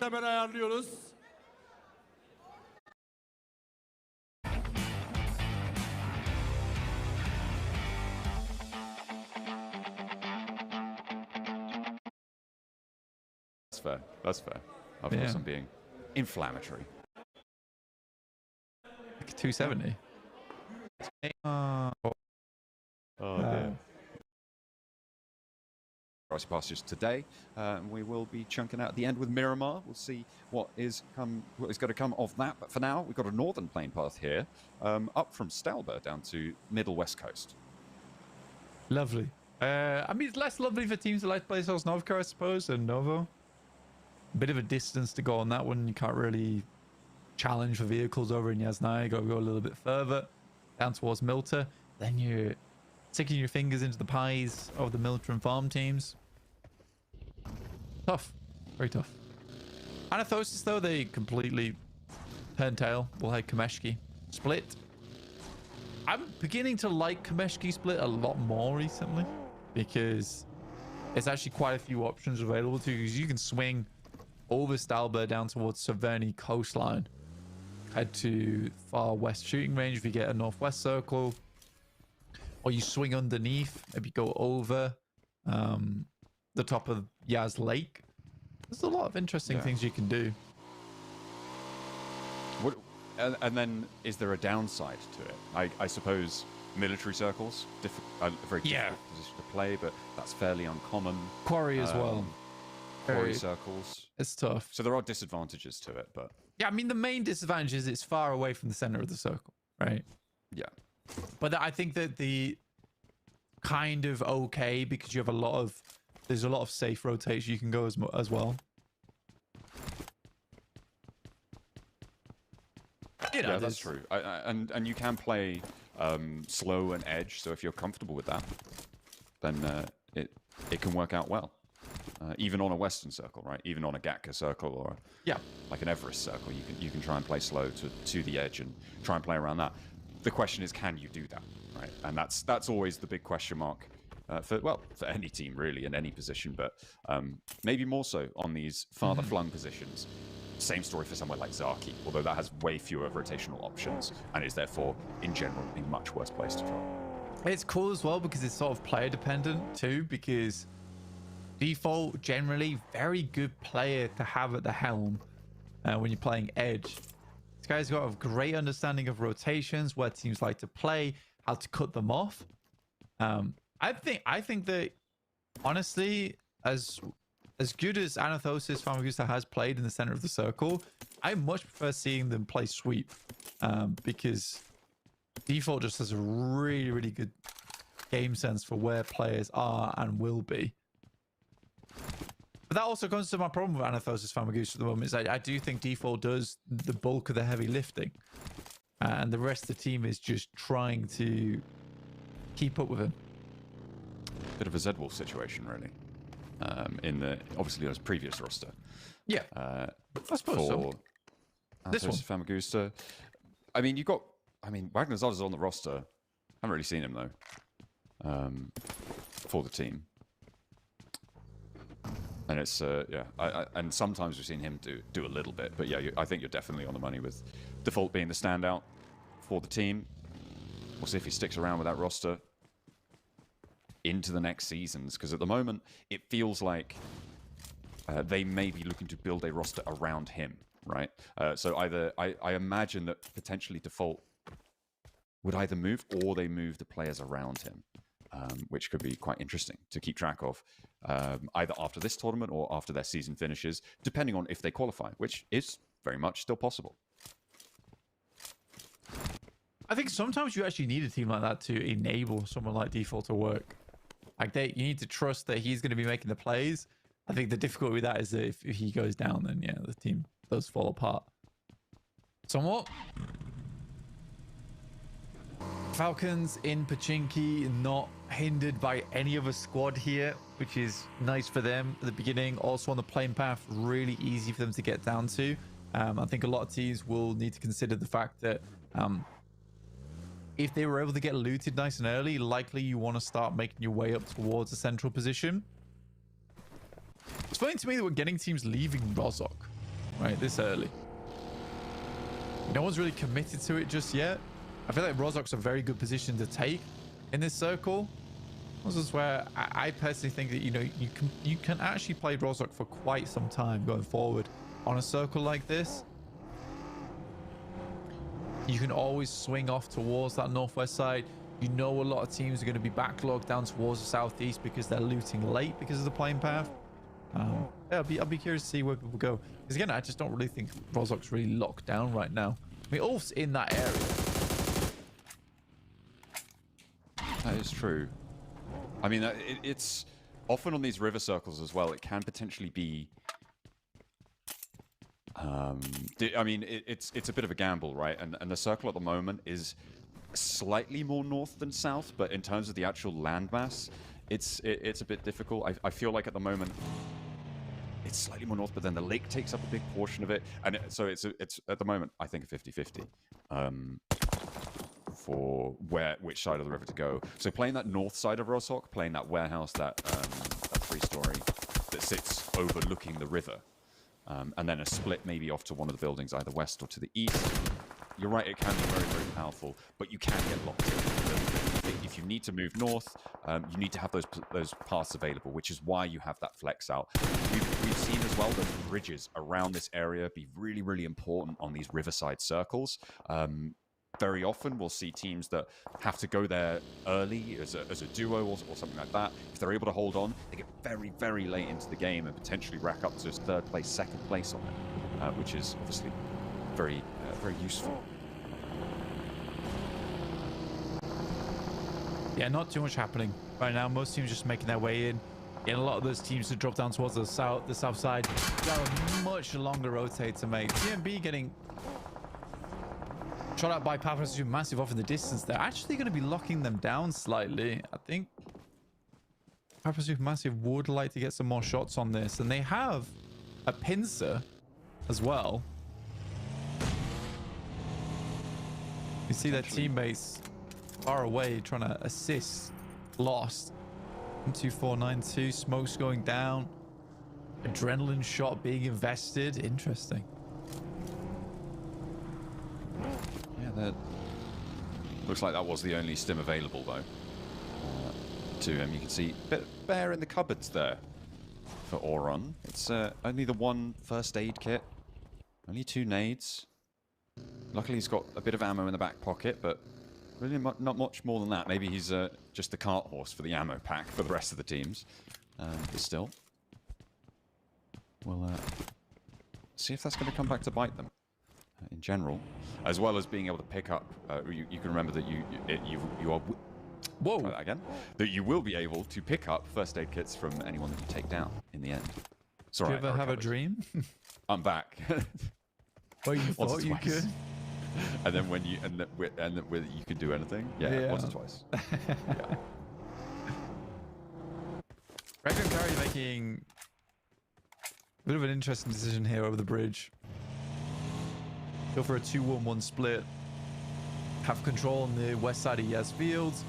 Hemen ayarlıyoruz. That's fair. That's fair. Of course, I'm being inflammatory. Like 270. Oh dear. Price pastures today. We will be chunking out at the end with Miramar. We'll see what is going to come of that. But for now, we've got a northern plane path here, up from Stalber down to middle west coast. Lovely. I mean, it's less lovely for teams that like to play Sosnovka, I suppose, and Novo. A bit of a distance to go on that one. You can't really challenge for vehicles over in Yasnaya. You got to go a little bit further down towards Milta. Then you're sticking your fingers into the pies of the Milta and farm teams. Tough. Very tough. Anathosis, though, they completely turn tail. We'll have Kameshki split. I'm beginning to like Kameshki split a lot more recently because there's actually quite a few options available to you. Because you can swing over Stalber down towards Severny coastline, head to far west shooting range if you get a northwest circle, or you swing underneath, maybe go over the top of Yaz Lake. There's a lot of interesting things you can do. What, and then, is there a downside to it? I suppose military circles, a very difficult position to play, but that's fairly uncommon. Quarry as well. Quarry circles. It's tough. So there are disadvantages to it, but... Yeah, I mean, the main disadvantage is it's far away from the center of the circle, right? Yeah. But I think that the kind of okay, because you have there's a lot of safe rotation you can go as well. You know, yeah, that's true. And you can play slow and edge, so if you're comfortable with that, then it can work out well. even on a Western circle, right? Even on a Gatka circle or like an Everest circle, you can try and play slow to the edge and try and play around that. The question is, can you do that, right? And that's always the big question mark for any team really in any position, but maybe more so on these farther flung positions. Same story for somewhere like Zaki, although that has way fewer rotational options and is therefore in general a much worse place to drop. It's cool as well because it's sort of player dependent too, because default generally very good player to have at the helm when you're playing edge. This guy's got a great understanding of rotations, where teams like to play, how to cut them off. I think that honestly, as good as Anathosis Famagusta has played in the center of the circle, I much prefer seeing them play sweep because default just has a really, really good game sense for where players are and will be. But that also comes to my problem with Anathosis Famagusta at the moment, is I do think default does the bulk of the heavy lifting. And the rest of the team is just trying to keep up with him. Bit of a Z-Wolf situation, really. In the obviously his previous roster. Yeah, I suppose so. This one, Famagusta. I mean, Wagner Zada's on the roster. I haven't really seen him though. For the team, and it's and sometimes we've seen him do a little bit, but yeah, I think you're definitely on the money with Default being the standout for the team. We'll see if he sticks around with that roster into the next seasons, because at the moment it feels like they may be looking to build a roster around him, right? So either I imagine that potentially Default would either move or they move the players around him, which could be quite interesting to keep track of, either after this tournament or after their season finishes, depending on if they qualify, which is very much still possible. I think sometimes you actually need a team like that to enable someone like Default to work. Like you need to trust that he's going to be making the plays. I think the difficulty with that is that if he goes down, then yeah, the team does fall apart somewhat. Falcons in Pachinki, not hindered by any other squad here, which is nice for them at the beginning. Also on the plane path, really easy for them to get down to. I think a lot of teams will need to consider the fact that if they were able to get looted nice and early, likely you want to start making your way up towards a central position. It's funny to me that we're getting teams leaving Rozhok, right, this early. No one's really committed to it just yet. I feel like Rozhok's a very good position to take in this circle. This is where I personally think that, you know, you can actually play Rozhok for quite some time going forward on a circle like this. You can always swing off towards that northwest side. You know a lot of teams are going to be backlogged down towards the southeast because they're looting late because of the plane path. Yeah, I'll be curious to see where people go. Because again, I just don't really think Rozhok's really locked down right now. I mean, Ulf's in that area. That is true. I mean, it's often on these river circles as well. It can potentially be. I mean, it's a bit of a gamble, right? And the circle at the moment is slightly more north than south, but in terms of the actual landmass, it's a bit difficult. I feel like at the moment it's slightly more north, but then the lake takes up a big portion of it, and so it's at the moment I think a 50-50 for which side of the river to go. So playing that north side of Rozhok, playing that warehouse, that 3-story that sits overlooking the river. And then a split maybe off to one of the buildings, either west or to the east. You're right, it can be very, very powerful, but you can get locked in. If you need to move north, you need to have those paths available, which is why you have that flex out. We've seen as well that bridges around this area be really, really important on these riverside circles. Very often we'll see teams that have to go there early as a duo or something like that. If they're able to hold on, they get very, very late into the game and potentially rack up to third place, second place on it, which is obviously very, very useful. Yeah, not too much happening right now. Most teams just making their way in. Getting a lot of those teams to drop down towards the south side. Got a much longer rotate to make. TMB getting shot out by Papas, who massive off in the distance. They're actually going to be locking them down slightly. I think Papa Supermassive would like to get some more shots on this, and they have a pincer as well. You see their teammates far away trying to assist. Lost. 2492, smokes going down. Adrenaline shot being invested. Interesting. Yeah, that looks like that was the only stim available though. To him, you can see a bit bare in the cupboards there for Auron. It's only the one first aid kit, only 2 nades. Luckily, he's got a bit of ammo in the back pocket, but really not much more than that. Maybe he's just the cart horse for the ammo pack for the rest of the teams. But still, we'll see if that's going to come back to bite them in general, as well as being able to pick up. You can remember that you are. Whoa! Try that again. That you will be able to pick up first aid kits from anyone that you take down in the end. Sorry. Do you ever have a dream? I'm back. Well, you thought you could. And then when you you could do anything. Yeah, once or twice. Yeah. Reckon Curry making a bit of an interesting decision here over the bridge. Go for a 2-1-1 split. Have control on the west side of Yas Fields.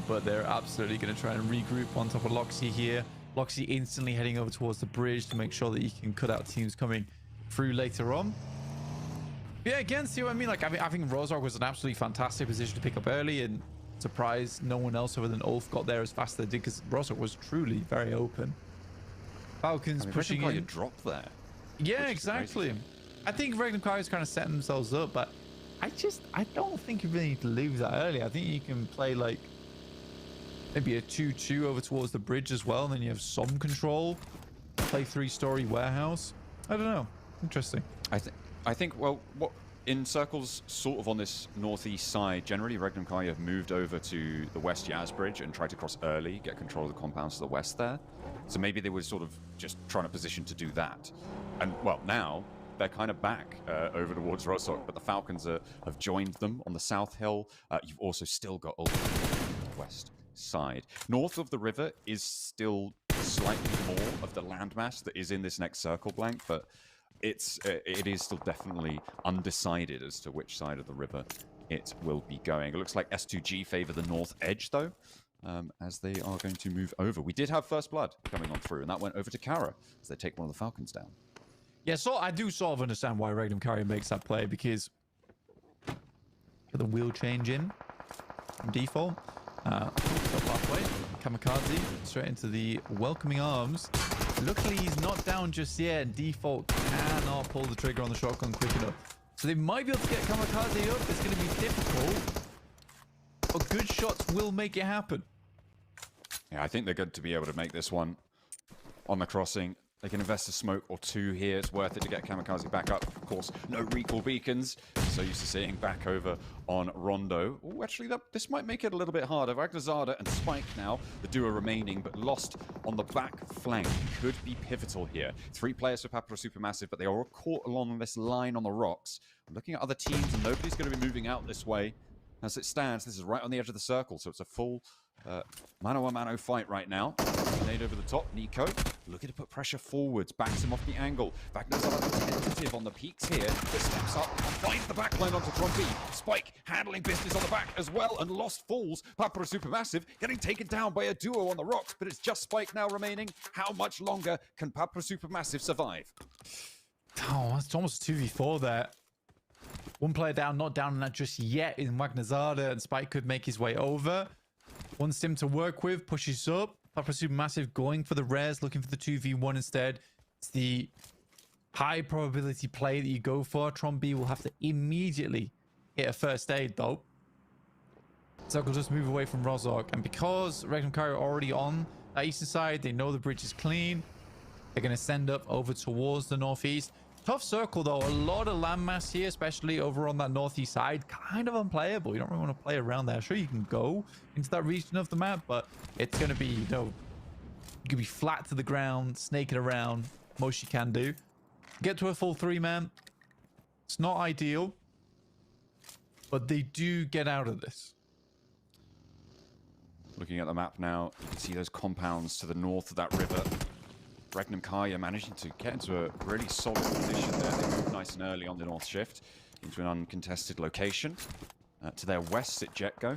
But they're absolutely going to try and regroup on top of Loxy here. Loxy instantly heading over towards the bridge to make sure that he can cut out teams coming through later on. Yeah, again, see what I mean? Like, I think Rozog was an absolutely fantastic position to pick up early, and surprised no one else other than Ulf got there as fast as they did, because Rozog was truly very open. Falcons pushing in. You drop there. Yeah, exactly. I think Regnum Kyrios kind of setting themselves up, but I don't think you really need to leave that early. I think you can play like maybe a 2-2 over towards the bridge as well, and then you have some control. Play 3-story warehouse. I don't know. Interesting. I think, well, what in circles sort of on this northeast side, generally Regnum Kai have moved over to the West Yaz Bridge and tried to cross early, get control of the compounds to the west there. So maybe they were sort of just trying to position to do that. And, well, now they're kind of back over towards Rosok, but the Falcons have joined them on the South Hill. You've also still got Ultimate on the west side. North of the river is still slightly more of the landmass that is in this next circle blank, but it is still definitely undecided as to which side of the river it will be going. It looks like S2G favor the north edge, though, as they are going to move over. We did have First Blood coming on through, and that went over to Kara as they take one of the Falcons down. Yeah, so I do sort of understand why Regnum Kyrios makes that play, because the wheel change in from default. Halfway, Kamikaze straight into the welcoming arms. Luckily, he's not down just yet, and default cannot pull the trigger on the shotgun quick enough. So they might be able to get Kamikaze up. It's going to be difficult, but good shots will make it happen. Yeah, I think they're going to be able to make this one on the crossing. They can invest a smoke or two here. It's worth it to get Kamikaze back up. Of course, no recall beacons. So used to seeing back over on Rondo. Oh, actually, this might make it a little bit harder. Ragnazada and Spike now, the duo remaining, but lost on the back flank. Could be pivotal here. 3 players for Papra Supermassive, but they are caught along this line on the rocks. I'm looking at other teams, and nobody's going to be moving out this way. As it stands, this is right on the edge of the circle, so it's a full mano-a-mano fight right now. Grenade over the top. Nico looking to put pressure forwards, backs him off the angle. Wagner's a little tentative on the peaks here, but steps up and finds the backline onto Trumpy. Spike handling business on the back as well, and Lost falls. Papra Supermassive getting taken down by a duo on the rocks, but it's just Spike now remaining. How much longer can Papra Supermassive survive? Oh, it's almost 2v4 there. One player down, not down just yet in Wagnerzada, and Spike could make his way over. One stim to work with, pushes up. Papa Supermassive going for the res, looking for the 2v1 instead. It's the high probability play that you go for. Tromby will have to immediately hit a first aid though. So we'll just move away from Rozog. And because Regnum Kyrios are already on that eastern side, they know the bridge is clean. They're going to send up over towards the northeast. Tough circle though, a lot of landmass here, especially over on that northeast side. Kind of unplayable. You don't really want to play around there. Sure, you can go into that region of the map, but it's going to be, you know, you can be flat to the ground, snaking around. Most you can do. Get to a full 3-man. It's not ideal, but they do get out of this. Looking at the map now, you can see those compounds to the north of that river. Regnum Kaya managing to get into a really solid position there. They moved nice and early on the north shift into an uncontested location. To their west sit Jetgo.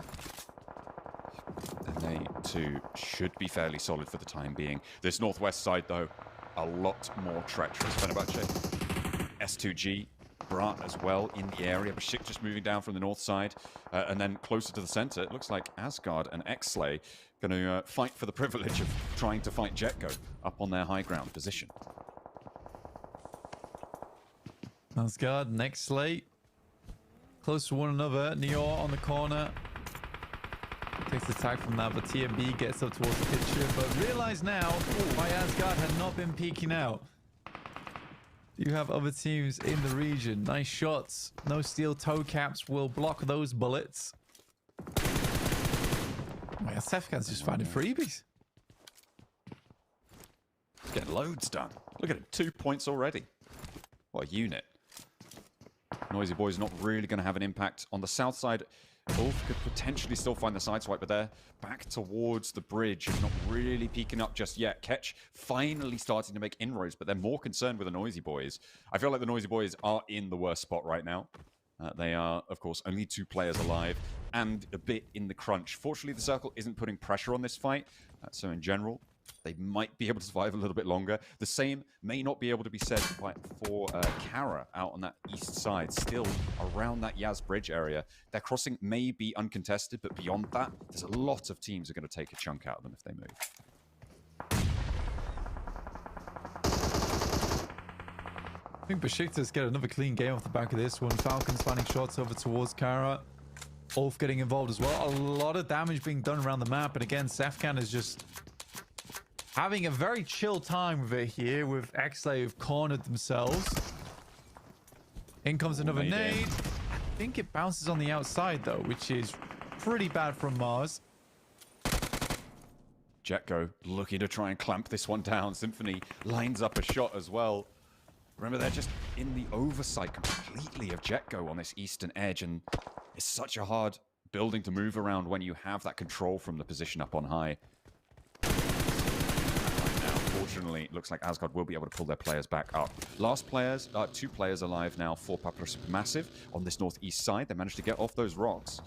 And they too should be fairly solid for the time being. This northwest side though, a lot more treacherous. Fenerbahce, S2G, Brat as well in the area. Bashik just moving down from the north side. And then closer to the center, it looks like Asgard and Xlay going to fight for the privilege of trying to fight Jetgo up on their high ground position. Asgard and Xlay close to one another. Nior on the corner. Takes the tag from that, but TMB gets up towards the picture. But realize now why Asgard had not been peeking out. You have other teams in the region. Nice shots. No steel toe caps will block those bullets. Man, Sefkan's just finding freebies. He's getting loads done. Look at him, 2 points already. What a unit. Noisy Boys not really going to have an impact on the south side. Ulf could potentially still find the side swipe, but they're back towards the bridge and not really peeking up just yet. Ketch finally starting to make inroads, but they're more concerned with the Noisy Boys. I feel like the Noisy Boys are in the worst spot right now. They are, of course, only 2 players alive and a bit in the crunch. Fortunately, the Circle isn't putting pressure on this fight, so in general, they might be able to survive a little bit longer. The same may not be able to be said for Kara out on that east side, still around that Yaz Bridge area. Their crossing may be uncontested, but beyond that, there's a lot of teams are going to take a chunk out of them if they move. I think Besiktas get another clean game off the back of this one. Falcons finding shots over towards Kara. Ulf getting involved as well. A lot of damage being done around the map, and again, Sefkan is just having a very chill time with it here, with Xlay who've cornered themselves. In comes another nade. I think it bounces on the outside though, which is pretty bad from Mars. Jetgo looking to try and clamp this one down. Symphony lines up a shot as well. Remember, they're just in the oversight completely of Jetgo on this eastern edge, and it's such a hard building to move around when you have that control from the position up on high. Fortunately, it looks like Asgard will be able to pull their players back up. Last players, 2 players alive now for Papra Supermassive on this northeast side. They managed to get off those rocks,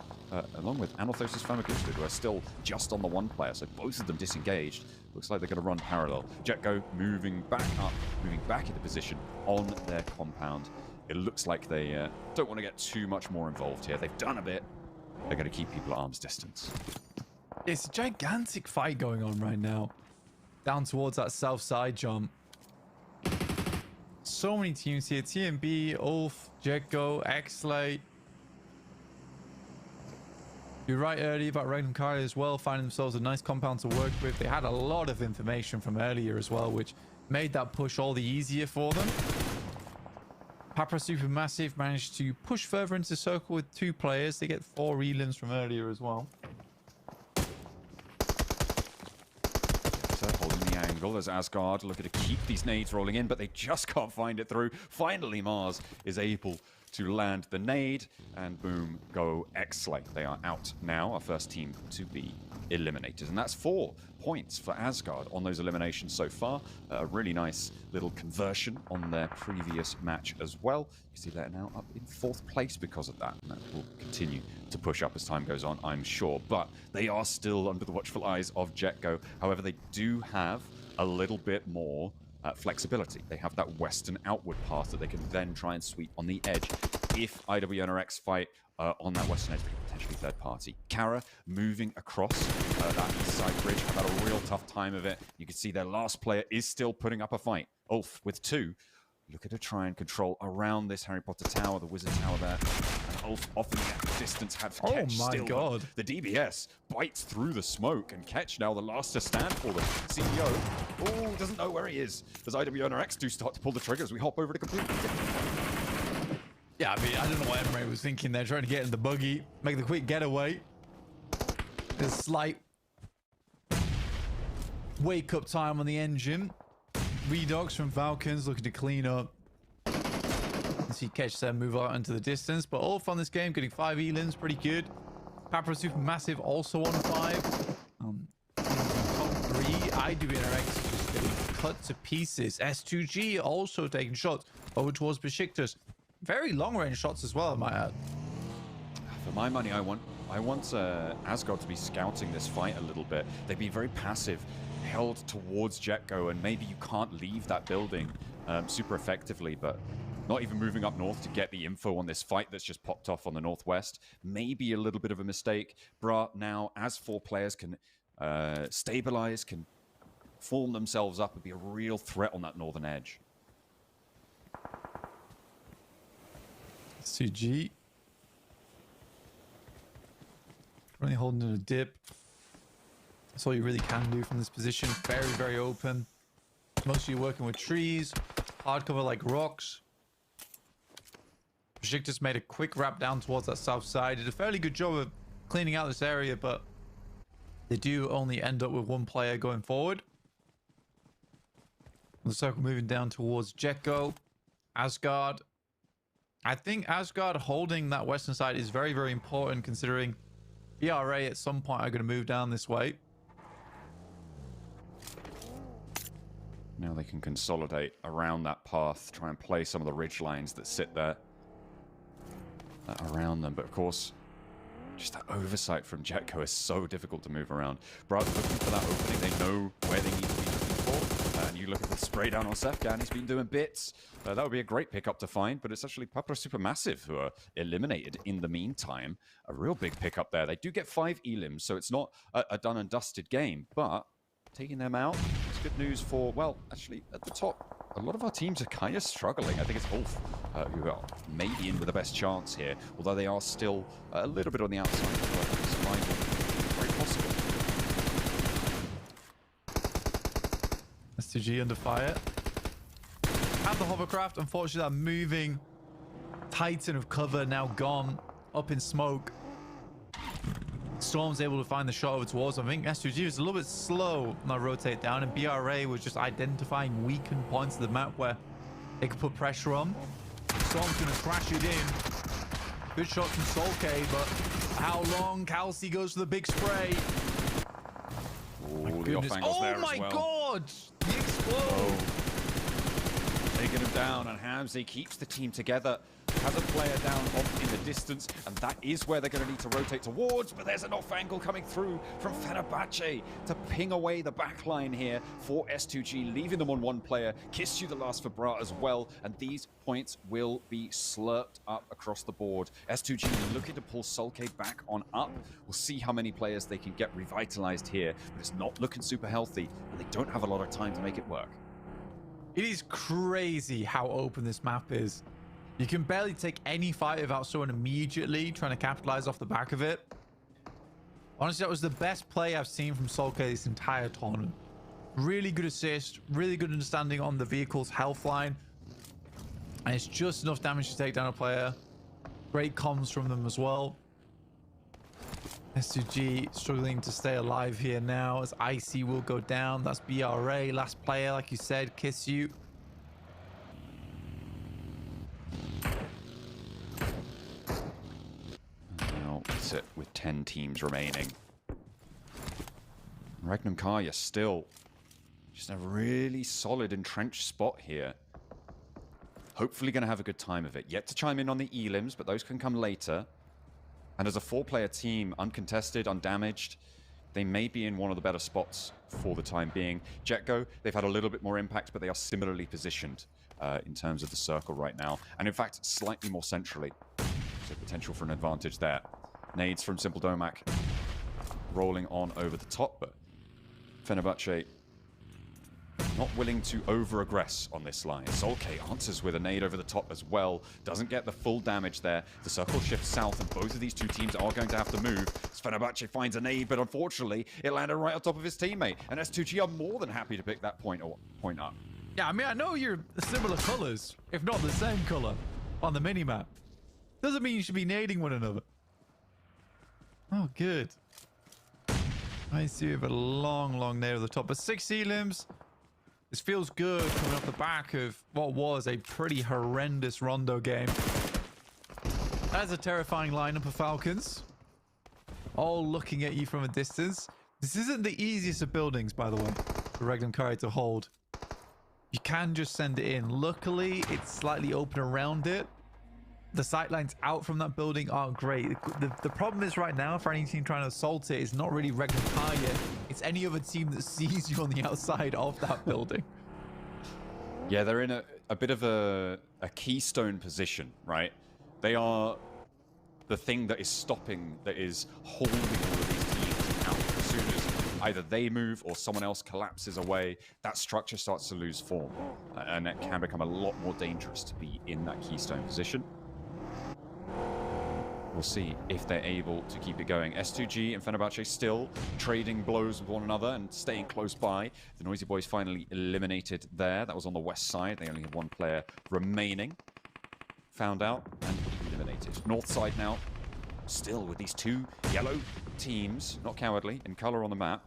along with Anothosis Famagusta, who are still just on the 1 player, so both of them disengaged. Looks like they're going to run parallel. Jetgo moving back up, moving back into position on their compound. It looks like they don't want to get too much more involved here. They've done a bit. They're going to keep people at arm's distance. It's a gigantic fight going on right now. Down towards that south side jump. So many teams here. TMB, Ulf, Jetgo, Xlay. You're right earlier about Regnum Kaya as well, finding themselves a nice compound to work with. They had a lot of information from earlier as well, which made that push all the easier for them. Papra Supermassive managed to push further into the circle with 2 players. They get 4 elims from earlier as well. Holding the angle as Asgard looking to keep these nades rolling in, but they just can't find it through. Finally, Mars is able to land the nade, and boom, go Xlay. They are out now, our first team to be eliminated. And that's 4 points for Asgard on those eliminations so far. A really nice little conversion on their previous match as well. You see they're now up in 4th place because of that, and that will continue to push up as time goes on, I'm sure. But they are still under the watchful eyes of Jetgo. However, they do have a little bit more flexibility. They have that western outward path that they can then try and sweep on the edge. If IWNRX fight on that western edge, they can potentially third party. Kara moving across that east side bridge, have had a real tough time of it. You can see their last player is still putting up a fight. Ulf with 2. Looking to try and control around this Harry Potter tower, the wizard tower there. And Ulf often at distance have Ketch my still. God. The DBS bites through the smoke, and Ketch now the last to stand for them. CEO, oh, doesn't know where he is. As IWNRX do start to pull the triggers, we hop over to completely different. Yeah, I mean, I don't know what Emre was thinking there, trying to get in the buggy, make the quick getaway. There's slight wake-up time on the engine. Redox from Falcons looking to clean up. You see Ketch there move out into the distance, but Ulf on this game getting 5 elims, pretty good. Papra Supermassive also on 5. Top 3, IDBNRX is just getting cut to pieces. S2G also taking shots over towards Besiktas. Very long-range shots as well, I might add. For my money, I want Asgard to be scouting this fight a little bit. They've been very passive, held towards Jetgo, and maybe you can't leave that building super effectively, but not even moving up north to get the info on this fight that's just popped off on the northwest. Maybe a little bit of a mistake. Bra now, as 4 players can stabilize, can form themselves up and be a real threat on that northern edge. CG. Running, holding in a dip. That's all you really can do from this position. Very, very open. Mostly working with trees, hard cover like rocks. Besiktas made a quick wrap down towards that south side. Did a fairly good job of cleaning out this area, but they do only end up with 1 player going forward. The circle moving down towards Jetgo. Asgard. I think Asgard holding that western side is very, very important, considering BRA at some point are going to move down this way. Now they can consolidate around that path, try and play some of the ridge lines that sit there around them. But of course, just that oversight from Jetco is so difficult to move around. Brad's looking for that opening. They know where they need to be looking for. And you look at the spray down on Sefgan. He's been doing bits. That would be a great pickup to find, but it's actually Papra Supermassive who are eliminated in the meantime. A real big pickup there. They do get 5 elims, so it's not a done and dusted game, but taking them out is good news for, well, actually, at the top, a lot of our teams are kind of struggling. I think it's Wolf who are maybe in with the best chance here, although they are still a little bit on the outside of survival. Very possible. S2G under fire. Have the hovercraft. Unfortunately, that moving titan of cover now gone, up in smoke. Storm's able to find the shot over towards him. I think S2G was a little bit slow on that rotate down, and BRA was just identifying weakened points of the map where they could put pressure on. Storm's going to crash it in. Good shot from Solke, but how long? Kelsey goes for the big spray. Ooh, the off-angle's there as well. Oh my god! The explode! Taking him down, and Hamzy keeps the team together. Has a player down off in the distance, and that is where they're going to need to rotate towards, but there's an off angle coming through from Fenerbahce to ping away the back line here for S2G, leaving them on 1 player. Kiss you the last for Bra as well, and these points will be slurped up across the board. S2G looking to pull Sulke back on up. We'll see how many players they can get revitalized here, but it's not looking super healthy, and they don't have a lot of time to make it work. It is crazy how open this map is. You can barely take any fight without someone immediately trying to capitalize off the back of it. Honestly, that was the best play I've seen from Solke this entire tournament. Really good assist, really good understanding on the vehicle's health line. And it's just enough damage to take down a player. Great comms from them as well. S2G struggling to stay alive here now as Icy will go down. That's BRA, last player, like you said, Kiss You. Now we sit with 10 teams remaining. Regnum Karya still just a really solid entrenched spot here. Hopefully going to have a good time of it. Yet to chime in on the elims, but those can come later. And as a 4-player team, uncontested, undamaged, they may be in one of the better spots for the time being. Jetgo, they've had a little bit more impact, but they are similarly positioned in terms of the circle right now. And in fact, slightly more centrally. So potential for an advantage there. Nades from Simple Domac rolling on over the top, but Fenerbahce not willing to over-aggress on this line. Solke answers with a nade over the top as well. Doesn't get the full damage there. The circle shifts south, and both of these two teams are going to have to move. Fenerbahce finds a nade, but unfortunately, it landed right on top of his teammate. And S2G are more than happy to pick that point up. Yeah, I mean, I know you're similar colors, if not the same color, on the minimap. Doesn't mean you should be nading one another. Oh, good. I see we have a long nade over the top, but 6 elims. This feels good coming off the back of what was a pretty horrendous Rondo game. That's a terrifying lineup of Falcons. All looking at you from a distance. This isn't the easiest of buildings, by the way, for Regnum Carrier to hold. You can just send it in. Luckily, it's slightly open around it. The sightlines out from that building aren't great. The problem is right now, for any team trying to assault it, it's not really Regnum Carrier. It's any other team that sees you on the outside of that building. Yeah, they're in a bit of a keystone position, right? They are the thing that is stopping, that is holding all of these teams out. As soon as either they move or someone else collapses away, that structure starts to lose form. And it can become a lot more dangerous to be in that keystone position. We'll see if they're able to keep it going. S2G and Fenerbahce still trading blows with one another and staying close by. The Noisy Boys finally eliminated there. That was on the west side. They only have one player remaining. Found out and eliminated. North side now, still with these two yellow teams, not cowardly, in color on the map,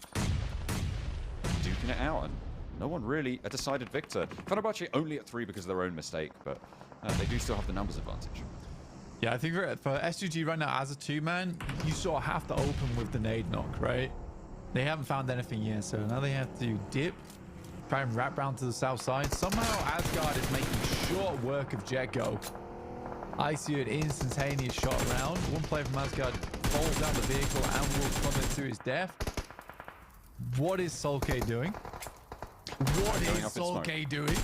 duking it out, and no one really a decided victor. Fenerbahce only at 3 because of their own mistake, but they do still have the numbers advantage. Yeah, I think for S2G right now, as a 2-man, you sort of have to open with the nade knock, right? They haven't found anything yet, so now they have to dip, try and wrap round to the south side. Somehow Asgard is making short work of Jetgo. I see an instantaneous shot round. One player from Asgard falls down the vehicle and will plummet to his death. What is Solkay doing? What is Solkay doing?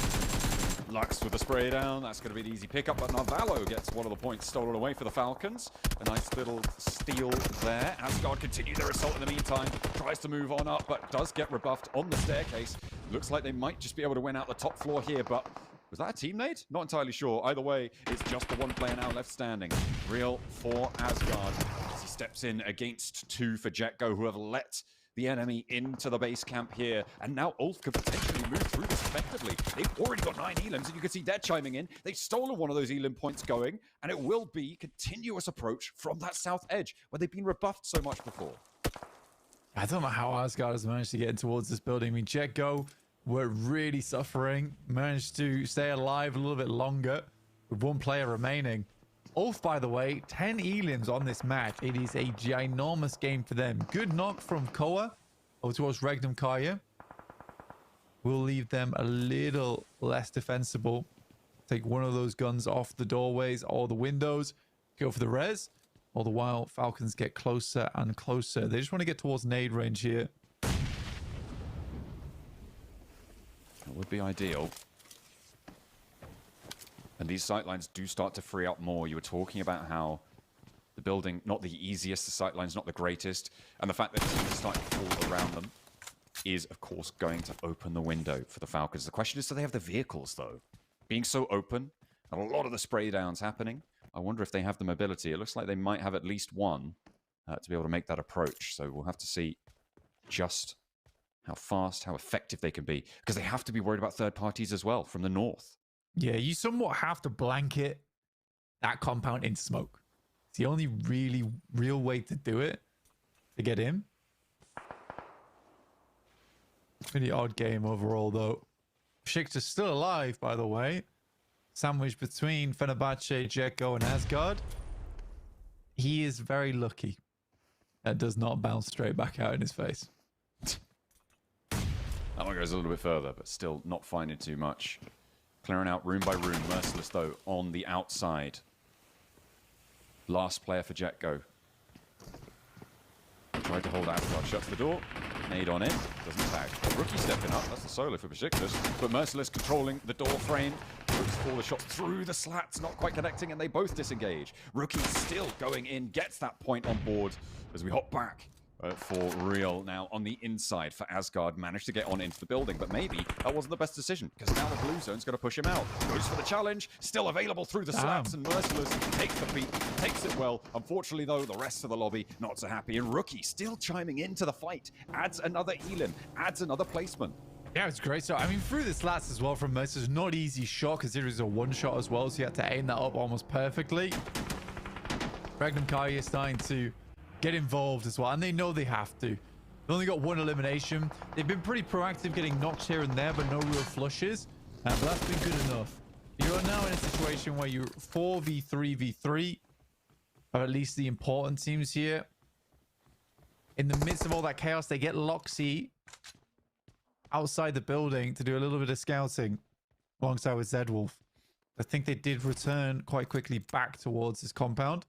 Lux with the spray down. That's going to be an easy pickup, but Narvalo gets one of the points stolen away for the Falcons. A nice little steal there. Asgard continue their assault in the meantime. Tries to move on up, but does get rebuffed on the staircase. Looks like they might just be able to win out the top floor here, but was that a team nade? Not entirely sure. Either way, it's just the one player now left standing. Real for Asgard as he steps in against 2 for Jetgo, who have let the enemy into the base camp here. And now Ulf could potentially move through this effectively. They've already got 9 elims, and you can see they're chiming in. They've stolen one of those elim points going, and it will be continuous approach from that south edge, where they've been rebuffed so much before. I don't know how Asgard has managed to get in towards this building. I mean, Jetgo were really suffering, managed to stay alive a little bit longer with one player remaining. Ulf, by the way, 10 elims on this match. It is a ginormous game for them. Good knock from Koa over towards Regnum Carrier. We'll leave them a little less defensible. Take one of those guns off the doorways or the windows. Go for the res. All the while, Falcons get closer and closer. They just want to get towards nade range here. That would be ideal. And these sightlines do start to free up more. You were talking about how the building, not the easiest, the sightlines not the greatest, and the fact that teams are starting to fall around them is, of course, going to open the window for the Falcons. The question is, do they have the vehicles, though? Being so open, and a lot of the spray downs happening, I wonder if they have the mobility. It looks like they might have at least one to be able to make that approach. So we'll have to see just how fast, how effective they can be, because they have to be worried about third parties as well from the north. Yeah, you somewhat have to blanket that compound in smoke. It's the only really real way to do it, to get in. Pretty odd game overall, though. Shik's still alive, by the way. Sandwiched between Fenerbahce, Jetgo, and Asgard. He is very lucky. That does not bounce straight back out in his face. That one goes a little bit further, but still not finding too much. Clearing out room by room. Merciless, though, on the outside. Last player for Jetgo. Tried to hold Asgard. Shuts the door. Nade on in. Doesn't tag. Rookie stepping up. That's the solo for Besiktas. But Merciless controlling the door frame. Looks for the shot through the slats. Not quite connecting, and they both disengage. Rookie still going in. Gets that point on board as we hop back. For real now on the inside for Asgard. Managed to get on into the building, but maybe that wasn't the best decision because now the blue zone's going to push him out. Goes for the challenge, still available through the slats, and Merciless takes the beat, takes it well. Unfortunately, though, the rest of the lobby not so happy, and Rookie still chiming into the fight. Adds another elim, adds another placement. Yeah, it's great. So, I mean, through the slats as well from Merciless, not easy shot because it was a one shot as well, so you had to aim that up almost perfectly. Regnum Carrier starting to get involved as well, and they know they have to. They only got one elimination. They've been pretty proactive getting knocks here and there, but no real flushes. But that's been good enough. You're now in a situation where you're 4v3v3 of at least the important teams here. in the midst of all that chaos, they get Loxy outside the building to do a little bit of scouting alongside with Zedwolf. I think they did return quite quickly back towards his compound.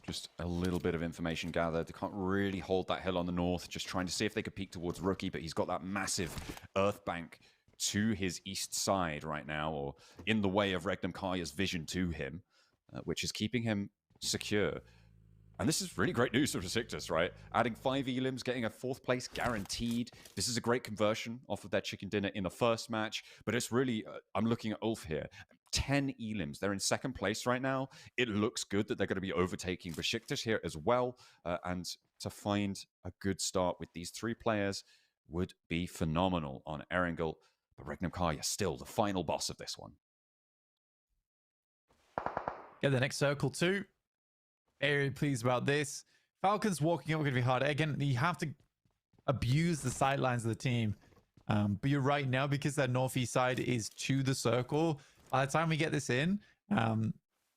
Just a little bit of information gathered. They can't really hold that hill on the north. Just trying to see if they could peek towards Rookie, but he's got that massive earth bank to his east side right now, or in the way of Regnum Karya's vision to him, which is keeping him secure. And this is really great news for Besiktas, right? Adding 5 elims, getting a 4th place guaranteed. This is a great conversion off of their chicken dinner in the first match. But it's really, I'm looking at Ulf here. 10 elims. They're in 2nd place right now. It looks good that they're going to be overtaking Besiktas here as well. And to find a good start with these 3 players would be phenomenal on Erangel. But Regnum Karya still the final boss of this one. Get the next circle too. Very pleased about this. Falcons walking up going to be hard. Again, you have to abuse the sidelines of the team. But you're right now, because that northeast side is to the circle. By the time we get this in,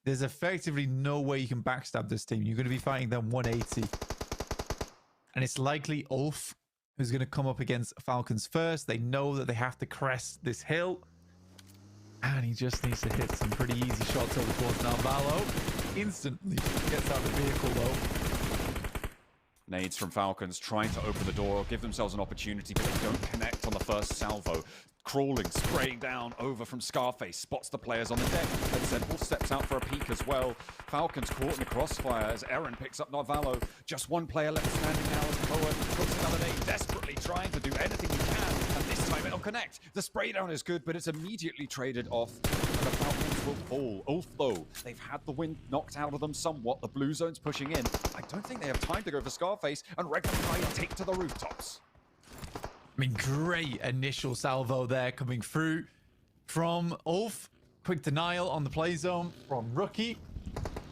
there's effectively no way you can backstab this team. You're going to be fighting them 180. And it's likely Ulf who's going to come up against Falcons first. They know that they have to crest this hill. And he just needs to hit some pretty easy shots over towards Navallo. Instantly gets out of the vehicle though. Nades from Falcons trying to open the door, give themselves an opportunity, but they don't connect on the first salvo. Crawling, spraying down over from Scarface, spots the players on the deck. Then Zedwolf steps out for a peek as well. Falcons caught in the crossfire as Aaron picks up Narvalo. Just one player left standing now as Cohen puts another nade, desperately trying to do anything he can. And this time it'll connect. The spray down is good, but it's immediately traded off. And the Falcons will fall. Ulf, though, they've had the wind knocked out of them somewhat. The blue zone's pushing in. I don't think they have time to go for Scarface, and Regnum Karya take to the rooftops. I mean, great initial salvo there coming through from Ulf. Quick denial on the play zone from Rookie.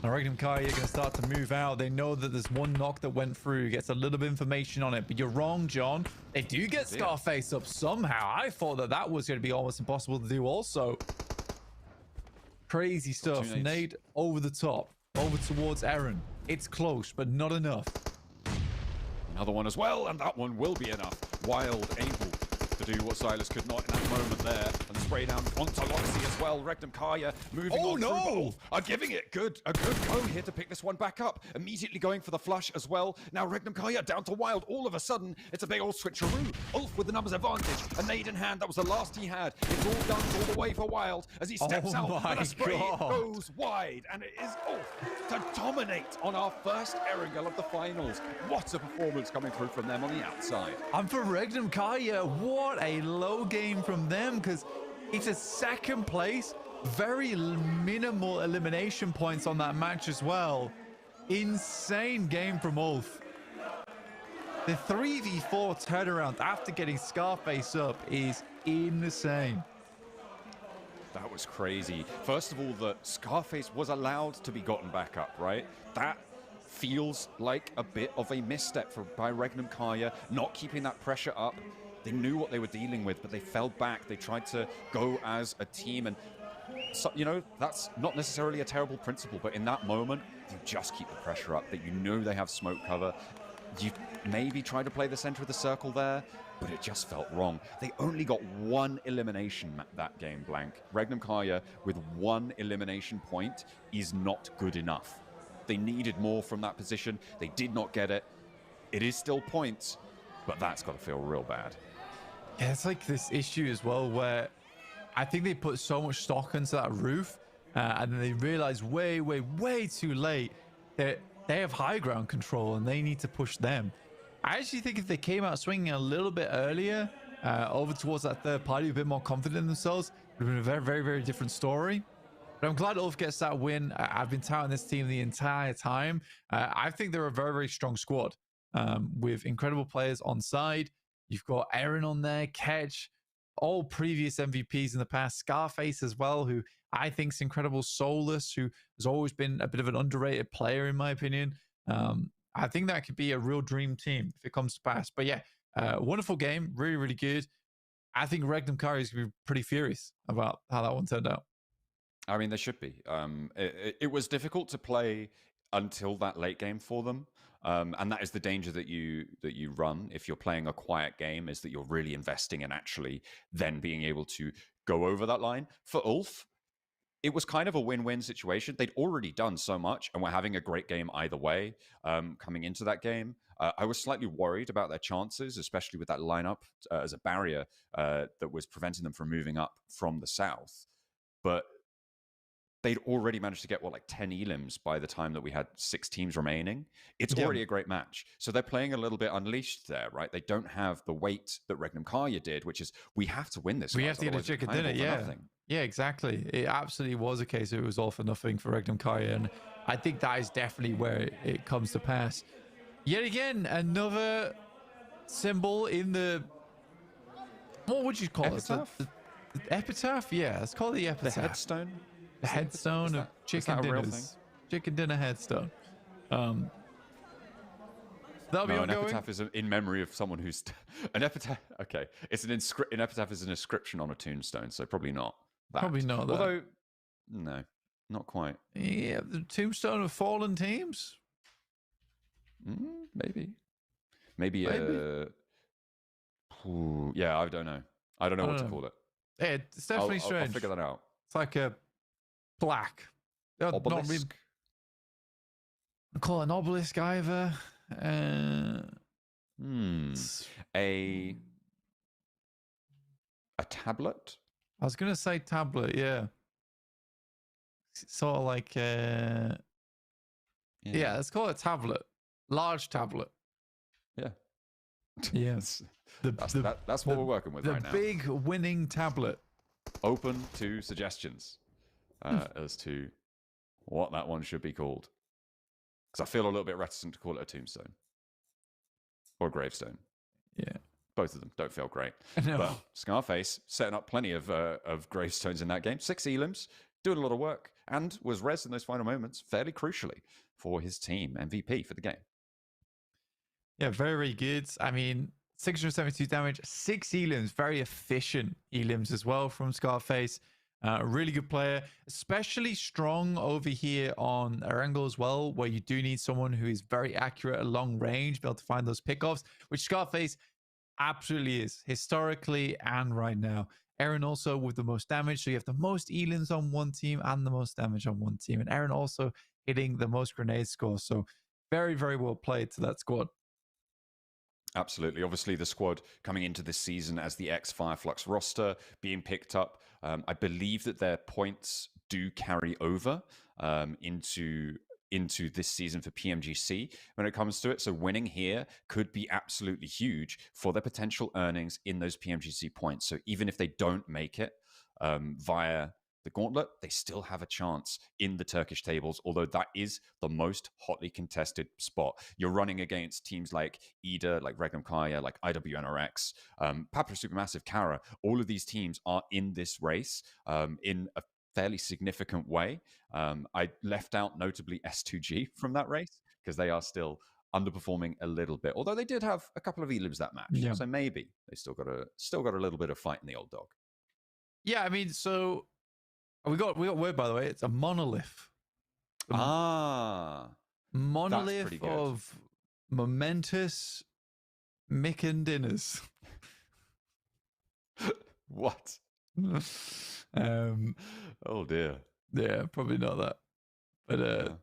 And Regnum Karya going to start to move out. They know that there's one knock that went through. Gets a little bit of information on it. But you're wrong, John. They do get Scarface up somehow. I thought that that was going to be almost impossible to do also. Crazy stuff. Nade over the top. Over towards Aaron. It's close, but not enough. Another one as well, and that one will be enough. Wild able to do what Silas could not in that moment there. And spray down onto Loxy as well. Regnum Karya moving on through, but Ulf are giving it a good go here to pick this one back up. Immediately going for the flush as well. Now Regnum Karya down to Wild. All of a sudden, it's a big old switcheroo. Ulf with the numbers advantage. A nade in hand, that was the last he had. It's all done all the way for Wild as he steps out. And a spray goes wide. And it is Ulf to dominate on our first Erangel of the finals. What a performance coming through from them on the outside. And for Regnum Karya, what a low game from them, because it's a 2nd place, very minimal elimination points on that match as well. Insane game from Ulf. The 3v4 turnaround after getting Scarface up is insane. That was crazy. First of all, that Scarface was allowed to be gotten back up, right? That feels like a bit of a misstep by Regnum Karya, not keeping that pressure up. They knew what they were dealing with, but they fell back. They tried to go as a team, and so, you know, that's not necessarily a terrible principle, but in that moment, you just keep the pressure up, that you know they have smoke cover. You maybe try to play the center of the circle there, but it just felt wrong. They only got 1 elimination that game, Blank. Regnum Karya with 1 elimination point is not good enough. They needed more from that position. They did not get it. It is still points, but that's got to feel real bad. Yeah, it's like this issue as well where I think they put so much stock into that roof and then they realize way too late that they have high ground control and they need to push them. I actually think if they came out swinging a little bit earlier over towards that third party, a bit more confident in themselves, it would have been a very different story. But I'm glad Ulf gets that win. I've been touting this team the entire time. I think they're a very strong squad with incredible players on side. You've got Aaron on there, Ketch, all previous MVPs in the past, Scarface as well, who I think is incredible, Solus, who has always been a bit of an underrated player in my opinion. I think that could be a real dream team if it comes to pass. But yeah, wonderful game, really good. I think Regnum Karya is going to be pretty furious about how that one turned out. I mean, they should be. It was difficult to play until that late game for them, and that is the danger that you run if you're playing a quiet game, is that you're really investing in actually then being able to go over that line. For Ulf, it was kind of a win-win situation. They'd already done so much and were having a great game either way coming into that game. I was slightly worried about their chances, especially with that lineup as a barrier that was preventing them from moving up from the south. But they'd already managed to get like 10 elims by the time that we had 6 teams remaining. It's already a great match. So they're playing a little bit unleashed there, right? They don't have the weight that Regnum Karya did, which is we have to win this. We have to get a chicken dinner, yeah. Nothing. Yeah, exactly. It absolutely was a case of it was all for nothing for Regnum Karya, and I think that is definitely where it comes to pass. Yet again, another symbol in the, what would you call Epitaph? it? The epitaph? Yeah, let's call it the epitaph. The headstone? The headstone of chicken dinners. Chicken dinner headstone. That'll be ongoing. An epitaph is in memory of someone who's an epitaph. Okay, it's an epitaph is an inscription on a tombstone, so probably not that. Probably not that. Although, no, not quite. Yeah, the tombstone of fallen teams. Maybe. Yeah, I don't know. I don't know what to call it. Yeah, it's definitely strange. I'll figure that out. It's like a plaque. Obelisk. Not really. I call it an obelisk either. A tablet? I was gonna say tablet, yeah. Sort of like yeah, let's call it a tablet. Large tablet. Yeah. Yeah. That's what we're working with right now. The big winning tablet. Open to suggestions as to what that one should be called. Because I feel a little bit reticent to call it a tombstone. Or a gravestone. Yeah. Both of them don't feel great. No. But Scarface setting up plenty of gravestones in that game. 6 elims, doing a lot of work, and was res in those final moments fairly crucially for his team. MVP for the game. Yeah, very, very good. I mean, 672 damage, 6 elims, very efficient elims as well from Scarface. Really good player, especially strong over here on Erangel as well, where you do need someone who is very accurate at long range, be able to find those pickoffs, which Scarface absolutely is, historically and right now. Aaron also with the most damage, so you have the most elims on one team and the most damage on one team. And Aaron also hitting the most grenade scores, so very, very well played to that squad. Absolutely. Obviously, the squad coming into this season as the ex-Fireflux roster being picked up. I believe that their points do carry over into this season for PMGC when it comes to it. So winning here could be absolutely huge for their potential earnings in those PMGC points. So even if they don't make it via the Gauntlet, they still have a chance in the Turkish tables, although that is the most hotly contested spot. You're running against teams like EDA, like Regnum Karya, like IWNRX, Papua Supermassive, Kara. All of these teams are in this race in a fairly significant way. I left out notably S2G from that race because they are still underperforming a little bit, although they did have a couple of elims that match. Yeah. So maybe they still got a little bit of fight in the old dog. Yeah, I mean, so we got word, by the way. It's a monolith. Monolith of momentous Micken dinners. What? Oh dear. Yeah, probably not that. But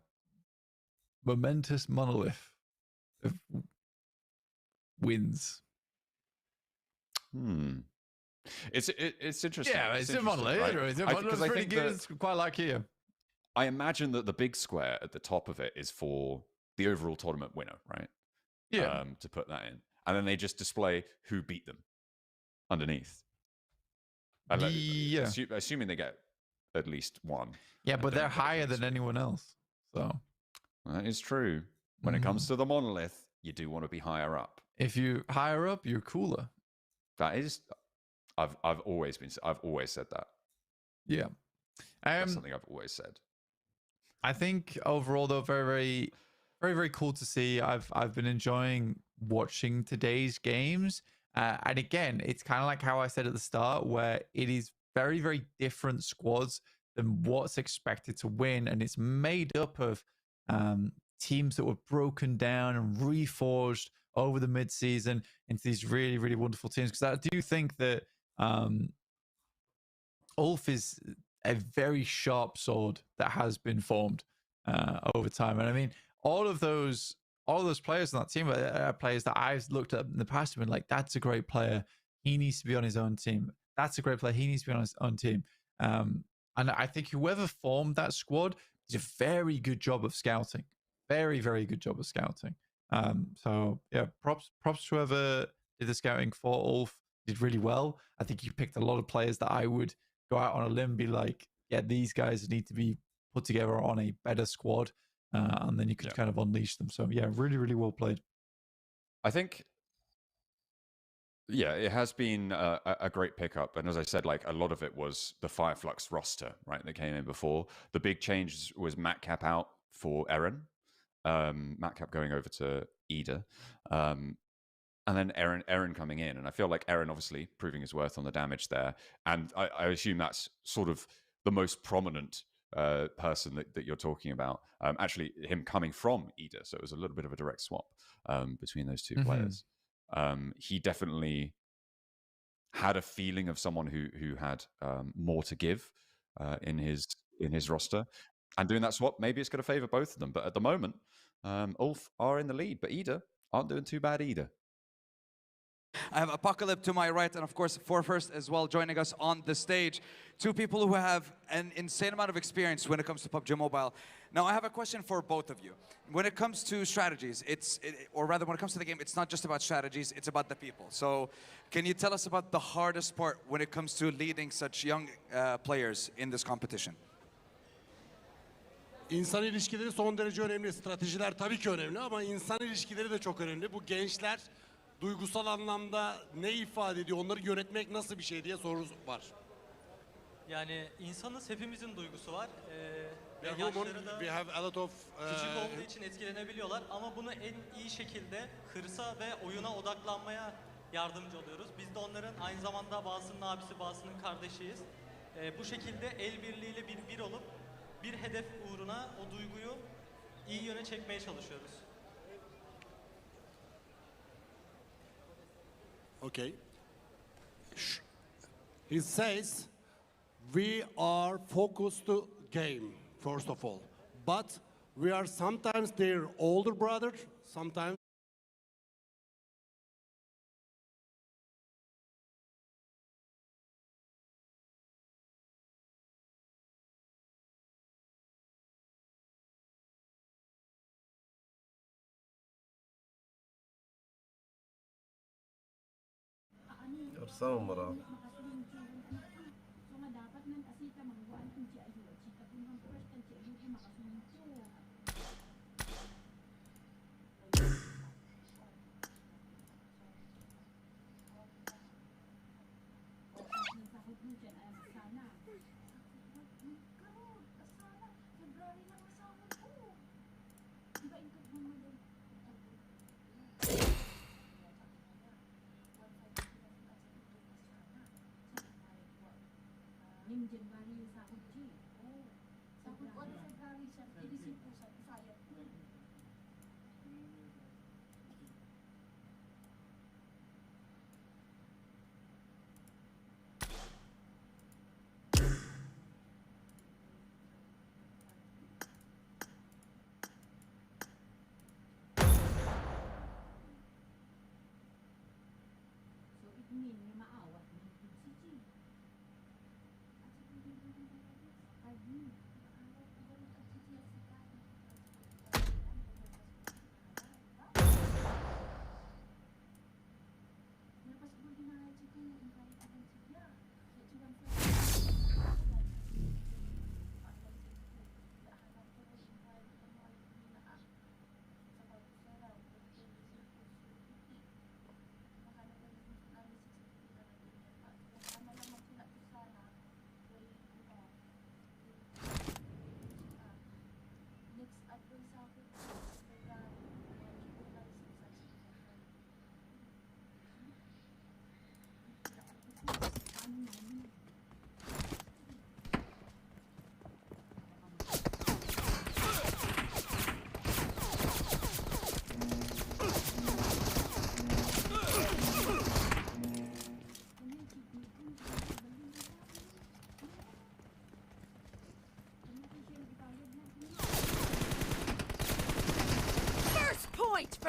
momentous monolith of wins. It's interesting. Yeah, it's a monolith. Right? It's a monolith. It's pretty good. It's quite like here. I imagine that the big square at the top of it is for the overall tournament winner, right? Yeah. To put that in. And then they just display who beat them underneath. Yeah. Assuming they get at least one. Yeah, but they're higher than anyone else. So that is true. When it comes to the monolith, you do want to be higher up. If you're higher up, you're cooler. That is, I've always said that. Yeah. That's something I've always said. I think overall, though, very, very, very, very cool to see. I've been enjoying watching today's games. And again, it's kind of like how I said at the start, where it is very, very different squads than what's expected to win. And it's made up of teams that were broken down and reforged over the mid-season into these really, really wonderful teams. Because I do think that Ulf is a very sharp sword that has been formed over time. And I mean, all of those players on that team are players that I've looked at in the past and been like, that's a great player. He needs to be on his own team. That's a great player. He needs to be on his own team. And I think whoever formed that squad did a very good job of scouting. Very, very good job of scouting. So yeah, props to whoever did the scouting for Ulf. Did really well. I think you picked a lot of players that I would go out on a limb and be like, yeah, these guys need to be put together on a better squad. And then you could kind of unleash them. So yeah, really, really well played. I think, yeah, it has been a great pickup. And as I said, like a lot of it was the Fireflux roster, right, that came in before. The big change was Matcap out for Eren. Matcap going over to Ida. And then Eren coming in. And I feel like Eren obviously proving his worth on the damage there. And I assume that's sort of the most prominent person that you're talking about. Actually, him coming from Ida. So it was a little bit of a direct swap between those two players. He definitely had a feeling of someone who had more to give in his roster. And doing that swap, maybe it's going to favor both of them. But at the moment, Ulf are in the lead. But Ida aren't doing too bad either. I have Apocalypse to my right, and of course, First as well, joining us on the stage. Two people who have an insane amount of experience when it comes to PUBG Mobile. Now, I have a question for both of you. When it comes to strategies, or rather, when it comes to the game, it's not just about strategies, it's about the people. So, can you tell us about the hardest part when it comes to leading such young players in this competition? İnsan ilişkileri son derece önemli. Stratejiler tabii ki önemli ama insan ilişkileri de çok önemli. Bu gençler duygusal anlamda ne ifade ediyor, onları yönetmek nasıl bir şey diye soru var. Yani insanız, hepimizin duygusu var. We Ve are human, yaşları da we have a lot of küçük olduğu için etkilenebiliyorlar. Ama bunu en iyi şekilde hırsa ve oyuna odaklanmaya yardımcı oluyoruz. Biz de onların aynı zamanda bazısının abisi, bazısının kardeşiyiz. Bu şekilde el birliğiyle bir olup bir hedef uğruna o duyguyu iyi yöne çekmeye çalışıyoruz. Okay. He says we are focused to game, first of all. But we are sometimes their older brother, sometimes Sama mo raw.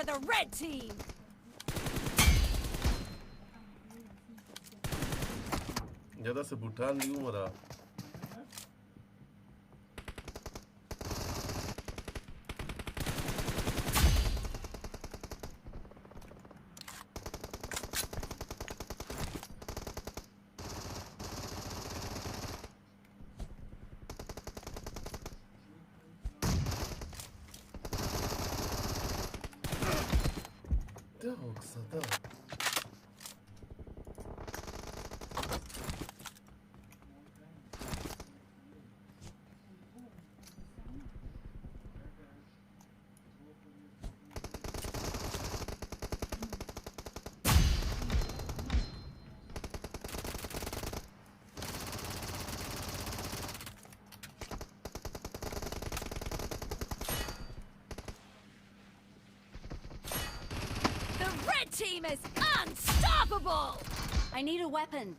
for the red team! Ya da se Bhutan नहीं हूँ मरा. क्या हो सकता है? The red team is unstoppable! I need a weapon.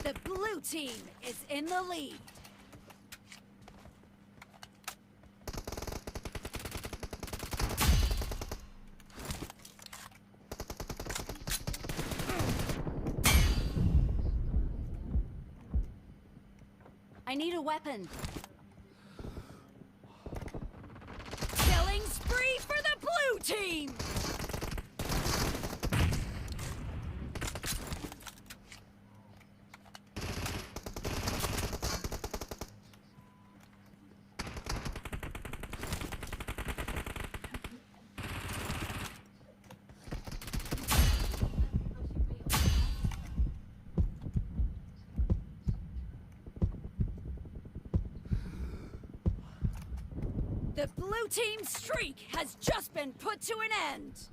The blue team is in the lead. I need a weapon. Killing spree for the blue team! The blue team's streak has just been put to an end.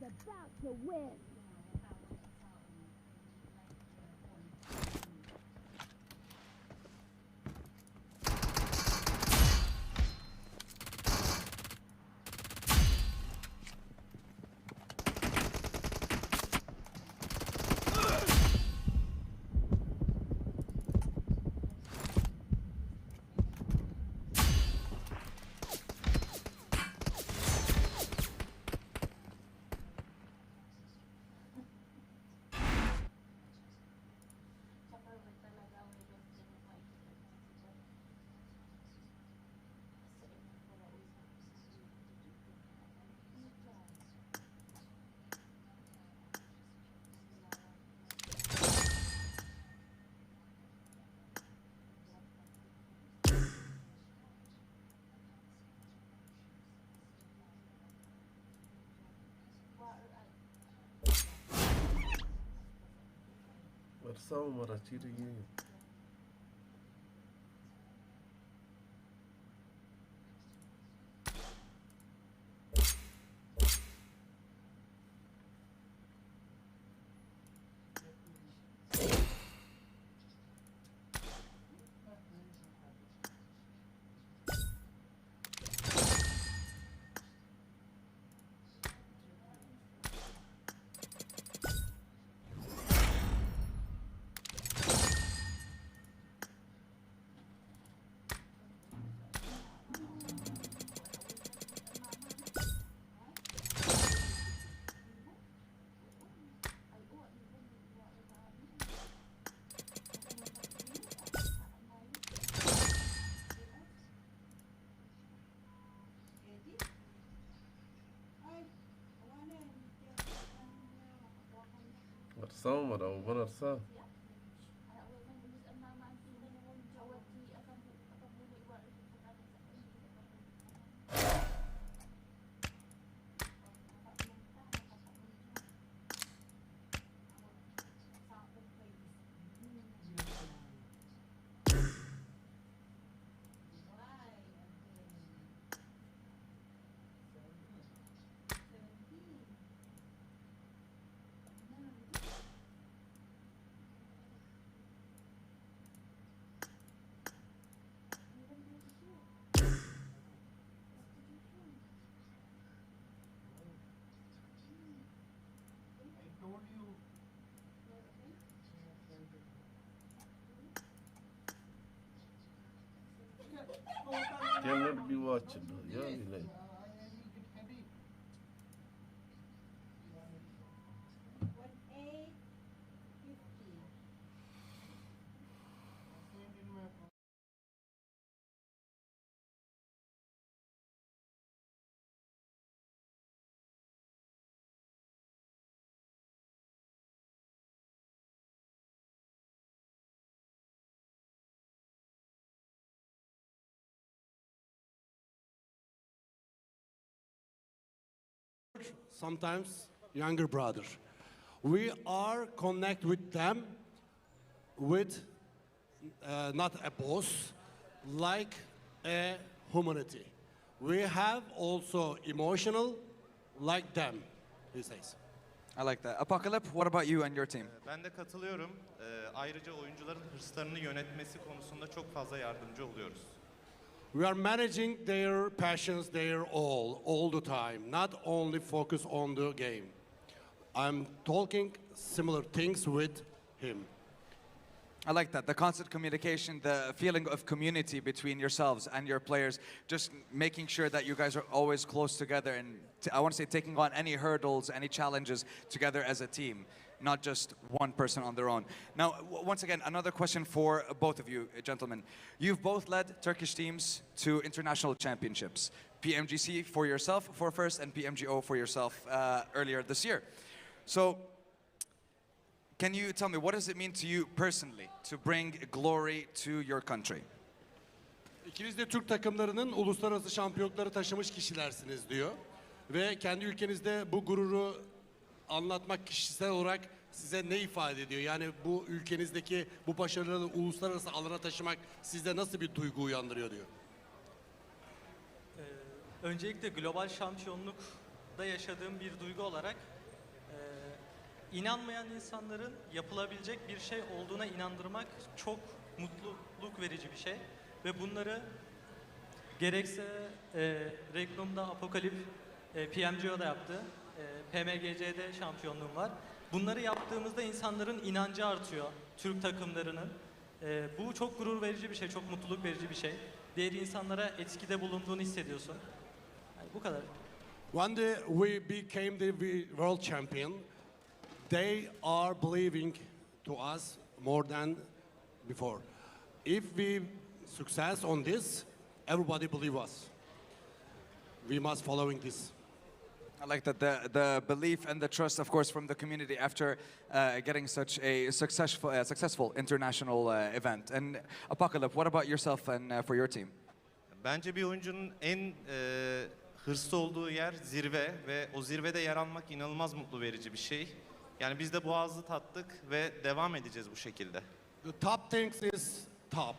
About to win. वर्षा हूँ मरा चिरी ये. Varsa umara, o varsa. Cannot be watched. Yeah, like. Sometimes younger brother. We are connect with them with not a boss, like a humanity. We have also emotional like them, he says. I like that. Apocalypse, what about you and your team? Ben de katılıyorum. Ayrıca oyuncuların hırslarını yönetmesi konusunda çok fazla yardımcı oluyoruz. We are managing their passions, their all the time, not only focus on the game. I'm talking similar things with him. I like that. The constant communication, the feeling of community between yourselves and your players, just making sure that you guys are always close together and I want to say taking on any hurdles, any challenges together as a team, not just one person on their own. Now, once again, another question for both of you, gentlemen. You've both led Turkish teams to international championships. PMGC for yourself for first and PMGO for yourself earlier this year. So, can you tell me, what does it mean to you personally to bring glory to your country? İkiniz de Türk takımlarının uluslararası şampiyonlukları taşımış kişilersiniz diyor. Ve kendi ülkenizde bu gururu anlatmak kişisel olarak size ne ifade ediyor? Yani bu ülkenizdeki bu başarılı uluslararası alana taşımak sizde nasıl bir duygu uyandırıyor diyor. Öncelikle global şampiyonlukta yaşadığım bir duygu olarak inanmayan insanların yapılabilecek bir şey olduğuna inandırmak çok mutluluk verici bir şey. Ve bunları gerekse Regnum'da Apokalip, PMGO'da yaptı, PMGC'de şampiyonluğum var. Bunları yaptığımızda insanların inancı artıyor, Türk takımlarının. Bu çok gurur verici bir şey, çok mutluluk verici bir şey. Diğer insanlara etkide bulunduğunu hissediyorsun. Yani bu kadar. When we became the world champion, they are believing to us more than before. If we success on this, everybody believe us. We must following this. I like that the belief and the trust, of course, from the community after getting such a successful international event. And Apocalypse, what about yourself and for your team? Bence bir oyuncunun en hırslı olduğu yer zirve ve o zirvede yer almak inanılmaz mutlu verici bir şey. Yani biz de bu hazzı tattık ve devam edeceğiz bu şekilde. The top things is top.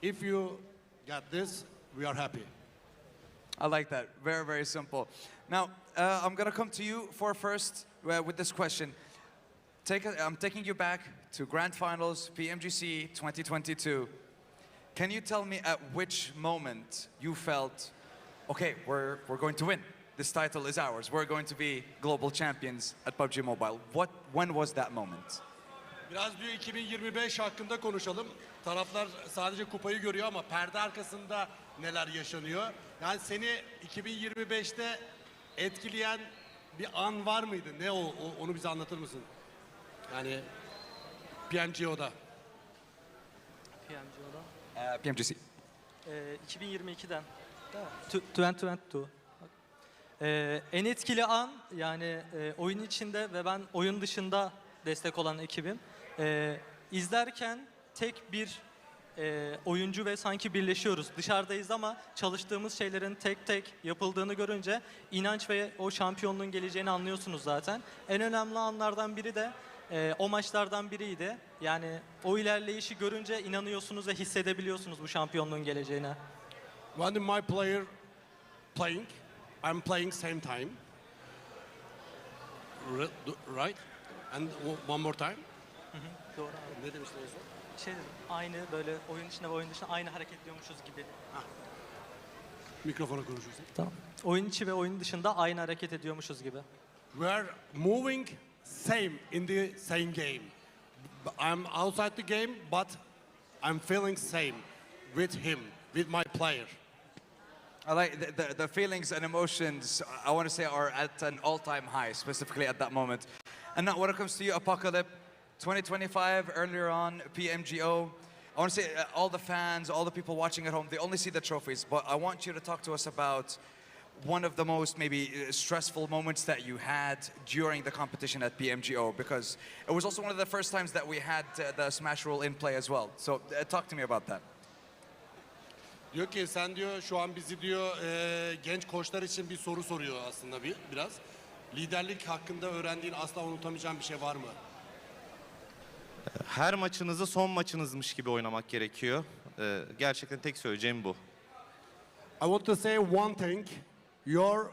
If you get this, we are happy. I like that. Very, very simple. Now, I'm going to come to you for first with this question. I'm taking you back to Grand Finals, PMGC 2022. Can you tell me at which moment you felt, okay, we're going to win. This title is ours. We're going to be global champions at PUBG Mobile. When was that moment? Biraz diyor 2025 hakkında konuşalım. Taraflar sadece kupayı görüyor ama perde arkasında neler yaşanıyor? Yani seni 2025'te etkileyen bir an var mıydı? Ne onu bize anlatır mısın? Yani PMGO'da. PMGO'da. PMGC. 2022'den. 2022. En etkili an yani oyun içinde ve ben oyun dışında destek olan ekibim. İzlerken tek bir oyuncu ve sanki birleşiyoruz. Dışarıdayız ama çalıştığımız şeylerin tek tek yapıldığını görünce inanç ve o şampiyonluğun geleceğini anlıyorsunuz zaten. En önemli anlardan biri de o maçlardan biriydi. Yani o ilerleyişi görünce inanıyorsunuz ve hissedebiliyorsunuz bu şampiyonluğun geleceğine. When my player playing, I'm playing same time. Right? And one more time. Doğru abi. Ne demiştin en son? Şey dedim, aynı böyle oyun içinde ve oyun dışında aynı hareket ediyormuşuz gibi. Mikrofona konuşursun. Tamam. Oyun içi ve oyun dışında aynı hareket ediyormuşuz gibi. We are moving same in the same game. I'm outside the game, but I'm feeling same with him, with my player. I like the feelings and emotions, I want to say, are at an all-time high, specifically at that moment. And now when it comes to you, Apocalypse, 2025, earlier on, PMGO, I want to say all the fans, all the people watching at home, they only see the trophies, but I want you to talk to us about one of the most maybe stressful moments that you had during the competition at PMGO, because it was also one of the first times that we had the Smash rule in play as well. So talk to me about that. Diyor ki sen diyor şu an bizi diyor genç koçlar için bir soru soruyor aslında biraz. Liderlik hakkında öğrendiğin asla unutamayacağın bir şey var mı? Her maçınızı son maçınızmış gibi oynamak gerekiyor. Gerçekten tek söyleyeceğim bu. I want to say one thing. Your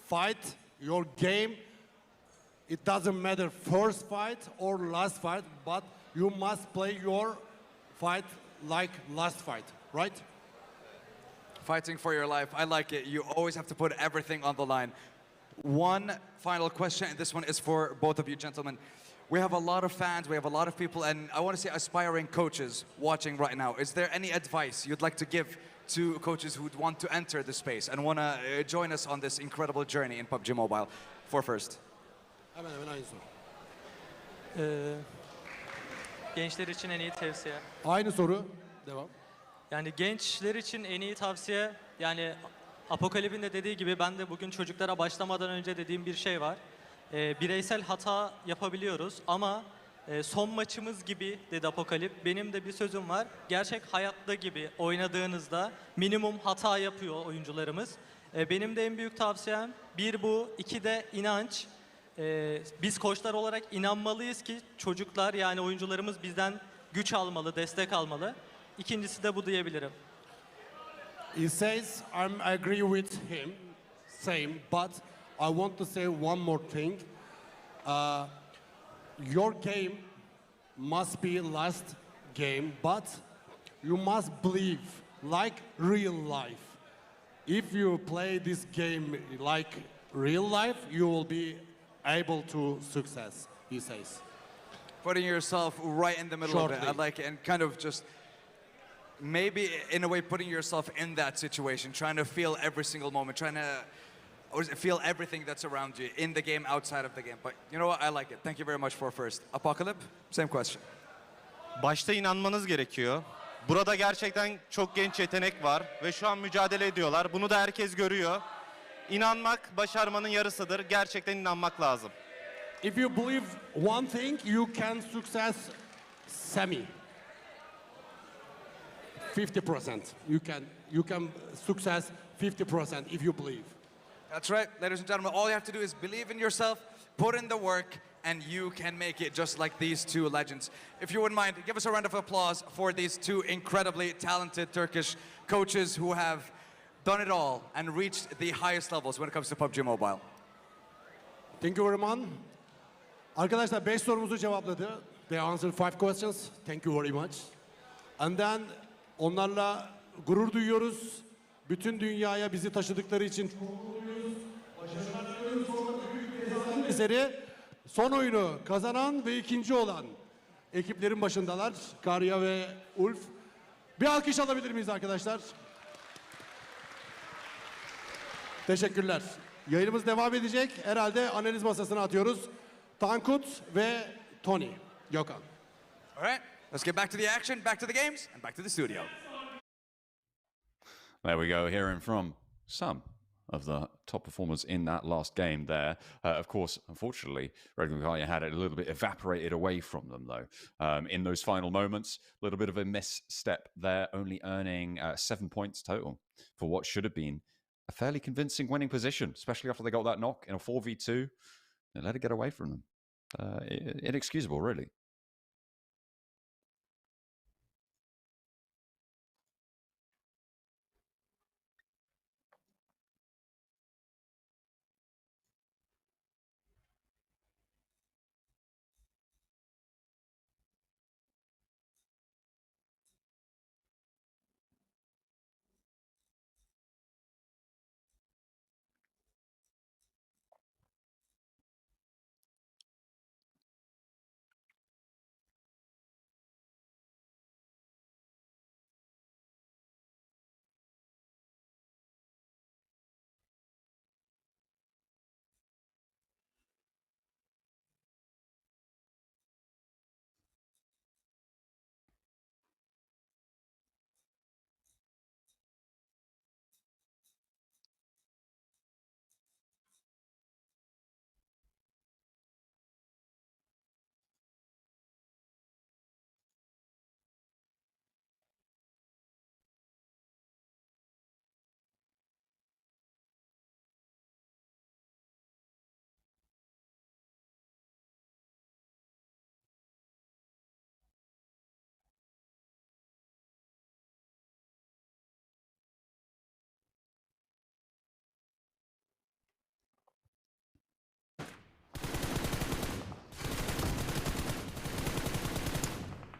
fight, your game, it doesn't matter first fight or last fight, but you must play your fight like last fight, right? Fighting for your life, I like it. You always have to put everything on the line. One final question, and this one is for both of you gentlemen. We have a lot of fans, we have a lot of people, and I want to say aspiring coaches watching right now. Is there any advice you'd like to give to coaches who would want to enter the space and want to join us on this incredible journey in PUBG Mobile? For first. Hemen hemen aynı soru. Gençler için en iyi tavsiye. Aynı soru. Devam. Yani gençler için en iyi tavsiye, yani Apokalip'in de dediği gibi ben de bugün çocuklara başlamadan önce dediğim bir şey var. Bireysel hata yapabiliyoruz ama son maçımız gibi dedi Apokalip. Benim de bir sözüm var. Gerçek hayatta gibi oynadığınızda minimum hata yapıyor oyuncularımız. Benim de en büyük tavsiyem bir bu, iki de inanç. Biz koçlar olarak inanmalıyız ki çocuklar, yani oyuncularımız bizden güç almalı, destek almalı. İkincisi de bu diyebilirim. He says I agree with him, same, but I want to say one more thing. Your game must be last game, but you must believe like real life. If you play this game like real life, you will be able to success, he says. Putting yourself right in the middle of it, I like it, and kind of just maybe in a way putting yourself in that situation, trying to feel every single moment, trying to feel everything that's around you in the game, outside of the game. But you know what, I like it. Thank you very much for first. Apocalypse, same question. Başta inanmanız gerekiyor. Burada gerçekten çok genç yetenek var ve şu an mücadele ediyorlar. Bunu da herkes görüyor. İnanmak başarmanın yarısıdır. Gerçekten inanmak lazım. If you believe one thing, you can success semi. 50%. You can success 50% if you believe. That's right, ladies and gentlemen. All you have to do is believe in yourself, put in the work, and you can make it just like these two legends. If you wouldn't mind, give us a round of applause for these two incredibly talented Turkish coaches who have done it all and reached the highest levels when it comes to PUBG Mobile. Thank you very much. Arkadaşlar 5 sorumuzu cevapladı. They answered 5 questions. Thank you very much. And then onlarla gurur duyuyoruz. Bütün dünyaya bizi taşıdıkları için çok mutluyuz. Başarılar diliyoruz. Sonra büyük bir kazanım eseri son oyunu kazanan ve ikinci olan ekiplerin başındalar. Karya ve Ulf. Bir alkış alabilir miyiz arkadaşlar? Teşekkürler. Yayınımız devam edecek. Herhalde analiz masasına atıyoruz. Tankut ve Tony. Gökhan. All right, let's get back to the action, back to the games, and back to the studio. There we go, hearing from some of the top performers in that last game there. Of course, unfortunately, Regnum had it a little bit evaporated away from them, though. In those final moments, a little bit of a misstep there, only earning 7 points total for what should have been a fairly convincing winning position, especially after they got that knock in a 4v2 and let it get away from them. Inexcusable, really.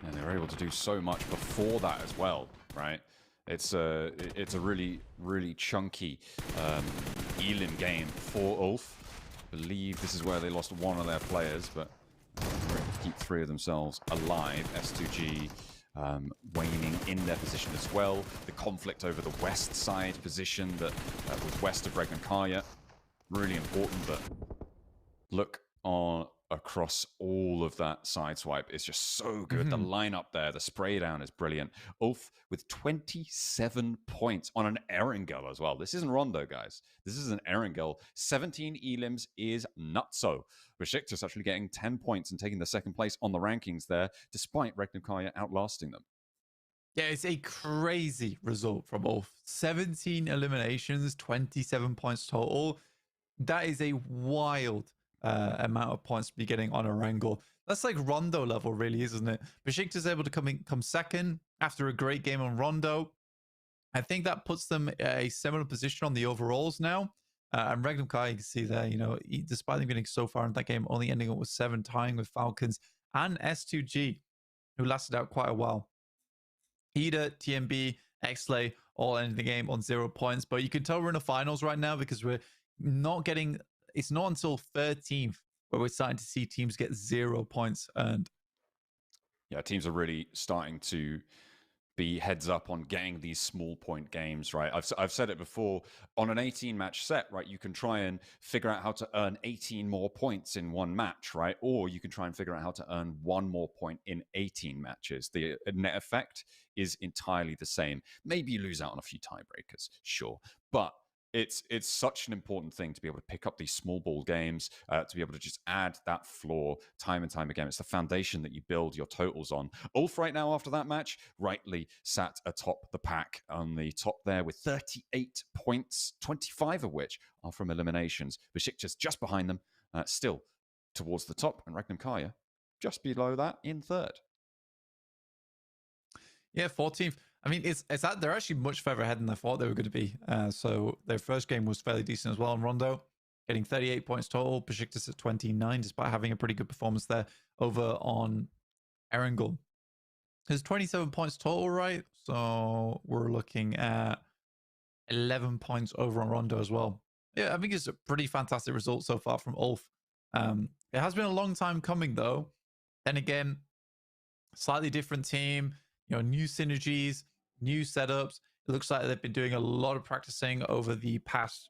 And they were able to do so much before that as well, right? It's a really, really chunky Elim game for Ulf. I believe this is where they lost one of their players, but they were able to keep 3 of themselves alive. S2G waning in their position as well. The conflict over the west side position that was west of Regnankaya, really important. But look on across all of that side swipe is just so good. The lineup there, the spray down is brilliant. Ulf with 27 points on an Erangel as well. This isn't Rondo, guys. This is an Erangel. 17 Elims is nutso. Besiktas actually getting 10 points and taking the second place on the rankings there, despite Regnankaya outlasting them. Yeah, it's a crazy result from Ulf. 17 eliminations, 27 points total. That is a wild amount of points to be getting on a wrangle. That's like Rondo level, really, isn't it? Besiktas is able to come second after a great game on Rondo. I think that puts them a similar position on the overalls now. And Regnum Kai, you can see there, despite them getting so far in that game, only ending up with 7, tying with Falcons and S2G, who lasted out quite a while. Ida, TMB, Xlay all ending the game on 0 points. But you can tell we're in the finals right now because we're not getting... It's not until 13th where we're starting to see teams get 0 points earned. Yeah, teams are really starting to be heads up on getting these small point games, right? I've said it before, on an 18-match set, right, you can try and figure out how to earn 18 more points in one match, right? Or you can try and figure out how to earn 1 more point in 18 matches. The net effect is entirely the same. Maybe you lose out on a few tiebreakers, sure. But it's such an important thing to be able to pick up these small ball games, to be able to just add that floor time and time again. It's the foundation that you build your totals on. Ulf right now after that match rightly sat atop the pack on the top there with 38 points, 25 of which are from eliminations. Besiktas just behind them, still towards the top, and Regnankaya just below that in 3rd. Yeah, 14th. I mean, it's that they're actually much further ahead than I thought they were going to be. So their first game was fairly decent as well on Rondo, getting 38 points total. Besiktas at 29, despite having a pretty good performance there over on Erangel. There's 27 points total, right? So we're looking at 11 points over on Rondo as well. Yeah, I think it's a pretty fantastic result so far from Ulf. It has been a long time coming, though. Then again, slightly different team. New synergies, new setups. It looks like they've been doing a lot of practicing over the past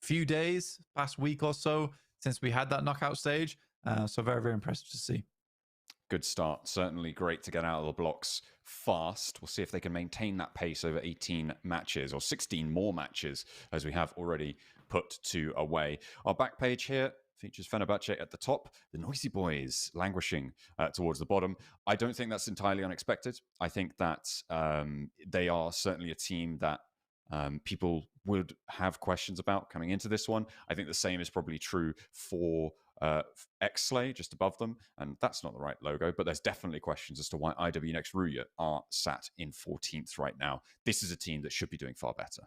few days, past week or so, since we had that knockout stage. So very, very impressive to see. good start. Certainly great to get out of the blocks fast. We'll see if they can maintain that pace over 18 matches or 16 more matches as we have already put 2 away. Our back page here features Fenerbahce at the top, the Noisy Boys languishing towards the bottom. I don't think that's entirely unexpected. I think that they are certainly a team that people would have questions about coming into this one. I think the same is probably true for X-Slay just above them, and that's not the right logo, but there's definitely questions as to why IW Next Ruya are sat in 14th right now. This is a team that should be doing far better.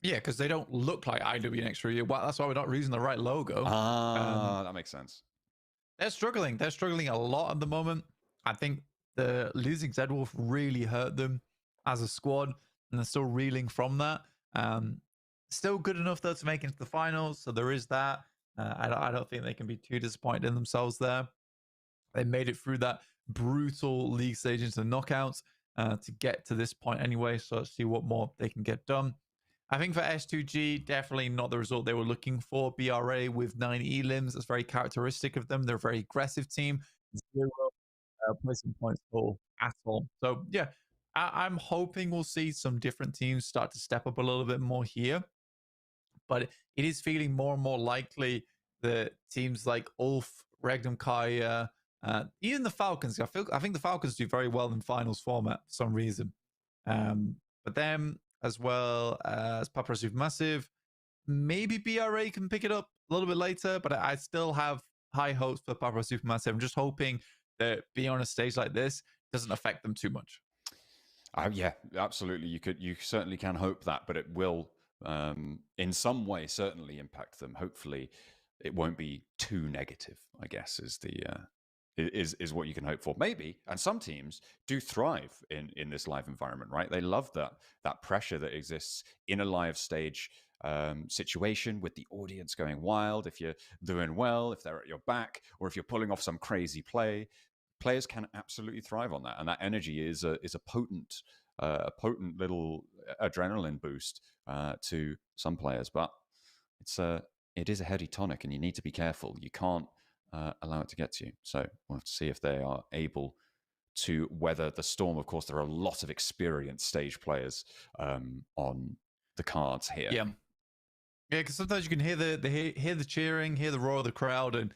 Yeah, because they don't look like IW Next Ruya. Well, that's why we're not using the right logo. That makes sense. They're struggling. They're struggling a lot at the moment. I think the losing Zedwolf really hurt them as a squad, and they're still reeling from that. Still good enough, though, to make it into the finals, so there is that. I don't think they can be too disappointed in themselves there. They made it through that brutal league stage into the knockouts to get to this point anyway, so let's see what more they can get done. I think for S2G, definitely not the result they were looking for. BRA with 9 elims, that's very characteristic of them. They're a very aggressive team. 0 placing points for at all. So yeah, I'm hoping we'll see some different teams start to step up a little bit more here. But it is feeling more and more likely that teams like Ulf, Regnum Kaya, even the Falcons, I think the Falcons do very well in finals format for some reason. But them, as well as Papra Supermassive, maybe BRA can pick it up a little bit later, but I still have high hopes for Papra Supermassive. I'm just hoping that being on a stage like this doesn't affect them too much. Yeah, absolutely. You certainly can hope that, but it will in some way certainly impact them. Hopefully it won't be too negative, I guess, is the is what you can hope for. Maybe, and some teams do thrive in this live environment, right? They love that pressure that exists in a live stage situation with the audience going wild. If you're doing well, if they're at your back, or if you're pulling off some crazy play, players can absolutely thrive on that, and that energy is a potent little adrenaline boost to some players. But it is a heady tonic, and you need to be careful. You can't allow it to get to you. So we'll have to see if they are able to weather the storm. Of course, there are a lot of experienced stage players on the cards here. Yeah, because sometimes you can hear the cheering, hear the roar of the crowd, and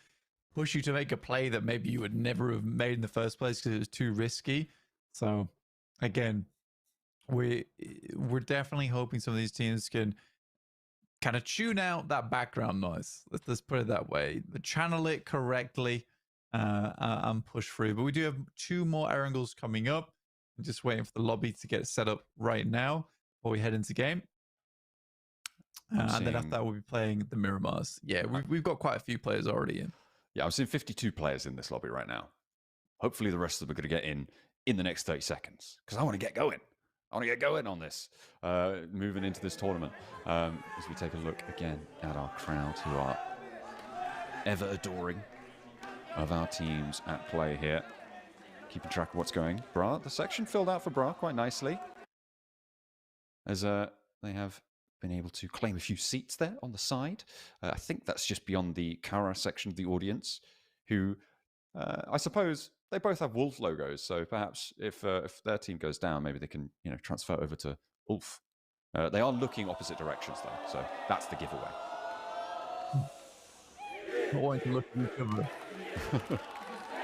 push you to make a play that maybe you would never have made in the first place because it was too risky. So again, we're definitely hoping some of these teams can kind of tune out that background noise. Let's put it that way. But channel it correctly and push through. But we do have 2 more Erangles coming up. I'm just waiting for the lobby to get set up right now before we head into game. And then after that, we'll be playing the Miramars. Yeah, we've got quite a few players already in. Yeah, I'm seeing 52 players in this lobby right now. Hopefully the rest of them are going to get in the next 30 seconds, because I want to get going. I want to get going on this, moving into this tournament. As we take a look again at our crowd, who are ever adoring of our teams at play here. Keeping track of what's going. Bra, the section filled out for Bra quite nicely, as they have been able to claim a few seats there on the side. I think that's just beyond the Kara section of the audience, who I suppose they both have Wolf logos, so perhaps if their team goes down, maybe they can transfer over to Ulf. They are looking opposite directions though, so that's the giveaway. Not wanting to look at each other.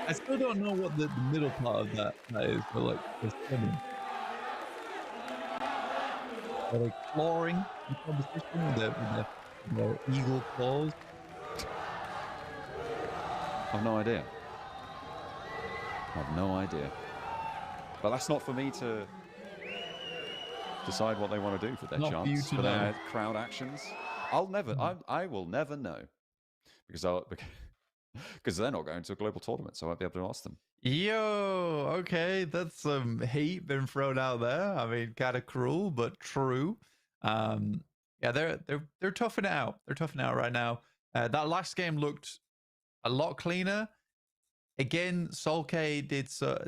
I still don't know what the middle part of that is, but like they're spinning. Are they clawing in competition with their eagle claws? I've no idea. I've no idea. But that's not for me to decide what they want to do for their chants, for their crowd actions. I will never know, because they're not going to a global tournament, so I won't be able to ask them. Yo, okay, that's some hate been thrown out there. I mean, kind of cruel, but true. Yeah, they're toughing it out. They're toughing it out right now. That last game looked a lot cleaner. Again, Solke did so.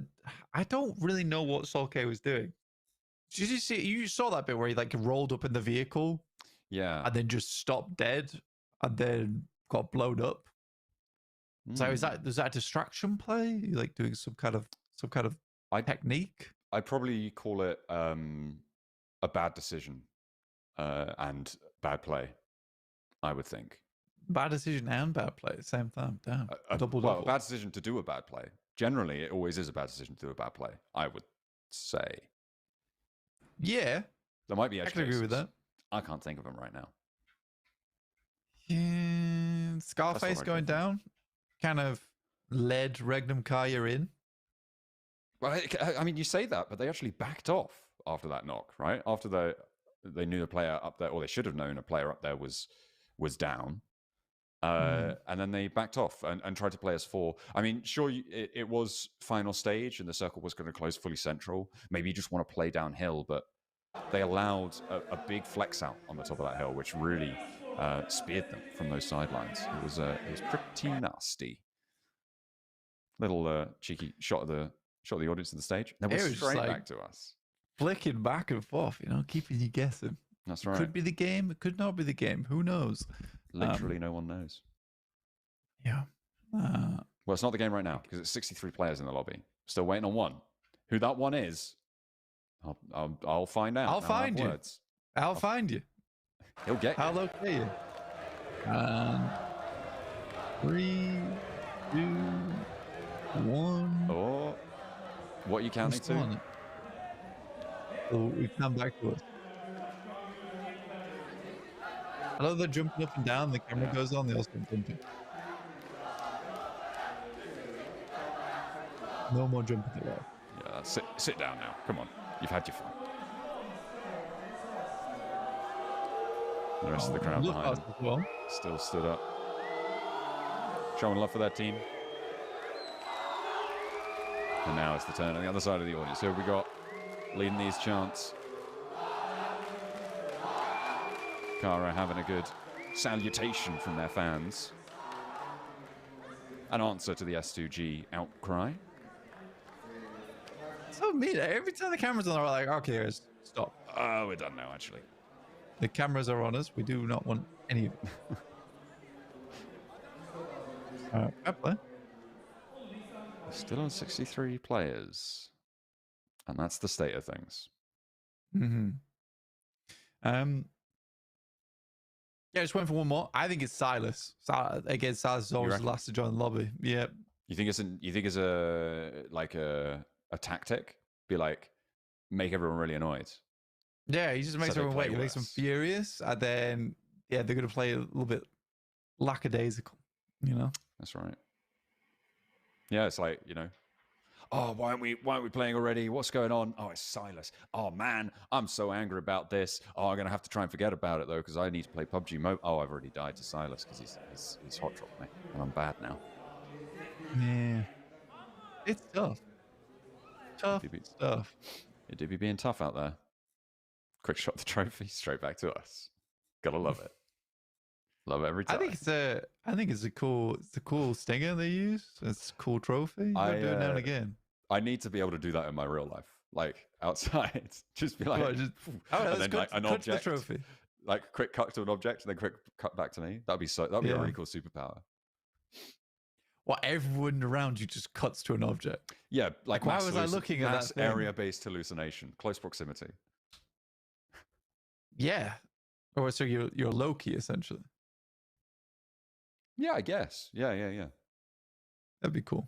I don't really know what Solke was doing. Did you see? You saw that bit where he like rolled up in the vehicle, yeah, and then just stopped dead, and then got blown up. So is that distraction play? You like doing some kind of technique? I'd probably call it a bad decision and bad play, I would think. Bad decision and bad play at the same time. Damn. Double. Well, a bad decision to do a bad play. Generally, it always is a bad decision to do a bad play, I would say. Yeah. There might be edge I can agree with cases. that. I can't think of them right now. Yeah. Scarface going down kind of led Regnum Kaya in. Well, I mean, you say that, but they actually backed off after that knock, right? After they knew the player up there, or they should have known a player up there was down. And then they backed off and tried to play as 4. I mean, sure, it was final stage and the circle was going to close fully central. Maybe you just want to play downhill, but they allowed a big flex out on the top of that hill, which really speared them from those sidelines. It was pretty nasty. Little cheeky shot of the audience on the stage. Then It was was straight like back to us. Flicking back and forth, keeping you guessing. That's right. Could be the game. It could not be the game. Who knows? Literally, no one knows. Yeah. Well, it's not the game right now because it's 63 players in the lobby. Still waiting on one. Who that one is, I'll find out. I'll find you. I'll find you. He'll get you. I'll locate you. 3, 2, 1. Oh, what are you counting to? So we come back to us. I love they're jumping up and down. The camera goes on. They also jumping. No more jumping to that. Yeah, sit down now. Come on, you've had your fun. The rest of the crowd behind them still stood up, showing love for their team. And now it's the turn on the other side of the audience. Who have we got leading these chants? Kara having a good salutation from their fans. An answer to the S2G outcry. So mean. Every time the cameras on, they're like, okay, stop. Oh, we're done now, actually. The cameras are on us. We do not want any of it. Fair play. Still on 63 players. And that's the state of things. Mm-hmm. Yeah, just went for one more. I think it's Silas. Again, Silas is always the last to join the lobby. Yeah. You think it's a tactic? Be like, make everyone really annoyed. Yeah, he just makes So they everyone wait. play He makes them worse. furious, and then they're going to play a little bit lackadaisical. That's right. Yeah, it's like, oh, why aren't we playing already? What's going on? Oh, it's Silas. Oh man, I'm so angry about this. Oh, I'm gonna have to try and forget about it though, because I need to play PUBG Mobile. Oh, I've already died to Silas because he's hot dropped me, and I'm bad now. Yeah, it's tough. Tough stuff. It do be being tough out there. Quick shot of the trophy straight back to us. Gotta love it. Love it every time. I think it's a cool stinger they use. It's a cool trophy. You gotta do it now and again. I need to be able to do that in my real life, like outside. Just be like, and then like an object, the trophy. like quick cut to an object, and then quick cut back to me. That'd be a really cool superpower. Well, everyone around you just cuts to an object. Yeah, like why was I looking at that thing? Area-based hallucination, close proximity. Yeah, or so you're Loki essentially. Yeah, I guess. Yeah. That'd be cool.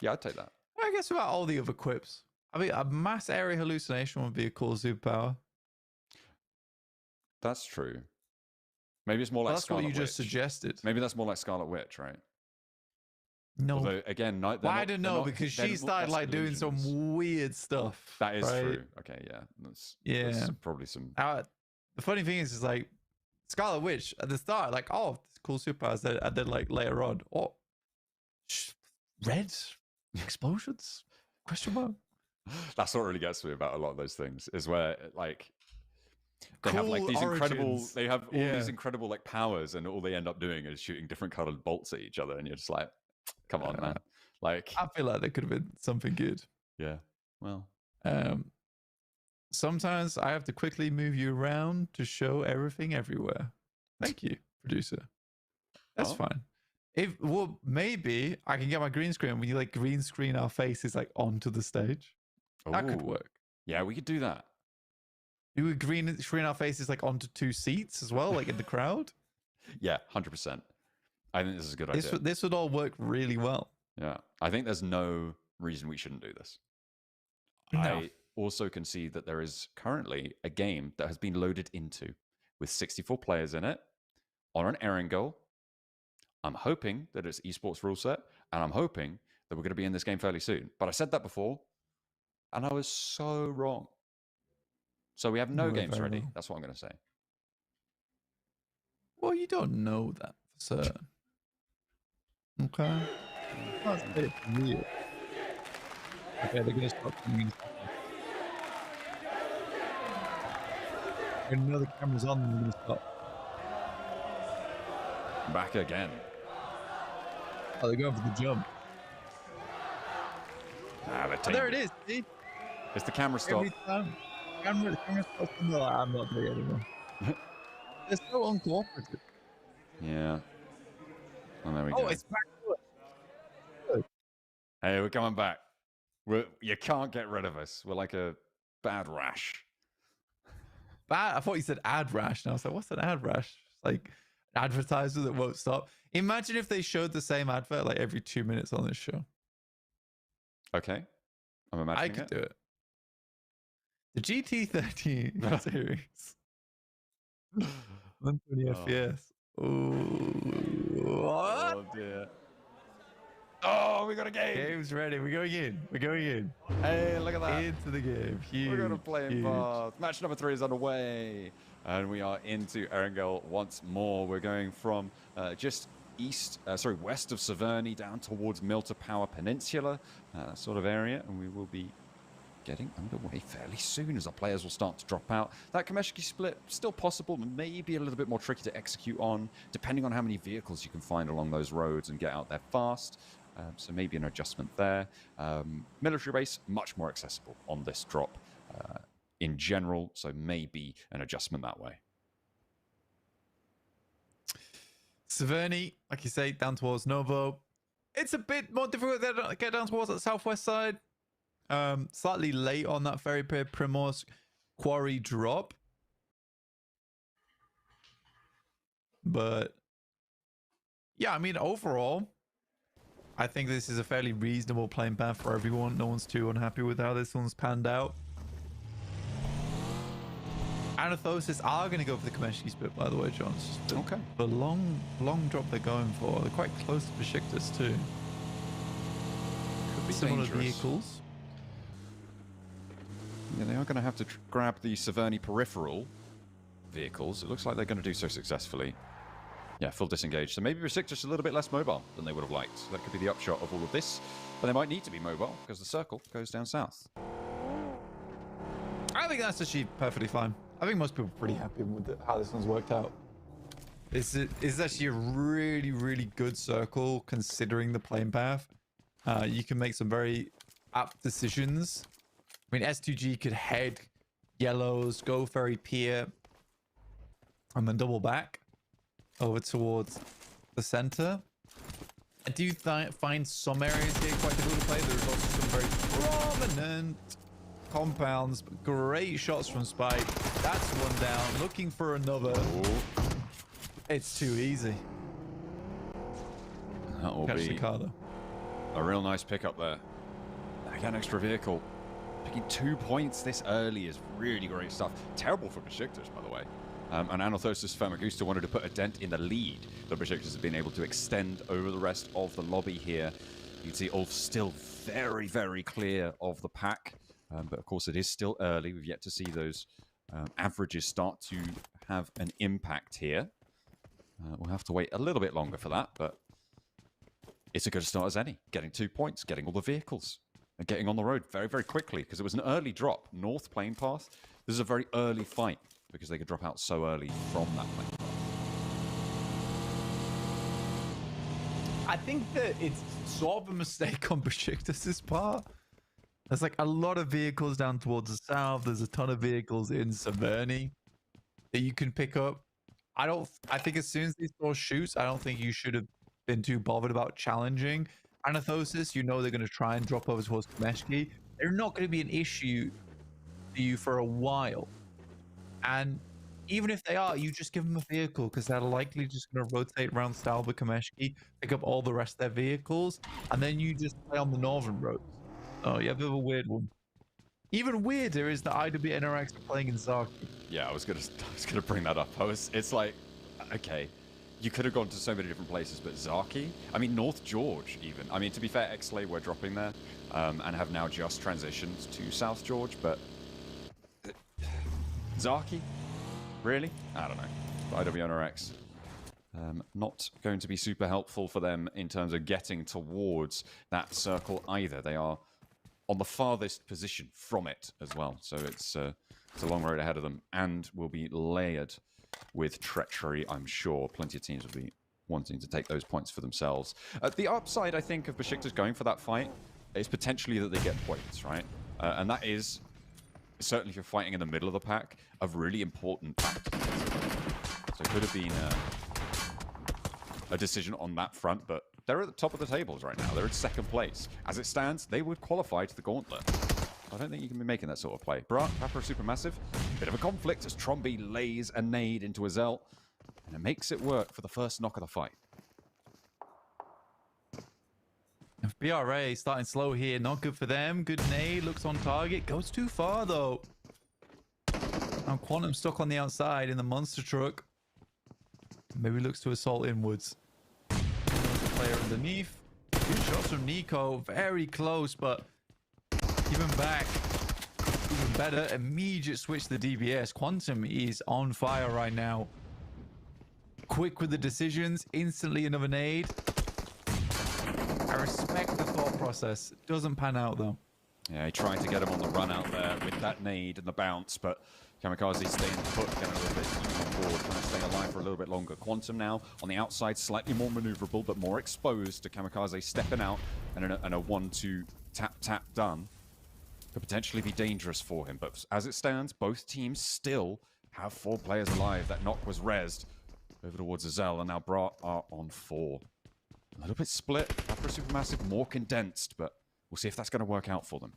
Yeah, I'd take that. I guess about all the other quips. I mean, a mass area hallucination would be a cool superpower. That's true. Maybe it's more like That's Scarlet what you Witch. just suggested. Maybe that's more like Scarlet Witch, right? No. Although, again, I don't know, because she started like doing some weird stuff. That is right? true. Okay, yeah. That's probably some... The funny thing is like, Scarlet Witch, at the start, like, oh, cool superpowers, and then like later on, oh, red explosions? Question mark. That's what really gets me about a lot of those things, is where like they have like Cool these incredible, origins. they have all these incredible like powers, and all they end up doing is shooting different colored bolts at each other, and you're just like, come on, man. Like, I feel like there could have been something good. yeah, well, sometimes I have to quickly move you around to show everything everywhere. Thank you, producer. That's fine. Well, maybe I can get my green screen. When you like green screen our faces like onto the stage, that could Ooh. work. Yeah, we could do that. We would green screen our faces like onto 2 seats as well, like in the crowd. Yeah, 100%. I think this is a good idea. This would all work really well. Yeah, I think there's no reason we shouldn't do this. No. I also can see that there is currently a game that has been loaded into with 64 players in it on an Erangel. I'm hoping that it's esports rule set, and I'm hoping that we're going to be in this game fairly soon. But I said that before, and I was so wrong. So we have no You were games very ready. wrong. That's what I'm going to say. Well, you don't know that for certain. Okay. That's a bit weird. Okay, they're gonna stop coming in. They're gonna know the camera's on and they're gonna stop. Back again. Oh, they're going for the jump. Ah, Oh, there it is. See? It's the camera stop. Every time. The camera stops and they're like, I'm not doing it anymore. They're so uncooperative. Yeah. Oh, there we go. Oh, it's back. Hey, we're coming back. You can't get rid of us. We're like a bad rash. I thought you said ad rash, and I was like, what's an ad rash? It's like an advertiser that won't stop. Imagine if they showed the same advert like every 2 minutes on this show. Okay. I'm imagining I could do it. The GT30 series. 120 FPS. Ooh. What? Oh, dear. Oh, we got a game. Game's ready. We're going in. We're going in. Hey, look at that. Into the game. Huge. We're going to play huge. fast. Match number 3 is underway. And we are into Erangel once more. We're going from just west of Severny down towards Milter Power Peninsula, that sort of area. And we will be getting underway fairly soon as our players will start to drop out. That Kameshki split, still possible, maybe a little bit more tricky to execute on, depending on how many vehicles you can find along those roads and get out there fast. So maybe an adjustment there. Military base, much more accessible on this drop in general, so maybe an adjustment that way. Severny, like you say, down towards Novo. It's a bit more difficult to get down towards that southwest side. Slightly late on that Ferry Pier Primorsk quarry drop. But yeah, I mean, overall, I think this is a fairly reasonable playing path for everyone. No one's too unhappy with how this one's panned out. Anathosis are going to go for the Kameshki split, by the way, John. Okay. The long drop they're going for. They're quite close to Besiktas too. Could be Similar dangerous. vehicles. Yeah, they are going to have to grab the Severny peripheral vehicles. It looks like they're going to do so successfully. Yeah, full disengage. So maybe Besiktas a little bit less mobile than they would have liked. That could be the upshot of all of this. But they might need to be mobile because the circle goes down south. I think that's actually perfectly fine. I think most people are pretty happy with how this one's worked out. This is actually a really, really good circle considering the playing path. You can make some very apt decisions. I mean, S2G could head yellows, go Ferry Pier, and then double back over towards the center. I do find some areas here quite difficult to play. There's also some very prominent compounds, but great shots from Spike. That's one down, looking for another. Ooh. It's too easy. That will Catch be the car though. a real nice pickup there. Again, extra vehicle. Picking 2 points this early is really great stuff. Terrible for Besiktas, by the way. And Anathosis Famagusta wanted to put a dent in the lead, but Besiktas has been able to extend over the rest of the lobby here. You can see Ulf still very, very clear of the pack. But of course, it is still early. We've yet to see those averages start to have an impact here. We'll have to wait a little bit longer for that, but it's a good start as any. Getting 2 points, getting all the vehicles, and getting on the road very, very quickly because it was an early drop. North plane path. This is a very early fight because they could drop out so early from that plane path. I think that it's sort of a mistake on Besiktas' part. There's like a lot of vehicles down towards the south. There's a ton of vehicles in Severny that you can pick up. I think as soon as these doors shoots, I don't think you should have been too bothered about challenging Anathosis. You know they're going to try and drop over towards Kameshki. They're not going to be an issue for you for a while. And even if they are, you just give them a vehicle because they're likely just going to rotate around Stalba Kameshki, pick up all the rest of their vehicles, and then you just play on the northern roads. Oh, you have a bit of a weird one. Even weirder is that IWNRX are playing in Zaki. Yeah, I was gonna bring that up. It's like, okay, you could have gone to so many different places, but Zaki? I mean, North George even. I mean, to be fair, Xlay were dropping there, and have now just transitioned to South George, but Zaki? Really? I don't know. IWNRX. Not going to be super helpful for them in terms of getting towards that circle either. They are on the farthest position from it as well. So it's a long road ahead of them and will be layered with treachery, I'm sure. Plenty of teams will be wanting to take those points for themselves. The upside, I think, of Besiktas going for that fight is potentially that they get points, right? And that is, certainly if you're fighting in the middle of the pack, a really important factor. So it could have been a decision on that front, but they're at the top of the tables right now. They're in second place. As it stands, they would qualify to the Gauntlet. I don't think you can be making that sort of play. Brat, Papa Supermassive, bit of a conflict as Trombi lays a nade into Azel, and it makes it work for the first knock of the fight. BRA starting slow here, not good for them. Good nade, looks on target, goes too far though. Now Quantum stuck on the outside in the monster truck. Maybe looks to assault inwards. Player underneath. Good shots from Nico, very close, but even back. Even better, immediate switch to the DBS. Quantum is on fire right now. Quick with the decisions, instantly another nade. I respect the thought process. Doesn't pan out though. Yeah, he tried to get him on the run out there with that nade and the bounce, but Kamikaze staying put, getting a little bit on board, trying to stay alive for a little bit longer. Quantum now on the outside, slightly more maneuverable, but more exposed to Kamikaze stepping out and a 1-2 tap done. Could potentially be dangerous for him, but as it stands, both teams still have 4 players alive. That knock was rezzed over towards Azel, and now Brat are on 4. A little bit split, Afro Supermassive more condensed, but we'll see if that's going to work out for them.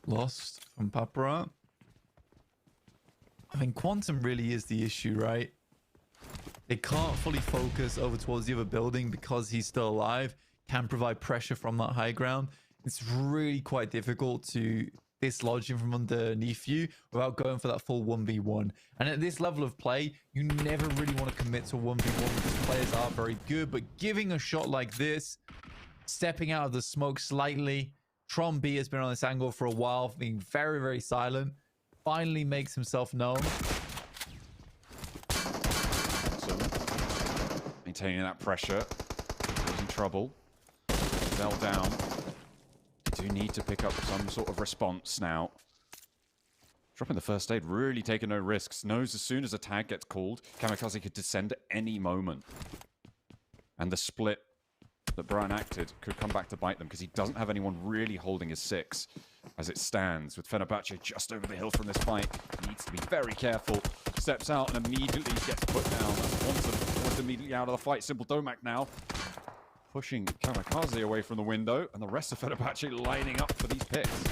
Lost from Papara. I mean, Quantum really is the issue, right? They can't fully focus over towards the other building because he's still alive. Can provide pressure from that high ground. It's really quite difficult to dislodge him from underneath you without going for that full 1v1. And at this level of play, you never really want to commit to 1v1 because players are very good. But giving a shot like this, stepping out of the smoke slightly, Tron B has been on this angle for a while, being very, very silent. Finally makes himself known. So, maintaining that pressure. Causing trouble. Fell down. Do need to pick up some sort of response now. Dropping the first aid, really taking no risks. Knows as soon as a tag gets called, Kamikaze could descend at any moment. And the split that Brian acted could come back to bite them because he doesn't have anyone really holding his 6 as it stands. With Fenerbahce just over the hill from this fight, he needs to be very careful. Steps out and immediately gets put down. That's Quantum almost immediately out of the fight. Simple Domac now pushing Kamikaze away from the window, and the rest of Fenerbahce lining up for these picks.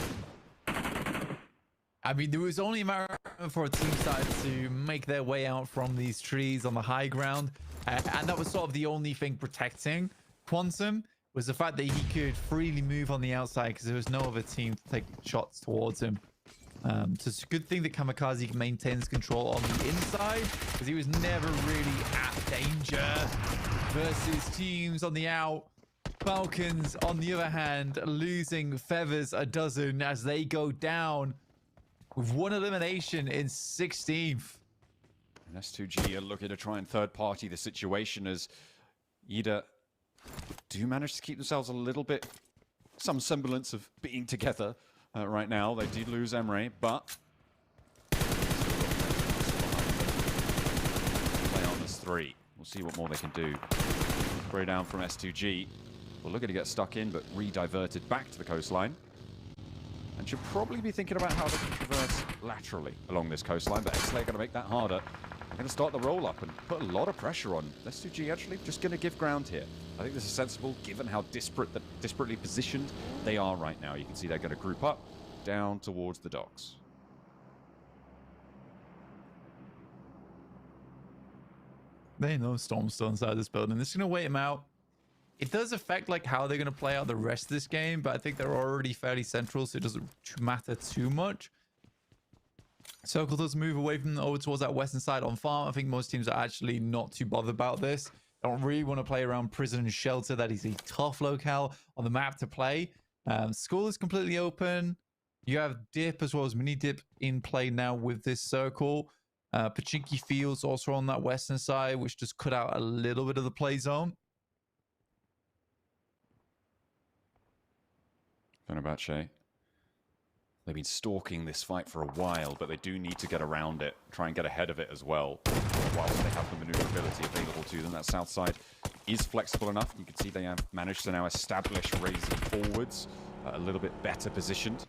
I mean, there was only a matter for a team side to make their way out from these trees on the high ground, and that was sort of the only thing protecting Quantum, was the fact that he could freely move on the outside because there was no other team to take shots towards him. So it's a good thing that Kamikaze maintains control on the inside because he was never really at danger versus teams on the out. Falcons, on the other hand, losing feathers a dozen as they go down with 1 elimination in 16th. And S2G are looking to try and third-party the situation as Ida do manage to keep themselves a little bit, some semblance of being together right now. They did lose Emre, but play on this 3. We'll see what more they can do. Spray down from S2G. We're looking to get stuck in, but re-diverted back to the coastline. and should probably be thinking about how they can traverse laterally along this coastline, but XLA are going to make that harder. They're going to start the roll-up and put a lot of pressure on. S2G actually just going to give ground here. I think this is sensible, given how disparately positioned they are right now. You can see they're going to group up down towards the docks. They know Storm's still inside this building. They're just going to wait him out. It does affect like how they're going to play out the rest of this game, but I think they're already fairly central, so it doesn't matter too much. Circle does move away from over towards that western side on farm. I think most teams are actually not too bothered about this. They don't really want to play around prison and shelter. That is a tough locale on the map to play. School is completely open. You have dip as well as mini dip in play now with this circle. Pachinki Fields also on that western side, which just cut out a little bit of the play zone. Fenerbahce. They've been stalking this fight for a while, but they do need to get around it, try and get ahead of it as well, whilst they have the maneuverability available to them. That south side is flexible enough. You can see they have managed to now establish raising forwards, a little bit better positioned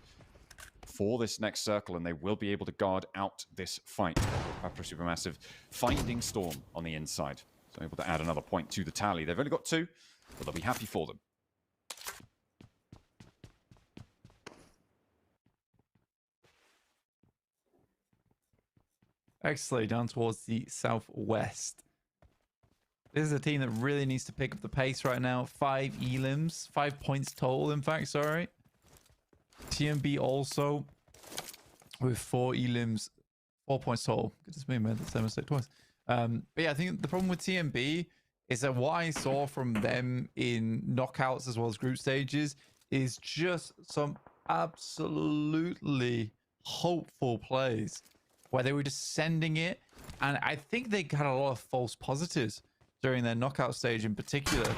for this next circle, and they will be able to guard out this fight. After Supermassive finding Storm on the inside, so able to add another point to the tally. They've only got 2, but they'll be happy for them. Excellent, down towards the southwest. This is a team that really needs to pick up the pace right now. 5 elims, 5 points total, in fact, sorry. TMB also with 4 elims, 4 points total. Goodness me, man, that's a mistake twice. But yeah, I think the problem with TMB is that what I saw from them in knockouts as well as group stages is just some absolutely hopeful plays where they were just sending it, and I think they had a lot of false positives during their knockout stage in particular,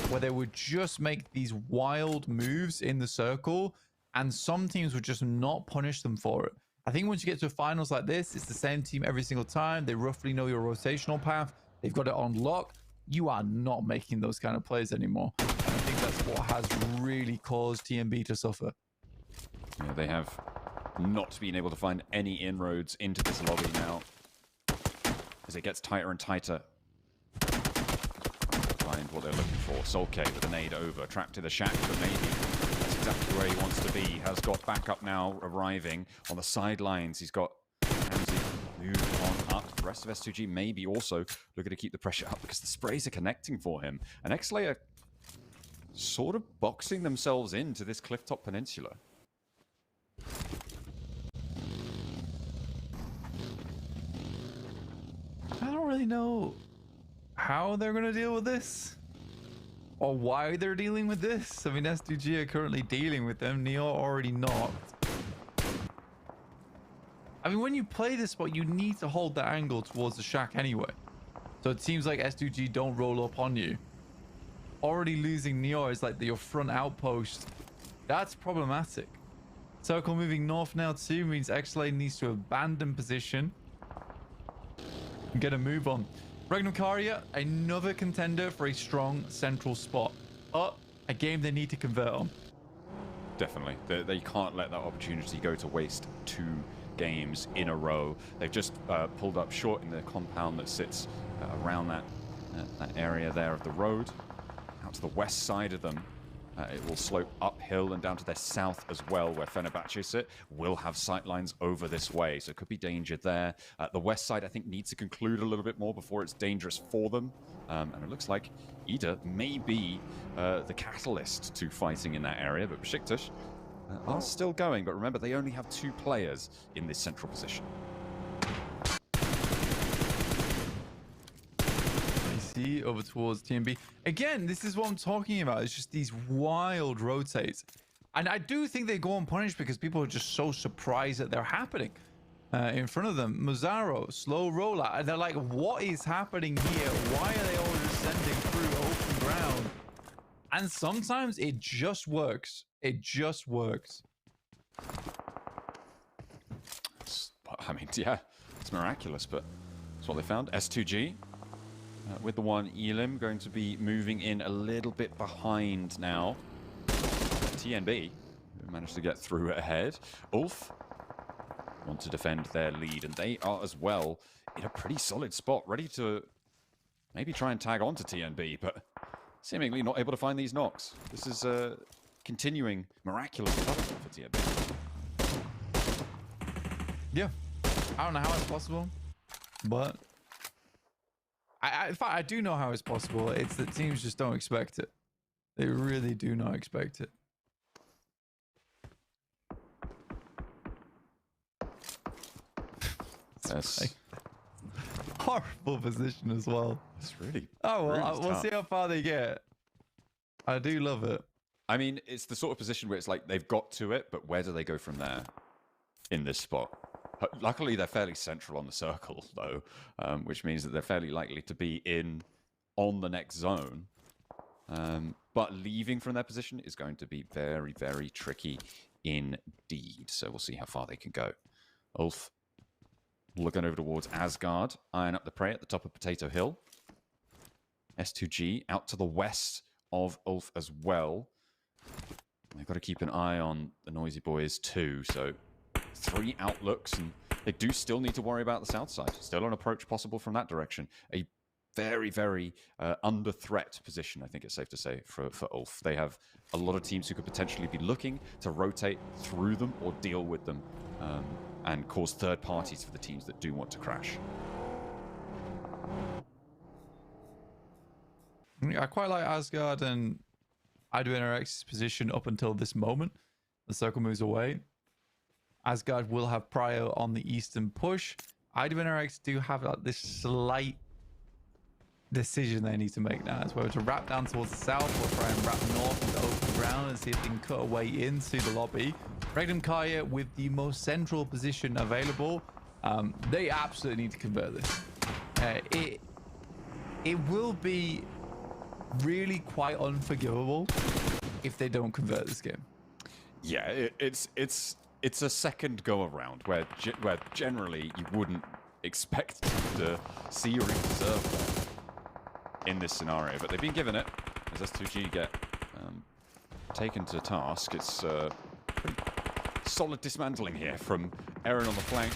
where they would just make these wild moves in the circle, and some teams would just not punish them for it. I think once you get to finals like this, it's the same team every single time. They roughly know your rotational path. They've got it on lock. You are not making those kind of plays anymore. And I think that's what has really caused TMB to suffer. Yeah, they have not been able to find any inroads into this lobby now as it gets tighter and tighter. Find what they're looking for. Solke with a nade over, trapped in the shack, but maybe that's exactly where he wants to be. Has got backup now arriving on the sidelines. He's got Ramsey move on up. The rest of S2G maybe also looking to keep the pressure up because the sprays are connecting for him. And XLA are sort of boxing themselves into this clifftop peninsula. I don't really know how they're going to deal with this or why they're dealing with this. I mean, S2G are currently dealing with them. Neo already knocked. I mean, when you play this spot, you need to hold that angle towards the shack anyway. So it seems like S2G don't roll up on you. Already losing Neo is like your front outpost. That's problematic. Circle moving north now too means XLA needs to abandon position and get a move on. Regnum another contender for a strong central spot, but a game they need to convert on. Definitely. They can't let that opportunity go to waste 2 games in a row. They've just pulled up short in the compound that sits around that area there of the road. Out to the west side of them, it will slope uphill and down to their south as well, where Fenerbahce sit. Will have sightlines over this way, so it could be danger there. The west side, I think, needs to conclude a little bit more before it's dangerous for them. And it looks like Ida may be the catalyst to fighting in that area, but Besiktas are still going. But remember, they only have 2 players in this central position. Over towards TMB. Again, this is what I'm talking about. It's just these wild rotates. And I do think they go unpunished because people are just so surprised that they're happening in front of them. Mazzaro, slow rollout. And they're like, what is happening here? Why are they all just sending through open ground? And sometimes it just works. It just works. I mean, yeah, it's miraculous, but that's what they found. S2G. With the one Elim going to be moving in a little bit behind now. TNB managed to get through ahead. Ulf want to defend their lead, and they are as well in a pretty solid spot, ready to maybe try and tag on to TNB, but seemingly not able to find these knocks. This is continuing miraculous development for TNB. Yeah. I don't know how it's possible, but in fact, I do know how it's possible. It's that teams just don't expect it. They really do not expect it. Yes. Horrible position as well. It's really. Oh, well, really we'll tough. see how far they get. I do love it. I mean, it's the sort of position where it's like they've got to it, but where do they go from there in this spot? Luckily, they're fairly central on the circle, though, which means that they're fairly likely to be on the next zone. But leaving from their position is going to be very, very tricky indeed. So we'll see how far they can go. Ulf looking over towards Asgard, eyeing up the prey at the top of Potato Hill. S2G out to the west of Ulf as well. They've got to keep an eye on the Noisy Boys too. So 3 outlooks, and they do still need to worry about the south side. Still an approach possible from that direction. A very, very under threat position, I think it's safe to say, for Ulf. They have a lot of teams who could potentially be looking to rotate through them or deal with them and cause third parties for the teams that do want to crash. I quite like Asgard and IDNRX's position up until this moment. The circle moves away. Asgard will have prio on the eastern push. IDNRX do have this slight decision they need to make now. It's whether to wrap down towards the south or try and wrap north into open ground and see if they can cut a way into the lobby. Regnum Kaya with the most central position available. They absolutely need to convert this. It will be really quite unforgivable if they don't convert this game. Yeah, it's a second go around where generally you wouldn't expect to see or even deserve that in this scenario, but they've been given it as S2G get taken to task. It's pretty solid dismantling here from Aaron on the flank.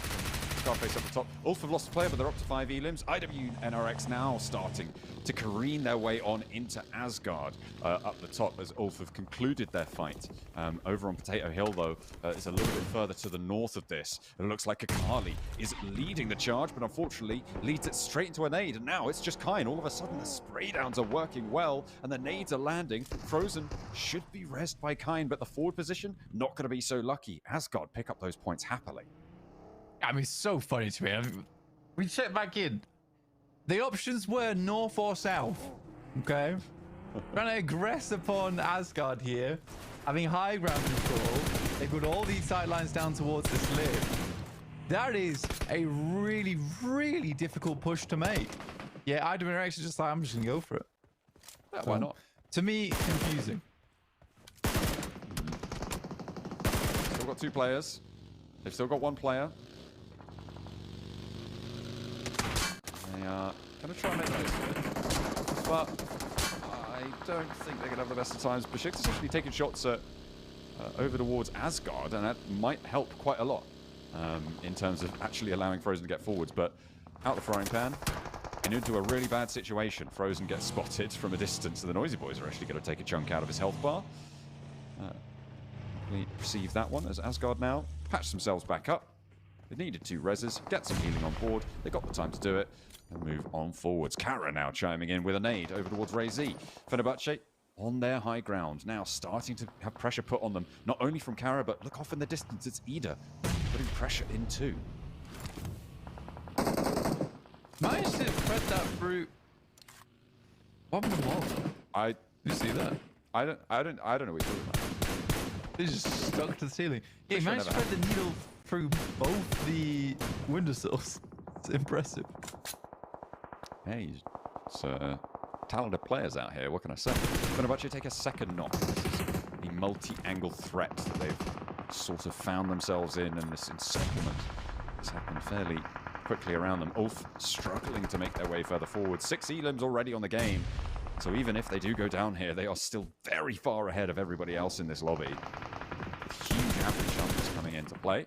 Scarface up the top. Ulf have lost a player, but they're up to 5 elims. IWNRX now starting to careen their way on into Asgard up the top as Ulf have concluded their fight. Over on Potato Hill, though, is a little bit further to the north of this. It looks like Akali is leading the charge, but unfortunately leads it straight into a nade. And now it's just Kine. All of a sudden, the spray downs are working well, and the nades are landing. Frozen should be rezzed by Kine, but the forward position, not going to be so lucky. Asgard pick up those points happily. I mean, it's so funny to me. I mean, we check back in. The options were north or south. Okay. Trying to aggress upon Asgard here. Having high ground control. They put all these sight lines down towards this lid. That is a really, really difficult push to make. Yeah, IWNRX is just like, I'm just going to go for it. Yeah, why not? To me, confusing. Still got 2 players. They've still got 1 player. They are going to try and make the most of it, but I don't think they're going to have the best of times. Bashik's essentially taking shots at, over towards Asgard, and that might help quite a lot in terms of actually allowing Frozen to get forwards. But out the frying pan and into a really bad situation. Frozen gets spotted from a distance, and the Noisy Boys are actually going to take a chunk out of his health bar. We receive that one as Asgard now patch themselves back up. They needed 2 reses, get some healing on board. They got the time to do it and move on forwards. Kara now chiming in with a nade over towards Ray Z. Fenerbahce on their high ground, now starting to have pressure put on them, not only from Kara, but look off in the distance, it's Ida putting pressure in too. Managed to spread that through. What happened to the wall? Did you see that? I don't know what you're talking about. They just stuck to the ceiling. Yeah, he Sure managed to never spread the needle through both the windowsills. It's impressive. Hey, it's talented players out here, what can I say? Fenerbahce take a second knock. This is the multi-angle threat that they've sort of found themselves in, and this encirclement has happened fairly quickly around them. Ulf struggling to make their way further forward. 6 elims already on the game. So even if they do go down here, they are still very far ahead of everybody else in this lobby. to play.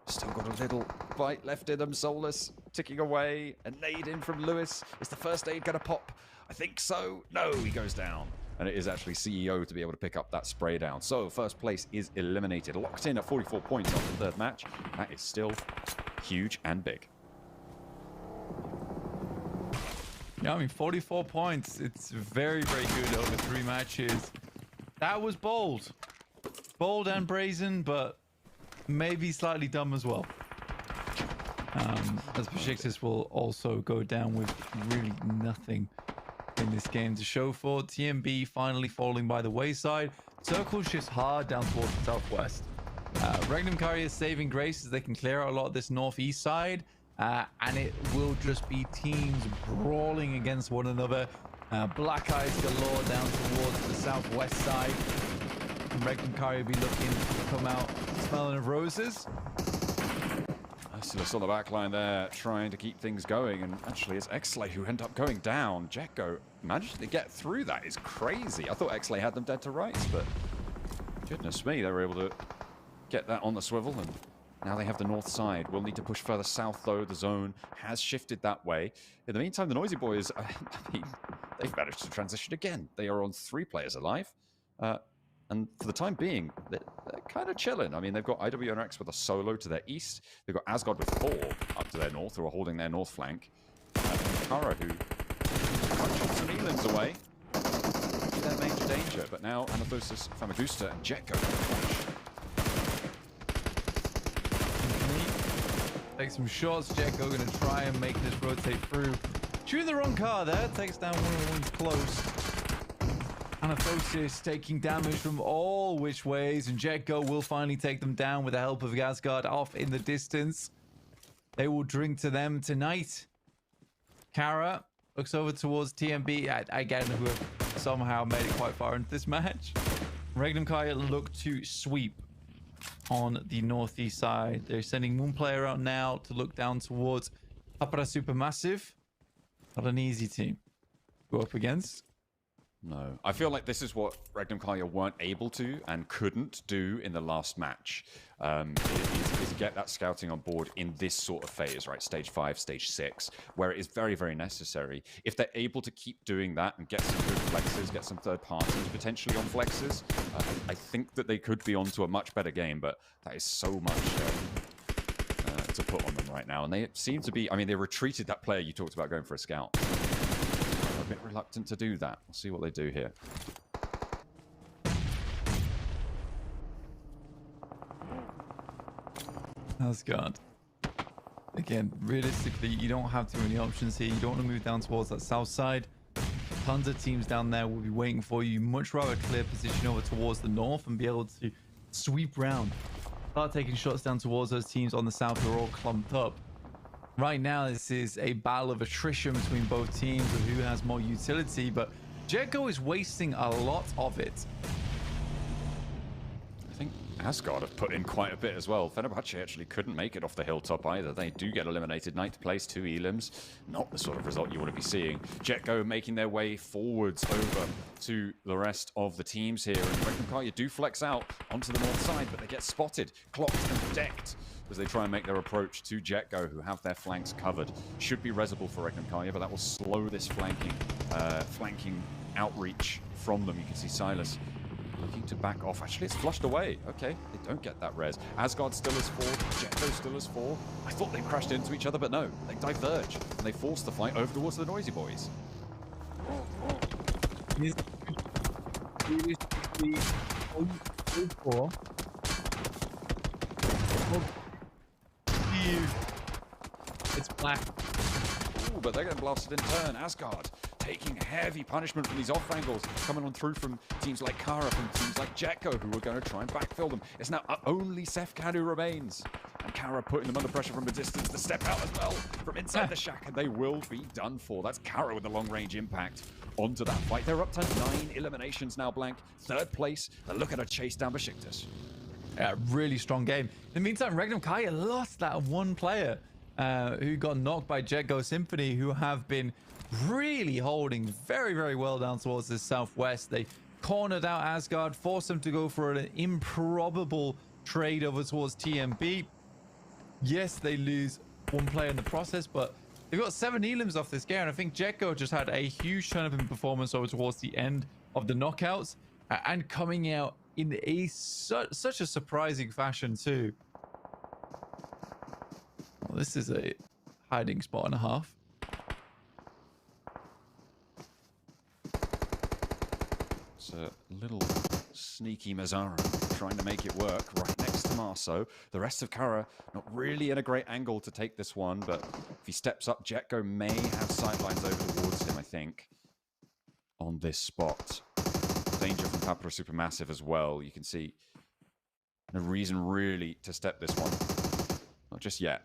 Still got a little bite left in them. Solus ticking away. A nade in from Lewis. Is the first aid going to pop? I think so. No, he goes down. And it is actually CEO to be able to pick up that spray down. So first place is eliminated. Locked in at 44 points after the third match. That is still huge and big. Yeah, I mean, 44 points. It's very, very good over 3 matches. That was bold. Bold and brazen, but maybe slightly dumb as well. As Besiktas will also go down with really nothing in this game to show for. TMB finally falling by the wayside. Circle shifts hard down towards the southwest. Regnum Carrier's saving grace as they can clear out a lot of this northeast side. And it will just be teams brawling against one another. Black eyes galore down towards the southwest side. And Regnum Carrier will be looking to come out smelling of roses. Merciless on the back line there, trying to keep things going. And actually, it's Exley who end up going down. Jekko managed to get through. That is crazy. I thought Exley had them dead to rights, but goodness me, they were able to get that on the swivel. And now they have the north side. We'll need to push further south, though. The zone has shifted that way. In the meantime, the Noisy Boys, I mean, they've managed to transition again. They are on 3 players alive. And for the time being, they're kind of chilling. I mean, they've got IWNX with a solo to their east. They've got Asgard with 4 up to their north, who are holding their north flank. And Kara, who punches some Elims away. They're major danger. But now Anathosis, Famagusta, and Jekko. Take some shots. Jekko going to try and make this rotate through. Shooting the wrong car there. Takes down one of the ones close. Anathosis taking damage from all which ways, and Jekko will finally take them down with the help of Asgard off in the distance. They will drink to them tonight. Kara looks over towards TMB, again, who have somehow made it quite far into this match. Regnum Kaya look to sweep on the northeast side. They're sending one player out now to look down towards Papara Supermassive. Not an easy team to go up against. No. I feel like this is what Regnum Kaya weren't able to and couldn't do in the last match. Is get that scouting on board in this sort of phase, right? Stage 5, stage 6, where it is very, very necessary. If they're able to keep doing that and get some good flexes, get some third parties potentially on flexes, I think that they could be onto a much better game, but that is so much to put on them right now. And they seem to be, I mean, they retreated that player you talked about going for a scout. A bit reluctant to do that. We'll see what they do here. Asgard. Again, realistically, you don't have too many options here. You don't want to move down towards that south side. Tons of teams down there will be waiting for you. Much rather clear position over towards the north and be able to sweep round. Start taking shots down towards those teams on the south who are all clumped up. Right now, this is a battle of attrition between both teams of who has more utility, but Jekko is wasting a lot of it. I think Asgard have put in quite a bit as well. Fenerbahce actually couldn't make it off the hilltop either. They do get eliminated. 9th place, 2 elims. Not the sort of result you want to be seeing. Jekko making their way forwards over to the rest of the teams here. And Regnum Kaya do flex out onto the north side, but they get spotted, clocked, and decked as they try and make their approach to Jekko, who have their flanks covered. Should be resible for Regnum Kaya, but that will slow this flanking outreach from them. You can see Silas looking to back off. Actually, it's flushed away. Okay, they don't get that res. Asgard still is 4, Jekko still is 4. I thought they crashed into each other, but no. They diverge, and they force the fight over towards the Noisy Boys. It's black. Ooh, but they're getting blasted in turn. Asgard taking heavy punishment from these off angles, coming on through from teams like Kara, from teams like Jekko, who are going to try and backfill them. It's now only Sefkan who remains. And Kara putting them under pressure from a distance to step out as well from inside the shack, and they will be done for. That's Kara with the long-range impact onto that fight. They're up to 9 eliminations now, Blank. 3rd place. They're looking to chase down Besiktas. Yeah, really strong game. In the meantime, Regnum Kaya lost that one player who got knocked by Jekko Symphony, who have been really holding very, very well down towards the southwest. They cornered out Asgard, forced them to go for an improbable trade over towards TMB. Yes, they lose one player in the process, but they've got 7 elims off this game. And I think Jekko just had a huge turn up in performance over towards the end of the knockouts and coming out in a such a surprising fashion too. Well, this is a hiding spot and a half. It's a little sneaky Mazzaro trying to make it work right next to Marceau. The rest of Kara not really in a great angle to take this one, but if he steps up, Jetgo may have sidelines over towards him, I think, on this spot. Danger from Papra Supermassive as well. You can see no reason really to step this one. Not just yet.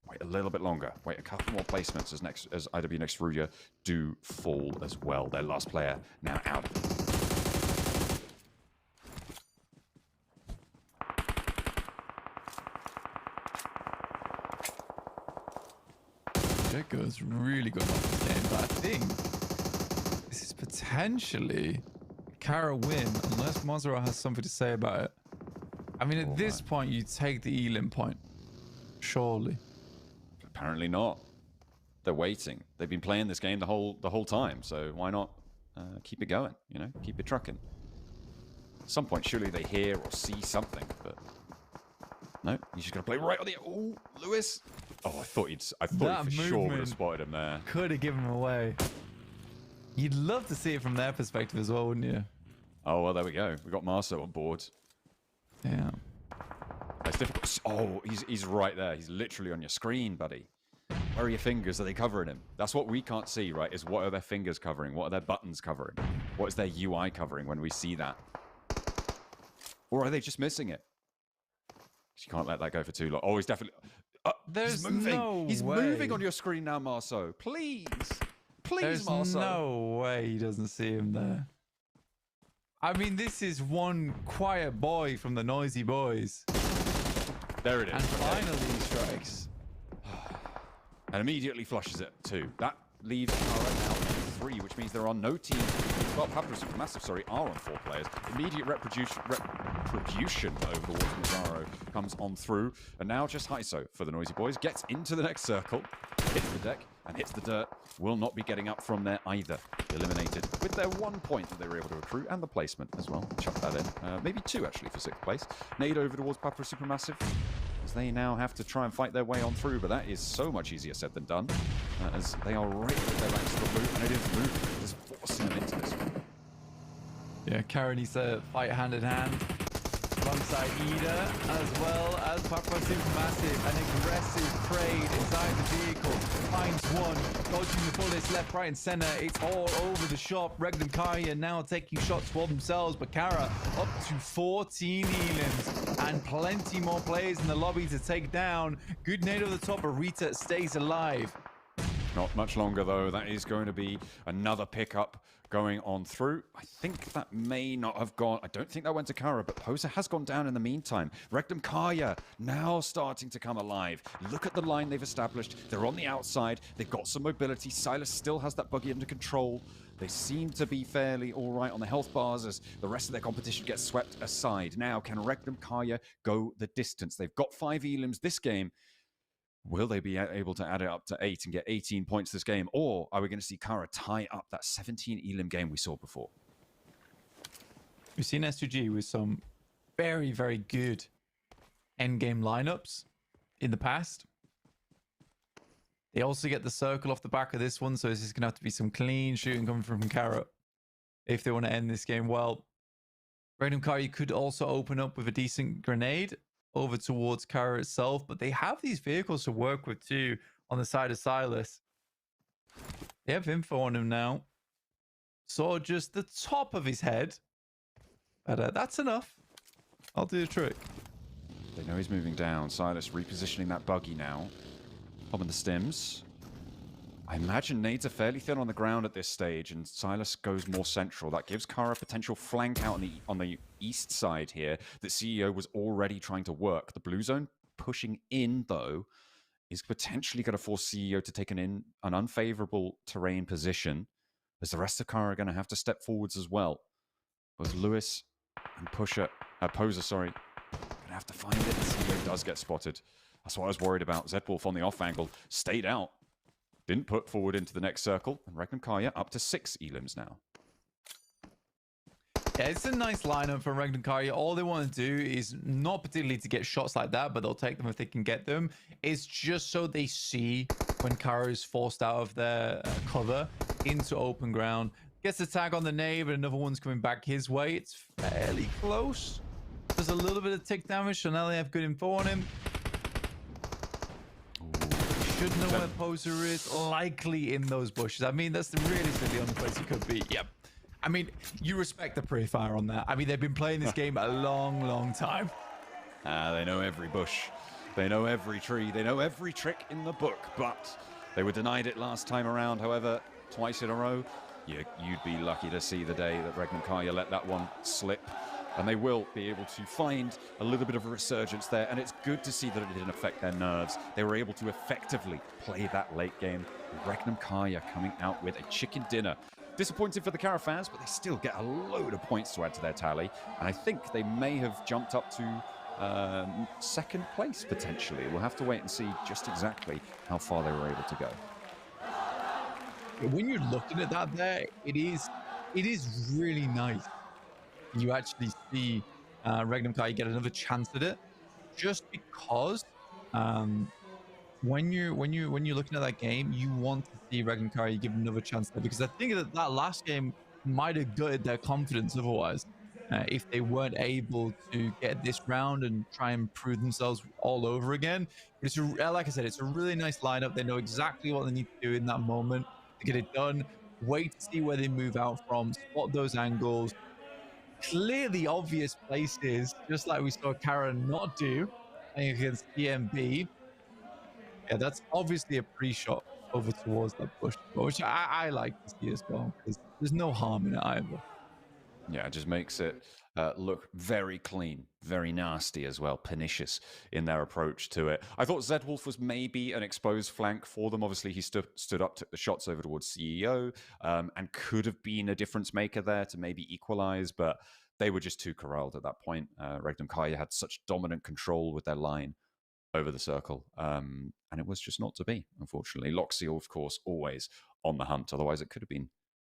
Wait a little bit longer. Wait a couple more placements as IW Next Ruger do fall as well. Their last player now out. Jekko's really gone off this game, but I think this is potentially a Kara win, unless Mazzaro has something to say about it. I mean, at this point, you take the Elim point. Surely. Apparently not. They're waiting. They've been playing this game the whole time, so why not keep it going? You know, keep it trucking. At some point, surely they hear or see something, but no, he's just gonna play right on the. Oh, Lewis! Oh, I thought he for sure would have spotted him there. Could have given him away. You'd love to see it from their perspective as well, wouldn't you? Oh well, there we go. We got Marceau on board. Yeah. It's difficult. Oh, he's right there. He's literally on your screen, buddy. Where are your fingers? Are they covering him? That's what we can't see, right? Is what are their fingers covering? What are their buttons covering? What is their UI covering when we see that? Or are they just missing it? You can't let that go for too long. Oh, he's definitely. There's he's moving. no He's way. moving on your screen now, Marceau. Please, please, There's Marceau. no way he doesn't see him there. I mean, this is one quiet boy from the Noisy Boys. There it is. And finally he strikes. And immediately flushes it too. That leaves Kara now in 3, which means there are no teams. Well, Papra Supermassive, sorry, are on 4 players. Immediate retribution over towards Mazzaro comes on through. And now just Haiso for the Noisy Boys. Gets into the next circle, hits the deck, and hits the dirt. Will not be getting up from there either. Eliminated with their 1 point that they were able to accrue, and the placement as well. Chuck that in. Maybe 2 actually for 6th place. Nade over towards Papra Supermassive, as they now have to try and fight their way on through, but that is so much easier said than done, as they are right with their backs to the blue, and it is moving, just forcing them into this one. Yeah, Kara needs to fight hand in hand alongside Ida, as well as Papra Supermassive. An aggressive trade inside the vehicle. Finds one, dodging the bullets left, right, and center. It's all over the shop. Regnum Karya now taking shots for themselves, but Kara up to 14 elims and plenty more players in the lobby to take down. Good nade over the top, but Rita stays alive. Not much longer though. That is going to be another pickup going on through. I think that may not have gone. I don't think that went to Kara, but Posa has gone down in the meantime. Rectum Kaya now starting to come alive. Look at the line they've established. They're on the outside. They've got some mobility. Silas still has that buggy under control. They seem to be fairly all right on the health bars as the rest of their competition gets swept aside. Now, can Rectum Kaya go the distance? They've got 5 elims this game. Will they be able to add it up to 8 and get 18 points this game? Or are we going to see Kara tie up that 17 elim game we saw before? We've seen S2G with some very, very good endgame lineups in the past. They also get the circle off the back of this one, so this is going to have to be some clean shooting coming from Kara if they want to end this game well. Random Kara, you could also open up with a decent grenade over towards Kara itself, but they have these vehicles to work with too on the side of Silas. They have info on him now. Saw just the top of his head, but that's enough. I'll do the trick. They know he's moving down. Silas repositioning that buggy now. Popping the stims. I imagine nades are fairly thin on the ground at this stage, and Silas goes more central. That gives Kara a potential flank out on the east side here that CEO was already trying to work. The blue zone pushing in, though, is potentially going to force CEO to take an unfavorable terrain position, as the rest of Kara are going to have to step forwards as well. Both Lewis and Posa, have to find it. CEO does get spotted. That's what I was worried about. Zedwolf on the off angle stayed out. Didn't put forward into the next circle. And Regnum Kaya up to 6 elims now. Yeah, it's a nice lineup from Regnum Kaya. All they want to do is not particularly to get shots like that, but they'll take them if they can get them. It's just so they see when Kara is forced out of their cover into open ground. Gets a tag on the nade, but another one's coming back his way. It's fairly close. There's a little bit of tick damage, so now they have good info on him. Should know where Poser is. Likely in those bushes. I mean, that's realistically the only place he could be. Yep. I mean, you respect the pre-fire on that. I mean, they've been playing this game a long, long time. They know every bush. They know every tree. They know every trick in the book. But they were denied it last time around. However, twice in a row, you'd be lucky to see the day that Regnum Kaya let that one slip. And they will be able to find a little bit of a resurgence there. And it's good to see that it didn't affect their nerves. They were able to effectively play that late game. Regnum Kaya coming out with a chicken dinner. Disappointed for the Kara fans, but they still get a load of points to add to their tally. And I think they may have jumped up to second place, potentially. We'll have to wait and see just exactly how far they were able to go. When you're looking at that there, it is really nice. You actually see Regnum Kaya get another chance at it, just because when you're looking at that game, you want to see Regnum Kaya give another chance there, because I think that last game might have gutted their confidence otherwise if they weren't able to get this round and try and prove themselves all over again. But like I said, it's a really nice lineup. They know exactly what they need to do in that moment to get it done. Wait to see where they move out from, spot those angles, clear the obvious places, just like we saw Karen not do against PMB. Yeah, that's obviously a pre-shot over towards that bush, which I like to see as well, because there's no harm in it either. Yeah, it just makes it look very clean, very nasty as well, pernicious in their approach to it. I thought Zedwolf was maybe an exposed flank for them. Obviously, he stood up, took the shots over towards CEO, and could have been a difference maker there to maybe equalize, but they were just too corralled at that point. Regnum Kaya had such dominant control with their line over the circle, and it was just not to be, unfortunately. Loxio, of course, always on the hunt. Otherwise, it could have been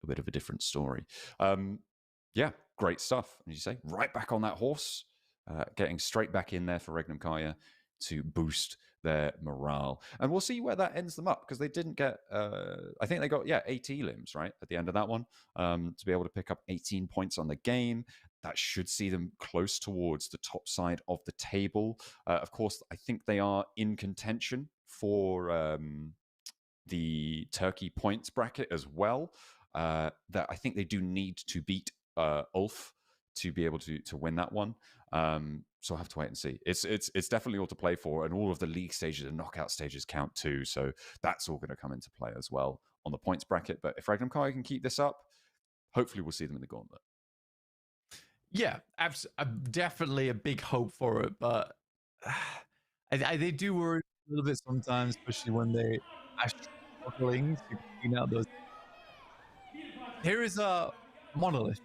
a bit of a different story. Yeah, great stuff. As you say, right back on that horse, getting straight back in there for Regnum Kaya to boost their morale. And we'll see where that ends them up, because they didn't get, I think they got, 80 limbs, right, at the end of that one, to be able to pick up 18 points on the game. That should see them close towards the top side of the table. Of course, I think they are in contention for the Turkey points bracket as well. That I think they do need to beat Ulf to be able to win that one. So I'll have to wait and see. It's definitely all to play for, and all of the league stages and knockout stages count too. So that's all going to come into play as well on the points bracket. But if Regnum Kaya can keep this up, hopefully we'll see them in the Gauntlet. Yeah, definitely a big hope for it, but they do worry a little bit sometimes, especially when they are struggling to clean out those. Here is a monolith.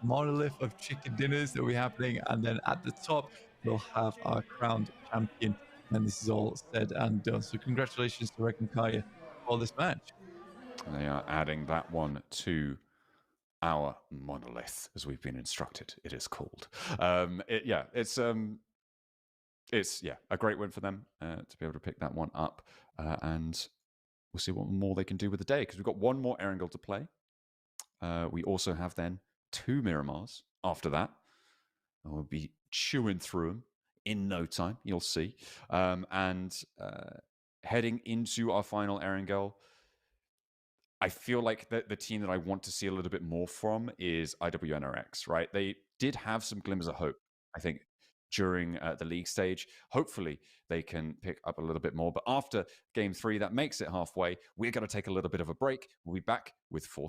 Monolith of chicken dinners that will be happening, and then at the top we'll have our crowned champion, and this is all said and done. So congratulations to Regnum Kaya for this match. They are adding that one to our monolith, as we've been instructed it is called. It's a great win for them to be able to pick that one up, and we'll see what more they can do with the day, because we've got one more Erangel to play. We also have then 2 Miramars after that, and we'll be chewing through them in no time, you'll see. And heading into our final Erangel, I feel like the team that I want to see a little bit more from is IWNRX, right? They did have some glimmers of hope, I think, during the league stage. Hopefully they can pick up a little bit more. But after game 3, that makes it halfway. We're going to take a little bit of a break. We'll be back with 4.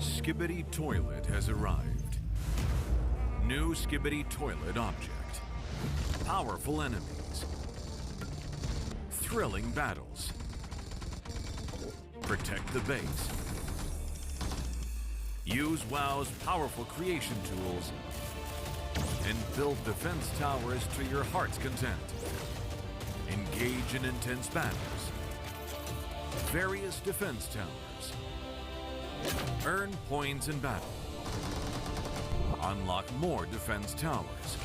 Skibbity Toilet has arrived. New Skibbity Toilet object. Powerful enemies. Thrilling battles. Protect the base. Use WoW's powerful creation tools and build defense towers to your heart's content. Engage in intense battles. Various defense towers. Earn points in battle. Unlock more defense towers.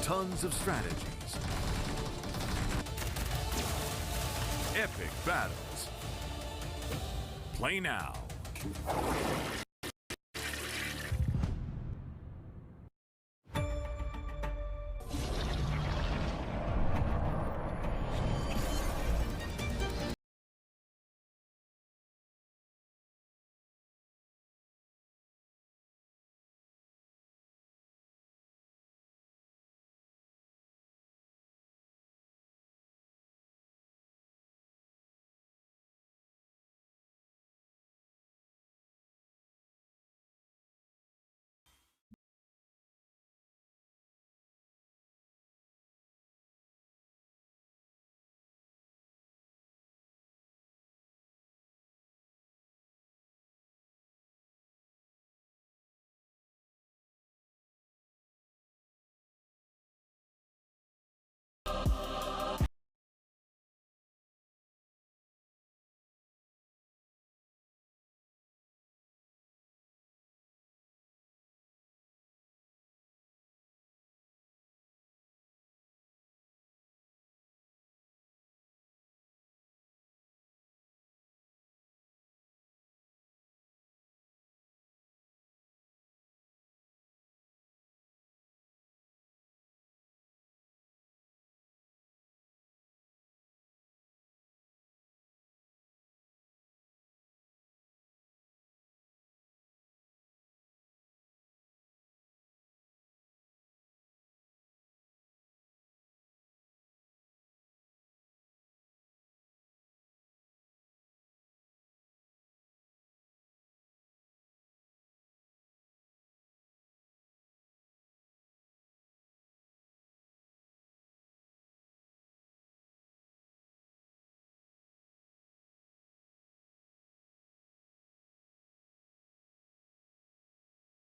Tons of strategies. Epic battles. Play now.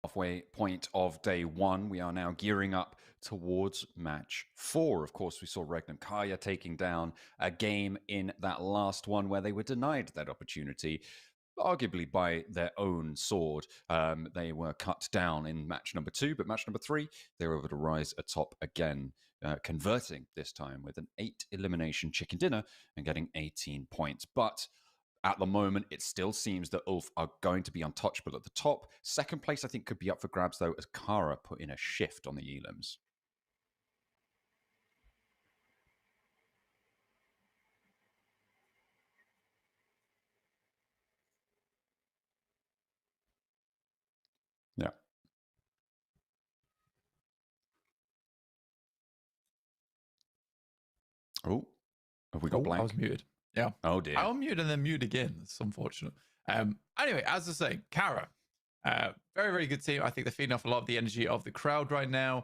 Halfway point of day one, we are now gearing up towards match 4. Of course, we saw Regnum Kaya taking down a game in that last one where they were denied that opportunity, arguably by their own sword. They were cut down in match number 2, but match number 3, they were able to rise atop again, converting this time with an 8 elimination chicken dinner and getting 18 points. But at the moment, it still seems that Ulf are going to be untouchable at the top. Second place, I think, could be up for grabs, though, as Kara put in a shift on the elims. Yeah. Oh, have we got blank? I was muted. Yeah. Oh, dear. I unmute and then mute again. It's unfortunate. Anyway, as I say, Kara, very, very good team. I think they're feeding off a lot of the energy of the crowd right now,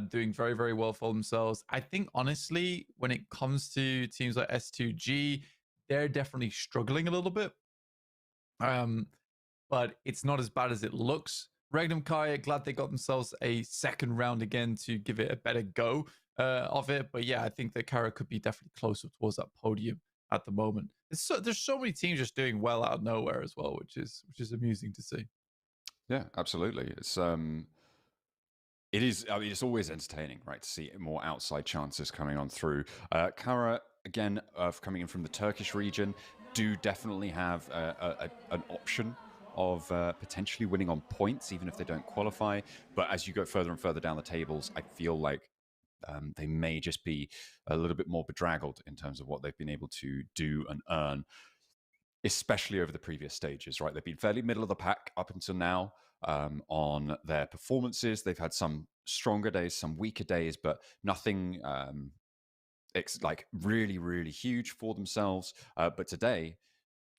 doing very, very well for themselves. I think, honestly, when it comes to teams like S2G, they're definitely struggling a little bit. But it's not as bad as it looks. Regnum Kaya, glad they got themselves a second round again to give it a better go of it. But yeah, I think that Kara could be definitely closer towards that podium at the moment. There's so many teams just doing well out of nowhere as well, which is amusing to see. Yeah, absolutely. It is. I mean, it's always entertaining, right, to see more outside chances coming on through. Kara, again, coming in from the Turkish region, do definitely have an option of potentially winning on points, even if they don't qualify. But as you go further and further down the tables, I feel like they may just be a little bit more bedraggled in terms of what they've been able to do and earn, especially over the previous stages, right? They've been fairly middle of the pack up until now on their performances. They've had some stronger days, some weaker days, but nothing like really, really huge for themselves. But today,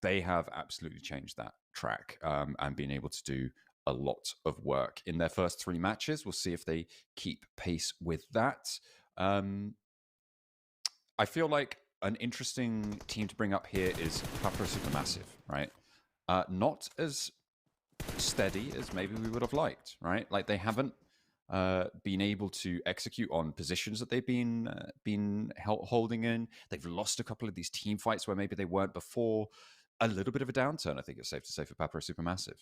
they have absolutely changed that track and been able to do a lot of work in their first 3 matches. We'll see if they keep pace with that. I feel like an interesting team to bring up here is Papra Supermassive, right? Not as steady as maybe we would have liked, right? Like they haven't been able to execute on positions that they've been holding in. They've lost a couple of these team fights where maybe they weren't before. A little bit of a downturn, I think it's safe to say, for Papra Supermassive.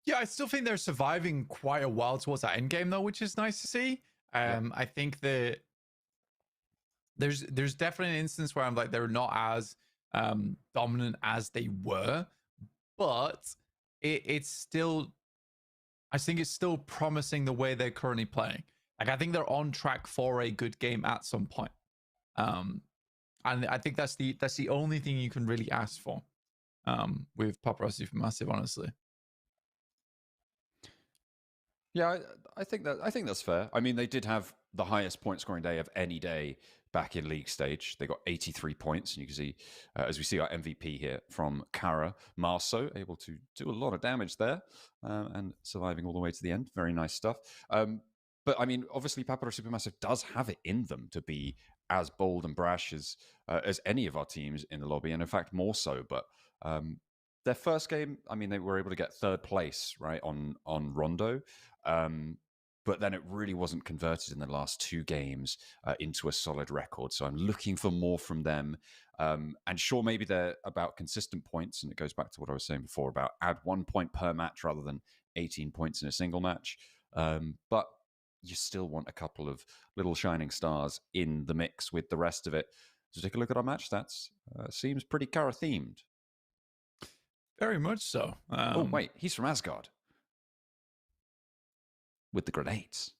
Yeah, I still think they're surviving quite a while towards that end game, though, which is nice to see. I think that there's definitely an instance where I'm like they're not as dominant as they were, but it's still, I think it's still promising the way they're currently playing. Like I think they're on track for a good game at some point, and I think that's the only thing you can really ask for with Papra Supermassive, honestly. Yeah, I think that's fair. I mean, they did have the highest point scoring day of any day back in league stage. They got 83 points, and you can see, as we see our MVP here from Kara Marceau, able to do a lot of damage there and surviving all the way to the end. Very nice stuff. But I mean, obviously, Papra Supermassive does have it in them to be as bold and brash as any of our teams in the lobby, and in fact, more so. But their first game, I mean, they were able to get 3rd place, right, on Rondo. But then it really wasn't converted in the last 2 games into a solid record. So I'm looking for more from them. And sure, maybe they're about consistent points. And it goes back to what I was saying before about add 1 point per match rather than 18 points in a single match. But you still want a couple of little shining stars in the mix with the rest of it. So take a look at our match stats. Seems pretty Kara themed. Very much so. Oh, wait, he's from Asgard. With the grenades.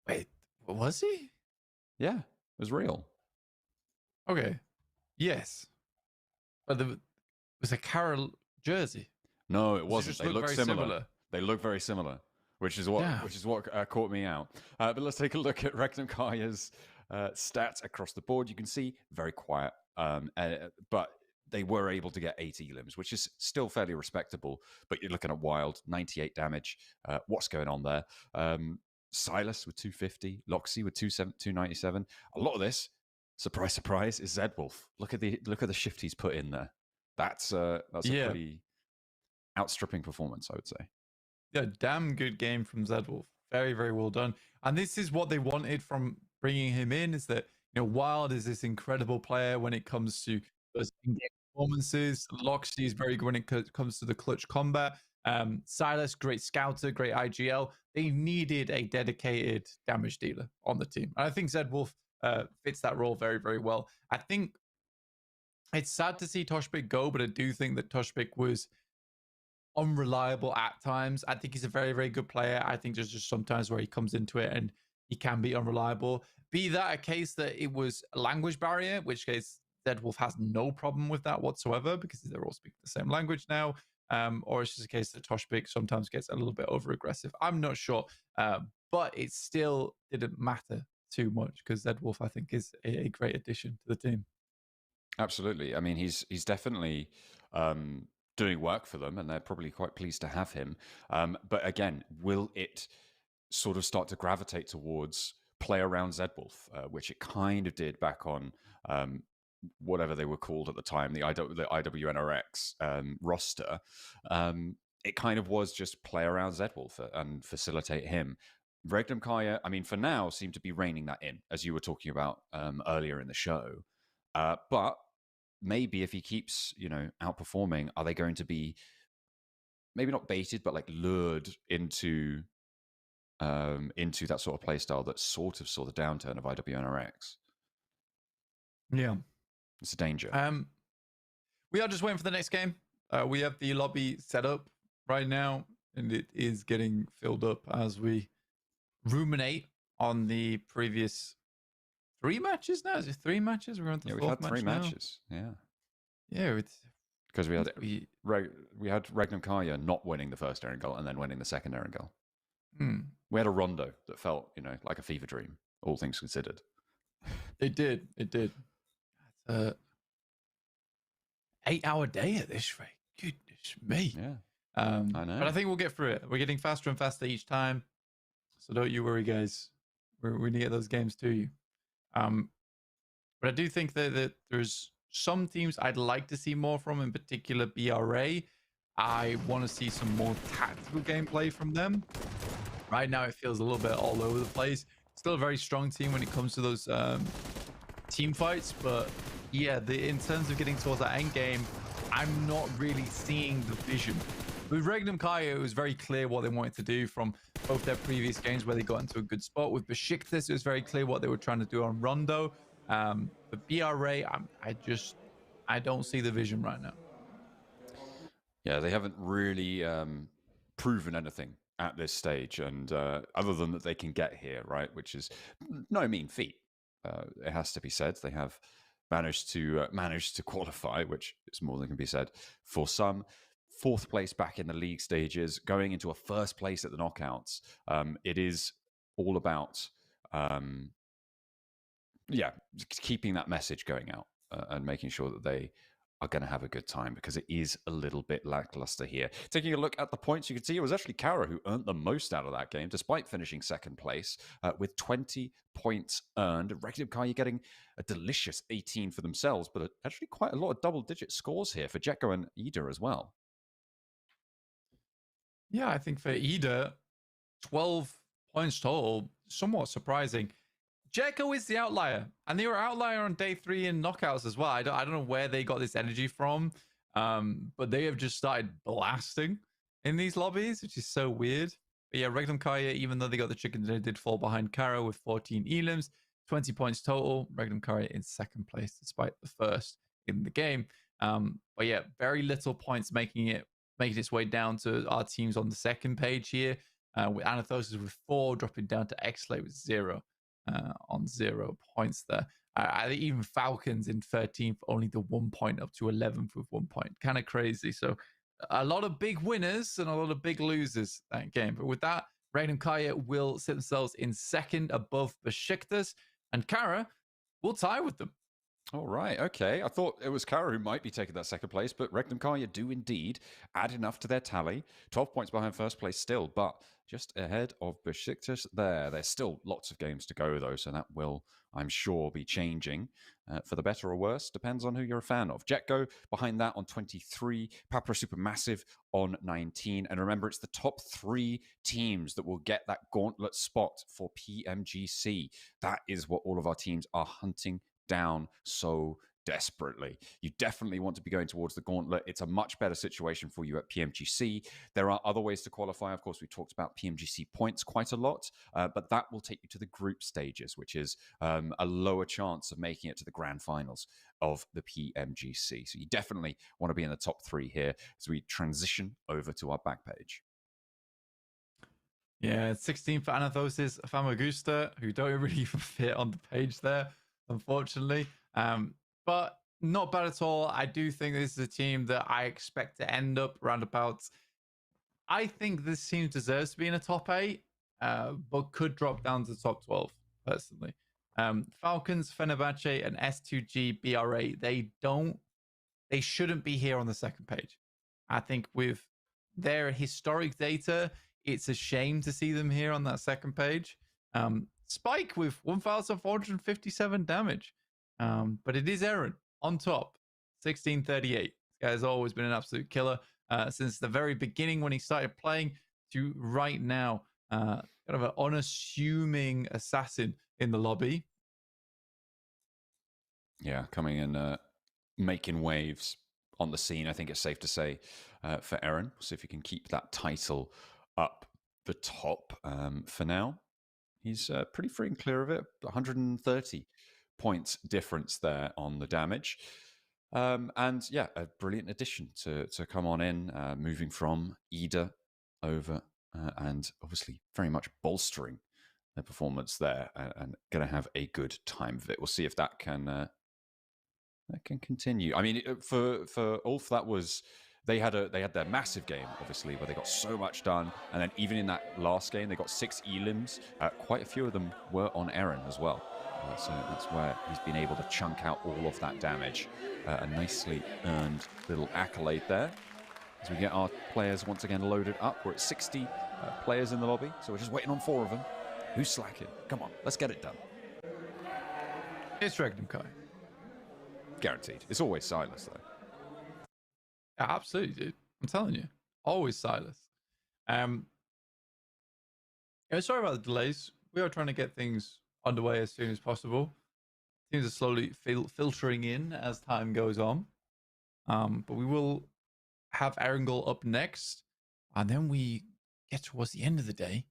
Wait, was he? Yeah, it was real. Okay. Yes. But it was a Carol jersey. No, it wasn't. They look similar. They look very similar, which is what caught me out. But let's take a look at Rectum Kaya's stats across the board. You can see very quiet, but they were able to get 8 elims, which is still fairly respectable. But you're looking at Wild, 98 damage. What's going on there? Silas with 250, Loxy with 297. A lot of this, surprise, surprise, is Zedwolf. Look at the shift he's put in there. That's a pretty outstripping performance, I would say. Yeah, damn good game from Zedwolf. Very, very well done. And this is what they wanted from bringing him in, is that, you know, Wild is this incredible player when it comes to those in-game performances. Loxy is very good when it comes to the clutch combat. Silas, great scouter, great IGL. They needed a dedicated damage dealer on the team. And I think Zedwolf fits that role very, very well. I think it's sad to see Toshbik go, but I do think that Toshbik was unreliable at times. I think he's a very, very good player. I think there's just sometimes where he comes into it and he can be unreliable. Be that a case that it was a language barrier, which case Zedwolf has no problem with that whatsoever because they're all speaking the same language now. Or it's just a case that Toshbik sometimes gets a little bit over aggressive. I'm not sure. But it still didn't matter too much because Zedwolf, I think, is a great addition to the team. Absolutely. I mean, he's definitely doing work for them, and they're probably quite pleased to have him. But again, will it sort of start to gravitate towards play around Zedwolf, which it kind of did back on whatever they were called at the time, the IWNRX roster. It kind of was just play around Zedwolf and facilitate him. Regnum Kaya, I mean, for now, seem to be reining that in, as you were talking about earlier in the show. But maybe if he keeps, outperforming, are they going to be maybe not baited, but like lured into that sort of play style that sort of saw the downturn of IWNRX? Yeah. It's a danger. We are just waiting for the next game. We have the lobby set up right now, and it is getting filled up as we ruminate on the previous 3 matches now. Is it 3 matches? We're on the Yeah, we've fourth had 3 match now. matches. Yeah. Yeah, it's Because we had we, we had Regnum Kaya not winning the first Erangel and then winning the second Erangel. hmm, We had a Rondo that felt, like a fever dream, all things considered. it did. It did. It's a 8-hour day at this rate. Goodness me. Yeah. I know. But I think we'll get through it. We're getting faster and faster each time. So don't you worry, guys. We're going to get those games to you. But I do think that there's some teams I'd like to see more from, in particular BRA. I want to see some more tactical gameplay from them. Right now, it feels a little bit all over the place. Still a very strong team when it comes to those team fights. But yeah, in terms of getting towards that end game, I'm not really seeing the vision. With Regnum Kaya, it was very clear what they wanted to do from both their previous games where they got into a good spot. With Besiktas, it was very clear what they were trying to do on Rondo. But BRA, I don't see the vision right now. Yeah, they haven't really proven anything at this stage, and other than that they can get here, right, which is no mean feat. It has to be said. They have managed to qualify, which is more than can be said for some. 4th place back in the league stages, going into a 1st place at the knockouts. It is all about keeping that message going out and making sure that they are going to have a good time, because it is a little bit lackluster here. Taking a look at the points, you can see it was actually Kara who earned the most out of that game, despite finishing 2nd place with 20 points earned. Regnum Kaya getting a delicious 18 for themselves, but actually quite a lot of double-digit scores here for Jekko and Ida as well. Yeah, I think for Ida, 12 points total, somewhat surprising. Jekko is the outlier, and they were outlier on day 3 in knockouts as well. I don't know where they got this energy from, but they have just started blasting in these lobbies, which is so weird. But yeah, Regnum Kaya, even though they got the chicken, they did fall behind Kara with 14 elims, 20 points total. Regnum Kaya in 2nd place, despite the 1st in the game. But yeah, very little points making its way down to our teams on the 2nd page here, with Anathosis with 4, dropping down to Xlay with 0. On 0 points there. I think even Falcons in 13th, only the 1 point, up to 11th with 1 point. Kind of crazy. So a lot of big winners and a lot of big losers that game. But with that, Regnum Kaya will sit themselves in 2nd above Besiktas, and Kara will tie with them. All right, okay. I thought it was Kara who might be taking that 2nd place, but Regnum Kaya do indeed add enough to their tally. 12 points behind 1st place still, but just ahead of Besiktas there. There's still lots of games to go, though, so that will, I'm sure, be changing for the better or worse. Depends on who you're a fan of. Jetgo behind that on 23, Papra Supermassive on 19. And remember, it's the top 3 teams that will get that gauntlet spot for PMGC. That is what all of our teams are hunting down so desperately. You definitely want to be going towards the gauntlet. It's a much better situation for you at PMGC. There are other ways to qualify. Of course, we talked about PMGC points quite a lot, but that will take you to the group stages, which is a lower chance of making it to the grand finals of the PMGC. So you definitely want to be in the top 3 here as we transition over to our back page. Yeah, 16th for Anathosis, Famagusta, who don't really even fit on the page there, unfortunately. But not bad at all. I do think this is a team that I expect to end up roundabouts. I think this team deserves to be in a top 8, but could drop down to the top 12, personally. Falcons, Fenerbahce, and S2G BRA, they shouldn't be here on the 2nd page. I think with their historic data, it's a shame to see them here on that 2nd page. Spike with 1,457 damage. But it is Eren on top, 1638. This guy has always been an absolute killer since the very beginning when he started playing to right now. Kind of an unassuming assassin in the lobby. Yeah, coming in, making waves on the scene, I think it's safe to say, for Eren. We'll see if he can keep that title up the top for now. He's pretty free and clear of it, 130 points difference there on the damage. And yeah, a brilliant addition to come on in, moving from Ida over, and obviously very much bolstering their performance there, and going to have a good time of it. We'll see if that can continue. I mean, for Ulf, that was they had their massive game, obviously, where they got so much done, and then even in that last game, they got 6 elims. Quite a few of them were on Eren as well. So that's where he's been able to chunk out all of that damage. A nicely earned little accolade there. As we get our players once again loaded up. We're at 60 players in the lobby, so we're just waiting on 4 of them. Who's slacking? Come on, let's get it done. It's Regnum Kai. Guaranteed. It's always Silas, though. Yeah, absolutely, dude. I'm telling you. Always Silas. Yeah, sorry about the delays. We are trying to get things underway as soon as possible. Things are slowly filtering in as time goes on. But we will have Erangel up next. And then we get towards the end of the day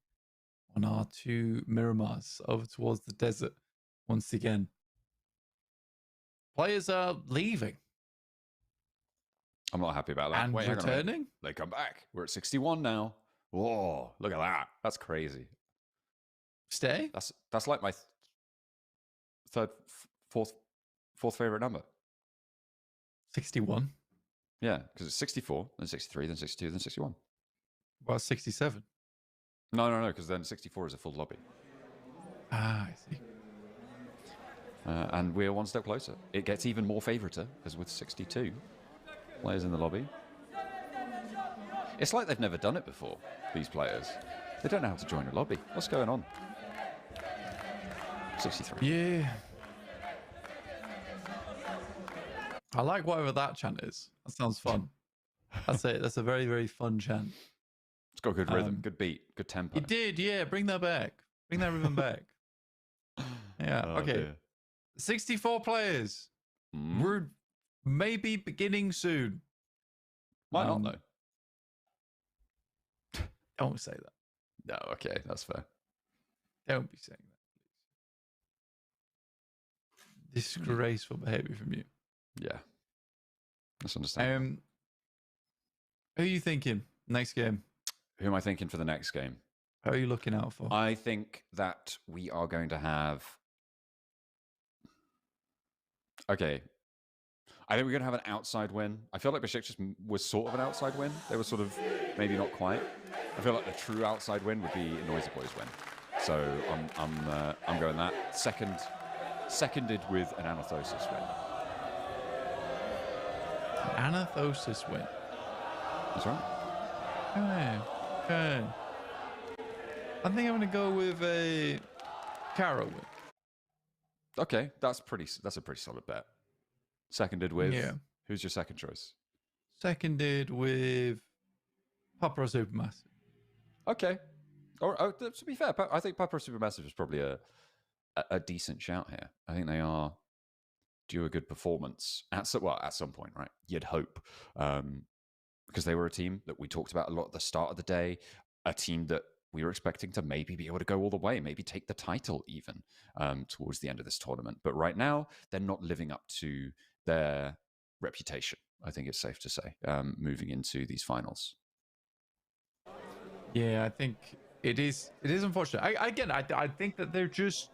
on our 2 Miramars over towards the desert once again. Players are leaving. I'm not happy about that. And Wait, returning? They come back. We're at 61 now. Whoa, look at that. That's crazy. Stay? That's like my fourth favorite number. 61? Yeah, because it's 64, then 63, then 62, then 61. Well, 67. No, because then 64 is a full lobby. Ah, I see. And we're one step closer. It gets even more favoriter, as with 62 players in the lobby. It's like they've never done it before, these players. They don't know how to join a lobby. What's going on? 63. Yeah. I like whatever that chant is. That sounds fun. That's it. That's a very, very fun chant. It's got good rhythm, good beat, good tempo. It did, yeah. Bring that back. Bring that rhythm back. Yeah, Oh, okay. dear. 64 players. We're maybe beginning soon. Why not, though? Don't say that. No, okay, that's fair. Don't be saying that. Disgraceful behavior from you. Yeah. That's understandable. Who are you thinking next game? Who am I thinking for the next game? Who are you looking out for? I think that we are going to have... Okay. I think we're going to have an outside win. I feel like Besiktas was sort of an outside win. They were sort of maybe not quite. I feel like the true outside win would be a Noisy Boys win. So I'm going that. Seconded with an Anathosis win. Anathosis win. That's right. Okay. I think I'm going to go with a Caro win. Okay, that's a pretty solid bet. Seconded with... Yeah. Who's your second choice? Seconded with Papra Supermassive. Okay. Or to be fair, I think Papra Supermassive is probably a decent shout here. I think they are due a good performance at some point, right? You'd hope, because they were a team that we talked about a lot at the start of the day, a team that we were expecting to maybe be able to go all the way, maybe take the title even towards the end of this tournament. But right now, they're not living up to their reputation, I think it's safe to say, moving into these finals. Yeah, I think it is unfortunate. I think that they're just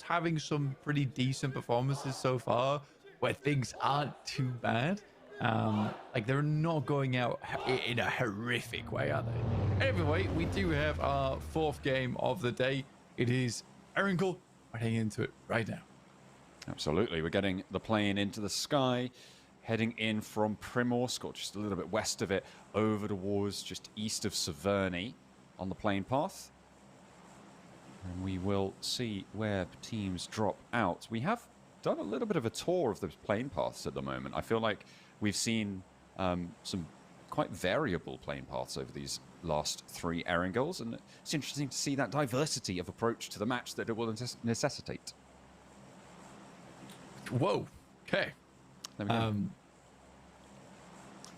having some pretty decent performances so far, where things aren't too bad. Like they're not going out in a horrific way, are they? Anyway, we do have our 4th game of the day. It is Erangel. We're heading into it right now. Absolutely. We're getting the plane into the sky, heading in from Primorsk, or just a little bit west of it, over towards just east of Severny on the plane path. And we will see where teams drop out. We have done a little bit of a tour of the plane paths at the moment. I feel like we've seen some quite variable plane paths over these last 3 Erangels, and it's interesting to see that diversity of approach to the match that it will necessitate. Whoa. Okay. There we go.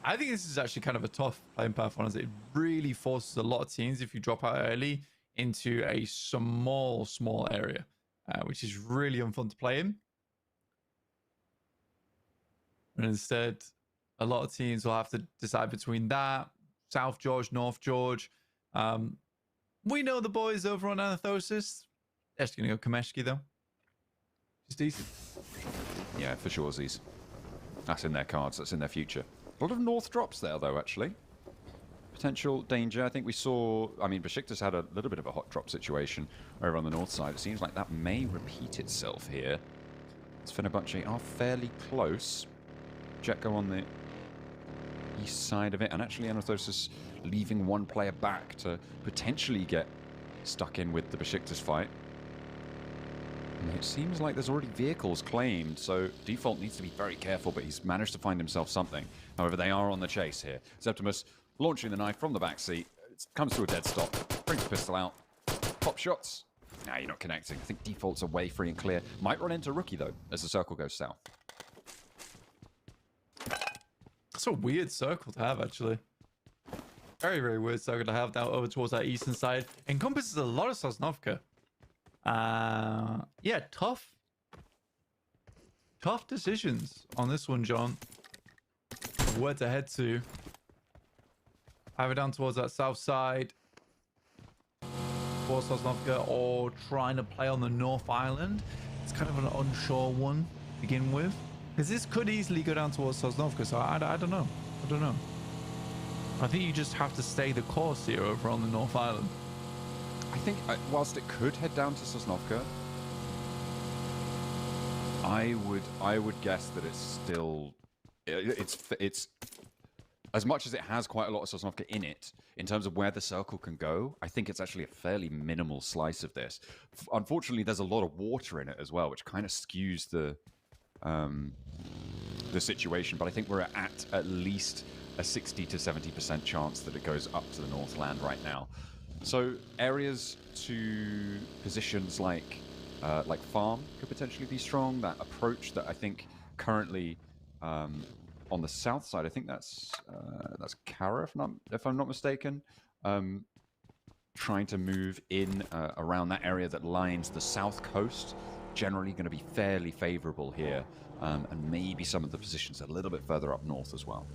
I think this is actually kind of a tough playing path one, as it really forces a lot of teams, if you drop out early, into a small area, which is really unfun to play in. And instead, a lot of teams will have to decide between that, South George, North George. We know the boys over on Anathosis. They're just going to go Kameshki, though. It's decent. Yeah, for sure, Z's. That's in their cards. That's in their future. A lot of north drops there, though, actually. Potential danger. I think we saw... I mean, Besiktas had a little bit of a hot drop situation over on the north side. It seems like that may repeat itself here. As Fenerbahce are fairly close. Jetko on the east side of it. And actually, Anathosis leaving one player back to potentially get stuck in with the Besiktas fight. And it seems like there's already vehicles claimed, so Default needs to be very careful, but he's managed to find himself something. However, they are on the chase here. Septimus launching the knife from the back seat. It comes to a dead stop. Brings the pistol out. Pop shots. Nah, you're not connecting. I think Default's away free and clear. Might run into Rookie, though, as the circle goes south. That's a weird circle to have, actually. Very, very weird circle to have down over towards that eastern side. Encompasses a lot of Sosnovka. Yeah, tough decisions on this one, John. Where to head to. Either down towards that south side for Sosnovka, or trying to play on the North Island. It's kind of an unsure one to begin with, because this could easily go down towards Sosnovka, so I don't know. I think you just have to stay the course here over on the North Island. I think whilst it could head down to Sosnovka, I would guess that it's still it's as much as it has quite a lot of Sosnovka in it, in terms of where the circle can go. I think it's actually a fairly minimal slice of this. Unfortunately, there's a lot of water in it as well, which kind of skews the situation. But I think we're at least a 60 to 70% chance that it goes up to the Northland right now. So areas to positions like farm could potentially be strong. That approach that I think currently on the south side, I think that's Kara, if I'm not mistaken, trying to move in around that area that lines the south coast. Generally going to be fairly favorable here, and maybe some of the positions a little bit further up north as well.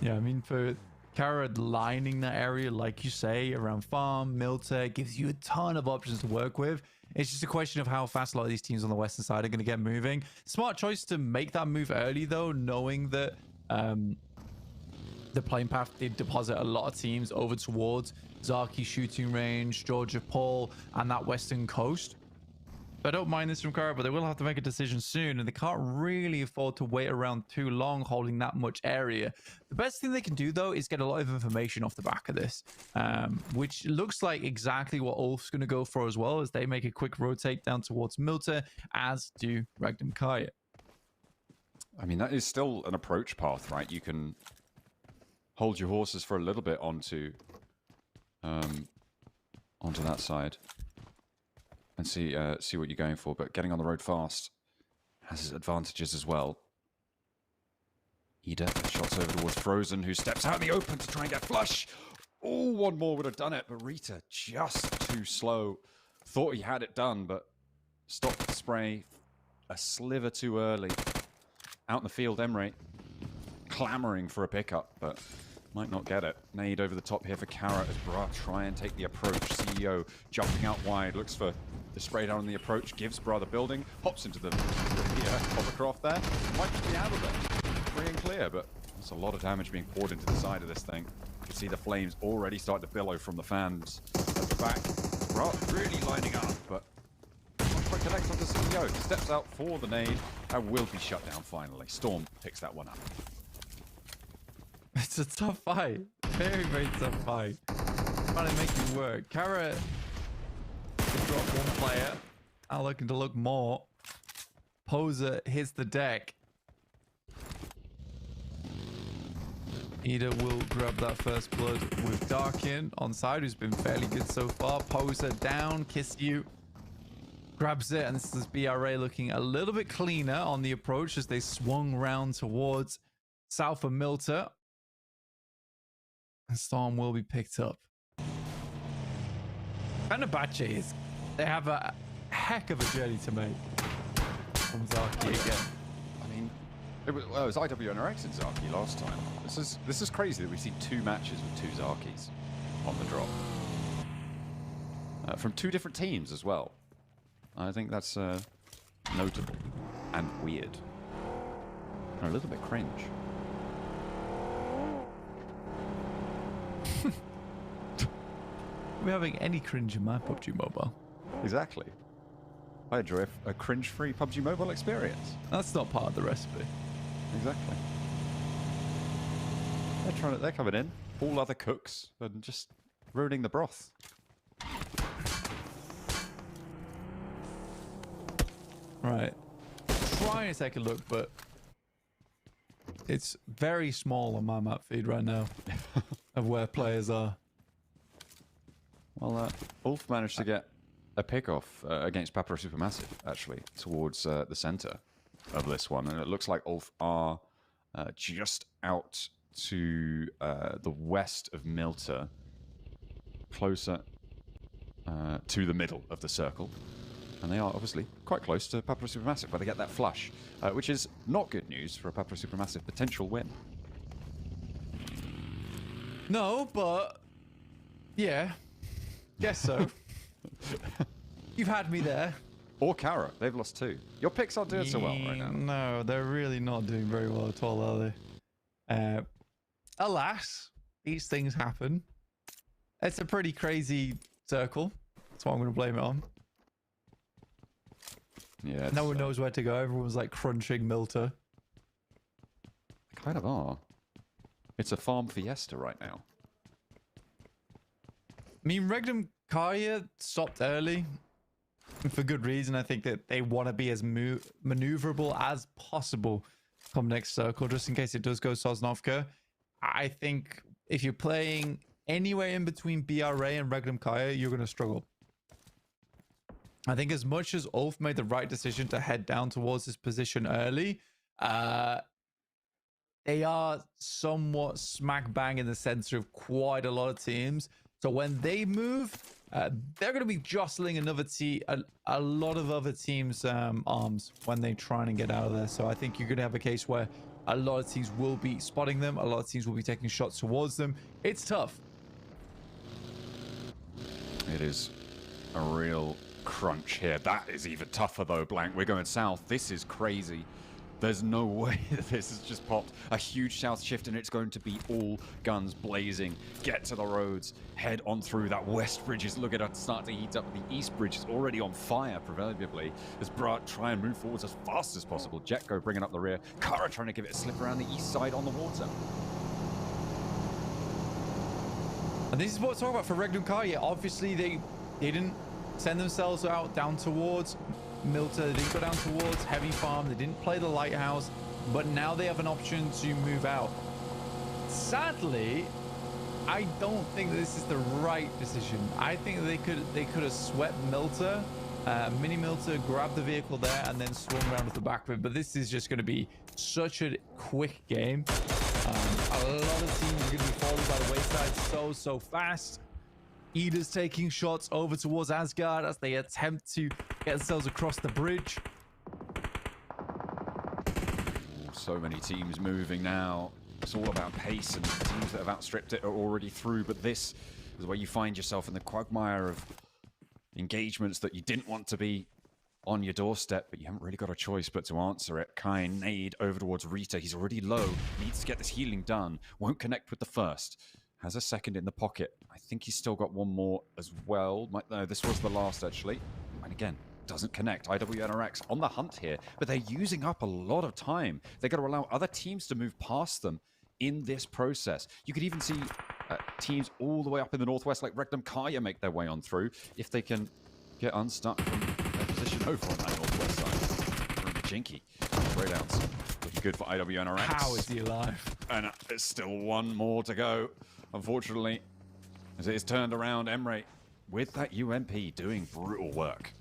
Yeah, I mean, for Kara lining that area, like you say, around farm, Milta, gives you a ton of options to work with. It's just a question of how fast a lot of these teams on the western side are going to get moving. Smart choice to make that move early, though, knowing that the plane path did deposit a lot of teams over towards Zaki shooting range, Georgia Paul, and that western coast. I don't mind this from Kara, but they will have to make a decision soon, and they can't really afford to wait around too long holding that much area. The best thing they can do, though, is get a lot of information off the back of this, which looks like exactly what Ulf's going to go for as well, as they make a quick rotate down towards Milta, as do Ragnar Kaya. I mean, that is still an approach path, right? You can hold your horses for a little bit onto that side and see what you're going for, but getting on the road fast has its advantages as well. Ida shots over towards Frozen, who steps out in the open to try and get flush. Oh, one more would have done it, but Rita just too slow. Thought he had it done, but stopped the spray a sliver too early. Out in the field, Emre clamoring for a pickup, but might not get it. Nade over the top here for Kara as Bra try and take the approach. CEO jumping out wide, looks for the spray down on the approach, gives Bra the building, hops into the hovercraft there. Might just be out of it. Free and clear, but there's a lot of damage being poured into the side of this thing. You can see the flames already start to billow from the fans at the back. Bra really lining up, but not quite connects onto CEO. Steps out for the nade and will be shut down finally. Storm picks that one up. It's a tough fight. Very, very tough fight. Trying to make it work. Kara dropped one player. Now looking to look more. Poser hits the deck. Ida will grab that first blood with Darkin on side, who's been fairly good so far. Poser down. Kiss you. Grabs it, and this is BRA looking a little bit cleaner on the approach as they swung round towards south of Milta. And Storm will be picked up. Fenerbahce they have a heck of a journey to make. from Zaki again. I mean, it was IWNRX and Zaki last time. This is crazy that we've seen 2 matches with 2 Zakis on the drop. From 2 different teams as well. I think that's notable and weird. And a little bit cringe. We're having any cringe in my PUBG Mobile. Exactly. I enjoy a cringe-free PUBG Mobile experience. That's not part of the recipe. Exactly. They're coming in, all other cooks, and just ruining the broth. Right. Trying a second look, but it's very small on my map feed right now of where players are. Well, Ulf managed to get a pick-off against Papara Supermassive, actually, towards the center of this one. And it looks like Ulf are just out to the west of Milta, closer to the middle of the circle. And they are obviously quite close to Papara Supermassive, where they get that flush, which is not good news for a Papara Supermassive potential win. No, but yeah, guess so. You've had me there. Or Kara, they've lost 2. Your picks aren't doing so well right now. No, they're really not doing very well at all, are they? Alas, these things happen. It's a pretty crazy circle. That's what I'm going to blame it on. Yeah, No one knows where to go. Everyone's like crunching Milta. They kind of are. It's a farm fiesta right now. I mean, Regnum Karya stopped early. And for good reason. I think that they want to be as maneuverable as possible come next circle, just in case it does go Sosnovka. I think if you're playing anywhere in between BRA and Regnum Karya, you're going to struggle. I think as much as Ulf made the right decision to head down towards this position early, they are somewhat smack bang in the center of quite a lot of teams. So when they move, they're going to be jostling a lot of other teams' arms when they try and get out of there. So I think you're going to have a case where a lot of teams will be spotting them. A lot of teams will be taking shots towards them. It's tough. It is a real crunch here. That is even tougher though, Blank. We're going south. This is crazy. There's no way that this has just popped a huge south shift and it's going to be all guns blazing. Get to the roads, head on through. That west bridge is looking to start to heat up. The east bridge is already on fire, proverbially, as Brat try and move forwards as fast as possible. Jetko bringing up the rear. Kara trying to give it a slip around the east side on the water. And this is what I'm talking about for Regnum Karya. Obviously, they didn't send themselves out down towards Milta. They didn't go down towards Heavy Farm. They didn't play the Lighthouse. But now they have an option to move out. Sadly, I don't think that this is the right decision. I think they could have swept Milta, mini Milta, grabbed the vehicle there, and then swung around with the back of it. But this is just going to be such a quick game. A lot of teams are going to be falling by the wayside so fast. Eda's taking shots over towards Asgard as they attempt to get themselves across the bridge. So many teams moving now. It's all about pace, and the teams that have outstripped it are already through. But this is where you find yourself in the quagmire of engagements that you didn't want to be on your doorstep, but you haven't really got a choice but to answer it. Kai nade over towards Rita. He's already low. Needs to get this healing done. Won't connect with the first. Has a second in the pocket. I think he's still got one more as well. No, this was the last, actually. And again, doesn't connect. IWNRX on the hunt here, but they're using up a lot of time. They're going to allow other teams to move past them in this process. You could even see teams all the way up in the northwest, like Regnum Karya, make their way on through if they can get unstuck from their position over on that northwest side. From Jinky. Great outs. Looking good for IWNRX. How is he alive? And there's still one more to go. Unfortunately, as it is turned around, Emre with that UMP doing brutal work.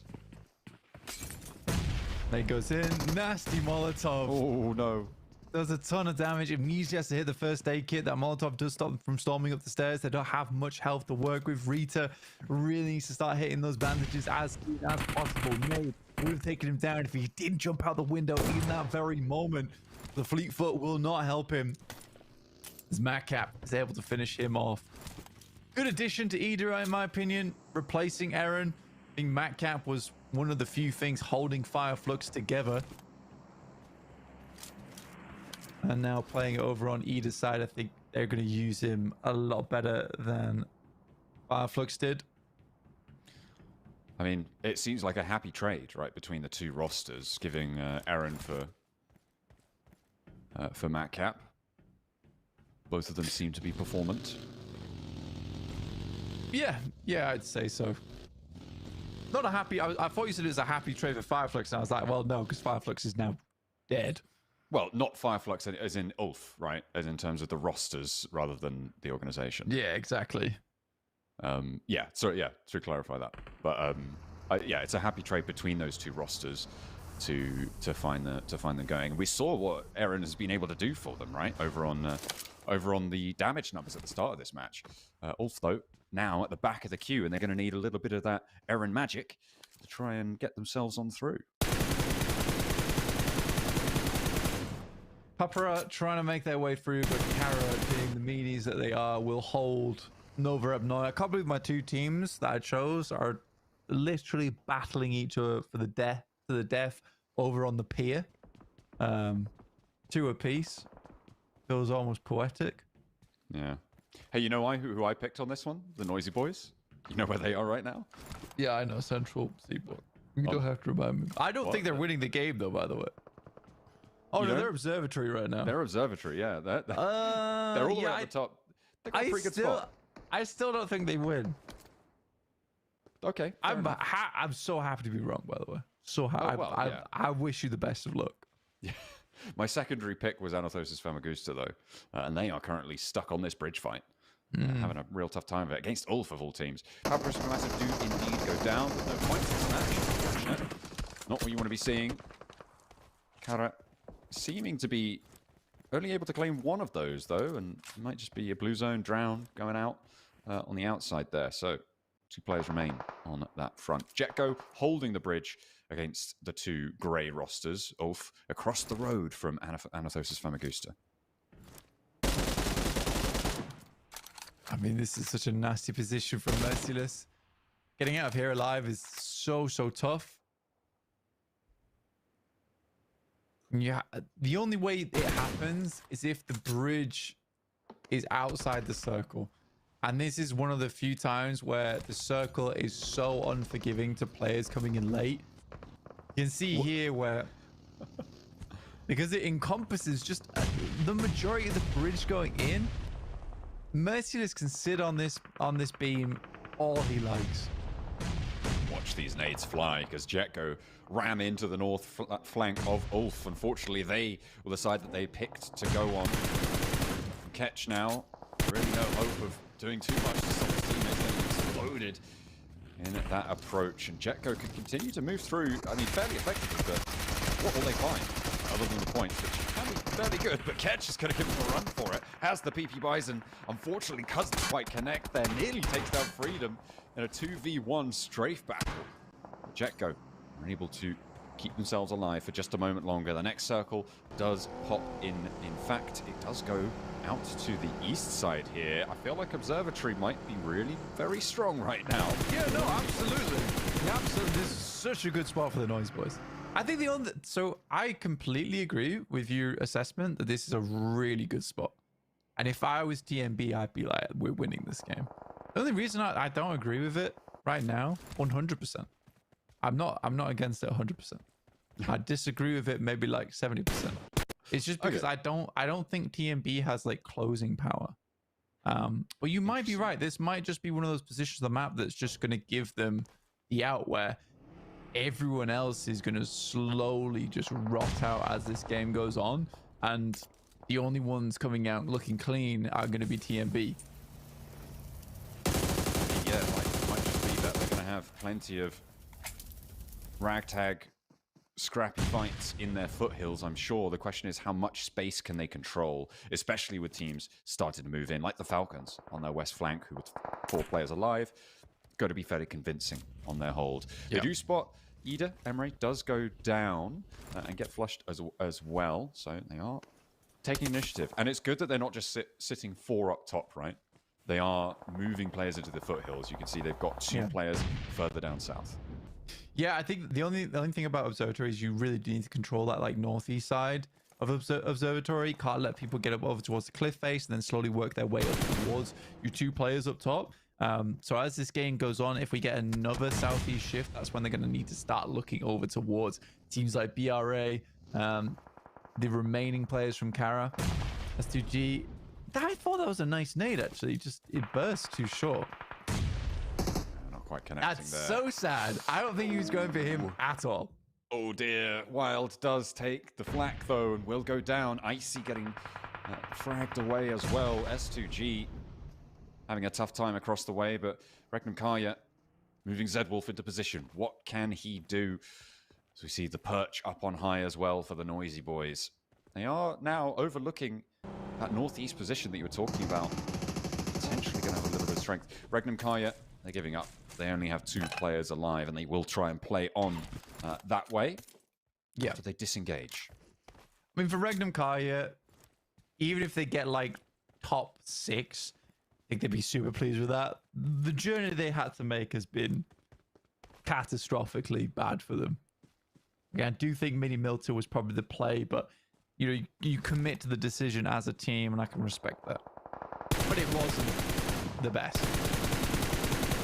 There goes in. Nasty Molotov. Oh no. does a ton of damage. Immediately has to hit the first aid kit. That Molotov does stop them from storming up the stairs. They don't have much health to work with. Rita really needs to start hitting those bandages as soon as possible. Nade would have taken him down if he didn't jump out the window in that very moment. The fleet foot will not help him, as Madcap is able to finish him off. Good addition to Ida, in my opinion, replacing Eren. I think Madcap was one of the few things holding Fireflux together. And now playing over on Ida's side, I think they're going to use him a lot better than Fireflux did. I mean, it seems like a happy trade, right, between the two rosters, giving Eren for Madcap. Both of them seem to be performant. Yeah, I'd say so. Not a happy... I thought you said it was a happy trade for Fireflux, and I was like, well, no, because Fireflux is now dead. Well, not Fireflux as in Ulf, right? As in terms of the rosters rather than the organization. Yeah, exactly. To clarify that. But yeah, it's a happy trade between those two rosters to find them going. We saw what Eren has been able to do for them, right? Over on the damage numbers at the start of this match. Ulf, though, now at the back of the queue, and they're going to need a little bit of that Eren magic to try and get themselves on through. Papara trying to make their way through, but Kara, being the meanies that they are, will hold Nova up. I can't believe my two teams that I chose are literally battling each other for the death over on the pier. 2 apiece. Feels almost poetic. Yeah. Hey, you know who I picked on this one? The Noisy Boys. You know where they are right now? Yeah, I know. Central Seaboard. You don't have to remind me. I don't think they're winning the game, though, by the way. Oh, no, they're Observatory right now. They're Observatory, yeah. They're all the way at the top. They got a pretty good spot. I still don't think they win. Okay. I'm so happy to be wrong, by the way. So happy. I wish you the best of luck. Yeah. My secondary pick was Anathosis Famagusta, though, and they are currently stuck on this bridge fight, having a real tough time of it against Ulf of all teams. Papyrus and Massive do indeed go down, but no points to smash. Not what you want to be seeing. Kara seeming to be only able to claim one of those, though, and it might just be a blue zone drown going out on the outside there. So 2 players remain on that front. Jetgo holding the bridge against the 2 grey rosters. Ulf across the road from Anathosis Famagusta. I mean, this is such a nasty position from Merciless. Getting out of here alive is so tough. Yeah, the only way it happens is if the bridge is outside the circle. And this is one of the few times where the circle is so unforgiving to players coming in late. You can see here where, because it encompasses just the majority of the bridge going in, Merciless can sit on this beam all he likes. Watch these nades fly, because Jetgo ram into the north flank of Ulf. Unfortunately, they were the side that they picked to go on. Ketch now, really no hope of doing too much to stop his teammates getting exploded in that approach. And Jetgo could continue to move through, I mean, fairly effectively, but what will they find? Other than the points, which can be fairly good, but Ketch is going to give him a run for it. Has the PP Bison, unfortunately, doesn't quite connect there. Nearly takes down Freedom in a 2v1 strafe battle. Jetgo are able to keep themselves alive for just a moment longer. The next circle does pop in. In fact, it does go out to the east side here. I feel like Observatory might be really very strong right now. Yeah, no, absolutely. This is such a good spot for the Noise Boys. I think so I completely agree with your assessment that this is a really good spot. And if I was TMB, I'd be like, we're winning this game. The only reason I don't agree with it right now, 100%. I'm not against it 100%. I disagree with it maybe like 70%. It's just because I don't think TMB has like closing power. But you might be right. This might just be one of those positions of the map that's just going to give them the out where everyone else is going to slowly just rot out as this game goes on. And the only ones coming out looking clean are going to be TMB. Yeah, it might just be that they're going to have plenty of ragtag scrappy fights in their foothills, I'm sure. The question is, how much space can they control, especially with teams starting to move in, like the Falcons on their west flank, who with 4 players alive, got to be fairly convincing on their hold. They do spot Ida. Emre does go down and get flushed as well, so they are taking initiative. And it's good that they're not just sitting 4 up top, right? They are moving players into the foothills. You can see they've got 2 players further down south. Yeah, I think the only thing about Observatory is you really do need to control that like northeast side of Observatory. Can't let people get up over towards the cliff face and then slowly work their way up towards your 2 players up top. So as this game goes on, if we get another southeast shift, that's when they're going to need to start looking over towards teams like BRA, the remaining players from Kara, S2G. I thought that was a nice nade, actually. Just it burst too short. Not quite connecting That's there. so sad. I don't think he was going for him at all. Oh dear. Wild does take the flak though and will go down. Icy getting fragged away as well. S2G having a tough time across the way, but Regnum Kaya moving Zedwolf into position. What can he do? So we see the perch up on high as well for the Noisy Boys. They are now overlooking that northeast position that you were talking about. Potentially going to have a little bit of strength. Regnum Kaya, they're giving up. They only have 2 players alive, and they will try and play on that way. Yeah. After they disengage. I mean, for Regnum Kaya, even if they get like top 6, I think they'd be super pleased with that. The journey they had to make has been catastrophically bad for them. Again, I do think Mini Milter was probably the play, but you know, you commit to the decision as a team, and I can respect that. But it wasn't the best.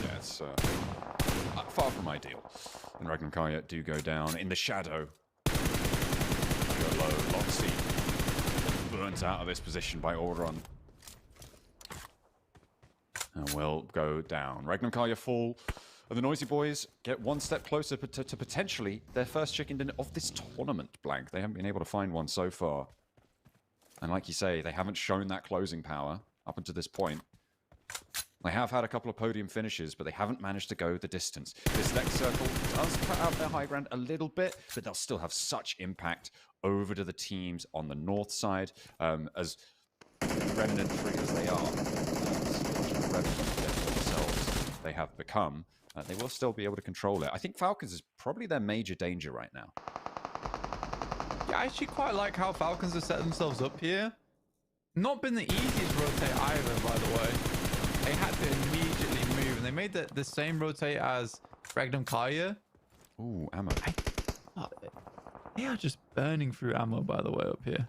Yeah, it's far from ideal. And Regnum Kaya do go down in the shadow. Go low. Loxy burnt out of this position by Auron. And will go down. Regnum Kaya fall. And the Noisy Boys get 1 step closer to potentially their first chicken dinner of this tournament, Blank. They haven't been able to find one so far. And like you say, they haven't shown that closing power up until this point. They have had a couple of podium finishes, but they haven't managed to go the distance. This next circle does cut out their high ground a little bit, but they'll still have such impact over to the teams on the north side. As remnant-free as they are, themselves they have become, they will still be able to control it. I think Falcons is probably their major danger right now. Yeah, I actually quite like how Falcons have set themselves up here. Not been the easiest rotate either, by the way. They had to immediately move, and they made the same rotate as Regnum Kaya. Ooh, ammo. They are just burning through ammo, by the way, up here.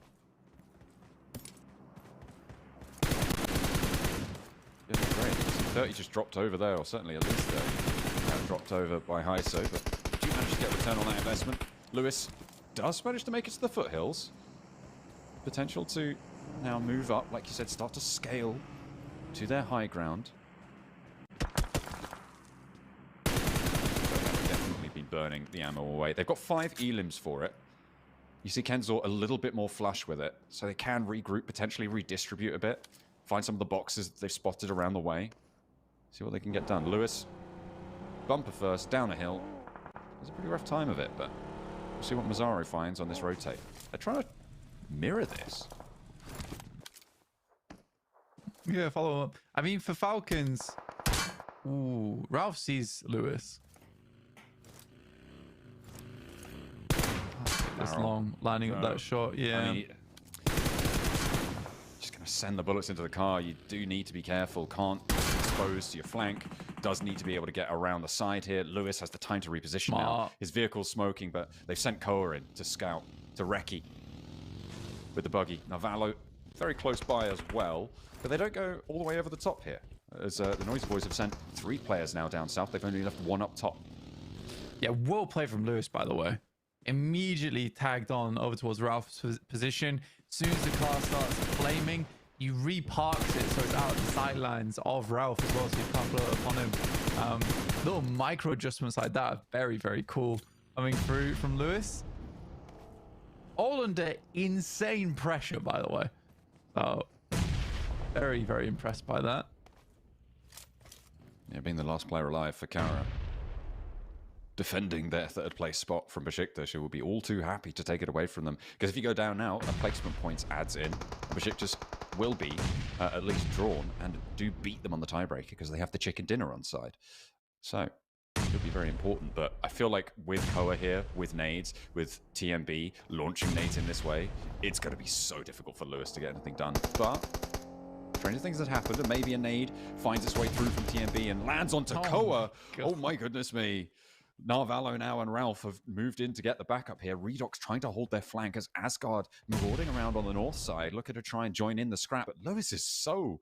Yeah, great. 30 just dropped over there, or certainly at least 30. Dropped over by Hyso, but do manage to get a return on that investment. Lewis does manage to make it to the foothills. Potential to now move up, like you said, start to scale to their high ground. They have definitely been burning the ammo away. They've got 5 elims for it. You see Kenzor a little bit more flush with it, so they can regroup, potentially redistribute a bit, find some of the boxes that they've spotted around the way, see what they can get done. Lewis, bumper first, down a hill. It's a pretty rough time of it, but we'll see what Mazzaro finds on this rotate. They're trying to mirror this. Yeah, follow up. I mean, for Falcons, ooh, Ralph sees Lewis. This long, lining up that shot, yeah. I mean, just going to send the bullets into the car. You do need to be careful. Can't expose to your flank. Does need to be able to get around the side here. Lewis has the time to reposition now. His vehicle's smoking, but they've sent Koa in to scout, to Reki with the buggy. Navalo very close by as well, but they don't go all the way over the top here. As the Noisy Boys have sent 3 players now down south. They've only left 1 up top. Yeah, well played from Lewis, by the way. Immediately tagged on over towards Ralph's position. As soon as the car starts flaming, you reparks it so it's out of the sidelines of Ralph as well, so you can't blow it upon him. Little micro adjustments like that are very, very cool coming through from Lewis. All under insane pressure, by the way. So, very, very impressed by that. Yeah, being the last player alive for Kara. defending their third place spot from Besiktas, who will be all too happy to take it away from them. Because if you go down now, a placement points adds in. Besiktas will be at least drawn and do beat them on the tiebreaker because they have the chicken dinner on side. So it'll be very important. But I feel like with Koa here, with nades, with TMB launching nades in this way, it's going to be so difficult for Lewis to get anything done. But stranger things have happened, and maybe a nade finds its way through from TMB and lands onto Koa. Oh my goodness me. Narvalo now and Ralph have moved in to get the backup here. Redox trying to hold their flank as Asgard marauding around on the north side, looking to try and join in the scrap. But Lewis is so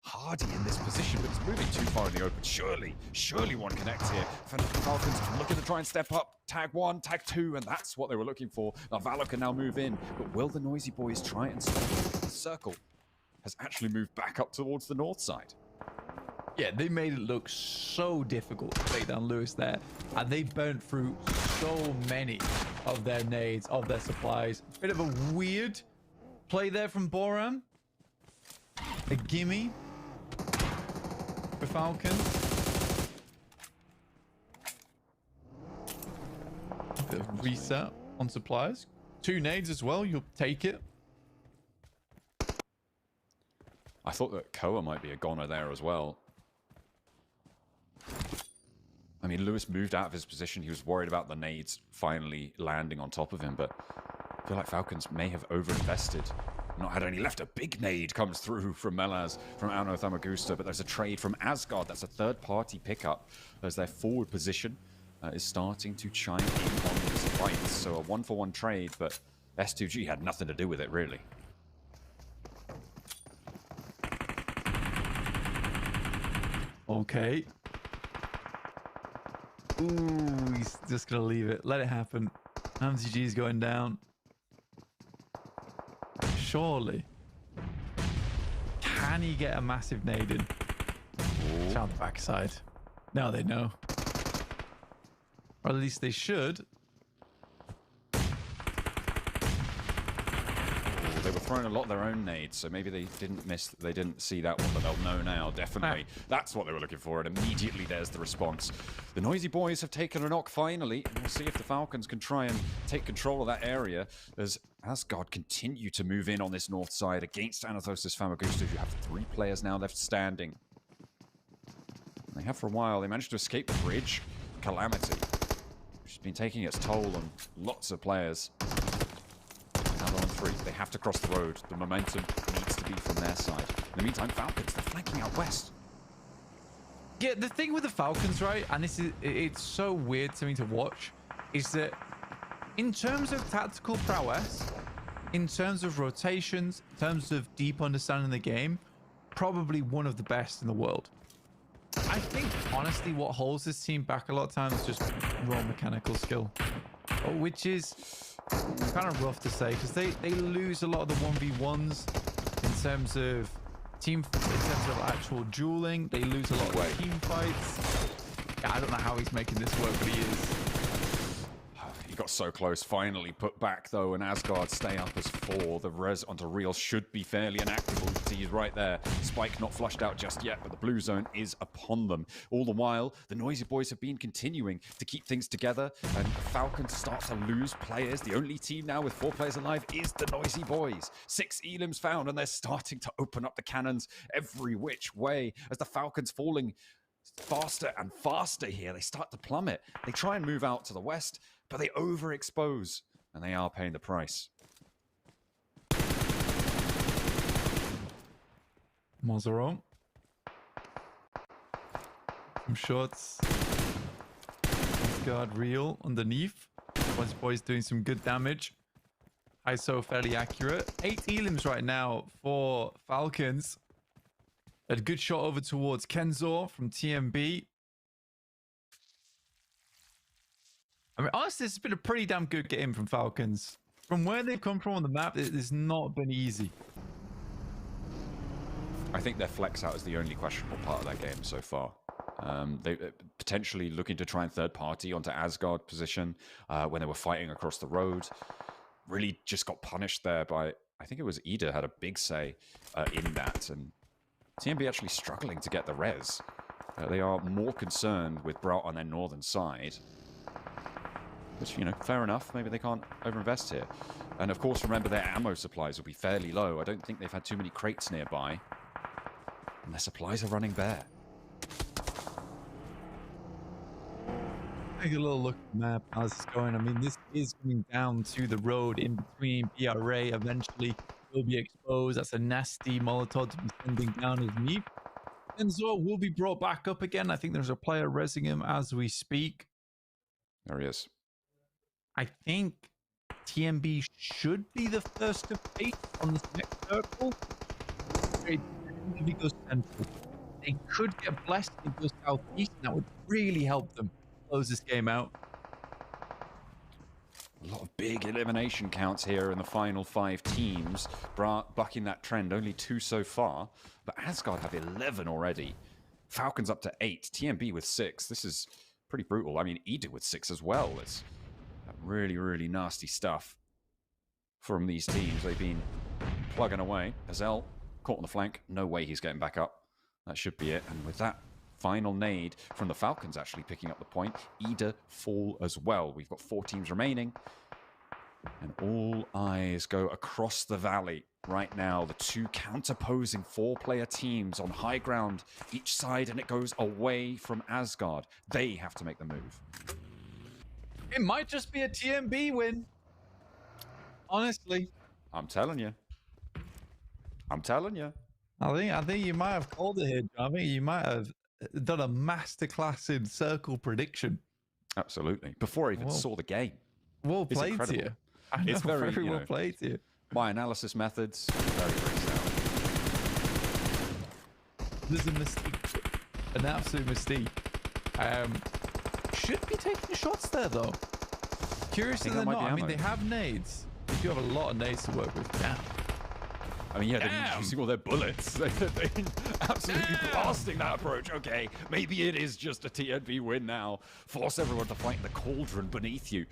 hardy in this position, but he's moving too far in the open. Surely one connects here. Falcons looking to try and step up. Tag 1, tag 2, and that's what they were looking for. Narvalo can now move in, but will the Noisy Boys try and stop it? The circle has actually moved back up towards the north side. Yeah, they made it look so difficult to take down Lewis there. And they burnt through so many of their nades, of their supplies. Bit of a weird play there from Boran. A gimme for Falcons. Bit of reset on supplies. 2 nades as well, you'll take it. I thought that Koa might be a goner there as well. I mean, Lewis moved out of his position. He was worried about the nades finally landing on top of him, but I feel like Falcons may have overinvested. Not had any left. A big nade comes through from Melaz, from Auno Thamagusta, but there's a trade from Asgard. That's a third-party pickup as their forward position is starting to chime in on these fights. So a 1-for-1 trade, but S2G had nothing to do with it, really. Okay. Ooh, he's just gonna leave it. Let it happen. MCG is going down. Surely. Can he get a massive nade in? It's on the backside. Now they know. Or at least they should. They were throwing a lot of their own nades, so maybe they didn't see that one, but they'll know now, definitely. That's what they were looking for, and immediately there's the response. The Noisy Boys have taken a knock finally, and we'll see if the Falcons can try and take control of that area as Asgard continue to move in on this north side against Anathosis Famagusta, who have 3 players now left standing. And they have for a while. They managed to escape the bridge. Calamity, which has been taking its toll on lots of players. Another on 3. They have to cross the road. The momentum needs to be from their side. In the meantime, Falcons, they're flanking out west. Yeah, the thing with the Falcons, right, and it's so weird to me to watch, is that in terms of tactical prowess, in terms of rotations, in terms of deep understanding the game, probably one of the best in the world. I think, honestly, what holds this team back a lot of times is just raw mechanical skill, which is kind of rough to say because they lose a lot of the 1v1s in terms of actual dueling. They lose a lot of team fights. Yeah, I don't know how he's making this work, but he is. He got so close, finally put back though, and Asgard stay up as 4. The res onto Real should be fairly inactive. He's right there. Spike not flushed out just yet, but the blue zone is upon them. All the while, the Noisy Boys have been continuing to keep things together, and the Falcons start to lose players. The only team now with 4 players alive is the Noisy Boys. 6 elims found, and they're starting to open up the cannons every which way as the Falcons falling faster and faster here. They start to plummet. They try and move out to the west, but they overexpose, and they are paying the price. Mozaro. Some shots. Asgard Real underneath. Noisy Boys doing some good damage. ISO fairly accurate. 8 elims right now for Falcons. A good shot over towards Kenzor from TMB. I mean, honestly, this has been a pretty damn good game from Falcons. From where they've come from on the map, it has not been easy. I think their flex out is the only questionable part of that game so far. They potentially looking to try and third party onto Asgard position when they were fighting across the road. Really just got punished there by, I think it was Ida had a big say in that, and TMB actually struggling to get the res. They are more concerned with Braut on their northern side. Which, you know, fair enough. Maybe they can't overinvest here. And of course, remember their ammo supplies will be fairly low. I don't think they've had too many crates nearby. And their supplies are running bare. Take a little look at the map as it's going. I mean, this is coming down to the road in between. PRA eventually will be exposed. That's a nasty Molotov to be sending down his knee. Enzo will be brought back up again. I think there's a player resing him as we speak. There he is. I think TMB should be the first to face on this next circle. If he goes central, they could get blessed and go southeast, and that would really help them close this game out. A lot of big elimination counts here in the final 5 teams. Bucking that trend, only 2 so far. But Asgard have 11 already. Falcons up to 8. TMB with 6. This is pretty brutal. I mean, Eda with 6 as well. It's really, really nasty stuff from these teams. They've been plugging away. Hazel caught on the flank. No way he's getting back up. That should be it. And with that final nade from the Falcons actually picking up the point, Eda fall as well. We've got 4 teams remaining. And all eyes go across the valley right now. The 2 counterposing 4-player teams on high ground each side, and it goes away from Asgard. They have to make the move. It might just be a TMB win. Honestly. I'm telling you. I'm telling you. I think you might have called it here, John. I think you might have done a masterclass in circle prediction. Absolutely. Before I even saw the game. Well It's played to incredible. you. I know, It's very, very you well know, played to you. My analysis methods, very, very sound. There's a mystique. An absolute mystique. Should be taking shots there, though. Curiously than not. I mean, they have nades. They do have a lot of nades to work with. Damn. I mean, yeah, they've been using all their bullets. They've been absolutely blasting that approach. Okay, maybe it is just a TNB win now. Force everyone to fight the cauldron beneath you.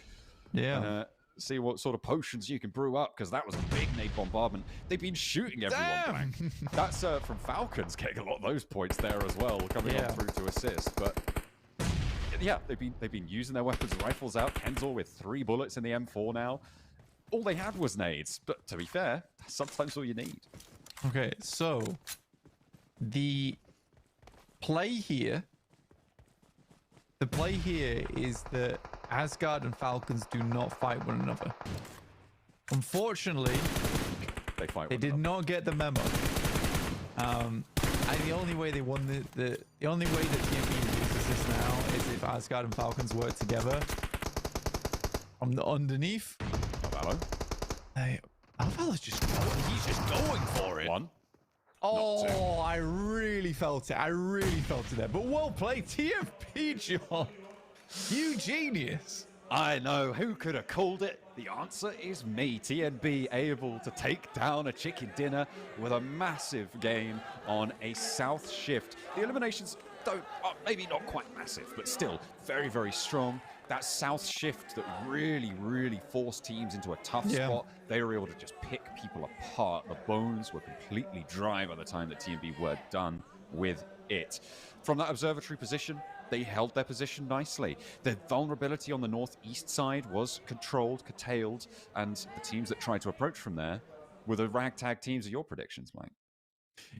Yeah. And, see what sort of potions you can brew up, because that was a big nade bombardment. They've been shooting everyone blank. That's from Falcons getting a lot of those points there as well, coming on through to assist. But yeah, they've been using their weapons, rifles out. Kenzor with 3 bullets in the M4 now. All they had was nades, but to be fair, that's sometimes all you need. Okay, so the play here is that Asgard and Falcons do not fight one another. Unfortunately, they did not get the memo. And the only way they won the only way that TMB loses this now is if Asgard and Falcons work together from the underneath. Hello. Hey, Alvalo's just going. He's just going for it. 1. Oh, I really felt it. I really felt it there. But well played, TFP, John. You genius. I know. Who could have called it? The answer is me. TNB able to take down a chicken dinner with a massive game on a south shift. The eliminations maybe not quite massive, but still very, very strong. That south shift that really, really forced teams into a tough spot. They were able to just pick people apart. The bones were completely dry by the time that TNB were done with it. From that observatory position, they held their position nicely. The vulnerability on the northeast side was controlled, curtailed, and the teams that tried to approach from there were the ragtag teams. Of your predictions, Mike?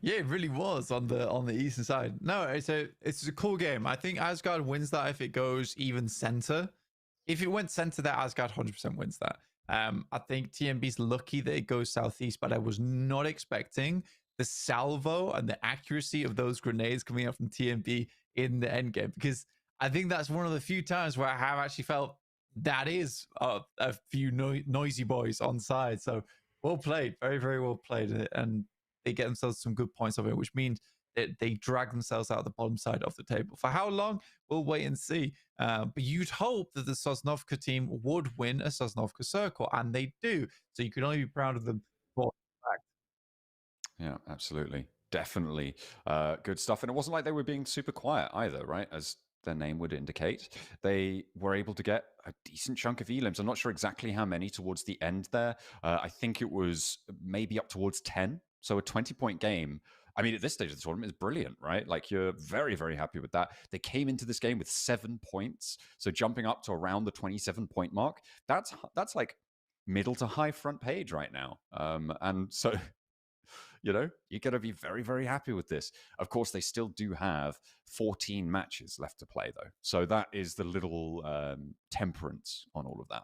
Yeah, it really was on the eastern side. No, it's a cool game. I think Asgard wins that if it goes even center. If it went center, that Asgard 100% wins that. I think TMB's lucky that it goes southeast, but I was not expecting the salvo and the accuracy of those grenades coming out from TMB in the end game, because I think that's one of the few times where I have actually felt that is a few noisy boys on side. So well played, very, very well played, and they get themselves some good points of it, which means that they drag themselves out the bottom side of the table. For how long, we'll wait and see. But you'd hope that the Sosnovka team would win a Sosnovka circle, and they do. So you can only be proud of them for that. Yeah, absolutely. Definitely good stuff. And it wasn't like they were being super quiet either, right? As their name would indicate. They were able to get a decent chunk of elims. I'm not sure exactly how many towards the end there. I think it was maybe up towards 10. So a 20-point game I mean, at this stage of the tournament, it's brilliant, right? Like, you're very, very happy with that. They came into this game with 7 points, so jumping up to around the 27-point mark, that's like middle to high front page right now. And so, you know, you're going to be very, very happy with this. Of course, they still do have 14 matches left to play, though. So that is the little temperance on all of that.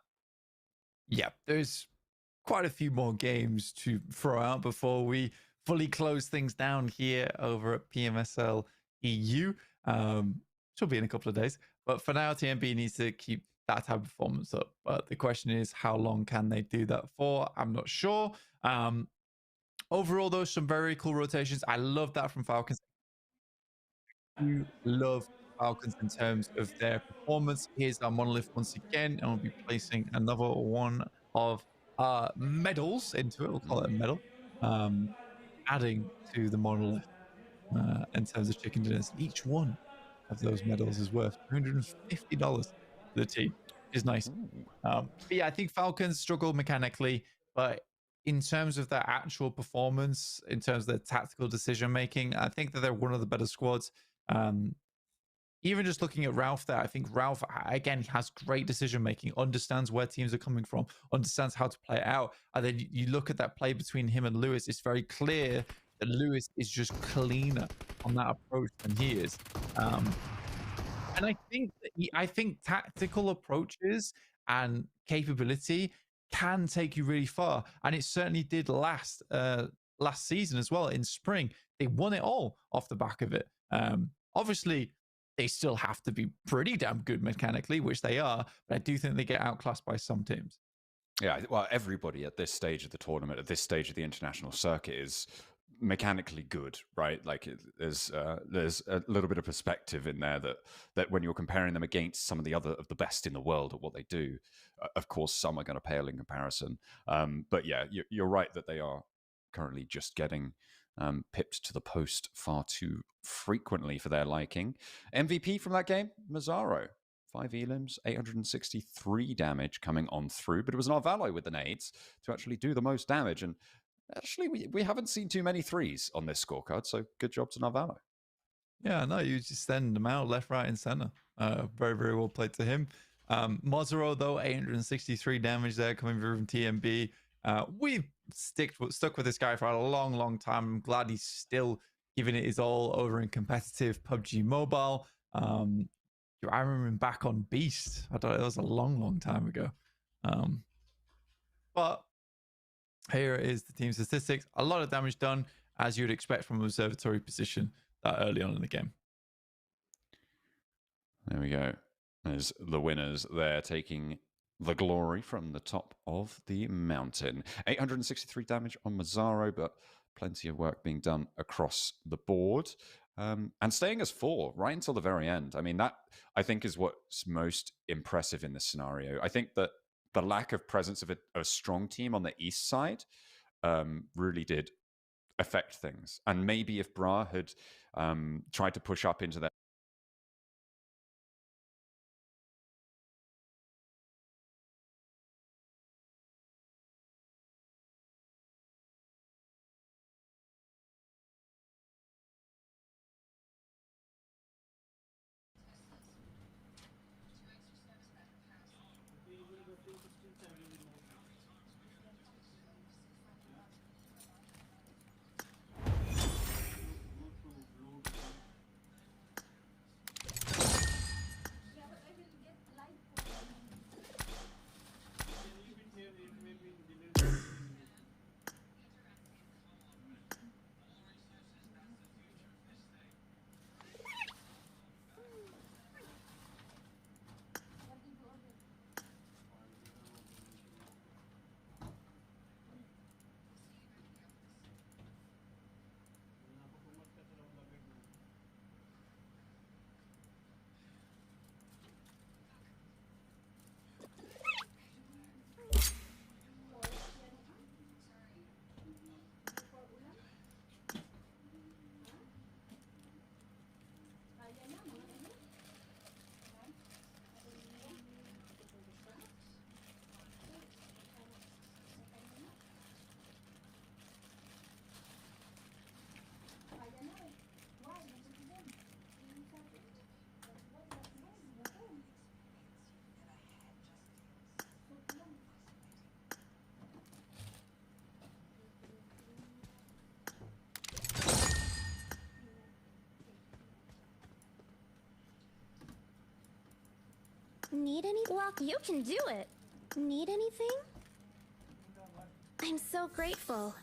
Yeah, there's quite a few more games to throw out before we fully close things down here over at PMSL EU. Which will be in a couple of days. But for now, TMB needs to keep that type of performance up. But the question is, how long can they do that for? I'm not sure. Overall, though, some very cool rotations. I love that from Falcons. I love Falcons in terms of their performance. Here's our monolith once again, and we'll be placing another one of medals into it. We'll call it a medal. Adding to the monolith in terms of chicken dinners. Each one of those medals is worth $250 to the team, which is nice. But yeah, I think Falcons struggle mechanically, but in terms of their actual performance, in terms of their tactical decision making, I think that they're one of the better squads. Even just looking at Ralph there, I think Ralph, again, has great decision making, understands where teams are coming from, understands how to play it out. And then you look at that play between him and Lewis, it's very clear that Lewis is just cleaner on that approach than he is. And I think tactical approaches and capability can take you really far, and it certainly did last season as well. In spring, they won it all off the back of it. Obviously, they still have to be pretty damn good mechanically, which they are, but I do think they get outclassed by some teams. Yeah, well, everybody at this stage of the tournament, at this stage of the international circuit, is mechanically good, right? Like, there's a little bit of perspective in there that when you're comparing them against some of the best in the world at what they do, of course, some are going to pale in comparison. But yeah, you're right that they are currently just getting pipped to the post far too frequently for their liking. MVP from that game, Mazzaro. 5 elims, 863 damage coming on through, but it was Narvalo with the nades to actually do the most damage. And actually, we haven't seen too many threes on this scorecard, so good job to Narvalo. Yeah, no, you just send them out left, right, and center. Very, very well played to him. Mazzaro, though, 863 damage there coming through from TMB. We've stuck with this guy for a long, long time. I'm glad he's still giving it his all over in competitive PUBG Mobile. I remember him back on Beast. I thought it was a long, long time ago. But here is the team statistics. A lot of damage done, as you'd expect from an observatory position that early on in the game. There we go. There's the winners there, taking the glory from the top of the mountain. 863 damage on Mazzaro, but plenty of work being done across the board. And staying as 4 right until the very end. I mean, that, I think, is what's most impressive in this scenario. I think that the lack of presence of a strong team on the east side really did affect things. And maybe if Bra had tried to push up into that, Need any? Well, you can do it. Need anything? I'm so grateful.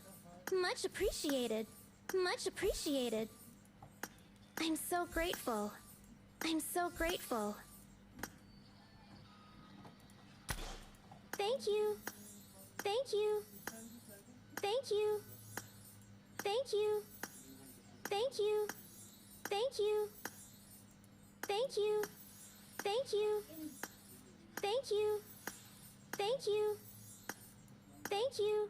Much appreciated. Much appreciated. I'm so grateful. I'm so grateful. Thank you. Thank you. Thank you. Thank you. Thank you. Thank you. Thank you. Thank you. Thank you. Thank you. Thank you.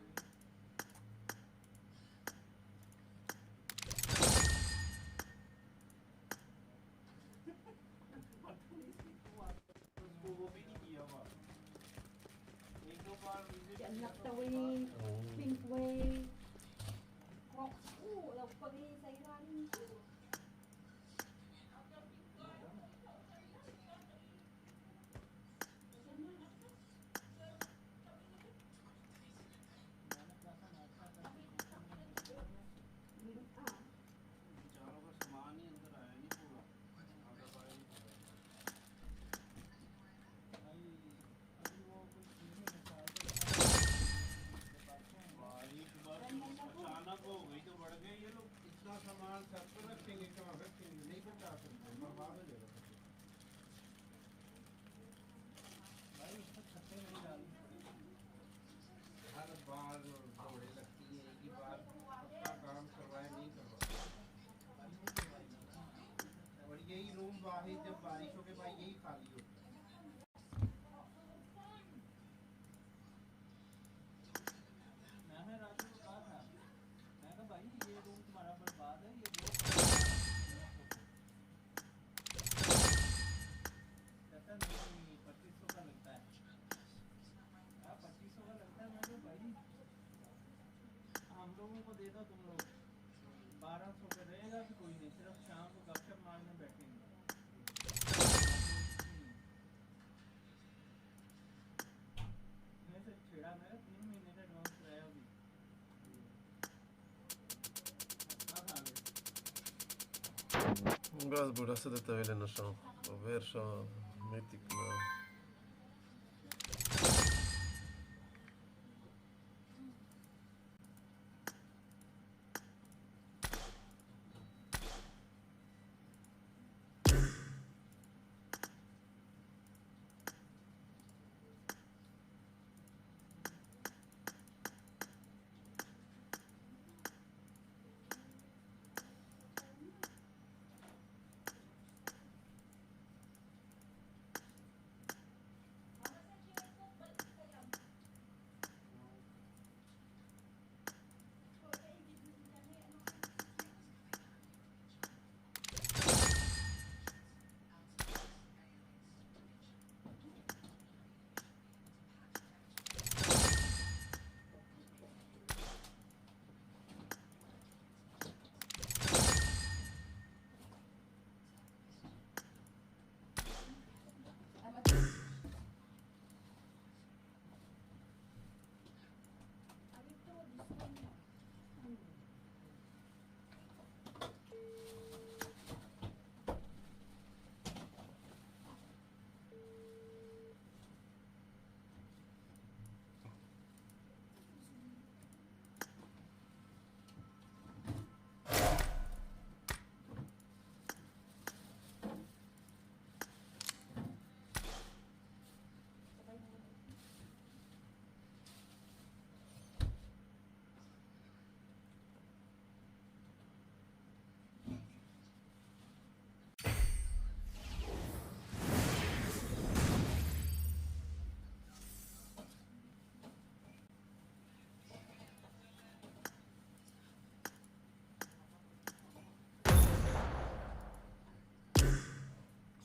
Gaz burası da tavile na šao. Over šao, metik na...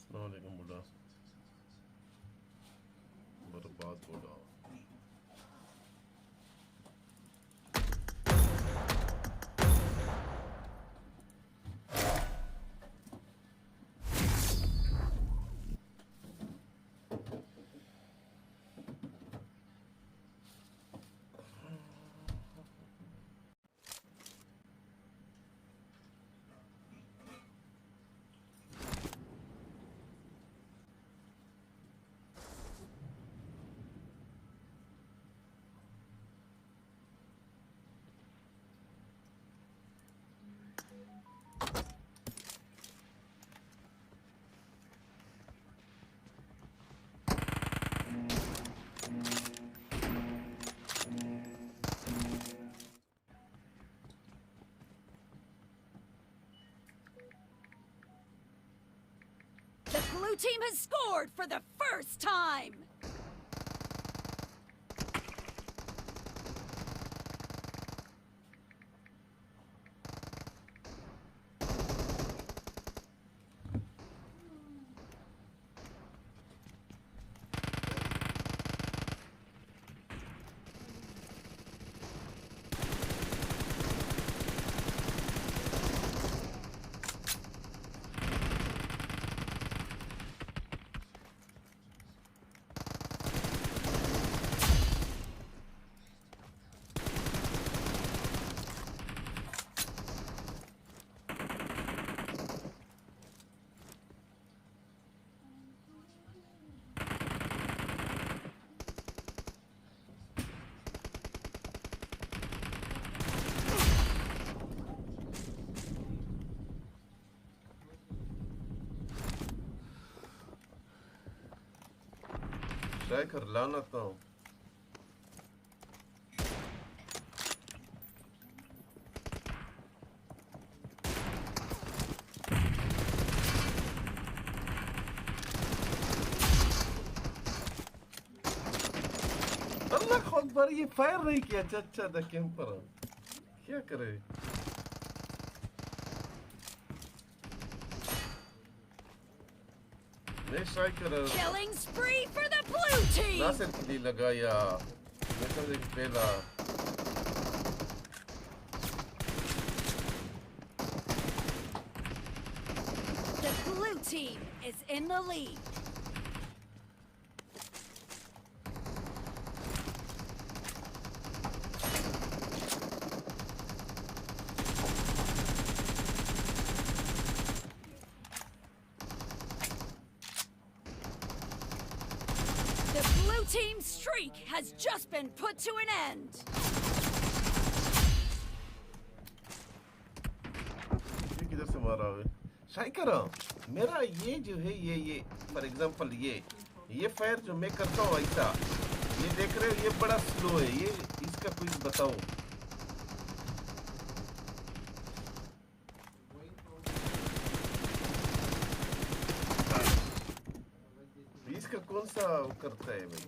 Assalamualaikum buda. Berbat buda. blue team has scored for the first time! striker लाना था अल्लाह अकबर ये fire नहीं किया चाचा the camper क्या करे नहीं striker Killing spree for the blue team! Nasir के लिए लगाया मैं तो एक पहला The blue team is in the lead. The blue team's streak has just been put to an end. ये किधर से मारा है striker मेरा ये जो है ये फॉर एग्जांपल ये फायर जो मैं करता हूँ ऐसा ये देख रहे हो ये बड़ा स्लो है ये इसका कुछ बताओ इसका कौन सा करता है भाई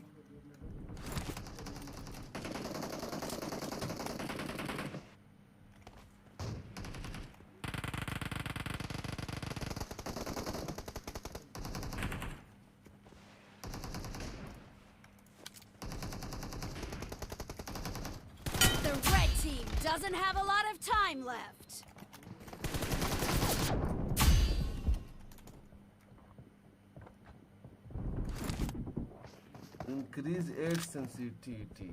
The red team doesn't have a lot of time left. increase edge sensitivity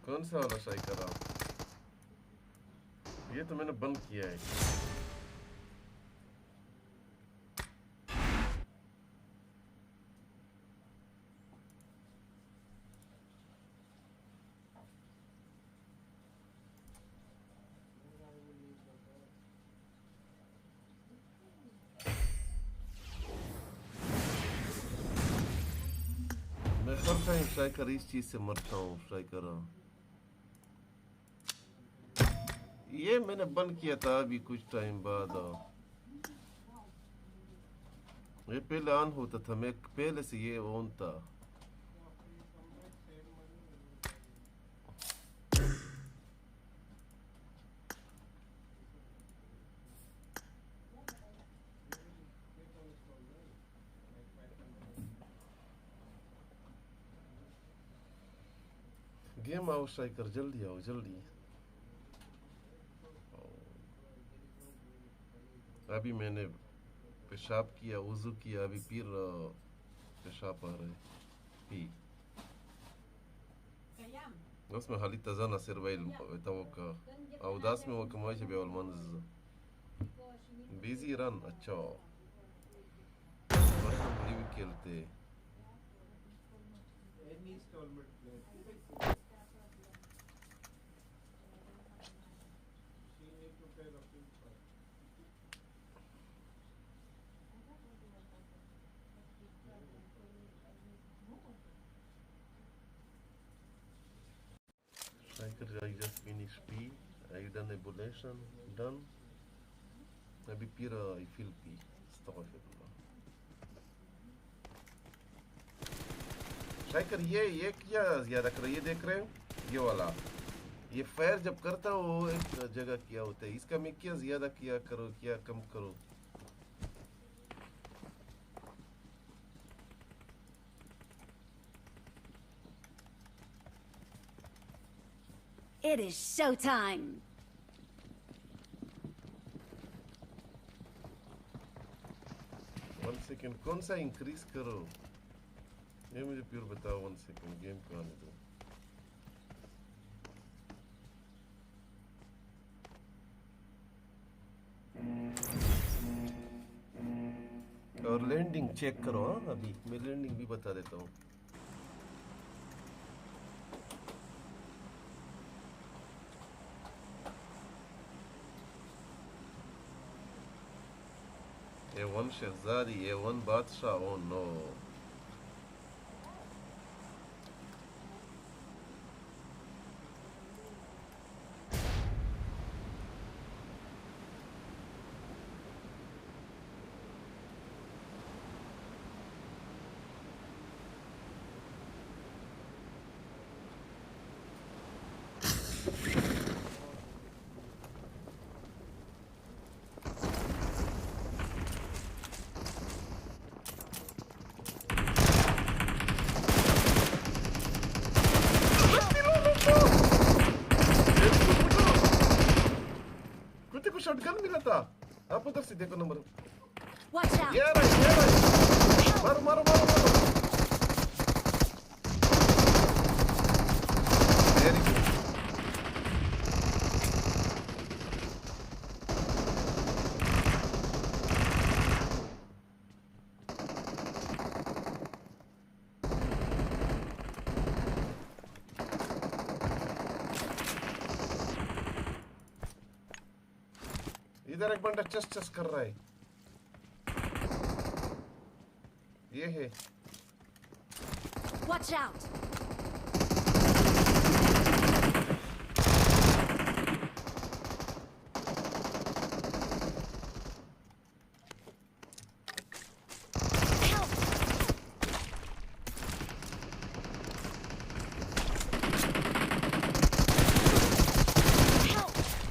कौन सा वाला striker ये तो मैंने बंद किया है मैं हर टाइम striker इस चीज से मरता हूँ striker ये मैंने बंद किया था अभी कुछ टाइम बाद ये पहले ऑन होता था मैं पहले से ये ऑन था गेम आओ striker जल्दी आओ जल्दी अभी मैंने पेशाब किया वुजू किया अभी फिर पेशाब आ रहा है पी उसमें हाली तज़ा नसर वाइल तवक्का अवदास में वो कमाई से बेवल मंज़ बिजी रन अच्छा वर्षों लिव खेलते I just finished P. I done ebolation, done. Maybe Pira I feel P. Stop. अस्तगफिरुल्लाह। शाइकर ये क्या ज्यादा कर ये देख रहे हो ये वाला ये फायर जब करता हो एक जगह किया होता है इसका मैं क्या ज्यादा किया करो क्या कम करो It is showtime. One second कौन सा इंक्रीज करो ये मुझे प्योर बताओ 1 सेकंड गेम को आने दो और लैंडिंग चेक करो हाँ अभी मैं लैंडिंग भी बता देता हूँ A1 शहजादी A1 बादशाह oh no शॉटगन मिला था आप उधर से देखो नंबर Watch out. ये रहा मारो मारो मारो मारो वेरी गुड इधर एक बंदा चस चस कर रहा है ये है Watch out.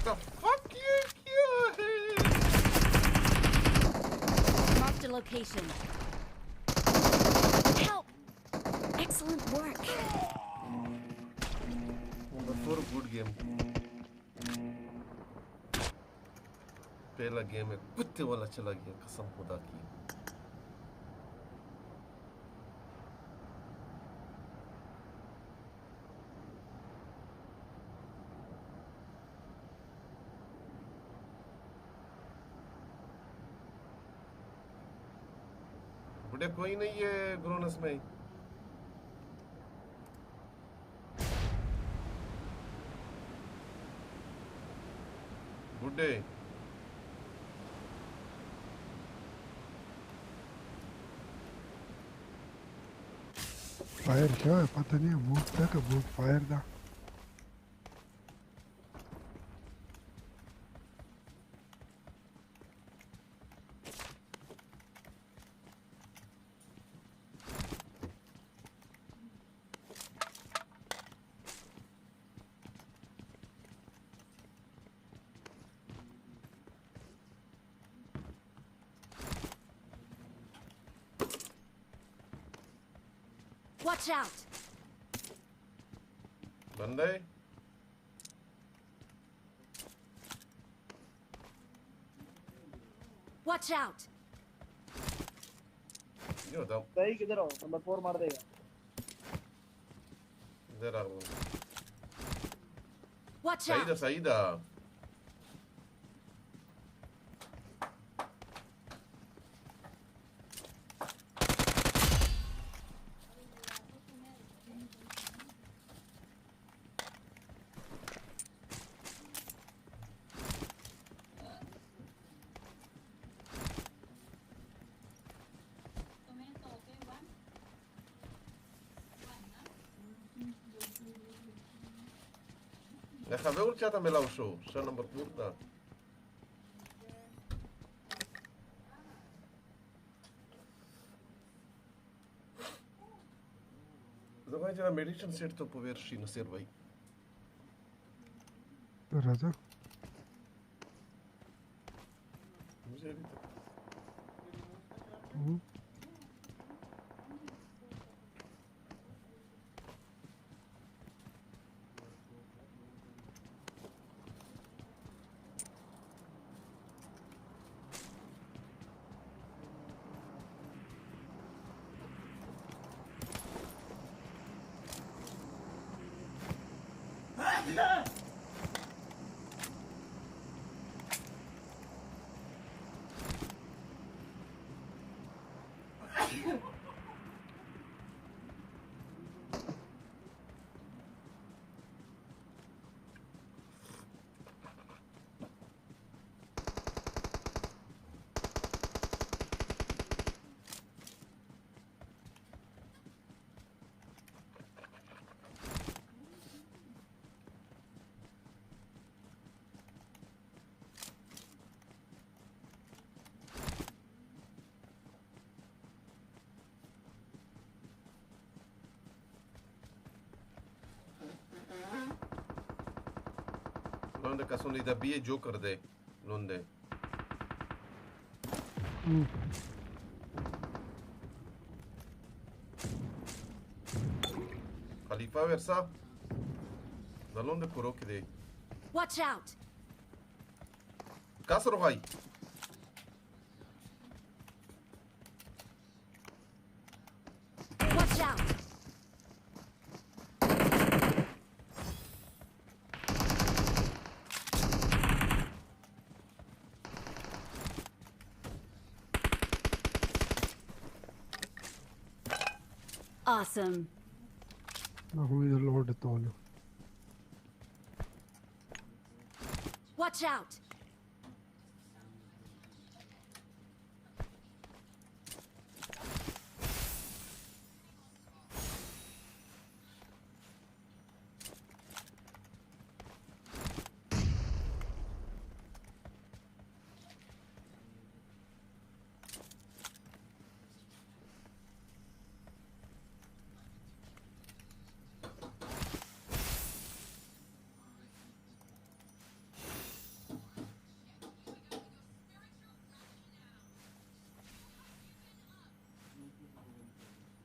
the fuck ये क्या है Marked a location. Help. Excellent work. Number 4 good game पहला गेम है कुत्ते वाला चला गया कसम खुदा की बुढ़े कोई नहीं है ग्रोनस में बुढ़े फायर क्या है पता नहीं बूट था कि बूट फायर था Watch out. बंदे Watch out. ये बताओ सही किधर हो नंबर 4 मार देगा इधर आओ Watch Saeeda out. Saeeda يا اخي بقول كذا ملاو شو نمبر 4 ده Mai jara meditation set to poversi Nasir bhai. राजा मुझे अभी तक Londe ca sunt da bie joker de Londe. Khalifa versa. Da Londe puro que de. Watch out! Kasro hai. Watch out! Awesome. who is the Lord at all? Watch out!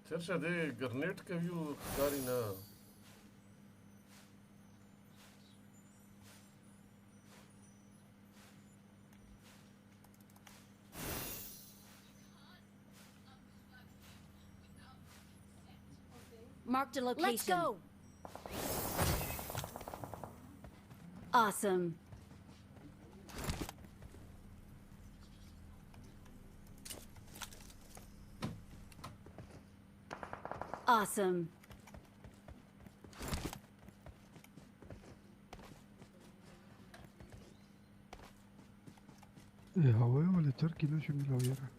Cerca de grenade que viu cari na. Marked a location. Let's go! Awesome. Awesome. هواي ولا تركي ليش من الهويرة؟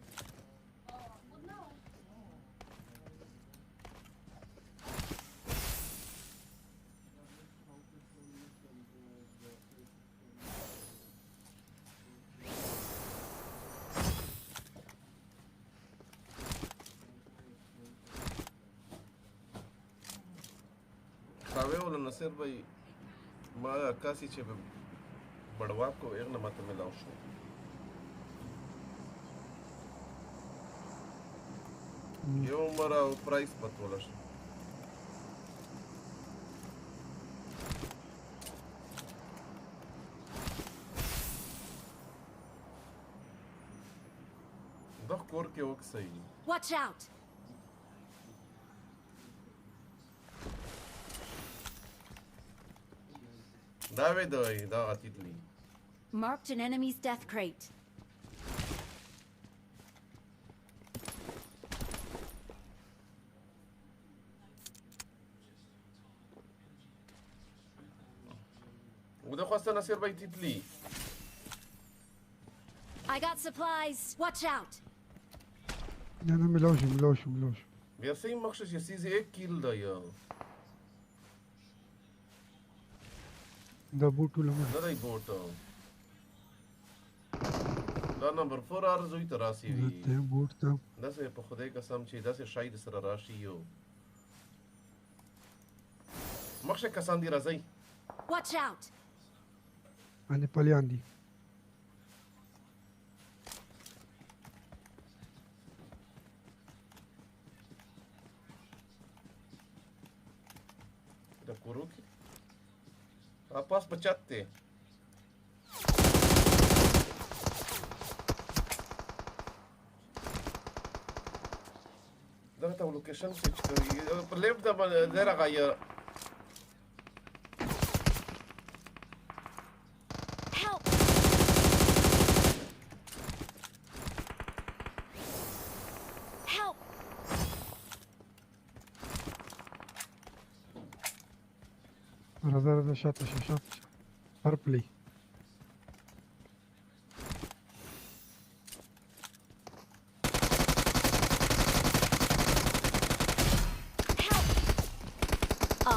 Sabe wala Nasir bhai ma akasi che badwa ko ek na mata milao shu. Eu mara o price patola shu. Da cor que eu que sei. Watch out! Dave doi, da atitli. Marked an enemy's death crate. وده خاصة Nasir bhai titli. I got supplies. Watch out! أنا ملوش Wir sehen machst du sie ek kill da ya. ده بوت ولا ما Da dai bot. Da number 4 arzu itarasi vi. ده بوت ده Da se po khudai kasam che da se shaid sara rashi yo. مخشى کسان دی راځي. Watch out! أنا پلیان دي. د کورو کې پاس بچت دی. دغه ته لوکیشن سویچ کوي په لیفت د راغی. Help! Help! رضا شاطة هربلي.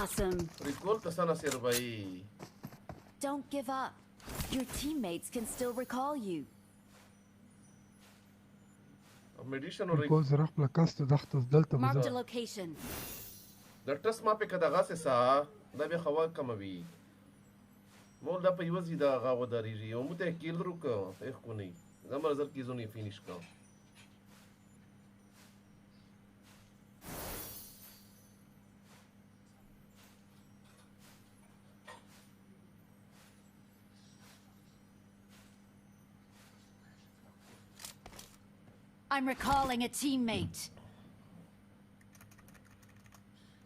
Awesome. ریکول ته سنا سیر بھائی. Don't give up. Your teammates can still recall you. میډیشن او ريكول زرق بلاكاست دخت دلتا Marked a بزا. location. د ټس ما په کداغه سه دا به خوا کموي. مول دا په یوزي دا غاو دریږي او مته کیل روکو اخ کو نه زمر زر کی زونی فینیش کا. I'm recalling a teammate.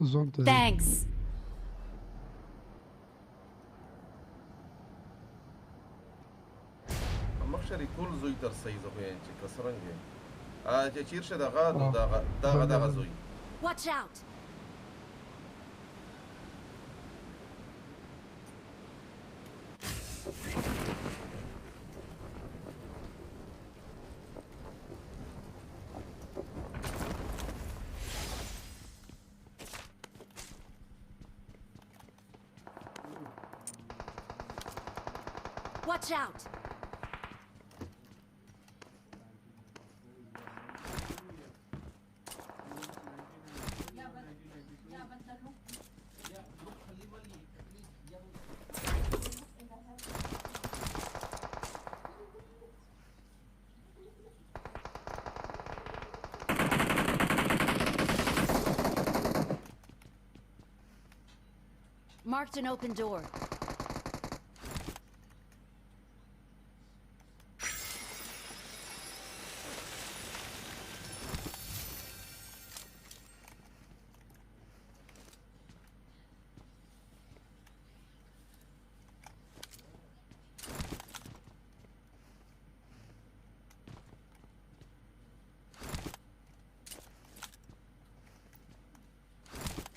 زون تزي. Thanks. مخشه ریکول زوی تر سایز خو یې چې کسرنګ چې چیرشه دغه زوی. Watch out! Watch out! Marked an open door.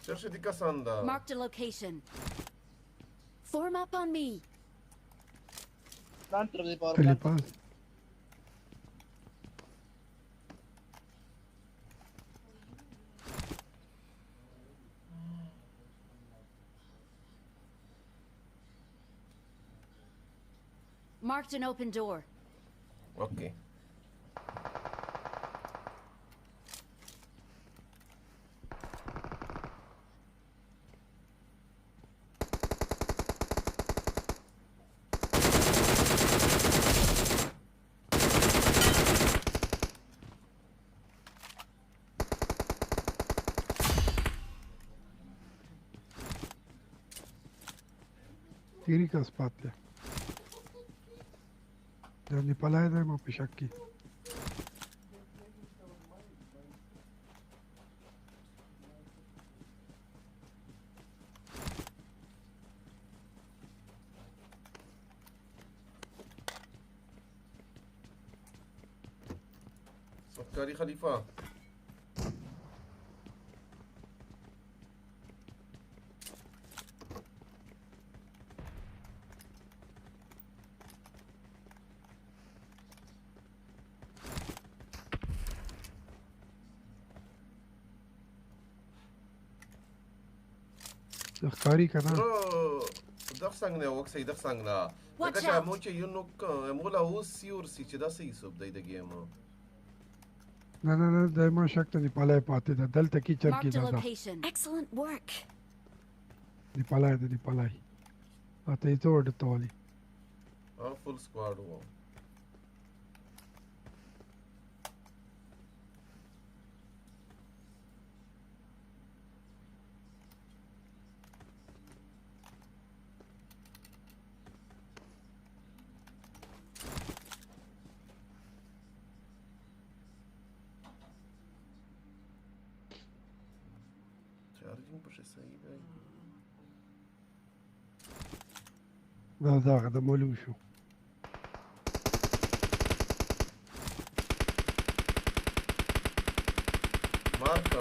چیرشه دی کسان دا. Marked a location. Form up on me. Plant the power اللي plant. باس. Marked an open door. اوكي. تيري का spot है. يعني पलाए ده ما بشكي. سكري خليفة. ښکاری کنه. دغه څنګه نه وکسي دغه څنګه نه. دغه چې مو چې یو نو مولا اوس یور سي چې دا صحیح سب دی د گیم. نه دایما شک ته نه پلاي پاتې ده دلته کی چر کی Marked a ده. location. Excellent work. Di palai, di palai. Ata ito or toli. full squad हुआ charging पर सही भाई Da malum شو. Mark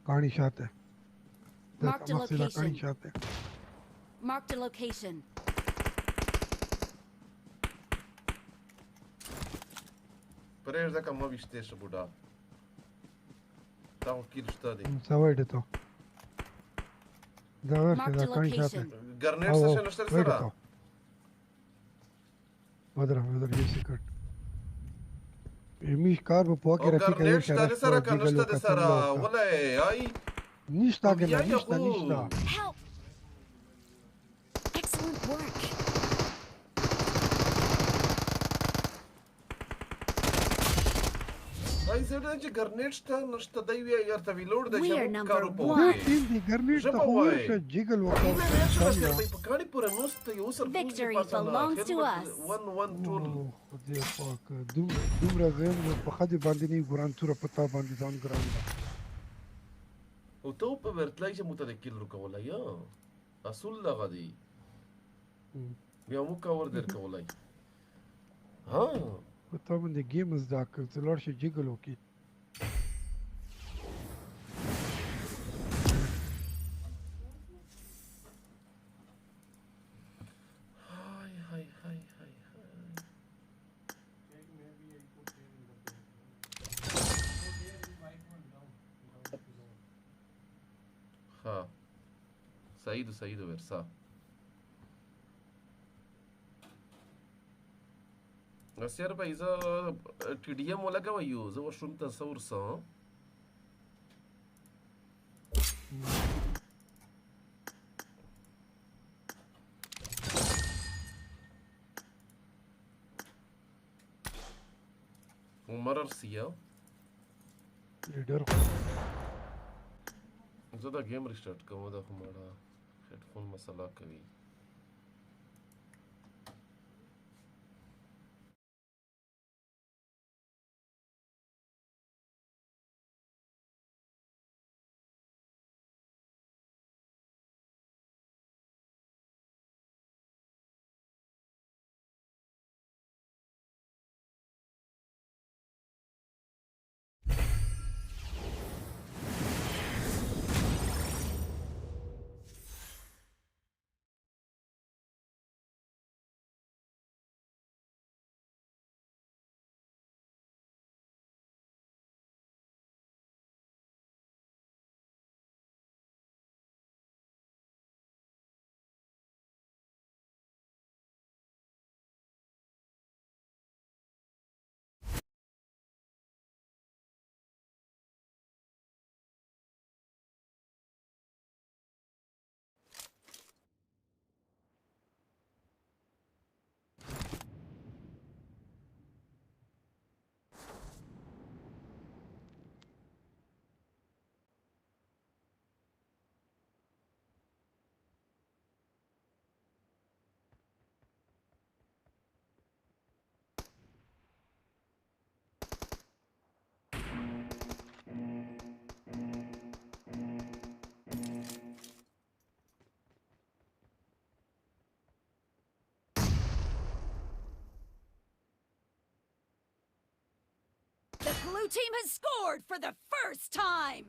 Kani shate. Marked a Kani location. shate. Marked a location. Prež da kam ovi šteš buda. Tamo kill štadi. Savai de to. Da ver Marked da a kani shate. location. Garnet se še naštel sara. Madra, 1 second. Emish kar bu po ke O rafi garnet štadi sara ka naštade sara. Wala ai. Nishta ke Ja, ja, nishta. Help! Excellent work. Ai zeda چې garnet شته نشته دی وی یار ته ویلوډ د We are شمو number کارو په one. وی. Indi garnet ta Žaba ho wai. še jiggle Ne wakao. znam pa kani pura nosta je usar. Victory belongs to us. 1-1 tool. خدای پاک دومره زم په خدي باندې نه ګران تور پتا باندې ځان ګران ده. او ته په ورتلای چې مو ته د کیل ورکولای یا اصول لغه دی بیا مو کاور در کولای ها پتا باندې گیم زده کړ چې لور شي جګل وکي. هاي هاي هاي هاي ها سعيد سعيد ورسا نصير بقى إذا TDM ولا كويو زو شو أنت صور صا ومرر سيا لیډر زه دا گیم ریسٹارټ کوم دا خو مړه هیډفون مسله کوي The blue team has scored for the first time!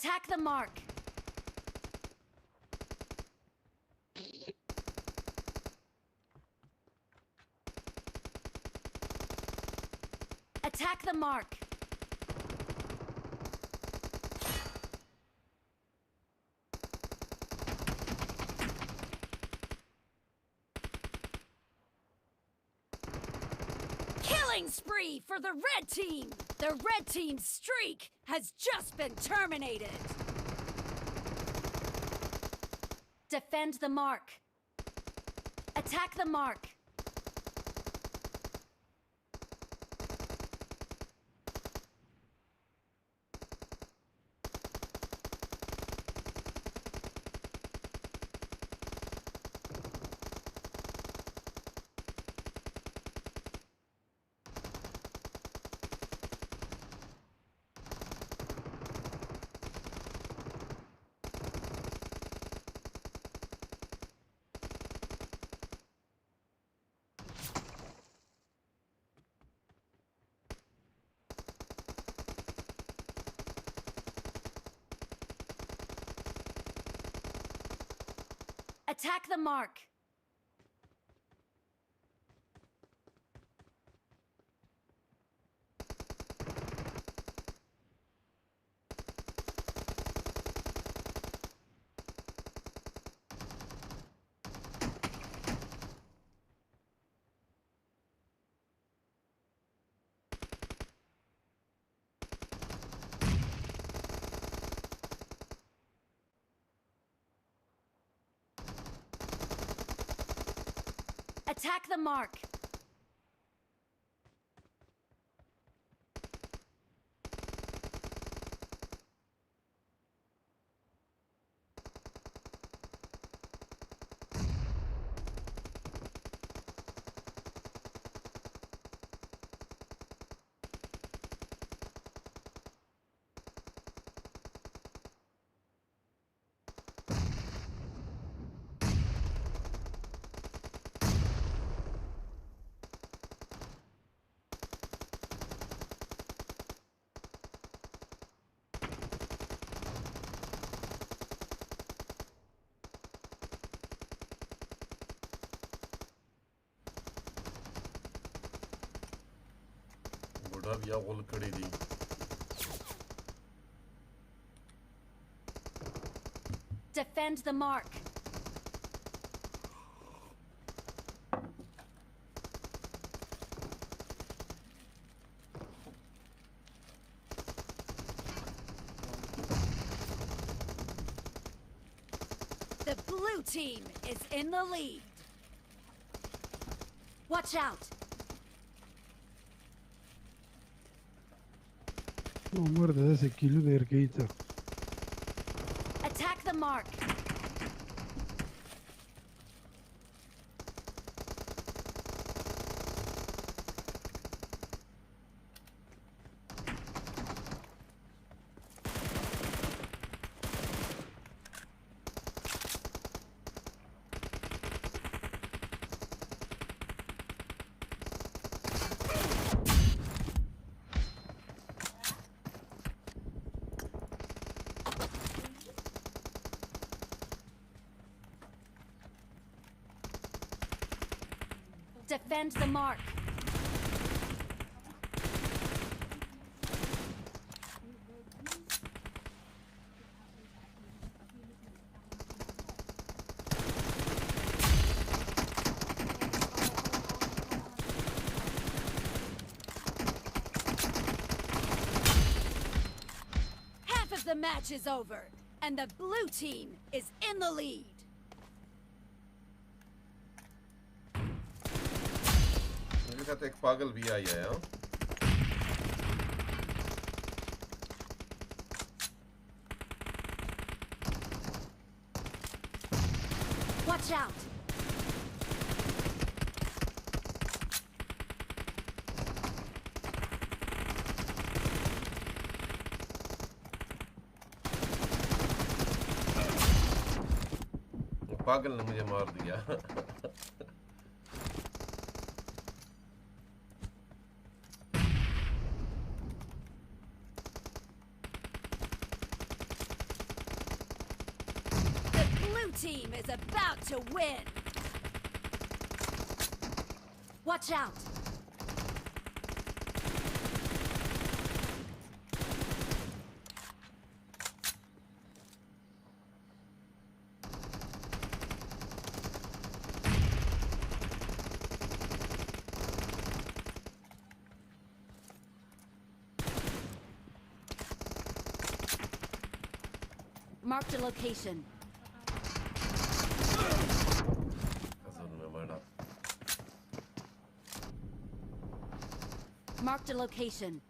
Attack the mark. Attack the mark. Killing spree for the red team. The red team's streak has just been terminated. Defend the mark. Attack the mark. Attack the mark. Attack the mark. या गोल कड़ी दी Defend the mark. The blue team is in the lead. Watch out. عمر ده 6 كيلو ده ركيته. Attack the mark. Defend the mark. Half of the match is over, and the blue team is in the lead. मेरे साथ एक पागल भी आई है हाँ Watch out. पागल ने मुझे मार दिया team is about to win. Watch out. Marked a location. Marked a location.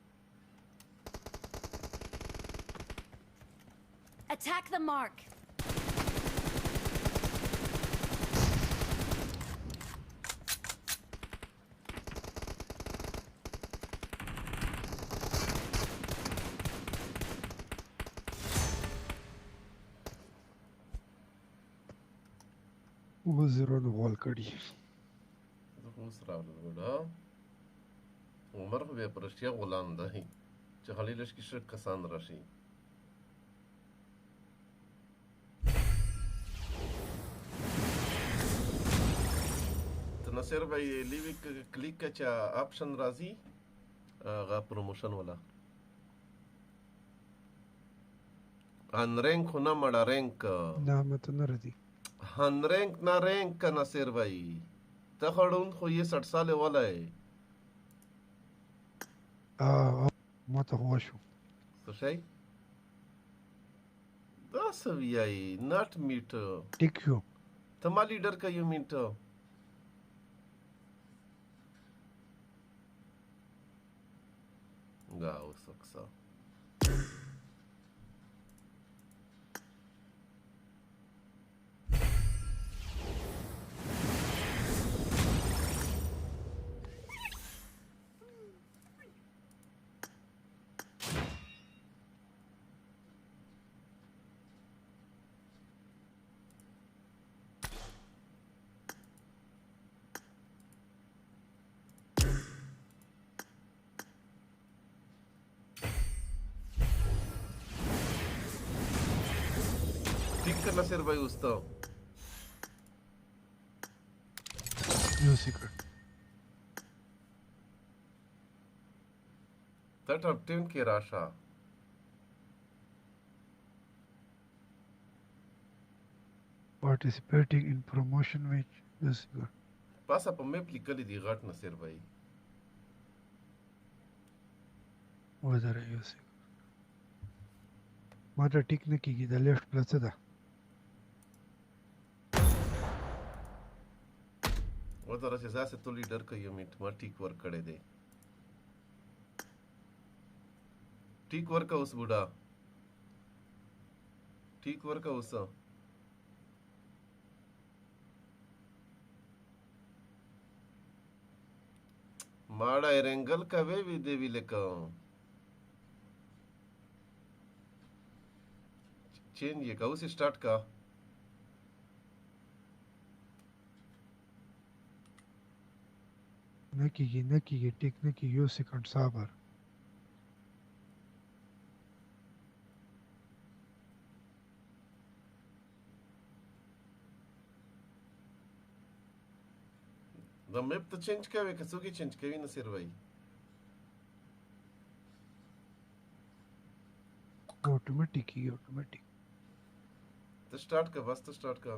Attack the mark. وزيرو وال کړي اوس راغله وړه عمر خو بیا پر رښتیا غلام دی چې خالي لږ کې شرک کسان راشي ته نصر بھائی لیوی کلیک کا چا آپشن راځي هغه پروموشن ولا ان رینک خو نه مړه رینک نه مته نه ردی هن رینک نه رینک کا نصر بھائی ته خړون خو یې 60 ساله ولا ہے مته خوشو څه شي دا سویای ناٹ میټ ټیکیو ته ما لیډر کا یو میټ دا وسکسا نصر بھائی استا یو سیکرٹ that obtain ke rasha participating in promotion which is پاسه په مې لیکلي دی غټ نصر بھائی وزره یو سیکرٹ ما ته ټیک نه کیږي د لیفت پلس ده वो तो रचे से तो लीडर का ये मिनट में ठीक वर्क करे दे ठीक वर्क का उस बुढ़ा ठीक वर्क का उस माड़ा एरेंगल का वे भी देवी लेका चेंज ये का उस स्टार्ट का نه کیږي ټیک نه کیږي یو سکند صبر دا میپ ته چینج کوي که څوک چینج کوي نصیر بھائی automatic ته سٹارټ کا بس ته سٹارټ کا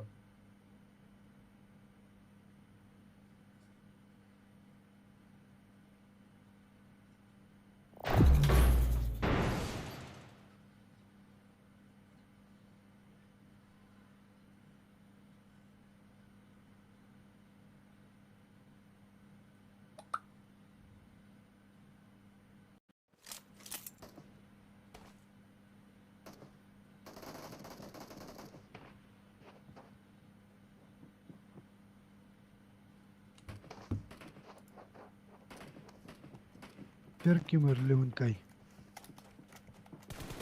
ترکی مرلون کوي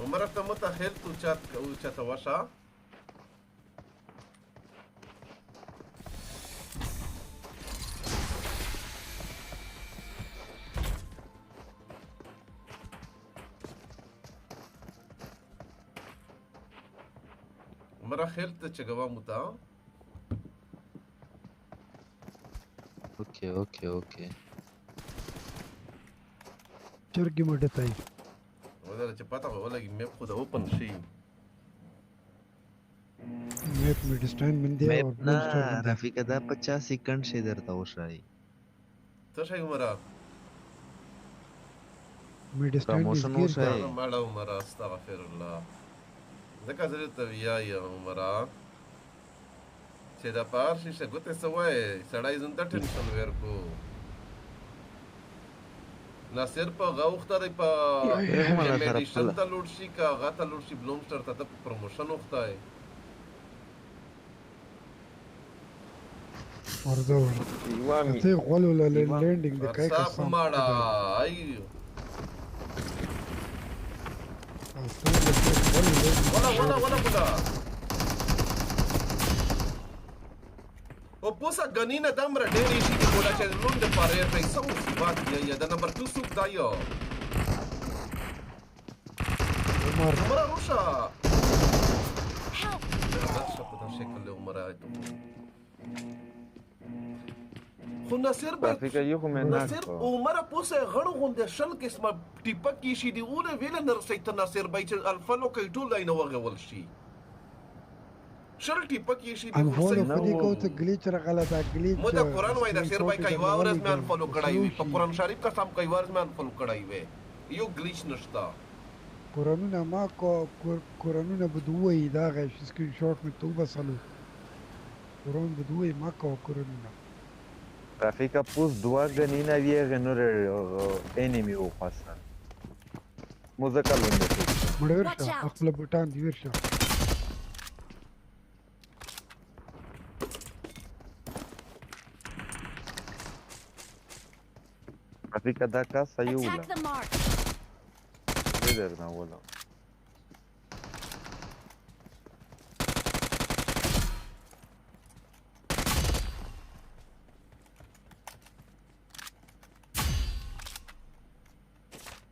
عمر ته متخیل تو چاته وشا مرة خيلت تشجوا متا. اوكي چرګي مډه تای ولا چې پتا ولا میپ خو د اوپن شي میپ میډستاین من دی او نه رفیق دا 50 سکند شي درته وشای څه شي عمره میډستاین پروموشن دی وشای مالا عمره استغفر الله ځکه زه ته ویا عمره چې دا پار شي څه ګوته سوای سړی زنده ټینشن ورکو ناصر په غوښتره په میډیشن ته لوډ شي کا غاته لوډ شي بلومستر ته په پروموشن وختای ورځو ته غول ولا لینډینګ د کای صاف ماړه ای ولا بودا او پوسا غنینه دمره ډېری شي د بولا چې لون د پاره په څو بات یا د نمبر 2 سوق دایو عمره روشا راشه په دې شکل عمره ایتو خو ناصر عمره پوسه غړو غونډه شل قسمه ټیپک کی شي دی اوره ویل نرسیت ناصر بای چې الفلو کوي ټول لاین وغول شي شل ټیپک کی شي دی انفولو فدی کو ته گلیچ غلطه گلیچ مو دا قران وای ناصر بای کوي ورځ مې الفلو کړای وي په قران شریف کا سم کوي ورځ مې الفلو کړای وي یو گلیچ نشتا قرانونه ما کو قرانونه بدوي دا غي سکرین شاټ مې تو بسلو قران بدوي ما کو قرانونه رفیق پوس دوا غنینا وی غنور انیمی او پاسن موزه لونده مړورشه خپل بوتان دی ورشه رفیق دا کا سيولا لیدر نه ولا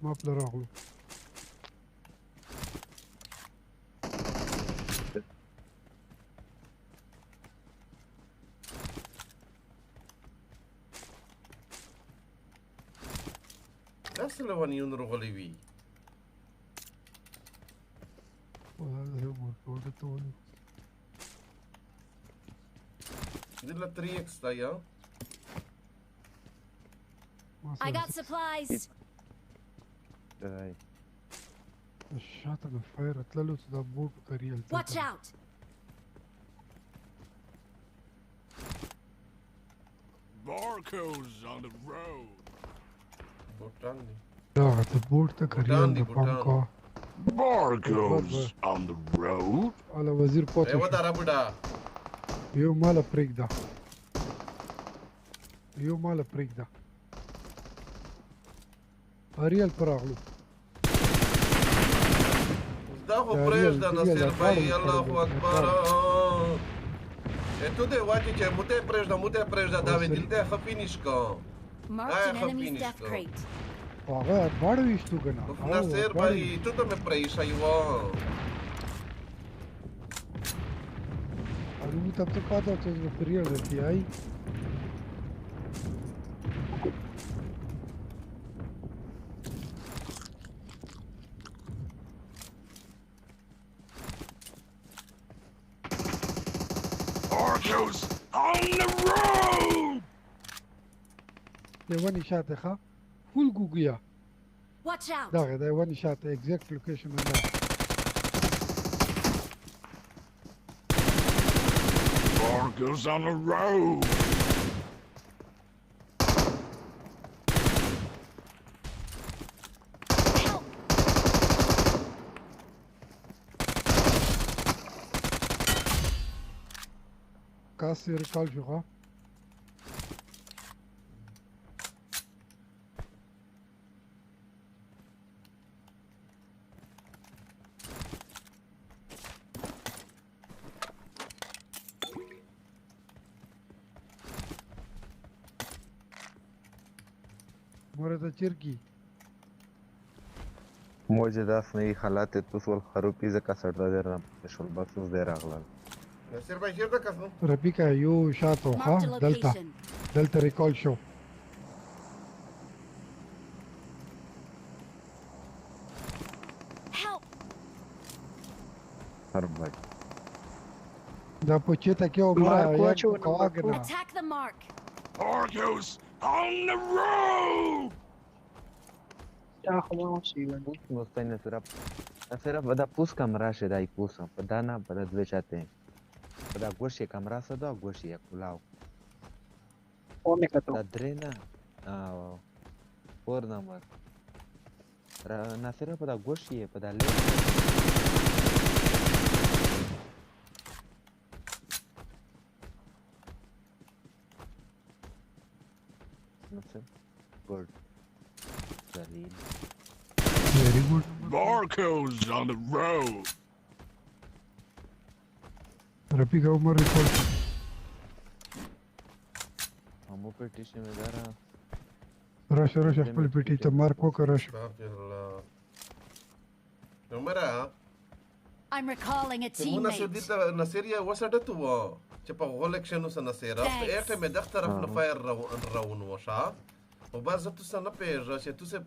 ما بلا راغلو اصل ونیون رغلی وی وهذا هو ورده توني دي لا 3x دا یا I got supplies. الشاطئ الفاير اتلالو دا بوت كاريال Watch out. Barcodes on the road. بوتان دي لا بوت كاريال دا بانكا Barcodes on the road. على وزير ايه بوتو ودا ربدا يو مالا بريك دا اريال براغلو دا خو پرېږ دا نصیر بھائی الله اکبر ته دې واچې چې موته پرېږ دا دا وې دلته خفینیش کا Marked an enemy's death crate. هغه باړو وشتو کنه نصیر بھائی ته ته مې پرې شای و اړو ته ته پاتې چې پرېږ دی آی Barcodes on the road. The one shot ها full Guguya. Watch out. The one shot the exact location on that. Barcodes on the road. Kassi recall شو مرة تشركي موجه داس نه حالات توسول خروپی زکه سړه در شول بکسوس دی راغلل نصیر بھائی چیرته کس نو رفیقه یو شاته Marked a ها دلته location. دلته ریکال شو Help! هر بای دا په چېته کې او مرا یا کواګنا Attack the mark. Argos on the road! دوستای نصیره بدا پوس کمرا شه دای پوسم په دانا په دوه چاته بدا ګوشي کمرا سره ګوشي کلاو او مې کتو دا درې نه او فور نمبر را نصیره په دا ګوشي په دا Good. Zalil. Very good. Barcodes on the road. رفیقه عمر ریکال همو پټیشن مې دارا راشه خپل پټی ته مارک وکړه راشه عمره I'm recalling a مو نصیر teammate. دې ته نصیر یې وسټه و چې په غولکشن وس نصیره ایټه مې دغه طرف نه فایر راون وشا او باز ته څه نه پیژه چې تو څه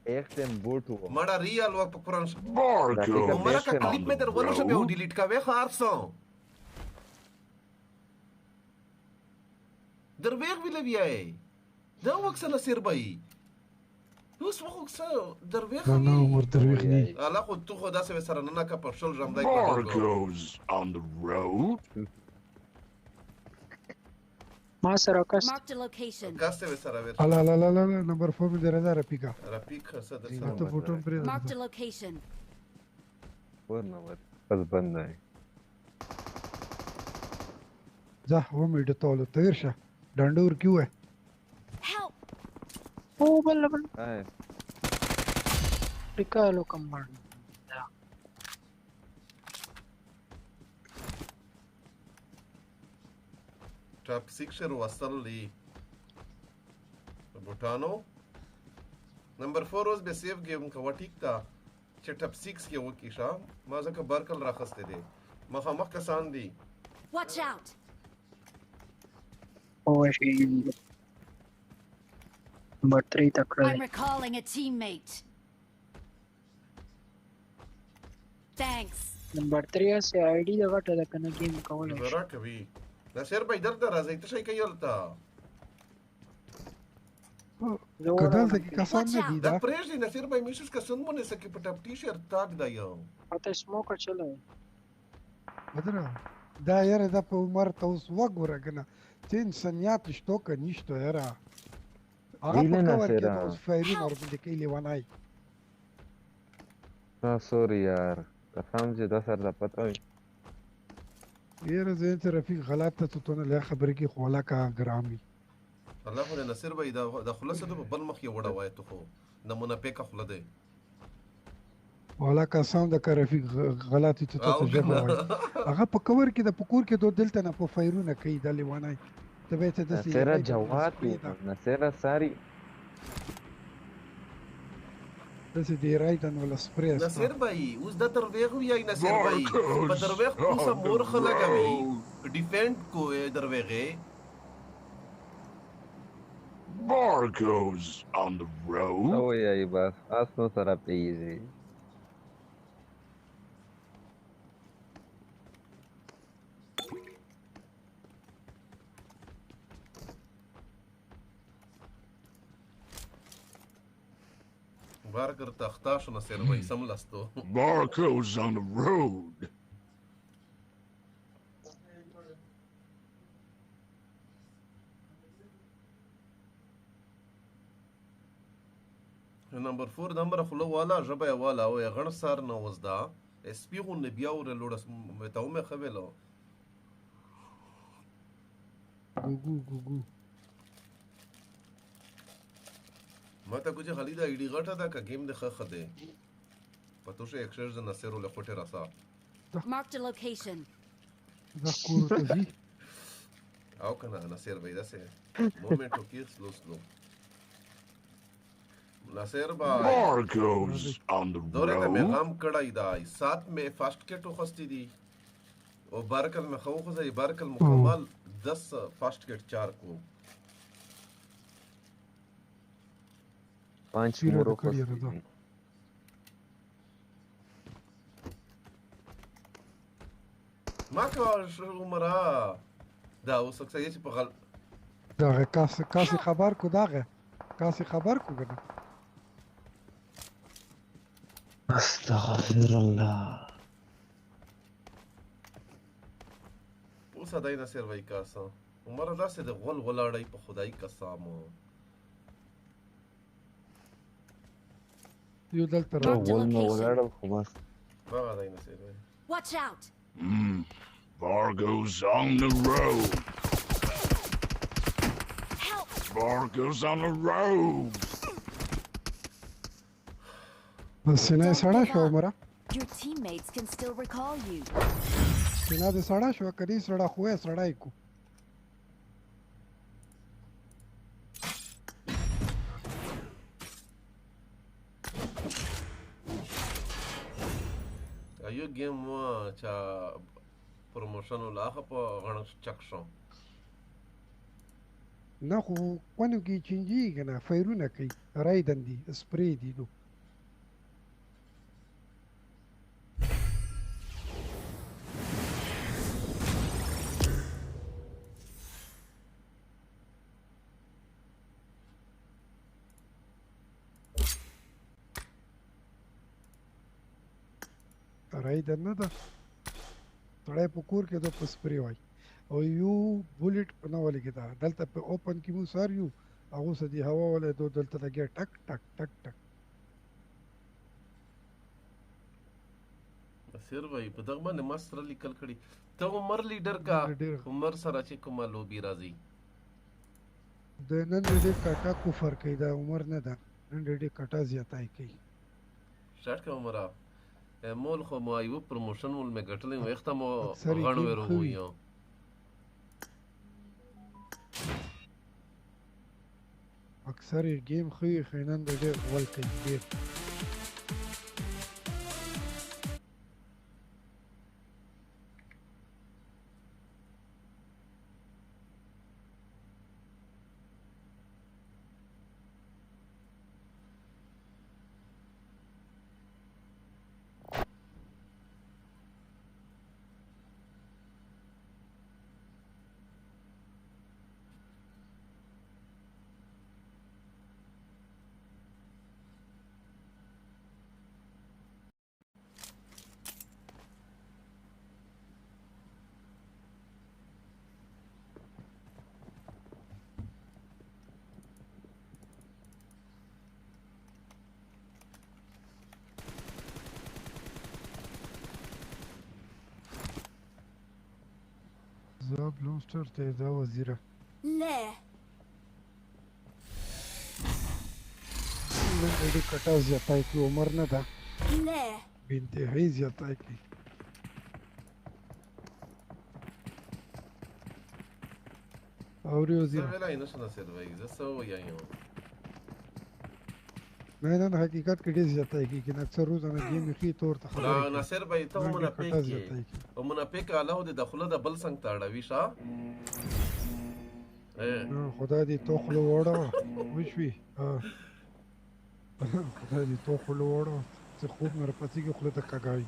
ایکټم بوټ و مړه ریال و په قرآن Barcodes عمره کا on کلیپ مې در ونه شمه او the road. ډیلیټ کا وې خارسو درویغ ویل بیاي دا وکس نصیر بھائی اوس وخت درویغ نه عمر درویغ نه الله خو تو خو داسې سره نه کا په شل جام دای Barcodes on the road. ما سره کس Marked a location. کاسته سره ور الا لا لا لا نمبر 4 مې درځه رفیقه رفیق صد ته سره فوټون پرې Marked a location. فور نمبر بس بند نه ځه و مې ډتول تیر شه ډنډور کیو ہے Help! او بل آی ریکالو کمباند ټاپ 6 شر وصل لی بوټانو نمبر 4 اوس به سیف گیم کا وټیک تا چې ټاپ 6 کې وکی شا ما ځکه برکل راخسته دي مخامخ کسان دي Watch out! او شي نمبر 3 تکړه I'm recalling a teammate. Thanks. نمبر 3 سے آئی D دا غټه د کنه گیم کول زرا کوي نصیر بھائی درته راځي ته شي کوي ولتا کدل ته کې کسان نه دي دا دا پرېږ دي نصیر بھائی میشس کسون مونږ سکه په ټاپ ټی شرټ تاګ دا یو اته سموک چلو بدره دا یاره دا په عمر ته اوس وګوره کنه چې انسانیت شته که نشته یاره هغه دیله په کور کې نصیره. دا اوس فایرین ورباندې کوي لیونی سوري یار قسم چې دا سر دا پته وي یاره زه ته رفیق غلط ته تو نه له خبرې کې خولا کا ګرامي الله خو نصیر بھائی دا خلاصه د بل مخ یو وړه وای ته خو نمونه پېکه خله دی ولا کا ساوند کا رفیق غلطی ته ته جبه وای هغه په کور کې د پکور کې دوه دلته نه په فایرونه کوي د لیوانای ته به ته د نصیره جواد و نصیره ساری دسه دی رایټن ولا سپری نصیر بھائی اوس د درویغ وی نصیر بھائی په درویغ اوسه مور خلګوي ډیفند کو درویغه Barcodes on the road. او یای بس اسنو سره پیږي بار کرتا اختا شو نصیر بھائی سملستو Barcodes on the road. نمبر 4 نمبر خلو والا جبه والا او غن سار نو وزدا اس پی غون بیا ور لوډس مته مې خویلو ګو مته کوجه خلیدا ایډی غټه دا کا گیم د خخ ده پتو شه اکشر ز نصیر له خټه راسا Marked a location. دا کور ته دي او کنه نصیر بھائی داسه مومنټو کې سلو ناصر भाई Marco's on the دوره ته مې road. غم کړی دی 7 مې فرست کټ وخستی دي او بارکل مې خو خو زي بارکل مکمل 10 فرست کټ 4 کو 5 Zero مورو to clear خوستی ده. دي. ما کو عمره دا اوس څه چې په غل دغه کاسي خبر کو دغه کاسي خبر کو کنه استغفر الله. اوس دای ناصر وای کاسه عمره داسې د غول ولاړی په خدای قسم یو دلته Marked a ول مې location. ولاړل خو بس. هغه دای ناصر وای Watch out! Fargo's on the road. Help! Fargo's on the road. بس نه سړا شو عمره Your teammates can still recall you. نه د سړا شو کدي سړا خو سړای کو ایو گیم چا پروموشن ولاخه په غړ چک شو نه خو ونه کې چینجی کنه فیرونه کوي رایدن دي سپری دي نو رایدن نه ده سړی په کور کې د پسپری وای او یو بولټ په نو لګی دا دلته په اوپن کې مو سار یو هغه سدي هوا ولې دو دلته لګي ټک ټک ټک ټک ناصر وای په دغه باندې مستر لیکل کړي ته عمر لیډر کا عمر سره چې کومه لوبي راځي د نن دې کټا کفر کوي دا عمر نه ده نن دې کټا زیاتای کوي شاټ کا عمره مول خو ما یو پروموشن مول مې ګټلې وخت مو اکثر غړ game ورو ښه وي. یو اکثر یې گیم خو خینن دې ول کوي ډیر زاب لونستر ته دا وزیره Leh. نن دې کټا زیاتای کوي عمر نه ده Leh. بنتهایی زیاتای کوي اوري زه وزیره ویلای نه شم ناصر وای زه سو وایم نه نه حقیقت کې ډیر زیاتای کوي چې اکثر روزانه گیم خي تور ته خبرې کوي. ناصر بھائی ته نن دې منافق کټا زیاتای کې کوي. او منافق الله دې دخله د بل څنګه تاړوي شا نو خدا دې تو خلو وړو وشوي خدا دې تو خلو وړو څه خوب مې پاتې کې خلو ته کاګای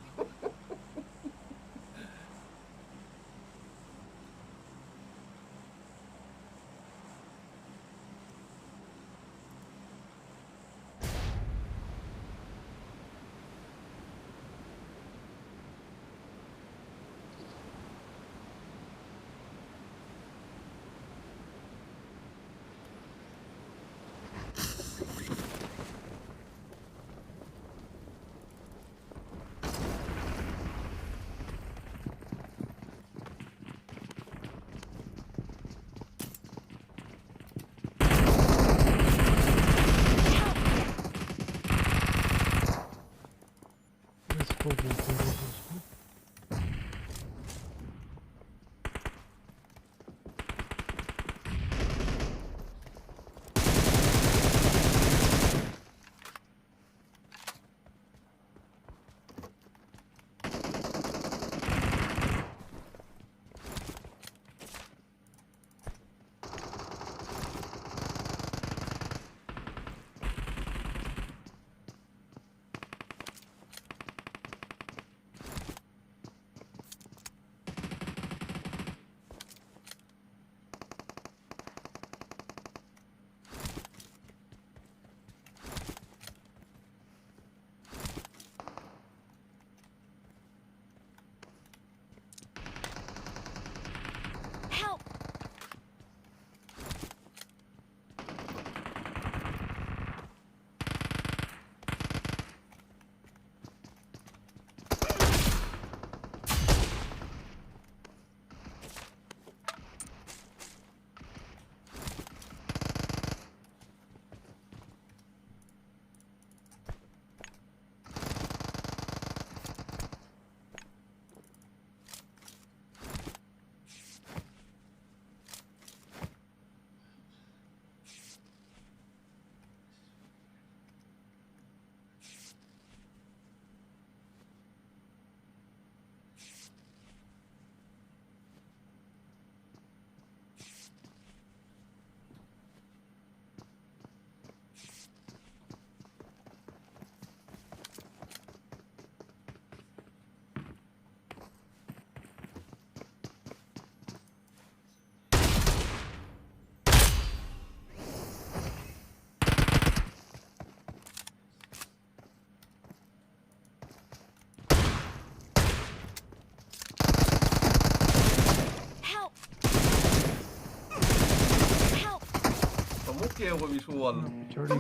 کې هو وشول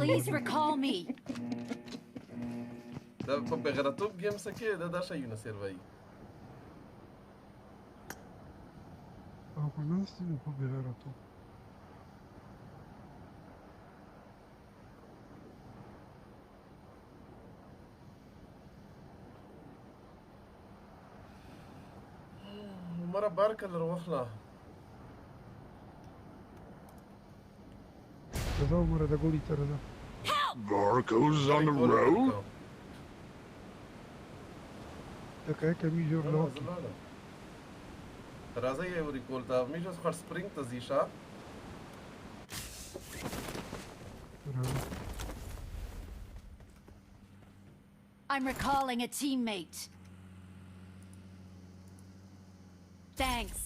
Please recall me. دا په بغیرتوب گیم سکه دا شایونه سروي او په ناس دي په بغیرتو مره بار کلر واخله دا عمره د ګوړی تر ده Barco's on the road? دا کای کمی جوړ لو راځي یو ریکول تا میشو خر سپرینګ ته زیشا I'm recalling a teammate. Thanks.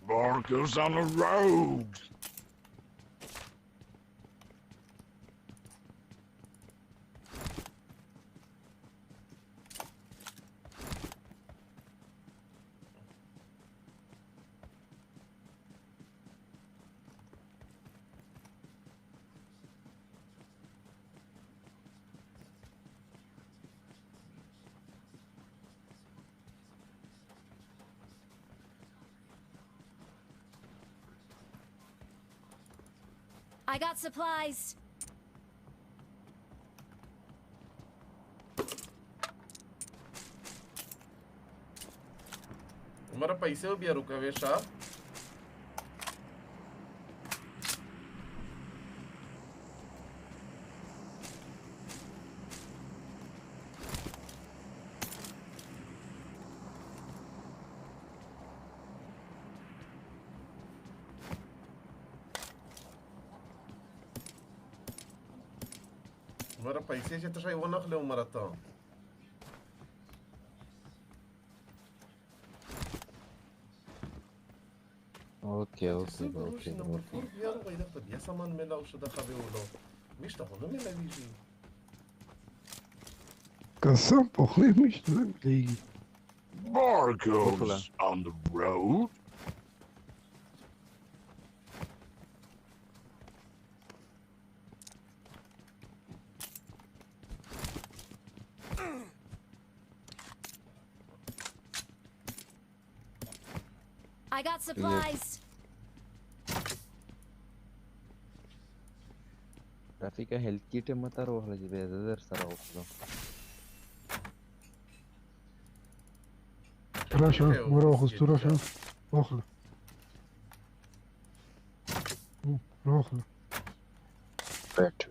Barco's on the road. I got supplies. مره پیسې بیا روکوي شا مره پیسې چې تاسو یې ونخلې عمره ته اوكي اوكي اوكي نمبر 4 بیا وای دا بیا سامان ملاو شو د خبي ولو مشته خو نه ملاويږي قسم په خو مشته نه مليږي Barco's on the road? I got supplies. رفيقة هيلث كيت متى روح لجبه زر سره وخلو راشه مره اخستو راشه واخله واخله wait.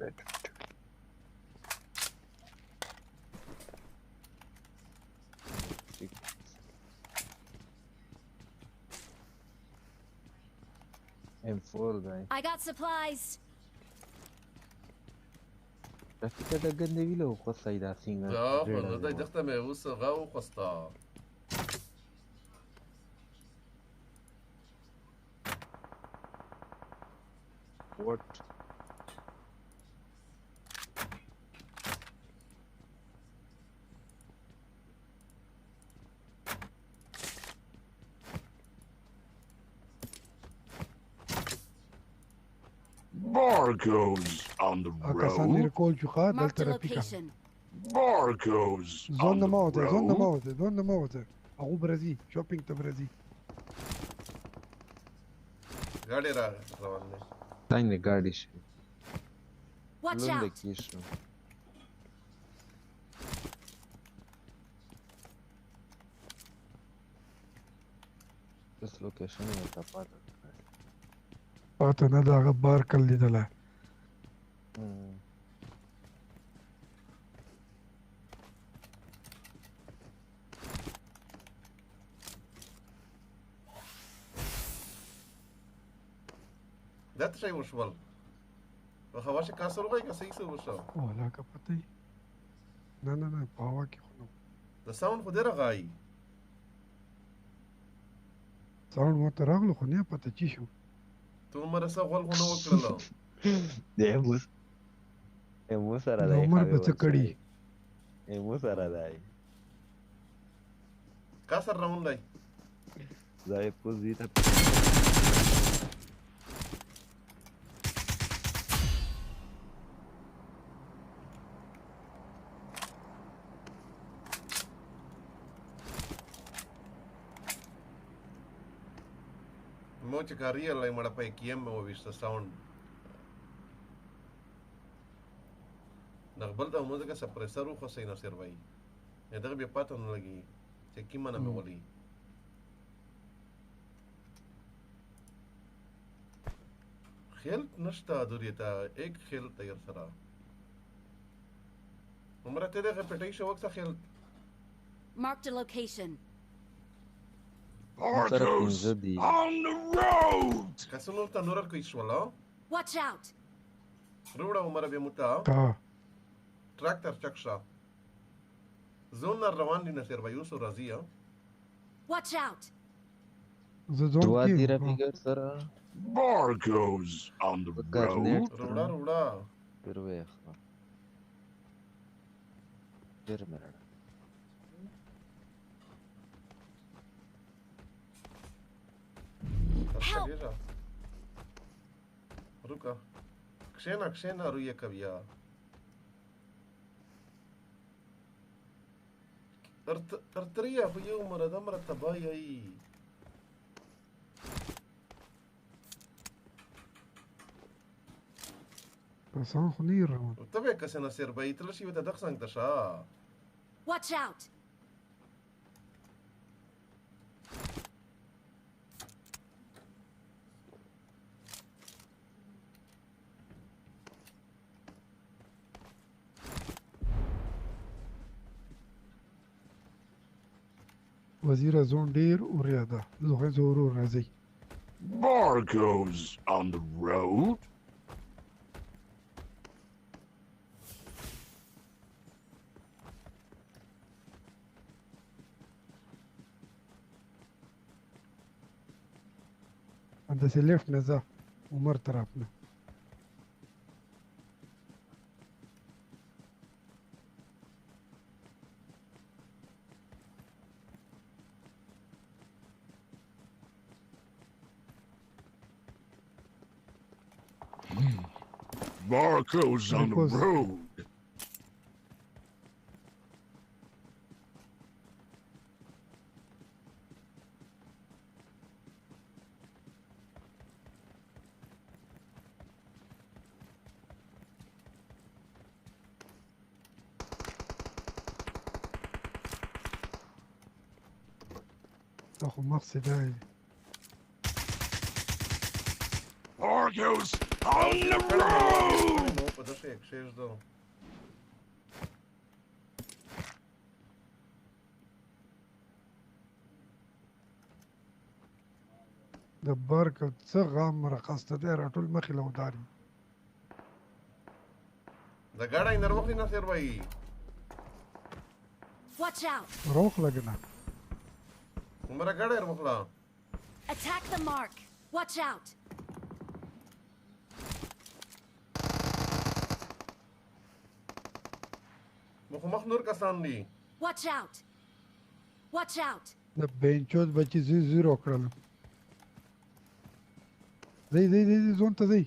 M4 guy. I got supplies. رفيقة ده قد له قصة إذا سينغ دا خو دا دغه مې اوس غاو قستا What? Barco's on the کسان road? ریکول چوخه Marked دلته a رپیکا location. Barco's زون on نه the ماوته زون نه road? ماوته زون نه ماوته هغه برازي شاپینګ ته برازي ګاډي را روان دي تاني गाड़ी شي Watch لون out. کیشو بس لوکیشن یې ته پاتې پاته نه دا هغه بار کل لیدله دا څه شی وشول په هوا شي کاسر وای که صحیح څه وشو ولا که پته نه نه نه په هوا کې خو نه د ساوند خو ډېره غایي ساوند ورته راغلو خو نه پته چی شو ته عمره څه غول خو نه وکړلو دی مو سره دی عمر به څه کړي مو سره دی کاسر روان دی Daí posita. Moche carriera la imara pa ekiem mo vista sound. Nagbal da música suppressor o José na servai. E dag bi pato no lagi. Se kimana me wali. خيلت نشتا دوريتا ايك خيلت تير سرا عمرها تدغ بتعيش وقتها خيلت Marked a location. Barco's on the road! كاسونو تنورر كويس ولا Watch out! رودا عمرها بيموتا تراكتر چكشا زون الروان دي نسير بيوسو رازيا Watch out! Dua tira figure sara. Barco's on the road! رودا Perfetto. Fermera. Help! रुका क्षेना रुये Kavia ارتريا في يوم مرة مرة تبايا اي بس هون خنير هون تبع كسنا سير باي تلشي بدا دخسن تشا Watch out! وزير زون دير ورياضة زوخين زورور نازي Barco's on the road? عند سليف نزا ومر طرفنا Barco's on the road. اخو مقصد هاي Barco's on the road! No, подожди, якщо я жду. دبار كنت صغام رقصت دير طول مخي لو داري دا ګاډی نروخلی نه سیر بای Watch out! روخ لقنا عمره ګاډی نروخلا Attack the mark! Watch out! مخ نور کسان دي Watch out! Watch out! د بینچوز بچی زیرو کړل زي زون ته زي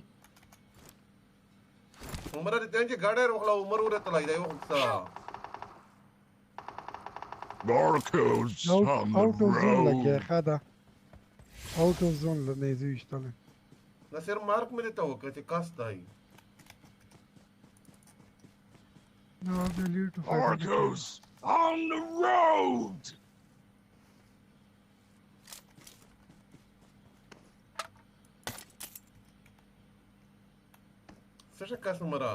عمره دې ته ګاډی نروخلا عمر ورته لای دی وخت Barco's on the اوت اوف زون لکه road. خدا اوت اوف زون لنه زیشتله دا سیر مارک مې ته وکړه چې کاس دی نو ابيليتي تو Barco's on the road! څه شي کاس عمره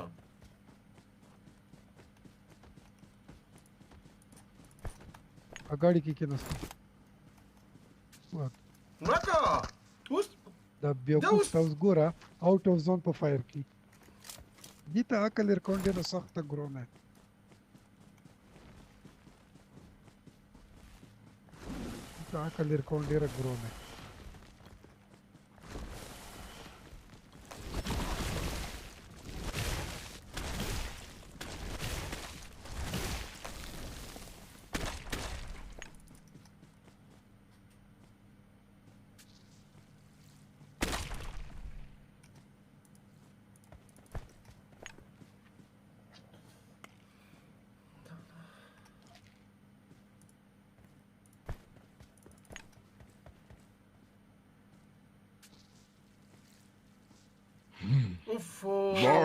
اګاړي کې کېناست ناکا اوس دا بیا کوس اوس ګوره اوت اوف زون په فایر کې دي ته عقل ورکون ډېره سخته ګرونه ته عقل ورکون ډېره ګرونه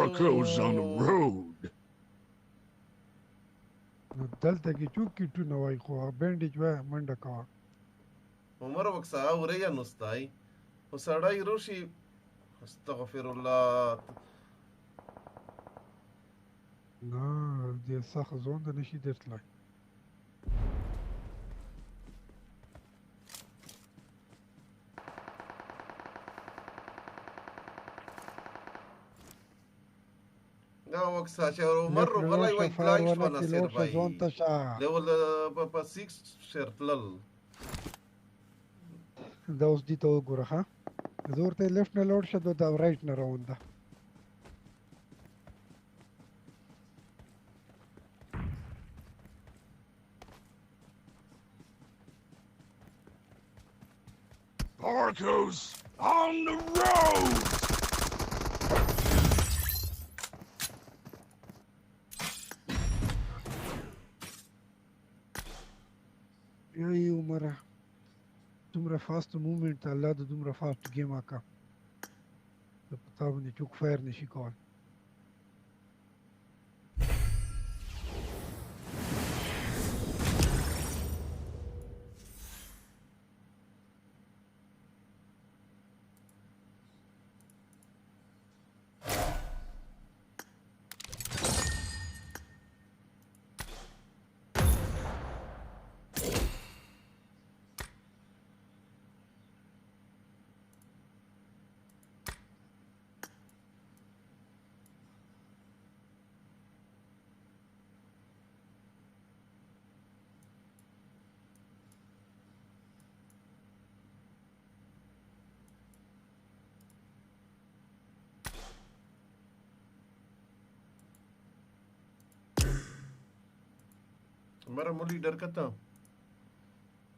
Barcodes on the road. نو دلته کې چوک کیټونه وای خو بینډیج وای منډه کوا عمر وکسا وریا نستای وسړی روشي استغفر الله نه دې سخت زون د نشي درتلای دا وکسا چې عمر غلای وای کلای شو نصیر بھائی لیول په 6 شرتل دا اوس دي ته وګوره ها زه ورته لیفټ نه لوډ شه دا رایټ نه روان ده Barcodes on the road. ای عمره دومره فاست موومنت الله د دومره فاست گیم آکا د پتا باندې چوک فایر نشي کول مره مولي ډر کته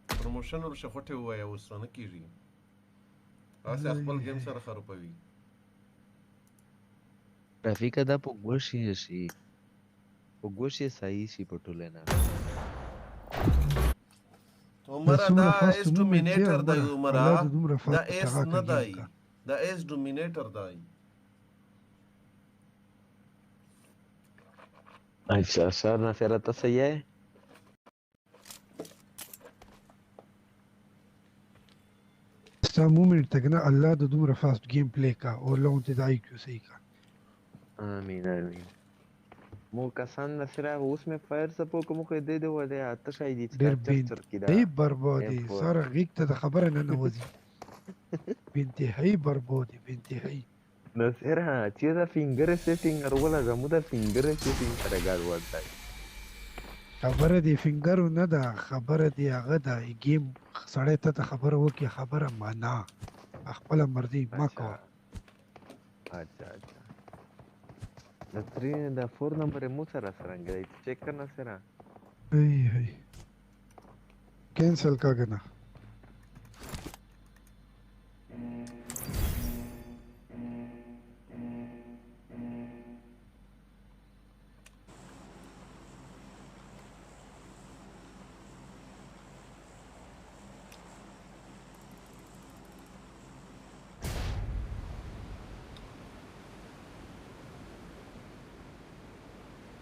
پروموشن ورشه خوټه وایا اوس نه کیږي اسه خپل گیم سره خرابوي رفیقه دا په ګوشي شي په ګوشي صحیح شي په ټولنه عمر دا اس ډومینیټر دی عمر دا اس نه دی دا اس ډومینیټر دی اچھا سر نه فیر ته صحیح ہے ستا موومنت تک نه الله د دومره فاست گیم پلی کا او لون ته دای کیو صحیح کا امين امين مو کسان نصرا اوس مې فایر سپو کوم خو دې دی وله آتش اي دي ډېر بي بربادي سره غیک ته خبره نه نوځي بنتهایی بربادي بنتهایی نصرا چې دا فینګر سیټینګ ولا زموږ د فینګر سیټینګ سره ګډ وځي خبره دی فینګر نه ده خبره دی هغه ده گیم سړی ته خبره وکي خبره معنا خپل مرضی ما کو اچھا اچھا د 3 د 4 نمبر مو سره سرنګي چیک کرنا سره ای هی کینسل کا گنا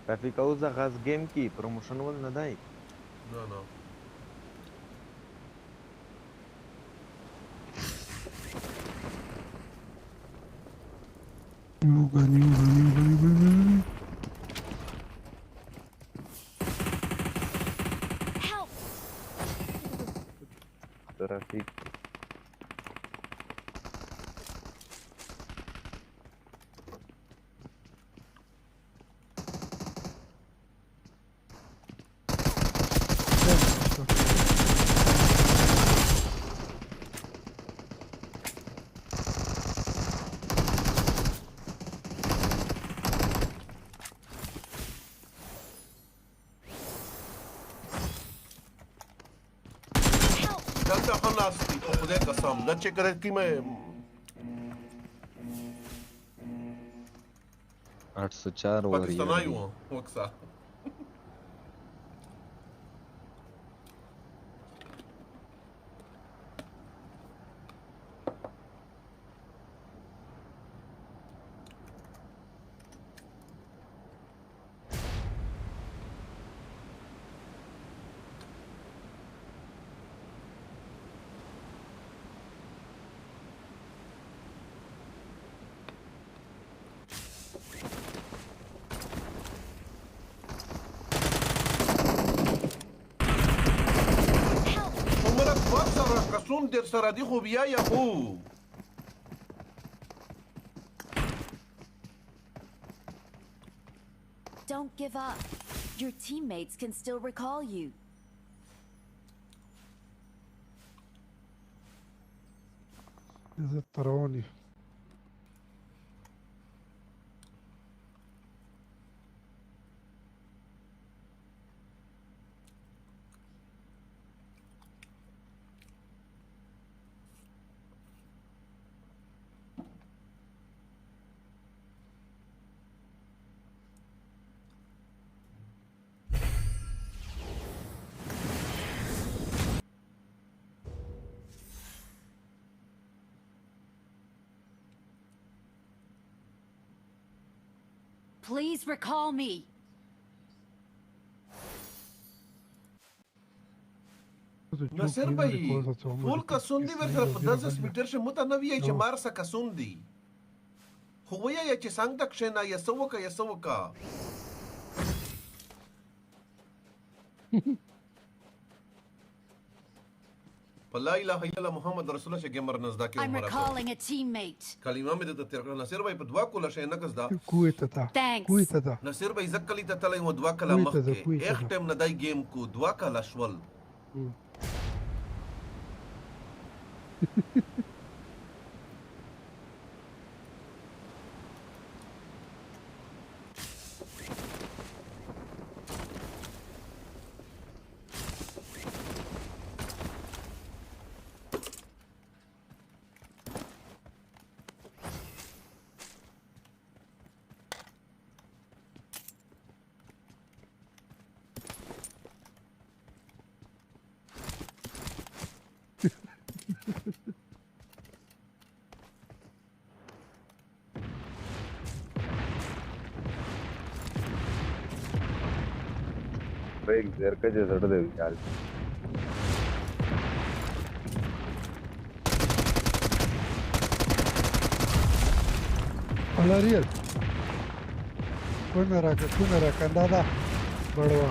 رفیق اوس د غاز گیم کی پروموشن ول نه دی نه رفیق دا چیک کرے کہ میں 804 پاکستانی ہوں وکسا کسون در سره دی خو بیا یا خو Don't give up. Your teammates can still recall you. إذا تروني Please recall me. نصر بھائی فول کسون دی ورته په 10 میټر شه متنوي چې مارسا کسون دی خو ویا یا چې څنګه تک شنه یا سوکا لا اله الا الله محمد رسول الله گیمر نزدا کې I'm عمره recalling a teammate. کلمه مې د تیر کړه نصر بھائی په دوا کوله شي نه کزدا Thanks. كويتا نصر بھائی زکلی ته تلای مو دوا کله مخ کې ایک ټیم نه دای گیم کو دوا کله شول एक जर का जे सड़ दे यार على ريال كنا راك دادا بڑوا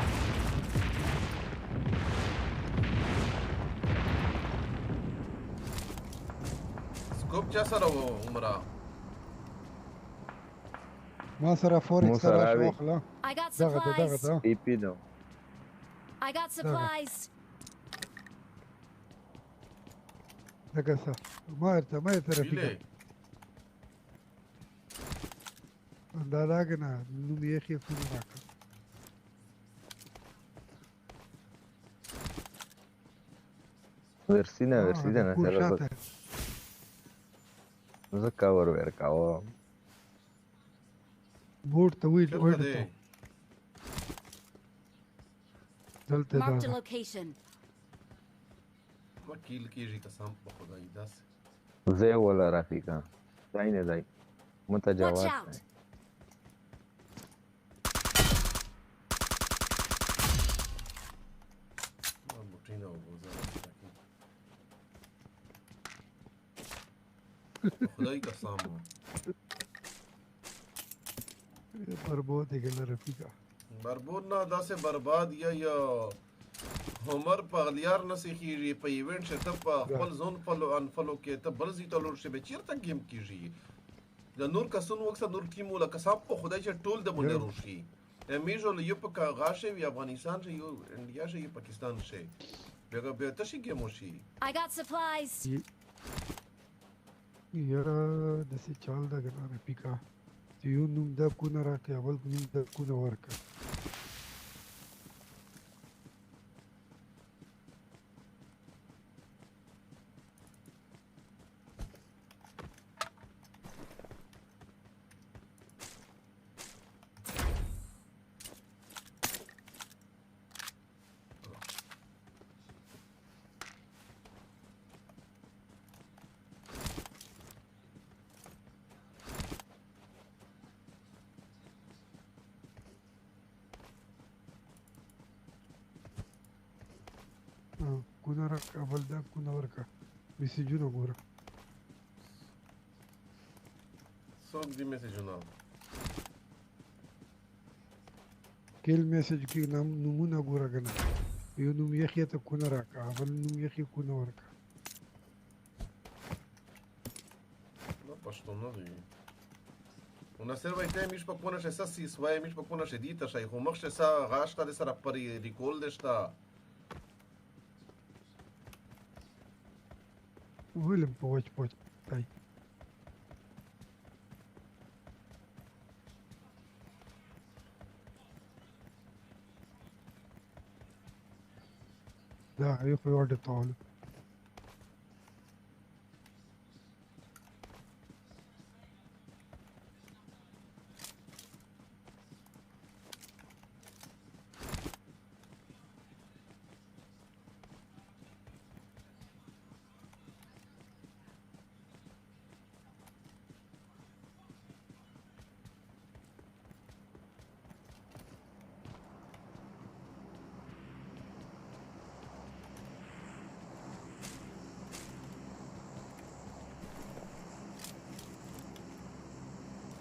سکوپ چا سره و عمره ما سره فوركس سره شوخلا I got دغه supplies. P P दो I got supplies. دغه څه ما رفيقه دادا كنا نوم يخي كنا راك versina na sera زکا ور ورکاو بوت طويل ورده دلته Marked a دا location. وکیل کیږي قسم په خدای داس زه ولا رافیقا ځای نه ځای Watch متجاوز out. بوټینا وګوزا خدای قسم برباد كده رفيقه بربود نه داسې برباد یا همر په غلیار نه سیخیږي په ایونت شته په خپل زون فالو ان فالو کې ته بل زی تلور شي به چیرته گیم کیږي د نور کسون وکړه نور ټیم ولا کسب په خدای چې ټول د مونږ روشي امیجو یو په غاشه وی افغانستان شي یو انډیا شي پاکستان شي به تاسو گیم وشي I got supplies. يرى دسي چال دا كده رفيقه يو نوم دا كنا راك اول نوم دا كنا وركه كنا راك اول دا كنا وركه مسجونه ګوره څوک دې میسجونه کېل میسج کې نومونه ګوره کنه یو نوم یې ته كنا راك اول نوم یې كنا وركه پښتون نه دی ونصر بھائی ته میش په کونه شه سس سوای میش په کونه شه دیته شي خو مخ شه سا غاشته د سره پر ریکول دشتا ویلم په وچ پوچ تای دا یو په وړه ټول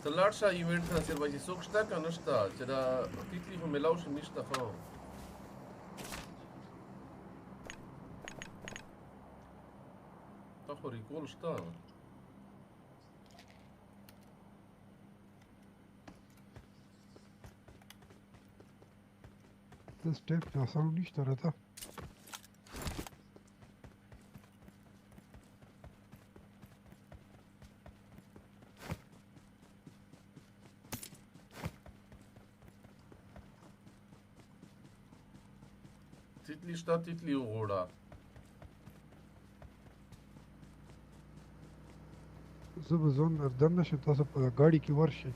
ته لاړ شه ایونټ نصر بھائی څوک شته که نشته چې دا تیتلی خو ملاو شي نشته ښه تا خو ریکول شته ته سټیپ آسان نشته راته تیتلی شته تیتلی وغوړه زه به ځان دننه شم تاسو په ګاډي کې ورشئ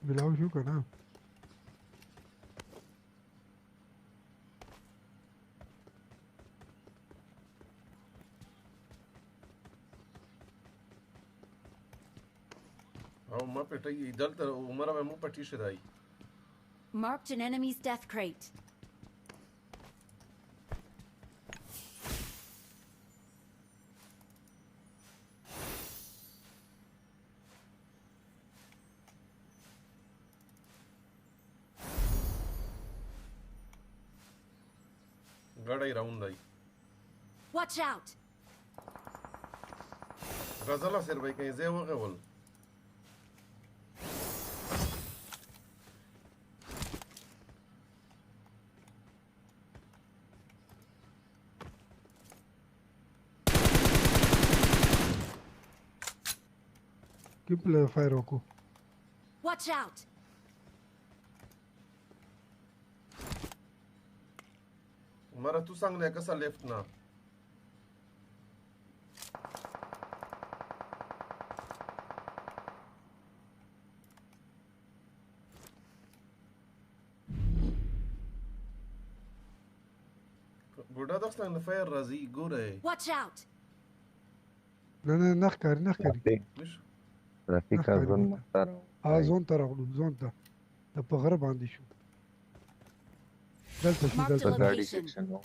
ملاو شو که نه او ما پټي دلته عمر به مو پټي شدای Marked an enemy's death crate. ګړی راوند دی Watch out! غزل سر به کې زه وغول کې په فایر وکړو Watch out! عمر تو څنګه کسا لیفت نه ګوډا دښته نه فایر راځي ګوره Watch out! نه نه نه ښکاري رفیقه ځون مختار زون ته راغلو زون ته د په غره باندې شو دلته شو دلته په ګاډي سیکشن وو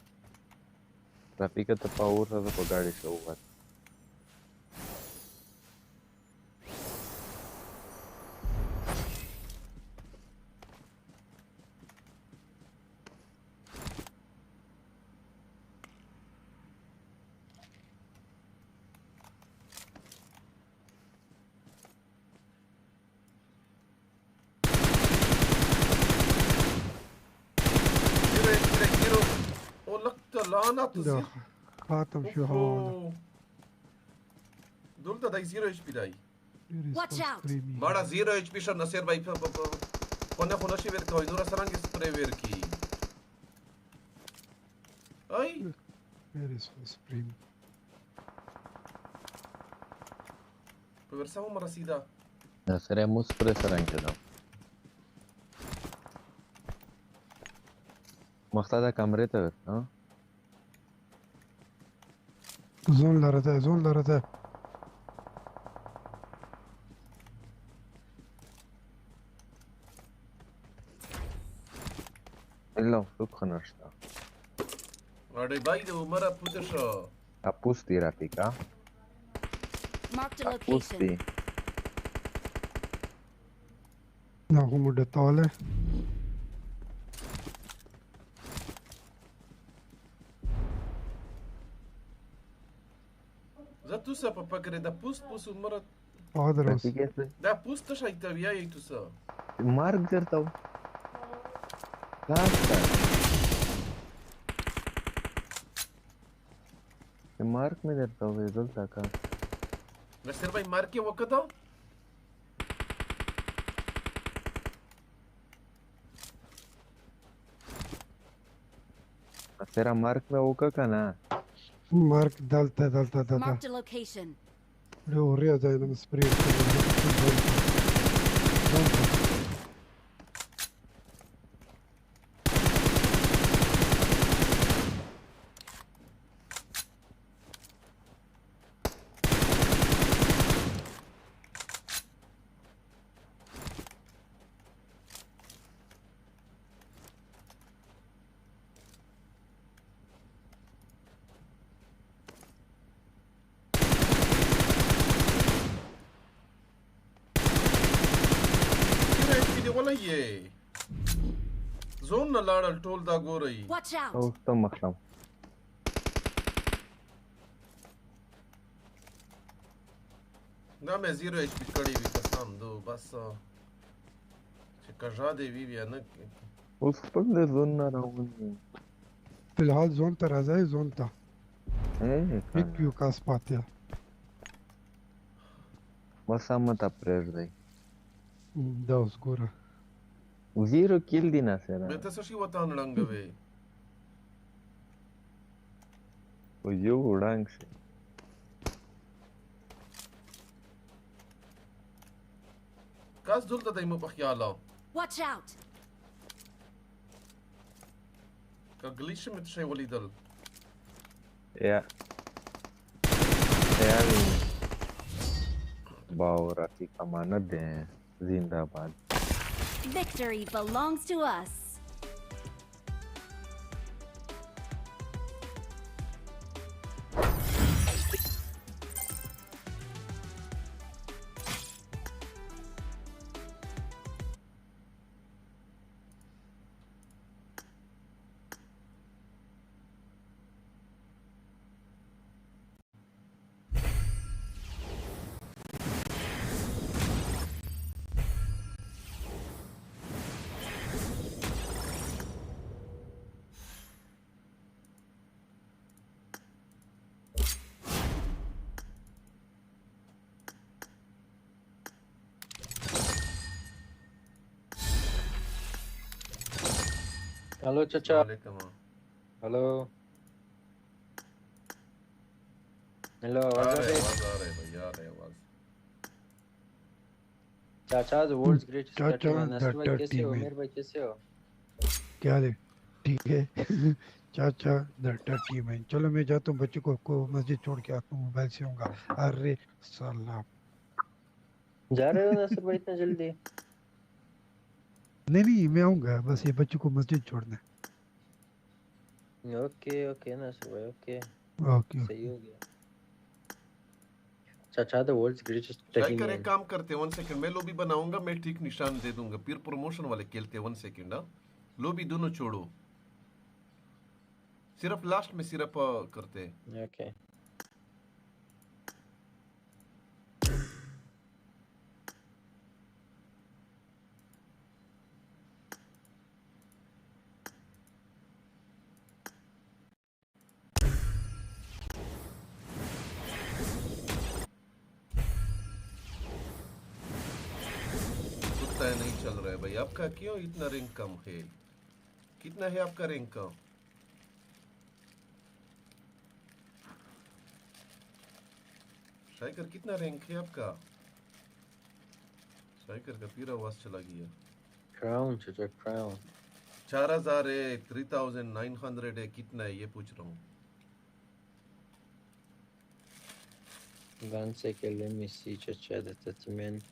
رفیقه ته پاور سره په ګاډي شو وات دا خاتم شو هوا دلته دای 0 HP دی Watch out! باړه 0 HP شو نصیر بھائی په Pone honoshi verka oi nura sarang spray verki. Ai. Where is Supreme? Versamo marasida. Saremo spray anche no. مختار کمره ته ها زون لرده الا فوق خناشتا Ade bai de umara putesho. Appusti rapika. Marked a location. Appusti. Na como de tole. Zato sa papagre da pus umara. Padros. Da pus to shai tavia e tu sa. Mark करता हूँ mark में करता हूँ result का Nasir bai marke wakata. तेरा mark में होगा का ना Mark dalta. Marked a location. Leo reza ina spray. Wala ye. Zone na ladal told da go rahi. Watch out. तो उसको मखलम Na me 0 HP kadi vi kasam do bas. Che kajade vi vi na. उस पर ले zone ना रहूँ फिलहाल zone तर आ जाए जोन था eh क्यों कास पाते हैं बस मत अप्रेस दे da oscura zero kill din asera Me ta sashi watan rangave. o yo urang se Kas dul da daimu pakhyala. Watch out. Ka glitch mit shay walidal. ya ya बावरा की कमानत दे जिंदाबाद Victory belongs to us. Hello चाचा hello hello आवाज आ रही भैया आ रही आवाज चाचा the world's greatest चाचा, बैटमैन नसर भाई that कैसे हो team है। मेरे भाई कैसे हो क्या ले ठीक है चाचा डर टीम है चलो मैं जाता हूँ बच्चों को मस्जिद छोड़ के आता हूँ मोबाइल से होऊंगा अरे साला जा रहे हो नसर भाई इतना जल्दी नहीं मैं आऊंगा बस ये बच्चों को मस्जिद छोड़ना ओके ओके नसर भाई ओके ओके सही हो गया चाचा द वर्ल्ड्स ग्रेटेस्ट ट्राई करे काम करते 1 सेकंड मैं लॉबी बनाऊंगा मैं ठीक निशान दे दूंगा फिर प्रमोशन वाले खेलते 1 सेकंड लॉबी दोनों छोड़ो सिर्फ लास्ट में सिर्फ करते ओके लगता है नहीं चल रहा है भाई आपका क्यों इतना रैंक कम है कितना है आपका रैंक कम साइकर कितना रैंक है आपका साइकर का पूरा आवाज चला गया क्राउन चाचा क्राउन 4000 है 3900 है कितना है ये पूछ रहा हूँ One second, let me see चाचा detachment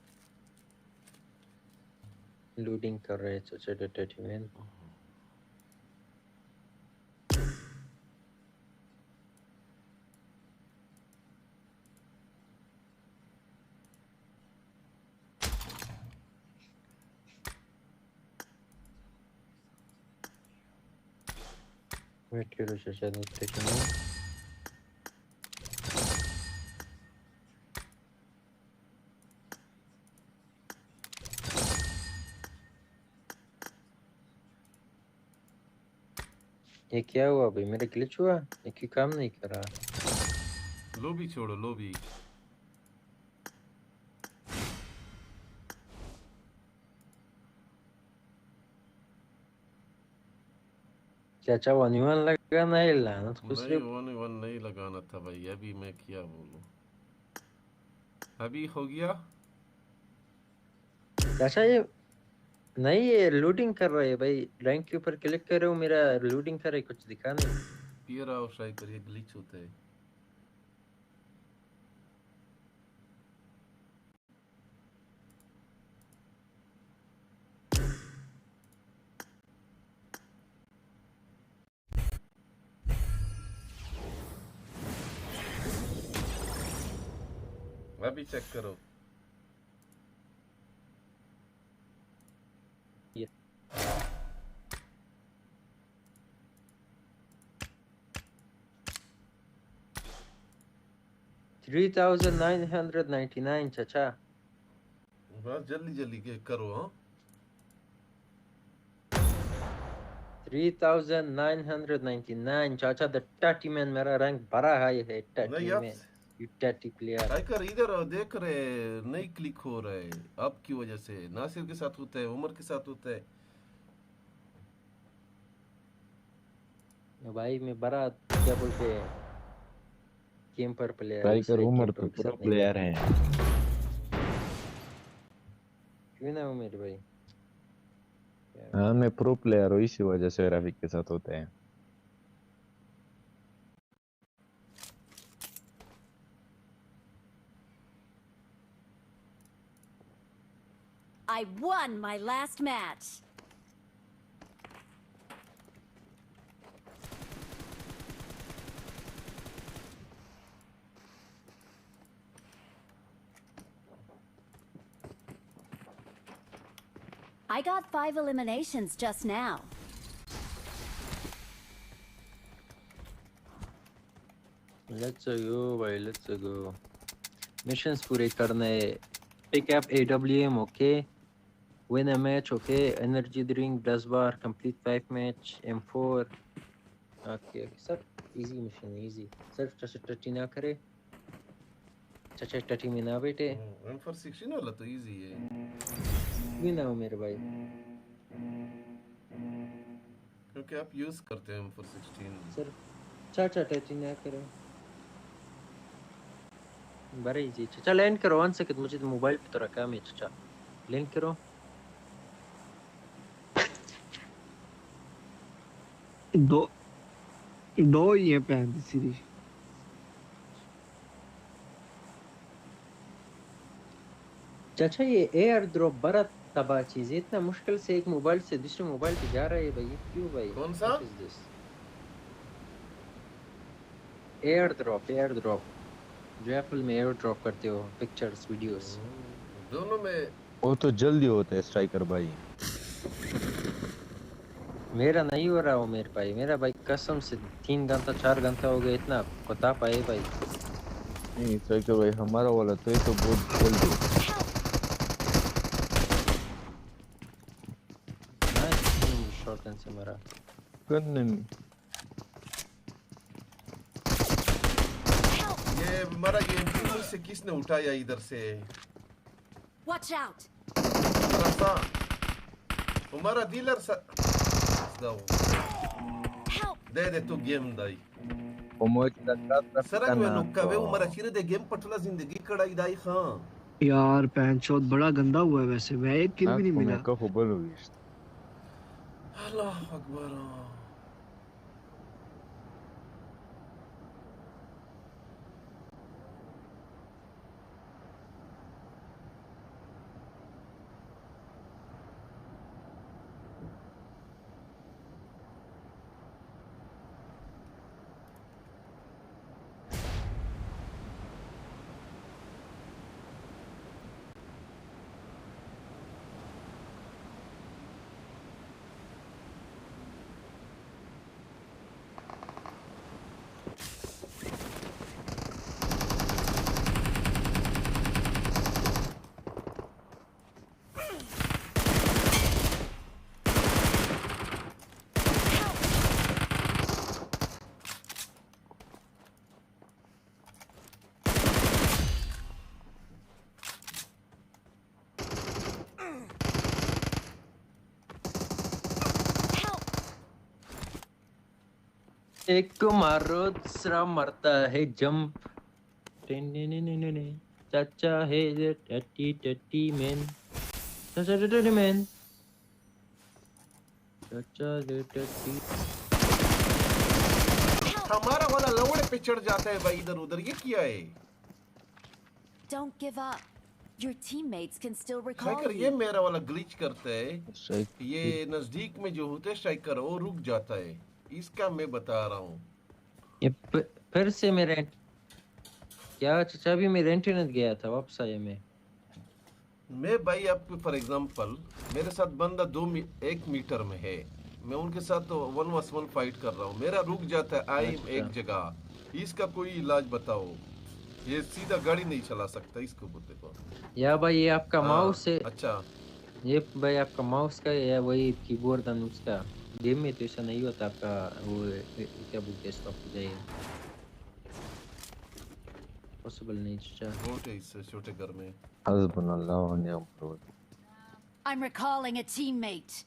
लूडिंग कर रहे हैं चाचा detachment वेट करो चाचा detachment ये क्या हुआ भाई मेरा ग्लिच हुआ ये क्यों काम नहीं कर रहा लोबी छोड़ो लोबी चाचा 1v1 लगाना है लाना तो कुछ नहीं 1v1 नहीं लगाना था भाई अभी मैं क्या बोलूं अभी हो गया चाचा ये नहीं ये लूडिंग कर रहा है भाई रैंक के ऊपर क्लिक कर रहा हूँ मेरा लूडिंग कर रहा है कुछ दिखा नहीं पियर आओ ट्राई करिए ग्लिच होता है अभी चेक करो 3999 चाचा बस जल्दी जल्दी के करो हाँ 3999 चाचा द टटी मैन मेरा रैंक बड़ा हाई है टटी में यू टटी प्लेयर टाइगर इधर आओ देख रहे नहीं क्लिक हो रहा है आपकी वजह से नासिर के साथ होता है उमर के साथ होता है भाई मैं बड़ा क्या बोलते हैं गेम पर प्लेयर टाइगर उमर तो प्रो प्लेयर हैं क्यों ना उमर भाई हाँ मैं प्रो प्लेयर हूँ इसी वजह से रफीक के साथ होते हैं I won my last match. I got 5 eliminations just now. Let's go भाई let's go missions पूरे करने pick up AWM okay win a match okay energy drink buzz bar complete 5 match M4 okay sir easy mission easy sir टची ना करे चाचा टची में ना बैठे M416 वाला तो इजी है भी ना हो मेरे भाई क्योंकि आप यूज करते हैं M416 सर चाचा टची ना करे बड़े जी चाचा लैंड करो 1 सेकंड मुझे तो मोबाइल पे तो रखा है चाचा लैंड करो दो ही है पैन सीरीज चाचा ये एयर ड्रॉप बड़ा तबाह चीज है इतना मुश्किल से एक मोबाइल से दूसरे मोबाइल पे जा रहा है भाई क्यों भाई कौन सा एयर ड्रॉप जो एप्पल में एयर ड्रॉप करते हो पिक्चर्स वीडियोस दोनों में वो तो जल्दी होता है स्ट्राइकर भाई मेरा नहीं हो रहा हो मेरे भाई मेरा भाई कसम से 3 घंटा 4 घंटा हो गया इतना कोता पाए भाई नहीं स्ट्राइकर भाई हमारा वाला तो ये तो बहुत जल्दी शॉटगन से मारा करने ये हमारा ये से किसने उठाया इधर से Watch out. सा तुम्हारा डीलर सा दे तू गेम दाई सरंग में नुक्का वे उमर अशीरे दे गेम पटला जिंदगी कड़ाई दाई खां यार पैंचोद बड़ा गंदा हुआ है वैसे मैं एक किल भी नहीं मिला अल्लाह अकबर एक मारो दूसरा मरता है जंप चाचा है टट्टी टट्टी मैन चाचा टट्टी मैन चाचा टट्टी हमारा वाला लवड़े पे चढ़ जाता है भाई इधर उधर ये क्या है Don't give up. Your teammates can still recall striker you. ये मेरा वाला ग्लिच करता है ये नजदीक में जो होते स्ट्राइकर वो रुक जाता है इसका मैं बता रहा हूँ ये फिर से मेरे क्या चाचा भी मैं रेंटिनेट गया था वापस आया मैं भाई आपको फॉर एग्जांपल मेरे साथ बंदा 1 मीटर में है मैं उनके साथ तो 1v1 फाइट कर रहा हूँ मेरा रुक जाता है आई एक जगह इसका कोई इलाज बताओ ये सीधा गाड़ी नहीं चला सकता इसको बोलते को या भाई ये आपका माउस है अच्छा ये भाई आपका माउस का या वही कीबोर्ड है उसका गेम में तो ऐसा नहीं होता आपका वो क्या बोलते हैं स्टॉप हो जाए पॉसिबल नहीं चाचा छोटे इससे छोटे घर में हस्बुनल्लाह व निअमल वकील I'm recalling a teammate.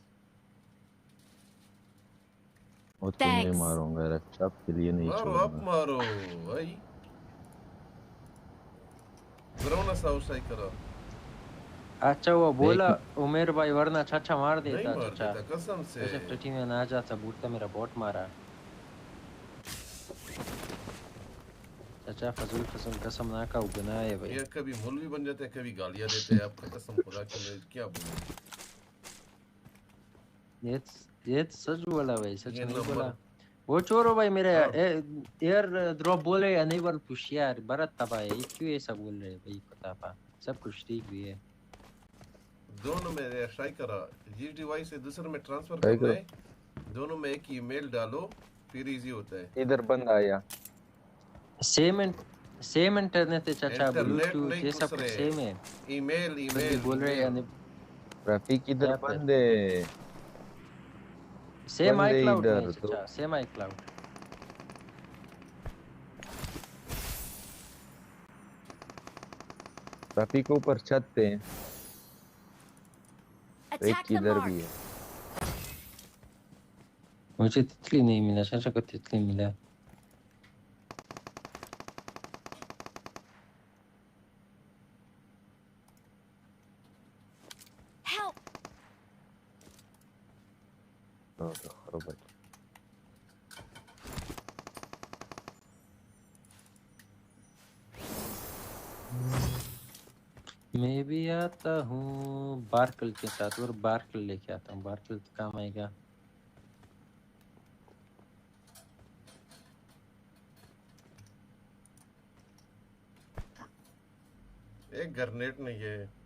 वो तुम्हें मारूंगा रक्षा के लिए नहीं मारो छोड़ूंगा आप मारो भाई ग्राउंड साउथ साइड करो अच्छा वो बोला उमेर भाई वरना चाचा मार देता नहीं मार चाचा देता कसम से ऐसे टटी में ना जाता बूटता मेरा बॉट मारा चाचा फजूल कसम ना का गुनाह है भाई ये कभी मौलवी बन जाते हैं कभी गालियां देते हैं आपका कसम खुदा की मैं क्या बोलूं ये सच बोला भाई सच ये नहीं नंबर- बोला वो छोरो भाई मेरे एयर ड्रॉप बोले या नहीं बोल पुश यार भरत तबा है ये क्यों ऐसा बोल रहे हैं भाई पता पा सब कुछ ठीक भी है दोनों में स्ट्राइक करा जिस डिवाइस से दूसरे में ट्रांसफर करना है दोनों में एक ईमेल डालो फिर इजी होता है इधर बंद आया सेम इंटरनेट है चाचा इंटरनेट ब्लूटूथ नहीं ये सब घुस रहे सेम है ईमेल बोल रहे हैं यानी रफीक इधर बंद है सेम बंद आई है क्लाउड इधर में तो चाचा सेम आई क्लाउड रफीक के ऊपर छत पे है एक Attack the इधर mark. भी है मुझे तितली नहीं मिला चाचा को तितली मिला Help! खराब मैं भी आता हूँ बारकल के साथ और बारकल लेके आता हूँ बारकल तो काम आएगा एक ग्रेनेड नहीं है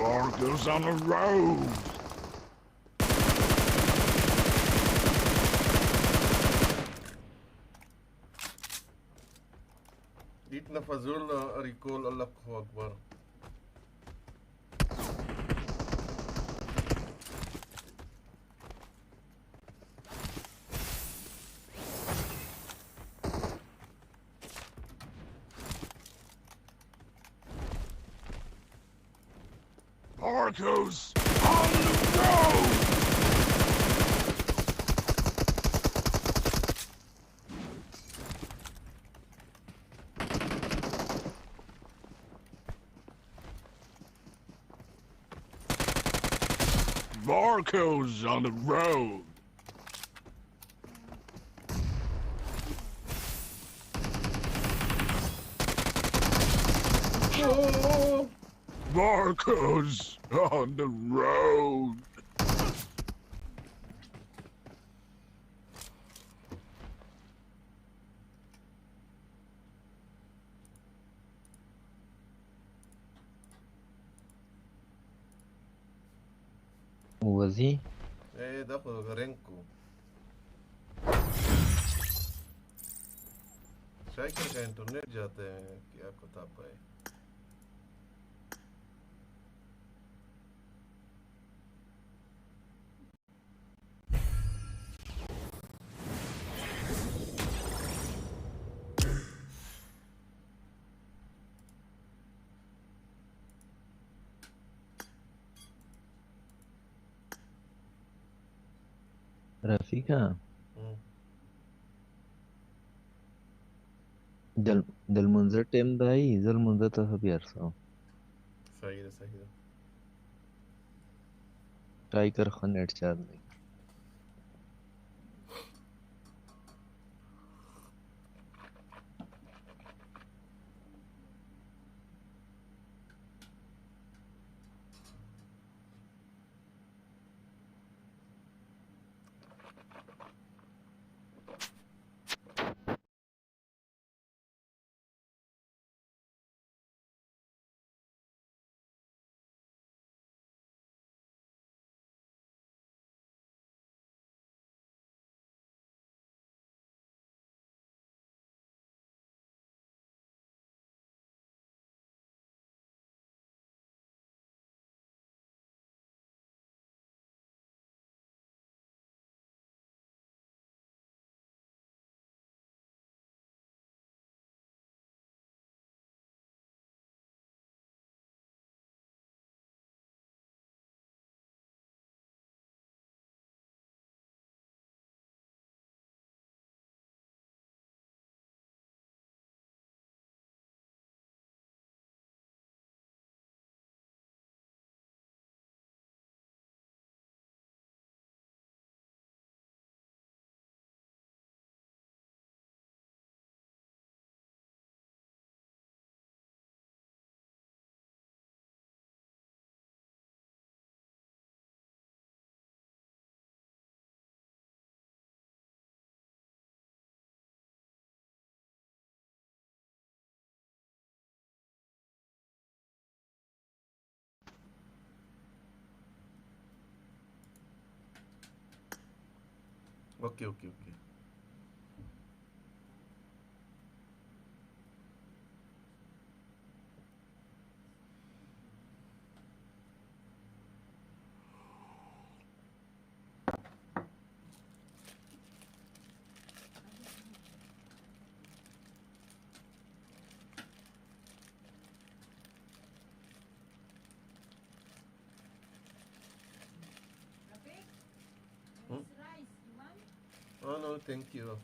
Varco's on the road. इतना फजूल recall Allah Akbar Varco's on the road. Varco's on the road. Oh. Varco's on the road. Who was he? ده رينكو शायकर का इंटरनेट जाते हैं क्या पता पाए رفيقة دل منظر ټیم دی زل منظر ته بیا رسو صحیح ده ټایګر خو نیټ چارج دی okay Oh no, thank you.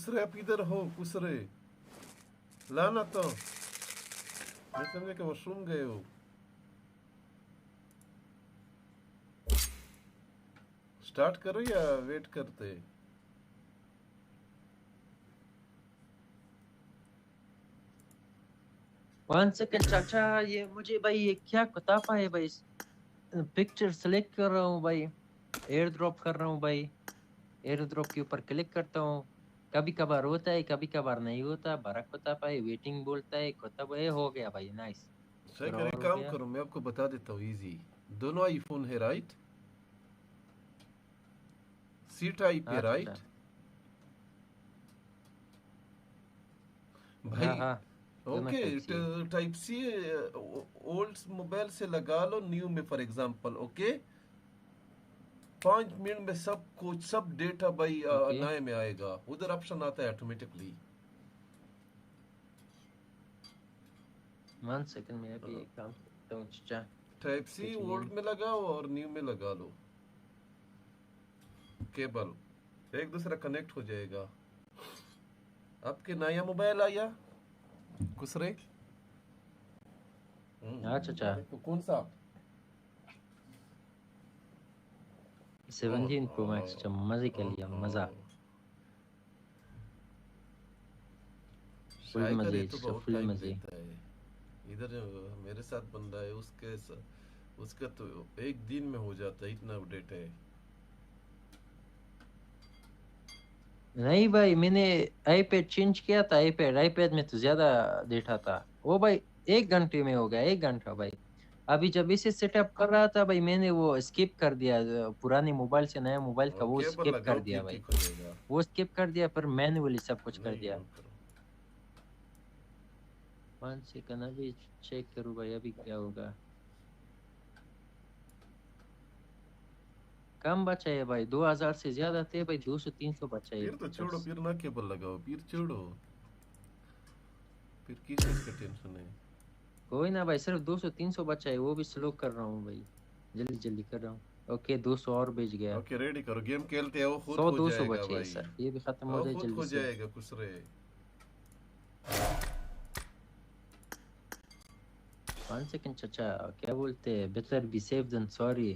कुसरे आप इधर हो कुसरे लाना तो मैं समझे कि वॉशरूम गए हो स्टार्ट करो या वेट करते 1 सेकंड चाचा ये मुझे भाई ये क्या बता पाए भाई पिक्चर सेलेक्ट कर रहा हूँ भाई एयर ड्रॉप कर रहा हूँ भाई एयर ड्रॉप के ऊपर क्लिक करता हूँ कभी कभार होता है कभी कभार नहीं होता बरक बता पाए वेटिंग बोलता है कोता ये हो गया भाई नाइस सही करे काम करो मैं आपको बता देता हूँ इजी दोनों आईफोन है राइट सी टाइप है राइट भाई हाँ okay type C old mobile से लगा लो न्यू में फॉर एग्जांपल ओके 5 मिनट में सब कुछ सब डेटा भाई नए में आएगा उधर ऑप्शन आता है ऑटोमेटिकली 1 सेकंड में अभी एक काम करता हूँ चाचा टाइप सी ओल्ड में लगाओ और न्यू में लगा लो केबल एक दूसरा कनेक्ट हो जाएगा आपके नया मोबाइल आया कुसरे हाँ चाचा तो कौन सा 17 प्रो मैक्स चाचा मजे के लिए मजा फुल मजे तो फुल मजे इधर मेरे साथ बंदा है उसका तो एक दिन में हो जाता है इतना अपडेट है नहीं भाई मैंने आईपैड चेंज किया था आईपैड में तो ज्यादा डेटा था वो भाई 1 घंटे में हो गया 1 घंटा भाई अभी जब इसे सेटअप कर रहा था भाई मैंने वो स्किप कर दिया पुराने मोबाइल से नया मोबाइल का वो स्किप कर दिया भाई वो स्किप कर दिया पर मैन्युअली सब कुछ कर दिया 1 सेकंड अभी चेक करूँ भाई अभी क्या होगा कम बचा है भाई 2000 से ज्यादा थे भाई 200-300 बचा है फिर तो छोड़ो फिर ना केबल लगाओ फिर छोड़ो फिर किस चीज का टेंशन है कोई ना भाई सिर्फ 200-300 बचा है वो भी स्लो कर रहा हूँ भाई जल्दी जल्दी कर रहा हूँ ओके 200 और बेच गया ओके रेडी करो गेम खेलते हैं वो खुद 100-200 बचे हैं सर ये भी खत्म हो जाए जल्दी हो से जाएगा कुसरे 1 सेकंड चाचा क्या बोलते हैं better be safe than sorry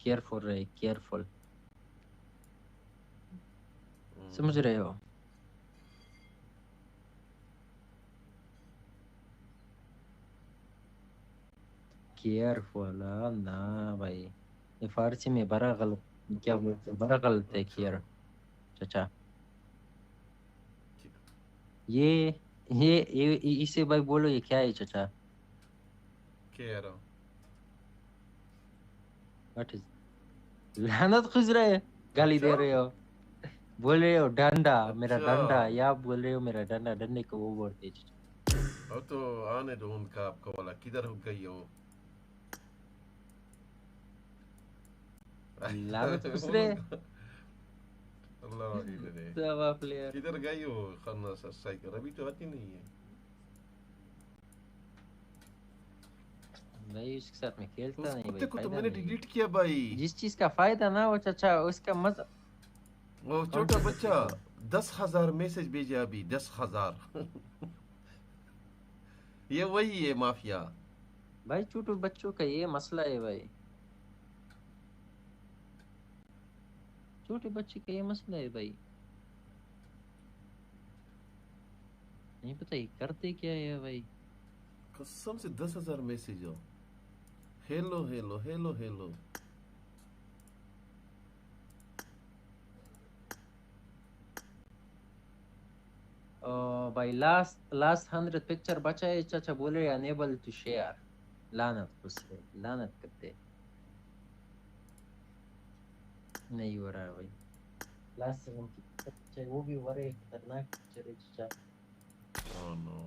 careful समझ रहे हो केयरफुल ना भाई ये फारसी में बड़ा गलत क्या बोलते हैं बड़ा गलत है केयर चाचा ये इसे भाई बोलो ये क्या है चाचा केयर व्हाट इज लानत खुज रहे है गाली दे रहे हो बोल रहे हो डंडा मेरा डंडा या बोल रहे हो मेरा डंडा डंडे को वो बोलते और तो आने दो उनका आपको वाला किधर हो गई हो लानत खुज रहे अल्लाह इधर दवा प्लेयर किधर गई हो खाना साइकिल अभी तो आती नहीं है भाई उसके साथ में खेलता नहीं भाई को तो मैंने डिलीट किया भाई जिस चीज का फायदा ना हो चाचा उसका मजा वो छोटा बच्चा 10,000 मैसेज भेजा अभी 10,000 ये वही है माफिया भाई छोटे बच्चों का ये मसला है भाई छोटे बच्चे का ये मसला है भाई नहीं पता ये करते क्या है भाई कसम से 10,000 मैसेज हो हेलो हेलो हेलो हेलो भाई लास्ट 100 पिक्चर बचा है चाचा बोले अनेबल टू शेयर लानत करते नहीं हो रहा है भाई लास्ट 70 पिक्चर वो भी बड़े खतरनाक पिक्चर है चाचा ओह नो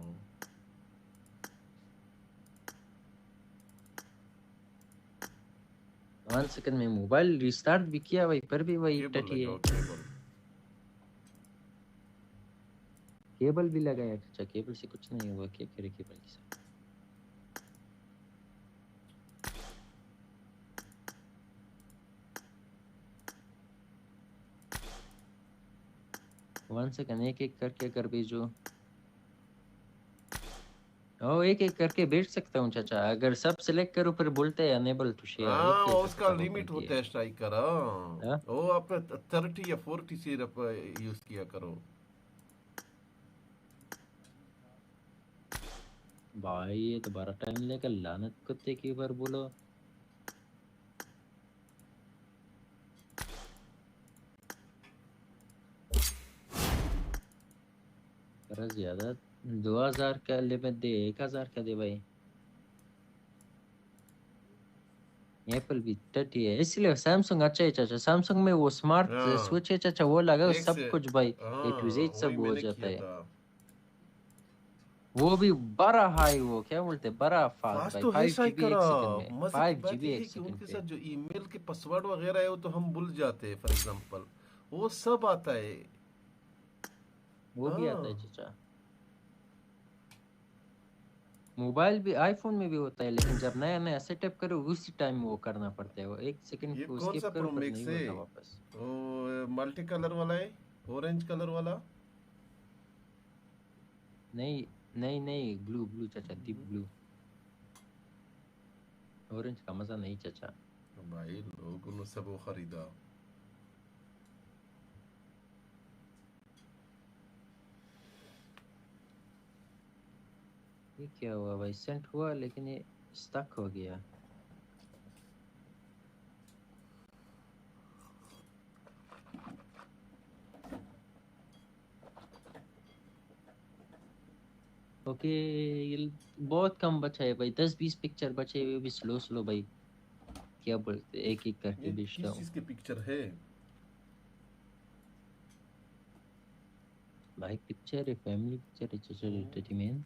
वन सेकंड में मोबाइल रिस्टार्ट भी किया भाई पर भी वही टटी है केबल भी लगाया चाचा केबल से कुछ नहीं हुआ क्या करे केबल के साथ 1 सेकंड, एक एक करके कर भेजो। ओ एक एक करके भेज सकता हूँ चाचा, अगर सब सिलेक्ट करो फिर बोलते हैं अनेबल टू शेयर, एक हाँ कैसे उसका पता होगा लिमिट कि होता है स्ट्राइकर। हाँ हाँ? वो आप 30 या 40 सिर्फ यूज किया करो। भाई ये तो बड़ा टाइम लेगा, लानत कुत्ते के ऊपर बोलो। बड़ा ज्यादा 2000 का लिमिट दे, 1000 का दे भाई। एप्पल भी 30 है, इसलिए सैमसंग अच्छा है चाचा। सैमसंग में वो स्मार्ट हाँ स्विच है चाचा, वो लगा एक सब से कुछ भाई, ए टू हाँ जेड वही सब हो मैंने जाता किया है। था। वो भी बड़ा हाई, वो क्या बोलते हैं, बड़ा फास्ट फास्ट भाई, तो है 5 GB शायकरा। एक सेकंड में, मजे की 5 बात GB यह है एक कि सेकंड उनके पे। साथ जो ईमेल के पासवर्ड वगैरह है वो तो हम भूल जाते हैं फॉर एग्जांपल, वो सब आता है। वो भी आता है हाँ चाचा। मोबाइल भी आईफोन में भी होता है, लेकिन जब नया नया सेटअप करो उसी टाइम वो करना पड़ता है, वो एक सेकंड ये को कौन स्किप सा करो प्रो फिर नहीं मैक्स है? होता वापस। वो मल्टी कलर वाला है, ऑरेंज कलर वाला। नहीं नहीं नहीं, ब्लू ब्लू चाचा, डीप ब्लू। ऑरेंज का मजा नहीं चाचा। भाई लोगों ने सब वो खरीदा। ये क्या हुआ भाई, सेंट हुआ लेकिन ये स्टक हो गया। ओके, ये बहुत कम बचा है भाई, 10-20 पिक्चर बचे हुए भी, स्लो स्लो भाई। क्या बोलते, एक एक करके ये भेजता किस हूँ चीज के पिक्चर है? भाई। पिक्चर है, फैमिली पिक्चर है चाचा, एंटरटेनमेंट।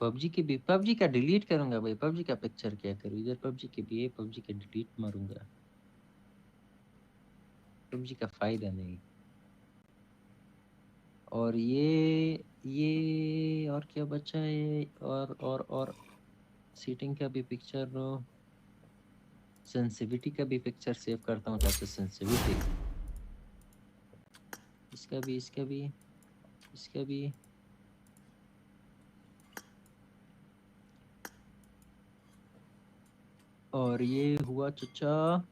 पबजी के भी, पबजी का डिलीट करूंगा भाई, पबजी का पिक्चर क्या करूँ, इधर पबजी के भी है, पबजी का डिलीट मारूंगा, पबजी का फायदा नहीं। और ये और क्या बचा है, और सीटिंग का भी पिक्चर, सेंसिटिविटी का भी पिक्चर सेव करता हूँ चाचा, सेंसिटिविटी। इसका भी, इसका भी, इसका भी। और ये हुआ चचा,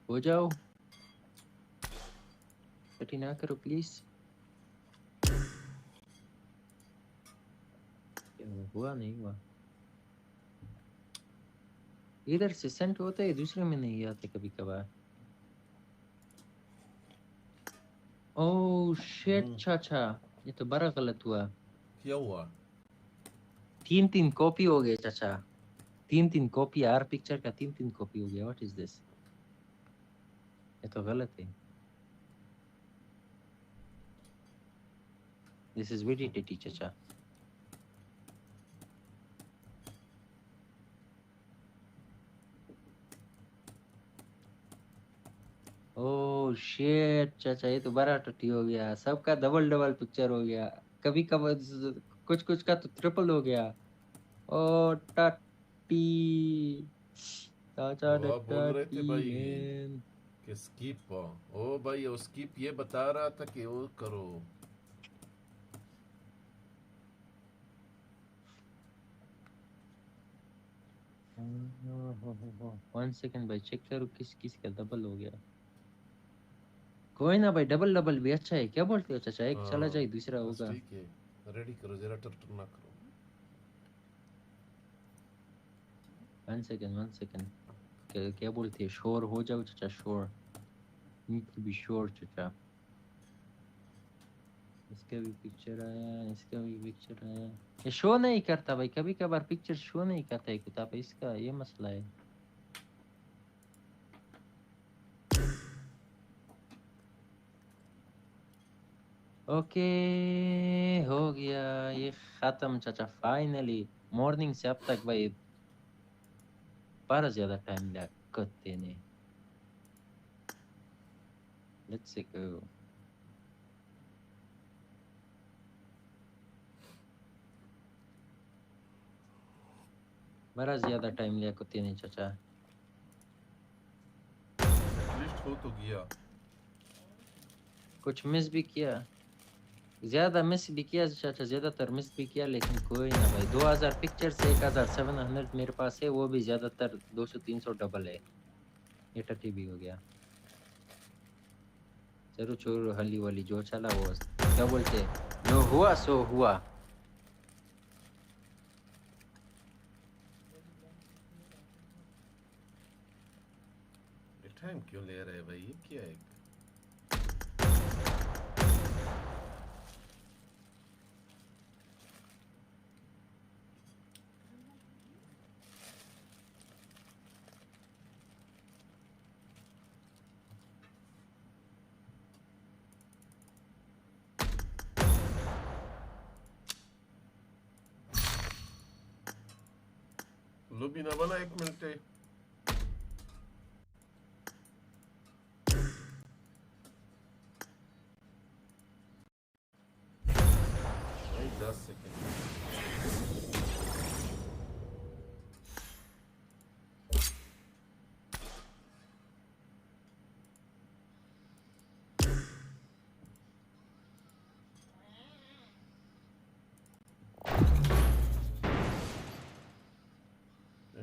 हो जाओ, कटी ना करो प्लीज। हुआ नहीं हुआ, इधर से सेंट होता है, दूसरे में नहीं आते कभी कभार। ओह शिट चाचा, ये तो बड़ा गलत हुआ। क्या हुआ? 3-3 कॉपी हो गए चाचा, 3-3 कॉपी, हर पिक्चर का 3-3 कॉपी हो गया। व्हाट इज दिस, ये तो गलत है। दिस इज वेरी टिटी चाचा। ओह शिट चाचा, ये तो बड़ा टट्टी हो गया, सबका डबल डबल पिक्चर हो गया, कभी कभार कुछ कुछ का तो ट्रिपल हो गया। ओ टट्टी चाचा, वो आप बोल रहे थे टट्टी भाई मैन। कि स्किप। ओ भाई वो स्किप ये बता रहा था कि वो करो। 1 सेकंड भाई, चेक करो किस किस का डबल हो गया। कोई ना भाई, डबल डबल भी अच्छा है, क्या बोलते हो चाचा, एक चला जाए दूसरा बस होगा। ठीक है, रेडी करो जरा, टर्टर ना करो। 1 सेकंड, क्या क्या बोलते हैं, श्योर हो जाओ चाचा, sure, need to be sure चाचा। इसका भी पिक्चर आया, इसका भी पिक्चर आया, ये शो नहीं करता भाई, कभी कभार पिक्चर शो नहीं करता है किताब, इसका ये मसला है। ओके हो गया ये खत्म चाचा, फाइनली। मॉर्निंग से अब तक भाई बड़ा ज्यादा टाइम लगा करते ने। Let's go. बड़ा ज्यादा टाइम लिया कुत्ते ने चाचा। एटलीस्ट हो तो गया। कुछ मिस भी किया, ज्यादा मिस भी किया चाचा, ज्यादातर मिस भी किया, लेकिन कोई ना भाई। 2000 पिक्चर से 1700 मेरे पास है, वो भी ज्यादातर 200-300 डबल है। ये टट्टी भी हो गया। चलो छोड़ो, हली वाली जो चला वो क्या बोलते, जो हुआ सो हुआ। ये टाइम क्यों ले रहे हैं भाई, ये क्या है? लॉबी ना बना 1 मिनट है। भाई 10 सेकंड।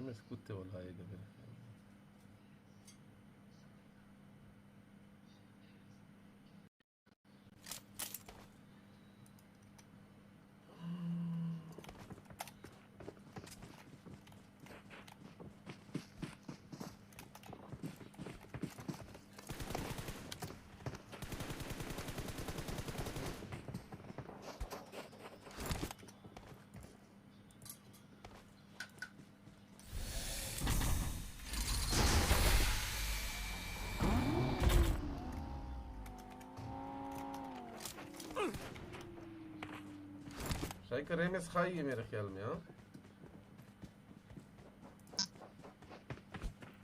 मैं कुत्ते वाला आएगा मेरे ख्याल में। शायकर एमएस खाई है मेरे ख्याल में। हाँ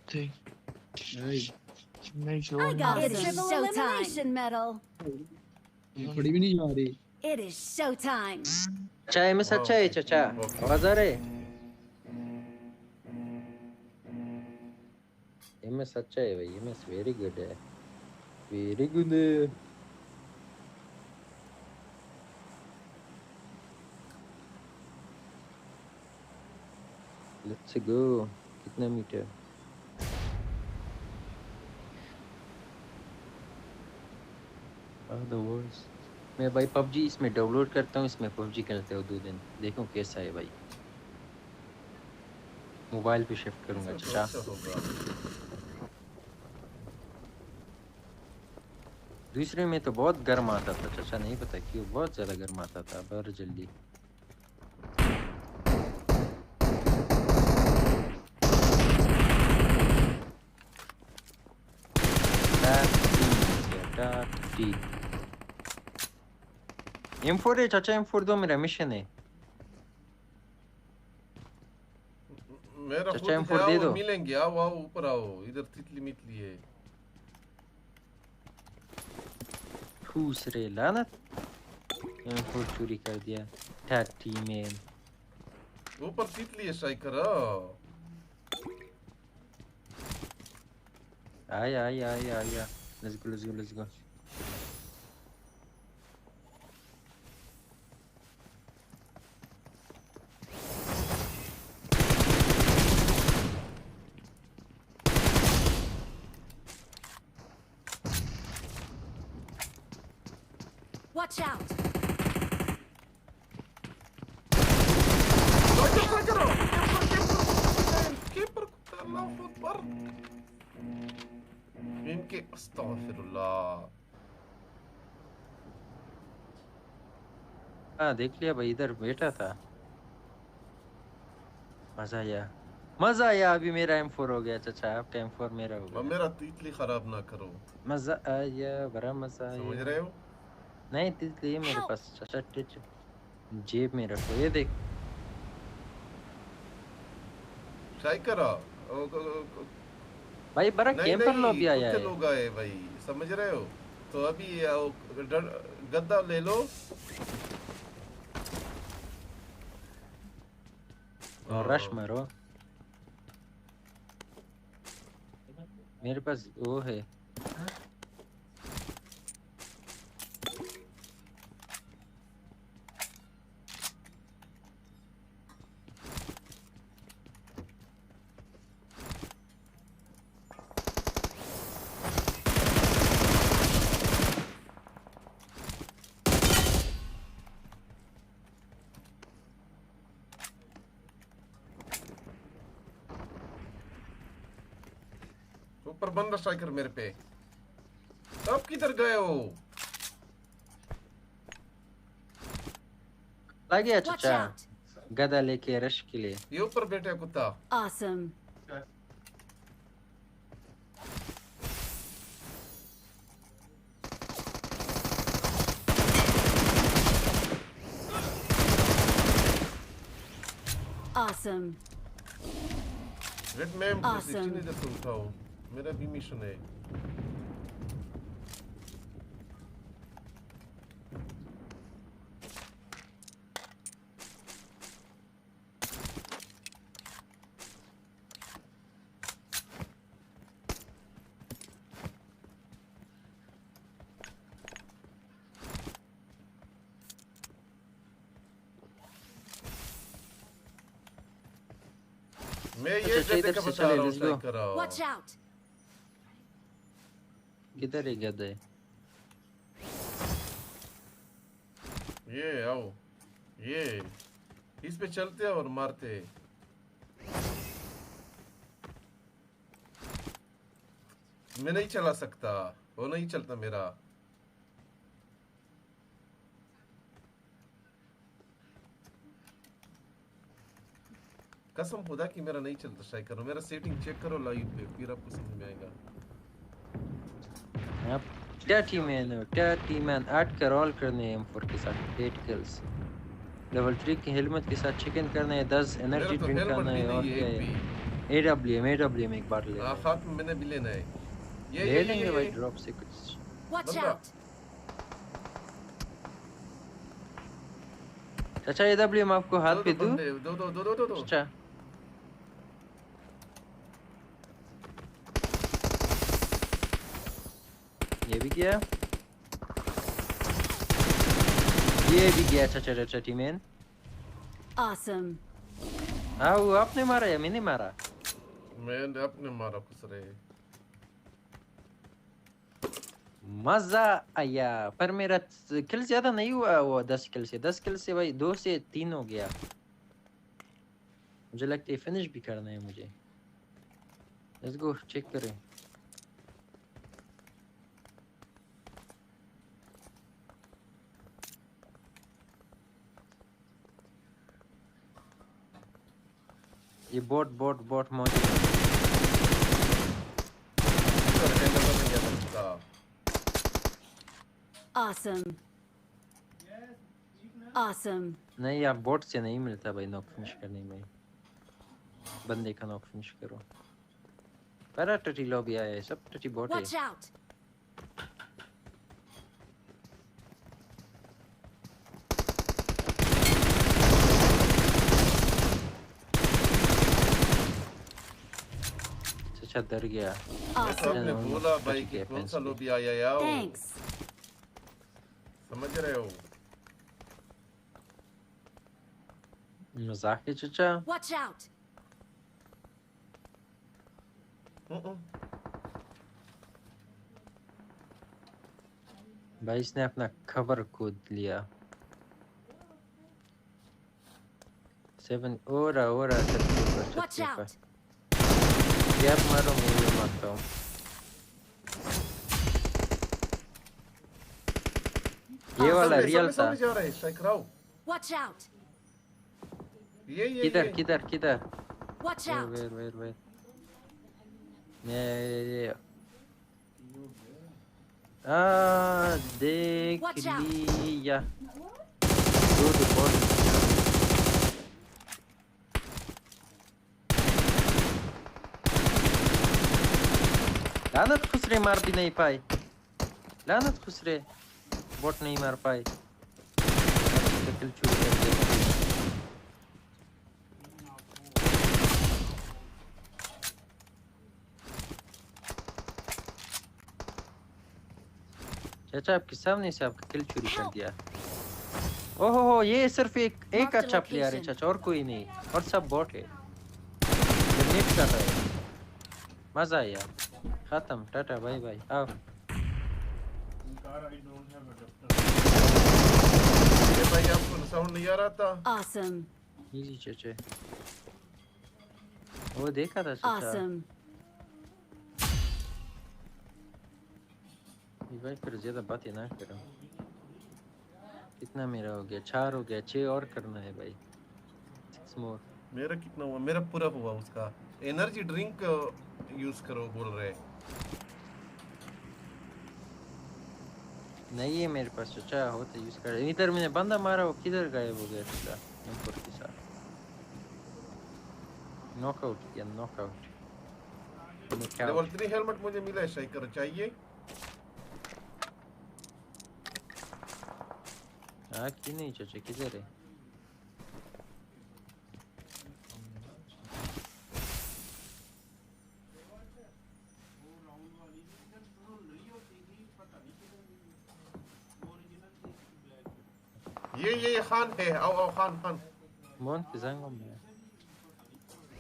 ठीक नहीं I got a triple elimination medal. थोड़ी भी नहीं जा रही। It is showtime. चाचा में सच्चा है चाचा, आवाज आ रही? ये में सच्चा है भाई, ये में वेरी गुड है, वेरी गुड है। Let's go. कितना मीटर? The words. मैं भाई PUBG इसमें डाउनलोड करता हूँ, इसमें PUBG करते हो 2 दिन, देखो कैसा है भाई। मोबाइल पे शिफ्ट करूंगा चाचा। दूसरे में तो बहुत गर्म आता था चाचा, नहीं पता क्यों बहुत ज्यादा गर्म आता था। बर जल्दी M4 है चाचा, M4 दो, मेरा मिशन है। मेरा चाचा खुद M4 है, दे आओ दो। मिलेंगे। आओ आओ ऊपर आओ, इधर तितली मितली है। ठूस रे लानत, M4 चोरी कर दिया। टैटी मैन ऊपर तितली है शायकर। आया आया आया आया। Let's go let's go let's go. Watch out. इनके अस्तगफिरुल्लाह। हाँ देख लिया भाई, इधर बैठा था। मजा आया, मजा आया। अभी मेरा M4 हो गया चाचा, आपका M4 मेरा हो गया। मेरा तितली खराब ना करो। मजा आया, बड़ा मजा आया। समझ रहे हो? नहीं तितली है मेरे पास चाचा, टिच जेब में रखो। ये देख शायकर भाई, बड़ा कैंपर लॉबी आया है। लोग आए भाई, समझ रहे हो? तो अभी गद्दा ले लो और रश मारो। मेरे पास वो है ऊपर बंद स्ट्राइकर मेरे पे। आप किधर गए हो? लग गया चाचा गदा लेके रश के लिए। ये ऊपर बैठा है कुत्ता। Awesome. Awesome. Red ma'am Awesome. इधर से उठाओ, मेरा भी मिशन है। मैं ये गधे का बता रहा हूँ स्ट्राइक कराओ। Watch out. किधर है गधे? ये आओ, ये इस पे चलते हैं और मारते हैं। मैं नहीं चला सकता, वो नहीं चलता मेरा। कसम खुदा कि मेरा नहीं चलता स्ट्राइक करो। मेरा सेटिंग चेक करो लाइव पे, फिर आपको समझ में आएगा। आप क्या टीम है 8 का रोल करने हैं M4 के साथ 8 किल्स। लेवल 3 की हेलमेट के साथ चिकन करना है, 10 एनर्जी ड्रिंक करना है और क्या है AWM एक बार ले। साथ में मैंने भी लेना है। ले लेंगे भाई ड्रॉप से कुछ। Watch out. चाचा AWM आपको हाथ पे दूं? दो। अच्छा ये भी गया, ये भी गया। चाचा टीमैन। Awesome. वो आपने मारा या मैंने मारा? मैंने अपने मारा कुसरे। मजा आया, पर मेरा किल ज्यादा नहीं हुआ। वो 10 किल से भाई 2 से 3 हो गया। मुझे लगता है फिनिश भी करना है मुझे। लेट्स गो चेक करें। ये बोट मौजूद है। Awesome. Awesome. नहीं यार बोट से नहीं मिलता भाई नॉक फिनिश करने में। बंदे का नॉक फिनिश करो। पर टटी लॉबी आया है, सब टटी बोट है। Watch out. अच्छा डर गया। आपने बोला भाई कि कौन सा लॉबी आया यार? Thanks. समझ रहे हो? मजाक है चाचा। Watch out. भाई इसने अपना खबर कूद लिया। 7 और Watch out. गैप मारो, मैं मारता हूँ। ये वाला रियल था। Watch out. ये किधर? Watch out. Where? ये देख लिया। लानत खुसरे मार भी नहीं पाए। लानत खुसरे बोट नहीं मार पाए। किल चोरी कर दिया। चाचा आपके सामने से आपका किल चोरी कर दिया। ओहो ये सिर्फ एक अच्छा प्लेयर है चाचा और कोई नहीं और सब बॉट है। ग्रेनेड कर रहा है। मजा आया। खत्म टाटा बाय बाय आओ। ये भाई आपको साउंड नहीं आ रहा था? Awesome. इजी चाचा। वो देखा था चाचा। Awesome. ये भाई फिर ज्यादा बातें ना करो। कितना मेरा हो गया 4 हो गया 6 और करना है भाई 6 मोर। मेरा कितना हुआ? मेरा पूरा हुआ उसका। एनर्जी ड्रिंक यूज करो बोल रहे। नहीं है मेरे पास चाचा हो तो यूज कर। इधर मैंने बंदा मारा वो किधर गायब हो गया चाचा M4 के साथ। नॉकआउट किया नॉकआउट। लेवल 3 हेलमेट मुझे मिला है शाइकर चाहिए? हाँ कि नहीं चाचा किधर है? ये खान है। आओ खान। मोन के जंगल में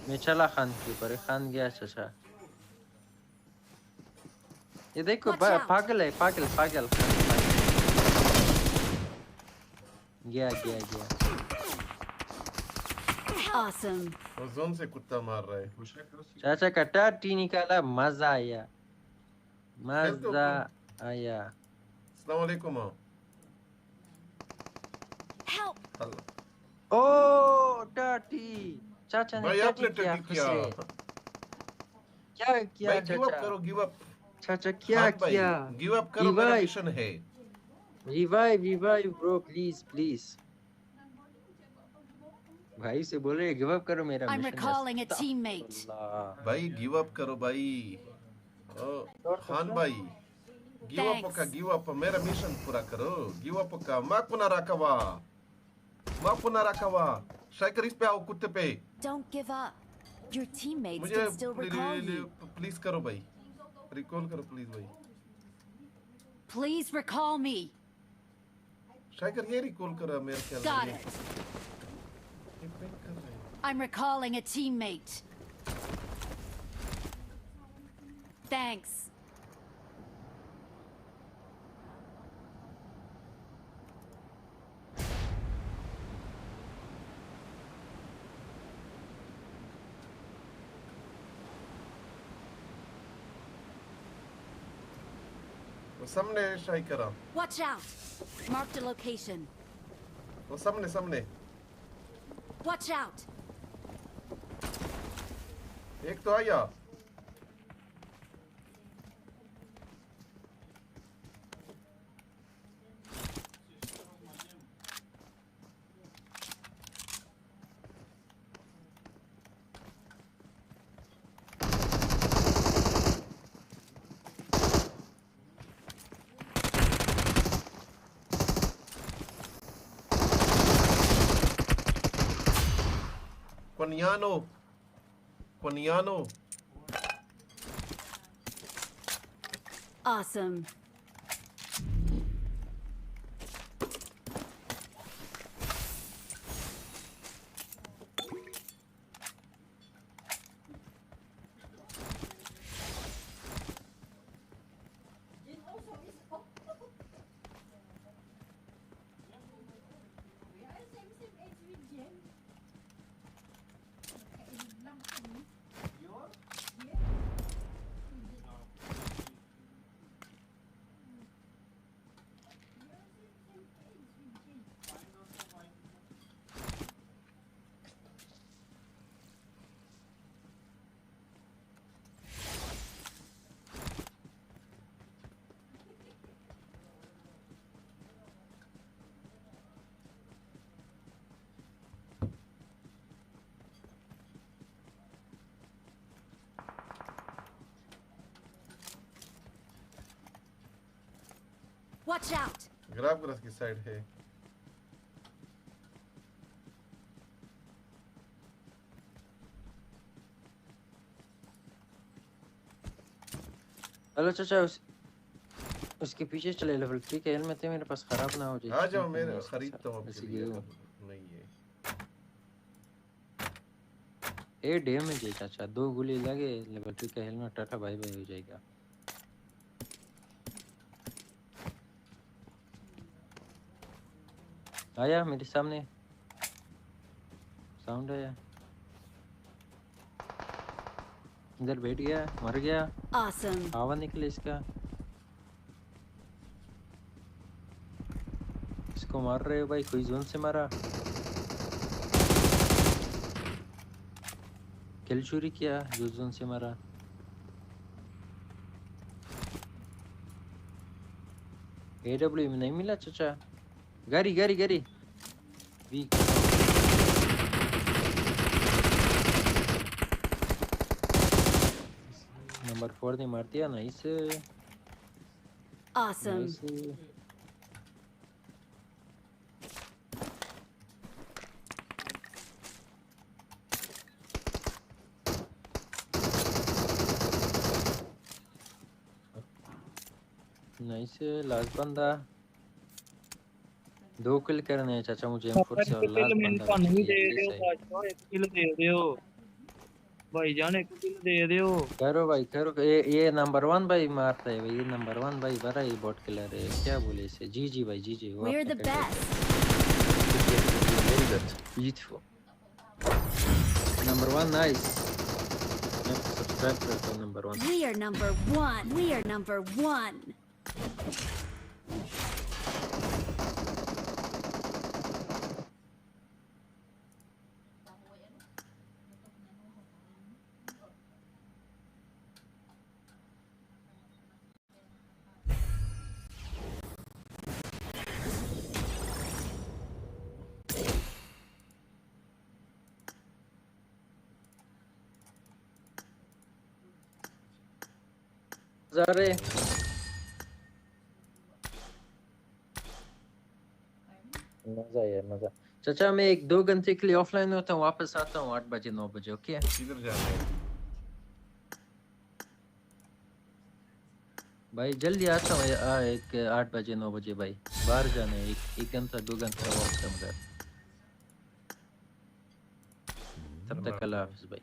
मैं चला खान के ऊपर खान गया चाचा। ये देखो पागल है पागल गया Awesome. वो जोन से कुत्ता मार रहा है। चाचा का टाटी निकाला मजा आया। अस्सलाम वालेकुम। Help. ओ टाटी चाचा ने भाई आपने क्या किया? क्या किया भाई चाचा? गिव अप चाचा क्या किया? गिव अप करो मेरा मिशन है। रिवाइव ब्रो प्लीज भाई से बोल रहे गिव अप करो मेरा I'm mission recalling a teammate. भाई गिव अप करो भाई। खान भाई गिव अप मेरा मिशन पूरा करो। गिव अप का माँ पुना रखवा शाइकर इस पे आओ कुत्ते पे। Don't give up. Your teammates मुझे can still recall you. Please करो भाई। रिकॉल करो प्लीज भाई। Please recall me. शाइकर ये रिकॉल करो मेरे ख्याल में। Got it. I'm recalling a teammate. Thanks. सामने शाइकर। Watch out. Marked a location. वो सामने। Watch out. एक तो आया। Quaniano. Awesome. Watch out. Graph grass की साइड है। हेलो चाचा उसके पीछे चले लेवल 3 के हेलमेट है मेरे पास, खराब ना हो जाए। आ जाओ, मैं खरीदता हूँ आपके लिए अगर नहीं है। 8 डैमेज है चाचा, 2 गोली लगे लेवल 3 का हेलमेट टाटा बाय बाय हो जाएगा। आया मेरे सामने, साउंड आया, इधर बैठ गया, मर गया। Awesome. हवा निकले इसका, इसको मार रहे हो भाई, कोई जोन से मारा, किल चोरी किया, जो जोन से मारा। AW में नहीं मिला चाचा, गाड़ी गाड़ी गाड़ी वीक। नंबर 4 ने मार दिया, नाइस। Awesome. नाइस, लास्ट बंदा। 2 किल करने हैं चाचा मुझे M4 से, और लास्ट बंदा नहीं बच दे गया। रहे हो बादशाह, एक किल दे रहे हो भाईजान, एक किल दे रहे हो। करो भाई करो, ये नंबर 1 भाई मारता है भाई, ये नंबर 1 भाई बड़ा ही बॉट किलर है, क्या बोले इसे। जी जी भाई, जी जी। We're the best. Very good, beautiful, number 1, nice. मैं सब्सक्राइब करता हूँ number 1। We are number 1. We are number 1. अरे मजा यार मजा। चाचा मैं 1-2 घंटे के लिए ऑफलाइन होता हूँ, वापस आता हूँ 8 बजे 9 बजे। ओके, किधर जा रहे हैं भाई जल्दी आता हूँ, एक 8 बजे 9 बजे भाई, बाहर जाना है, एक घंटा 2 घंटा वॉक करूँगा। तब तक अल्लाह हाफिज भाई।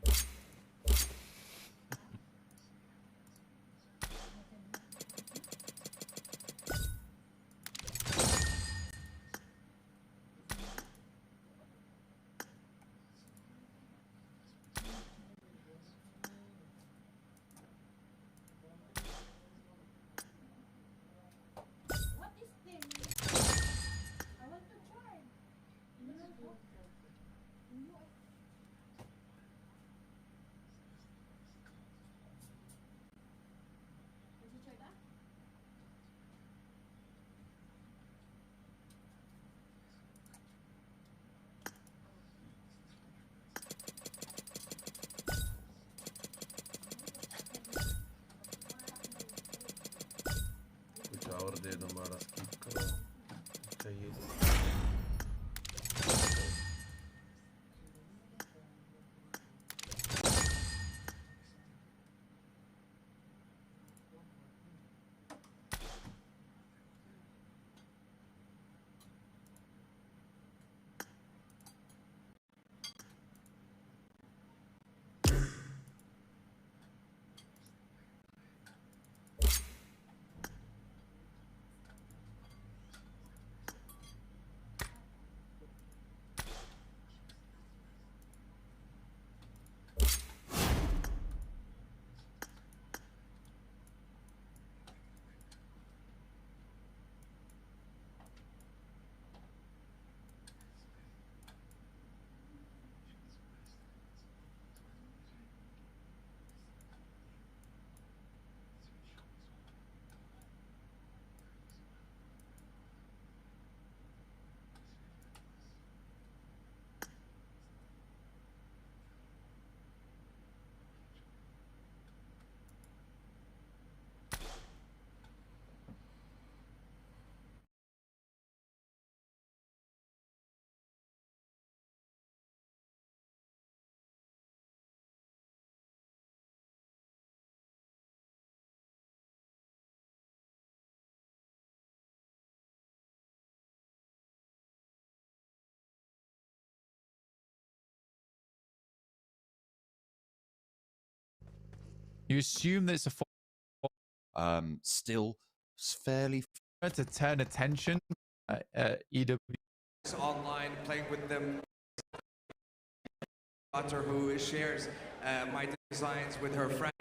You assume that it's a still fairly to turn attention. EW online playing with them. Daughter who shares my designs with her friend.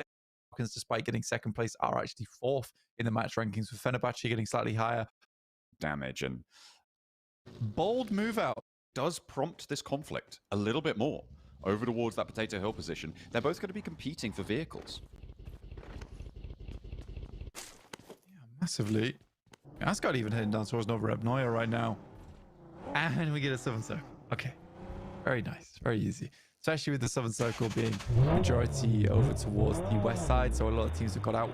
Despite getting second place, are actually fourth in the match rankings, with Fenerbahce getting slightly higher. Damage and bold move out does prompt this conflict a little bit more over towards that Potato Hill position. They're both going to be competing for vehicles. Massively. Asgard even heading down towards Nova Repnoia right now. And we get a Southern Circle. Okay. Very nice. Very easy. Especially with the Southern Circle being majority over towards the west side. So a lot of teams have got out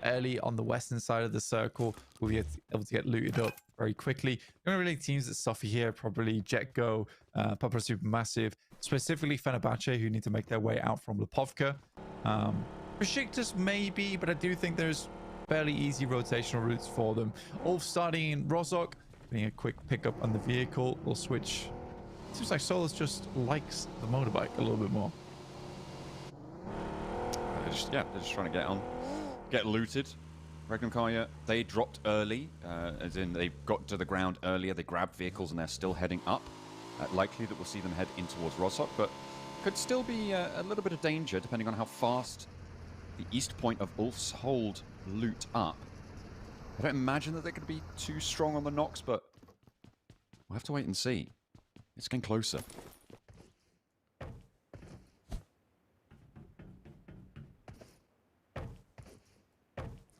early on the western side of the circle. Will be able to get looted up very quickly. The only really teams that suffer here probably JetGo, Papa Supermassive, specifically Fenerbahce, who need to make their way out from Lipovka. Besiktas maybe, but I do think there's fairly easy rotational routes for them. Ulf starting in Rozhok, getting a quick pickup on the vehicle. We'll switch. Seems like Solus just likes the motorbike a little bit more. They're just trying to get looted. Regnum Karya, they dropped early, as in they got to the ground earlier. They grabbed vehicles and they're still heading up. Likely that we'll see them head in towards Rozhok, but could still be a little bit of danger depending on how fast the east point of Ulf's hold loot up. I don't imagine that they're going to be too strong on the knocks, but we'll have to wait and see. It's getting closer.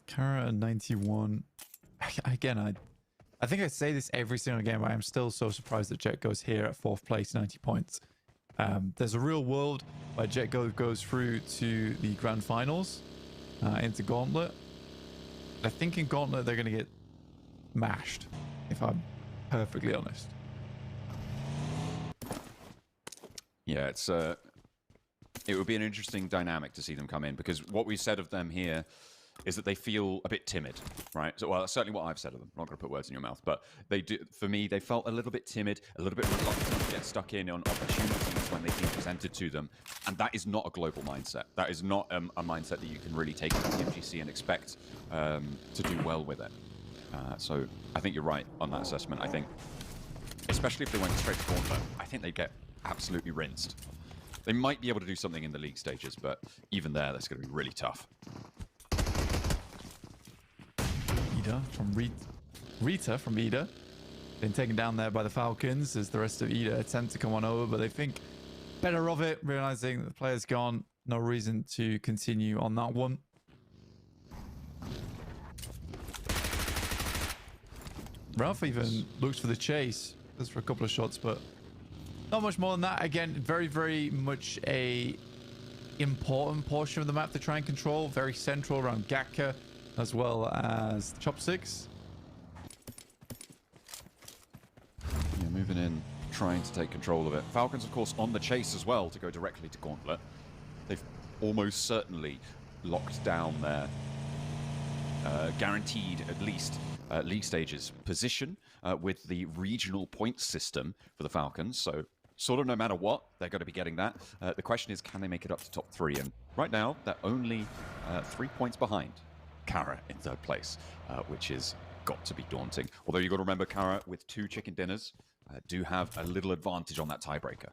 Kara at 91. Again, I think I say this every single game, but I'm still so surprised that Jet goes here at 4th place, 90 points. There's a real world where Jet goes through to the grand finals into Gauntlet. I think in Gauntlet they're going to get mashed, if I'm perfectly honest. Yeah, it would be an interesting dynamic to see them come in, because what we said of them here is that they feel a bit timid, right? So, well, certainly what I've said of them. I'm not going to put words in your mouth, but they do. For me, they felt a little bit timid, a little bit reluctant to get stuck in on opportunities when they've been presented to them, and that is not a global mindset. That is not a mindset that you can really take to PMGC and expect to do well with it. So I think you're right on that assessment. I think, especially if they went straight to Gauntlet, I think they get absolutely rinsed. They might be able to do something in the league stages, but even there, that's going to be really tough. Ida from Rita from Ida. Been taken down there by the Falcons as the rest of Ida attempt to come on over, but they think better of it, realizing that the player's gone. No reason to continue on that one. Ralph even looks for the chase. Goes for a couple of shots, but not much more than that. Again, very, very much a important portion of the map to try and control. Very central around Gatka, as well as Chopsticks. Yeah, moving in, trying to take control of it. Falcons, of course, on the chase as well to go directly to Gauntlet. They've almost certainly locked down their guaranteed, at least, league stages position with the regional point system for the Falcons. So sort of no matter what, they're going to be getting that. The question is, can they make it up to top 3? And right now, they're only 3 points behind Kara in 3rd place, which is got to be daunting. Although you've got to remember, Kara, with 2 chicken dinners, do have a little advantage on that tiebreaker.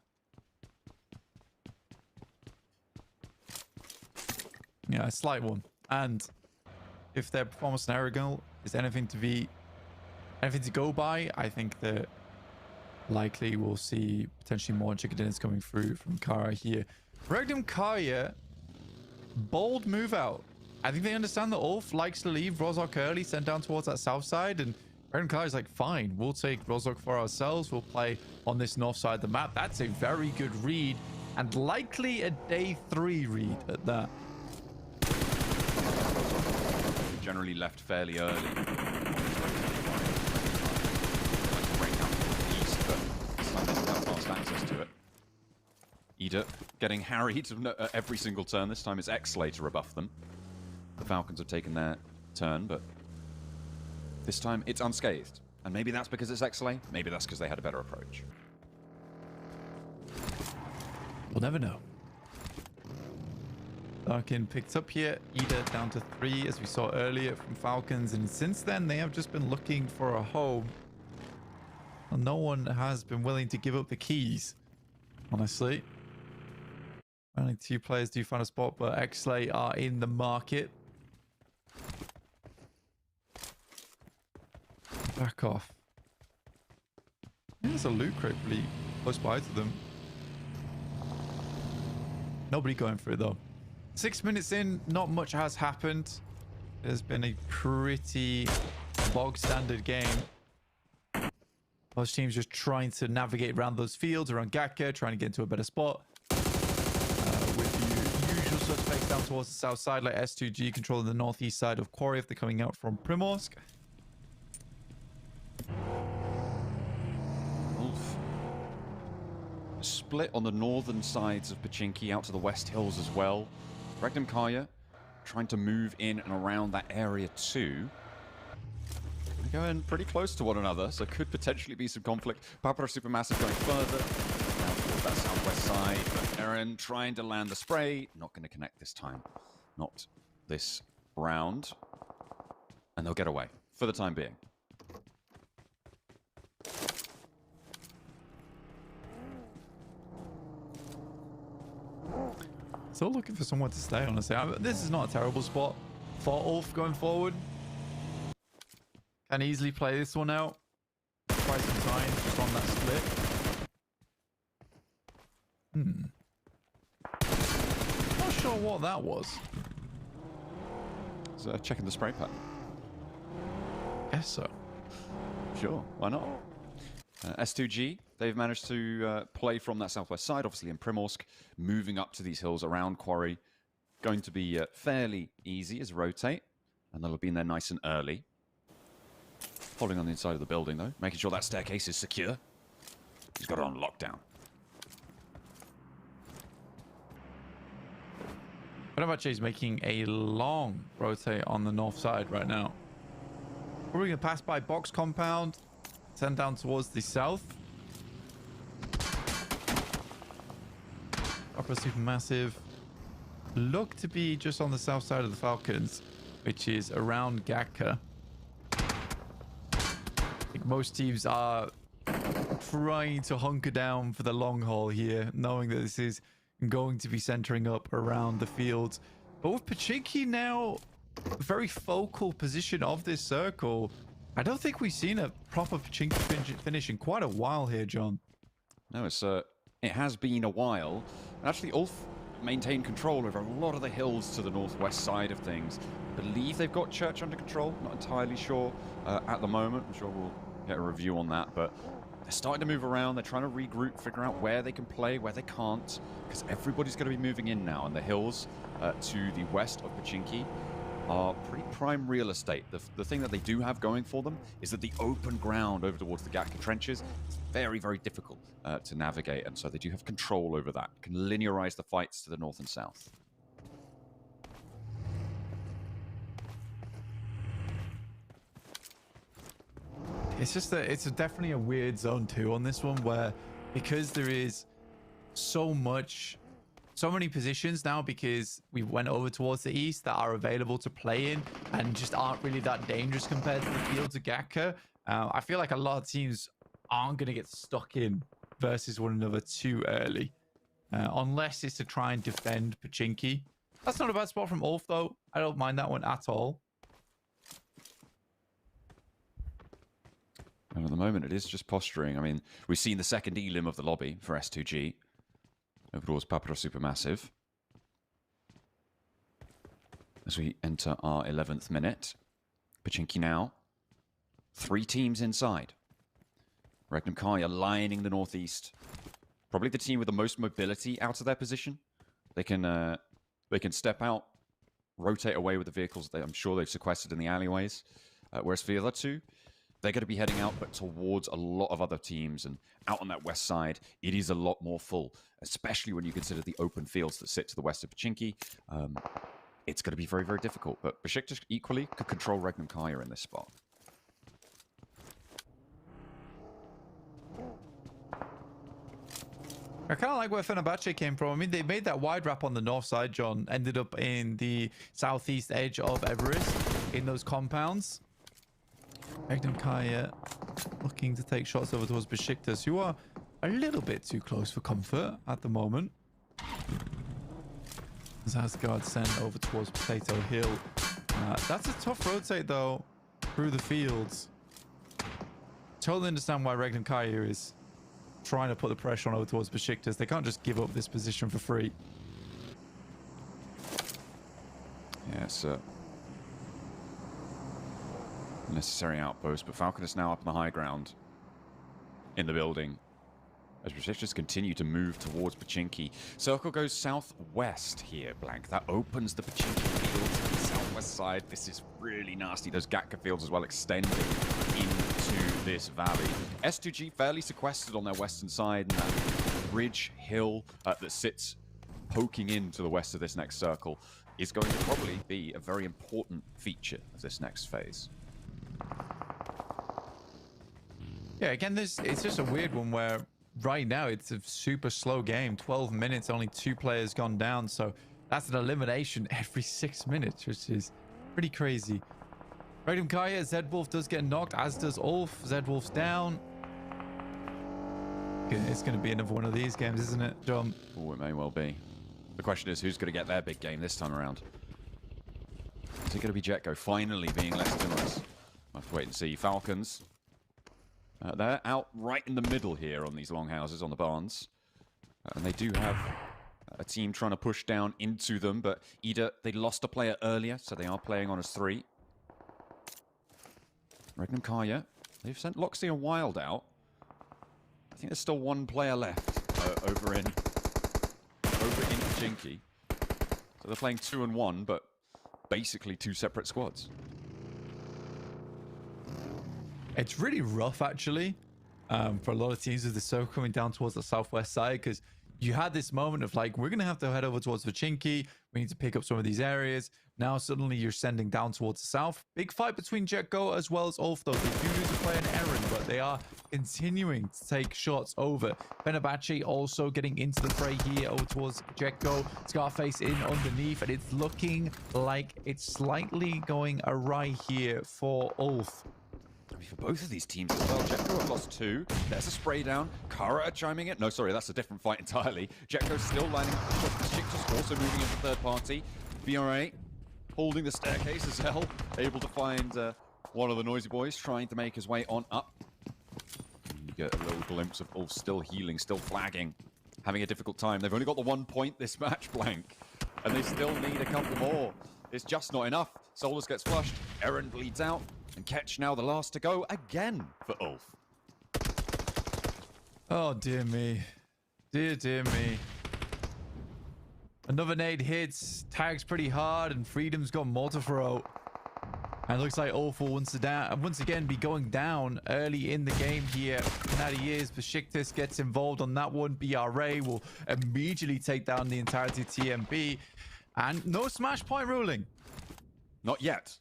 Yeah, a slight one. And if their performance in Aragon is anything to go by, I think that likely we'll see potentially more chicken dinners coming through from Kara here. Regnum Karya, bold move out. I think they understand that Ulf likes to leave Rozhok early, sent down towards that south side, and Regnum Karya's like, fine, we'll take Rozhok for ourselves. We'll play on this north side of the map. That's a very good read, and likely a day 3 read at that. Generally left fairly early. Access to it. Ida getting harried every single turn. This time it's X-Slay to rebuff them. The Falcons have taken their turn, but this time it's unscathed. And maybe that's because it's X-Slay. Maybe that's because they had a better approach. We'll never know. Larkin picked up here. Ida down to 3, as we saw earlier from Falcons. And since then, they have just been looking for a home. And no one has been willing to give up the keys, honestly. Only 2 players do find a spot, but X-Lay are in the market. Back off. There's a loot crate pretty close by to them. Nobody going for it though. 6 minutes in, not much has happened. It's been a pretty bog standard game. Most teams just trying to navigate around those fields, around Gatka, trying to get into a better spot. With the usual suspects down towards the south side, like S2G controlling the northeast side of Quarry if they're coming out from Primorsk. Wolf. Split on the northern sides of Pachinki out to the West Hills as well. Regnum Kaya trying to move in and around that area too. They're going pretty close to one another, so could potentially be some conflict. Papara Supermassive going further down towards that southwest side, but Eren trying to land the spray. Not going to connect this time. Not this round. And they'll get away for the time being. Still looking for someone to stay, honestly. This is not a terrible spot for Ulf going forward. Can easily play this one out. Quite some time just on that split. Not sure what that was. So checking the spray pattern. Guess so. Sure, why not? S2G, they've managed to play from that southwest side, obviously in Primorsk, moving up to these hills around Quarry. Going to be fairly easy as rotate, and they'll have been there nice and early. Following on the inside of the building, though, making sure that staircase is secure. He's got it on lockdown. Fenerbahce is making a long rotate on the north side right now. We're going to pass by Box Compound, send down towards the south. Upper Supermassive look to be just on the south side of the Falcons, which is around Gatka. I think most teams are trying to hunker down for the long haul here, knowing that this is going to be centering up around the fields. But with Pachinki now a very focal position of this circle, I don't think we've seen a proper Pachinki finish in quite a while here, John. No, it has been a while. And actually, Ulf maintained control over a lot of the hills to the northwest side of things. I believe they've got Church under control. Not entirely sure at the moment. I'm sure we'll get a review on that. But they're starting to move around. They're trying to regroup, figure out where they can play, where they can't. Because everybody's going to be moving in now. And the hills to the west of Pachinki are pretty prime real estate. The thing that they do have going for them is that the open ground over towards the Gatka trenches is very, very difficult to navigate, and so they do have control over that. Can linearize the fights to the north and south. It's just that it's definitely a weird zone too on this one, where because there is so many positions now, because we went over towards the east, that are available to play in and just aren't really that dangerous compared to the fields of Gatka. I feel like a lot of teams aren't going to get stuck in versus one another too early, unless it's to try and defend Pachinki. That's not a bad spot from Ulf, though. I don't mind that one at all. And at the moment, it is just posturing. I mean, we've seen the second elim of the lobby for S2G. Over towards Papara Supermassive. As we enter our 11th minute. Pachinki now. 3 teams inside. Regnum Kaya lining the northeast. Probably the team with the most mobility out of their position. They can step out, rotate away with the vehicles that I'm sure they've sequestered in the alleyways. Whereas for the other two, they're going to be heading out, but towards a lot of other teams. And out on that west side, it is a lot more full, especially when you consider the open fields that sit to the west of Pachinki. It's going to be very, very difficult. But Besiktas equally could control Regnum Kaya in this spot. I kind of like where Fenerbahce came from. I mean, they made that wide wrap on the north side, John. Ended up in the southeast edge of Everest in those compounds. Magnum Kaya looking to take shots over towards Besiktas, who are a little bit too close for comfort at the moment. As Asgard sent over towards Potato Hill. That's a tough rotate, though, through the fields. Totally understand why Regnum Kaya is trying to put the pressure on over towards Besiktas. They can't just give up this position for free. Yeah, it's a necessary outpost, but Falcon is now up on the high ground in the building as Besiktas continue to move towards Pachinki. Circle goes southwest here, Blank. That opens the Pachinki fields to the southwest side. This is really nasty. Those Gatka fields as well extending into this valley. S2G fairly sequestered on their western side, and that ridge hill that sits poking into the west of this next circle is going to probably be a very important feature of this next phase. Yeah, again, it's just a weird one where right now it's a super slow game. 12 minutes, only 2 players gone down. So that's an elimination every 6 minutes, which is pretty crazy. Regnum Kaya, Zedwolf does get knocked, as does Ulf. Zedwolf's down. It's going to be another one of these games, isn't it, John? Oh, it may well be. The question is, who's going to get their big game this time around? Is it going to be Jetco finally being less timorous? We'll have to wait and see. Falcons. They're out right in the middle here on these longhouses, on the barns. And they do have a team trying to push down into them, but Ida, they lost a player earlier, so they are playing on as 3. Regnum Kaya, they've sent Loxley and Wild out. I think there's still 1 player left over in Pachinki. So they're playing 2 and 1, but basically 2 separate squads. It's really rough, actually, for a lot of teams with the circle coming down towards the southwest side, because you had this moment of like, we're going to have to head over towards Pachinki. We need to pick up some of these areas. Now suddenly you're sending down towards the south. Big fight between Jetgo as well as Ulf, though. They do lose a player in Eren, but they are continuing to take shots over. Fenerbahce also getting into the fray here over towards Jetgo. Scarface in underneath, and it's looking like it's slightly going awry here for Ulf. I mean, for both of these teams as well, Jetco have lost 2. There's a spray down. Kara chiming in. No, sorry, that's a different fight entirely. Jetco still lining up. Besiktas also moving into third party. BRA holding the staircase as hell. Able to find one of the noisy boys trying to make his way on up. You get a little glimpse of Ulf still healing, still flagging, having a difficult time. They've only got the 1 point this match, Blank, and they still need a couple more. It's just not enough. Solus gets flushed. Eren bleeds out. And Ketch now the last to go again for Ulf. Oh, dear me. Dear me. Another nade hits, tags pretty hard, and Freedom's got more to throw. And it looks like Ulf will once again be going down early in the game here. And that he is. Besiktas gets involved on that one. BRA will immediately take down the entirety of TMB. And no smash point ruling. Not yet.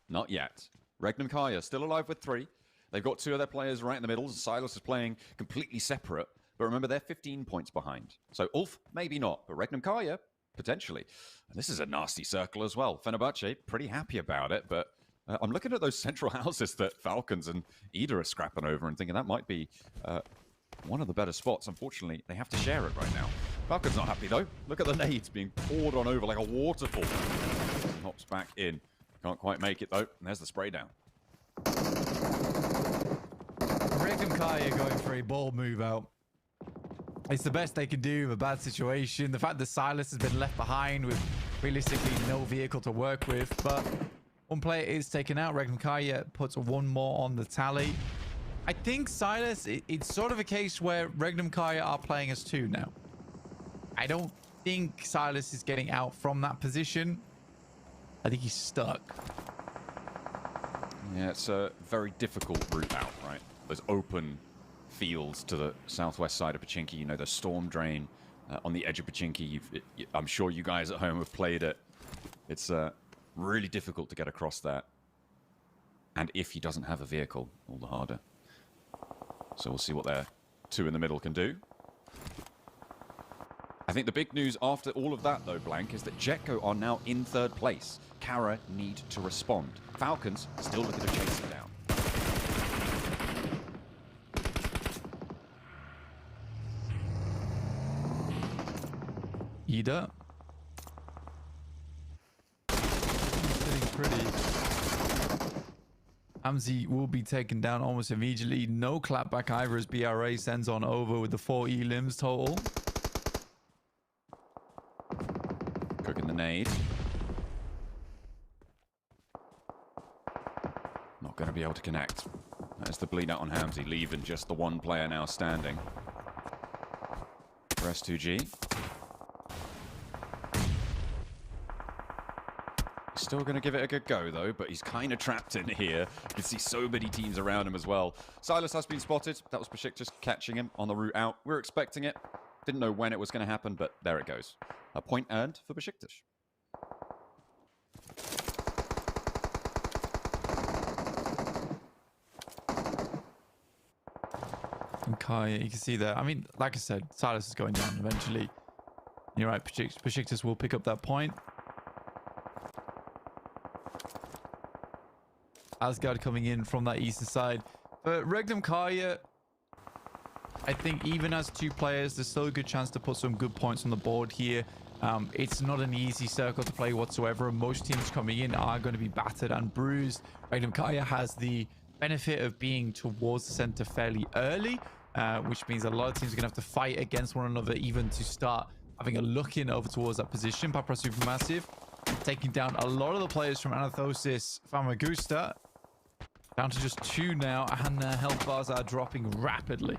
Not yet. Regnum Kaya still alive with 3. They've got 2 of their players right in the middle. Silas is playing completely separate. But remember, they're 15 points behind. So Ulf, maybe not. But Regnum Kaya, potentially. And this is a nasty circle as well. Fenerbahce, pretty happy about it. But I'm looking at those central houses that Falcons and Ida are scrapping over and thinking that might be one of the better spots. Unfortunately, they have to share it right now. Falcon's not happy, though. Look at the nades being poured on over like a waterfall. Hops back in. Can't quite make it, though. And there's the spray down. Regnum Kaya going for a bold move out. It's the best they can do of a bad situation. The fact that Silas has been left behind with realistically no vehicle to work with. But 1 player is taken out. Regnum Kaya puts 1 more on the tally. I think Silas, it's sort of a case where Regnum Kaya are playing as 2 now. I don't think Silas is getting out from that position. I think he's stuck. Yeah, it's a very difficult route out, right? Those open fields to the southwest side of Pachinki, you know, the storm drain on the edge of Pachinki. I'm sure you guys at home have played it. It's really difficult to get across that. And if he doesn't have a vehicle, all the harder. So we'll see what their 2 in the middle can do. I think the big news after all of that, though, Blank, is that Jetco are now in 3rd place. Kara need to respond. Falcons still looking to chase it down. Ida. Sitting pretty. Hamzi will be taken down almost immediately. No clapback either as BRA sends on over with the 4 elims total. Cooking the nade. Not going to be able to connect. That's the bleed out on Hamzi, leaving just the 1 player now standing. For S2G. Still going to give it a good go, though, but he's kind of trapped in here. You can see so many teams around him as well. Silas has been spotted. That was Besiktas catching him on the route out. We were expecting it. Didn't know when it was going to happen, but there it goes. A point earned for Besiktas. And Kai, you can see there. I mean, like I said, Silas is going down eventually. You're right, Besiktas will pick up that point. Asgard coming in from that eastern side. But Regnum Karya, I think even as 2 players, there's still a good chance to put some good points on the board here. It's not an easy circle to play whatsoever. Most teams coming in are going to be battered and bruised. Regnum Karya has the benefit of being towards the center fairly early, which means a lot of teams are going to have to fight against one another even to start having a look in over towards that position. Papra Supermassive taking down a lot of the players from Anathosis Famagusta. Down to just 2 now, and their health bars are dropping rapidly.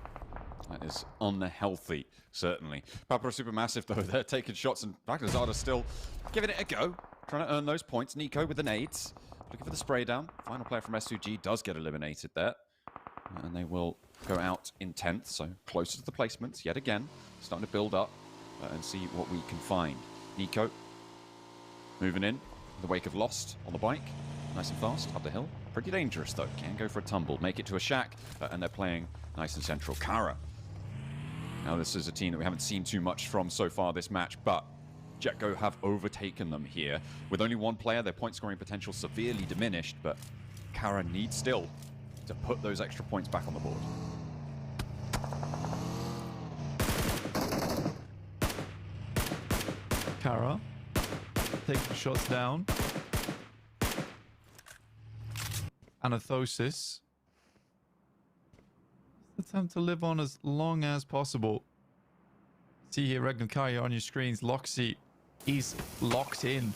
That is unhealthy, certainly. Papra Supermassive, though, they're taking shots, and Bagdazada's still giving it a go, trying to earn those points. Nico with the nades, looking for the spray down. Final player from S2G does get eliminated there, and they will go out in 10th, so closer to the placements yet again. Starting to build up and see what we can find. Nico moving in the wake of Lost on the bike. Nice and fast, up the hill. Pretty dangerous, though. Can go for a tumble. Make it to a shack, and they're playing nice and central. Kara. Now, this is a team that we haven't seen too much from so far this match, but Jetco have overtaken them here. With only 1 player, their point scoring potential severely diminished, but Kara needs still to put those extra points back on the board. Kara taking shots down. Anathosis. Attempt to live on as long as possible. See here, Regnum Karya on your screens. Loxy is locked in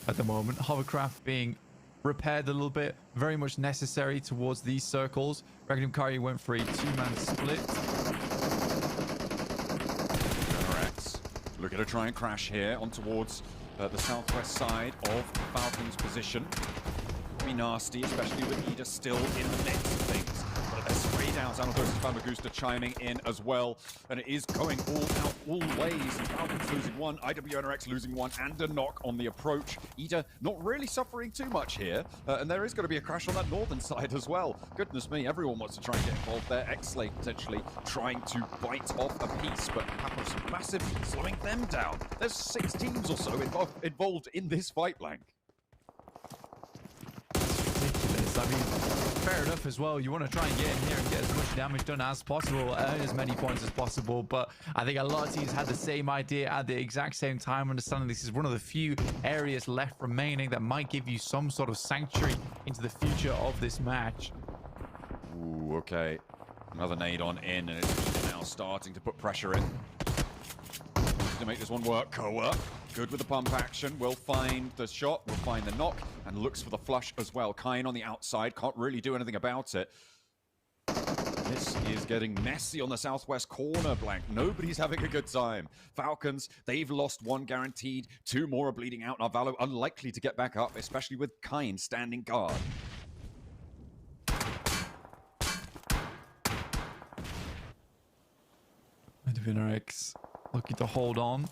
at the moment. Hovercraft being repaired a little bit. Very much necessary towards these circles. Regnum Karya went for a 2-man split. Correct. Looking to try and crash here on towards the southwest side of Falcon's position. Be nasty, especially with Ida still in the mix of things. But there's spray downs. Anathosis Famagusta chiming in as well. And it is going all out, all ways. Falcons losing 1, IWNRX losing 1, and a knock on the approach. Ida not really suffering too much here. And there is going to be a crash on that northern side as well. Goodness me, everyone wants to try and get involved there. X-Slate potentially trying to bite off a piece, but Papra Supermassive slowing them down. There's 6 teams or so involved in this fight, Blank. I mean, fair enough as well. You want to try and get in here and get as much damage done as possible, earn as many points as possible. But I think a lot of teams had the same idea at the exact same time, understanding this is one of the few areas left remaining that might give you some sort of sanctuary into the future of this match. Ooh, okay. Another nade on in, and it's now starting to put pressure in. To make this one work. Koa, good with the pump action. Will find the shot, will find the knock, and looks for the flush as well. Kain on the outside, can't really do anything about it. This is getting messy on the southwest corner, Blank. Nobody's having a good time. Falcons, they've lost 1 guaranteed. 2 more are bleeding out. Narvalo unlikely to get back up, especially with Kain standing guard. IWNRX looking to hold on.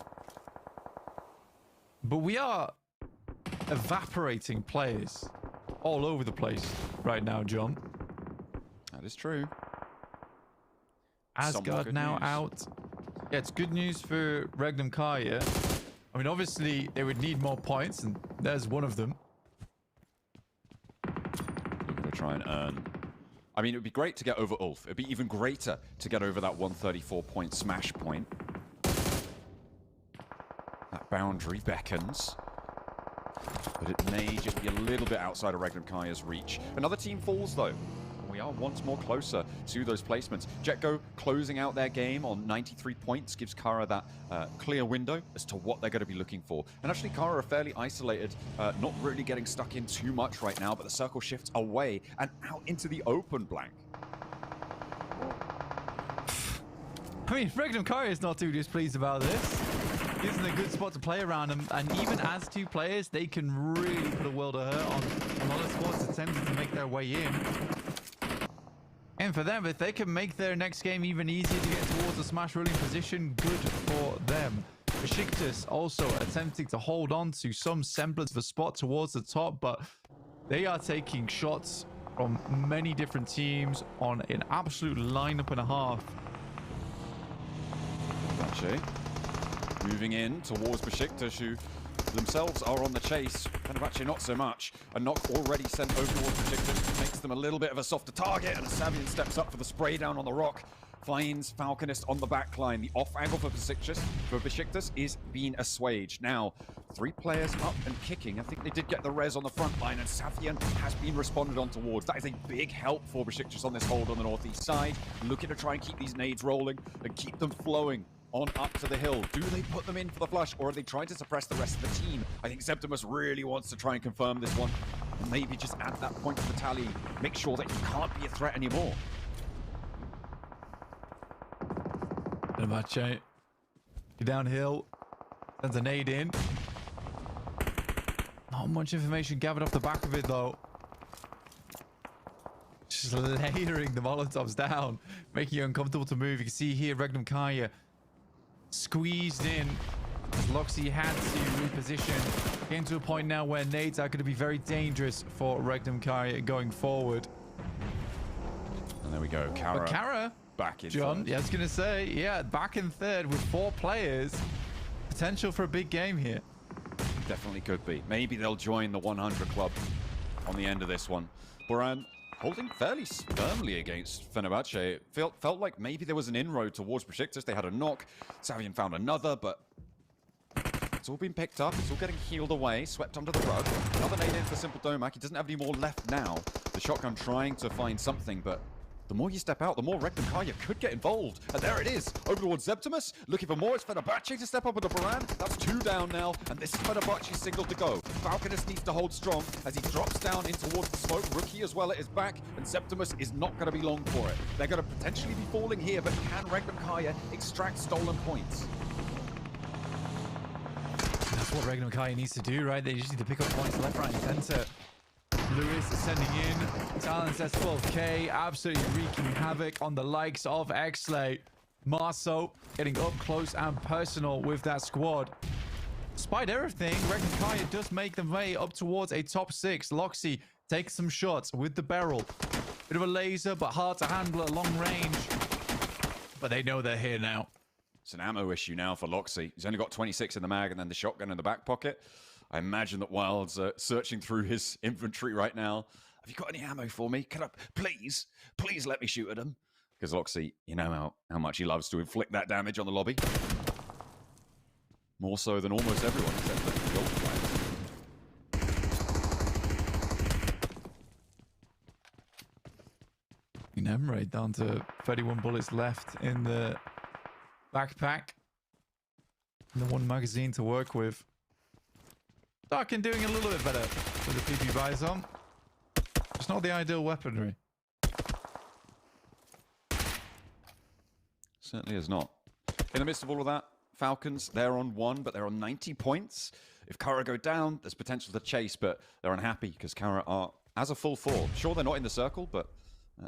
But we are evaporating players all over the place right now, John. That is true. Asgard now out. Yeah, it's good news for Regnum Kaya. I mean, obviously, they would need more points, and there's one of them. Looking to try and earn. I mean, it would be great to get over Ulf. It'd be even greater to get over that 134-point smash point. That boundary beckons. But it may just be a little bit outside of Regnum Kaya's reach. Another team falls, though. And we are once more closer to those placements. Jetgo closing out their game on 93 points gives Kara that clear window as to what they're going to be looking for. And actually, Kara are fairly isolated, not really getting stuck in too much right now, but the circle shifts away and out into the open blank. I mean, Regnum Kaya is not too displeased about this. Isn't a good spot to play around them, and even as two players, they can really put a world of hurt on a lot of squads attempting to make their way in. And for them, if they can make their next game even easier to get towards a smash ruling position, good for them. Besiktas also attempting to hold on to some semblance of a spot towards the top, but they are taking shots from many different teams on an absolute lineup and a half. Actually, moving in towards Besiktas, who themselves are on the chase. Fenerbahce not so much. A knock already sent over towards Besiktas makes them a little bit of a softer target, and Savian steps up for the spray down on the rock. Finds Falconist on the back line. The off angle for Besiktas is being assuaged. Now, 3 players up and kicking. I think they did get the res on the front line, and Safian has been responded on towards. That is a big help for Besiktas on this hold on the northeast side. Looking to try and keep these nades rolling and keep them flowing on up to the hill. Do they put them in for the flush, or are they trying to suppress the rest of the team? I think Septimus really wants to try and confirm this one. And maybe just add that point to the tally. Make sure that he can't be a threat anymore. Fenerbahce downhill, sends a nade in. Not much information gathered off the back of it, though. Just layering the Molotovs down, making it uncomfortable to move. You can see here Regnum Kaya squeezed in as Loxy had to reposition. Getting to a point now where nades are going to be very dangerous for Regnum Kaya going forward. And there we go, Kara. But Kara back in John, third. yeah, I was going to say, yeah, back in third with 4 players. Potential for a big game here. Definitely could be. Maybe they'll join the 100 club on the end of this one. Boran holding fairly firmly against Fenerbahce. Felt like maybe there was an inroad towards Besiktas. They had a knock. Savian found another, but it's all been picked up. It's all getting healed away, swept under the rug. Another nade in for Simple Domak. He doesn't have any more left now. The shotgun trying to find something, but the more you step out, the more Regnum Kaya could get involved. And there it is, over towards Septimus. Looking for more. It's Fenerbahce to step up with the Boran. That's 2 down now, and this is Fenerbahce's signal to go. Falconist needs to hold strong as he drops down in towards the smoke. Rookie as well at his back, and Septimus is not going to be long for it. They're going to potentially be falling here, but can Regnum Kaya extract stolen points? That's what Regnum Kaya needs to do, right? They just need to pick up points left, right, and center. Lewis is sending in. Talon says 12k, absolutely wreaking havoc on the likes of Xley. Marceau getting up close and personal with that squad. Despite everything, Regnum Kaya does make the way up towards a top 6. Loxy takes some shots with the barrel. Bit of a laser, but hard to handle at long range. But they know they're here now. It's an ammo issue now for Loxy. He's only got 26 in the mag and then the shotgun in the back pocket. I imagine that Wild's searching through his inventory right now. Have you got any ammo for me? Can I, please let me shoot at him? Because Loxy, you know how much he loves to inflict that damage on the lobby. More so than almost everyone except for the old players. Emerald down to 31 bullets left in the backpack. And the 1 magazine to work with. Darkin doing a little bit better with the PP buys on. It's not the ideal weaponry. Certainly is not. In the midst of all of that, Falcons, they're on 1, but they're on 90 points. If Kara go down, there's potential to chase, but they're unhappy because Kara are as a full 4. Sure, they're not in the circle, but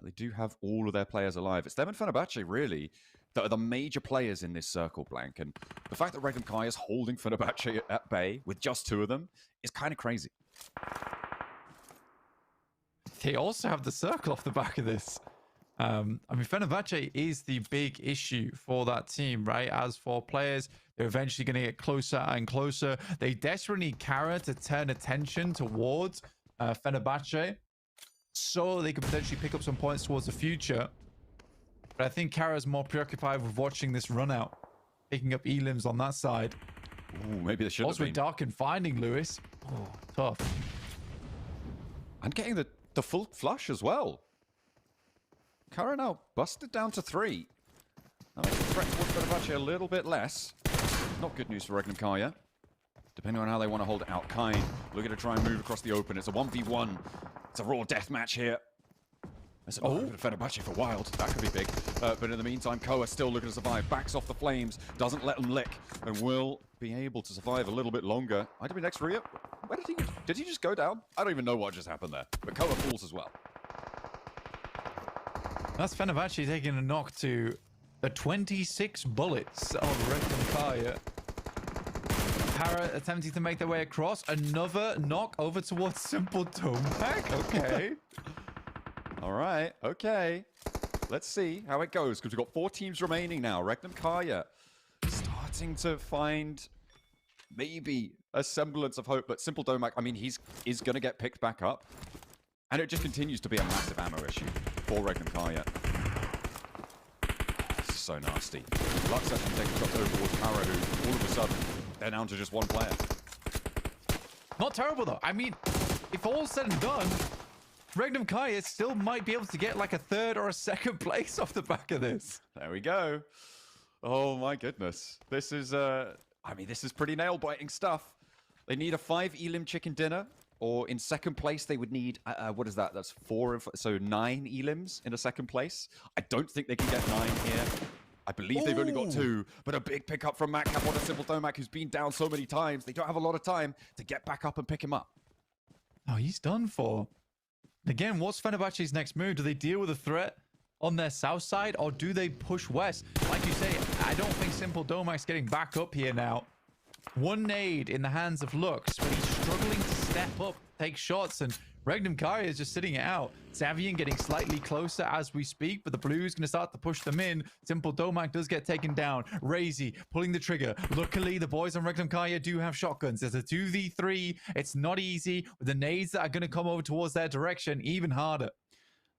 they do have all of their players alive. It's them and Fenerbahce, really, that are the major players in this circle, Blank. And the fact that Regnum Kaya is holding Fenerbahce at bay with just 2 of them is kind of crazy. They also have the circle off the back of this. I mean, Fenerbahce is the big issue for that team, right? As for players, they're eventually going to get closer and closer. They desperately need Kara to turn attention towards Fenerbahce so they could potentially pick up some points towards the future. But I think Kara's more preoccupied with watching this run out, picking up elims on that side. Ooh, maybe they should also have been. Dark and finding Lewis. Oh, tough. And getting the full flush as well. Kara now busted down to 3. Now makes the threat towards Fenerbahce a little bit less. Not good news for Regnum Kaya. Depending on how they want to hold it out. Kine looking to try and move across the open. It's a 1v1. It's a raw death match here. There's an over to Fenerbahce for Wild. That could be big. But in the meantime, Koa still looking to survive. Backs off the flames. Doesn't let them lick. And will be able to survive a little bit longer. IW next Ria. Where did he just go down? I don't even know what just happened there. But Koa falls as well. That's Fenerbahce taking a knock to the 26 bullets of Regnum Kaya. Para attempting to make their way across. Another knock over towards Simple Tomac. Okay. All right. Okay. Let's see how it goes, because we've got 4 teams remaining now. Regnum Kaya starting to find maybe a semblance of hope, but Simple Domac, I mean, is going to get picked back up. And it just continues to be a massive ammo issue for Regnum Kaya. This is so nasty. Lux actually taking shots over towards Para, who all of a sudden, they're down to just 1 player. Not terrible, though. I mean, if all's said and done, Regnum Kaya still might be able to get like a 3rd or a 2nd place off the back of this. There we go. Oh my goodness. This is, I mean, this is pretty nail-biting stuff. They need a 5 Elim chicken dinner, or in 2nd place, they would need, what is that? That's 4, so 9 Elims in a 2nd place. I don't think they can get 9 here. I believe they've only got 2, but a big pickup from Matcap on a Simple Domac, who's been down so many times. They don't have a lot of time to get back up and pick him up. Oh, he's done for. Again, what's Fenerbahce's next move? Do they deal with a threat on their south side, or do they push west? Like you say, I don't think Simple Domac's getting back up here now. 1 nade in the hands of Lux, but he's struggling to step up, take shots, and Regnum Kaya is just sitting it out. Xavian getting slightly closer as we speak, but the Blues going to start to push them in. Simple Domac does get taken down. Razy pulling the trigger. Luckily, the boys on Regnum Kaya do have shotguns. There's a 2v3. It's not easy, with the nades that are going to come over towards their direction even harder.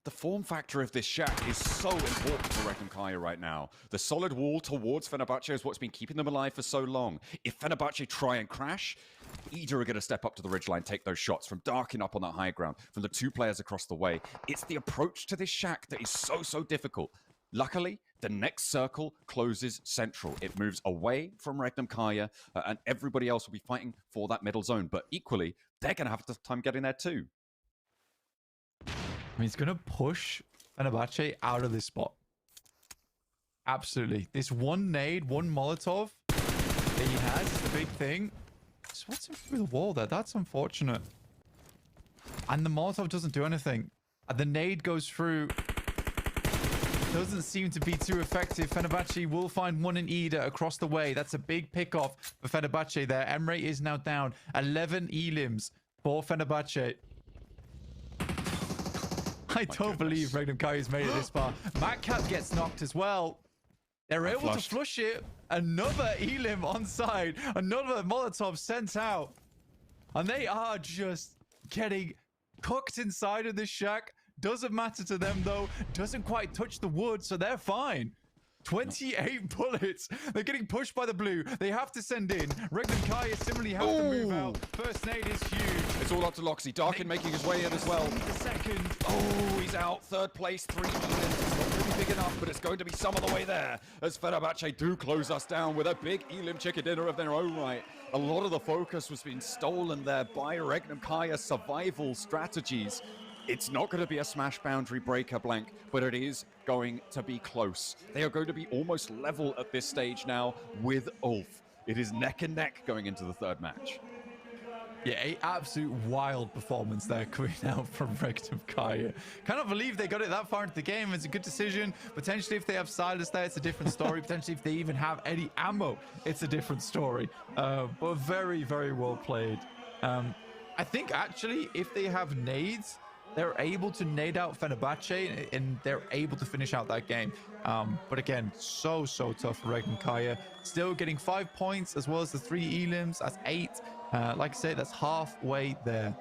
The form factor of this shack is so important for Regnum Kaya right now. The solid wall towards Fenerbahce is what's been keeping them alive for so long. If Fenerbahce try and crash, either are going to step up to the ridgeline, take those shots from Darkin up on that high ground, from the 2 players across the way. It's the approach to this shack that is so difficult. Luckily, the next circle closes central. It moves away from Regnum Kaya, and everybody else will be fighting for that middle zone. But equally, they're going to have tough time getting there too. I mean, he's going to push Fenerbahce out of this spot. Absolutely. This 1 nade, 1 Molotov that he has is the big thing. Just what's him through the wall there? That's unfortunate. And the Molotov doesn't do anything. And the nade goes through. Doesn't seem to be too effective. Fenerbahce will find 1 in Ida across the way. That's a big pickoff for Fenerbahce there. Emre is now down. 11 elims for Fenerbahce. I don't believe Regnum Kaya's made it this far. Matcap gets knocked as well. They're able to flush it. Another Elim on side. Another Molotov sent out. And they are just getting cooked inside of this shack. Doesn't matter to them, though. Doesn't quite touch the wood, so they're fine. 28 bullets. They're getting pushed by the blue. They have to send in. Regnum Kaya similarly have to move out. First nade is huge. It's all up to Loxy. Darkin making his way in as well. The second. Oh, he's out. 3rd place, 3 Elims. It's not really big enough, but it's going to be some of the way there. As Fenerbahce do close us down with a big Elim chicken dinner of their own right. A lot of the focus was being stolen there by Regnum Kaya's survival strategies. It's not going to be a smash boundary breaker, Blank, but it is going to be close. They are going to be almost level at this stage now with Ulf. It is neck and neck going into the 3rd match. Yeah, an absolute wild performance there coming out from Regnum Kaya. Cannot believe they got it that far into the game. It's a good decision. Potentially, if they have Silas there, it's a different story. Potentially, if they even have any ammo, it's a different story. But very, very well played. I think, actually, if they have nades, they're able to nade out Fenerbahce and they're able to finish out that game. But again, so tough for Reg and Kaya. Still getting 5 points as well as the 3 elims. That's 8. Like I say, that's halfway there.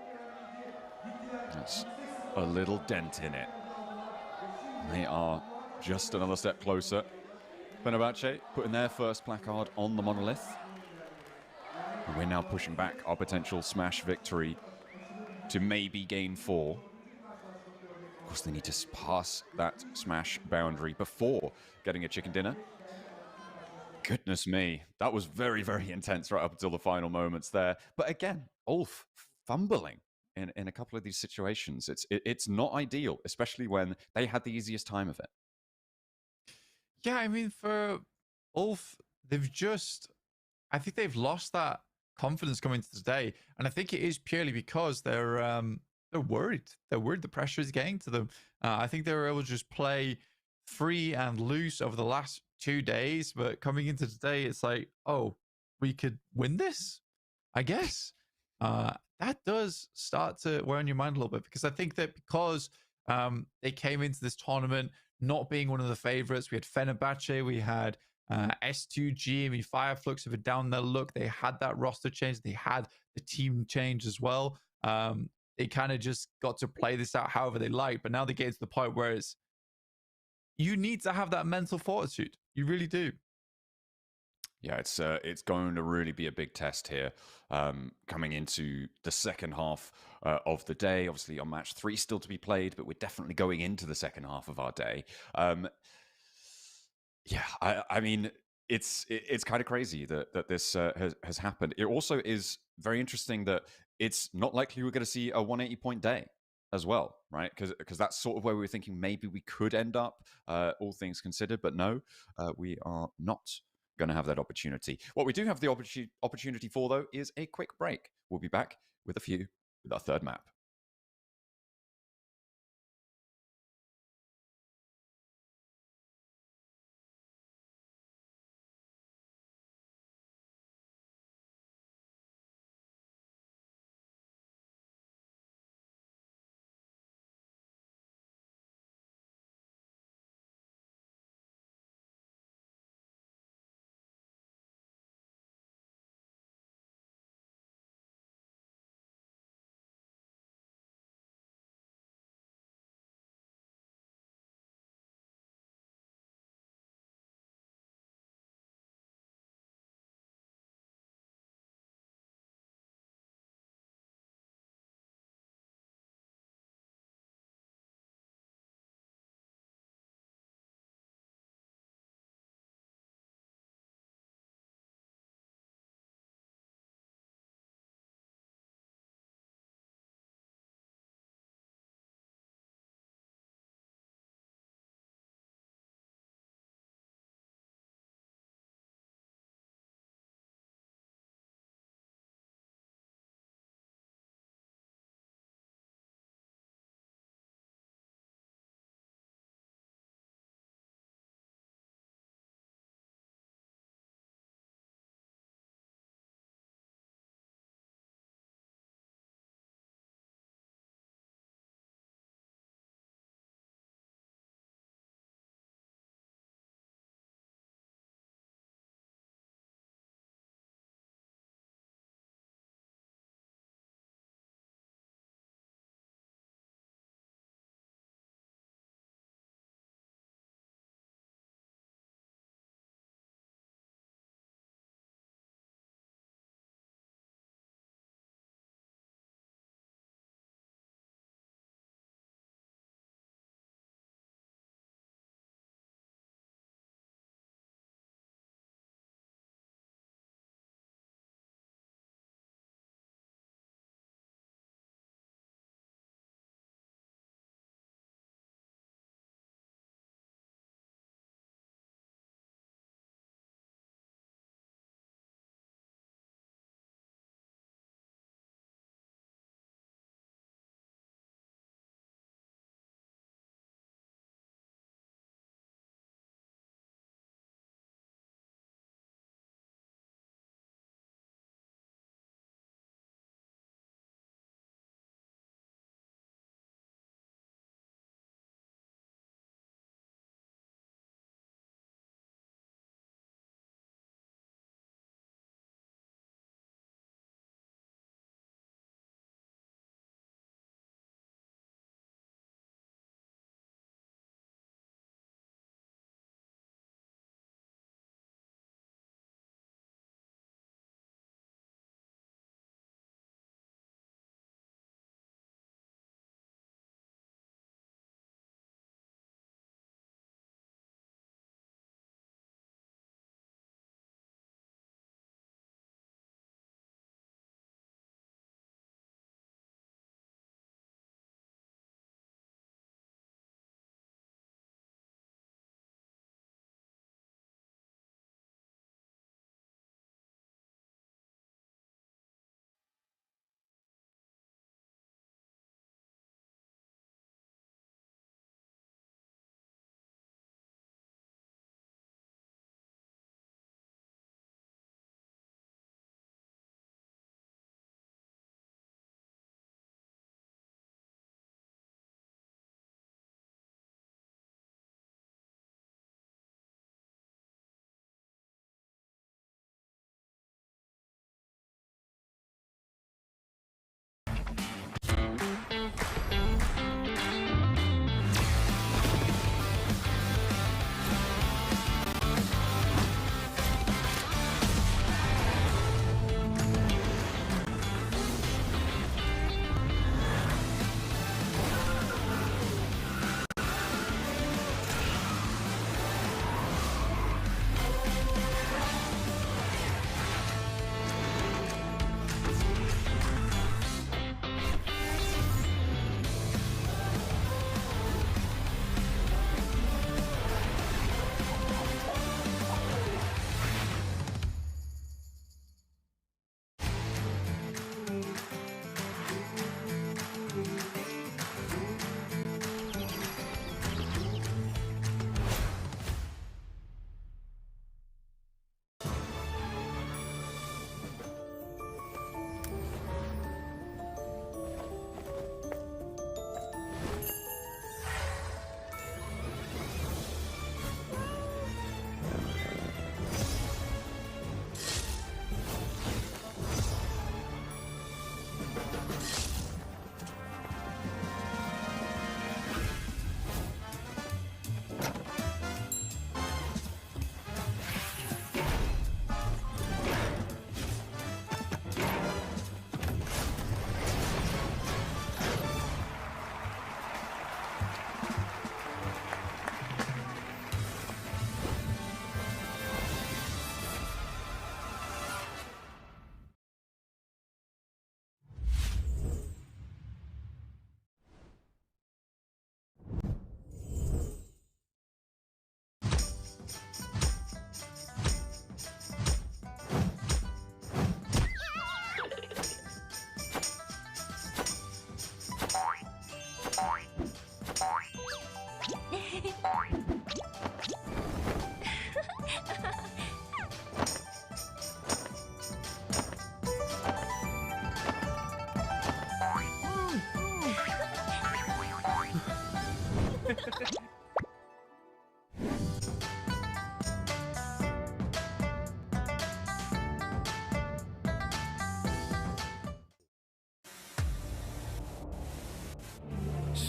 That's a little dent in it. They are just another step closer. Fenerbahce putting their first placard on the monolith. And we're now pushing back our potential smash victory to maybe game 4. Of course, they need to pass that smash boundary before getting a chicken dinner. Goodness me, that was very, very intense right up until the final moments there. But again, Ulf fumbling in a couple of these situations. It's not ideal, especially when they had the easiest time of it. Yeah, I mean, for Ulf, I think they've lost that confidence coming into today. And I think it is purely because they're worried. They're worried the pressure is getting to them. I think they were able to just play free and loose over the last 2 days. But coming into today, it's like, oh, we could win this, I guess. That does start to wear on your mind a little bit, because I think that because they came into this tournament not being one of the favorites, we had Fenerbahce, we had S2G, I mean, Fireflux have a down their look. They had that roster change, they had the team change as well. They kind of just got to play this out however they like. But now they get to the point where you need to have that mental fortitude. You really do. Yeah, it's going to really be a big test here coming into the second half of the day. Obviously, on match 3 still to be played, but we're definitely going into the second half of our day. Yeah, I mean, it's kind of crazy that this has happened. It also is very interesting that it's not likely we're going to see a 180-point day as well, right? Because that's sort of where we were thinking maybe we could end up, all things considered. But no, we are not going to have that opportunity. What we do have the opportunity for, though, is a quick break. We'll be back with our third map.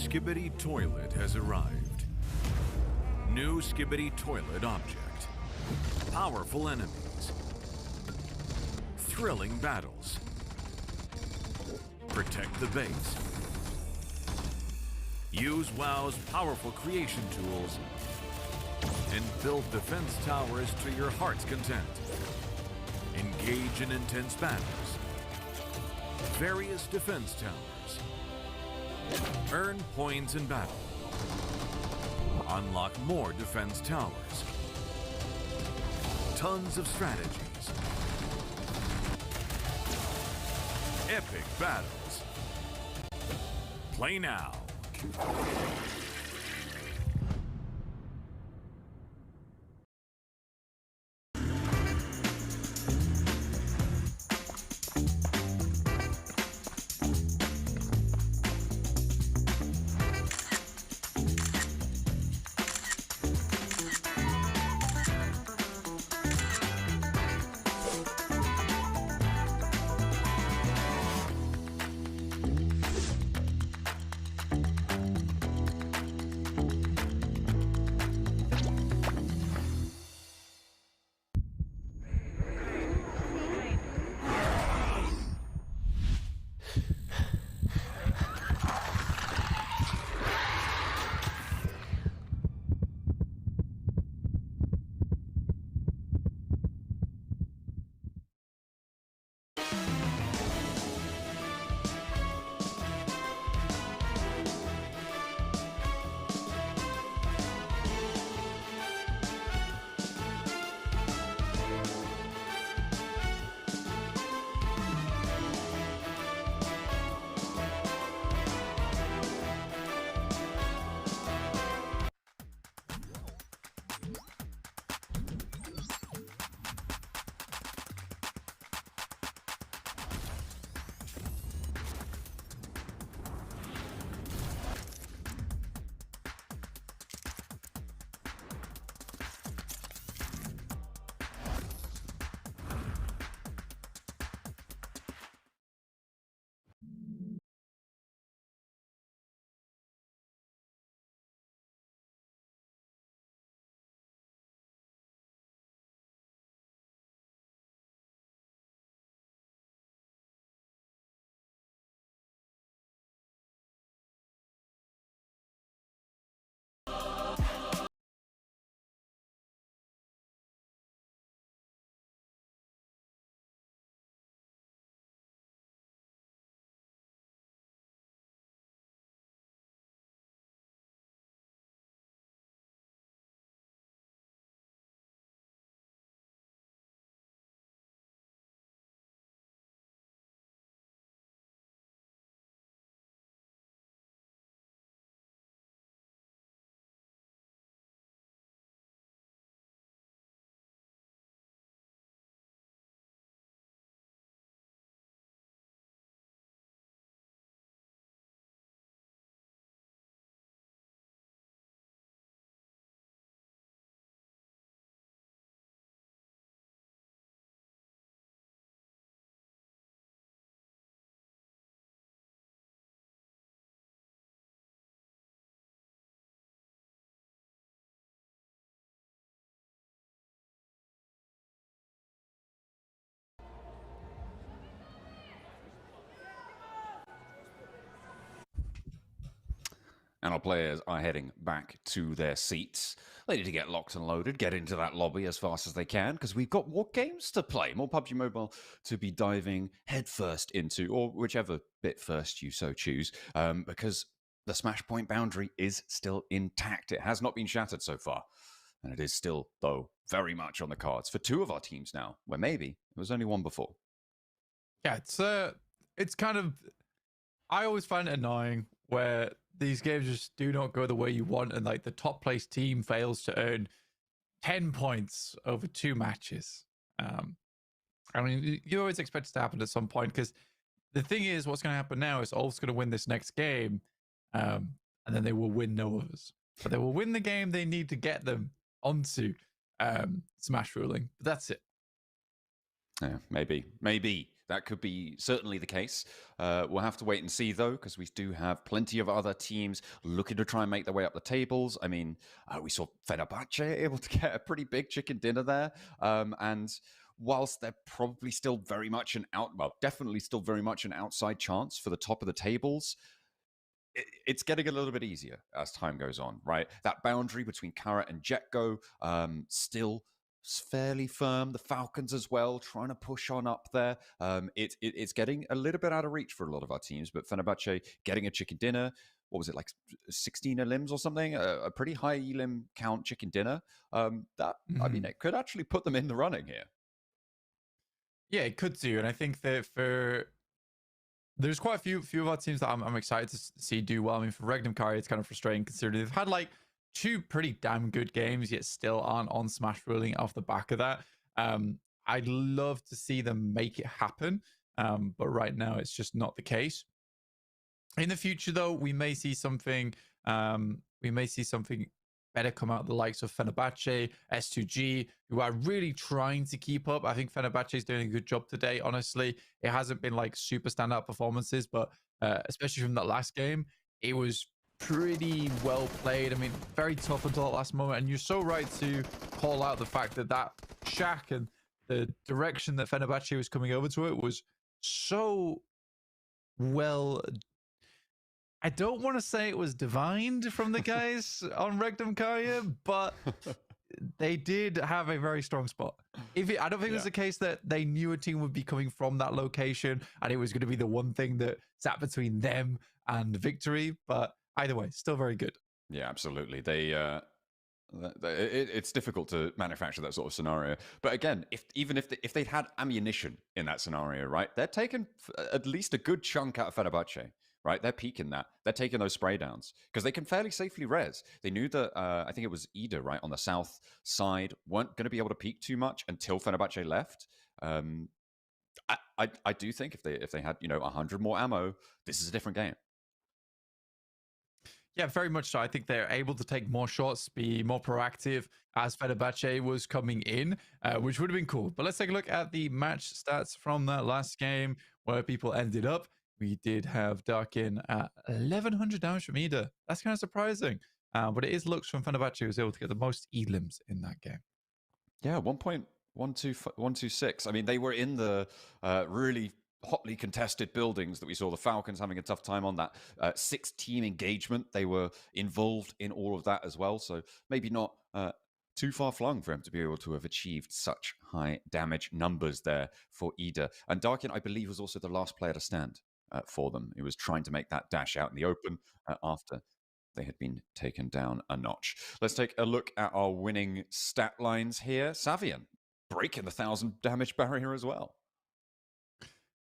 Skibidi Toilet has arrived. New Skibidi Toilet object. Powerful enemies. Thrilling battles. Protect the base. Use WoW's powerful creation tools and build defense towers to your heart's content. Engage in intense battles. Various defense towers. Earn points in battle. Unlock more defense towers. Tons of strategies. Epic battles. Play now. And our players are heading back to their seats. They need to get locked and loaded, get into that lobby as fast as they can, because we've got more games to play, more PUBG Mobile to be diving headfirst into, or whichever bit first you so choose, because the Smash Point boundary is still intact. It has not been shattered so far. And it is still, though, very much on the cards for two of our teams now, where maybe it was only one before. Yeah, it's kind of, I always find it annoying where these games just do not go the way you want, and like the top place team fails to earn 10 points over 2 matches. I mean, you always expect it to happen at some point, because the thing is, what's going to happen now is Ulf's going to win this next game, and then they will win no others. But they will win the game they need to get them onto Smash ruling. But that's it. Yeah, maybe That could be certainly the case. We'll have to wait and see, though, because we do have plenty of other teams looking to try and make their way up the tables. I mean, we saw Fenerbahce able to get a pretty big chicken dinner there. And whilst they're probably still very much definitely still very much an outside chance for the top of the tables, it's getting a little bit easier as time goes on, right? That boundary between Carrot and Jetgo still fairly firm. The Falcons as well, trying to push on up there. It's getting a little bit out of reach for a lot of our teams, but Fenerbahce getting a chicken dinner. What was it, like 16 elims or something? A pretty high elim count chicken dinner. I mean, it could actually put them in the running here. Yeah, it could do. And I think that there's quite a few of our teams that I'm excited to see do well. I mean, for Regnum Kari, it's kind of frustrating considering they've had like 2 pretty damn good games, yet still aren't on Smash ruling off the back of that. I'd love to see them make it happen, but right now it's just not the case. In the future, though, we may see something better come out of the likes of Fenerbahce, S2G, who are really trying to keep up. I think Fenerbahce is doing a good job today, honestly. It hasn't been like super standout performances, but especially from that last game, it was pretty well played. I mean, very tough until that last moment. And you're so right to call out the fact that shack and the direction that Fenerbahce was coming over to it was so well. I don't want to say it was divined from the guys on Regnum Karya, but they did have a very strong spot. I don't think it was the case that they knew a team would be coming from that location and it was going to be the one thing that sat between them and victory, but either way, still very good. Yeah, absolutely. It's difficult to manufacture that sort of scenario. But again, if they'd had ammunition in that scenario, right, they're taking at least a good chunk out of Fenerbahce. Right, they're peaking that. They're taking those spray downs because they can fairly safely res. They knew that I think it was Ida, right, on the south side, weren't going to be able to peak too much until Fenerbahce left. I do think if they had 100 more ammo, this is a different game. Yeah, very much so. I think they're able to take more shots, be more proactive as Fenerbahce was coming in, which would have been cool. But let's take a look at the match stats from that last game where people ended up. We did have Darkin at 1,100 damage from Ida. That's kind of surprising. But it is Lux from Fenerbahce who was able to get the most elims in that game. Yeah, 1.126. I mean, they were in the really hotly contested buildings that we saw the Falcons having a tough time on. That 6-team engagement. They were involved in all of that as well. So maybe not too far flung for him to be able to have achieved such high damage numbers there for Ida. And Darkin, I believe, was also the last player to stand for them. He was trying to make that dash out in the open after they had been taken down a notch. Let's take a look at our winning stat lines here. Savian breaking the 1,000 damage barrier as well.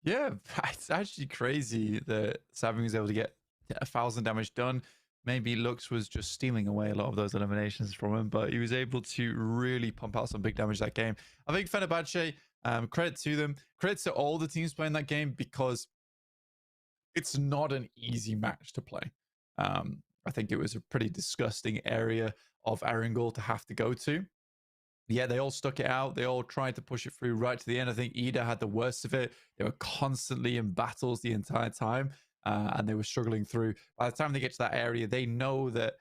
Yeah, it's actually crazy that Savian was able to get 1,000 damage done. Maybe Lux was just stealing away a lot of those eliminations from him, but he was able to really pump out some big damage that game. I think Fenerbahce, credit to them, credit to all the teams playing that game because it's not an easy match to play. I think it was a pretty disgusting area of Erangel to have to go to. Yeah, they all stuck it out. They all tried to push it through right to the end. I think Ida had the worst of it. They were constantly in battles the entire time, and they were struggling through. By the time they get to that area, they know that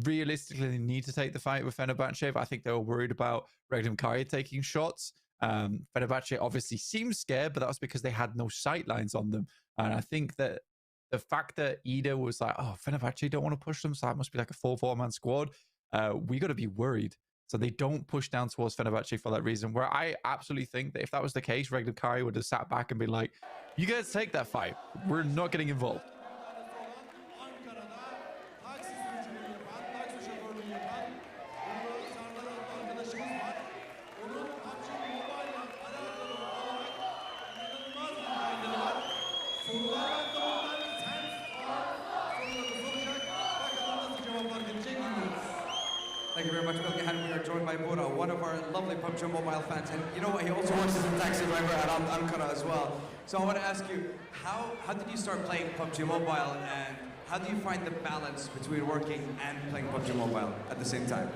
realistically they need to take the fight with Fenerbahce. But I think they were worried about Regnum Kaya taking shots. Fenerbahce obviously seemed scared, but that was because they had no sight lines on them. And I think that the fact that Ida was like, oh, Fenerbahce don't want to push them, so that must be like a 4-4-man squad. We got to be worried. So they don't push down towards Fenerbahce for that reason, where I absolutely think that if that was the case, Regnum Kari would have sat back and been like, you guys take that fight. We're not getting involved. Thank you very much, Bilgehan. We are joined by Bora, one of our lovely PUBG Mobile fans. And you know what? He also works as a taxi driver at Ankara as well. So I want to ask you, how did you start playing PUBG Mobile, and how do you find the balance between working and playing PUBG Mobile at the same time?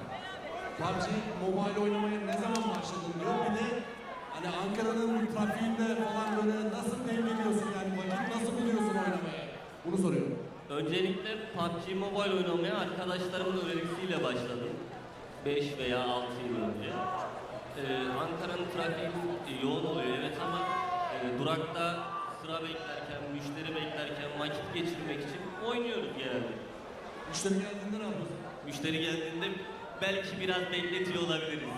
PUBG Mobile oynamaya ne zaman başladın diyor. Bir de hani Ankara'nın trafiğinde falan böyle Öncelikle PUBG Mobile oynamaya arkadaşlarımın önerisiyle başladım. 5 veya 6 yıl önce. Ankara'nın trafiği yoğun oluyor evet ama durakta sıra beklerken, müşteri beklerken vakit geçirmek için oynuyoruz genelde. Müşteri geldiğinde ne yapıyorsun? Müşteri geldiğinde belki biraz bekletiyor olabiliriz.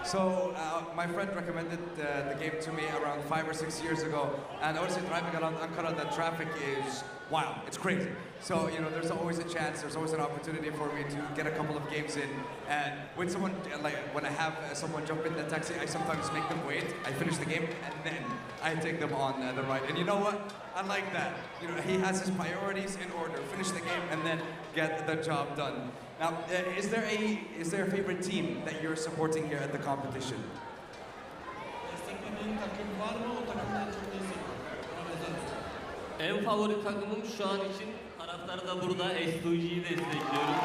So, my friend recommended the game to me around 5 or 6 years ago, and honestly, driving around Ankara, the traffic is wild. It's crazy. So, you know, there's always a chance, there's always an opportunity for me to get a couple of games in. And when someone, when I have someone jump in the taxi, I sometimes make them wait. I finish the game, and then I take them on the ride. And you know what? I like that. You know, he has his priorities in order. Finish the game, and then get the job done. Now, is there a favorite team that you're supporting here at the competition? Desteklediğin takım var mı? O takımdan çok destekliyorum. En favori takımım şu an için taraftarı da burada S2G'yi destekliyorum.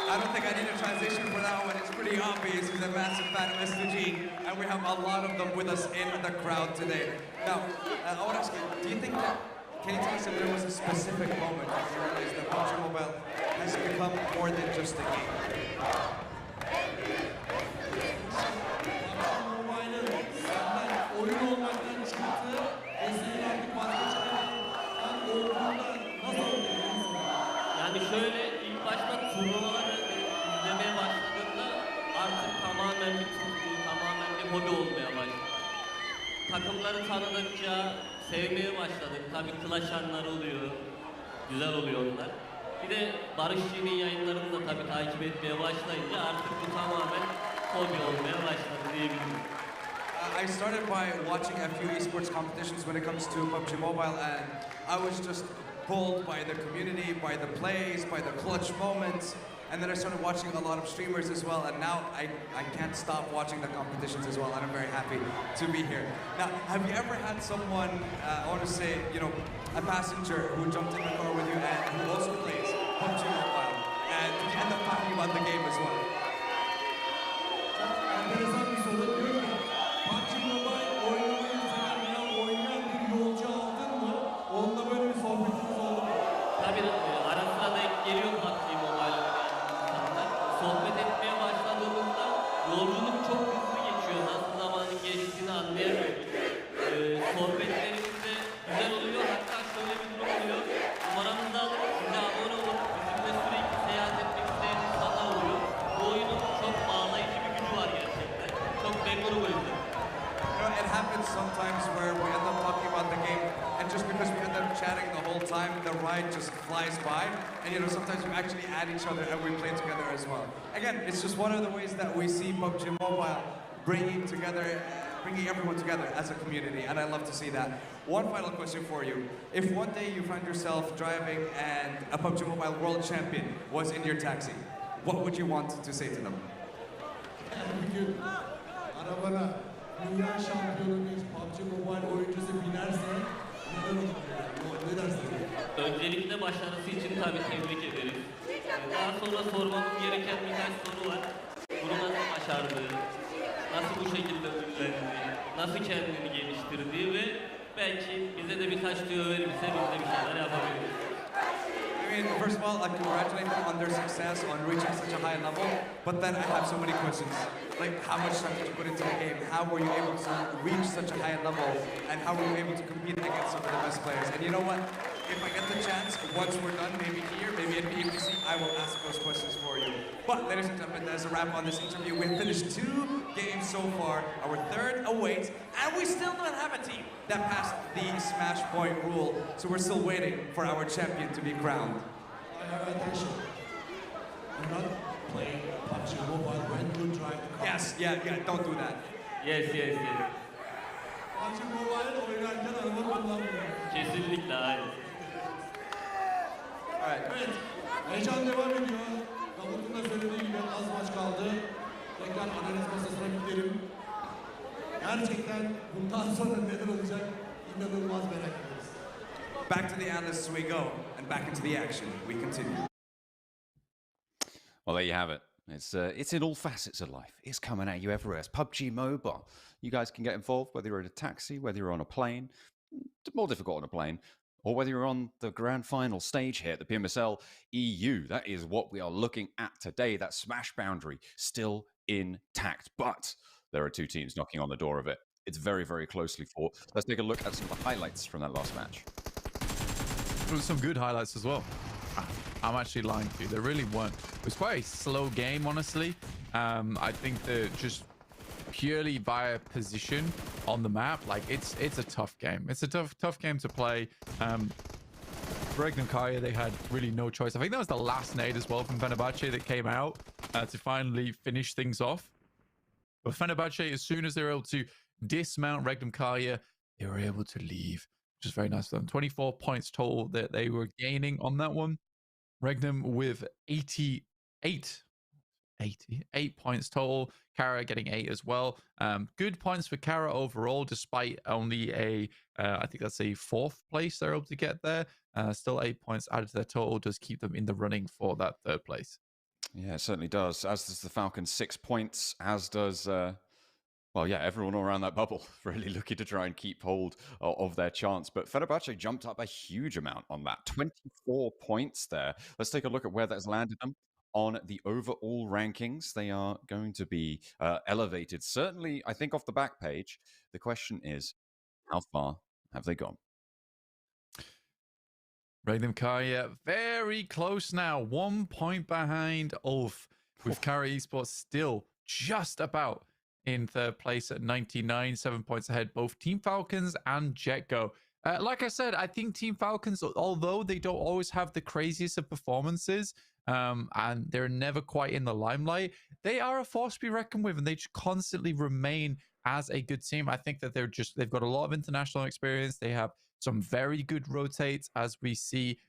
I don't think I need a translation for that one. It's pretty obvious. He's a massive fan of S2G, and we have a lot of them with us in the crowd today. Now, I want to ask you, do you think that, can you tell us if there was a specific moment when you realized that PUBG Mobile has become more than just a game? Oyun olmaktan çıktı. Eskiyi artık vazgeçmeden olduğunda nasıl oluyor? Yani şöyle ilk başta turnuvaları izlemeye başladığımda artık tamamen bir tutku, tamamen bir hobi olmaya başladı. Takımları tanıdıkça sevmeye başladık. Tabii kılaşanlar oluyor, güzel oluyor onlar. Bir de Barış G'nin yayınlarını da tabii takip etmeye başlayınca artık bu tamamen hobi olmaya başladı diyebilirim. I started by watching a few esports competitions when it comes to PUBG Mobile, and I was just pulled by the community, by the plays, by the clutch moments, and then I started watching a lot of streamers as well, and now I can't stop watching the competitions as well, and I'm very happy to be here. Now, have you ever had someone, I want to say, you know, a passenger who jumped in the car with you and who also plays PUBG Mobile, and you end up talking about the game as well? Enteresan bir soru. Diyor ki, PUBG Mobile oynamayı seven veya oynayan bir yolcu aldın mı? Onunla böyle bir sohbetiniz oldu mu? Tabii ara sıra denk geliyor PUBG Mobile oynayan insanlar. Sohbet etmeye başladığımızda yolculuk çok hızlı geçiyor. Nasıl zamanın geçtiğini anlayamıyoruz. Sohbetlerimiz de güzel oluyor. Hatta şöyle bir durum oluyor. Numaramızı alıp size abone olup bizimle sürekli seyahat etmek isteyen insanlar oluyor. Bu oyunun çok bağlayıcı bir gücü var gerçekten. Çok memnunum o yüzden. You know, it happens sometimes where we end up talking about the game, and just because we end up chatting the whole time, the ride just flies by. And you know, sometimes we actually add each other and we play together as well. Again, it's just one of the ways that we see PUBG Mobile bringing everyone together as a community, and I love to see that. One final question for you. If one day you find yourself driving and a PUBG Mobile world champion was in your taxi, what would you want to say to them? Bir gün arabana dünya şampiyonu bir PUBG Mobile oyuncusu binerse neden olur? Ne dersin? Öncelikle başarısı için tabii tebrik ederiz. Daha sonra sormamız gereken birkaç soru var. Bunu nasıl başardı? Nasıl bu şekilde ünlendi? Nasıl kendini geliştirdi ve belki bize de birkaç tüyo verirse biz de bir şeyler yapabiliriz. I mean, first of all, I congratulate them on their success on reaching such a high level, but then I have so many questions. Like, how much time did you put into the game? How were you able to reach such a high level? And how were you able to compete against some of the best players? And you know what? If I get the chance, once we're done, maybe here, maybe at PMGC, I will ask those questions for you. But, ladies and gentlemen, that's a wrap on this interview. We've finished 2 games so far. Our third awaits, and we still don't have a team that passed the smash point rule. So we're still waiting for our champion to be crowned. I have attention. Do not play PUBG Mobile when you drive the car. Yes, yeah, don't do that. Yes. PUBG Mobile oynarken araba kullanmıyor. Kesinlikle hayır. Evet, heyecan devam ediyor. Davut'un da söylediği gibi az maç kaldı. Tekrar analiz masasına gidelim. Gerçekten bundan sonra neler olacak inanılmaz merak ediyoruz. Back to the analysts we go, and back into the action we continue. Well, there you have it. It's in all facets of life. It's coming at you everywhere. It's PUBG Mobile. You guys can get involved, whether you're in a taxi, whether you're on a plane. more difficult on a plane, or whether you're on the grand final stage here at the PMSL EU. That is what we are looking at today. That smash boundary still intact, but there are two teams knocking on the door of it. It's very, very closely fought. Let's take a look at some of the highlights from that last match. There was some good highlights as well. I'm actually lying to you. There really weren't. It was quite a slow game, honestly. I think that just purely via position on the map, like it's a tough game. It's a tough game to play. Regnum Kaya, they had really no choice. I think that was the last nade as well from Fenerbahce that came out to finally finish things off. But Fenerbahce, as soon as they were able to dismount Regnum Kaya, they were able to leave, which is very nice for them. 24 points total that they were gaining on that one. Regnum with 88 points total. Kara getting 8 as well. Good points for Kara overall, despite only I think that's a 4th place they're able to get there. Still 8 points added to their total does keep them in the running for that 3rd place. Yeah, it certainly does. As does the Falcons, 6 points. As does, well, yeah, everyone around that bubble really looking to try and keep hold of their chance. But Fenerbahce jumped up a huge amount on that. 24 points there. Let's take a look at where that's landed them. On the overall rankings, they are going to be elevated. Certainly, I think off the back page, the question is, how far have they gone? Regnum Kaya very close now. 1 point behind Ulf, with Kara Esports still just about in 3rd place at 99, 7 points ahead, both Team Falcons and JetGo. Like I said, I think Team Falcons, although they don't always have the craziest of performances, and they're never quite in the limelight, they are a force to be reckoned with, and they just constantly remain as a good team. I think that they've got a lot of international experience. They have some very good rotates, as we see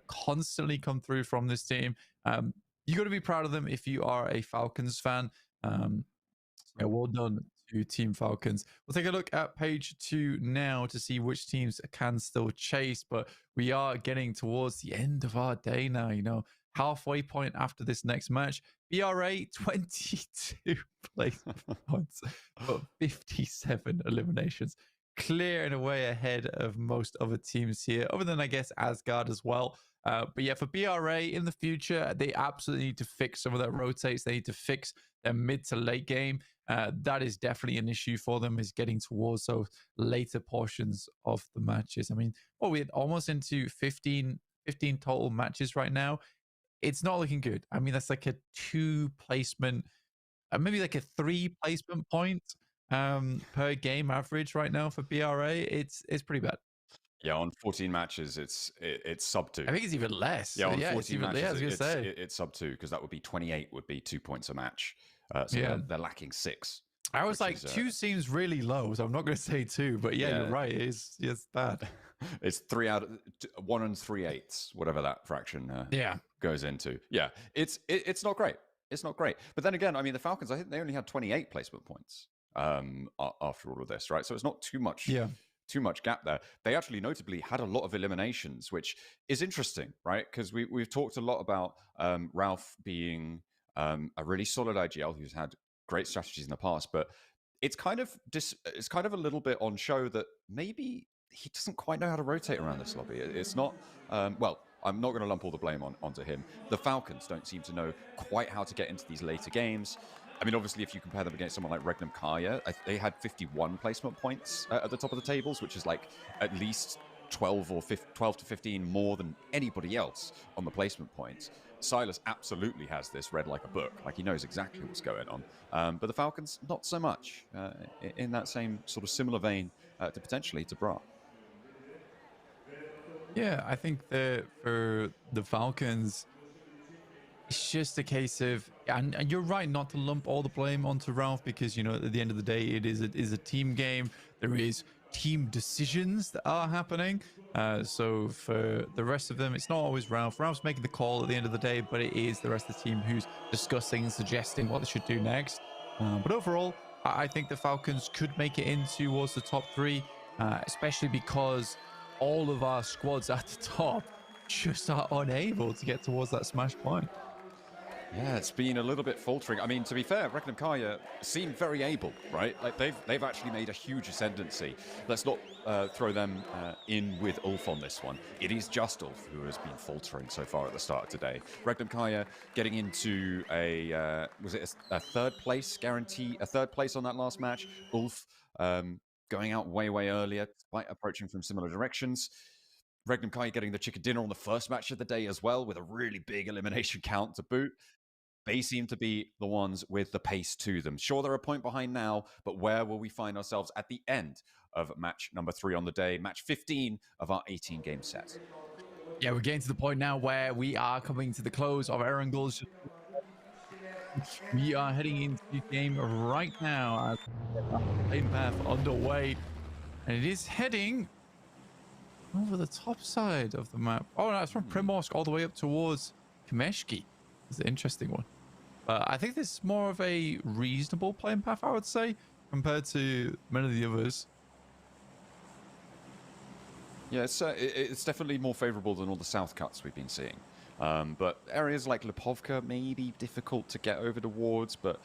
constantly come through from this team. You got to be proud of them if you are a Falcons fan. Yeah, well done to Team Falcons. We'll take a look at page 2 now to see which teams can still chase, but we are getting towards the end of our day now, you know, halfway point after this next match. BRA, 22 placement points, but 57 eliminations. Clear and away ahead of most other teams here, other than, I guess, Asgard as well. But yeah, for BRA in the future, they absolutely need to fix some of their rotates. They need to fix their mid to late game. That is definitely an issue for them, is getting towards those later portions of the matches. I mean, we're almost into 15 total matches right now. It's not looking good. I mean, that's like a 2 placement, maybe like a 3 placement point per game average right now for BRA. It's pretty bad. Yeah, on 14 matches, it's sub 2. I think it's even less. Yeah, on yeah, 14 matches, I was gonna say. it's sub 2, because that would be 28 would be 2 points a match. So Yeah. they're lacking 6. I was like, 2 seems really low, so I'm not going to say 2, but yeah, you're right. It's bad. It's 1 and 3/8, whatever that fraction goes into. Yeah, it's not great. It's not great. But then again, I mean, the Falcons, I think they only had 28 placement points after all of this, right? So it's not too much. Yeah. Too much gap there. They actually notably had a lot of eliminations, which is interesting, right? Because we've talked a lot about Ralph being a really solid IGL who's had great strategies in the past, but it's kind of a little bit on show that maybe he doesn't quite know how to rotate around this lobby. It's not well, I'm not going to lump all the blame onto him. The Falcons don't seem to know quite how to get into these later games. I mean, obviously, if you compare them against someone like Regnum Kaya, they had 51 placement points at the top of the tables, which is like at least 12 to 15 more than anybody else on the placement points. Silas absolutely has this read like a book, like he knows exactly what's going on. But the Falcons, not so much, in that same sort of similar vein to potentially to Bra. Yeah, I think that for the Falcons, it's just a case of, and you're right not to lump all the blame onto Ralph, because, you know, at the end of the day, it is a team game. There is team decisions that are happening. So for the rest of them, it's not always Ralph. Ralph's making the call at the end of the day, but it is the rest of the team who's discussing and suggesting what they should do next. But overall, I think the Falcons could make it in towards the top 3, especially because all of our squads at the top just are unable to get towards that smash point. Yeah, it's been a little bit faltering. I mean, to be fair, Regnum Kaya seem very able, right? Like they've actually made a huge ascendancy. Let's not throw them in with Ulf on this one. It is just Ulf who has been faltering so far at the start of today. Regnum Kaya getting into a was it a third place guarantee? A third place on that last match. Ulf going out way earlier, despite approaching from similar directions. Regnum Kaya getting the chicken dinner on the first match of the day as well, with a really big elimination count to boot. They seem to be the ones with the pace to them. Sure, they're a point behind now, but where will we find ourselves at the end of match number 3 on the day, match 15 of our 18-game set? Yeah, we're getting to the point now where we are coming to the close of Erangel's. We are heading into the game right now as lane path underway, and it is heading over the top side of the map. Oh, no, it's from Primorsk all the way up towards Kameshki. It's an interesting one. I think this is more of a reasonable playing path, I would say, compared to many of the others. Yeah, it's definitely more favorable than all the south cuts we've been seeing. But areas like Lipovka may be difficult to get over towards, but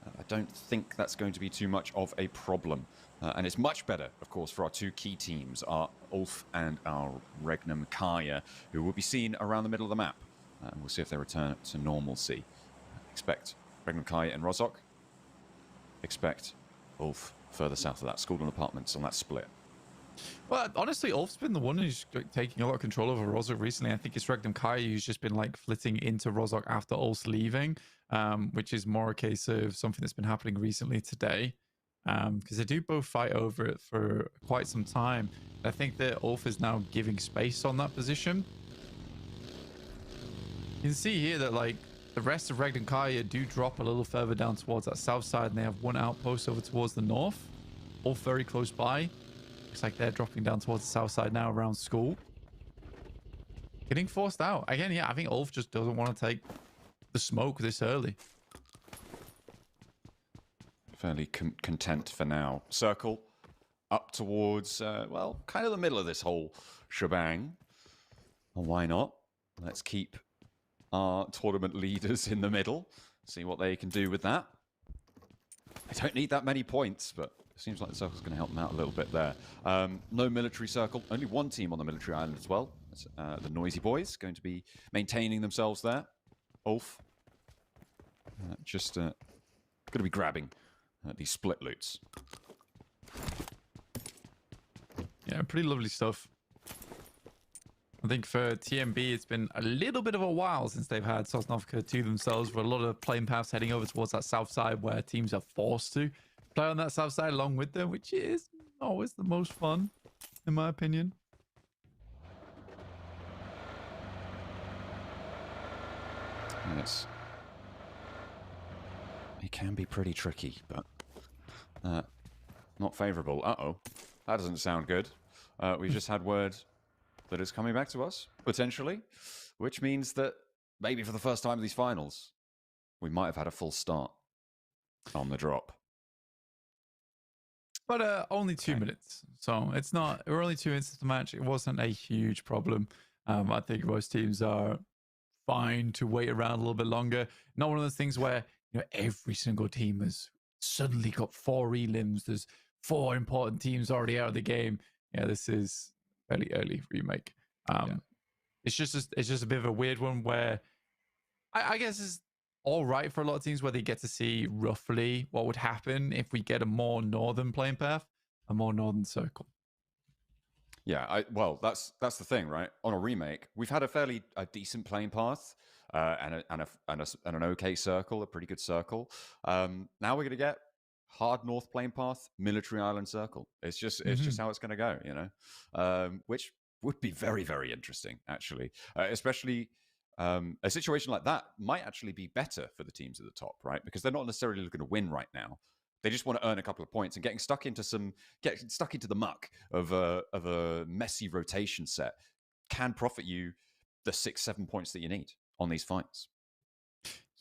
I don't think that's going to be too much of a problem. And it's much better, of course, for our two key teams, our Ulf and our Regnum Kaya, who will be seen around the middle of the map. And we'll see if they return to normalcy. Expect Regnum Kaya and Rozok. Expect Ulf further south of that, school and apartments on that split. Well, honestly, Ulf's been the one who's taking a lot of control over Rozok recently. I think it's Regnum Kaya who's just been like flitting into Rozok after Ulf's leaving, which is more a case of something that's been happening recently today. Because they do both fight over it for quite some time. I think that Ulf is now giving space on that position. You can see here that like the rest of Regnum Kaya do drop a little further down towards that south side, and they have one outpost over towards the north, all very close by. Looks like they're dropping down towards the south side now around school. Getting forced out. Again, yeah, I think Ulf just doesn't want to take the smoke this early. Fairly content for now. Circle up towards, well, kind of the middle of this whole shebang. Well, why not? Let's keep our tournament leaders in the middle. See what they can do with that. I don't need that many points, but it seems like the circle's going to help them out a little bit there. No military circle. Only one team on the military island as well. That's, the Noisy Boys going to be maintaining themselves there. Ulf. Just going to be grabbing these split loots. Yeah, pretty lovely stuff. I think for TMB, it's been a little bit of a while since they've had Sosnovka to themselves, with a lot of playing paths heading over towards that south side where teams are forced to play on that south side along with them, which is always the most fun, in my opinion. Yes. It can be pretty tricky, but not favorable. Uh-oh. That doesn't sound good. We just had word that it's coming back to us, potentially, which means that maybe for the first time in these finals, we might have had a full start on the drop. But only 2 minutes, so it's not. We're only 2 minutes into the match. It wasn't a huge problem. I think most teams are fine to wait around a little bit longer. Not one of those things where every single team has suddenly got 4 elims. There's 4 important teams already out of the game. Yeah, this is fairly early remake. It's just a bit of a weird one where I guess it's all right for a lot of teams where they get to see roughly what would happen if we get a more northern playing path, a more northern circle. Yeah, well, that's the thing, right? On a remake, we've had a decent playing path and an okay circle, a pretty good circle. Now we're going to get hard north playing path, military island circle. It's just how it's going to go, which would be very, very interesting, actually, especially. A situation like that might actually be better for the teams at the top, right? Because they're not necessarily looking to win right now. They just want to earn a couple of points, and getting stuck into the muck of a messy rotation set can profit you the 6-7 points that you need on these fights.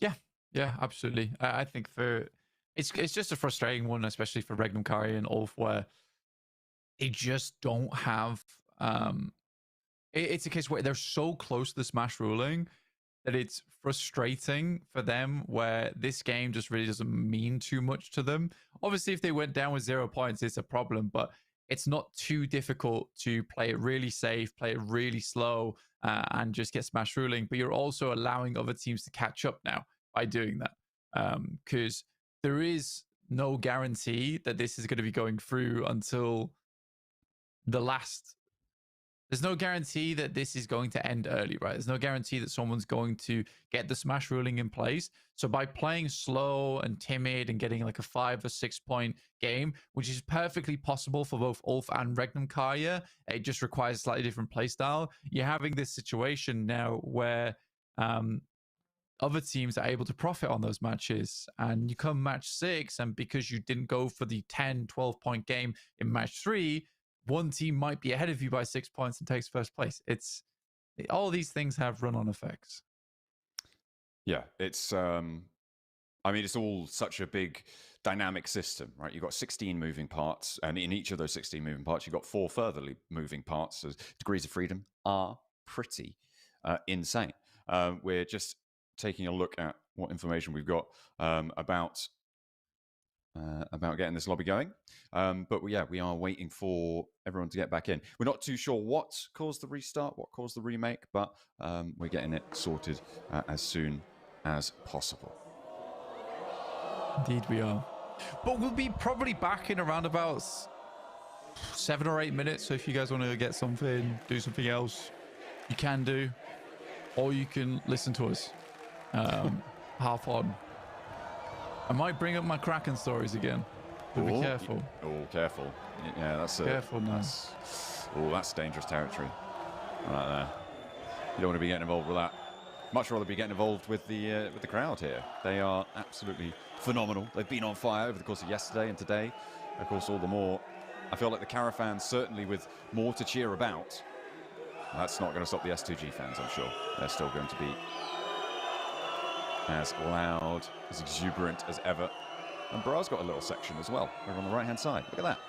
Yeah, absolutely. I think it's just a frustrating one, especially for Regnum Kari and Ulf, where they just don't have. It's a case where they're so close to the Smash ruling, that it's frustrating for them where this game just really doesn't mean too much to them. Obviously, if they went down with 0 points, it's a problem, but it's not too difficult to play it really safe, play it really slow, and just get smash ruling. But you're also allowing other teams to catch up now by doing that. Because there is no guarantee that this is going to be going through until the last. There's no guarantee that this is going to end early, right? There's no guarantee that someone's going to get the smash ruling in place. So by playing slow and timid and getting like a 5 or 6 point game, which is perfectly possible for both Ulf and Regnum Karya, it just requires a slightly different playstyle. You're having this situation now where other teams are able to profit on those matches, and you come match 6, and because you didn't go for the 10, 12 point game in match 3, one team might be ahead of you by 6 points and takes first place. It's all these things have run-on effects. Yeah, it's I mean, it's all such a big dynamic system, right? You've got 16 moving parts, and in each of those 16 moving parts, you've got 4 further moving parts. So degrees of freedom are pretty insane. We're just taking a look at what information we've got about getting this lobby going. But we are waiting for everyone to get back in. We're not too sure what caused the restart, what caused the remake, but we're getting it sorted as soon as possible. Indeed we are. But we'll be probably back in around about 7 or 8 minutes. So if you guys want to get something, do something else, you can do. Or you can listen to us half on. I might bring up my Kraken stories again. But be careful. Oh, careful. Yeah, that's careful now. That's dangerous territory. Right there. You don't want to be getting involved with that. Much rather be getting involved with the crowd here. They are absolutely phenomenal. They've been on fire over the course of yesterday and today. Of course, all the more. I feel like the Cara fans, certainly with more to cheer about. That's not going to stop the S2G fans, I'm sure. They're still going to be as loud, as exuberant as ever. And Bra's got a little section as well, over on the right-hand side. Look at that.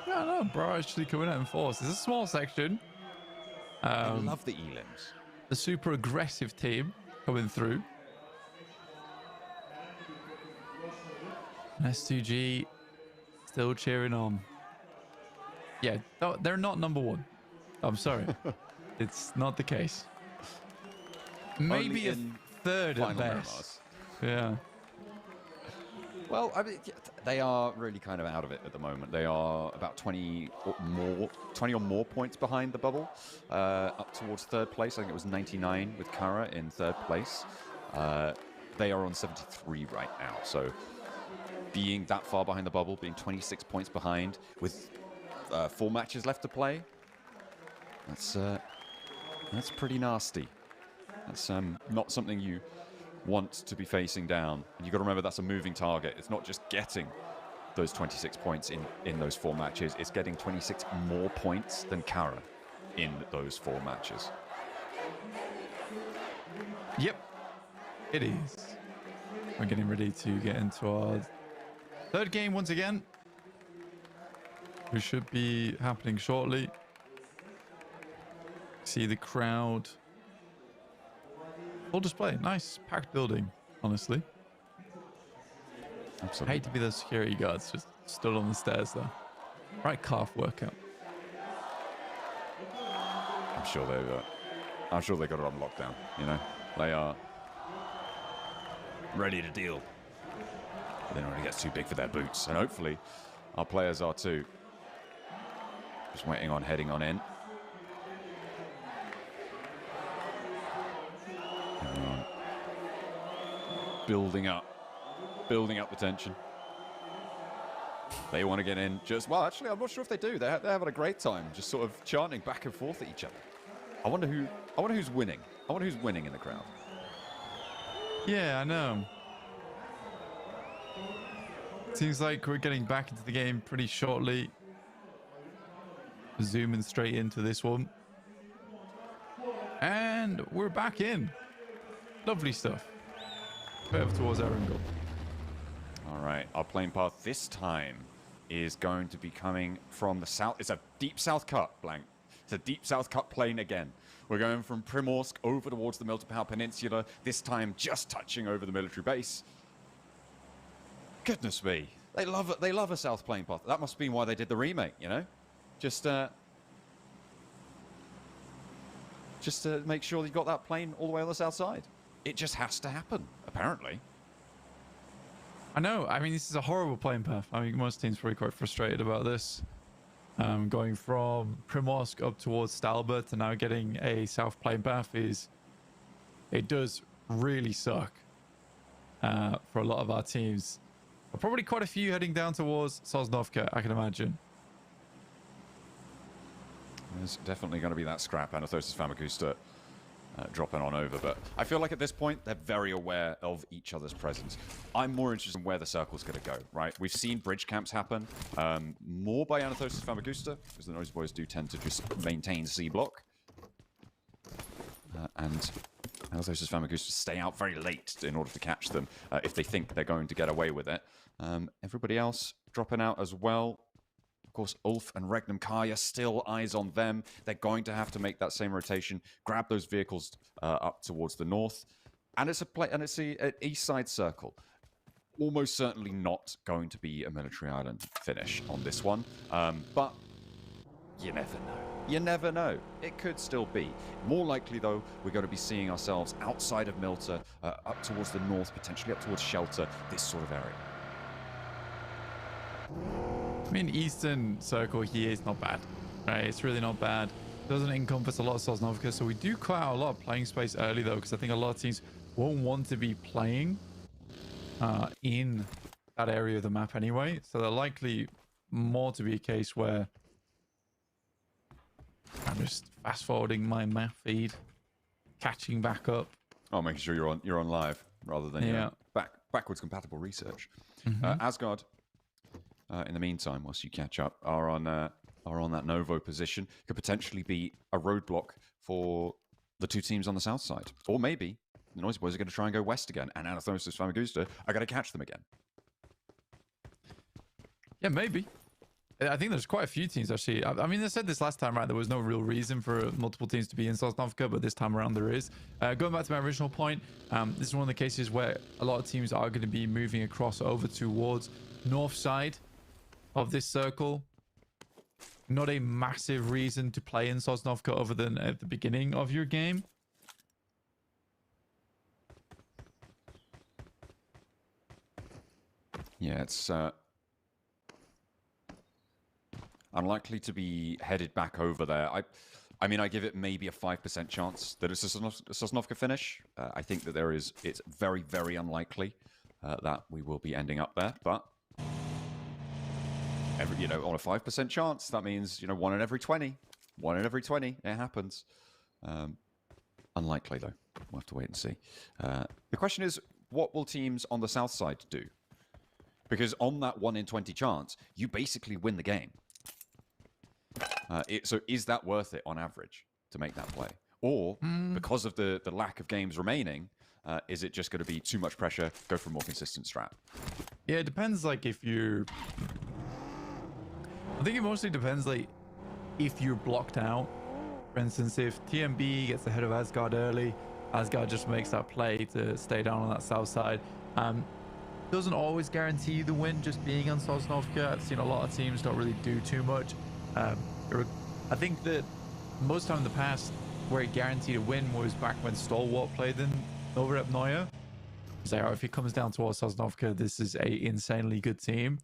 Yeah, no, Bra actually coming out in force. It's a small section. I love the elims. The super aggressive team coming through. S2G still cheering on. Yeah, they're not number 1. I'm sorry. It's not the case. Maybe a third at best. Yeah. Well, I mean, they are really kind of out of it at the moment. They are about 20 or more points behind the bubble, up towards 3rd place. I think it was 99 with Kara in 3rd place. They are on 73 right now. So being that far behind the bubble, being 26 points behind with 4 matches left to play, that's pretty nasty. That's not something you want to be facing down. And you've got to remember that's a moving target. It's not just getting those 26 points in those 4 matches. It's getting 26 more points than Kara in those 4 matches. Yep, it is. We're getting ready to get into our 3rd game once again, which should be happening shortly. See the crowd. Full display. Nice packed building, honestly. Absolutely. I hate to be the security guards just stood on the stairs though. Right calf workout. I'm sure they got it on lockdown, you know. They are ready to deal. But then when it gets too big for their boots. And hopefully our players are too. Just waiting on heading on in. Everyone building up the tension. They want to get in. Well, actually, I'm not sure if they do. They're having a great time, just sort of chanting back and forth at each other. I wonder who's winning. I wonder who's winning in the crowd. Yeah, I know. Seems like we're getting back into the game pretty shortly. Zooming straight into this one. And we're back in. Lovely stuff. Over towards our goal. All right, our plane path this time is going to be coming from the south. It's a deep south cut, blank. It's a deep south cut plane again. We're going from Primorsk over towards the Miltopau Peninsula, this time just touching over the military base. Goodness me. They love it. They love a South Plane path. That must be why they did the remake, you know? Just to make sure you've got that plane all the way on the south side. It just has to happen, apparently. I know. I mean, this is a horrible plane path. I mean, most teams are probably quite frustrated about this. Going from Primorsk up towards Stalbert to now getting a south plane path it does really suck for a lot of our teams. Probably quite a few heading down towards Sosnovka, I can imagine. There's definitely going to be that scrap, Anathosis Famagusta dropping on over, but I feel like at this point they're very aware of each other's presence. I'm more interested in where the circle's going to go, right? We've seen bridge camps happen, more by Anathosis Famagusta, because the Noisy Boys do tend to just maintain C block. And Anathosis Famagusta stay out very late in order to catch them if they think they're going to get away with it. Everybody else dropping out as well. Of course, Ulf and Regnum Kaya, still eyes on them. They're going to have to make that same rotation, grab those vehicles up towards the north. And it's an east side circle. Almost certainly not going to be a military island finish on this one. But you never know. You never know. It could still be. More likely, though, we're going to be seeing ourselves outside of Milta, up towards the north, potentially up towards Shelter, this sort of area. I mean, Eastern Circle here is not bad, right? It's really not bad. Doesn't encompass a lot of Sosnovka, so we do cut out a lot of playing space early, though, because I think a lot of teams won't want to be playing in that area of the map anyway. So they're likely more to be a case where I'm just fast forwarding my map feed, catching back up. Oh, making sure you're on live rather than backwards compatible research. Asgard, in the meantime, whilst you catch up, are on that Novo position. Could potentially be a roadblock for the two teams on the south side, or maybe the Noisy Boys are going to try and go west again, and Anathosis Famagusta are going to catch them again. Yeah, maybe. I think there's quite a few teams, actually. I mean, I said this last time, right? There was no real reason for multiple teams to be in Sosnovka, but this time around there is. Going back to my original point, this is one of the cases where a lot of teams are going to be moving across over towards north side of this circle. Not a massive reason to play in Sosnovka other than at the beginning of your game. Yeah, it's unlikely to be headed back over there. I mean, I give it maybe a 5% chance that it's a Sosnovka finish. I think that it's very, very unlikely that we will be ending up there, but on a 5% chance, that means, 1 in every 20. 1 in every 20, it happens. Unlikely, though. We'll have to wait and see. The question is, what will teams on the south side do? Because on that 1 in 20 chance, you basically win the game. So is that worth it on average to make that play? Or, because of the lack of games remaining, is it just going to be too much pressure, go for a more consistent strat? Yeah, it depends, like, if you're... I think it mostly depends, like, if you're blocked out. For instance, if TMB gets ahead of Asgard early, Asgard just makes that play to stay down on that south side. Doesn't always guarantee you the win just being on Sosnovka. I've seen a lot of teams don't really do too much. I think that most time in the past where it guaranteed a win was back when Stalwart played in over at Neuer. So if it comes down towards Sosnovka, this is a insanely good team.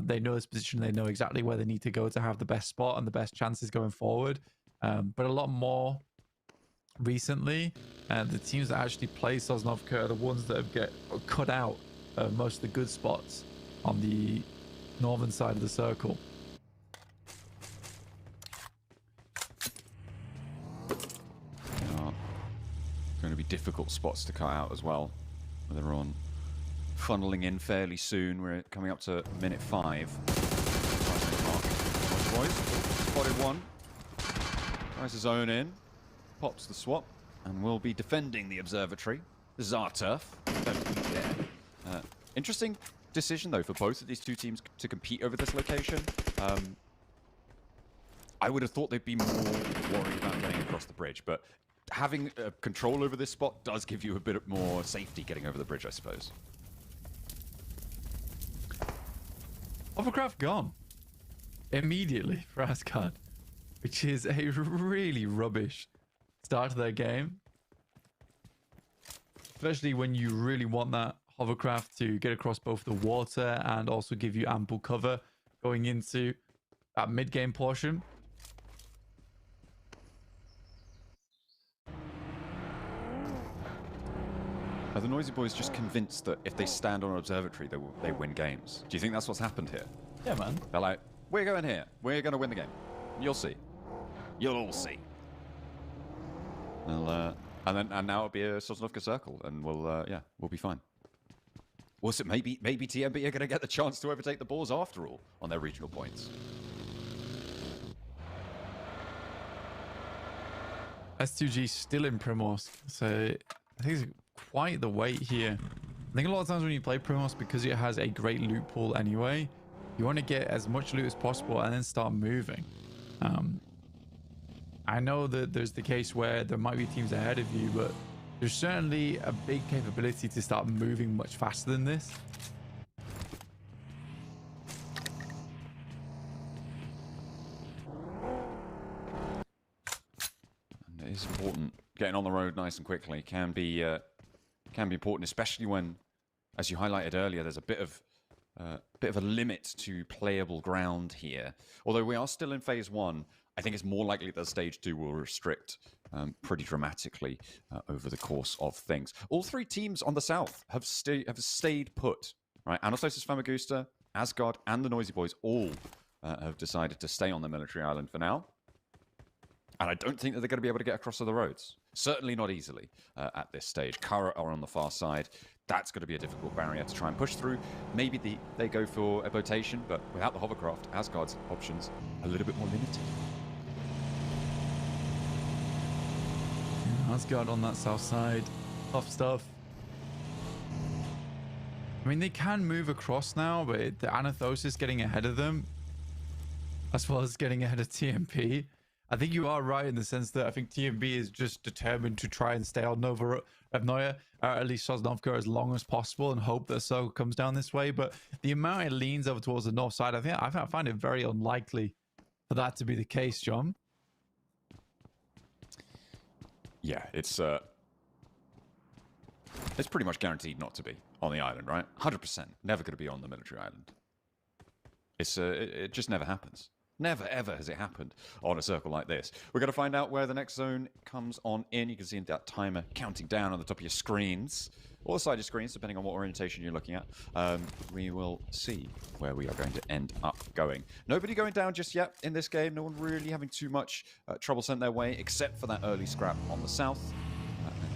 They know this position. They know exactly where they need to go to have the best spot and the best chances going forward. But a lot more recently, the teams that actually play Sosnovka are the ones that have get cut out of most of the good spots on the northern side of the circle. Going to be difficult spots to cut out as well. They're on funneling in fairly soon. We're coming up to minute 5. Boys, spotted one. Tries his own in. Pops the swap. And will be defending the observatory. This is our turf. Interesting decision, though, for both of these two teams to compete over this location. I would have thought they'd be more worrying about getting across the bridge. But having control over this spot does give you a bit more safety getting over the bridge, I suppose. Hovercraft gone immediately for Asgard, which is a really rubbish start to their game. Especially when you really want that hovercraft to get across both the water and also give you ample cover going into that mid-game portion. Are the Noisy Boys just convinced that if they stand on an observatory, they win games? Do you think that's what's happened here? Yeah, man. They're like, we're going here. We're going to win the game. You'll see. You'll all see. Well, and now it'll be a Sosnovka circle, and we'll be fine. Well, so maybe TMB are going to get the chance to overtake the Boars after all on their regional points. S2G still in Primorsk, so I think it's quite the wait here. I think a lot of times when you play Primorsk, because it has a great loot pool anyway, you want to get as much loot as possible and then start moving. I know that there's the case where there might be teams ahead of you, but there's certainly a big capability to start moving much faster than this. And it is important. Getting on the road nice and quickly can be important, especially when, as you highlighted earlier, there's a bit of a limit to playable ground here. Although we are still in phase 1, I think it's more likely that stage 2 will restrict pretty dramatically over the course of things. All 3 teams on the south have stayed put. Right, Anastasis Famagusta, Asgard, and the Noisy Boys all have decided to stay on the military island for now. And I don't think that they're going to be able to get across to the roads. Certainly not easily at this stage. Kara are on the far side. That's going to be a difficult barrier to try and push through. Maybe they go for a rotation, but without the hovercraft, Asgard's options a little bit more limited. Asgard on that south side. Tough stuff. I mean, they can move across now, but the Anathosis getting ahead of them, as well as getting ahead of TMP. I think you are right in the sense that I think TMB is just determined to try and stay on Nova Revnoya, or at least Sosnovka, as long as possible and hope that so comes down this way. But the amount it leans over towards the north side, I find it very unlikely for that to be the case, John. Yeah, it's pretty much guaranteed not to be on the island, right? 100%. Never going to be on the military island. It just never happens. Never, ever has it happened on a circle like this. We're going to find out where the next zone comes on in. You can see that timer counting down on the top of your screens, or the side of your screens, depending on what orientation you're looking at. We will see where we are going to end up going. Nobody going down just yet in this game. No one really having too much trouble sent their way, except for that early scrap on the south.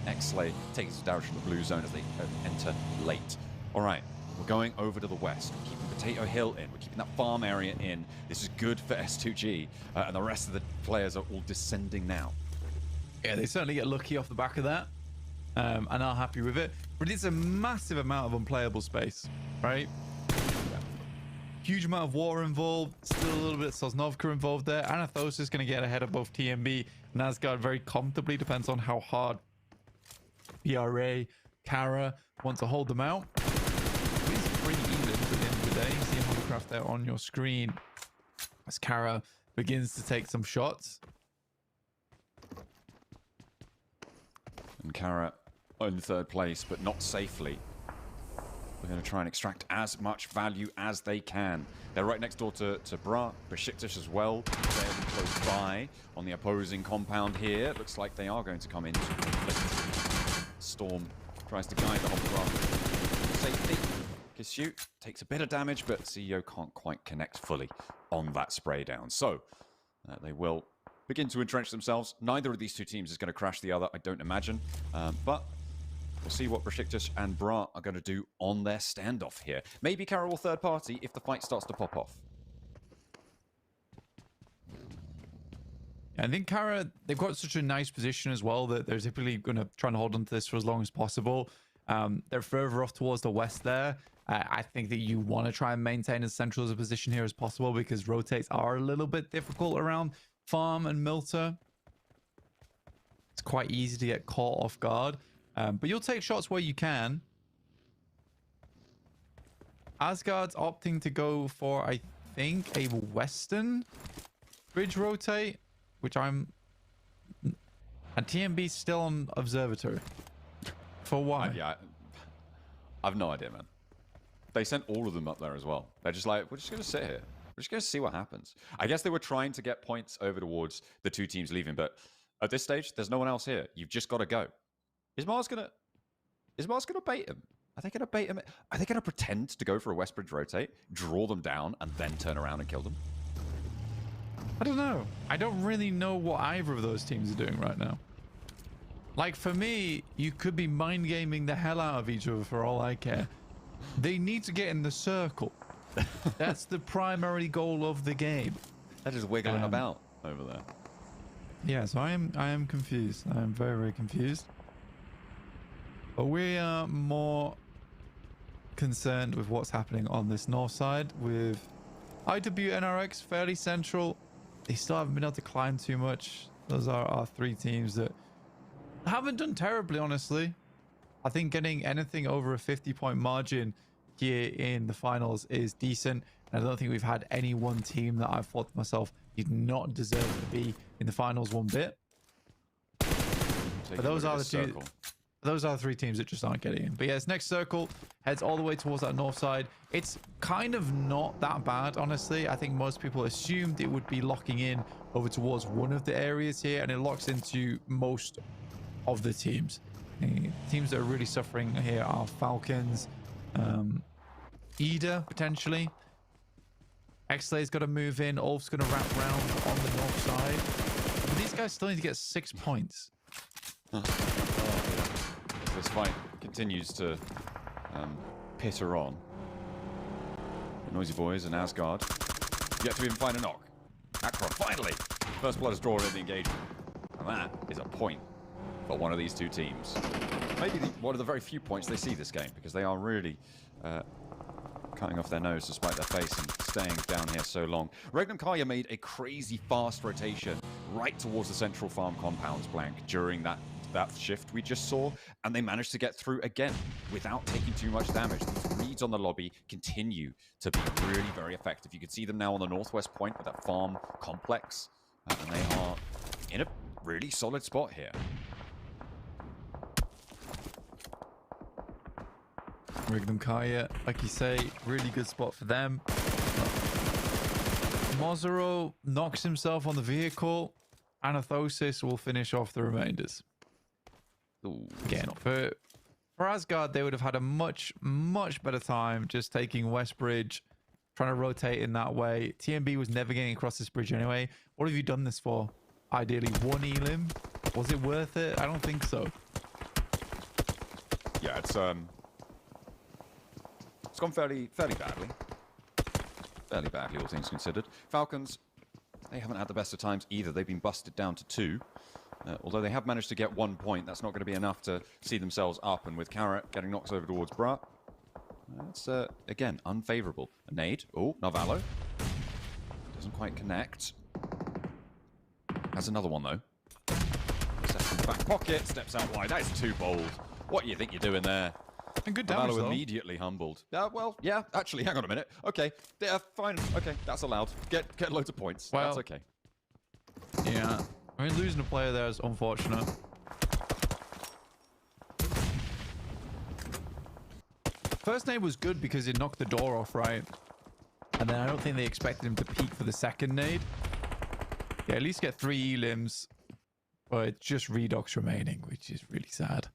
X-Slay takes the direction of the blue zone as they enter late. All right. We're going over to the west. We're keeping Potato Hill in. We're keeping that farm area in. This is good for S2G. And the rest of the players are all descending now. Yeah, they certainly get lucky off the back of that. And are happy with it. But it's a massive amount of unplayable space, right? Huge amount of war involved. Still a little bit of Sosnovka involved there. Anathosis is going to get ahead of both TMB and Asgard very comfortably. Depends on how hard PRA, Kara want to hold them out. It's pretty even at the end of the day. You see a hovercraft there on your screen as Kara begins to take some shots. And Kara in third place, but not safely. They're going to try and extract as much value as they can. They're right next door to Bra, Besiktas as well. They're close by on the opposing compound here. Looks like they are going to come in. Storm tries to guide the hovercraft. Safety. Kishu takes a bit of damage, but CEO can't quite connect fully on that spray down. So they will begin to entrench themselves. Neither of these two teams is going to crash the other, I don't imagine. But we'll see what Besiktas and Bra are going to do on their standoff here. Maybe Kara will third party if the fight starts to pop off. I think Kara, they've got such a nice position as well that they're typically going to try and hold on to this for as long as possible. They're further off towards the west there. I think that you want to try and maintain as central as a position here as possible because rotates are a little bit difficult around Farm and Milta. It's quite easy to get caught off guard. But you'll take shots where you can. Asgard's opting to go for, I think, a western bridge rotate, which I'm... And TMB's still on observatory. For why? Yeah, I've no idea, man. They sent all of them up there as well. They're just like, we're just going to sit here. We're just going to see what happens. I guess they were trying to get points over towards the two teams leaving, but at this stage, there's no one else here. You've just got to go. Is Mars gonna bait him? Are they gonna bait him? Are they gonna pretend to go for a West Bridge rotate, draw them down, and then turn around and kill them? I don't know. I don't really know what either of those teams are doing right now. Like, for me, you could be mind gaming the hell out of each other for all I care. They need to get in the circle. That's the primary goal of the game. They're just wiggling about over there. Yeah, so I am confused. I am very, very confused. But we are more concerned with what's happening on this north side with IWNRX fairly central. They still haven't been able to climb too much. Those are our three teams that haven't done terribly, honestly. I think getting anything over a 50-point margin here in the finals is decent. And I don't think we've had any one team that I've thought to myself did not deserve to be in the finals one bit. But those are the two. Those are the three teams that just aren't getting in. But yeah, this next circle heads all the way towards that north side. It's kind of not that bad, honestly. I think most people assumed it would be locking in over towards one of the areas here, and it locks into most of the teams. The teams that are really suffering here are Falcons, Ida, potentially. X-Lay's got to move in. Ulf's going to wrap round on the north side. But these guys still need to get 6 points. This fight continues to pitter on. The Noisy Boys and Asgard yet to even find a knock. Akra, finally! First blood is drawn in the engagement. And that is a point for one of these two teams. Maybe one of the very few points they see this game, because they are really cutting off their nose to spite their face and staying down here so long. Regnum Kaya made a crazy fast rotation right towards the central farm compounds blank during that shift we just saw, and they managed to get through again without taking too much damage. These reads on the lobby continue to be really very effective. You can see them now on the northwest point with that farm complex, and they are in a really solid spot here. Regnum Kaya, like you say, really good spot for them. Mozero knocks himself on the vehicle. Anathosis will finish off the remainders. Ooh, again, for Asgard, they would have had a much better time just taking West Bridge, trying to rotate in that way. TMB was never getting across this bridge anyway. What have you done this for? Ideally, one elim? Was it worth it? I don't think so. Yeah, it's gone fairly badly. Fairly badly, all things considered. Falcons, they haven't had the best of times either. They've been busted down to 2. Although they have managed to get 1 point, that's not going to be enough to see themselves up. And with Carrot getting knocks over towards Brat, that's, again, unfavorable. A nade. Oh, Narvalo. Doesn't quite connect. Has another one, though. Sets in the back pocket, steps out wide. That is too bold. What do you think you're doing there? And good damage, though. Immediately humbled. Well, yeah, actually, hang on a minute. Okay, yeah, fine. Okay, that's allowed. Get loads of points. Well, that's okay. Yeah. I mean, losing a player there is unfortunate. First nade was good because it knocked the door off, right? And then I don't think they expected him to peak for the second nade. Yeah, at least get 3 elims. But it's just Redox remaining, which is really sad.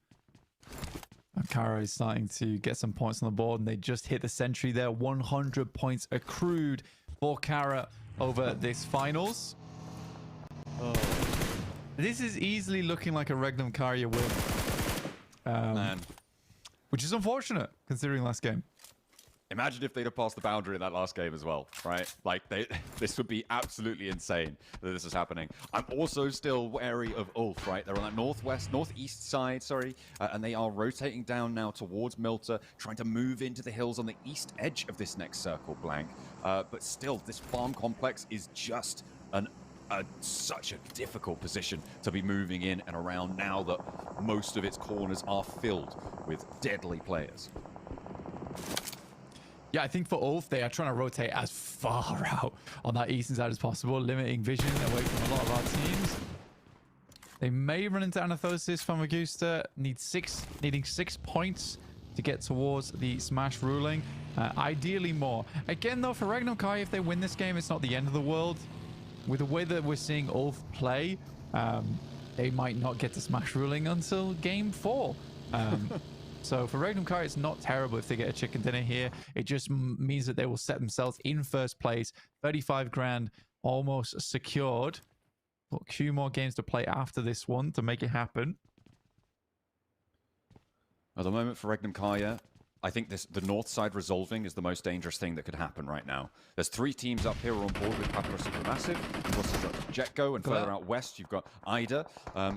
And Kara is starting to get some points on the board, and they just hit the sentry there. 100 points accrued for Kara over this finals. Oh. This is easily looking like a Regnum Karya win. Man. Which is unfortunate, considering last game. Imagine if they'd have passed the boundary in that last game as well, right? Like, this would be absolutely insane that this is happening. I'm also still wary of Ulf, right? They're on that northeast side, sorry, and they are rotating down now towards Milta, trying to move into the hills on the east edge of this next circle blank. But still, this farm complex is just an such a difficult position to be moving in and around now that most of its corners are filled with deadly players. Yeah, I think for Ulf, they are trying to rotate as far out on that eastern side as possible, limiting vision away from a lot of our teams. They may run into Anathosis. Famagusta needing 6 points to get towards the Smash ruling. Ideally more. Again, though, for Regnum Kai, if they win this game, it's not the end of the world. With the way that we're seeing Ulf play, they might not get to Smash ruling until game 4. So for Regnum Kai, it's not terrible if they get a chicken dinner here. It just means that they will set themselves in first place. 35 grand almost secured. Got a few more games to play after this one to make it happen. At the moment for Regnum Kaya, I think the north side resolving is the most dangerous thing that could happen right now. There's 3 teams up here who are on board with Papara Supermassive. Of course, you've got Jetgo, and further out west, you've got Ida,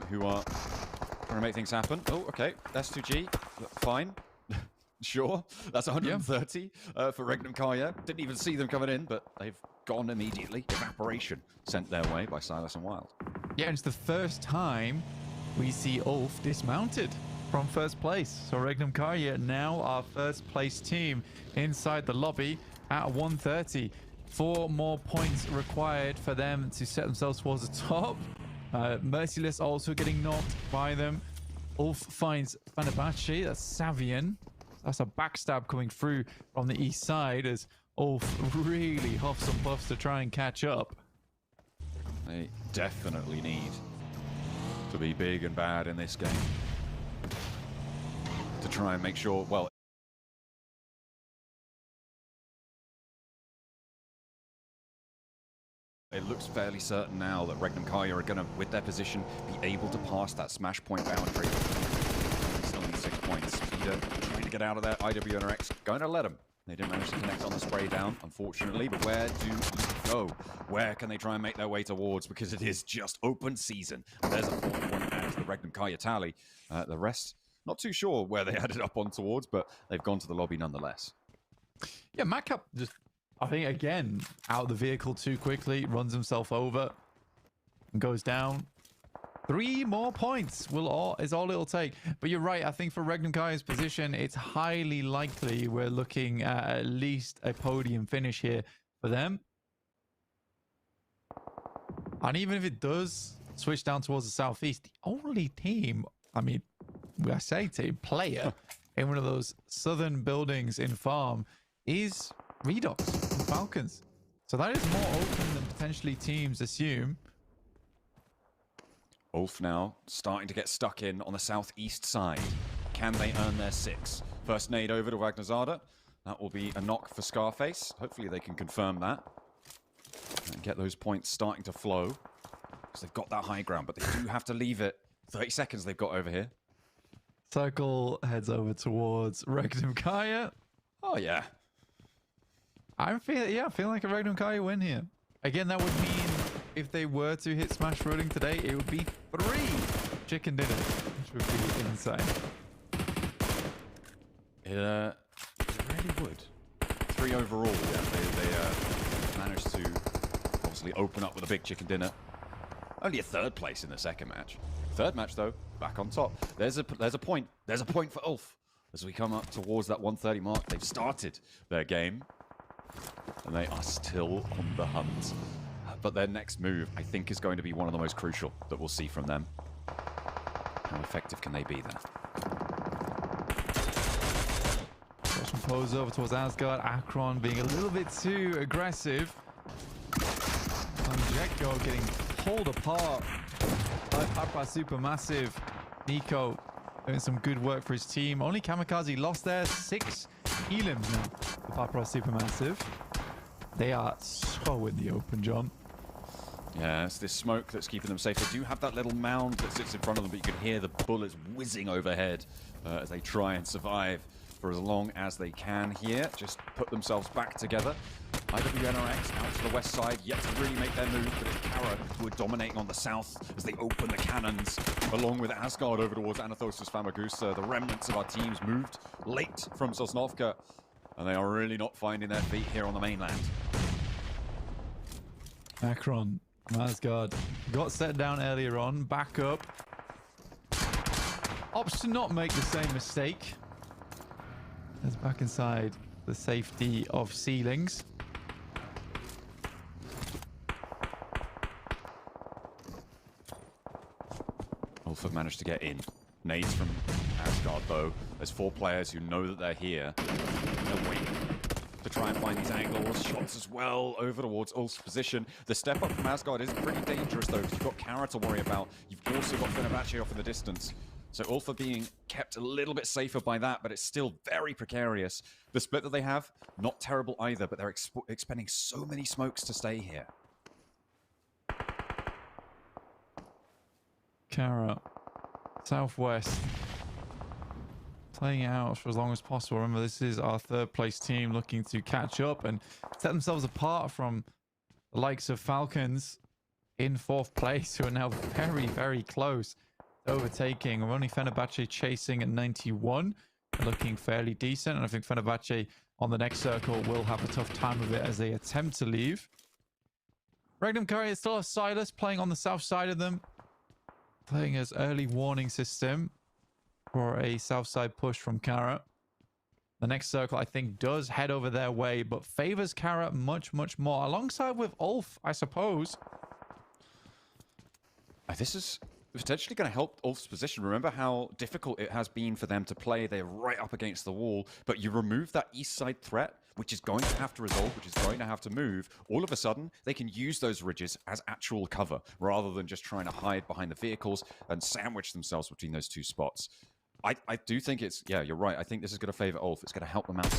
who are trying to make things happen. Oh, okay. S2G, fine. Sure. That's 130 for Regnum Kaya. Didn't even see them coming in, but they've gone immediately. Evaporation sent their way by Silas and Wild. Yeah, and it's the first time we see Ulf dismounted from first place. So Regnum Kaya now our first place team inside the lobby at 130. 4 more points required for them to set themselves towards the top. Merciless also getting knocked by them. Ulf finds Fenerbahce, that's Savian. That's a backstab coming through from the east side as Ulf really huffs and puffs to try and catch up. They definitely need to be big and bad in this game to try and make sure, well, it looks fairly certain now that Regnum Kaya are going to, with their position, be able to pass that smash point boundary. Still need 6 points. Peter trying to get out of there. IWNRX going to let them. They didn't manage to connect on the spray down, unfortunately, but where do you go? Where can they try and make their way towards? Because it is just open season. And there's a 41 as the Regnum Kaya tally. The rest, not too sure where they added up on towards, but they've gone to the lobby nonetheless. Yeah, Macap just, I think, again, out of the vehicle too quickly, runs himself over, and goes down. 3 more points is all it'll take. But you're right, I think for Regnum Kaya's position, it's highly likely we're looking at least a podium finish here for them. And even if it does switch down towards the southeast, the only team, I mean, I say team, player in one of those southern buildings in Farm is Redox and Falcons. So that is more open than potentially teams assume. Ulf now starting to get stuck in on the southeast side. Can they earn their 6? First nade over to Wagnerzada. That will be a knock for Scarface. Hopefully they can confirm that and get those points starting to flow, because they've got that high ground, but they do have to leave it. 30 seconds they've got over here. Circle heads over towards Regnum Kaya. Oh, yeah. I'm feeling like a Regnum Kaya win here. Again, that would mean if they were to hit Smash Rolling today, it would be 3 chicken dinners, which would be insane. It really would. 3 overall. Yeah, they managed to obviously open up with a big chicken dinner. Only a 3rd place in the 2nd match. 3rd match, though, back on top. There's a point. There's a point for Ulf. As we come up towards that 130 mark, they've started their game. And they are still on the hunt. But their next move, I think, is going to be one of the most crucial that we'll see from them. How effective can they be there? Russian pose over towards Asgard. Akron being a little bit too aggressive. And Jetgo getting pulled apart by Papa Supermassive. Nico doing some good work for his team. Only Kamikaze lost there. 6 elims now for Papa Supermassive. They are so in the open, John. Yeah, it's this smoke that's keeping them safe. They do have that little mound that sits in front of them, but you can hear the bullets whizzing overhead as they try and survive for as long as they can here. Just put themselves back together. IWNRX out to the west side, yet to really make their move, but it's Kara who are dominating on the south as they open the cannons, along with Asgard over towards Anathosis Famagusta. The remnants of our teams moved late from Sosnovka, and they are really not finding their feet here on the mainland. Akron Asgard got set down earlier on, back up. Opts to not make the same mistake. Is back inside the safety of ceilings. Ulford managed to get in. Nades from Asgard, though. There's 4 players who know that they're here. They're waiting to try and find these angles. Shots as well over towards Ulf's position. The step up from Asgard is pretty dangerous, though, because you've got Kara to worry about. You've also got Fenerbahce off in the distance. So Ulfa being kept a little bit safer by that, but it's still very precarious. The split that they have, not terrible either, but they're expending so many smokes to stay here. Kara, Southwest, playing it out for as long as possible. Remember, this is our 3rd place team looking to catch up and set themselves apart from the likes of Falcons in 4th place, who are now very, very close to overtaking. We're only Fenerbahce chasing at 91, looking fairly decent. And I think Fenerbahce on the next circle will have a tough time of it as they attempt to leave. Regnum Curry still has Silas playing on the south side of them, playing as early warning system for a south side push from Kara. The next circle, I think, does head over their way, but favors Kara much, much more, alongside with Ulf, I suppose. This is potentially going to help Ulf's position. Remember how difficult it has been for them to play. They're right up against the wall, but you remove that east side threat, which is going to have to resolve, which is going to have to move. All of a sudden, they can use those ridges as actual cover, rather than just trying to hide behind the vehicles and sandwich themselves between those 2 spots. I do think it's, yeah, you're right. I think this is going to favor Ulf. It's going to help them out.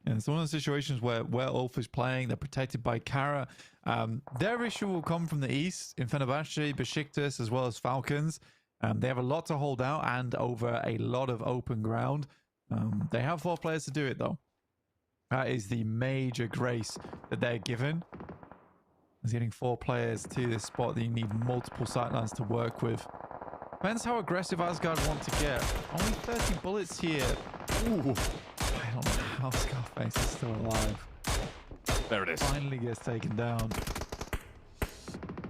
Yeah, it's one of the situations where Ulf is playing, they're protected by Kara. Their issue will come from the east in Fenerbahce, Besiktas, as well as Falcons. They have a lot to hold out and over a lot of open ground. They have 4 players to do it, though. That is the major grace that they're given. Is getting 4 players to this spot that you need multiple sightlines to work with. Depends how aggressive Asgard want to get. Only 30 bullets here. Ooh. I don't know how Scarface is still alive. There it is. Finally gets taken down.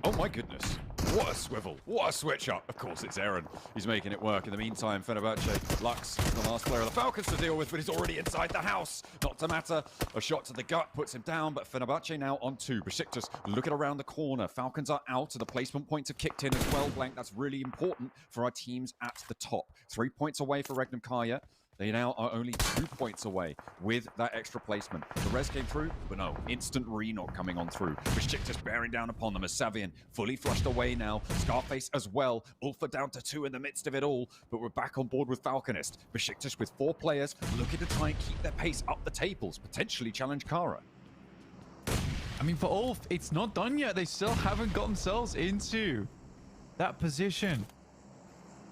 Oh my goodness. What a swivel. What a switch up. Of course, it's Aaron. He's making it work. In the meantime, Fenerbahce, Lux, the last player of the Falcons to deal with, but he's already inside the house. Not to matter. A shot to the gut puts him down, but Fenerbahce now on 2. Besiktas looking around the corner. Falcons are out, and the placement points have kicked in as well, Blank. That's really important for our teams at the top. 3 points away for Regnum Kaya. They now are only 2 points away with that extra placement. The res came through, but no, instant re-knock coming on through. Besiktas bearing down upon them as Savian fully flushed away now. Scarface as well. Ulfa down to 2 in the midst of it all, but we're back on board with Falconist. Besiktas with 4 players looking to try and keep their pace up the tables, potentially challenge Kara. I mean, for Ulf, it's not done yet. They still haven't got themselves into that position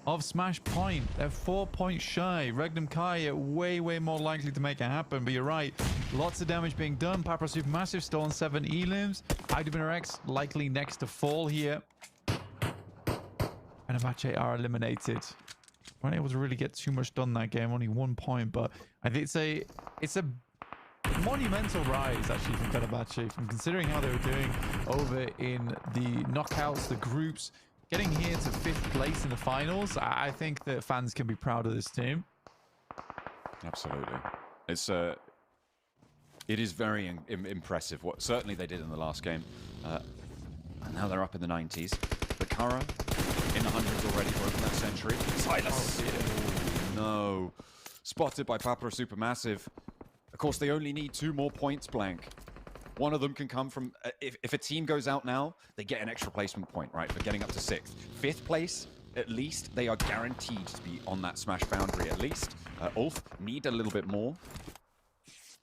of smash point. They're 4 points shy. Regnum Kai way more likely to make it happen, but you're right, lots of damage being done. Papra Supermassive still on 7 elims. X likely next to fall here. Fenerbahce are eliminated. Weren't able to really get too much done that game, only 1 point, but I think it's a monumental rise actually from Fenerbahce, from considering how they were doing over in the knockouts, the groups. Getting here to 5th place in the finals, I think that fans can be proud of this team. Absolutely. It is very impressive what certainly they did in the last game. And now they're up in the 90s. But Kara in the hundreds already, broken that century. Silas! Oh, no. Spotted by Papra Supermassive. Of course, they only need 2 more points, Blank. One of them can come from, if a team goes out now, they get an extra placement point, right, for getting up to 6th. 5th place, at least, they are guaranteed to be on that smash boundary, at least. Ulf need a little bit more.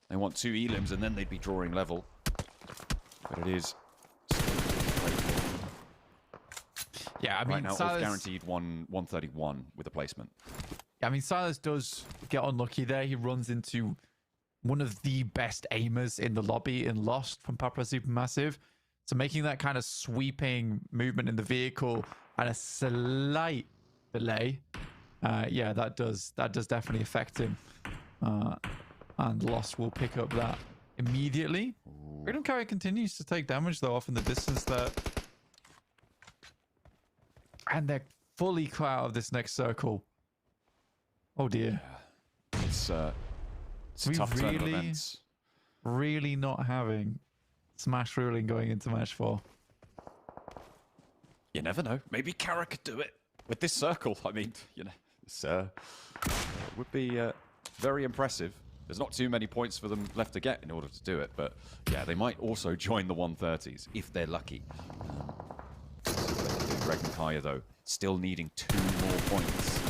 They want 2 elims, and then they'd be drawing level. But it is... Yeah, I mean, right now, Silas, Ulf guaranteed 131 with a placement. Yeah, I mean, Silas does get unlucky there. He runs into one of the best aimers in the lobby in Lost from Papra Supermassive. So making that kind of sweeping movement in the vehicle and a slight delay, yeah, that does definitely affect him. And Lost will pick up that immediately. Freedom Carrier continues to take damage though off in the distance there. And they're fully cut out of this next circle. Oh dear. It's a tough turn of events. Really not having smash ruling going into match 4. You never know. Maybe Kara could do it with this circle. I mean, you know, it's, would be very impressive. There's not too many points for them left to get in order to do it, but yeah, they might also join the 130s if they're lucky. Greg and Kaya, though, still needing 2 more points.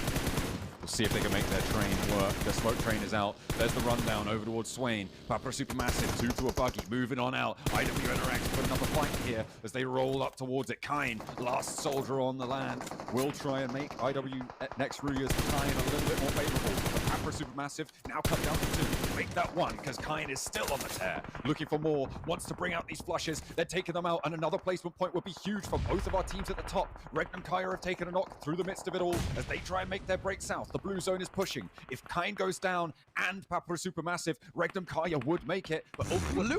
We'll see if they can make their train work. Their smoke train is out. There's the rundown over towards Swain. Papa Supermassive, 2 to a buggy, moving on out. IW Interact put another fight here as they roll up towards it. Kine, last soldier on the land, will try and make IW next Ruya's Kine a little bit more favorable. But Papa Supermassive now cut down to 2. Make that 1 because Kine is still on the tear. Looking for more, wants to bring out these flushes. They're taking them out, and another placement point would be huge for both of our teams at the top. Regnum Kaya have taken a knock through the midst of it all as they try and make their break south. The blue zone is pushing. If Kine goes down and Papa Supermassive, Regnum Kaya would make it, but ultimately...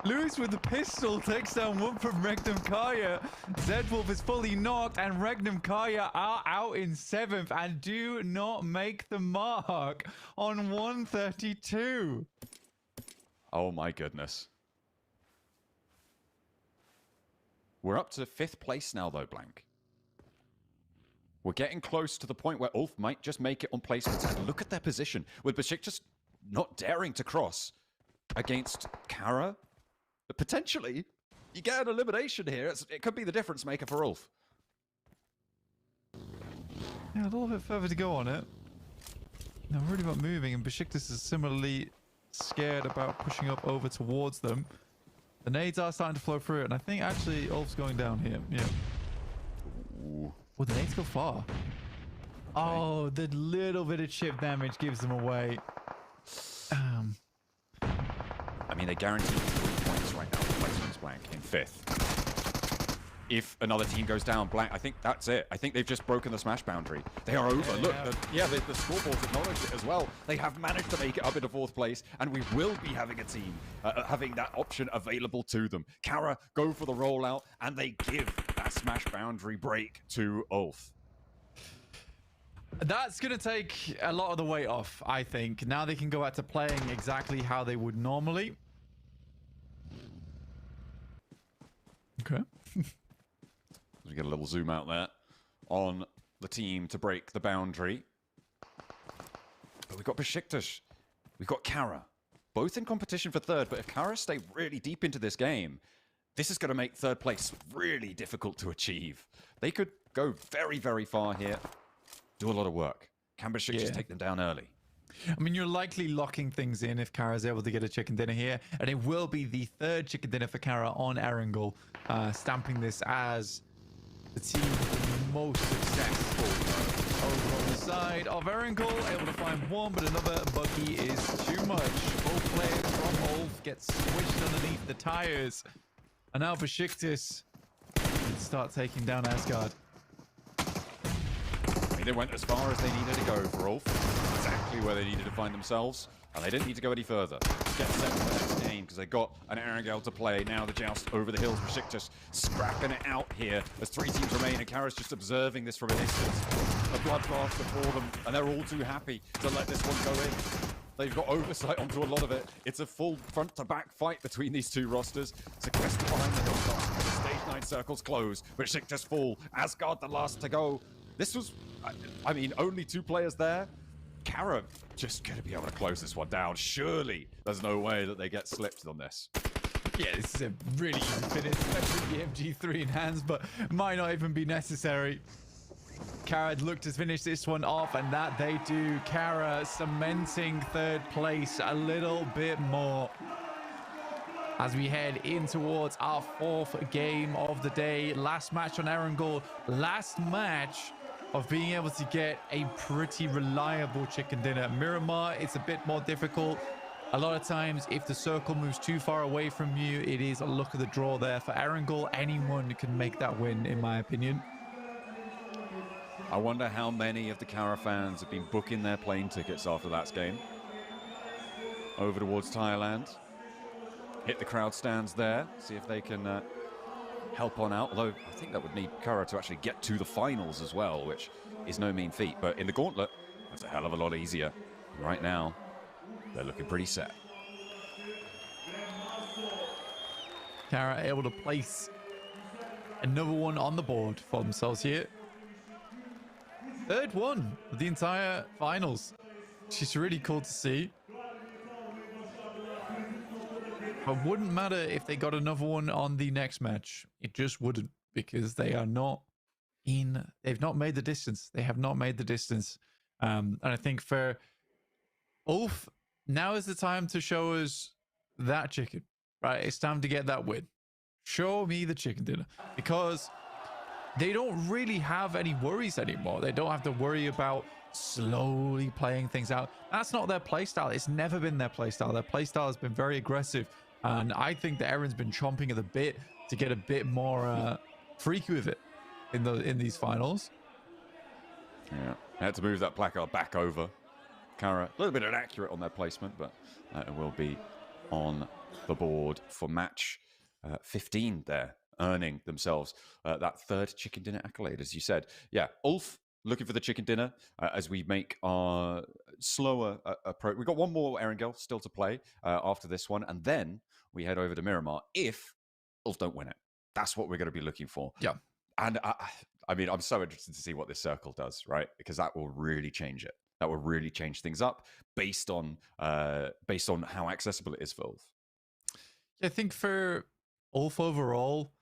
Lewis with the pistol takes down 1 from Regnum Kaya. Zedwolf is fully knocked, and Regnum Kaya are out in 7th and do not make the mark on 132. Oh my goodness. We're up to 5th place now, though, Blank. We're getting close to the point where Ulf might just make it on placements. And look at their position, with Bashik just not daring to cross against Kara. But potentially, you get an elimination here. It could be the difference maker for Ulf. Yeah, a little bit further to go on it. Now, worried about moving, and Besiktas is similarly scared about pushing up over towards them. The nades are starting to flow through it, and I think actually Ulf's going down here. Yeah. Ooh. Well, the nades go far. Oh, the little bit of chip damage gives them away. I mean, they guarantee 3 points right now. Placements Blank in 5th. If another team goes down, Blank, I think that's it. I think they've just broken the smash boundary. They are over. Look, the scoreboard's acknowledged it as well. They have managed to make it up into 4th place, and we will be having a team having that option available to them. Kara go for the rollout, and they give that smash boundary break to Ulf. That's going to take a lot of the weight off, I think. Now they can go back to playing exactly how they would normally. Okay. We get a little zoom out there on the team to break the boundary. But we've got Besiktas. We've got Kara. Both in competition for 3rd, but if Kara stay really deep into this game, this is going to make 3rd place really difficult to achieve. They could go very, very far here. Do a lot of work. Can Besiktas take them down early? I mean, you're likely locking things in if Kara's able to get a chicken dinner here, and it will be the 3rd chicken dinner for Kara on Erangel, stamping this as the team with the most successful. Over on the side of Erangel, able to find 1, but another buggy is too much. Both players from Ulf get squished underneath the tires, and now Besiktas can start taking down Asgard. They went as far as they needed to go for Ulf. Exactly where they needed to find themselves. And they didn't need to go any further. Get set for the next game because they got an Erangel to play. Now the joust over the hills. Besiktas scrapping it out here as 3 teams remain. And Kara's just observing this from a distance. A bloodbath before them. And they're all too happy to let this one go in. They've got oversight onto a lot of it. It's a full front-to-back fight between these 2 rosters. Sequester behind the hilltop. The stage 9 circles close. Besiktas fall. Asgard the last to go. This was, I mean, only 2 players there. Kara just going to be able to close this one down. Surely there's no way that they get slipped on this. Yeah, this is a really easy finish, especially the MG3 in hands, but might not even be necessary. Kara looked to finish this one off, and that they do. Kara cementing 3rd place a little bit more. As we head in towards our 4th game of the day. Last match on Erangel. Last match of being able to get a pretty reliable chicken dinner. Miramar, it's a bit more difficult. A lot of times, if the circle moves too far away from you, it is a luck of the draw there. For Erangel, anyone can make that win, in my opinion. I wonder how many of the Kara fans have been booking their plane tickets after that game over towards Thailand. hit the crowd stands there, see if they can help on out. Although I think that would need Kara to actually get to the finals as well, which is no mean feat. But in the Gauntlet, that's a hell of a lot easier. Right now, they're looking pretty set. Kara able to place another one on the board for themselves here. Third one of the entire finals, which is really cool to see. But wouldn't matter if they got another one on the next match. It just wouldn't, because they are not in. They've not made the distance. They have not made the distance. And I think for Ulf, now is the time to show us that chicken, right? It's time to get that win. Show me the chicken dinner, because they don't really have any worries anymore. They don't have to worry about slowly playing things out. That's not their playstyle. It's never been their playstyle. Their playstyle has been very aggressive. And I think that Aaron's been chomping at the bit to get a bit more freaky with it in these finals. Yeah, had to move that placard back over. Kara, a little bit inaccurate on their placement, but it will be on the board for match 15 there, earning themselves that third chicken dinner accolade, as you said. Yeah, Ulf looking for the chicken dinner as we make our slower approach. We've got one more Erangel still to play after this one, and then we head over to Miramar if Ulf don't win it. That's what we're going to be looking for. Yeah. And I mean, I'm so interested to see what this circle does, right? Because that will really change it. That will really change things up based on how accessible it is for Ulf. I think for Ulf overall,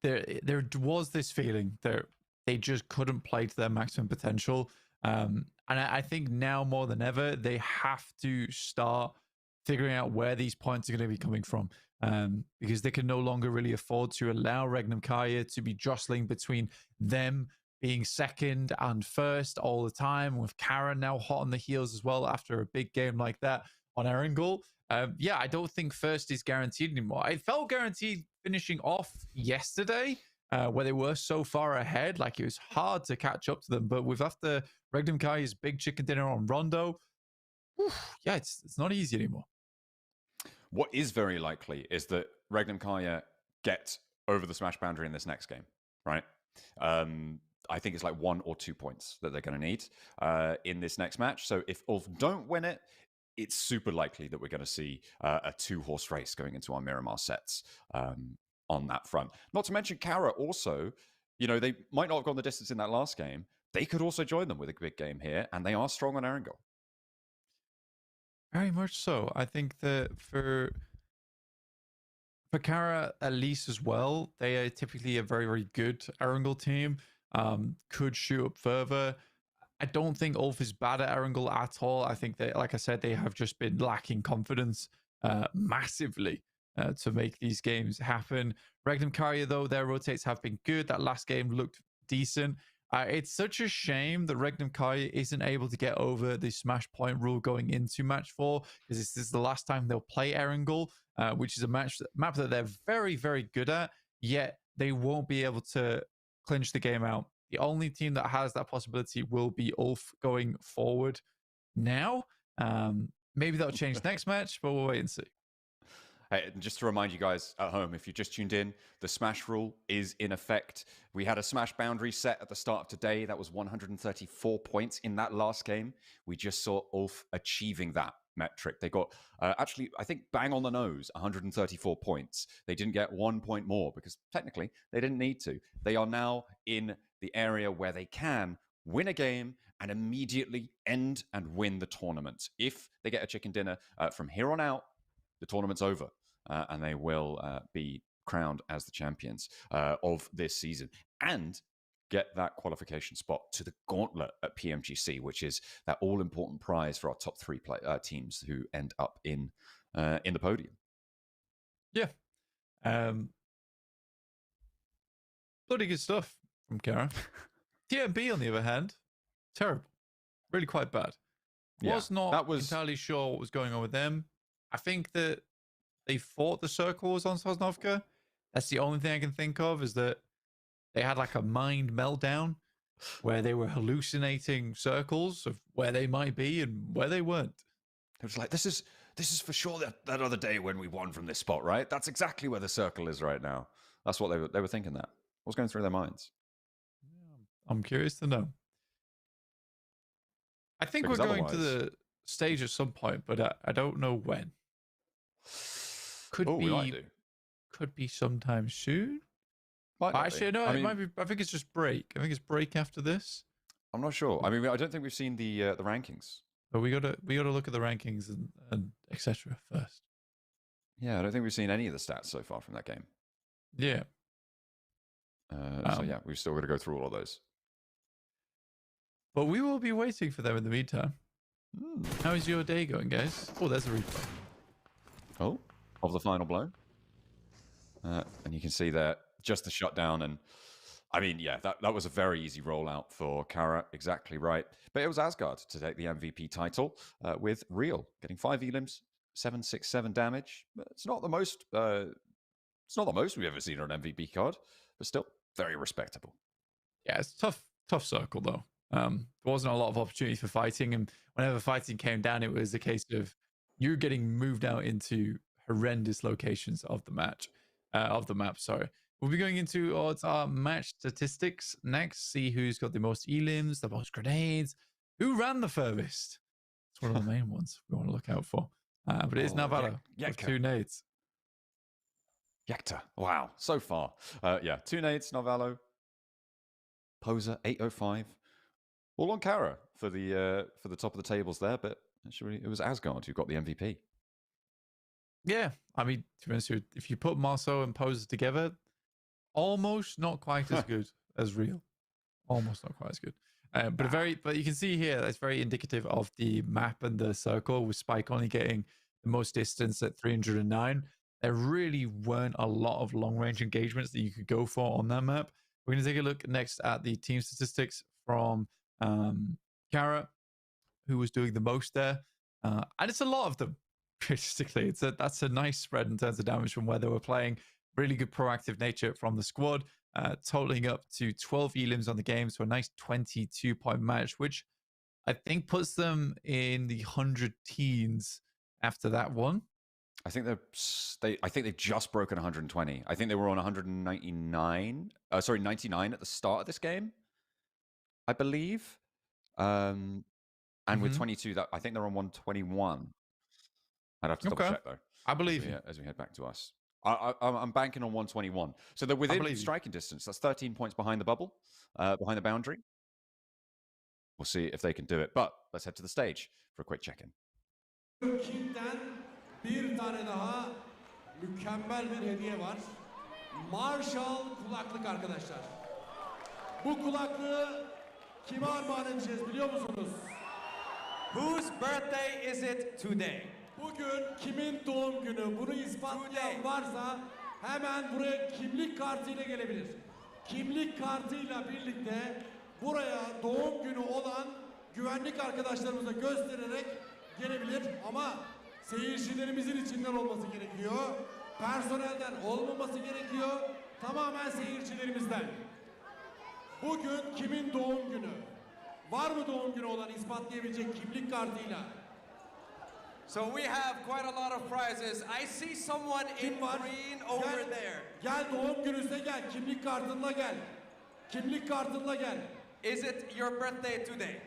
there was this feeling that they just couldn't play to their maximum potential. And I think now more than ever, they have to start figuring out where these points are going to be coming from. Because they can no longer really afford to allow Regnum Kaya to be jostling between them being second and first all the time, with Karen now hot on the heels as well after a big game like that on Erangel. Yeah, I don't think first is guaranteed anymore. It felt guaranteed finishing off yesterday, where they were so far ahead. Like, it was hard to catch up to them. But with after Regnum Kai's big chicken dinner on Rondo, yeah, it's not easy anymore. What is very likely is that Regnum Kaya get over the smash boundary in this next game, right? I think it's like 1 or 2 points that they're going to need in this next match. So if Ulf don't win it, it's super likely that we're going to see a 2-horse race going into our Miramar sets on that front. Not to mention Kara also, you know, they might not have gone the distance in that last game. They could also join them with a big game here, and they are strong on Erangel. Very much so. I think that for Kara, at least as well, they are typically a very, very good Erangel team. Could shoot up further. I don't think Ulf is bad at Erangel at all. I think that, like I said, they have just been lacking confidence massively to make these games happen. Regnum Karya, though, their rotates have been good. That last game looked decent. It's such a shame that Regnum Karya isn't able to get over the smash point rule going into match 4, because this is the last time they'll play Erangel, which is a map that they're very, very good at, yet they won't be able to clinch the game out. The only team that has that possibility will be Ulf going forward now. Maybe that'll change next match, but we'll wait and see. Hey, and just to remind you guys at home, if you just tuned in, the smash rule is in effect. We had a smash boundary set at the start of today. That was 134 points in that last game. We just saw Ulf achieving that metric. They got, actually, I think bang on the nose, 134 points. They didn't get 1 point more because technically they didn't need to. They are now in the area where they can win a game and immediately end and win the tournament. If they get a chicken dinner from here on out, the tournament's over, and they will be crowned as the champions of this season and get that qualification spot to the Gauntlet at PMGC, which is that all-important prize for our top 3 teams who end up in the podium. Yeah. Bloody good stuff from Kara. TMB, on the other hand, terrible. Really quite bad. Was not entirely sure what was going on with them. I think that they thought the circle was on Sosnovka. That's the only thing I can think of, is that they had like a mind meltdown where they were hallucinating circles of where they might be and where they weren't. It was like, this this is for sure that other day when we won from this spot, right? That's exactly where the circle is right now. That's what they were thinking that. What's going through their minds? I'm curious to know. I think Because we're going to otherwise- the stage at some point, but I don't know when. Could Oh, be we might do. could be sometime soon. Might not be. Actually, no, I it mean- might be. I think it's just break. I think it's break after this. I'm not sure. I mean, I don't think we've seen the rankings. But we gotta look at the rankings and etc. first. Yeah, I don't think we've seen any of the stats so far from that game. Yeah. So yeah, we've still got to go through all of those. But we will be waiting for them in the meantime. How is your day going, guys? Oh, there's a replay. Oh, of the final blow. And you can see there just the shutdown. And I mean, yeah, that was a very easy rollout for Kara. Exactly right. But it was Asgard to take the MVP title with Real, getting 5 elims, 767 damage. It's not the most. It's not the most we've ever seen on an MVP card, but still very respectable. Yeah, it's tough circle though. There wasn't a lot of opportunity for fighting, and whenever fighting came down, it was a case of you getting moved out into horrendous locations of the match, of the map. Sorry. We'll be going into our match statistics next. See who's got the most elims, the most grenades, who ran the furthest. It's one of the main ones we want to look out for. But it is Navarro with 2 nades. Yekta. Wow, so far. Yeah, 2 nades, Navallo. Poser, 805. All on Kara for the top of the tables there, but actually it was Asgard who got the MVP. Yeah, I mean, to be honest, if you put Marceau and Poser together, almost not quite as good as Real. Almost not quite as good. But you can see here that's very indicative of the map and the circle, with Spike only getting the most distance at 309. There really weren't a lot of long-range engagements that you could go for on that map. We're going to take a look next at the team statistics from Kara, who was doing the most there. And it's a lot of them, realistically. That's a nice spread in terms of damage from where they were playing. Really good proactive nature from the squad, totaling up to 12 elims on the game, so a nice 22-point match, which I think puts them in the 100 teens after that one. I think they've just broken 120. I think they were on 199. 99 at the start of this game, I believe. And with 22, I think they're on 121. I'd have to double check though. I believe as we head back to us. I'm banking on 121. So they're within striking distance. That's 13 points behind the bubble, behind the boundary. We'll see if they can do it. But let's head to the stage for a quick check-in. Bir tane daha mükemmel bir hediye var. Marshall kulaklık arkadaşlar. Bu kulaklığı kime armağan edeceğiz biliyor musunuz? Whose birthday is it today? Bugün kimin doğum günü? Bunu ispatlayan varsa hemen buraya kimlik kartıyla gelebilir. Kimlik kartıyla birlikte buraya doğum günü olan güvenlik arkadaşlarımıza göstererek gelebilir ama seyircilerimizin içinden olması gerekiyor. Personelden olmaması gerekiyor. Tamamen seyircilerimizden. Bugün kimin doğum günü? Var mı doğum günü olan ispatlayabilecek kimlik kartıyla? So we have quite a lot of prizes. I see someone in green over there. Gel doğum gününüzde gel. Kimlik kartınla gel. Kimlik kartınla gel. Is it your birthday today?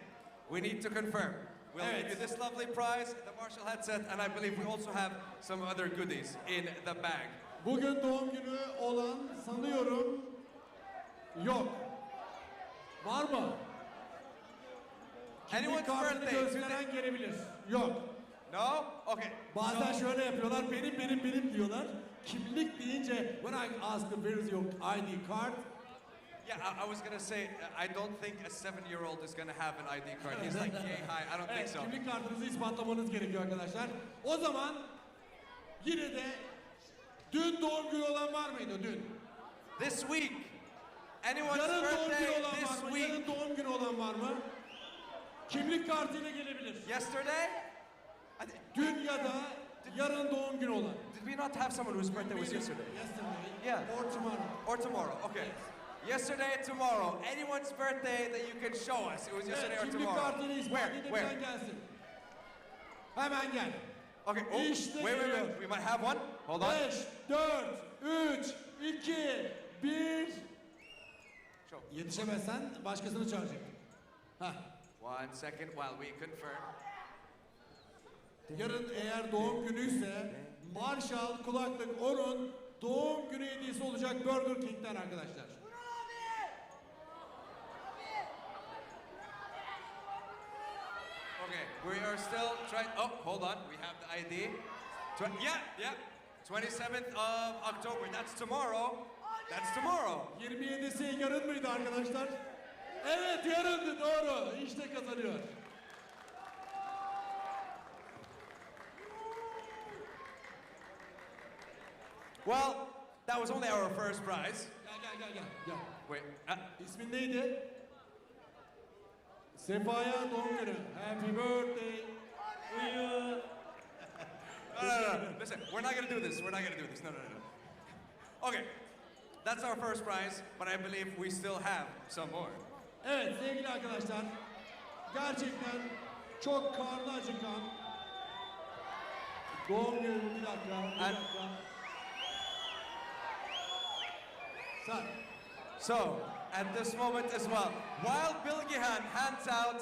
We need to confirm. We'll give you this lovely prize, the Marshall headset, and I believe we also have some other goodies in the bag. Bugün doğum günü olan sanıyorum yok. Var mı? Kimlik kartını gösteren gelebilir. Yok. No? Okay. Bazen şöyle yapıyorlar. Benim diyorlar. Kimlik deyince when I ask them where is your ID card? Yeah, I was gonna say I don't think a 7-year-old is gonna have an ID card. He's like, yay, hi. I don't think so. Kimlik kartınızı ispatlamanız gerekiyor arkadaşlar. O zaman yine de dün doğum günü olan var mıydı dün? This week. Anyone's Yarın doğum birthday günü olan this var mı? week? Yarın doğum günü olan var mı? Kimlik kartıyla gelebilir. Yesterday? Dün ya da yarın doğum günü olan. Did we not have someone whose birthday was yesterday? Yesterday. Yeah. Or tomorrow. Or tomorrow, okay. Yesterday, tomorrow. Anyone's birthday that you can show us. It was yesterday or Kimlik tomorrow. kartını ispat edip Where? sen gelsin. Hemen gel. Okay, oh, İşte wait, geliyor. we might have one. Hold on. 5, 4, 3, 2, 1. Yetişemezsen başkasını çağıracak. Heh. 1 second while we confirm. Yarın eğer doğum günüyse Marshall kulaklık onun doğum günü hediyesi olacak Burger King'den arkadaşlar. Okay, we are still trying. Oh, hold on. We have the ID. Yeah. 27th of October. That's tomorrow. That's tomorrow. 27'si yarın mıydı arkadaşlar? Evet yarındı doğru. İşte kazanıyor. Well, that was only our first prize. Gel. Wait. İsmin neydi? Sefa'ya doğum günü. Happy birthday. No. Listen, we're not gonna do this. We're not gonna do this. No. Okay, that's our first prize, but I believe we still have some more. Evet sevgili arkadaşlar. Gerçekten çok karnı acıkan doğum günü bir dakika. Sen. So, at this moment as well, while Bill Gihan hands out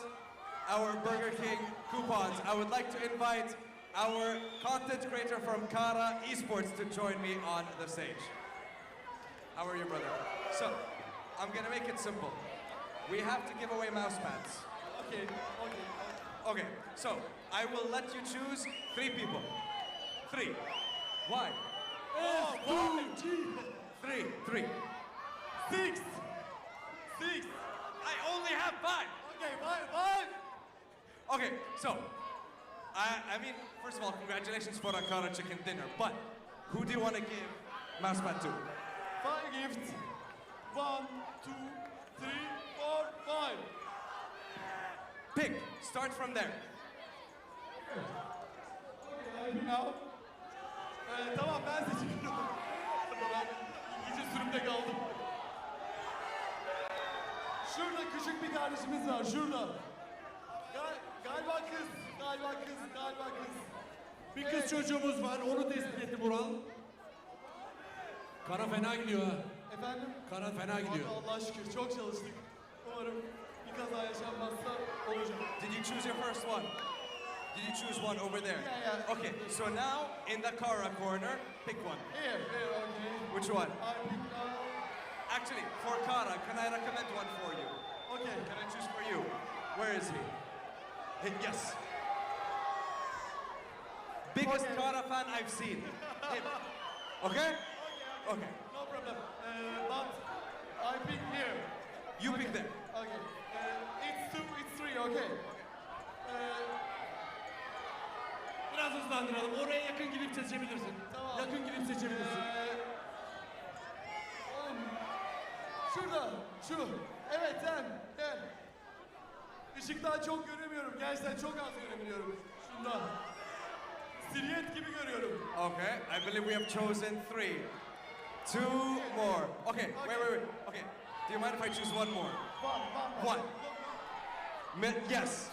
our Burger King coupons, I would like to invite our content creator from Kara Esports to join me on the stage. How are you, brother? So, I'm gonna make it simple. We have to give away mouse pads. Okay, so I will let you choose 3 people. 3. Why? Oh, 3. 6. I only have 5. Okay, 5. Okay, so I mean, first of all, congratulations for Ankara chicken dinner. But who do you want to give mousepad to? 5 gifts. 1, 2, 3, 4, 5. Pick. Start from there. Now. Tamam ben seçiyorum. İyice sürümde kaldım. Şurada küçük bir kardeşimiz var, şurada. Galiba kız. Bir kız çocuğumuz var, onu tespit etti Bural. Kara fena gidiyor ha. Efendim? Kara fena gidiyor. Allah'a şükür çok çalıştık. Umarım bir kaza yaşanmazsa olacak. Did you choose your first one? Did you choose one over there? Yeah. Okay, so now in the Kara corner, pick one. Here, okay. Which one? I pick, Actually, for Kara, can I recommend one for you? Okay. Can I choose for you? Where is he? Yes. Biggest Kara fan I've seen. Him. Okay? Okay. No problem. But I pick here. You pick there. Okay. It's 3, okay. Biraz hızlandıralım. Oraya yakın gidip seçebilirsin. Tamam. Yakın gidip seçebilirsin. Şurada, şu. Evet sen, gel. Işıktan çok göremiyorum. Gerçekten çok az görebiliyorum. Şundan. Silüet gibi görüyorum. Okay, I believe we have chosen 3. 2 more. Okay, wait. Okay, do you mind if I choose one more? One. Yes.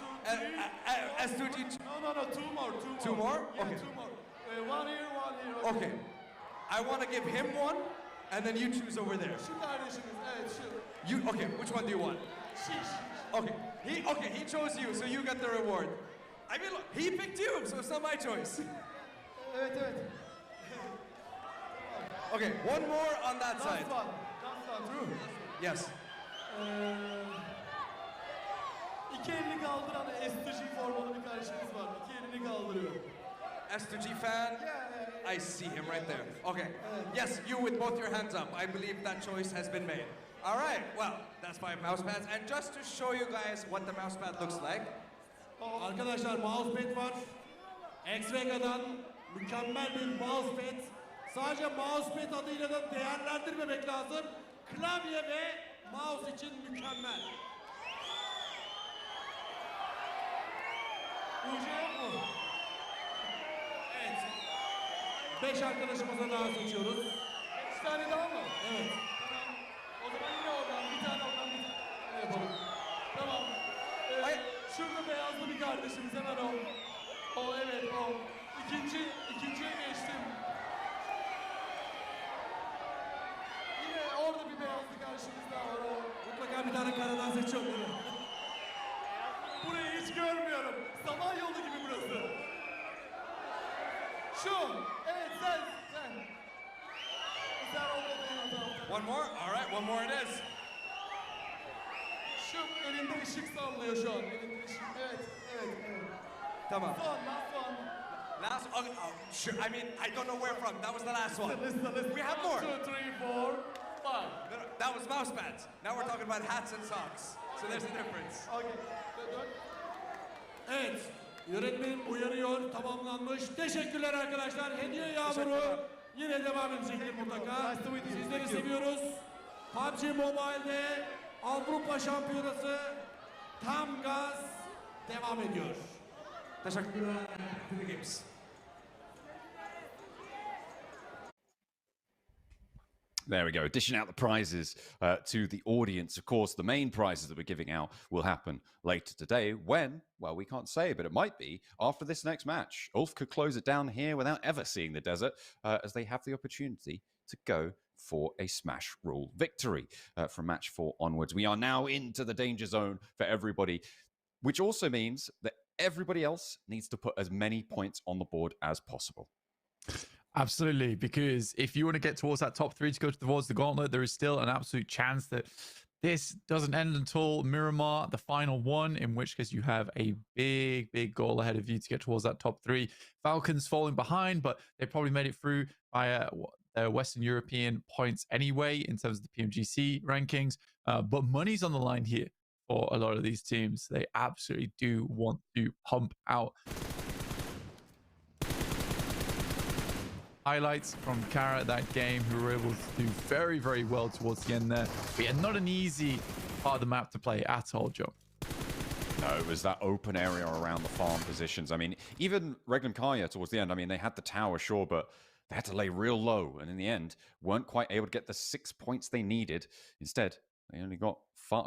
S2G. No, 2 more. 2 more? Yeah, Okay. 2 more. One here. Okay. I want to give him one, and then you choose over there. Şu kardeşimiz, evet şu. You okay? Which one do you want? Okay. He chose you, so you get the reward. I mean, look, he picked you, so it's not my choice. Evet. Okay, one more on that side. Last one, true. Yes. İki elini kaldıran S2G formalı bir kardeşimiz var. İki elini kaldırıyor. S2G fan. I see him right there. Okay. Yes, you with both your hands up. I believe that choice has been made. All right. Well, that's 5 mouse pads. And just to show you guys what the mouse pad looks like. Arkadaşlar mousepad var. X-Vega'dan mükemmel bir mousepad. Sadece mousepad adıyla da değerlendirmemek lazım. Klavye ve mouse için mükemmel. UC yok mu? Evet. 5 arkadaşımıza daha seçiyoruz. 5 tane daha mı? Evet. Tamam. O zaman yine oradan, bir tane yapalım. Tamam. Şurada beyazlı bir kardeşimiz hemen o. O evet o. Şu. Evet sen. Sen olmadığın One more? All right, one more it is. Şu elinde ışık sallıyor şu an. Elinde ışık. Evet. Tamam. Last one. Last, sure. I mean, I don't know where from. That was the last one. Listen. We have more. 1, 2, 3, 4, 5. No, that was mouse pads. Now we're talking about hats and socks. So there's a difference. Okay. Good. Evet. Yönetmen uyarıyor. Tamamlanmış. Teşekkürler arkadaşlar. Hediye yağmuru yine devam edecektir mutlaka. Sizleri seviyoruz. PUBG Mobile'de Avrupa Şampiyonası tam gaz devam ediyor. Teşekkürler. To the games. There we go. Dishing out the prizes to the audience. Of course, the main prizes that we're giving out will happen later today when, well, we can't say, but it might be after this next match. Ulf could close it down here without ever seeing the desert as they have the opportunity to go for a smash rule victory from match 4 onwards. We are now into the danger zone for everybody, which also means that everybody else needs to put as many points on the board as possible. Absolutely, because if you want to get towards that top 3 to go towards the Gauntlet, there is still an absolute chance that this doesn't end until Miramar, the final one, in which case you have a big goal ahead of you to get towards that top 3. Falcons falling behind, but they probably made it through via their Western European points anyway in terms of the PMGC rankings. But money's on the line here for a lot of these teams. They absolutely do want to pump out highlights from Kara that game, who were able to do very well towards the end there. But yeah, not an easy part of the map to play at all, Joe. No, it was that open area around the farm positions. I mean, even Regnum Kaya towards the end, I mean, they had the tower, sure, but they had to lay real low. And in the end, weren't quite able to get the 6 points they needed. Instead, they only got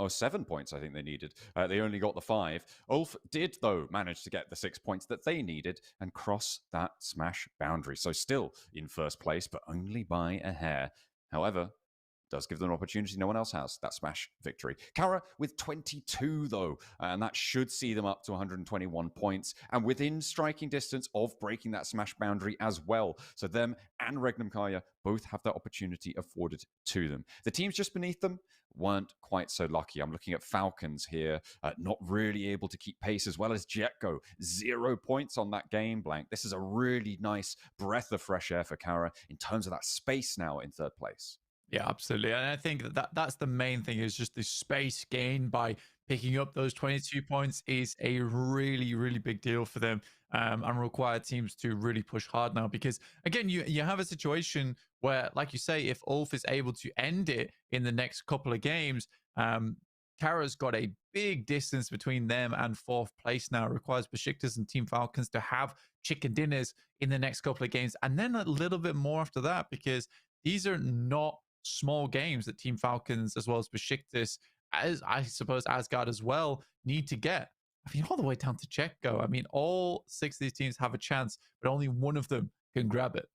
7 points, I think they needed. They only got the 5. Ulf did, though, manage to get the 6 points that they needed and cross that smash boundary. So still in first place, but only by a hair. However, does give them an opportunity no one else has, that smash victory. Kara with 22, though, and that should see them up to 121 points and within striking distance of breaking that smash boundary as well. So them and Regnum Kaya both have that opportunity afforded to them. The teams just beneath them weren't quite so lucky. I'm looking at Falcons here, not really able to keep pace, as well as Jetgo. 0 points on that game blank. This is a really nice breath of fresh air for Kara in terms of that space now in third place. Yeah, absolutely. And I think that's the main thing, is just the space gained by picking up those 22 points is a really big deal for them, and require teams to really push hard now. Because again, you have a situation where, like you say, if Ulf is able to end it in the next couple of games, Kara's got a big distance between them and fourth place now. It requires Besiktas and Team Falcons to have chicken dinners in the next couple of games, and then a little bit more after that, because these are not small games that Team Falcons, as well as Besiktas, as I suppose Asgard as well, need to get. I mean, all the way down to Czechgo. I mean, all 6 of these teams have a chance, but only one of them can grab it.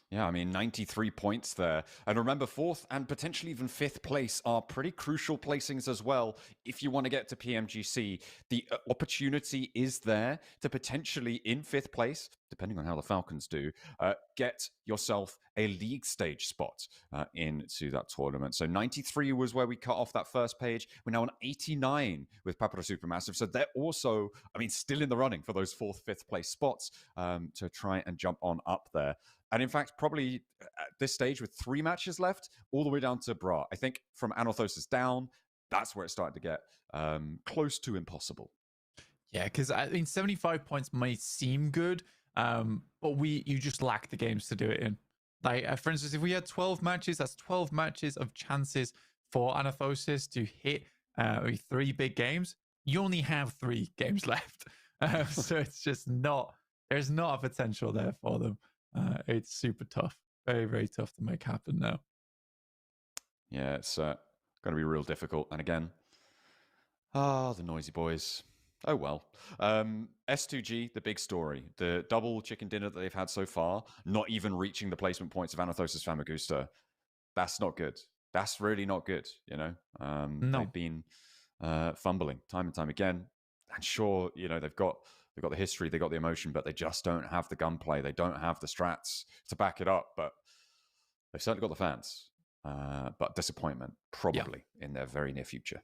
Yeah, I mean, 93 points there. And remember, 4th and potentially even 5th place are pretty crucial placings as well. If you want to get to PMGC, the opportunity is there to potentially, in 5th place, depending on how the Falcons do, get yourself a league stage spot into that tournament. So 93 was where we cut off that first page. We're now on 89 with Papara Supermassive. So they're also, I mean, still in the running for those 4th, 5th place spots to try and jump on up there. And in fact, probably at this stage with 3 matches left, all the way down to Bra. I think from Anorthosis down, that's where it started to get close to impossible. Yeah, because I mean, 75 points may seem good, but you just lack the games to do it in. Like, for instance, if we had 12 matches, that's 12 matches of chances for Anorthosis to hit 3 big games. You only have 3 games left. So it's just there's not a potential there for them. It's super tough. Very tough to make happen now. Yeah, it's going to be real difficult. And again, the noisy boys. Oh, well. S2G, the big story. The double chicken dinner that they've had so far, not even reaching the placement points of Anorthosis Famagusta. That's not good. That's really not good, you know? No. They've been fumbling time and time again. And sure, you know, they've got they've got the history, they've got the emotion, but they just don't have the gunplay. They don't have the strats to back it up. But they've certainly got the fans. But disappointment probably in their very near future.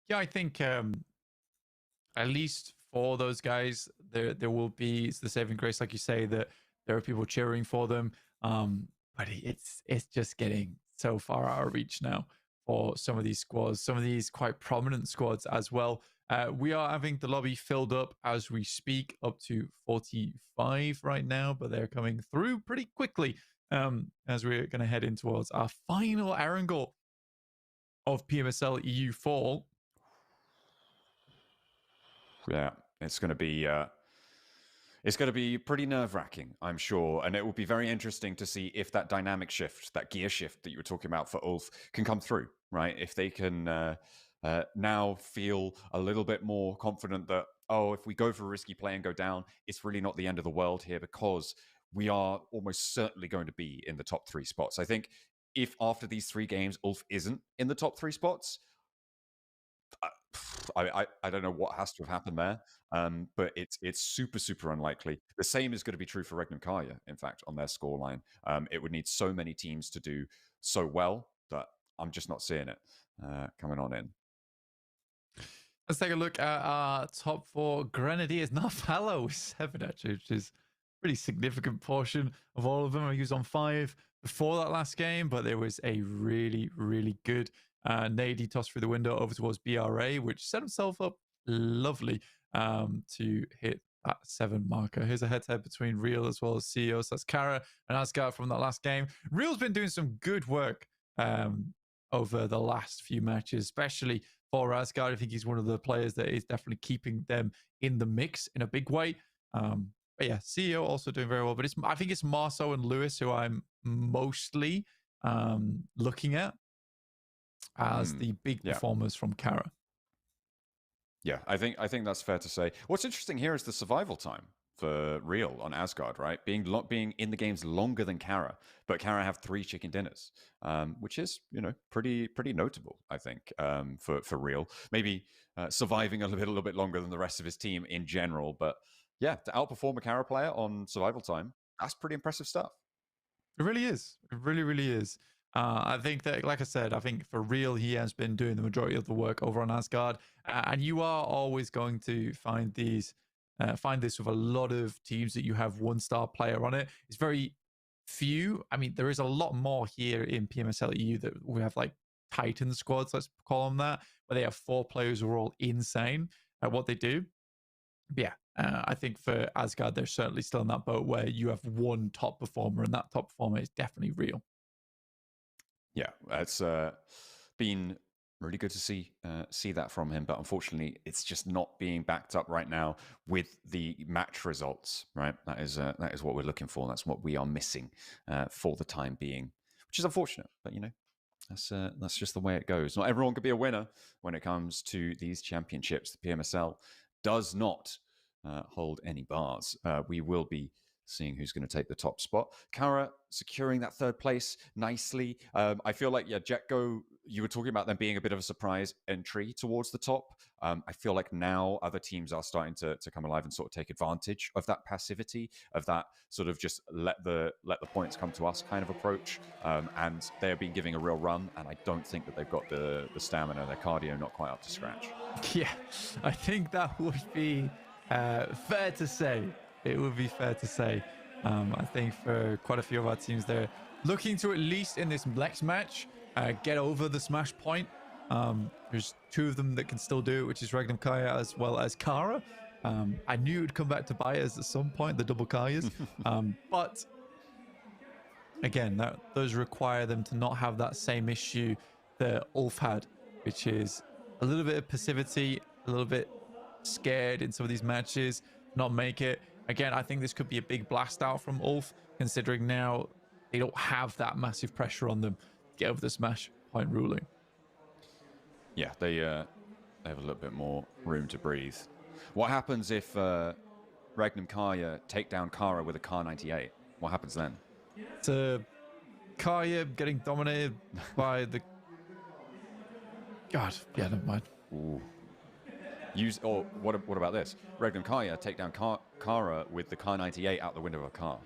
Yeah, I think at least for those guys, there will be the saving grace, like you say, that there are people cheering for them. But it's just getting so far out of reach now for some of these squads, some of these quite prominent squads as well. We are having the lobby filled up as we speak, up to 45 right now, but they're coming through pretty quickly as we're going to head in towards our final angle of PMSL EU Fall. Yeah, it's going to be pretty nerve-wracking, I'm sure, and it will be very interesting to see if that dynamic shift, that gear shift that you were talking about for Ulf, can come through, right? If they can now feel a little bit more confident that, oh, if we go for a risky play and go down, it's really not the end of the world here, because we are almost certainly going to be in the top 3 spots. I think if after these 3 games Ulf isn't in the top 3 spots, I don't know what has to have happened there, but it's super unlikely. The same is going to be true for Regnum Karya, in fact, on their scoreline. It would need so many teams to do so well that I'm just not seeing it coming on in. Let's take a look at our top 4 Grenadiers. Not Fallow with 7, actually, which is a pretty significant portion of all of them. He was on 5 before that last game, but there was a really good Nady tossed through the window over towards BRA, which set himself up lovely to hit that 7 marker. Here's a head-to-head between Real as well as CEO. So that's Kara and Asgard from that last game. Real's been doing some good work over the last few matches, especially for Asgard. I think he's one of the players that is definitely keeping them in the mix in a big way. But yeah, CEO also doing very well. But I think it's Marceau and Lewis who I'm mostly looking at as the big performers from Kara. Yeah, I think that's fair to say. What's interesting here is the survival time for Real on Asgard, right? Being in the games longer than Kara, but Kara have 3 chicken dinners, which is, you know, pretty notable, I think, for Real. Maybe surviving a little bit longer than the rest of his team in general, but yeah, to outperform a Kara player on survival time, that's pretty impressive stuff. It really is. It really is. I think that, like I said, I think for Real, he has been doing the majority of the work over on Asgard. And you are always going to find this with a lot of teams that you have 1-star player on it. It's very few. I mean, there is a lot more here in PMSL EU that we have like Titan squads, let's call them that, where they have 4 players who are all insane at what they do. But yeah, I think for Asgard, they're certainly still in that boat where you have 1 top performer, and that top performer is definitely Real. Yeah, it's been really good to see that from him, but unfortunately, it's just not being backed up right now with the match results. Right, that is what we're looking for. That's what we are missing for the time being, which is unfortunate. But you know, that's just the way it goes. Not everyone could be a winner when it comes to these championships. The PMSL does not hold any bars. We will be seeing who's going to take the top spot. Kara securing that 3rd place nicely. I feel like, yeah, Jetgo, you were talking about them being a bit of a surprise entry towards the top. I feel like now other teams are starting to come alive and sort of take advantage of that passivity, of that sort of just let the points come to us kind of approach. And they have been giving a real run, and I don't think that they've got the stamina, their cardio not quite up to scratch. Yeah, I think that would be fair to say. It would be fair to say. I think for quite a few of our teams, they're looking to, at least in this next match, get over the smash point. There's 2 of them that can still do it, which is Regnum Karya as well as Kara. I knew it would come back to Bayers at some point, the double Karyas. But again, those require them to not have that same issue that Ulf had, which is a little bit of passivity, a little bit scared in some of these matches, not make it. Again, I think this could be a big blast out from Ulf, considering now they don't have that massive pressure on them to get over the smash point ruling. Yeah, they have a little bit more room to breathe. What happens if Regnum Karya take down Kara with a Kar 98? What happens then? To Karya getting dominated by the... God, yeah, never mind. Ooh. Use, or what about this? Regnum Kaya take down Kara with the Kar 98 out the window of a car.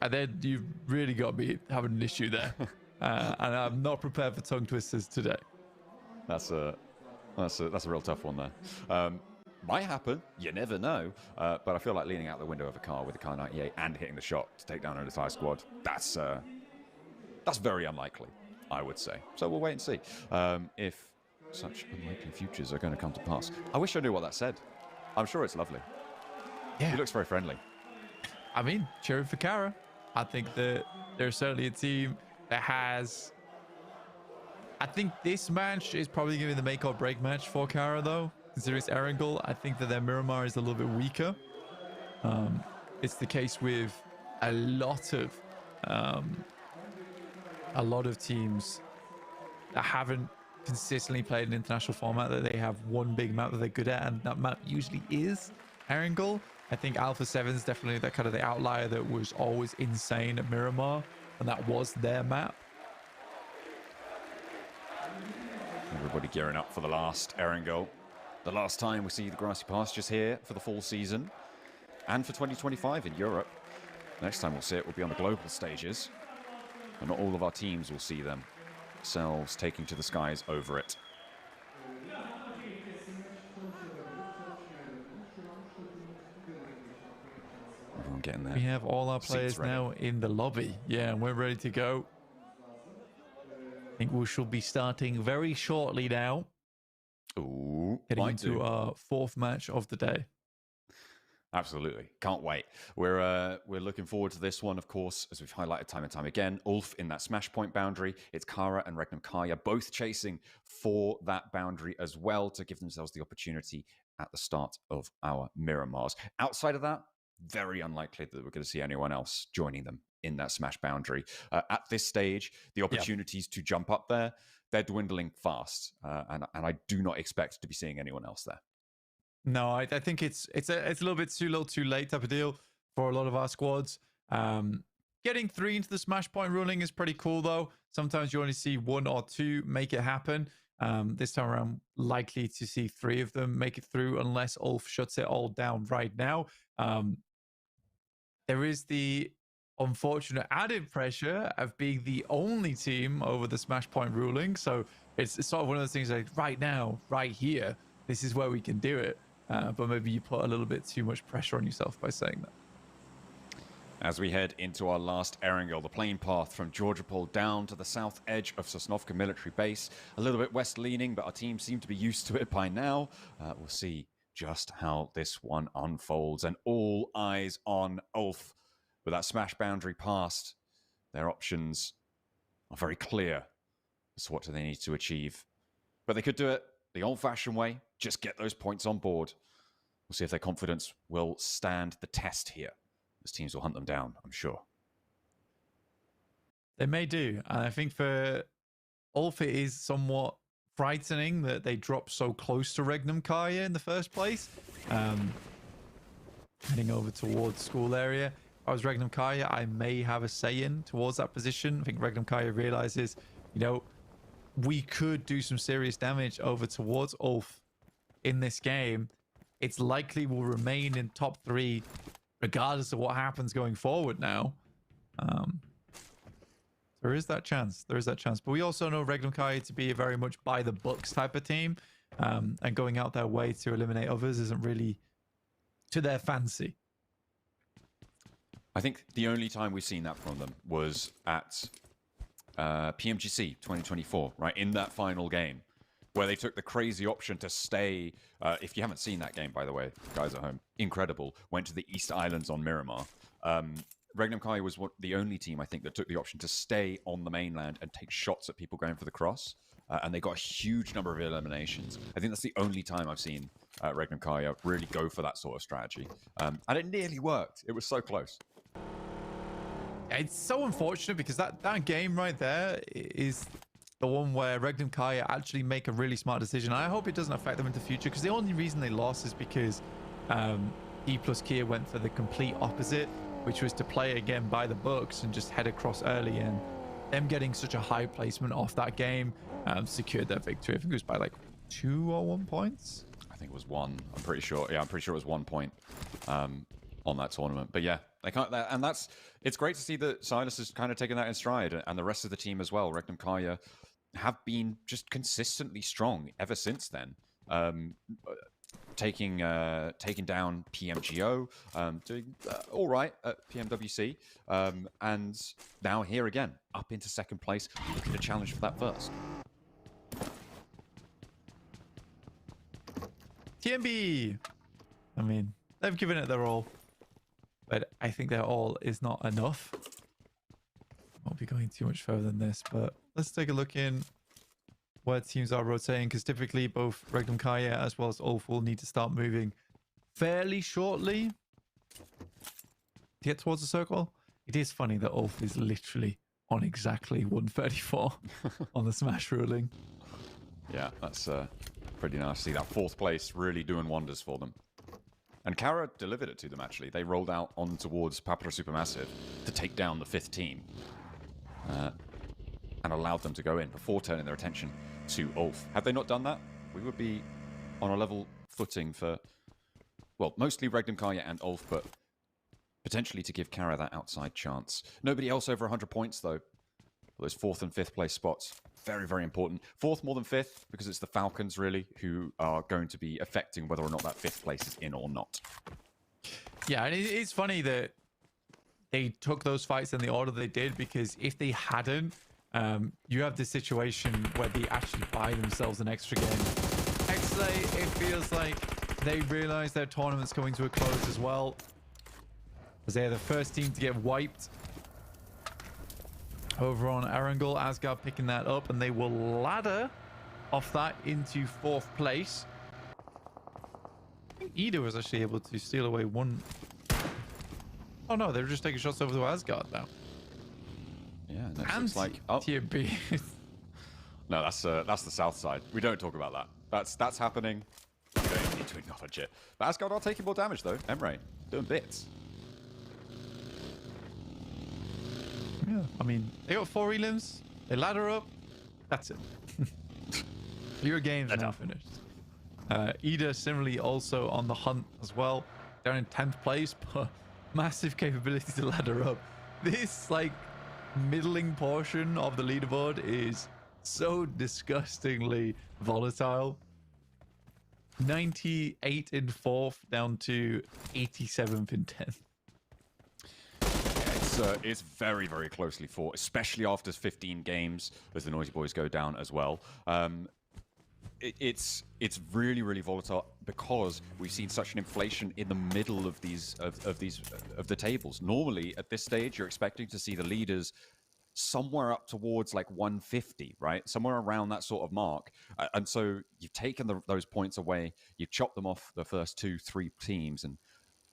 And then you've really got me having an issue there. And I'm not prepared for tongue twisters today. That's a real tough one there. Might happen, you never know. But I feel like leaning out the window of a car with a Kar 98 and hitting the shot to take down an entire squad, that's very unlikely, I would say. So we'll wait and see if such unlikely futures are going to come to pass. I wish I knew what that said. I'm sure it's lovely. Yeah. He looks very friendly. I mean, cheering for Kara. I think that they're certainly a team that has... I think this match is probably going to be the make or break match for Kara, though. Considering it's Erangel, I think that their Miramar is a little bit weaker. It's the case with a lot of teams that haven't consistently played an international format, that they have one big map that they're good at, and that map usually is Erangel. I think Alpha 7 is definitely that kind of the outlier that was always insane at Miramar, and that was their map. Everybody gearing up for the last Erangel. The last time we see the grassy pastures here for the fall season and for 2025 in Europe. Next time we'll see it will be on the global stages, and not all of our teams will see themselves taking to the skies over it. Everyone getting there. We have all our players now in the lobby. Yeah, and we're ready to go. I think we should be starting very shortly now. Ooh, heading into our fourth match of the day. Absolutely. Can't wait. We're looking forward to this one, of course, as we've highlighted time and time again. Ulf in that smash point boundary. It's Kara and Regnum Kaya both chasing for that boundary as well to give themselves the opportunity at the start of our Miramars. Outside of that, very unlikely that we're going to see anyone else joining them in that smash boundary. At this stage, the opportunities to jump up there, they're dwindling fast. And I do not expect to be seeing anyone else there. No, I think it's a little bit too little too late type of deal for a lot of our squads. Getting 3 into the smash point ruling is pretty cool, though. Sometimes you only see 1 or 2 make it happen. This time around, likely to see 3 of them make it through unless Ulf shuts it all down right now. There is the unfortunate added pressure of being the only team over the smash point ruling. So it's sort of one of those things like right now, right here, this is where we can do it. But maybe you put a little bit too much pressure on yourself by saying that. As we head into our last Erangel, the plane path from Georgopol down to the south edge of Sosnovka military base. A little bit west-leaning, but our team seem to be used to it by now. We'll see just how this one unfolds. And all eyes on Ulf. With that smash boundary passed, their options are very clear as to what do they need to achieve. But they could do it the old-fashioned way, just get those points on board. We'll see if their confidence will stand the test here. As teams will hunt them down, I'm sure. They may do. And I think for Ulf, it is somewhat frightening that they dropped so close to Regnum Kaya in the first place. Heading over towards school area. If I was Regnum Kaya, I may have a say in towards that position. I think Regnum Kaya realizes, you know, we could do some serious damage over towards Ulf in this game. It's likely will remain in top 3 regardless of what happens going forward now. There is that chance. There is that chance. But we also know Regnum Kaya to be a very much by the books type of team. And going out their way to eliminate others isn't really to their fancy. I think the only time we've seen that from them was at PMGC 2024, right? In that final game, where they took the crazy option to stay. If you haven't seen that game, by the way, guys at home, incredible. Went to the East Islands on Miramar. Regnum Kaya was the only team, I think, that took the option to stay on the mainland and take shots at people going for the cross. And they got a huge number of eliminations. I think that's the only time I've seen Regnum Kaya really go for that sort of strategy. And it nearly worked. It was so close. It's so unfortunate because that game right there is the one where Regnum Kaya actually make a really smart decision. I hope it doesn't affect them in the future, because the only reason they lost is because E plus Kia went for the complete opposite, which was to play again by the books and just head across early, and them getting such a high placement off that game secured their victory. I think it was by like 2 or 1 points. I think it was 1. I'm pretty sure. Yeah, I'm pretty sure it was 1 point on that tournament. But yeah, they can't. And it's great to see that Silas has kind of taken that in stride, and the rest of the team as well. Regnum Kaya have been just consistently strong ever since then. Taking down PMGO, doing all right at PMWC, and now here again, up into second place, looking to challenge for that first. TMB! I mean, they've given it their all, but I think their all is not enough. Won't be going too much further than this, but let's take a look in where teams are rotating, because typically both Regnum Kaya as well as Ulf will need to start moving fairly shortly to get towards the circle. It is funny that Ulf is literally on exactly 134 on the smash ruling. Yeah, that's pretty nice to see that 4th place really doing wonders for them. And Kara delivered it to them, actually. They rolled out on towards Papara Supermassive to take down the 5th team. And allowed them to go in before turning their attention to Ulf. Had they not done that, we would be on a level footing for, well, mostly Regnum Kaya and Ulf, but potentially to give Kara that outside chance. Nobody else over 100 points, though. Those 4th and 5th place spots, very, very important. 4th more than 5th, because it's the Falcons, really, who are going to be affecting whether or not that 5th place is in or not. Yeah, and it's funny that they took those fights in the order they did, because if they hadn't, you have this situation where they actually buy themselves an extra game. Xlay, it feels like they realize their tournament's coming to a close as well, as they're the first team to get wiped over on Erangel. Asgard picking that up, and they will ladder off that into 4th place. I think Ida was actually able to steal away one. Oh no, they were just taking shots over to Asgard now. Yeah, and it's like, oh. TMB. No, that's the south side. We don't talk about that. That's happening. We don't even need to acknowledge it. But Asgard are taking more damage though. Emre doing bits. Yeah, I mean, they got 4 elims. They ladder up. That's it. Your game's now finished. Ida similarly also on the hunt as well. Down in 10th place, but massive capability to ladder up. This like middling portion of the leaderboard is so disgustingly volatile. 98 in 4th down to 87th in 10th. It's very, very closely fought, especially after 15 games as the Noisy Boys go down as well. It's really, really volatile because we've seen such an inflation in the middle of the tables. Normally, at this stage, you're expecting to see the leaders somewhere up towards like 150, right? Somewhere around that sort of mark. And so you've taken those points away, you've chopped them off the first 2-3 teams and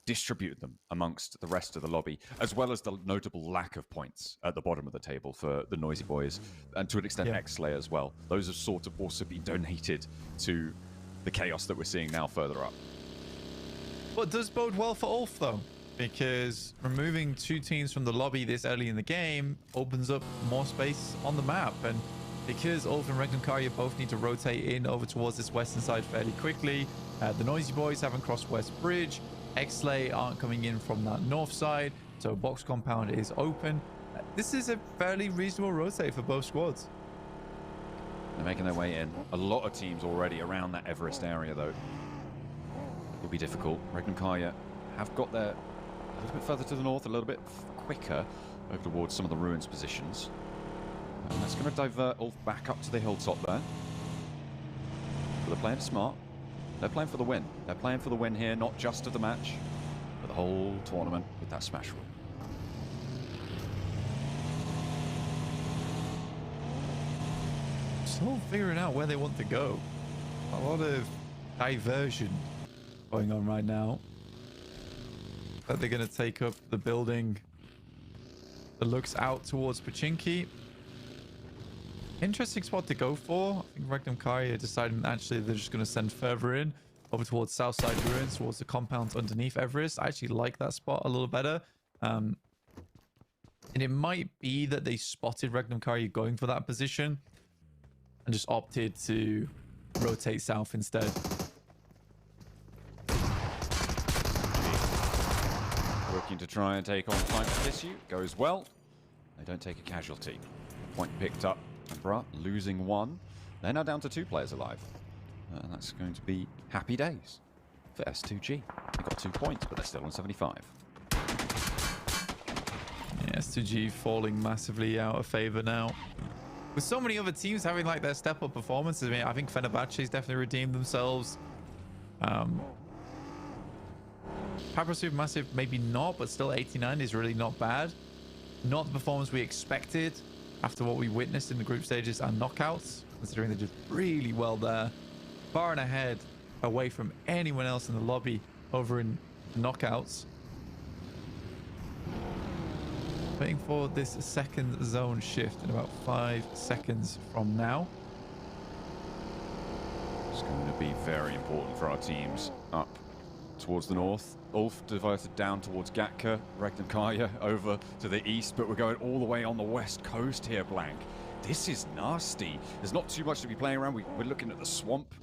distributed them amongst the rest of the lobby, as well as the notable lack of points at the bottom of the table for the Noisy Boys, and to an extent Xlay as well. Those have sort of also been donated to the chaos that we're seeing now further up. But does bode well for Ulf though, because removing 2 teams from the lobby this early in the game opens up more space on the map, and because Ulf and Regnum Kaya both need to rotate in over towards this western side fairly quickly, the Noisy Boys haven't crossed West Bridge. Xlay aren't coming in from that north side, so box compound is open. This is a fairly reasonable rotate for both squads. They're making their way in. A lot of teams already around that Everest area, though. Will be difficult. Regnum Kaya have got there a little bit further to the north, a little bit quicker over towards some of the ruins positions. And that's going to divert Ulf back up to the hilltop there. But they're playing smart. They're playing for the win. They're playing for the win here, not just of the match, but the whole tournament with that smash rule. Still figuring out where they want to go. A lot of diversion going on right now. But they're going to take up the building that looks out towards Pachinki. Interesting spot to go for. I think Regnum Kaya decided actually they're just going to send further in over towards Southside Ruins, towards the compounds underneath Everest. I actually like that spot a little better. And it might be that they spotted Regnum Kaya going for that position and just opted to rotate south instead. Looking to try and take on Time for Issue. Goes well. They don't take a casualty. Point picked up. And Bra losing one. They're now down to 2 players alive. And that's going to be happy days for S2G. They got 2 points, but they're still on 75. Yeah, S2G falling massively out of favor now. With so many other teams having like their step-up performances, I mean, I think Fenerbahce's definitely redeemed themselves. Pabra Supermassive, maybe not, but still 89 is really not bad. Not the performance we expected after what we witnessed in the group stages and knockouts, considering they did really well there. Far and ahead, away from anyone else in the lobby over in knockouts. Waiting for this second zone shift in about 5 seconds from now. It's going to be very important for our teams up towards the north. Ulf diverted down towards Gatka, Regnum Kaya over to the east, but we're going all the way on the west coast here, Blank. This is nasty. There's not too much to be playing around. We're looking at the swamp,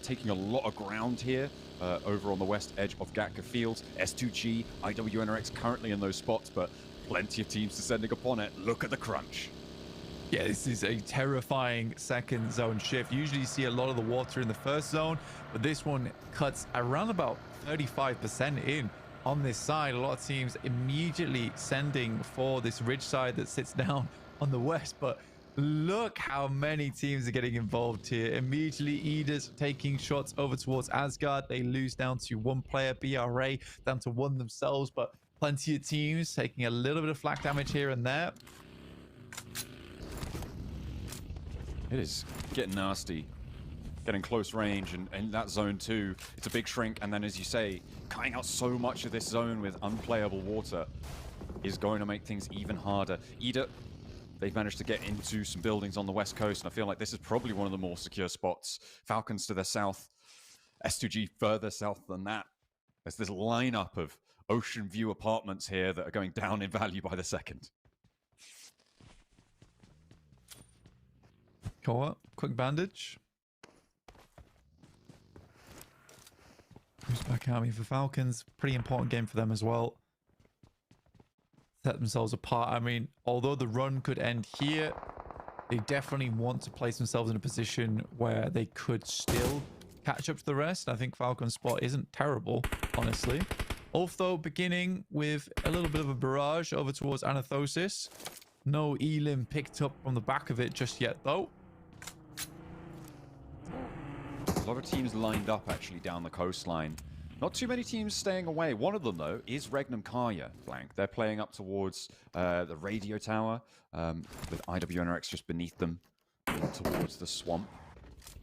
taking a lot of ground here over on the west edge of Gatka Fields. S2G, IWNRX currently in those spots, but plenty of teams descending upon it. Look at the crunch. Yeah, this is a terrifying second zone shift. Usually you see a lot of the water in the first zone, but this one cuts around about 35% in on this side. A lot of teams immediately sending for this ridge side that sits down on the west, but look how many teams are getting involved here. Immediately Edis taking shots over towards Asgard. They lose down to 1 player, BRA down to 1 themselves, but plenty of teams taking a little bit of flak damage here and there. It is getting nasty, getting close range, and that zone too. It's a big shrink, and then as you say, cutting out so much of this zone with unplayable water is going to make things even harder. Ida, they've managed to get into some buildings on the west coast, and I feel like this is probably one of the more secure spots. Falcons to the south, S2G further south than that. There's this lineup of ocean view apartments here that are going down in value by the second. Koa, quick bandage. Who's back at me for Falcons? Pretty important game for them as well. Set themselves apart. I mean, although the run could end here, they definitely want to place themselves in a position where they could still catch up to the rest. I think Falcon's spot isn't terrible, honestly. Ulf, though, beginning with a little bit of a barrage over towards Anathosis. No Elim picked up from the back of it just yet, though. A lot of teams lined up actually down the coastline. Not too many teams staying away. One of them, though, is Regnum Kaya, Blank. They're playing up towards the radio tower with IWNRX just beneath them towards the swamp.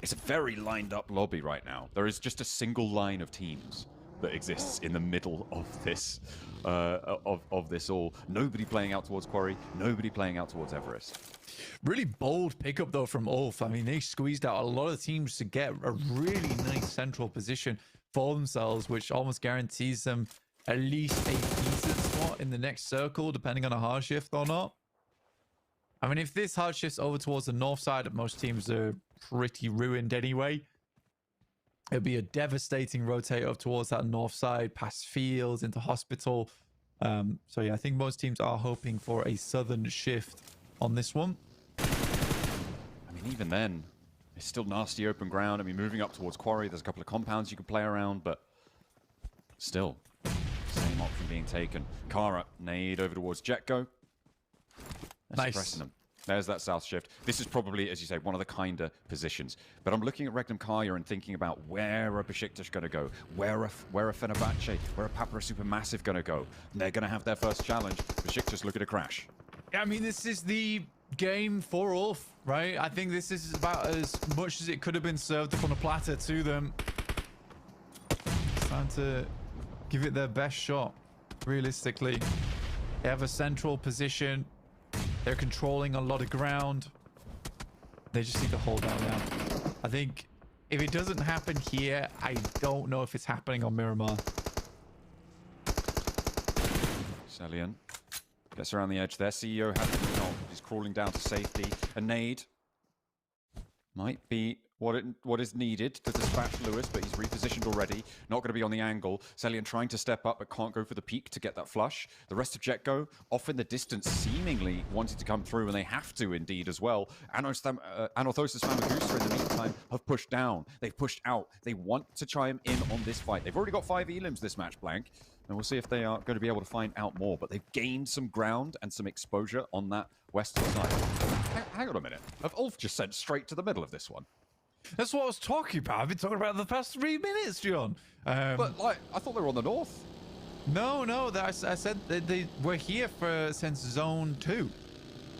It's a very lined up lobby right now. There is just a single line of teams that exists in the middle of this this all. Nobody playing out towards Quarry, nobody playing out towards Everest. Really bold pickup though from Ulf. I mean, they squeezed out a lot of teams to get a really nice central position for themselves, which almost guarantees them at least a decent spot in the next circle, depending on a hard shift or not. I mean, if this hard shifts over towards the north side, most teams are pretty ruined anyway. It'll be a devastating rotate up towards that north side, past fields, into hospital. So yeah, I think most teams are hoping for a southern shift on this one. I mean, even then, it's still nasty open ground. I mean, moving up towards Quarry, there's a couple of compounds you can play around, but still, same option being taken. Kara, nade over towards Jetgo. Nice. Suppressing them. There's that south shift. This is probably, as you say, one of the kinder positions. But I'm looking at Regnum Kaya and thinking about where are Besiktas going to go? Where are Fenerbahce? Where are Papara Supermassive going to go? And they're going to have their first challenge. Besiktas look at a crash. I mean, this is the game for Ulf, right? I think this is about as much as it could have been served up on a platter to them. Trying to give it their best shot, realistically. They have a central position. They're controlling a lot of ground. They just need to hold that down. I think if it doesn't happen here, I don't know if it's happening on Miramar. Selian gets around the edge there. CEO has been knocked. He's crawling down to safety. A nade might be what is needed to dispatch Lewis, but he's repositioned already. Not going to be on the angle. Celian trying to step up, but can't go for the peak to get that flush. The rest of Jetgo off in the distance, seemingly wanting to come through, and they have to indeed as well. Anothosis Famagusta in the meantime have pushed down. They've pushed out. They want to chime in on this fight. They've already got 5 elims this match, Blank, and we'll see if they are going to be able to find out more. But they've gained some ground and some exposure on that western side. Hang on a minute. Have Ulf just sent straight to the middle of this one? That's what I was talking about. I've been talking about it the past 3 minutes, John. But, like, I thought they were on the north. No, I said that they were here since Zone 2.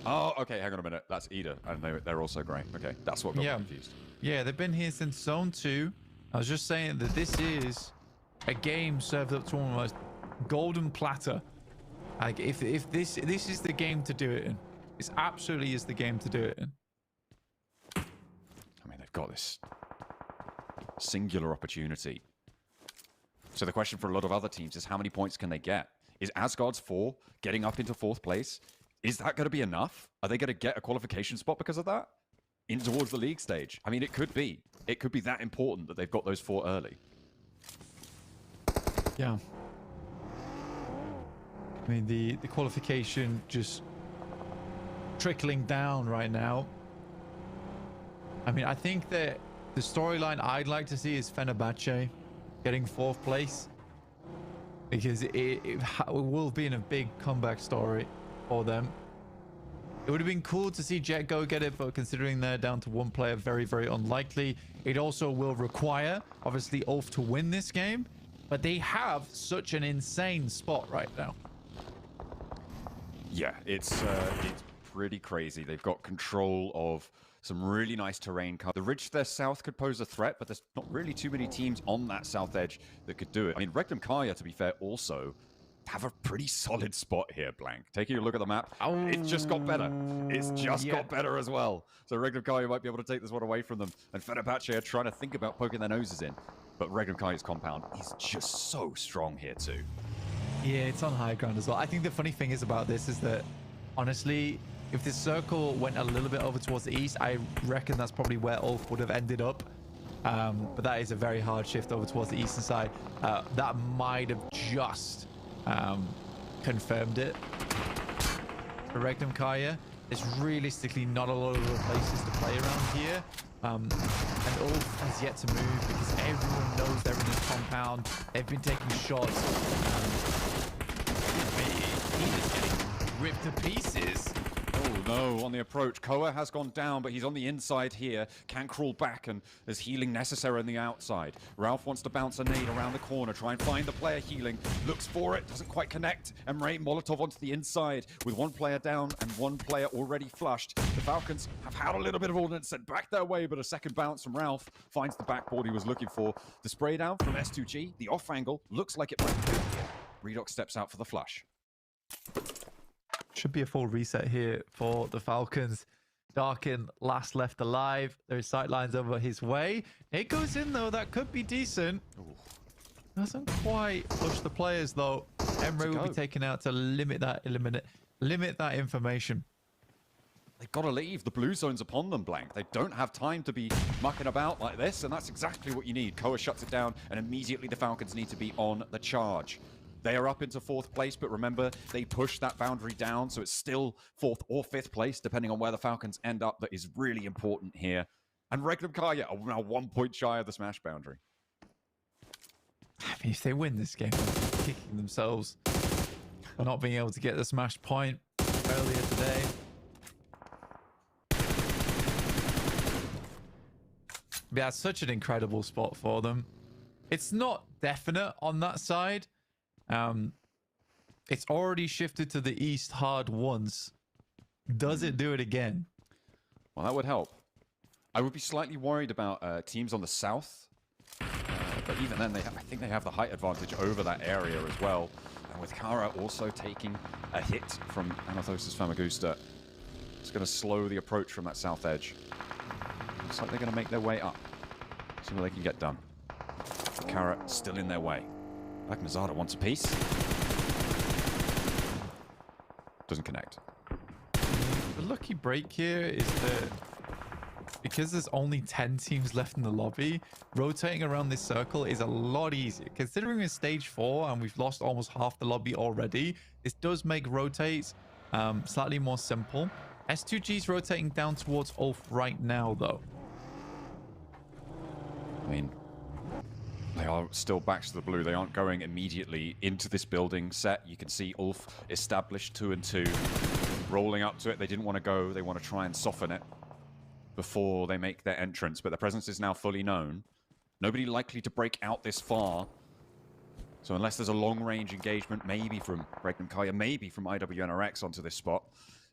Oh, okay, hang on a minute. That's Ida, and they're also grey. Okay, that's what got me confused. Yeah, they've been here since Zone 2. I was just saying that this is a game served up to almost golden platter. Like, if this is the game to do it in. This absolutely is the game to do it in. I mean, they've got this singular opportunity. So the question for a lot of other teams is how many points can they get? Is Asgard's 4 getting up into 4th place? Is that going to be enough? Are they going to get a qualification spot because of that? In towards the league stage? I mean, it could be. It could be that important that they've got those 4 early. Yeah. I mean, the qualification just trickling down right now. I mean, I think that the storyline I'd like to see is Fenerbahce getting 4th place, because it will be in a big comeback story for them. It would have been cool to see Jetgo get it, but considering they're down to 1 player, very, very unlikely. It also will require, obviously, Ulf to win this game, but they have such an insane spot right now. Yeah, it's pretty crazy. They've got control of some really nice terrain. The ridge to their south could pose a threat, but there's not really too many teams on that south edge that could do it. I mean, Regnum Kaya, to be fair, also have a pretty solid spot here, Blank. Taking a look at the map, it's just got better. It's just got better as well. So Regnum Kaya might be able to take this one away from them. And Fenerbahce are trying to think about poking their noses in. But Regnum Kaya's compound is just so strong here too. Yeah, it's on high ground as well. I think the funny thing is about this is that, honestly, if this circle went a little bit over towards the east, I reckon that's probably where Ulf would have ended up. But that is a very hard shift over towards the eastern side. That might have just confirmed it. For Regnum Kaya, there's realistically not a lot of other places to play around here. And Ulf has yet to move because everyone knows they're in this compound. They've been taking shots. He is getting ripped to pieces. Oh no, on the approach. Koa has gone down, but he's on the inside here. Can crawl back, and there's healing necessary on the outside. Ralph wants to bounce a nade around the corner, try and find the player healing. Looks for it, doesn't quite connect. And Ray Molotov onto the inside with 1 player down and 1 player already flushed. The Falcons have had a little bit of ordnance sent back their way, but a second bounce from Ralph finds the backboard he was looking for. The spray down from S2G, the off angle, looks like it might be good here. Redox steps out for the flush. Should be a full reset here for the Falcons. Darkin last left alive. There is sightlines over his way. It goes in though. That could be decent. Doesn't quite push the players though. Emre will be taken out to limit that information. They've got to leave. The blue zone's upon them, Blank. They don't have time to be mucking about like this, and that's exactly what you need. Koa shuts it down, and immediately the Falcons need to be on the charge. They are up into 4th place, but remember, they push that boundary down, so it's still 4th or 5th place, depending on where the Falcons end up. That is really important here. And Regnum Kaya are now 1 point shy of the smash boundary. I mean, if they win this game, they're kicking themselves for not being able to get the smash point earlier today. Yeah, it's such an incredible spot for them. It's not definite on that side. It's already shifted to the east hard once. Does it do it again? Well, that would help. I would be slightly worried about teams on the south. But even then, I think they have the height advantage over that area as well. And with Kara also taking a hit from Anathosis Famagusta, it's going to slow the approach from that south edge. Looks like they're going to make their way up. See what they can get done. Kara still in their way. Black Nazada wants a piece. Doesn't connect. The lucky break here is that because there's only 10 teams left in the lobby, rotating around this circle is a lot easier. Considering it's stage 4 and we've lost almost half the lobby already, this does make rotates slightly more simple. S2G's rotating down towards Ulf right now, though. I mean, they are still back to the blue. They aren't going immediately into this building set. You can see Ulf established 2 and 2, rolling up to it. They didn't want to go. They want to try and soften it before they make their entrance, but their presence is now fully known. Nobody likely to break out this far. So unless there's a long-range engagement, maybe from Regnum Kaya, maybe from IWNRX onto this spot,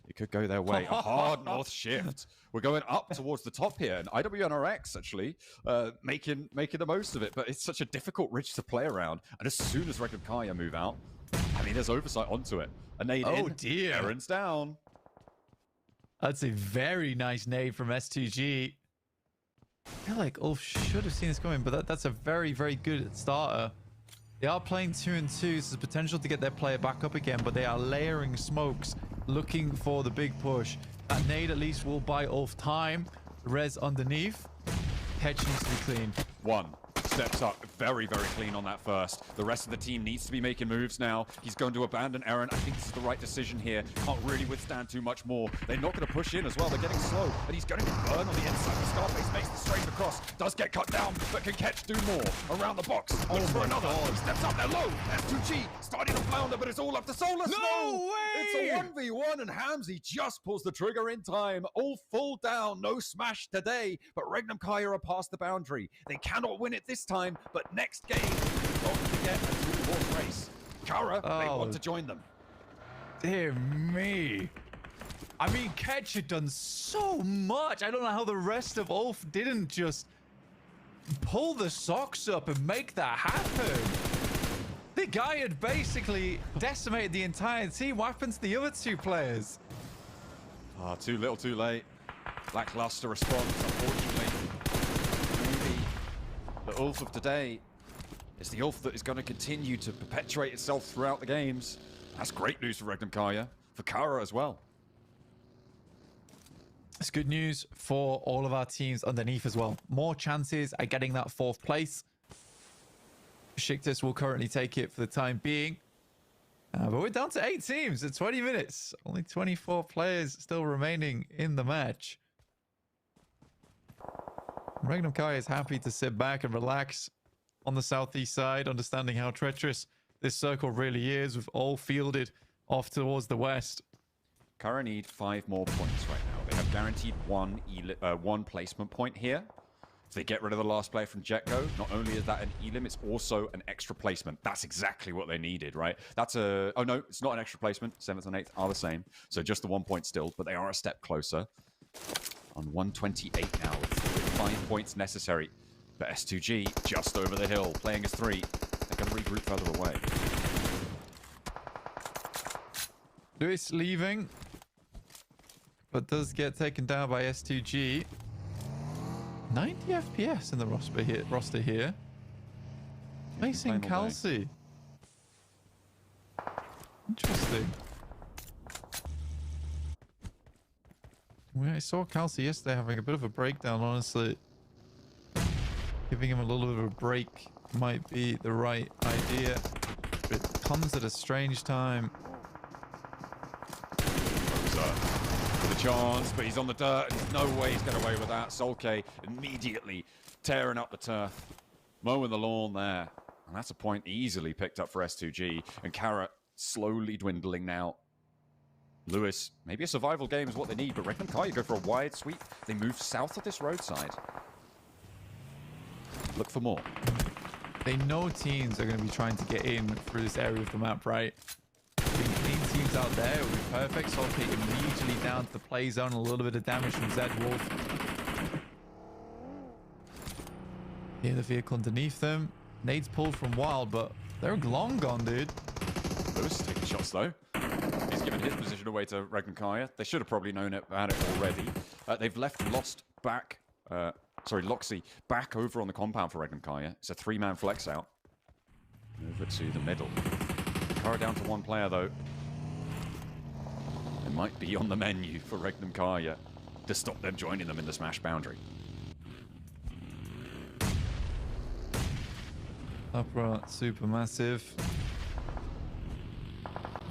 it could go their way. A hard north shift. We're going up towards the top here, and IWNRX actually making the most of it, but it's such a difficult ridge to play around. And as soon as Regnum Kaya move out, I mean, there's oversight onto it. A nade in, dear. Aaron's down. That's a very nice nade from S2G. I feel like Ulf should have seen this coming, but that's a very, very good starter. They are playing 2 and 2, so there's potential to get their player back up again, but they are layering smokes, looking for the big push. That nade at least will buy Ulf time. Res underneath. Catch needs to be clean. One steps up, very, very clean on that first. The rest of the team needs to be making moves now. He's going to abandon Aaron. I think this is the right decision here. Can't really withstand too much more. They're not going to push in as well. They're getting slow, and he's going to burn on the inside. The Scarface makes the straight across. Does get cut down, but can Ketch do more? Around the box. Looks for another. He steps up there low. S2G starting to flounder, but it's all up to Solus. No way! It's a 1v1, and Hamzy just pulls the trigger in time. All full down. No smash today, but Regnum Kaya are past the boundary. They cannot win it this time, but next game, we're going to get a 2-horse race. Kara, they want to join them. Dear me. I mean, Ketch had done so much. I don't know how the rest of Ulf didn't just pull the socks up and make that happen. The guy had basically decimated the entire team. What happened to the other 2 players? Too little, too late. Lackluster response, unfortunately. Maybe the Ulf of today is the Ulf that is going to continue to perpetuate itself throughout the games. That's great news for Regnum Kaya, for Kara as well. It's good news for all of our teams underneath as well. More chances at getting that 4th place. Besiktas will currently take it for the time being. But we're down to 8 teams at 20 minutes. Only 24 players still remaining in the match. Regnum Kaya is happy to sit back and relax on the southeast side, understanding how treacherous this circle really is, with all fielded off towards the west. Kara need 5 more points right now. They have guaranteed one placement point here. If they get rid of the last player from Jetgo, not only is that an elim, it's also an extra placement. That's exactly what they needed, right? That's a... Oh, no, it's not an extra placement. 7th and 8th are the same. So just the 1 point still, but they are a step closer. On 128 now, with 5 points necessary. But S2G just over the hill, playing as 3. They're going to regroup further away. Lewis leaving, but does get taken down by S2G. 90 FPS in the roster here. Facing Kelsey. Interesting. I saw Kelsey yesterday having a bit of a breakdown, honestly. Giving him a little bit of a break might be the right idea. But it comes at a strange time. For the chance, but he's on the dirt. There's no way he's getting away with that. Solke immediately tearing up the turf. Mowing the lawn there. And that's a point easily picked up for S2G. And Kara slowly dwindling now. Lewis, maybe a survival game is what they need, but Regnum Kaya go for a wide sweep. They move south of this roadside. Look for more. They know teams are going to be trying to get in through this area of the map, right? Being clean teams out there would be perfect. Solke immediately down to the play zone. A little bit of damage from Zed Wolf. Here, the vehicle underneath them. Nade's pulled from Wild, but they're long gone, dude. Lewis is taking shots, though. He's given his position away to Regnum Kaya. They should have probably known about it already. They've left Lost back... Loxy back over on the compound for Regnum Kaya. It's a 3-man flex out. Over to the middle. Kara down to 1 player, though. It might be on the menu for Regnum Kaya. to stop them joining them in the smash boundary. Opera Supermassive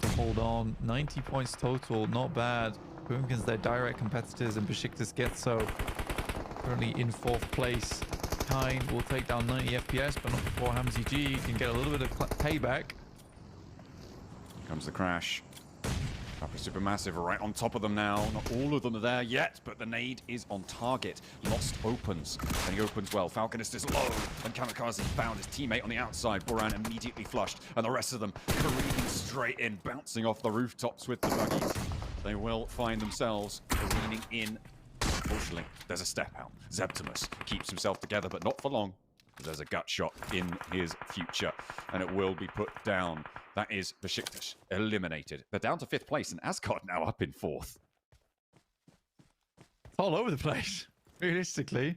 to hold on. 90 points total, not bad. Pumpkins, their direct competitors, and Besiktas Getso currently in 4th place. Kine will take down 90 FPS, but not before Hamzy G can get a little bit of payback. Here comes the crash. Opera Supermassive right on top of them now. Not all of them are there yet, but the nade is on target. Lost opens, and he opens well. Falconist is low, and Kamikaze found his teammate on the outside. Boran immediately flushed, and the rest of them careening straight in, bouncing off the rooftops with the buggies. They will find themselves careening in. Unfortunately, there's a step out. Zeptimus keeps himself together, but not for long. There's a gut shot in his future, and it will be put down. That is Besiktas eliminated. They're down to 5th place, and Asgard now up in 4th. All over the place, realistically.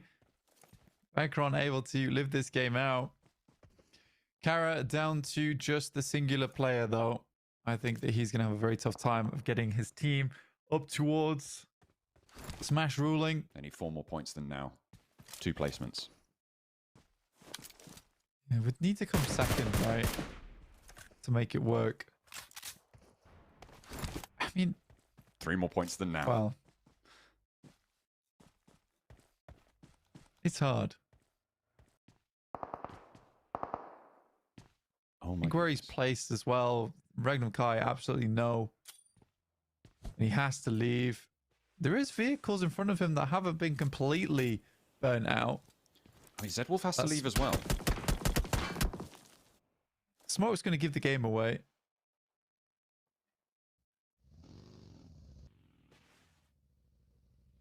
Macron able to live this game out. Kara down to just the singular player, though. I think that he's going to have a very tough time of getting his team up towards Smash ruling. They need 4 more points than now. 2 placements. Yeah, would need to come second, right? To make it work. I mean... 3 more points than now. Well... It's hard. Oh my I think where he's placed as well, Regnum Kai, absolutely no. And he has to leave. There is vehicles in front of him that haven't been completely burnt out. I mean, Zedwolf has to leave as well. Smoke's going to give the game away.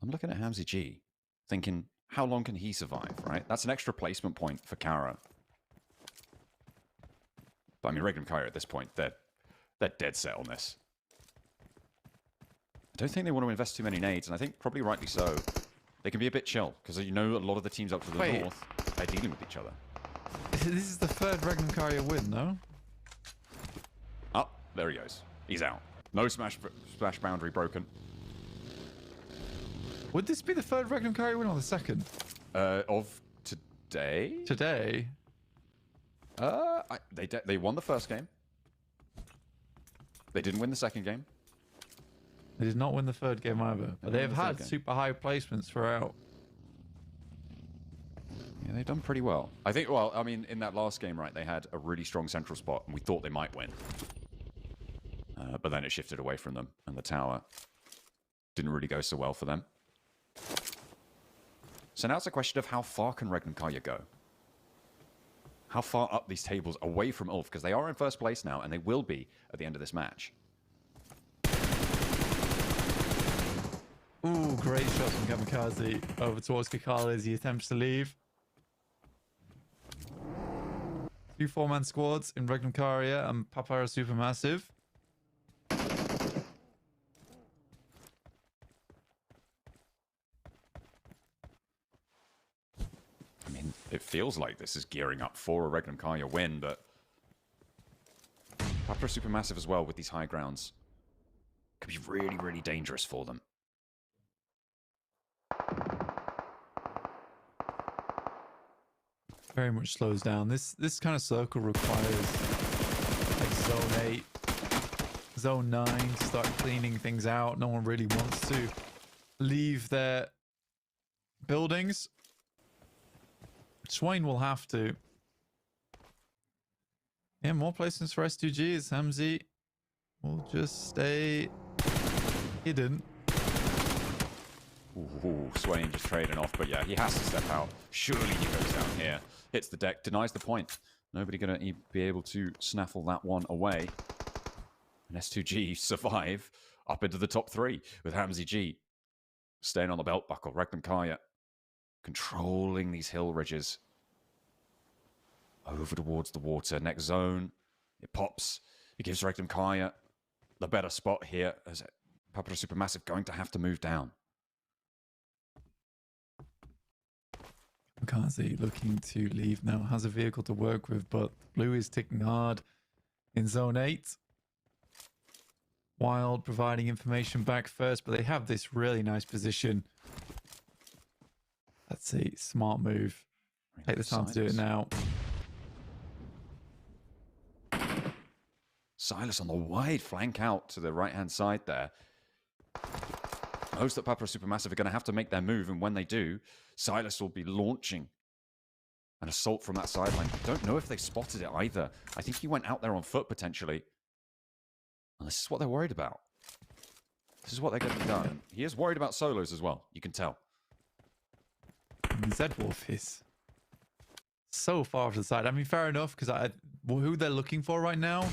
I'm looking at Hamzy G, thinking, how long can he survive, right? That's an extra placement point for Kara. But I mean, Regnum Kai at this point, they're dead set on this. I don't think they want to invest too many nades, and I think probably rightly so. They can be a bit chill, because you know a lot of the teams up to the north are dealing with each other. This is the 3rd Regnum Kai win, no? Oh, there he goes. He's out. No smash boundary broken. Would this be the 3rd Regnum Kai win or the 2nd? Of today? Today? They won the first game. They didn't win the second game. They did not win the 3rd game either, but they've had super high placements throughout. Yeah, they've done pretty well. I think, well, I mean, in that last game, right, they had a really strong central spot, and we thought they might win. But then it shifted away from them, and the tower didn't really go so well for them. So now it's a question of how far can Regnum Kaya go? How far up these tables away from Ulf? Because they are in 1st place now, and they will be at the end of this match. Ooh, great shot from Kamikaze over towards Kakala as he attempts to leave. 2 4-man squads in Regnum Karia and Papara Supermassive. I mean, it feels like this is gearing up for a Regnum Kaya win, but Papara Supermassive as well with these high grounds could be really, really dangerous for them. Very much slows down. This kind of circle requires like zone 8, zone 9 to start cleaning things out. No one really wants to leave their buildings. Swain will have to. Yeah, more placements for S2Gs. Hamzy will just stay hidden. Ooh, Swain just trading off, but yeah, he has to step out. Surely he goes down here, hits the deck, denies the point. Nobody going to be able to snaffle that one away. And S2G survive up into the top 3 with Hamzy G staying on the belt buckle. Regnum Kaya controlling these hill ridges. Over towards the water. Next zone, it pops. It gives Regnum Kaya the better spot here as Papara Supermassive going to have to move down. Kamikaze looking to leave now, has a vehicle to work with, but blue is ticking hard in zone 8. Wild providing information back first, but they have this really nice position. That's a smart move. Take the time to do it now. Silas on the wide flank out to the right-hand side there. Knows that Papa Supermassive are going to have to make their move, and when they do, Silas will be launching an assault from that sideline. I don't know if they spotted it either. I think he went out there on foot, potentially. And this is what they're worried about. This is what they're getting done. He is worried about solos as well, you can tell. Zedwolf is so far to the side. I mean, fair enough, because who they're looking for right now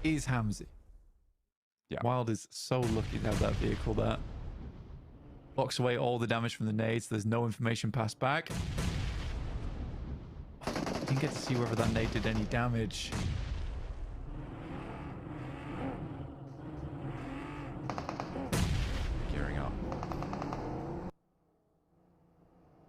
is Hamzy. Yeah. Wild is so lucky to have that vehicle there. Blocks away all the damage from the nades. There's no information passed back. Didn't get to see whether that nade did any damage. Gearing up.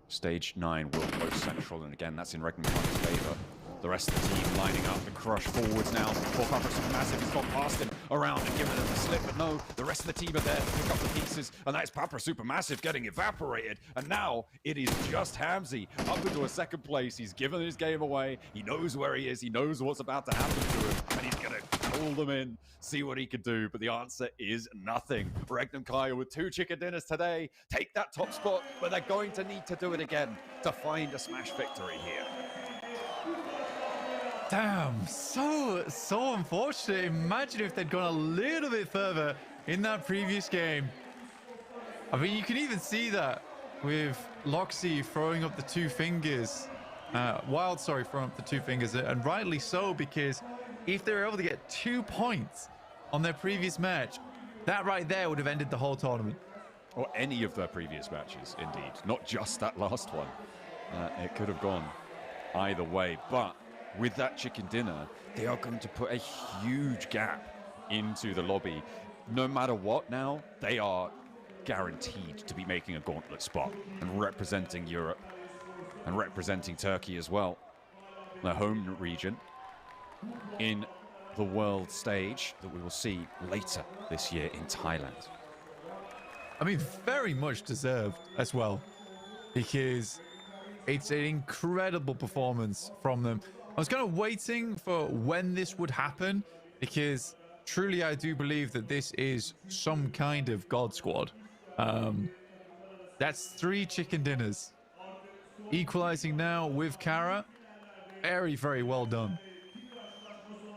Stage 9 will go central, and again, that's in Regnum's favor. The rest of the team lining up and crush forwards now. Poor Papa Supermassive has gone past him around and given him a slip, but no, the rest of the team are there to pick up the pieces, and that's Papa Supermassive getting evaporated. And now it is just Hamzy up into a second place. He's given his game away. He knows where he is. He knows what's about to happen to him, and he's going to call them in, see what he can do. But the answer is nothing. Regnum Kaya with 2 chicken dinners today. Take that top spot, but they're going to need to do it again to find a smash victory here. Damn, so unfortunate. Imagine if they'd gone a little bit further in that previous game. I mean, you can even see that with Loxy throwing up the 2 fingers. Wild, sorry, throwing up the 2 fingers, and rightly so, because if they were able to get 2 points on their previous match, that right there would have ended the whole tournament. Or any of their previous matches, indeed. Not just that last one. It could have gone either way, but with that chicken dinner, they are going to put a huge gap into the lobby. No matter what now, they are guaranteed to be making a Gauntlet spot and representing Europe and representing Turkey as well, their home region, in the world stage that we will see later this year in Thailand. I mean, very much deserved as well, because it's an incredible performance from them. I was kind of waiting for when this would happen, because truly I do believe that this is some kind of God squad. That's 3 chicken dinners. Equalizing now with Kara. Very, very well done.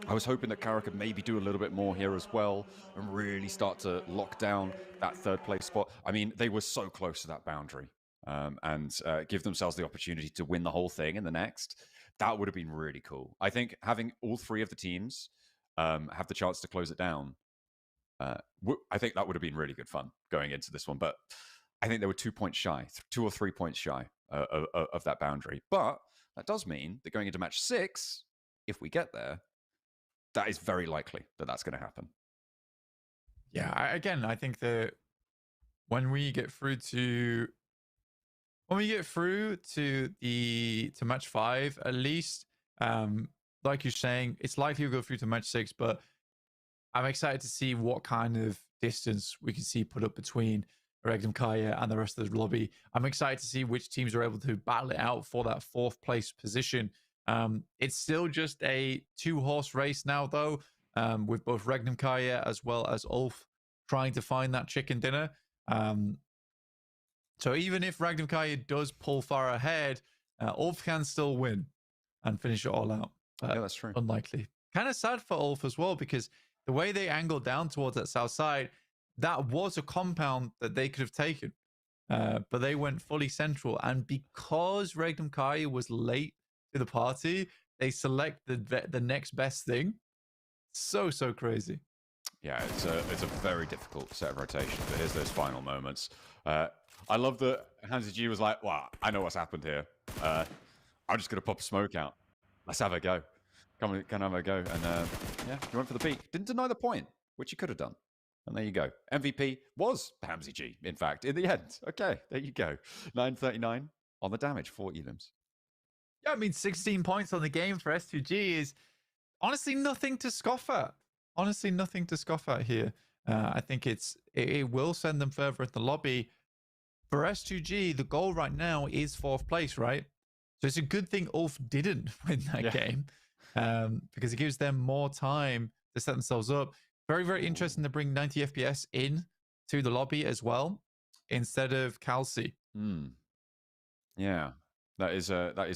I was hoping that Kara could maybe do a little bit more here as well and really start to lock down that 3rd place spot. I mean, they were so close to that boundary, and give themselves the opportunity to win the whole thing in the next. That would have been really cool. I think having all 3 of the teams have the chance to close it down, I think that would have been really good fun going into this one. But I think they were 2 points shy, 2 or 3 points shy of that boundary. But that does mean that going into match 6, if we get there, that is very likely that that's going to happen. Yeah, I think that when we get through to match 5, at least, like you're saying, it's likely we'll go through to match 6, but I'm excited to see what kind of distance we can see put up between Regnum Kaya and the rest of the lobby. I'm excited to see which teams are able to battle it out for that 4th place position. It's still just a 2-horse race now, though, with both Regnum Kaya as well as Ulf trying to find that chicken dinner. So even if Regnum Kaya does pull far ahead, Ulf can still win and finish it all out. Yeah, that's true. Unlikely. Kind of sad for Ulf as well, because the way they angled down towards that south side, that was a compound that they could have taken. But they went fully central. And because Regnum Kaya was late to the party, they select the next best thing. So crazy. Yeah, it's a very difficult set of rotations, but here's those final moments. I love that Hamzy G was like, well, I know what's happened here. I'm just going to pop a smoke out. Let's have a go. Come on, have a go. And yeah, he went for the peak. Didn't deny the point, which he could have done. And there you go. MVP was Hamzy G, in fact, in the end. Okay, there you go. 939 on the damage for Elims. Yeah, I mean, 16 points on the game for S2G is honestly nothing to scoff at. Honestly, nothing to scoff at here. I think it will send them further in the lobby. For S2G, the goal right now is 4th place, right? So it's a good thing Ulf didn't win that game, because it gives them more time to set themselves up. Very, very interesting to bring 90 FPS in to the lobby as well, instead of Calci. Yeah, that is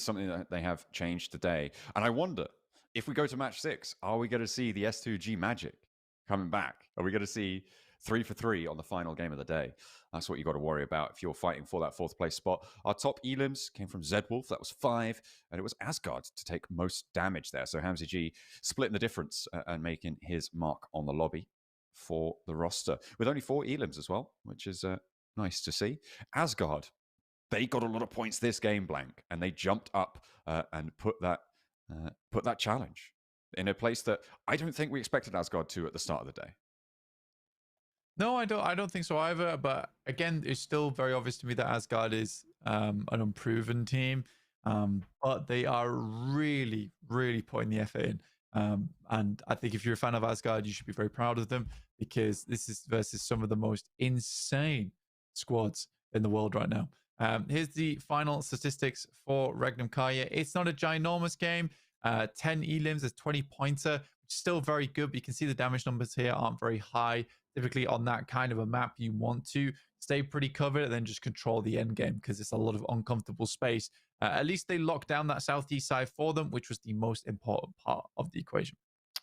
something that they have changed today. And I wonder, if we go to match 6, are we going to see the S2G magic coming back? Are we going to see 3 for 3 on the final game of the day? That's what you got to worry about if you're fighting for that 4th place spot. Our top elims came from Zedwolf. That was 5. And it was Asgard to take most damage there. So Hamzy G splitting the difference and making his mark on the lobby for the roster. With only 4 elims as well, which is nice to see. Asgard, they got a lot of points this game, Blank. And they jumped up and put that challenge in a place that I don't think we expected Asgard to at the start of the day. No, I don't think so either. But again, it's still very obvious to me that Asgard is an unproven team. But they are really, really putting the effort in. And I think if you're a fan of Asgard, you should be very proud of them, because this is versus some of the most insane squads in the world right now. Here's the final statistics for Regnum Kaya. It's not a ginormous game. 10 elims, a 20-pointer, which is still very good, but you can see the damage numbers here aren't very high. Typically on that kind of a map, you want to stay pretty covered and then just control the end game, because it's a lot of uncomfortable space. At least they locked down that southeast side for them, which was the most important part of the equation.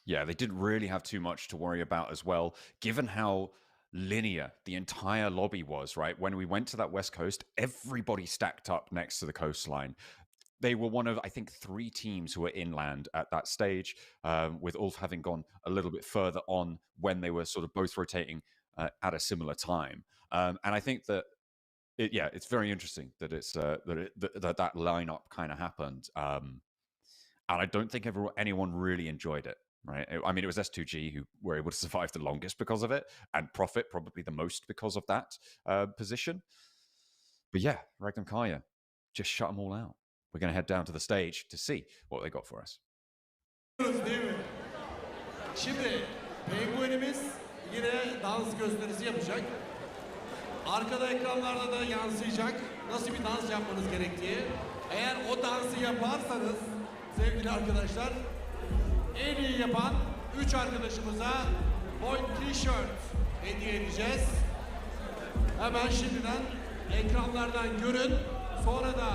Yeah, they didn't really have too much to worry about as well, given how linear the entire lobby was, right? When we went to that west coast, everybody stacked up next to the coastline. They were one of, I think, 3 teams who were inland at that stage, with Ulf having gone a little bit further on when they were sort of both rotating at a similar time. And I think that, it's very interesting that it's that lineup kind of happened. And I don't think anyone really enjoyed it, right? I mean, it was S2G who were able to survive the longest because of it, and profit probably the most because of that position. But yeah, Regnum Kaya just shut them all out. We're going to head down to the stage to see what they got for us. Değil mi? Şimdi penguenimiz yine dans gösterisi yapacak. Arkada ekranlarda da yansıyacak nasıl bir dans yapmanız gerektiği. Eğer o dansı yaparsanız sevgili arkadaşlar, en iyi yapan 3 arkadaşımıza Point T-shirt hediye edeceğiz. Hemen şimdiden ekranlardan görün. Sonra da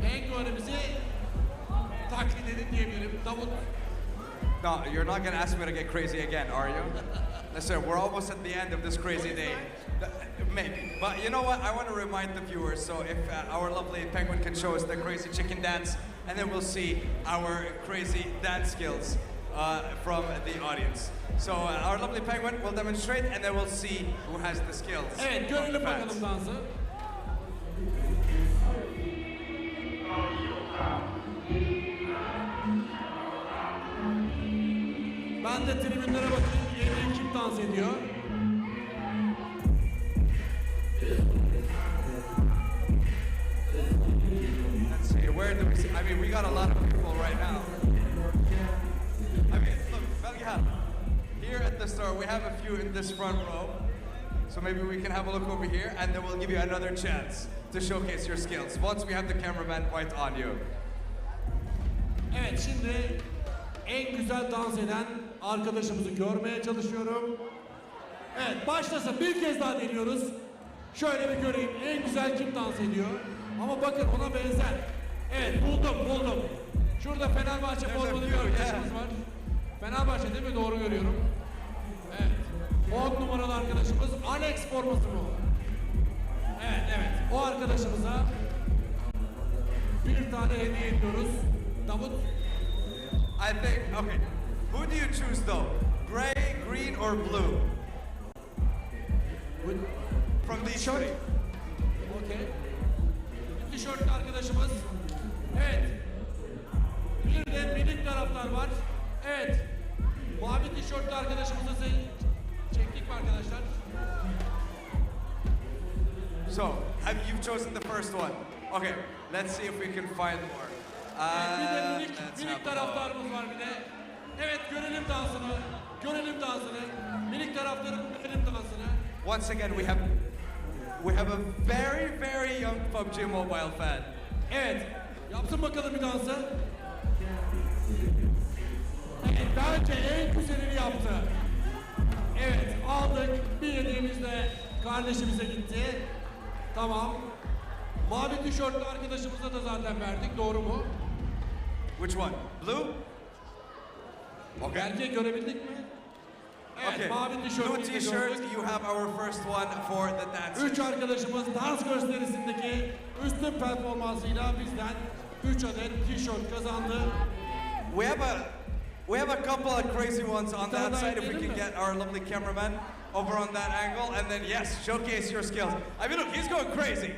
penguenimizi taklit edin diyebilirim. Davut. No, you're not going to ask me to get crazy again, are you? Listen, we're almost at the end of this crazy day. Maybe. But you know what? I want to remind the viewers, so if our lovely penguin can show us the crazy chicken dance, and then we'll see our crazy dance skills from the audience. So our lovely penguin will demonstrate, and then we'll see who has the skills. Evet, görelim bakalım dansı. Ben de tribünlere bakayım, yeni kim dans ediyor? Let's see, where do we see? I mean, we got a lot of people right now. I mean, look, Belgian, here at the store, we have a few in this front row. So maybe we can have a look over here, and then we'll give you another chance to showcase your skills once we have the cameraman right on you. Evet, şimdi en güzel dans eden arkadaşımızı görmeye çalışıyorum. Evet, başlasın. Bir kez daha deniyoruz. Şöyle bir göreyim. En güzel kim dans ediyor? Ama bakın ona benzer. Evet, buldum. Şurada Fenerbahçe formalı bir arkadaşımız var. Fenerbahçe değil mi? Doğru görüyorum. Evet. 10 numaralı arkadaşımız Alex forması mı? Evet. O arkadaşımıza bir tane hediye ediyoruz. Davut. I think, okay. Who do you choose though? Gray, green, or blue? From these three. Okay. Tişörtlü arkadaşımız. Evet. Bir de minik taraftar var. Evet. Mavi tişörtlü arkadaşımızı çektik mi arkadaşlar? So, you've chosen the first one. Okay, let's see if we can find more. Bir de minik taraftarımız var bir de. Evet, görelim dansını. Görelim dansını. Minik taraftarın görelim dansını. Once again, we have a very young PUBG Mobile fan. Evet. Yapsın bakalım bir dansı. Evet, bence en güzelini yaptı. Evet, aldık. Bir hediyemizle kardeşimize gitti. Tamam. Mavi tişörtlü arkadaşımıza da zaten verdik. Doğru mu? Which one? Blue? Okay. Erkeği görebildik mi? Evet, Okay. mavi Blue tişörtlü de t-shirt, gördük. you have our first one for the dancers. 3 arkadaşımız dans gösterisindeki üstün performansıyla bizden 3 adet tişört kazandı. We have a couple of crazy ones on that side if we can get our lovely cameraman over on that angle, and then yes, showcase your skills. I mean, look, he's going crazy.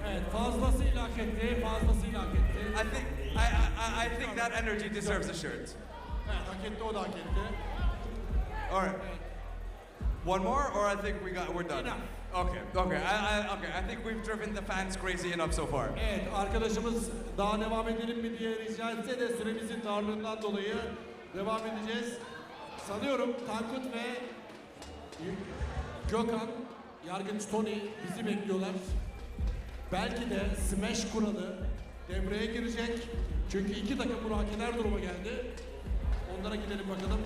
Evet, fazlasıyla hak etti, fazlasıyla hak etti. I think that energy deserves a shirt. Evet, hak etti, o da hak etti. All right. One more, or I think we're done. Enough. Okay. I think we've driven the fans crazy enough so far. Evet, arkadaşımız daha devam edelim mi diye rica etse de süremizin darlığından dolayı devam edeceğiz. Sanıyorum Tankut ve Gökhan, Yargıç Tony bizi bekliyorlar. Belki de Smash kuralı devreye girecek. Çünkü iki takım bunu hak eder duruma geldi. Onlara gidelim bakalım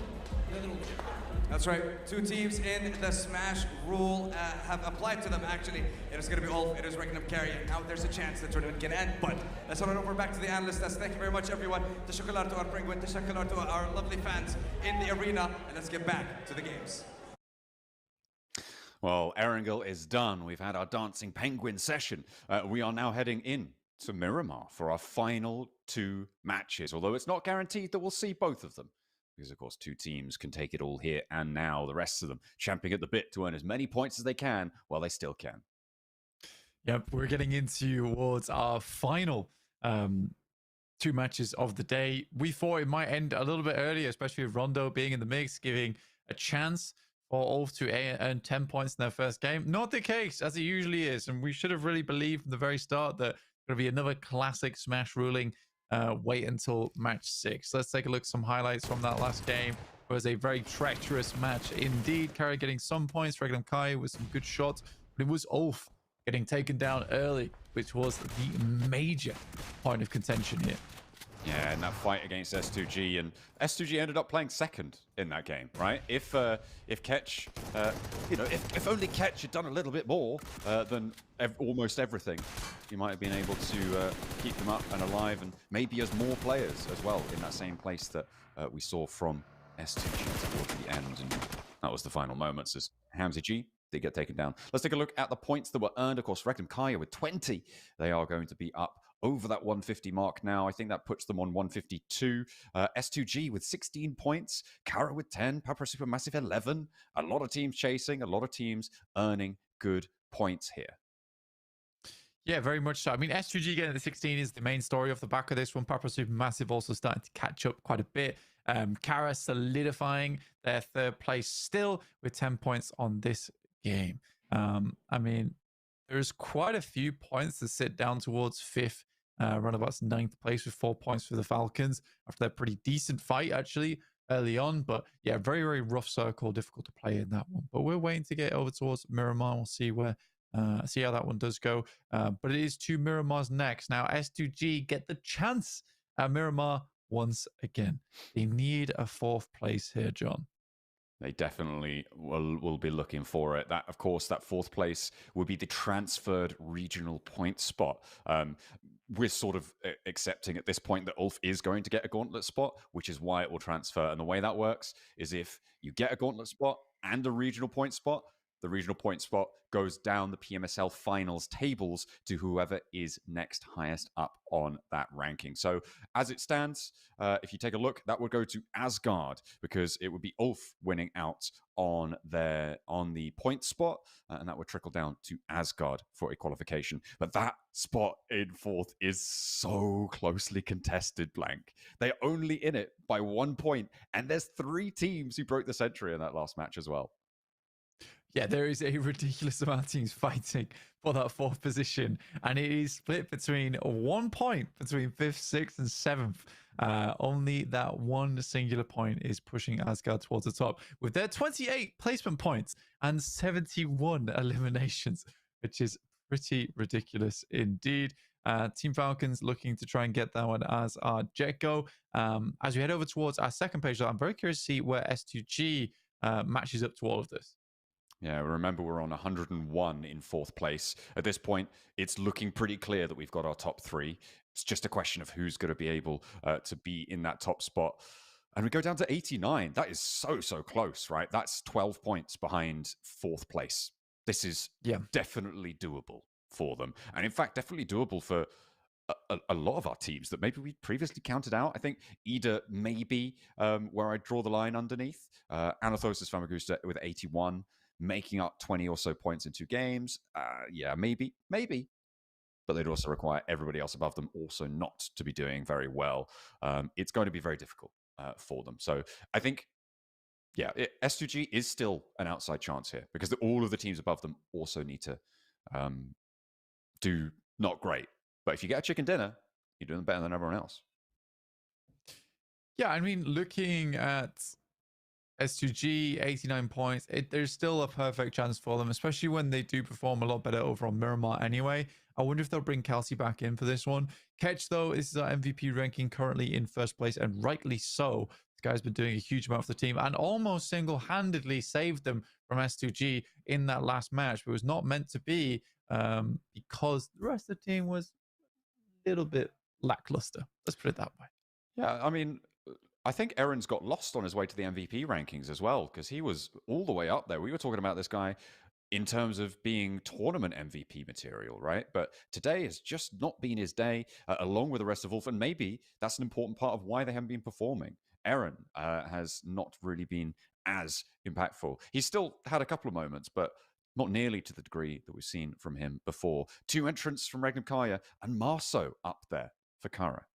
neler olacak. That's right. Two teams in the Smash rule have applied to them, actually. It is going to be Ulf, it is Regnum Carry, and now there's a chance the tournament can end. But let's run over back to the analyst desk. Thank you very much, everyone. Teşekkürler to our penguin, teşekkürler to our lovely fans in the arena. And let's get back to the games. Well, Erangel is done. We've had our Dancing Penguin session. We are now heading in to Miramar for our final 2 matches, although it's not guaranteed that we'll see both of them. Because, of course, 2 teams can take it all here and now. The rest of them champing at the bit to earn as many points as they can while they still can. Yep, we're getting towards our final 2 matches of the day. We thought it might end a little bit earlier, especially with Rondo being in the mix, giving a chance for Ulf to earn 10 points in their first game. Not the case, as it usually is. And we should have really believed from the very start that going to be another classic Smash ruling. Wait until match 6. Let's take a look at some highlights from that last game. It was a very treacherous match indeed. Carry getting some points, Regnum Kai with some good shots, but it was Ulf getting taken down early, which was the major point of contention here. Yeah, in that fight against S2G, and S2G ended up playing second in that game, right? If Ketch, if only Ketch had done a little bit more than almost everything, he might have been able to keep them up and alive, and maybe as more players as well in that same place that we saw from S2G towards the end, and that was the final moments as Hamza G did get taken down. Let's take a look at the points that were earned. Of course, Regnum Kaya with 20. They are going to be up over that 150 mark now. I think that puts them on 152. S2G with 16 points. Kara with 10. Papa Supermassive 11. A lot of teams chasing. A lot of teams earning good points here. Yeah, very much so. I mean, S2G getting the 16 is the main story off the back of this one. Papa Supermassive also starting to catch up quite a bit. Kara solidifying their 3rd place still with 10 points on this game. I mean, there's quite a few points to sit down towards 5th, runabout's 9th place with 4 points for the Falcons after their pretty decent fight actually early on. But yeah, very, very rough circle, difficult to play in that one. But we're waiting to get over towards Miramar. We'll see see how that one does go. But it is 2 Miramars next. Now S2G get the chance at Miramar once again. They need a 4th place here, John. They definitely will be looking for it. That, of course, that 4th place would be the transferred regional point spot. We're sort of accepting at this point that Ulf is going to get a Gauntlet spot, which is why it will transfer. And the way that works is if you get a Gauntlet spot and a regional point spot, the regional point spot goes down the PMSL finals tables to whoever is next highest up on that ranking. So as it stands, if you take a look, that would go to Asgard because it would be Ulf winning out on the point spot, and that would trickle down to Asgard for a qualification. But that spot in 4th is so closely contested, Blank. They're only in it by 1 point, and there's 3 teams who broke the century in that last match as well. Yeah, there is a ridiculous amount of teams fighting for that 4th position, and it is split between 1 point between 5th, 6th, and 7th. Only that one singular point is pushing Asgard towards the top with their 28 placement points and 71 eliminations, which is pretty ridiculous indeed. Team Falcons looking to try and get that one as our jet go. As we head over towards our second page, I'm very curious to see where S2G matches up to all of this. Yeah, remember we're on 101 in 4th place. At this point, it's looking pretty clear that we've got our top 3. It's just a question of who's going to be able to be in that top spot. And we go down to 89. That is so close, right? That's 12 points behind 4th place. This is definitely doable for them. And in fact, definitely doable for a lot of our teams that maybe we previously counted out. I think Ida maybe where I draw the line underneath. Anathosis Famagusta with 81. Making up 20 or so points in 2 games. Yeah, maybe. But they'd also require everybody else above them also not to be doing very well. It's going to be very difficult for them. So I think, yeah, S2G is still an outside chance here because all of the teams above them also need to do not great. But if you get a chicken dinner, you're doing better than everyone else. Yeah, I mean, looking at S2G, 89 points. There's still a perfect chance for them, especially when they do perform a lot better over on Miramar anyway. I wonder if they'll bring Kelsey back in for this one. Ketch, though, this is our MVP ranking, currently in 1st place, and rightly so. This guy's been doing a huge amount for the team and almost single-handedly saved them from S2G in that last match. But it was not meant to be because the rest of the team was a little bit lackluster. Let's put it that way. Yeah, I mean, I think Aaron's got lost on his way to the MVP rankings as well, because he was all the way up there. We were talking about this guy in terms of being tournament MVP material, right? But today has just not been his day, along with the rest of Wolf, and maybe that's an important part of why they haven't been performing. Aaron has not really been as impactful. He's still had a couple of moments, but not nearly to the degree that we've seen from him before. 2 entrants from Regnum Kaya and Marso up there for Kara.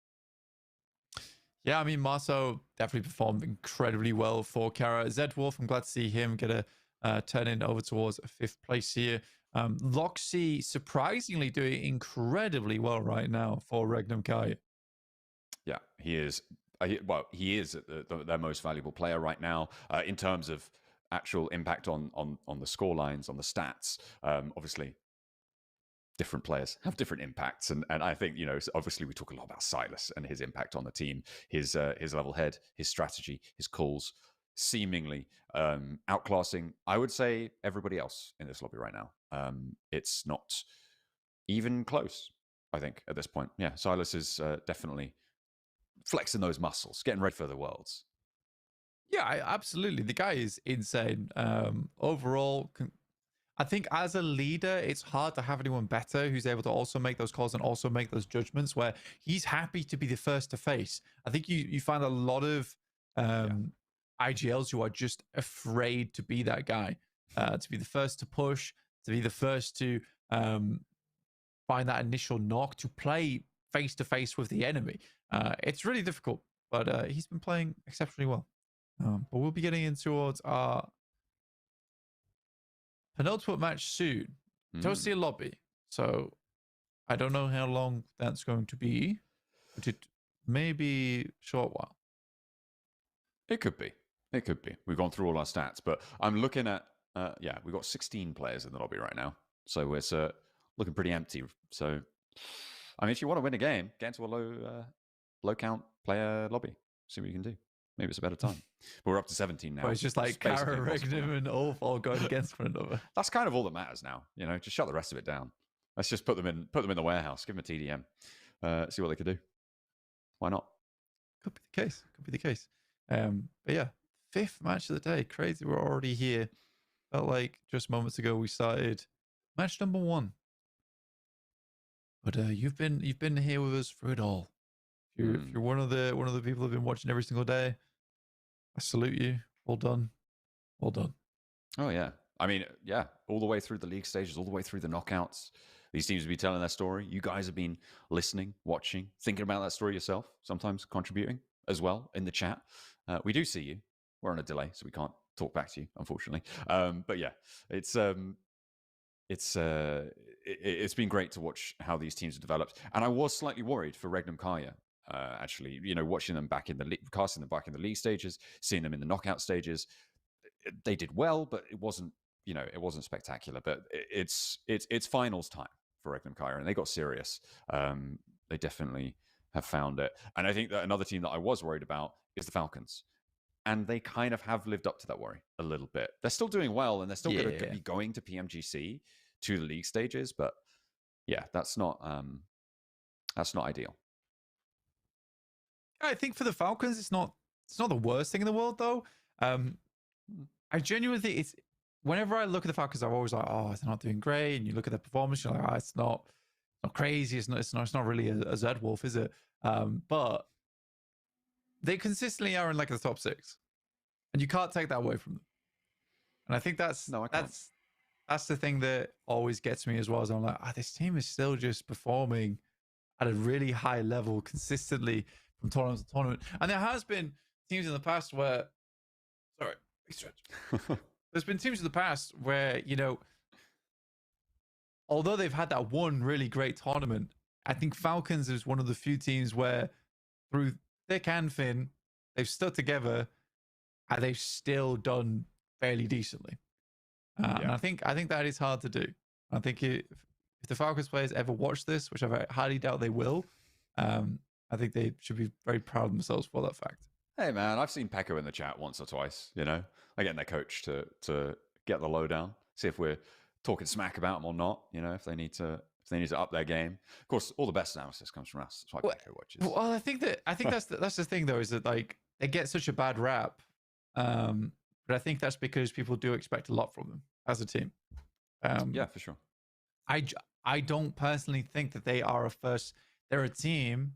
Yeah, I mean, Marso definitely performed incredibly well for Kara. Zed Wolf, I'm glad to see him get a turn in over towards 5th place here. Loxy surprisingly doing incredibly well right now for Regnum Kai. Yeah, he is. He is their most valuable player right now in terms of actual impact on the score lines, on the stats. Obviously, different players have different impacts, and I think, you know, obviously we talk a lot about Silas and his impact on the team, his level head, his strategy, his calls, seemingly outclassing, I would say, everybody else in this lobby right now. It's not even close, I think, at this point. Yeah, Silas is definitely flexing those muscles, getting ready for the Worlds. Yeah, absolutely. The guy is insane. Overall, I think as a leader, it's hard to have anyone better who's able to also make those calls and also make those judgments, where he's happy to be the first to face. I think you find a lot of IGLs who are just afraid to be that guy, to be the first to push, to be the first to find that initial knock, to play face-to-face with the enemy. It's really difficult, but he's been playing exceptionally well. But we'll be getting in towards our penultimate match soon. Toasty lobby. So I don't know how long that's going to be, but it may be a short while. It could be. It could be. We've gone through all our stats, but I'm looking at, we've got 16 players in the lobby right now. So it's looking pretty empty. So, I mean, if you want to win a game, get into a low count player lobby. See what you can do. Maybe it's a better time. But we're up to 17 now. But it's just like Kara, Regnum, and Ulf all going against one another. That's kind of all that matters now. You know, just shut the rest of it down. Let's just put them in the warehouse. Give them a TDM. See what they could do. Why not? Could be the case. Could be the case. But yeah, 5th match of the day. Crazy. We're already here. Felt like just moments ago we started match number 1. But you've been here with us through it all. If you're one of the people who've been watching every single day, I salute you. Well done. Well done. Oh, yeah. I mean, yeah, all the way through the league stages, all the way through the knockouts. These teams will be telling their story. You guys have been listening, watching, thinking about that story yourself, sometimes contributing as well in the chat. We do see you. We're on a delay, so we can't talk back to you, unfortunately. But yeah, it's been great to watch how these teams have developed. And I was slightly worried for Regnum Kaya, actually, watching them back in the casting them back in the league stages, seeing them in the knockout stages. They did well, but it wasn't, it wasn't spectacular. But it's finals time for Regnum Kaya, and they got serious. They definitely have found it. And I think that another team that I was worried about is the Falcons. And they kind of have lived up to that worry a little bit. They're still doing well, and they're still going to be going to PMGC, to the league stages. But yeah, that's not ideal. I think for the Falcons, it's not the worst thing in the world, though. I genuinely think it's, whenever I look at the Falcons, I'm always like, oh, they're not doing great. And you look at their performance, you're like, oh, it's not crazy. It's not really a Z Wolf, is it? But they consistently are in like the top 6, and you can't take that away from them. And I think that's the thing that always gets me as well. As I'm like, this team is still just performing at a really high level consistently from tournament to tournament. And there has been teams in the past where, sorry, big stretch. There's been teams in the past where, although they've had that one really great tournament, I think Falcons is one of the few teams where through thick and thin, they've stuck together and they've still done fairly decently. And I think that is hard to do. I think if the Falcons players ever watch this, which I highly doubt they will, I think they should be very proud of themselves for that fact. Hey man, I've seen Pecco in the chat once or twice. They're getting their coach to get the lowdown, see if we're talking smack about them or not. If they need to up their game. Of course, all the best analysis comes from us. That's why Pecco watches. Well, I think that's the thing though, is that like they get such a bad rap, but I think that's because people do expect a lot from them as a team. Yeah, for sure. I don't personally think that they are they're a team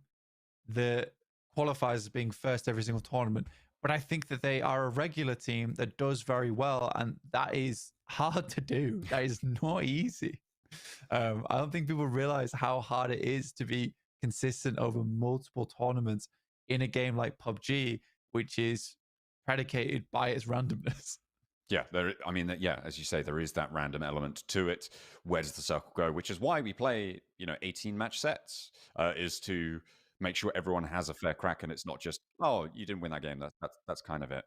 that qualifies as being first every single tournament, but I think that they are a regular team that does very well, and that is hard to do. That is not easy. I don't think people realize how hard it is to be consistent over multiple tournaments in a game like PUBG, which is predicated by its randomness. Yeah, as you say, there is that random element to it. Where does the circle go? Which is why we play, 18 match sets, is to make sure everyone has a fair crack, and it's not just, oh, you didn't win that game. That's kind of it.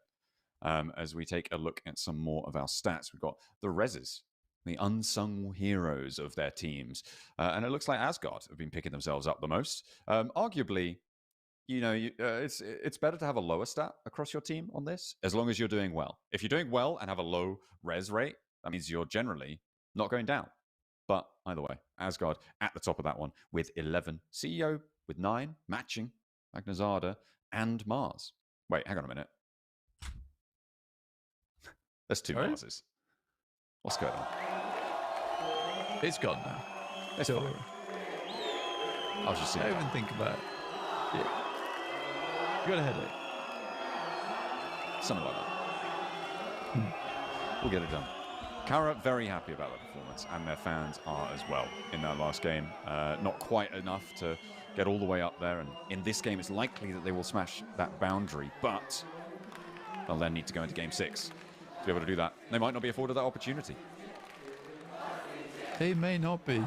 As we take a look at some more of our stats, we've got the Rezzes, the unsung heroes of their teams, and it looks like Asgard have been picking themselves up the most. Arguably, it's better to have a lower stat across your team on this, as long as you're doing well. If you're doing well and have a low res rate, that means you're generally not going down. But either way, Asgard at the top of that one with 11. CEO with 9, matching Magnazada and Mars. Wait, hang on a minute. There's 2 Marses. What's going on? It's gone now. It's over. I was just seeing. I don't even think about it. Yeah. You got a headache. Something like that. We'll get it done. Kara, very happy about their performance, and their fans are as well in that last game. Not quite enough to get all the way up there, and in this game it's likely that they will smash that boundary, but they'll then need to go into game 6 to be able to do that. They might not be afforded that opportunity. They may not be.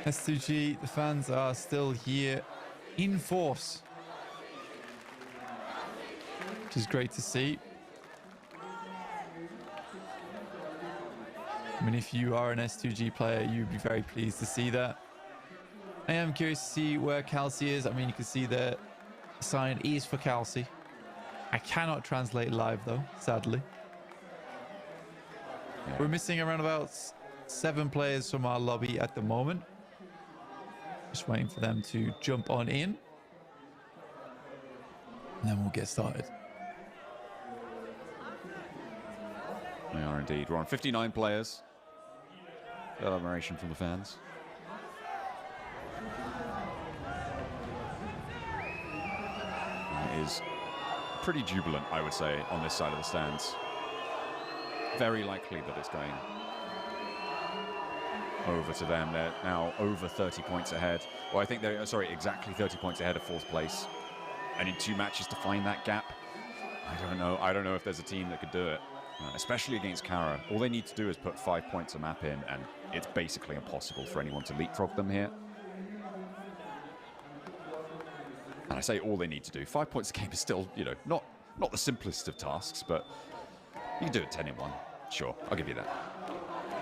S2G, the fans are still here in force, which is great to see. I mean, if you are an S2G player, you'd be very pleased to see that. I am curious to see where Kelsey is. I mean, you can see the sign is for Kelsey. I cannot translate live though, sadly. Yeah. We're missing around about 7 players from our lobby at the moment. Just waiting for them to jump on in. And then we'll get started. We are indeed. We're on 59 players. Got admiration from the fans. It is pretty jubilant, I would say, on this side of the stands. Very likely that it's going over to them. They're now over 30 points ahead. Well, I think they're, sorry, exactly 30 points ahead of 4th place. And in 2 matches to find that gap. I don't know if there's a team that could do it, especially against Kara. All they need to do is put 5 points a map in, and it's basically impossible for anyone to leapfrog them here. And I say all they need to do. 5 points a game is still, you know, not the simplest of tasks, but you can do it 10 in 1. Sure, I'll give you that.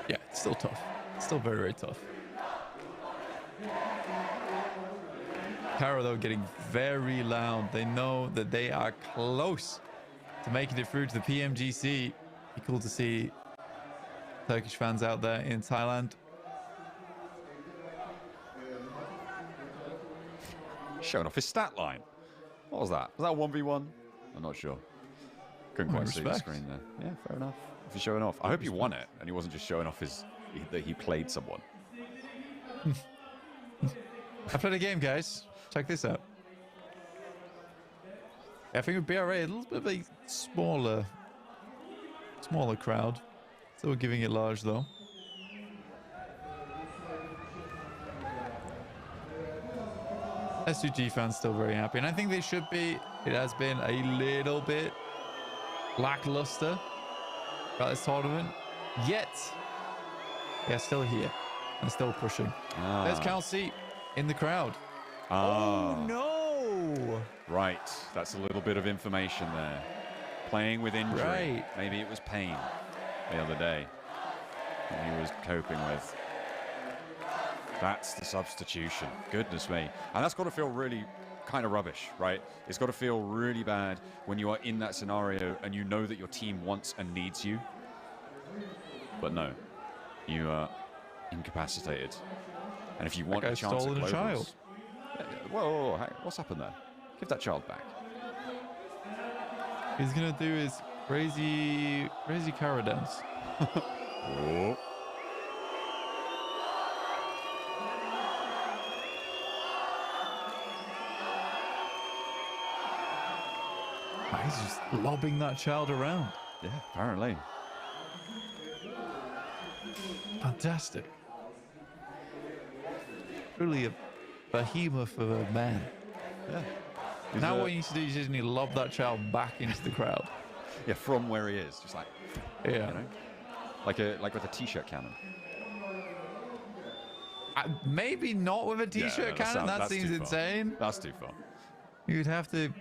Yeah, it's still tough. It's still very, very tough. Kara, though, getting very loud. They know that they are close to making it through to the PMGC. Be cool to see Turkish fans out there in Thailand. Showing off his stat line. What was that? Was that 1v1? I'm not sure. Couldn't quite see the screen there. Yeah, fair enough. If he's showing off. I hope he won it and he wasn't just showing off that he played someone. I played a game, guys. Check this out. I think with BRA, a little bit of a smaller crowd. So we're giving it large, though. S2G fans still very happy, and I think they should be. It has been a little bit lackluster about this tournament, yet they're still here and still pushing. There's Kelsey in the crowd. Oh no! Right, that's a little bit of information there. Playing with injury. Right. Maybe it was pain the other day that he was coping with. That's the substitution. Goodness me. And that's got to feel really kind of rubbish, right? It's got to feel really bad when you are in that scenario and you know that your team wants and needs you. But no, you are incapacitated. And if you want a chance at globals... child. Whoa, hey, what's happened there? Give that child back. He's going to do his crazy Kara dance. Oh. He's just lobbing that child around. Yeah, apparently. Fantastic. Really a behemoth of a man. Yeah. Now what you need to do is you just need to lob that child back into the crowd. Yeah, from where he is, just like, yeah, you know, like with a t-shirt cannon. Maybe not with a t-shirt cannon. That seems insane. That's too far. You'd have to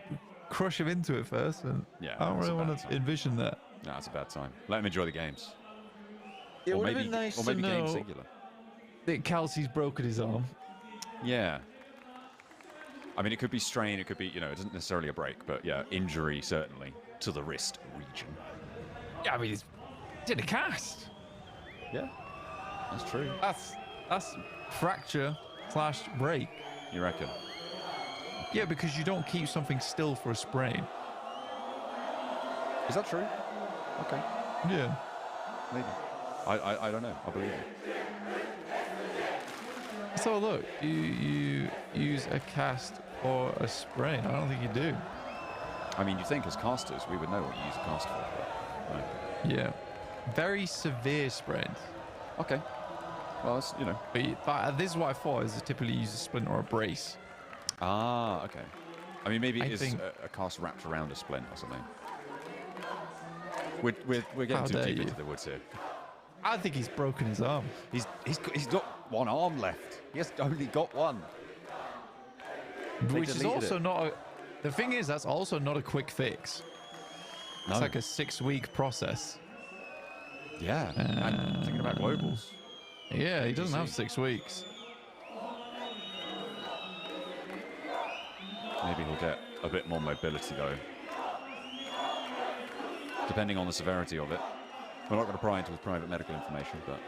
crush him into it first, and yeah, I don't really want to envision that. No, that's a bad time. Let him enjoy the games. It would have been nice to know that Kelsey's broken his arm. Yeah. I mean, it could be strain, it could be, you know, it isn't necessarily a break, but yeah, injury certainly to the wrist region. Yeah, I mean, it's in a cast. Yeah, that's true. That's fracture / break. You reckon? Yeah, because you don't keep something still for a sprain. Is that true? Okay. Yeah. Maybe. I don't know. I believe you. So look, you use a cast or a sprain? I don't think you do. I mean, you think as casters we would know what you use a cast for, but no. Yeah. Very severe sprains. Okay. Well, it's, you know. But this is what I thought, is typically use a splint or a brace. Ah, okay. I mean, maybe it is a cast wrapped around a splint or something. We're getting too deep into the woods here. I think he's broken his arm. He's got one arm left. He has only got one. Which is also not a... The thing is, that's also not a quick fix. No. It's like a 6-week process. Yeah, I'm thinking about globals. Yeah, he doesn't have 6 weeks. Maybe he'll get a bit more mobility, though. Depending on the severity of it. We're not going to pry into his private medical information, but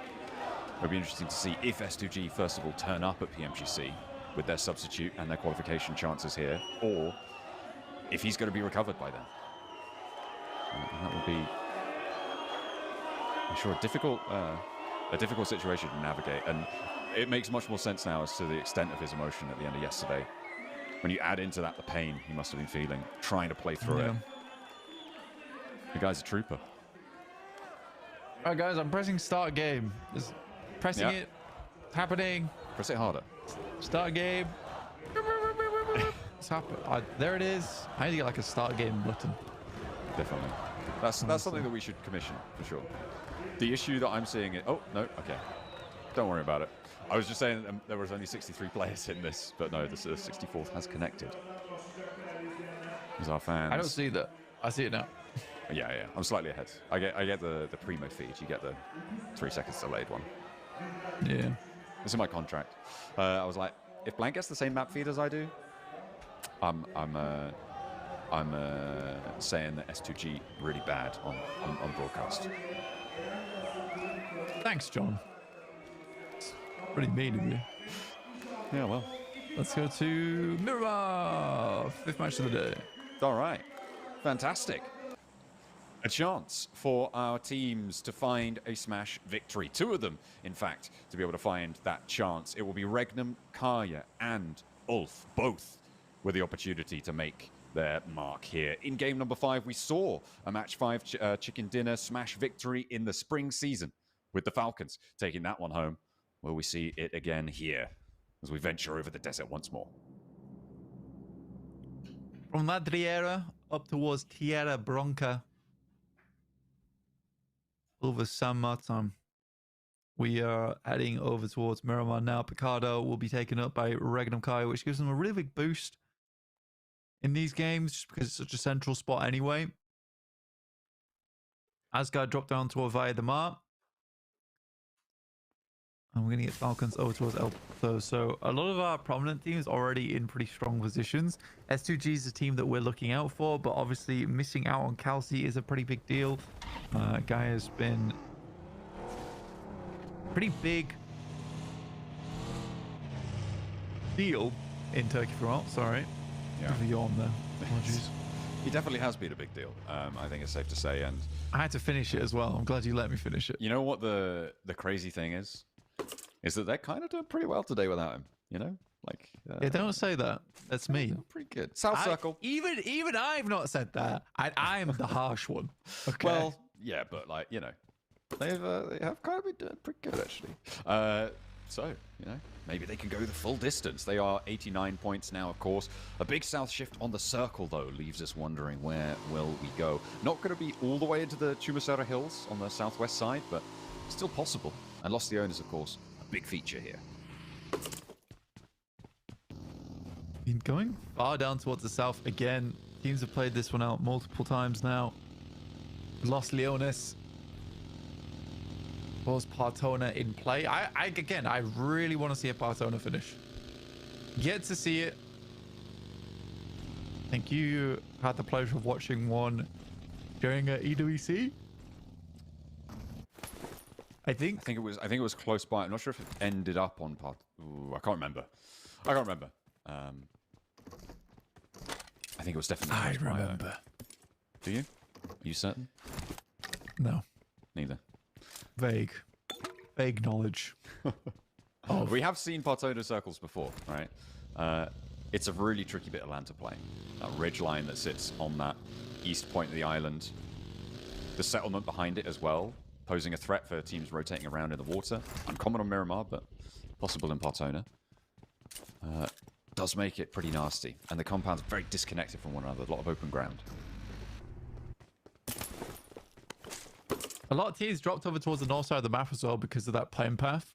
it'll be interesting to see if S2G, first of all, turn up at PMGC with their substitute and their qualification chances here, or if he's going to be recovered by then. And that would be, I'm sure, a difficult situation to navigate. And it makes much more sense now as to the extent of his emotion at the end of yesterday. When you add into that the pain he must have been feeling, trying to play through it. The guy's a trooper. All right, guys, I'm pressing start game. Just pressing it. Happening. Press it harder. Start game. It's happening. There it is. I need to get like a start game button. Definitely. That's something that we should commission for sure. The issue that I'm seeing oh no, okay. Don't worry about it. I was just saying there was only 63 players in this, but no, the 64th has connected. There's our fans. I don't see that. I see it now. Yeah, yeah. I'm slightly ahead. I get the primo feed. You get the 3 seconds delayed one. Yeah. It's in my contract. I was like, if Blank gets the same map feed as I do, I'm saying that S2G really bad on broadcast. Thanks, John. It's pretty mean of you. Yeah, well. Let's go to Miramar. 5th match of the day. All right. Fantastic. A chance for our teams to find a Smash victory. 2 of them, in fact, to be able to find that chance. It will be Regnum, Kaya, and Ulf, both with the opportunity to make their mark here. In game number 5, we saw a match 5 chicken dinner Smash victory in the spring season with the Falcons taking that one home. Will we see it again here as we venture over the desert once more? From Madriera up towards Tierra Bronca over San Martin. We are heading over towards Miramar now. Picardo will be taken up by Regnum Kai, which gives them a really big boost in these games just because it's such a central spot anyway. Asgard dropped down toward Via the Mar. And we're going to get Falcons over towards El Paso. So a lot of our prominent teams already in pretty strong positions. S2G is a team that we're looking out for, but obviously missing out on Kelsey is a pretty big deal. Guy has been pretty big deal in Turkey for a while. Sorry. Yeah. Have a yawn there. Apologies. He definitely has been a big deal. I think it's safe to say. And I had to finish it as well. I'm glad you let me finish it. You know what the crazy thing is that they're kind of doing pretty well today without him. You know, like yeah, don't say that. That's me. Pretty good. South Circle. Even I've not said that. I'm the harsh one. Okay. Well, yeah, but like they have kind of been doing pretty good actually. So, you know, maybe they can go the full distance. They are 89 points now, of course. A big south shift on the circle, though, leaves us wondering where will we go. Not going to be all the way into the Chumacera Hills on the southwest side, but still possible. And Los Leones, of course, a big feature here. Been going far down towards the south again. Teams have played this one out multiple times now. Los Leones was Partona in play. I really want to see a Partona finish. Yet to see it. I think you had the pleasure of watching one during EWC. I think it was close by. I'm not sure if it ended up on Part. Ooh, I can't remember. I think it was definitely. I close by, remember. Do you? Are you certain? No. Neither. Vague knowledge. We have seen Partona circles before, right? It's a really tricky bit of land to play. That ridge line that sits on that east point of the island. The settlement behind it as well, posing a threat for teams rotating around in the water. Uncommon on Miramar, but possible in Partona. Does make it pretty nasty. And the compound's very disconnected from one another. A lot of open ground. A lot of teams dropped over towards the north side of the map as well because of that plane path.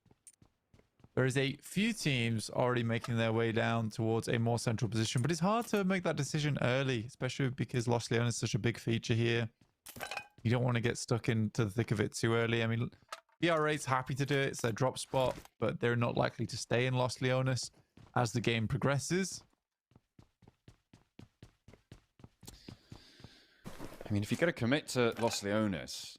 There is a few teams already making their way down towards a more central position, but it's hard to make that decision early, especially because Los Leones is such a big feature here. You don't want to get stuck into the thick of it too early. I mean, BR8's happy to do it. It's their drop spot, but they're not likely to stay in Los Leones as the game progresses. I mean, if you're going to commit to Los Leones,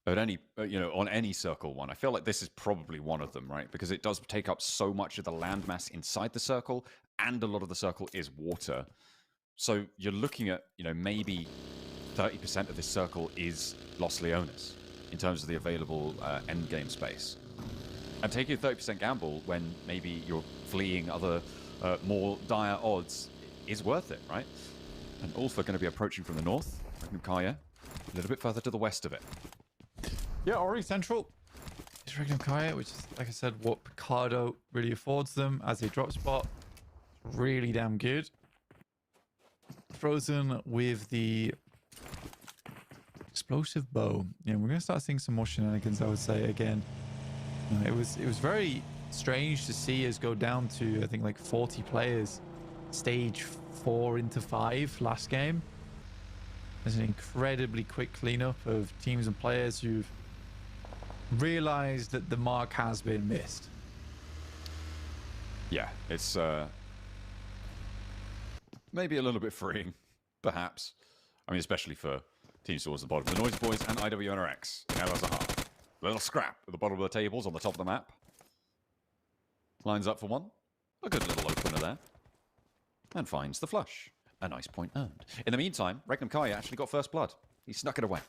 at any, on any circle one, I feel like this is probably one of them, right? Because it does take up so much of the landmass inside the circle, and a lot of the circle is water. So you're looking at, maybe 30% of this circle is Los Leones in terms of the available end game space. And taking a 30% gamble when maybe you're fleeing other more dire odds is worth it, right? And Ulf are going to be approaching from the north, Kaya, a little bit further to the west of it. Yeah, already central is Regnum Kaya, which is, like I said, what Picardo really affords them as a drop spot. Really damn good. Frozen with the explosive bow. Yeah, we're gonna start seeing some more shenanigans, I would say. Again, it was very strange to see us go down to, I think, like 40 players stage 4 into 5 last game. There's an incredibly quick cleanup of teams and players who've realized that the mark has been missed. Yeah, it's maybe a little bit freeing, perhaps. I mean, especially for teams towards the bottom. The Noisy Boys and IWNRX in El Azhar. Little scrap at the bottom of the tables on the top of the map. Lines up for one. A good little opener there. And finds the flush. A nice point earned. In the meantime, Regnum Kaya actually got first blood. He snuck it away.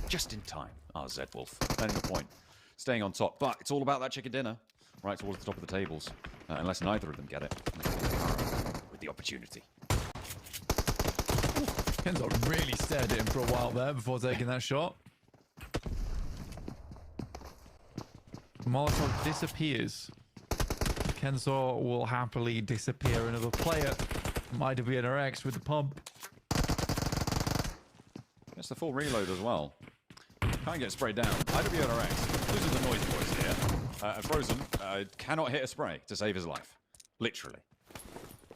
Just in time. Ah, Zed Wolf. Earning a point. Staying on top. But it's all about that chicken dinner. Right towards the top of the tables. Unless neither of them get it. With the opportunity. Kenzo really stared at him for a while there before taking that shot. Molotov disappears. Kenzo will happily disappear another player from IWNRX with the pump. It's the full reload as well. Can't get sprayed down. IWNRX loses the Noisy Boys here. And Frozen cannot hit a spray to save his life. Literally.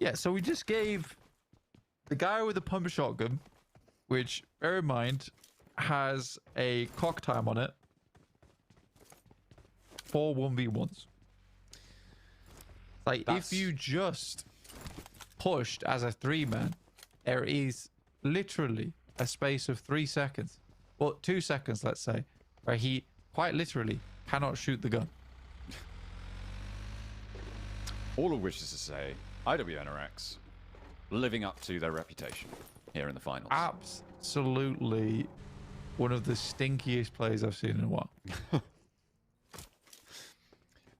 Yeah, so we just gave the guy with the pump shotgun, which, bear in mind, has a clock time on it, 4 1v1s. Like, if you just pushed as a 3-man, there is literally a space of 3 seconds, well, 2 seconds, let's say, where he quite literally cannot shoot the gun. All of which is to say, IWNRX living up to their reputation here in the finals. Absolutely one of the stinkiest plays I've seen in a while.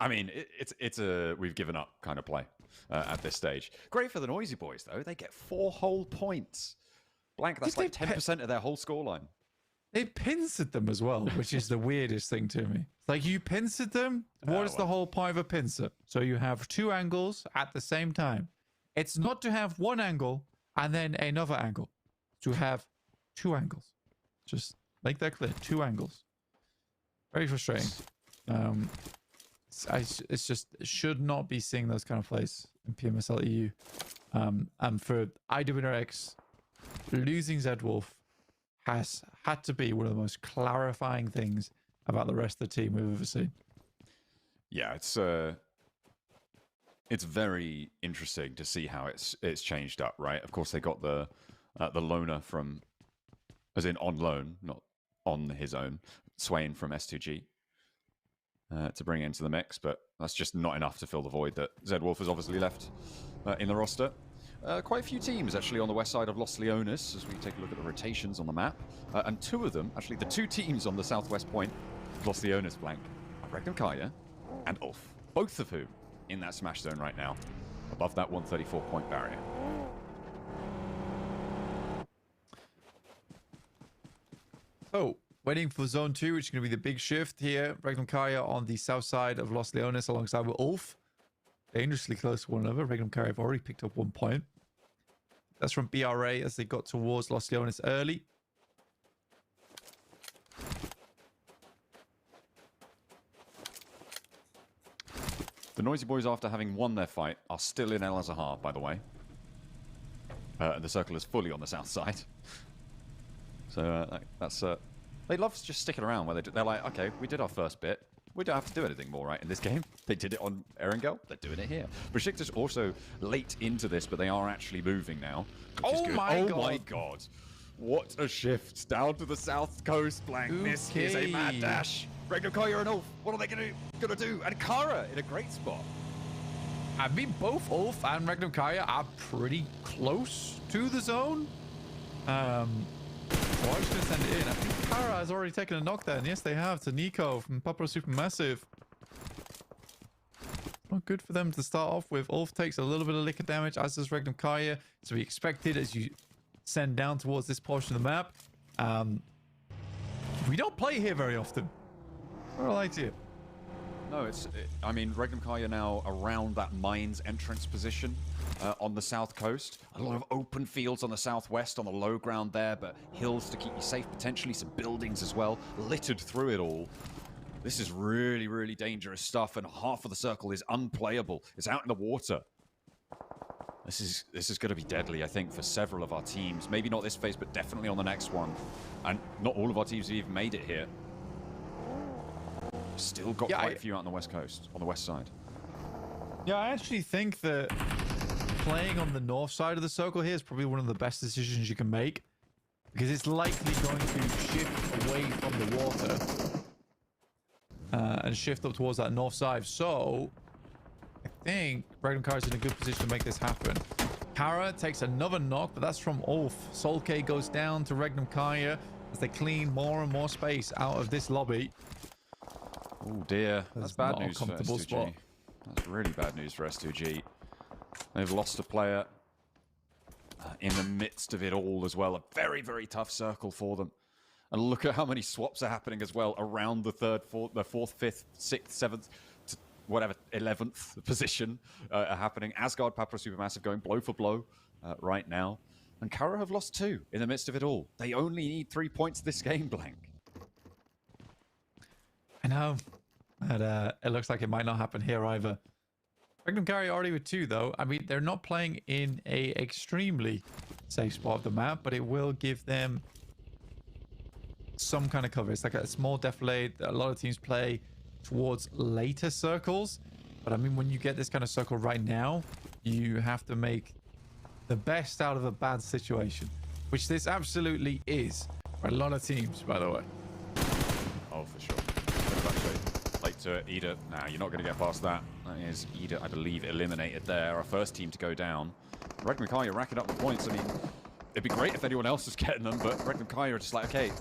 I mean, it's a we've given up kind of play at this stage. Great for the Noisy Boys, though. They get 4 whole points. Blank, that's like 10% of their whole scoreline. They pincered them as well, which is the weirdest thing to me. Like, you pincered them? What is the whole point of a pincer? So you have 2 angles at the same time. It's not to have 1 angle and then another angle. To have 2 angles. Just make that clear. 2 angles. Very frustrating. It's just should not be seeing those kind of plays in PMSL EU. And for IWNRX, losing Zed Wolf has had to be one of the most clarifying things about the rest of the team we've ever seen. Yeah, it's very interesting to see how it's changed up, right? Of course, they got the loaner from, as in on loan, not on his own, Swain from S2G to bring into the mix, but that's just not enough to fill the void that Zed Wolf has obviously left in the roster. Quite a few teams actually on the west side of Los Leones as we take a look at the rotations on the map. And 2 of them, actually the 2 teams on the southwest point of Los Leones blank, are Regnum Kaya and Ulf. Both of whom in that smash zone right now, above that 134 point barrier. Oh, waiting for zone 2, which is going to be the big shift here. Regnum Kaya on the south side of Los Leones alongside with Ulf. Dangerously close to one another. Regnum Kaya have already picked up 1 point. That's from BRA as they got towards Los Leones early. The Noisy Boys, after having won their fight, are still in El Azhar, by the way. And the circle is fully on the south side. So that's... they love just sticking around where they're like, okay, we did our first bit. We don't have to do anything more, right, in this game. They did it on Erangel. They're doing it here. Besiktas also late into this, but they are actually moving now. Oh my god. Oh my god. What a shift. Down to the south coast, blank. Okay. This is a mad dash. Regnum Kaya and Ulf. What are they gonna do? And Kara in a great spot. I mean, both Ulf and Regnum Kaya are pretty close to the zone. So I'm just going to send it in. I think Kara has already taken a knockdown. Yes, they have, to Nico from Papa Supermassive. Not good for them to start off with. Ulf takes a little bit of liquor damage, as does Regnum Kaya. To be expected as you send down towards this portion of the map. We don't play here very often. I don't lie to you. No, I mean, Regnum Kai are now around that mines entrance position on the south coast. A lot of open fields on the southwest, on the low ground there, but hills to keep you safe, potentially some buildings as well, littered through it all. This is really, really dangerous stuff, and half of the circle is unplayable. It's out in the water. This is going to be deadly, I think, for several of our teams. Maybe not this phase, but definitely on the next one. And not all of our teams have even made it here. Still got quite a few out on the west coast, on the west side. Yeah, I actually think that playing on the north side of the circle here is probably one of the best decisions you can make, because it's likely going to shift away from the water and shift up towards that north side. So I think Regnum Kai is in a good position to make this happen. Kara takes another knock, but that's from Ulf. Solke goes down to Regnum Kai as they clean more and more space out of this lobby. Oh dear, that's bad news for S2G. Spot. That's really bad news for S2G. They've lost a player in the midst of it all as well. A very, very tough circle for them. And look at how many swaps are happening as well around the fourth, fifth, sixth, seventh, whatever, 11th position are happening. Asgard, Papra Supermassive going blow for blow right now. And Kara have lost 2 in the midst of it all. They only need 3 points this game, Blank. I know. But it looks like it might not happen here either. Regnum Kai already with 2, though. I mean, they're not playing in a extremely safe spot of the map, but it will give them some kind of cover. It's like a small defilade that a lot of teams play towards later circles. But I mean, when you get this kind of circle right now, you have to make the best out of a bad situation, which this absolutely is for a lot of teams, by the way. Oh, for sure. Late to it. Ida, nah, you're not going to get past that. That is Ida, I believe, eliminated there. Our first team to go down. Regnum Kai are racking up the points. I mean, it'd be great if anyone else was getting them, but Regnum Kai are just like, okay,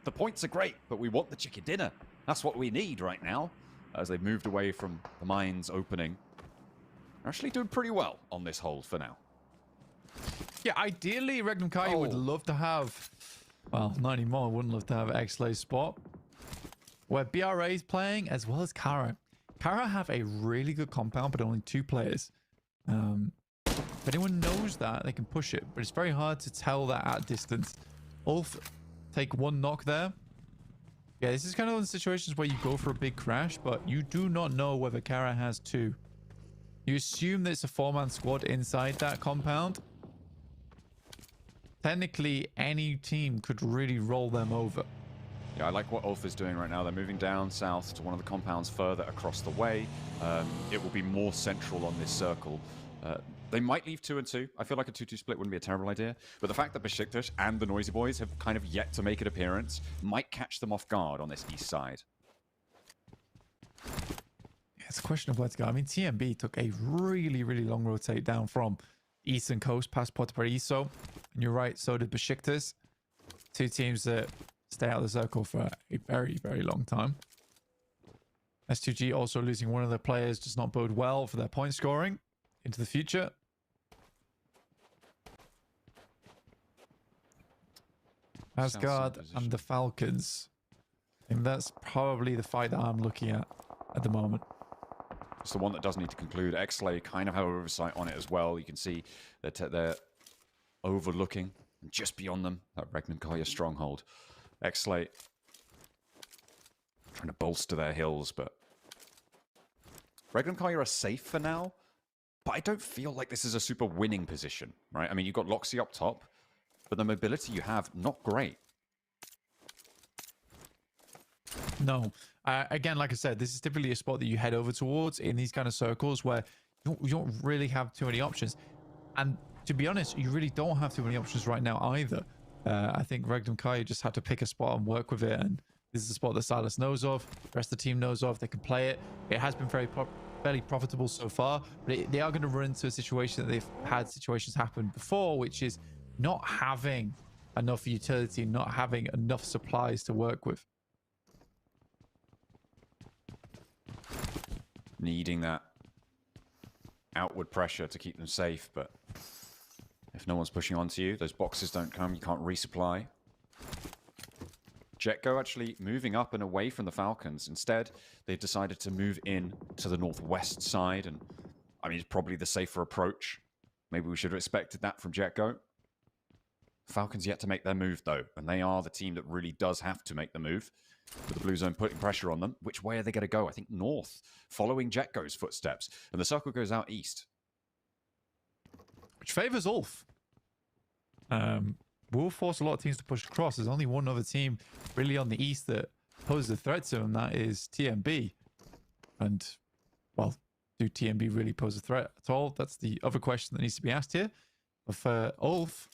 the points are great, but we want the chicken dinner. That's what we need right now. As they've moved away from the mines opening. They're actually doing pretty well on this hold for now. Yeah, ideally, Regnum Kai would love to have, well, not anymore, wouldn't love to have X-Lay's spot, where BRA is playing, as well as Kara. Kara have a really good compound, but only 2 players. If anyone knows that, they can push it, but it's very hard to tell that at distance. Ulf take 1 knock there. Yeah, this is kind of one of the situations where you go for a big crash, but you do not know whether Kara has 2. You assume that it's a 4-man squad inside that compound. Technically, any team could really roll them over. Yeah, I like what Ulf is doing right now. They're moving down south to one of the compounds further across the way. It will be more central on this circle. They might leave 2 and 2. I feel like a 2-2 split wouldn't be a terrible idea. But the fact that Besiktas and the Noisy Boys have kind of yet to make an appearance might catch them off guard on this east side. Yeah, it's a question of where to go. I mean, TMB took a really, really long rotate down from eastern coast past Porto Paraiso. And you're right, so did Besiktas. 2 teams that stay out of the circle for a very, very long time. S2G also losing one of their players does not bode well for their point scoring into the future. Asgard and the Falcons. I think that's probably the fight that I'm looking at the moment. It's the one that does need to conclude. X-Lay kind of have oversight on it as well. You can see that they're overlooking, and just beyond them, that Regnum Kai stronghold. X-Lay trying to bolster their hills, but Regnum Kai are safe for now, but I don't feel like this is a super winning position, right? I mean, you've got Loxy up top, but the mobility you have, not great. No. Again, like I said, this is typically a spot that you head over towards in these kind of circles where you don't really have too many options. And to be honest, you really don't have too many options right now either. I think Regnum Kai just had to pick a spot and work with it, and this is a spot that Silas knows of, the rest of the team knows of, they can play it. It has been fairly profitable so far, but they are going to run into a situation that they've had situations happen before, which is not having enough utility, not having enough supplies to work with. Needing that outward pressure to keep them safe, but if no one's pushing onto you, those boxes don't come, you can't resupply. Jetgo actually moving up and away from the Falcons. Instead, they decided to move in to the northwest side, and I mean, it's probably the safer approach. Maybe we should have expected that from Jetgo. Falcons yet to make their move, though, and they are the team that really does have to make the move. With the blue zone putting pressure on them. Which way are they going to go? I think north, following Jetgo's footsteps. And the circle goes out east. Which favors Ulf. Will force a lot of teams to push across. There's only one other team really on the east that poses a threat to them. That is TMB. And, well, do TMB really pose a threat at all? That's the other question that needs to be asked here. But for Ulf,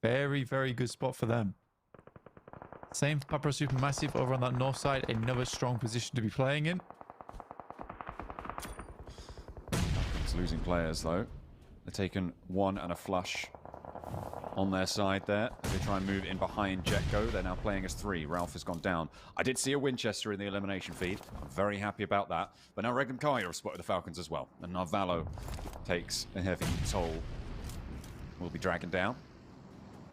very, very good spot for them. Same Papro Supermassive over on that north side. Another strong position to be playing in. It's losing players, though. They're taking 1 and a flush on their side there. As they try and move in behind Jetgo. They're now playing as 3. Ralph has gone down. I did see a Winchester in the elimination feed. I'm very happy about that. But now Regnum Kaya have spotted the Falcons as well. And Narvalo takes a heavy toll. Will be dragging down.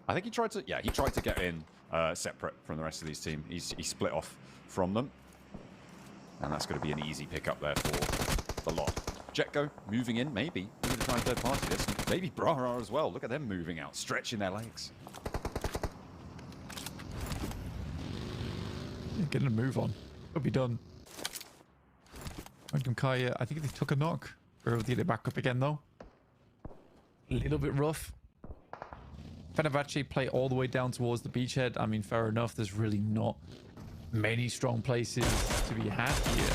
I think he tried to... Yeah, he tried to get in separate from the rest of these team. He split off from them. And that's going to be an easy pickup there for the lot. Jetgo moving in, maybe. Maybe to try and third party this. Maybe Braha as well. Look at them moving out, stretching their legs. Yeah, getting a move on. It'll be done. Magnum Kaya, I think they took a knock. We're able to get it back up again, though. A little bit rough. Fenerbahce play all the way down towards the beachhead. I mean, fair enough. There's really not many strong places to be had here.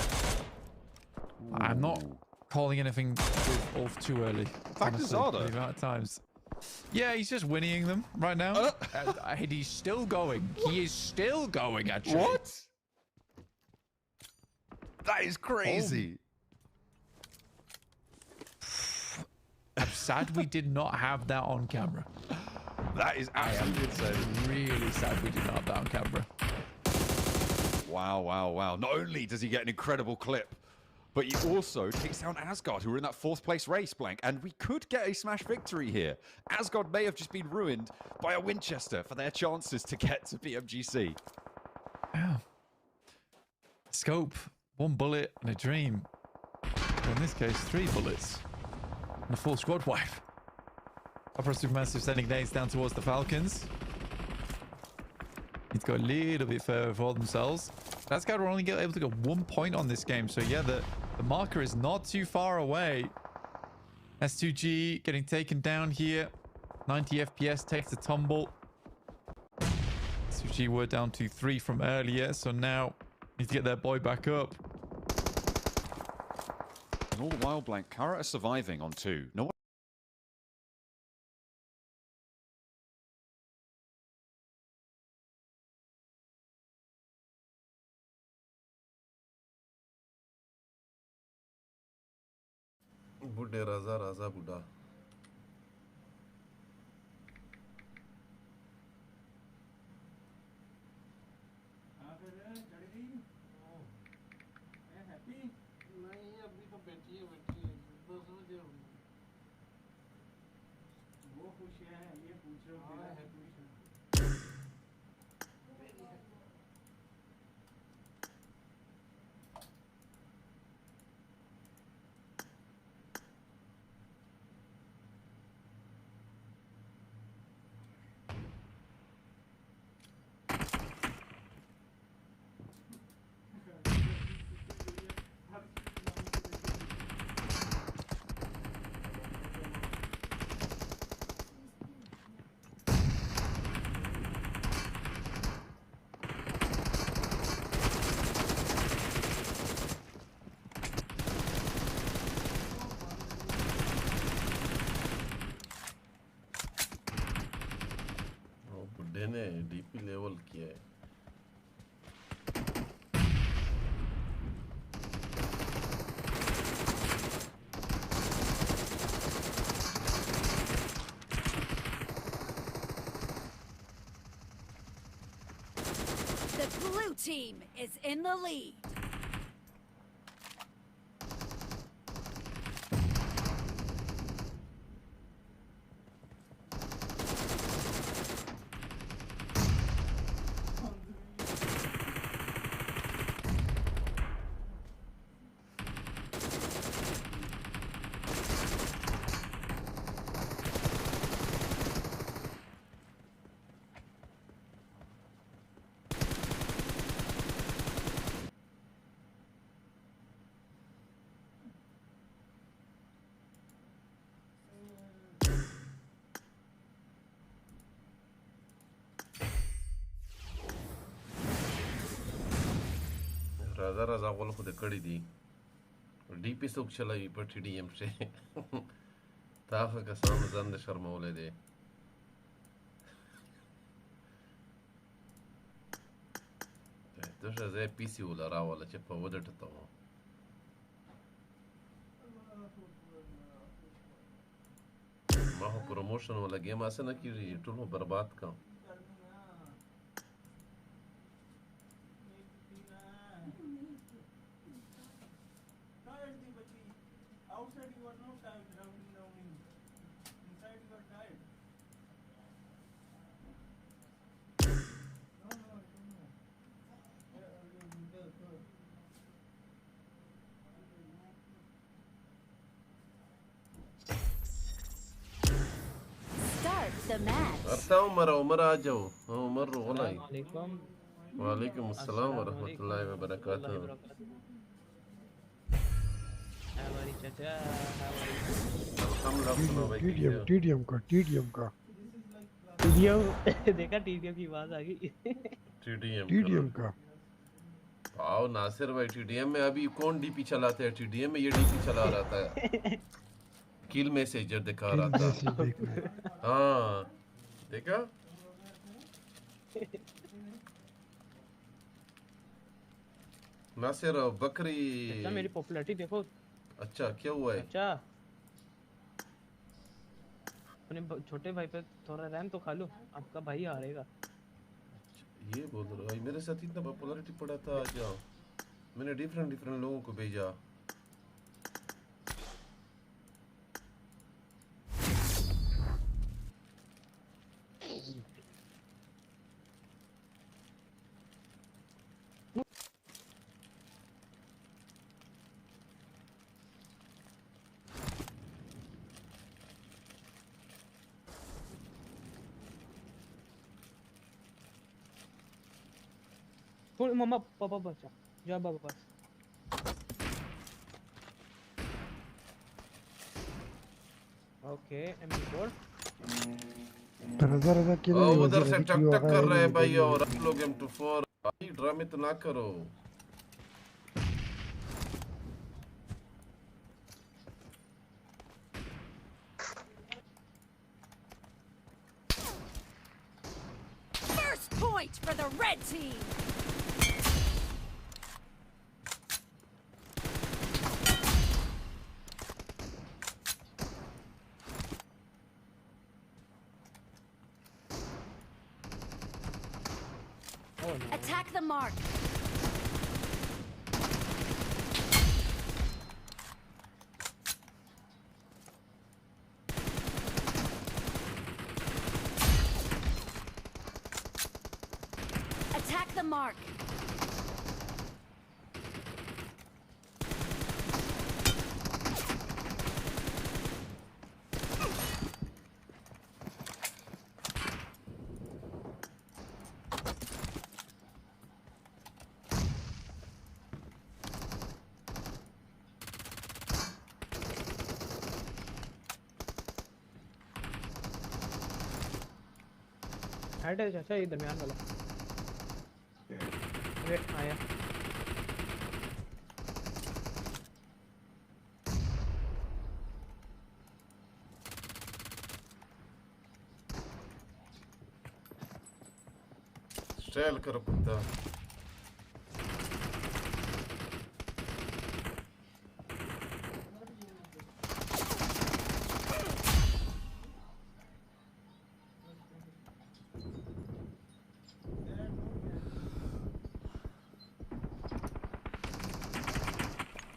I'm not calling anything with Ulf too early. Factors are though. The amount of times. Yeah, he's just whinnying them right now. And he's still going. He is still going, actually. What? That is crazy. I'm sad we did not have that on camera. That is absolutely insane. Really sad we did not have that on camera. Wow, wow, wow. Not only does he get an incredible clip, but he also takes down Asgard, who were in that 4th place race, Blank. And we could get a smash victory here. Asgard may have just been ruined by a Winchester for their chances to get to PMGC. Yeah. Scope, 1 bullet and a dream. Or in this case, 3 bullets and a full squad wipe. Upper Supermassive sending nades down towards the Falcons. Need to go a little bit further for themselves. Asgard were only able to get 1 point on this game. So yeah, the marker is not too far away. S2G getting taken down here. 90 FPS takes a tumble. S2G were down to 3 from earlier. So now need to get their boy back up. And all the while, Blank, Kara are surviving on 2. No one. Buddha Raza Raza Buddha. ने DP level किया है The blue team is in the lead. राजा गोल खुद कड़ी दी DP सुख चलाई पर TDM से ताफ का साम जंद शर्मा ओले दे तो शे पीसी वाला रावाला चप्पा वदट तो माहो प्रमोशन वाला गेम आसे ना कि टूल बर्बाद का outside you are not tired, rounding. Inside you are tired. No, I don't know. Start the match. अरता Umar आ जाओ उमर रोलाई वालेकुम वालेकुम अस्सलाम व रहमतुल्लाहि व बरकातहू हमारी चाचा टीडीएम का टीडीएम देखा टीडीएम की आवाज आ गई टीडीएम का आओ नासिर भाई टीडीएम में अभी कौन डीपी चलाते हैं टीडीएम में ये डीपी चला रहा था किल मैसेजर दिखा रहा था हाँ देखा नासिर बकरी अच्छा मेरी पॉपुलैरिटी देखो अच्छा क्या हुआ है अच्छा अपने छोटे भाई पे थोड़ा रैम तो खा लो आपका भाई हारेगा ये बोल रहा है मेरे साथ इतना पॉपुलैरिटी पड़ा था जाओ मैंने डिफरेंट लोगों को भेजा थोड़ी मम्मा पापा बचा जा बाबा पास ओके MP4 रजा के लिए उधर से टक कर रहे हैं भाई और आप लोग M24 भाई ड्रामे तो ना करो First point for the red team. Attack the mark. Attack the mark. Head है चाचा ये दरमियान वाला वेट आया स्टाइल करो कुत्ता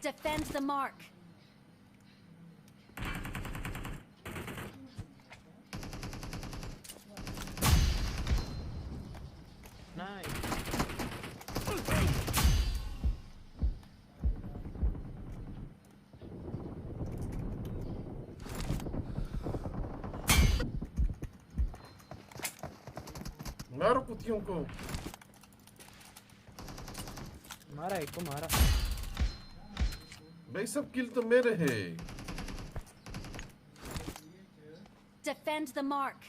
Defend the mark. Nice. मारो कुत्तियों को मारा एक को मारा भाई सब किल तो मेरे हैं Defend the mark.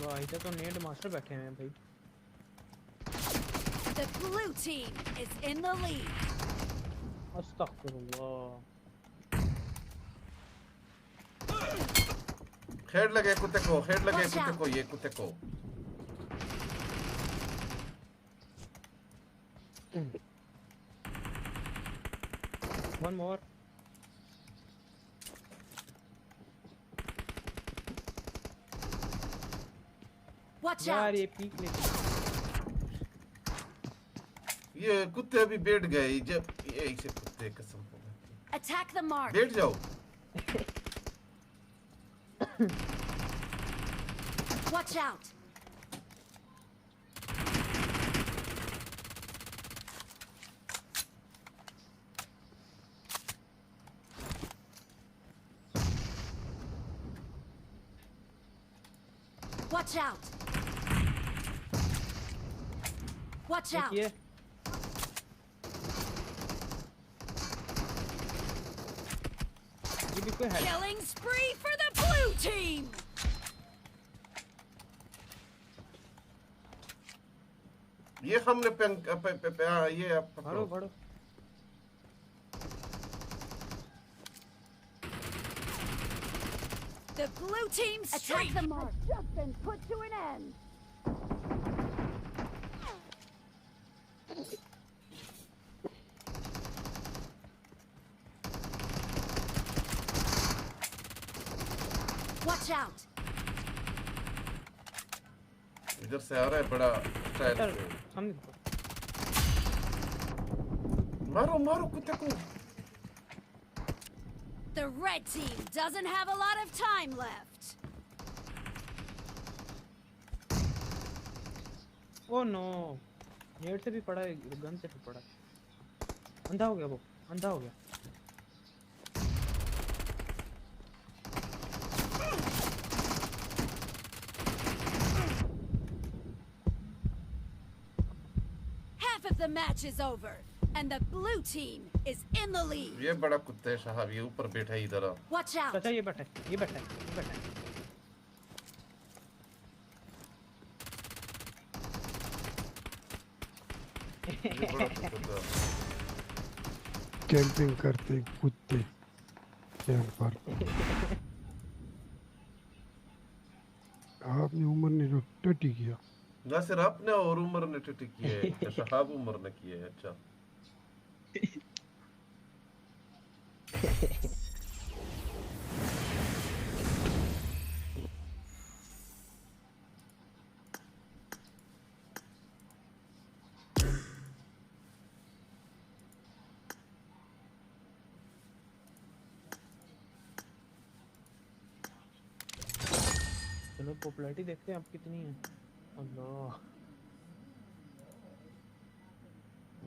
वाह इधर तो नेट मास्टर बैठे हैं भाई। The blue team is in the lead. अस्तगफुरुल्लाह। हेड लगे कुत्ते को, हेड लगे कुत्ते को, ये कुत्ते को। One more. Watch यार out. ये पीक ले। ये कुत्ते अभी बैठ गए, जब ये ऐसे कुत्ते कसम हो गई। Attack the mark. बैठ जाओ। Watch out. Watch out. Watch out. देखिए ये भी कोई है। Killing spree for the blue team. ये हमने ये आप बढ़ो बढ़ो। The blue team's streak has just been put to an end. Watch out. इधर से आ रहा है बड़ा स्टाइल से। सामने मारो मारो कुत्ते को। The red team doesn't have a lot of time left. Oh no. Net से भी पड़ा है, गन से भी पड़ा है। अंधा हो गया वो, अंधा हो गया। Half of the match is over, and the blue team is in the lead. ये बड़ा कुत्ता है साहब, ये ऊपर बैठा है इधर। Watch out. अच्छा ये बैठा है, ये बैठा है, ये बैठा है। ये बड़ा कुत्ता। कैंपिंग करते कुत्ते कैंप पर। आपने उम्र ने जो टटी किया ना सिर्फ आपने और उमर ने टटी किया है, साहब उमर ने किया है। अच्छा चलो पॉपुलैरिटी देखते हैं अब कितनी है। अल्लाह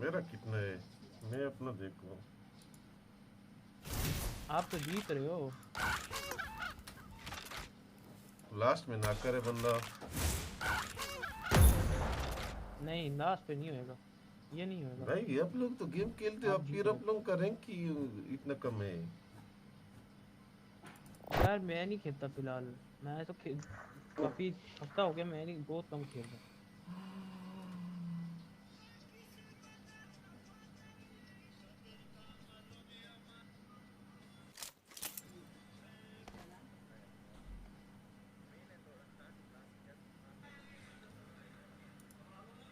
मेरा कितना है, मैं अपना देखूं। आप तो जीत रहे हो। लास्ट में ना करे बंदा। नहीं लास्ट पे नहीं होएगा, ये नहीं होएगा भाई आप लोग तो गेम खेलते हो, फिर आप लोग का रैंक की इतना कम है। यार मैं नहीं खेलता फिलहाल, मैं तो काफी हफ्ता हो गया, मैं नहीं, बहुत कम खेल रहा।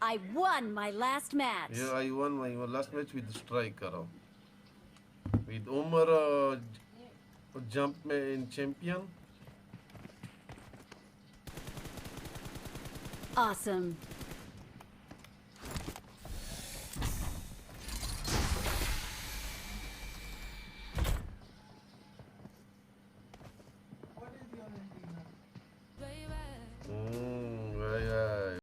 I won my last match. Yeah, I won my last match with striker. With Omar jump in champion. Awesome. Yeah.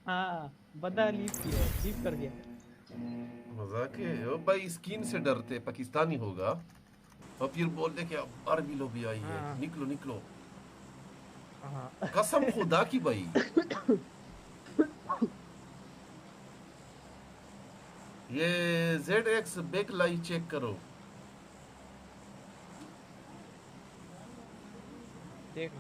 हाँ बंदा लीव किया, लीव कर गया। मजाक है ओ भाई, स्किन से डरते पाकिस्तानी होगा और फिर बोलते कि अब अरबी लोग भी आई है, निकलो निकलो। कसम खुदा की भाई ये ZX बैक लाइट चेक करो। देख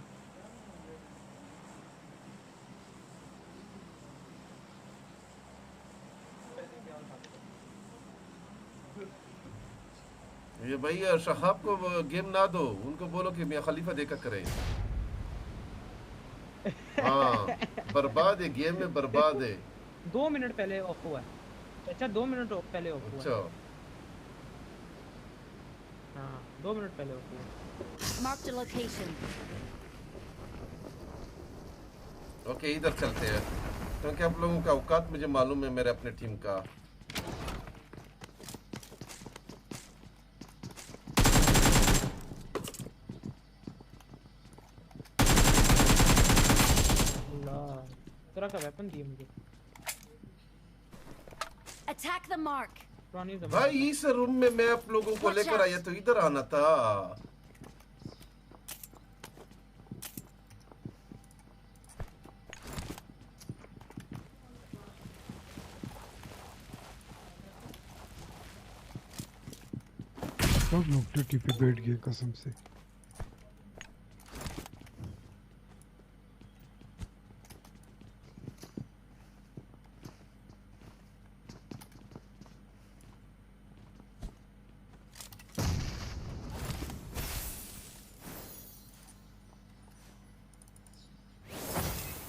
ये भाई शहाब को वो गेम ना दो, उनको बोलो कि मियां खलीफा देखा करें। हाँ बर्बाद है, गेम में बर्बाद है। 2 मिनट पहले ऑफ हुआ है। अच्छा 2 मिनट पहले ऑफ हुआ है। अच्छा हाँ 2 मिनट पहले ऑफ हुआ है। Mark the location. ओके इधर चलते हैं, क्योंकि आप लोगों का औकात मुझे मालूम है मेरे अपने टीम का। तरह का वेपन दिया मुझे। Attack the mark. भाई इस रूम में मैं आप लोगों को लेकर आया तो इधर आना था। सब लोग टिटी पे बैठ गए कसम से।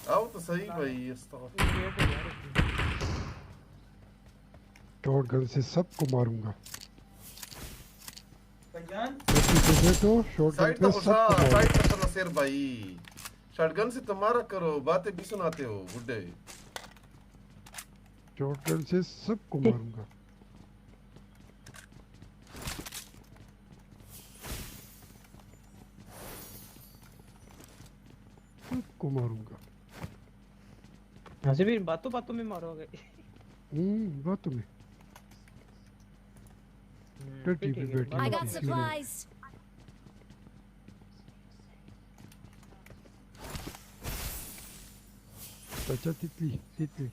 आओ तो सही भाई। शॉटगन से सबको मारूंगा। देखो शॉटगन साइड पे तो सबको मारूंगा। साइड तो नसीर भाई, शॉटगन से तुम्हारा करो, बातें भी सुनाते हो बुड्ढे। शॉटगन से सबको मारूंगा। सबको मारूंगा। ऐसे भी बातों बातों में मारोगे। बातों में। टिटी पे बैठी I है got इसलिए। supplies. अच्छा तितली तितली।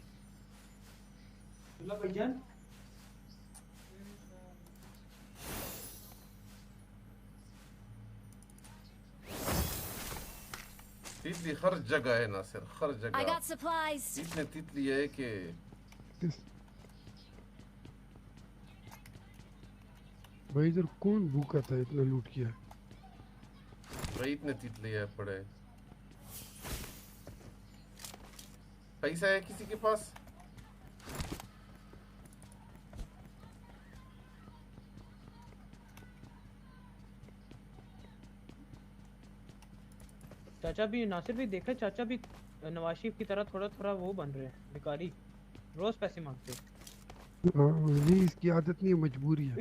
भाईजान तितली हर जगह है नासिर, हर I जगह। got supplies. इतने तितली है कि भाई इधर कौन भूखा था इतना लूट किया। भाई इतने तितली है पड़े। पैसा है किसी के पास? चाचा भी नासिर भी देखा, चाचा भी नवाज शरीफ की तरह थोड़ा थोड़ा वो बन रहे हैं, भिखारी, रोज पैसे मांगते हैं। नहीं इसकी आदत नहीं है, मजबूरी है।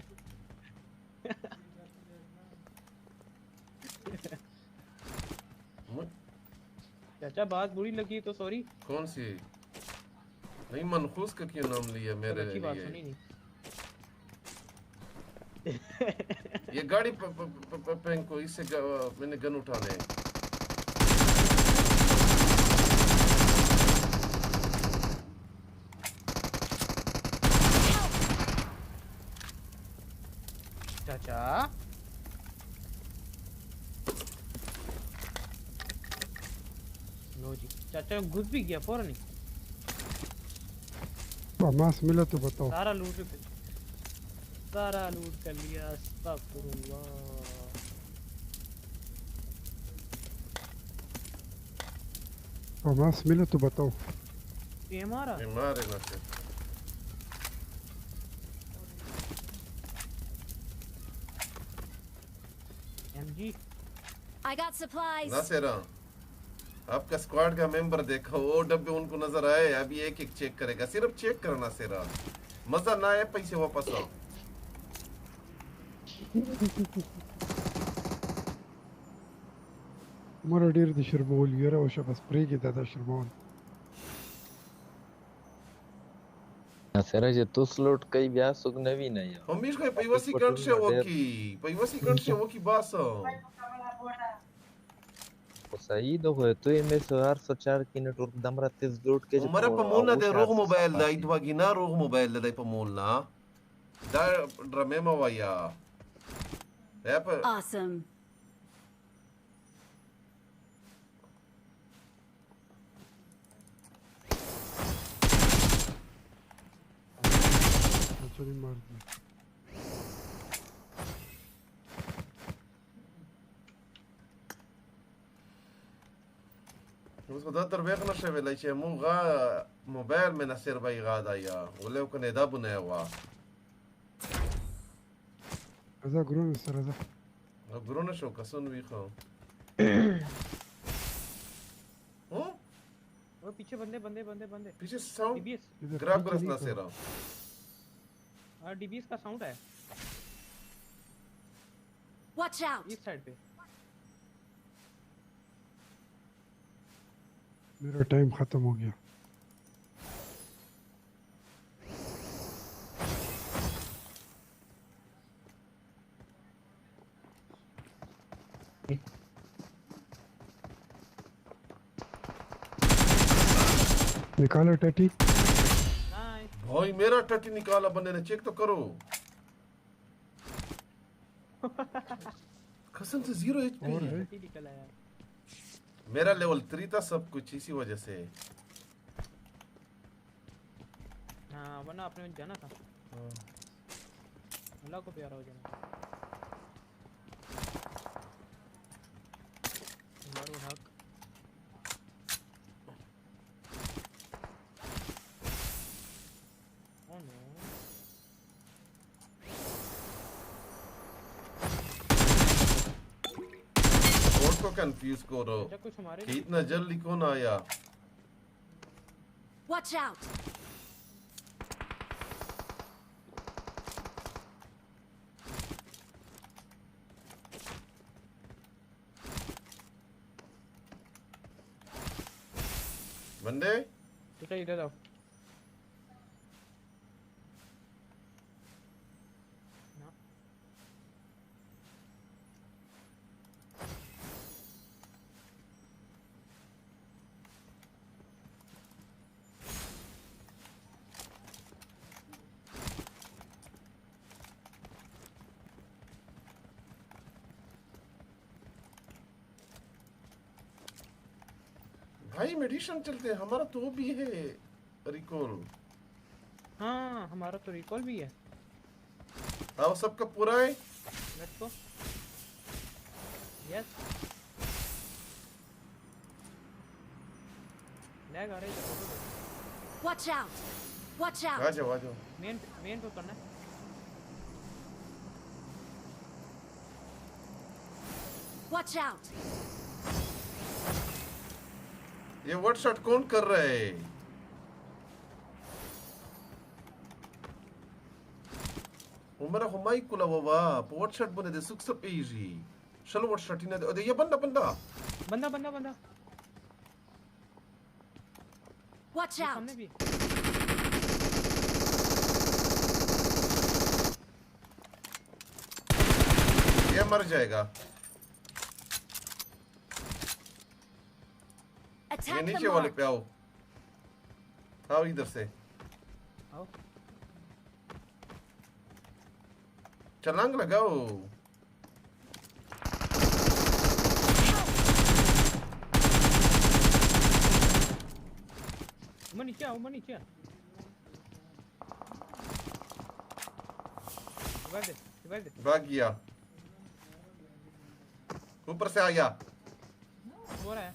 चाचा बात बुरी लगी तो सॉरी। कौन सी? नहीं मनखूस का क्यों नाम लिया मेरे अच्छी बात लिए? सुनी नहीं। ये गाड़ी को इससे मैंने गन उठाने। चाचा लो जी, चाचा घुस भी गया फौरन ही। मास मिला तो बताओ। सारा लूट कर लिया। अस्तगफुरुल्लाह। मास मिला तो बताओ। ये हमारा है ना से। MG I got supplies. Nasir आपका स्क्वाड का मेंबर देखो, वो डब्बे उनको नजर आए, अभी एक एक चेक करेगा, सिर्फ चेक करना सिरा। मजा ना आए पैसे वापस आओ। مرة ډېر د شرمول یاره او شبس پرېږده دا شرمول. سره چې تو سلوټ کوي بیا څوک نه ویني. همیش کوي په یوه سکند شه وکی باسه. صحیح ده خو تو یې مې سهار سچار کې نه ټول دمره تیز لوټ کې. عمره په مول نه د روغ موبایل دی، 2 ګینا روغ موبایل دی په مول نه. Dar dramema vaya. Awesome. Actually मार दिया. بس بدأت تربية نشوي ليش مو موبايل من السير باي غادا يا ولا يكون يدابنا يا هذا قرون السر هذا. قرون شو كسون بيخو. वो पीछे बंदे पीछे साउंड डीबीएस ग्रैब कर ना सेरा हां डीबीएस का साउंड है Watch out. इस साइड पे मेरा टाइम खत्म हो गया. निकालो टटी. भाई मेरा टटी निकाला बंदे ने चेक तो करो. कसम से 0 HP निकला यार. मेरा लेवल 3 था सब कुछ इसी वजह से. हाँ वरना आपने जाना था. अल्लाह को प्यारा हो जाना. मारो हक. Oh no. कोड को कंफ्यूज करो कि इतना जल्दी कौन आया. Watch out. बंदे इधर आओ. भाई मेडिशन चलते हैं हमारा तो भी है रिकॉल. हाँ हमारा तो रिकॉल भी है. आओ सबका पूरा है. Let's go. यस. लैग आ रहा है. Watch out. Watch out. आ जाओ. मेन पे करना है. Watch out. ये वर्ड शॉट कौन कर रहा है. उमरा हुमाई कुला वावा वर्ड शॉट बने दे सुख सब इजी. चलो वर्ड शॉट इन्हें दे. ये बंदा Watch out. सामने भी. ये मर जाएगा. ये नीचे वाले पे आओ. आओ इधर से. आओ. छलांग लगाओ. नीचे आओ. भाग गया. ऊपर से आया. हो रहा है.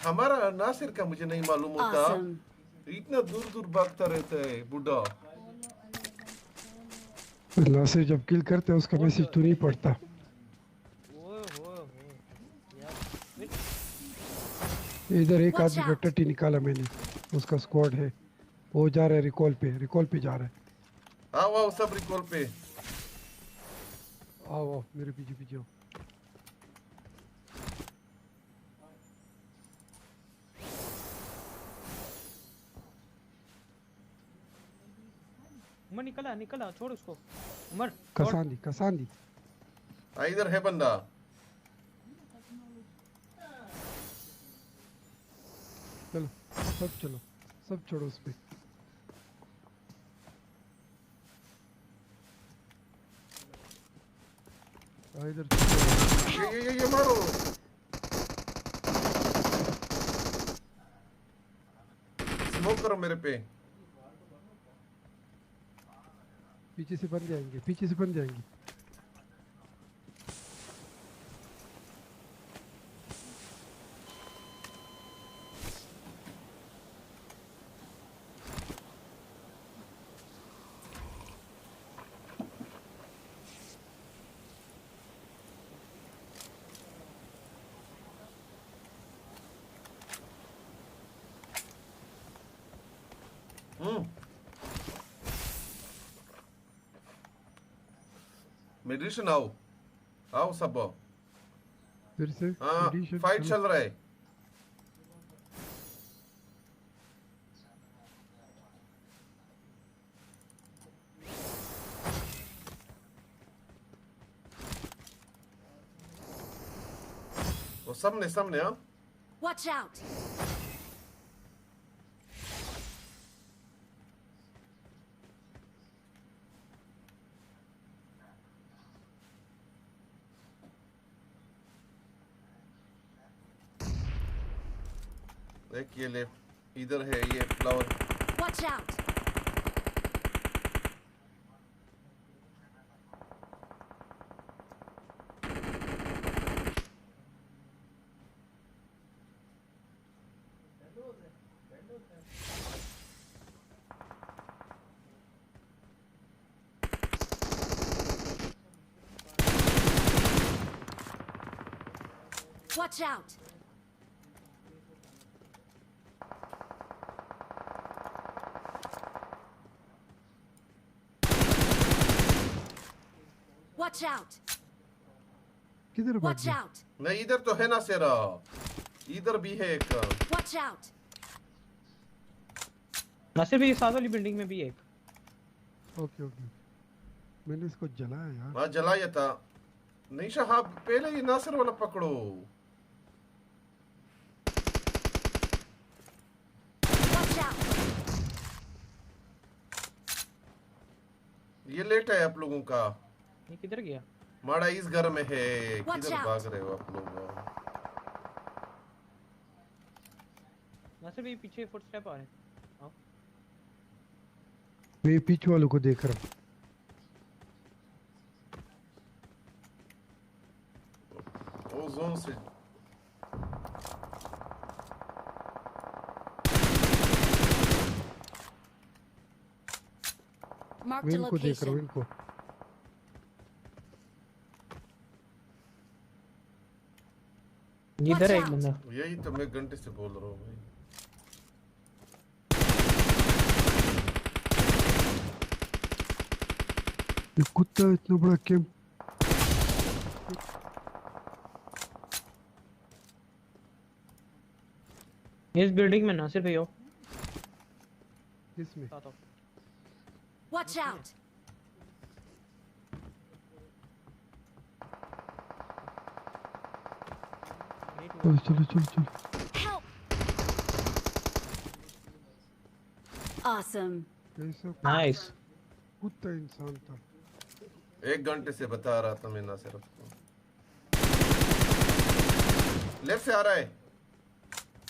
हमारा नासिर का मुझे नहीं मालूम होता. इतना दूर भागता रहता है बुढ़ा. नासिर जब किल करते हैं उसका मैसेज तो नहीं पड़ता. इधर एक आदमी का टट्टी निकाला मैंने. उसका स्क्वाड है. वो जा रहा है रिकॉल पे जा रहा है. आओ सब रिकॉल पे. आओ मेरे पीछे आओ. उमर निकला छोड़ उसको. उमर कसांदी. इधर है बंदा. चलो सब छोड़ो उस पे इधर ये मारो स्मोक करो मेरे पे पीछे से बन जाएंगे मेडिसिन आओ सब फिर से हाँ मेडिसिन फाइट चल रहा है वो सामने हाँ Watch out! देख ये लेफ्ट इधर है ये flower Watch out! Watch out! Watch out! किधर भाग Watch गया out! नहीं इधर तो है ना सेरा इधर भी है एक Watch out! नासिर भाई साथ वाली बिल्डिंग में भी है एक ओके मैंने इसको जलाया यार हाँ जलाया था नहीं हाँ पहले ये नासिर वाला पकड़ो Watch out! ये लेट है आप लोगों का ये किधर गया माड़ा इस घर में है Watch किधर out. भाग रहे हो आप लोग नासिर भाई पीछे फुटस्टेप आ रहे हैं आओ मैं पीछे वालों को देख रहा हूँ वो जोन से Mark मैं the इनको देख रहा हूँ location. इनको इधर है एक out. बंदा यही तो मैं घंटे से बोल रहा हूँ भाई ये कुत्ता इतना बड़ा कैंप इस बिल्डिंग में नासिर भाई हो इसमें साथ आओ Watch out! चलो Help! Awesome. ऐसा नाइस कुत्ता इंसान था एक घंटे से बता रहा था मैं नासिर को लेफ्ट से आ रहा है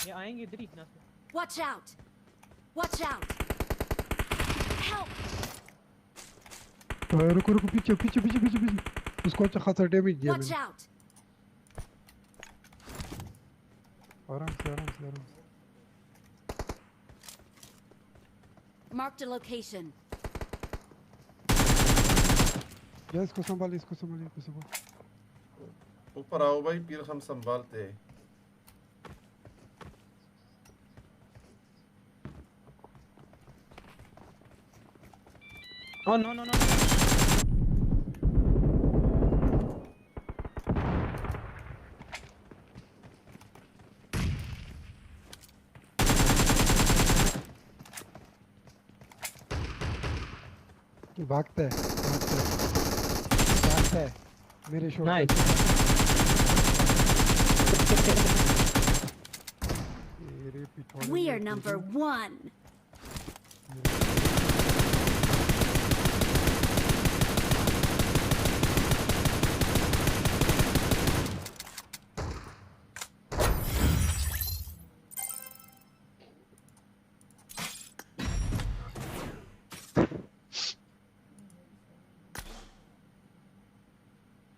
ये आएंगे इधर ही Nasir Watch out! Watch out! Help! रुको पीछे उसको अच्छा खासा डैमेज दिया Watch मैंने out! आराम से Marked a location. या इसको संभाल ऊपर आओ भाई फिर हम संभालते हैं Oh no. भागता है मेरे शॉट नाइस मेरे We are number one.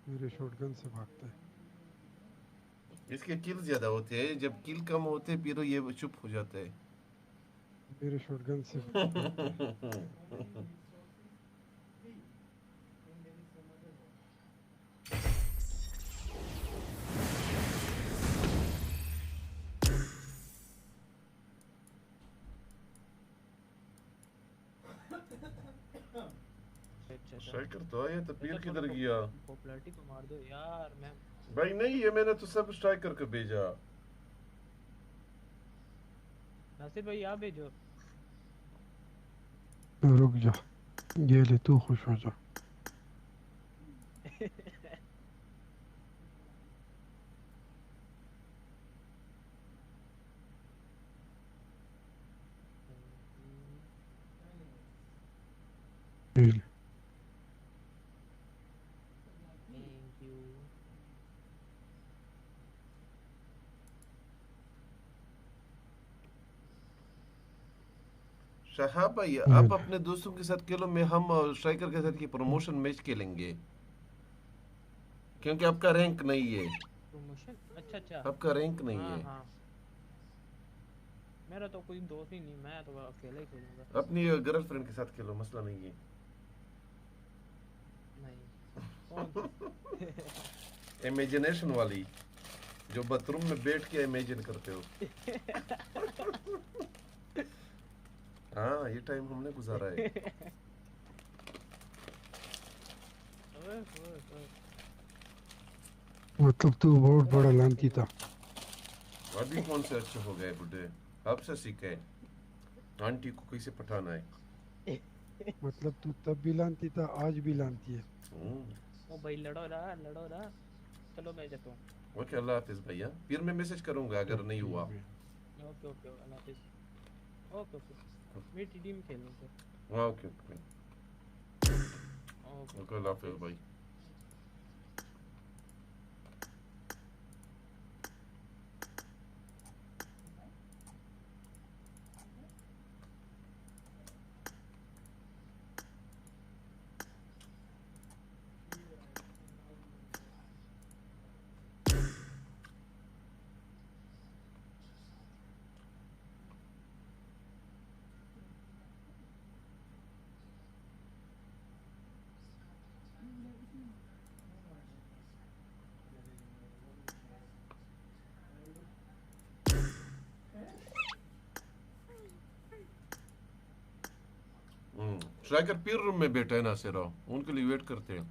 मेरे शॉटगन से भागता है इसके किल ज्यादा होते हैं जब किल कम होते हैं फिर ये चुप हो जाता है मेरे शॉटगन से भागता है स्ट्राइकर तो आया तो पीर किधर गया पॉपुलैरिटी को मार दो यार मैं भाई नहीं ये मैंने तो सब स्ट्राइकर को भेजा नासिर भाई आप भेजो रुक जा ये ले तू खुश हो जा ये ले थैंक यू शहाब भाई आप अपने दोस्तों के साथ खेलो में हम स्ट्राइकर के साथ की प्रमोशन मैच खेलेंगे क्योंकि आपका रैंक नहीं है प्रमोशन अच्छा अच्छा आपका रैंक नहीं है हाँ मेरा तो कोई दोस्त ही नहीं मैं तो अकेले ही खेलूंगा अपनी गर्लफ्रेंड के साथ खेलो मसला नहीं है नहीं इमेजिनेशन वाली जो बाथरूम में बैठ के इमेजिन करते हो हाँ ये टाइम हमने गुजारा है मतलब तू बहुत बड़ा लांती था अभी कौन से अच्छे हो गए बुढ़े आपसे सीखे आंटी को कैसे पठाना है मतलब तू तब भी लांती था आज भी लांती है ओ भाई लड़ो ना चलो मैं जाता हूँ ओके अल्लाह हाफिज भैया फिर मैं मैसेज करूंगा अगर नहीं हुआ ओके अल्लाह हाफिज ओके मैं टीम खेलूंगा हाँ ओके अल्लाह हाफिज भाई स्ट्राइकर पीर रूम में बैठा है ना सिरा उनके लिए वेट करते हैं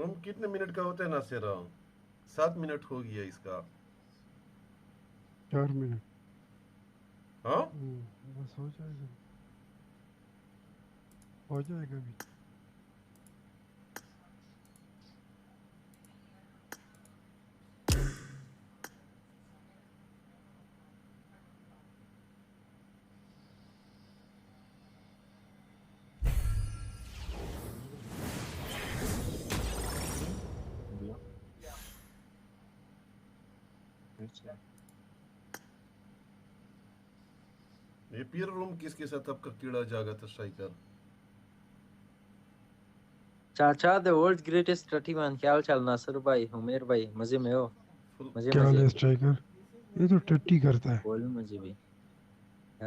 रूम कितने मिनट का होता है नासिर? 7 मिनट हो गया इसका। 4 मिनट। हाँ बस हो जाएगा भी। ये पीर रूम किसके साथ आपका कीड़ा जागा था स्ट्राइकर? चाचा द वर्ल्ड ग्रेटेस्ट टटीमैन, क्या हाल चाल नासिर भाई, उमेर भाई, मजे में हो? मजे क्या मजे है स्ट्राइकर? ये तो टट्टी करता है। बोल मजे भी।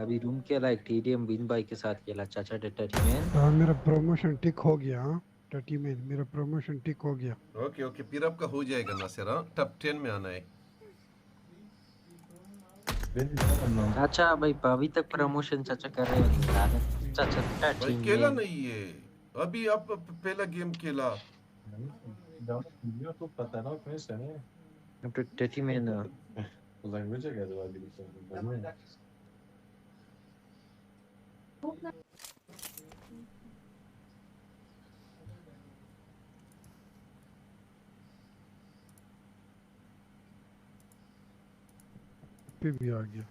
अभी रूम खेला एक टीडीएम बिन भाई के साथ खेला चाचा द टटीमैन। हाँ मेरा प्रमोशन टिक हो गया। हाँ टट्टी में मेरा प्रमोशन टिक हो गया। ओके ओके, पीर आपका हो जाएगा नासिर। हाँ टॉप 10 में आना है। चाचा भाई अभी तक प्रमोशन चाचा कर रहे हो चाचा भाई टटीमैन। खेला नहीं है अभी, आप पहला गेम खेला। टटीमैन पे भी आ गया।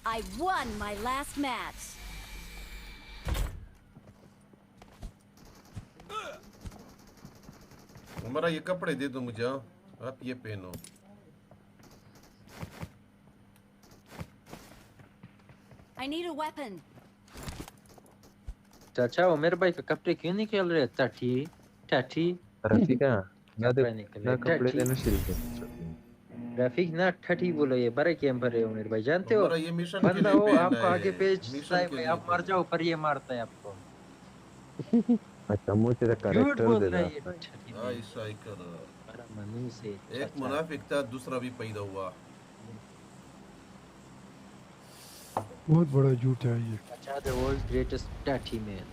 I won my last match. हमारा ये कपड़े दे दो मुझे। आप ये पहनो। I need a weapon. चाचा उमेर भाई के कपड़े क्यों नहीं खेल रहे? टटी टटी रफीका ना कपड़े निकल ना रहे। कपड़े टटी। देना शुरू कर। रफीक ना ठठी बोलो, ये बड़े गेम पर है उमेर भाई, जानते हो? हमारा ये मिशन के बंदा लिए हो पहना आपको है। आगे पेज मिशन के भाई लिए आप मर जाओ पर ये मारता है आपको। अच्छा मुझे तो झूठ कैरेक्टर बोल दे रहा दो। है ये ठठी। हाँ स्ट्राइकर बड़ा मनु से एक मुनाफिक था, दूसरा भी पैदा हुआ। बहुत बड़ा झूठ है ये। चाचा द वर्ल्ड ग्रेटेस्ट टटी मैन।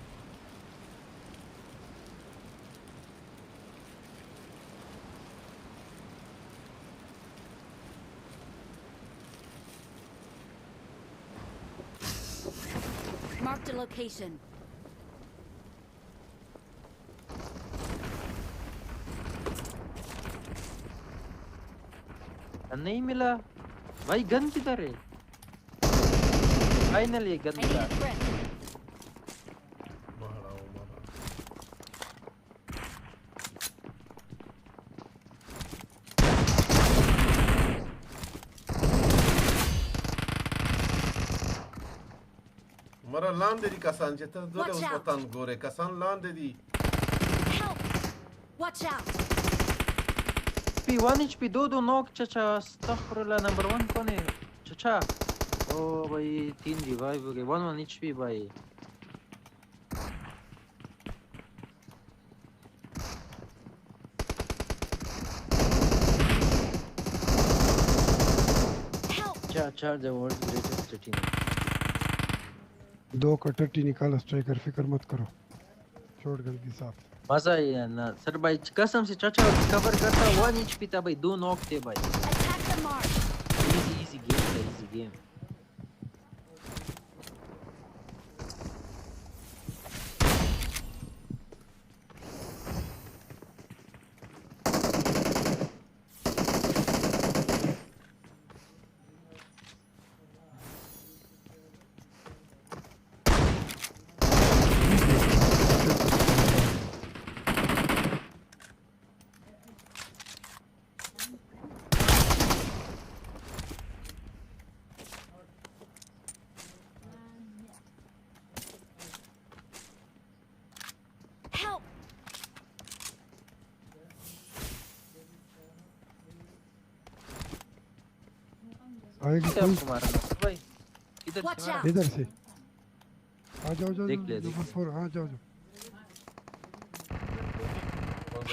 Marked a location. नहीं मिला भाई, गन किधर है? फाइनली गन I need मिला। a friend. हमारा लान दे दी कसान चेता दो Watch उसको out. तन गोरे कसान लान दे दी। Watch out. HP 1 HP दो नॉक चाचा। अस्तगफुरुल्लाह नंबर 1 कौन है चाचा? ओ भाई 3 रिवाइव हो गए। 1 HP भाई। चाचा द वर्ल्ड ग्रेटेस्ट टीम। दो का टट्टी निकाला स्ट्राइकर, फिक्र मत करो। शॉटगन के साथ मजा ही है ना सर भाई, कसम से चाचा कवर करता। 1 HP था भाई, 2 नॉक थे भाई। Attack the mark. Easy game था, इजी गेम। Help. आएगी क्या कोई? मारा ना भाई? इधर Watch से मारा। out. इधर से आ जाओ देख ले, देख नंबर 4 आ जाओ।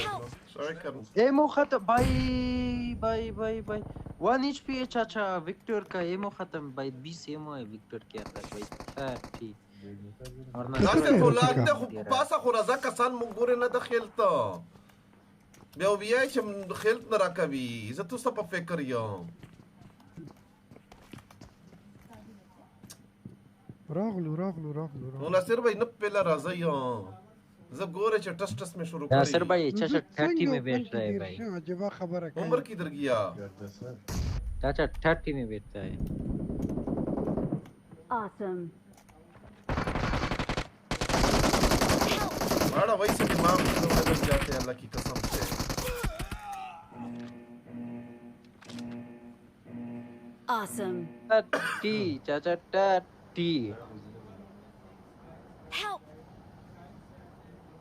Help. एमो खत्म भाई भाई भाई भाई 1 HP है चाचा विक्टर का एमो खत्म भाई 20 एमो है विक्टर के अंदर भाई 30 और Nasir Kolate pasa khuraza kasan mungure na dakhilta. Bia biya chim dakhilt na rakabi. Iza tu sa pa fikr yo. راغلو Nasir bhai na pela raza yo. जब गोरे च टस टस में शुरू करी नासिर भाई चाचा 30 में बेच रहा है भाई जब खबर है उम्र किधर गया चाचा 30 में बेचता है Awesome. बड़ा वैसे दिमाग में बदल जाते हैं अल्लाह की कसम से Awesome. 30 चाचा 30 Help.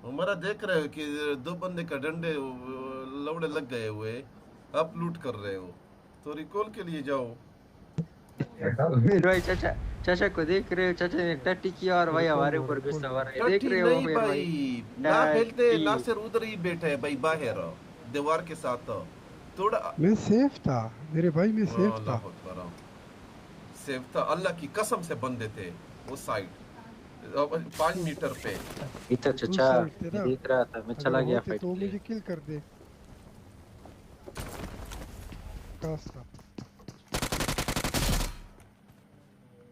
हमारा देख रहे हो कि दो बंदे का डंडे लवड़े लग गए हुए आप लूट कर रहे हो तो रिकॉल के लिए जाओ भाई चाचा चाचा को देख रहे हो चाचा ने 30 किया और भाई हमारे ऊपर गुस्सा हो रहा है देख रहे हो नहीं भाई ना खेलते नासिर उधर ही बैठा है भाई बाहर दीवार के साथ थोड़ा मैं सेफ था मेरे भाई मैं सेफ था अल्लाह की कसम से बंदे थे वो साइड 5 मीटर पे इधर चाचा देख रहा था मैं चला गया फाइट तो मुझे किल कर दे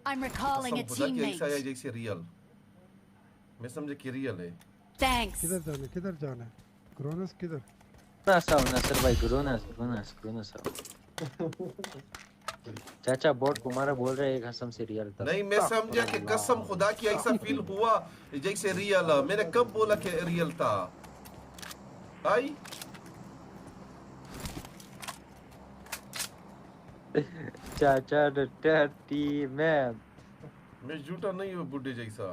I'm recalling a teammate. जैसे रियल मैं समझे कि रियल है Thanks. किधर जाना है क्रोनस किधर नासिर भाई ग्रोनस चाचा बोट कुमारा बोल रहे हैं कसम से रियल था नहीं मैं समझा कि कसम खुदा की ऐसा फील हुआ जैसे रियल मैंने कब बोला कि रियल था आई चाचा 30 मैं झूठा नहीं हूँ बुड्ढे जैसा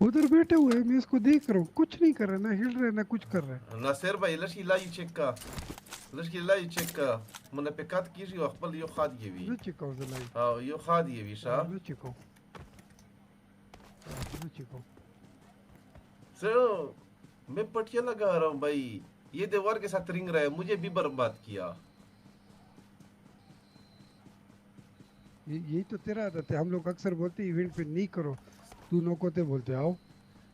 उधर बैठे हुए मैं इसको देख रहा हूँ कुछ नहीं कर रहा ना हिल रहा ना कुछ कर रहा है नासिर भाई लशी लाई चेक का मैंने पेकात की जो अखबल यो खाद ये भी चिको लाई हाँ यो खाद ये भी शा चिको सर मैं पटिया लगा रहा हूँ भाई ये दीवार के साथ रिंग रहा है मुझे भी बर्बाद किया यही तो तेरा आदत है हम लोग अक्सर बोलते इवेंट पे नहीं करो तू नौकोते बोलते आओ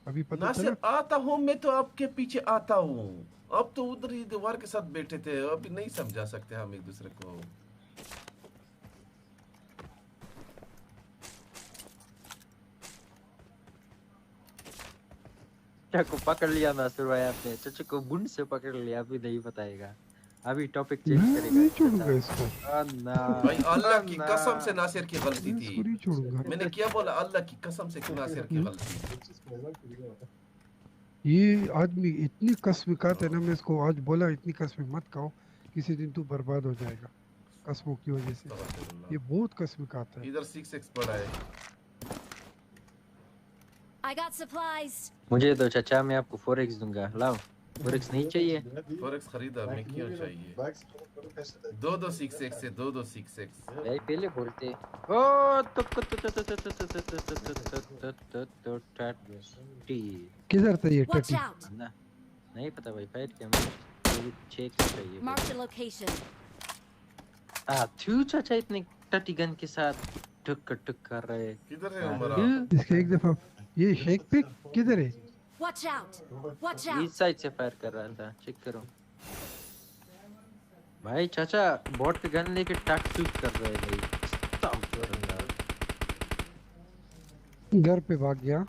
अभी पता चला आता हूँ मैं तो आपके पीछे आता हूँ अब तो उधर ही दीवार के साथ बैठे थे अभी नहीं समझा सकते हम एक दूसरे को चाचा को पकड़ लिया नासिर भाई आपने चाचा को बुंड से पकड़ लिया अभी नहीं बताएगा अभी टॉपिक चेंज करेगा नहीं छोड़ूंगा इसको भाई अल्लाह की कसम से नासिर की गलती थी मैंने क्या बोला अल्लाह की कसम से नासिर की गलती ये आदमी इतनी कसम खाते ना मैं इसको आज बोला इतनी कसम मत खाओ किसी दिन तू बर्बाद हो जाएगा कसमों की वजह से ये बहुत कसम खाता है इधर 6x पड़ा है I got supplies. मुझे दो चाचा मैं आपको 4x दूंगा लाओ 4x नहीं चाहिए 4x खरीदा मैं क्यों चाहिए दो 6x से दो 6x भाई पहले बोलते ओ तो किधर था ये Watch टटी out. नहीं पता भाई फाइट क्या मुझे 6x चाहिए Mark the location. तू चाचा इतने टटी गन के साथ टुक कर रहे किधर है हमारा इसके एक दफा ये शेक पे किधर है Watch out. Watch इस out. साइड से फायर कर रहा था चेक करो भाई चाचा बॉट के गन लेके टक टूट कर रहे हैं भाई घर पे भाग गया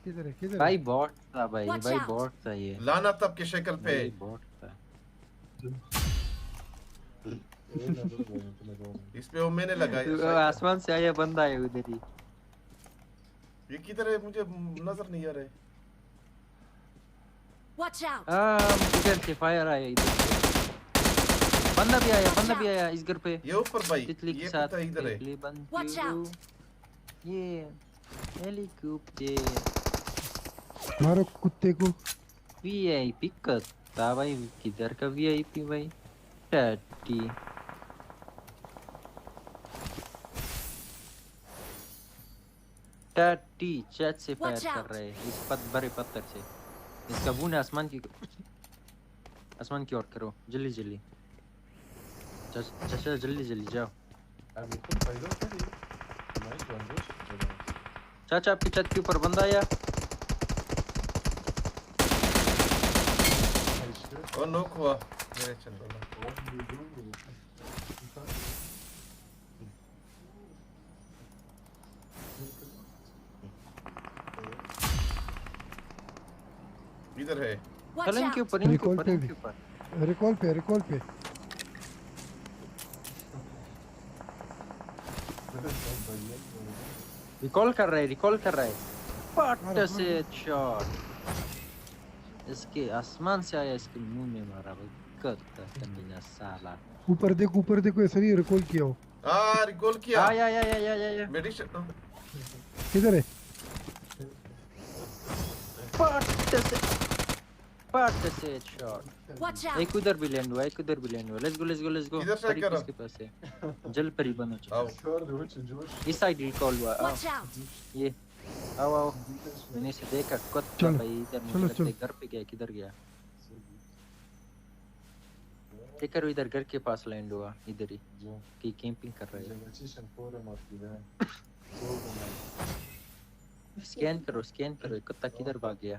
किधर भाई बॉट था भाई Watch भाई out. बॉट था ये लाना तब के शक्ल पे बॉट था इस पे वो मैंने लगाया आसमान से आया बंदा है उधर ही ये किधर है मुझे नजर नहीं आ रहा है Watch out. इधर से फायर आया इधर से बंदा भी आया इस घर पे ये ऊपर भाई तितली के ये साथ कुत्ता इधर है तितली बंद Watch क्यों? out. ये हेलीकॉप्टर मारो कुत्ते को वीआईपी कत्ता भाई किधर का वीआईपी भाई टट्टी चैट से फायर Watch कर out. रहे हैं इस बड़े पत्थर से। इसका बून आसमान की ओर करो जल्दी जल्दी। चाचा जल्दी जल्दी जाओ। चाचा आपकी छत के ऊपर बंदा आया। ओ नॉक हुआ मेरे चल रहा। इधर है। Watch out. रिकॉल पे भी रिकॉल पे रिकॉल कर रहा है पट से शॉट इसके आसमान से आया इसके मुंह में मारा भाई कत्ता कमीना साला। ऊपर देखो ऐसा नहीं रिकॉल किया हो। रिकॉल किया। या मेडिसिन किधर है? पट से शॉट। Watch out. एक उधर भी लैंड हुआ लेट्स गो किधर से कर इसके पास है जल परी बनो इस साइड रिकॉल हुआ Watch out. ये आओ मैंने इसे देखा कुत्ता भाई इधर मुझे लगता है घर पे गया किधर गया देखो इधर घर के पास लैंड हुआ इधर ही कि कैंपिंग कर रहे हैं। स्कैन करो कुत्ता किधर भाग गया।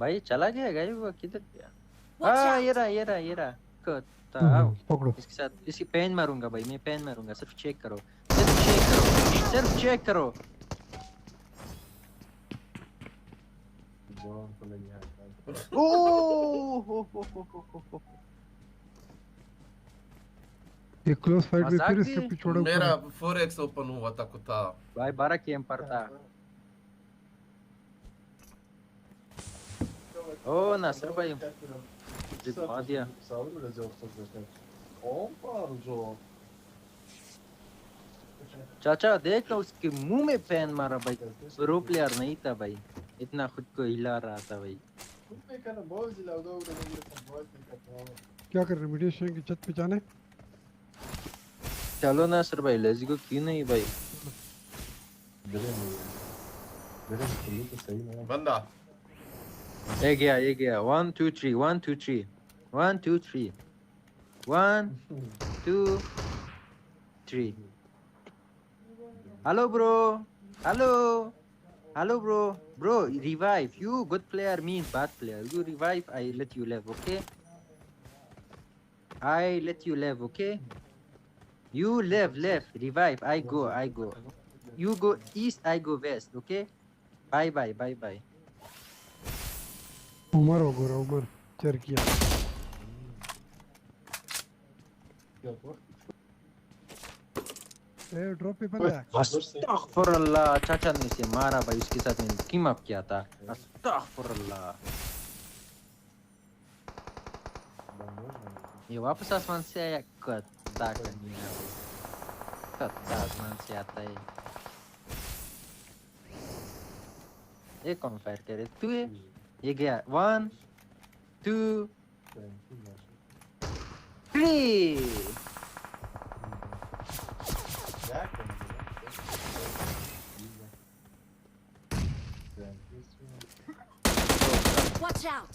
भाई चला गया गायब हुआ किधर गया। ये रहा कुत्ता पकड़ो इसके साथ इसी पेन मारूंगा भाई मैं पेन मारूंगा सिर्फ चेक करो। ये क्लोज फाइट में फिर इसके पिछोड़ा मेरा 4x ओपन हुआ था कुत्ता भाई 12 कैंपर था। ओ नासर भाई जितवा दिया। चाचा देख लो उसके मुंह में पेन मारा भाई प्रो प्लेयर नहीं था भाई इतना खुद को हिला रहा था भाई। क्या कर रहे मेडिटेशन की छत पे जाने। चलो नासर भाई लेट्स गो क्यों नहीं भाई। बंदा ये गया 1 2 3 1 2 3 1 2 3 1 2 3 hello bro bro revive you good player me bad player you revive I let you live okay you live revive I go you go east I go west okay bye Umar हो गया उमर चर किया ड्रॉप पे बंदा है। अस्तगफुरुल्लाह चाचा ने इसे मारा भाई उसके साथ मैंने टीम अप किया था। अस्तगफुरुल्लाह ये वापस आसमान से आया कत्ता कमीना कत्ता आसमान से आता है। ये कौन फायर करे तू है ये गया 1 2 3 Watch out.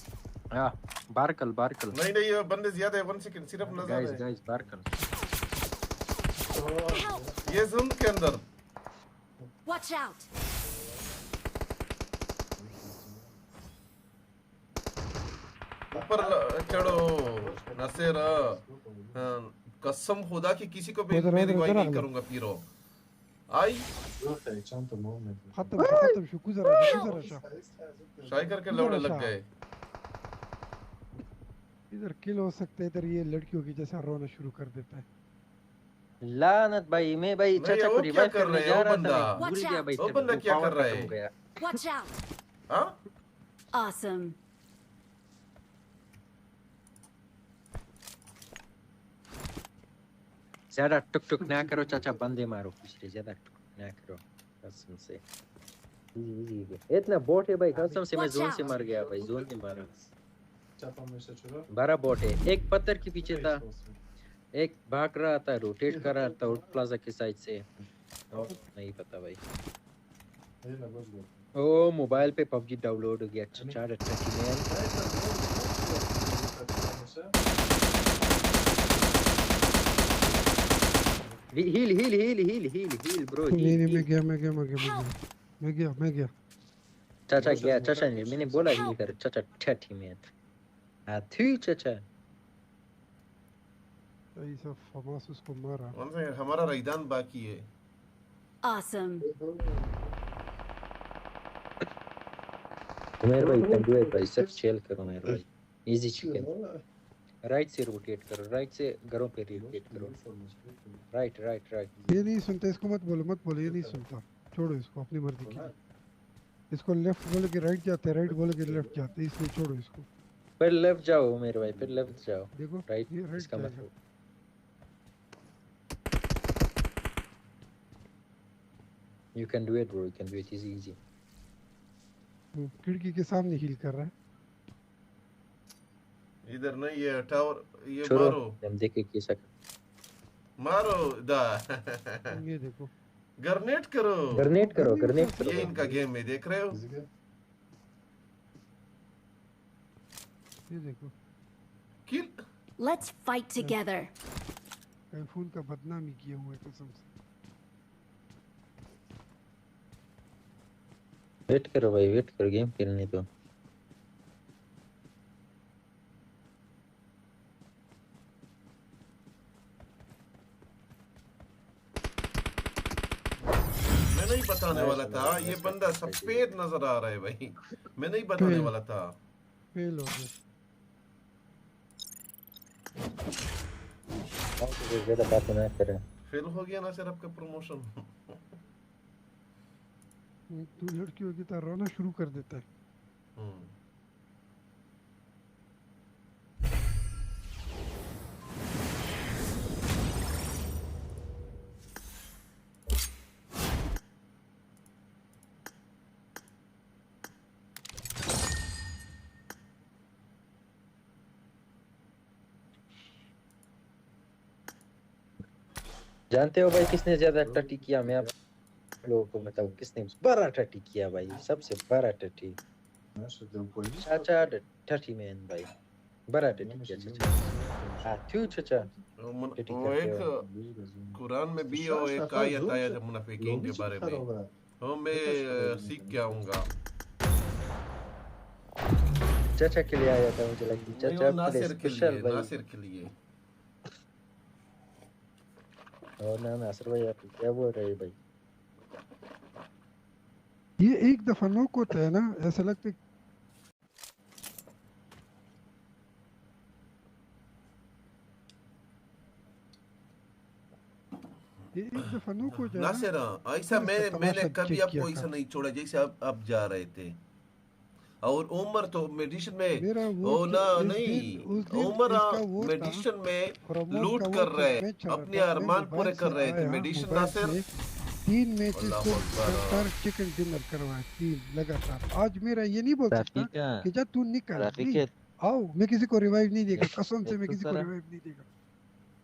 बारकल नहीं ये बंदे ज्यादा है 1 सेकंड सिर्फ नजर है गाइस बारकल ये जोन के अंदर Watch out. ऊपर चढ़ो नसेर कसम खुदा की किसी को भी मैं रिवाइव नहीं करूंगा पीरो आई खत्म शुक्र शाही करके लौड़े लग गए। इधर किल हो सकते इधर ये लड़कियों की जैसा रोना शुरू कर देता है। लानत भाई मैं भाई चाचा को रिवाइव करने जा रहा था भूल गया भाई वो बंदा क्या कर रहा है। Watch out. हाँ Awesome. ज्यादा टुक ना करो चाचा बंदे मारो पिछले ज्यादा टुक ना करो कसम से इतना बोट है भाई कसम से मैं जोन से मर गया भाई जोन में मारा 12 बॉट है, एक पत्थर के पीछे था, एक भाग रहा था, रोटेट कर रहा था वुड प्लाजा की साइड से। नहीं पता भाई। ओ मोबाइल पे PUBG डाउनलोड हो गया। चार अच्छा की हील ब्रो। नहीं मैं गया चाचा गया, चाचा ने मैंने बोला हील कर। चाचा ठठी में थी चाचा। ऐसा फमास उसको मारा। हमारा रईदान बाकी है। Awesome. मेरे भाई कैन डू इट भाई, सब चिल करो मेरे भाई। Easy chicken. राइट से रोटेट करो, राइट से घरों पे रोटेट करो। राइट। ये नहीं सुनता, इसको मत बोलो, ये नहीं सुनता। छोड़ो इसको अपनी मर्जी की। इसको लेफ्ट बोले कि राइट जाते, राइट बोले कि लेफ्ट जाते, इसलिए छोड़ो इसको। फिर लेफ्ट जाओ मेरे भाई, फिर लेफ्ट जाओ। देखो राइट इसका मतलब You can do it bro, you can do it easy. खिड़की के सामने हील कर रहा है। इधर नहीं, ये टावर, ये छोड़ो, मारो। हम देखे कैसा मारो दा। ये देखो ग्रेनेड करो। ग्रेनेड ये इनका गेम है, देख रहे हो? ये देखो किल। Let's fight together. आईफोन का बदनामी किया हुआ है कसम से। वेट करो भाई, वेट करो, गेम खेलने दो। मैं नहीं बताने वाला था, ये बंदा सफेद नजर आ रहा है भाई। मैं नहीं बताने वाला था। फेल हो गया। ज़्यादा बात ना करें। फेल हो गया ना सर आपका प्रमोशन। तू लड़कियों की तरह रोना शुरू कर देता है। जानते हो भाई किसने ज्यादा टट्टी किया? मैं आप लोगों को बताऊं किसने बड़ा टट्टी किया भाई, सबसे बड़ा टट्टी चाचा टट्टी मैन भाई, बड़ा टट्टी किया चाचा। तू चाचा वो एक कुरान में भी वो एक आयत आया जब मुनाफिकीन के बारे में, वो मैं सीख के आऊंगा। चाचा के लिए आया था मुझे लगती। चाचा नासिर के लिए, भाई, नासिर के लिए। और ना नासिर भाई आप क्या बोल रहे हैं भाई? ये एक दफा नॉक होता है ना, ऐसा लगता है ये एक दफा नॉक हो जाए नासिर ऐसा मैंने कभी आपको ऐसा नहीं छोड़ा जैसे आप जा रहे थे। और उमर तो मेडिसिन में ओ ना नहीं, उमर मेडिसिन में लूट कर रहे, अपने अरमान पूरे कर रहे थे। मेडिसिन नासिर 3 मैचेस को पर चिकन डिनर करवाया, 3 लगातार। आज मेरा ये नहीं बोल सकता कि जा तू निकल, आओ मैं किसी को रिवाइव नहीं देगा, कसम से मैं किसी को रिवाइव नहीं देगा।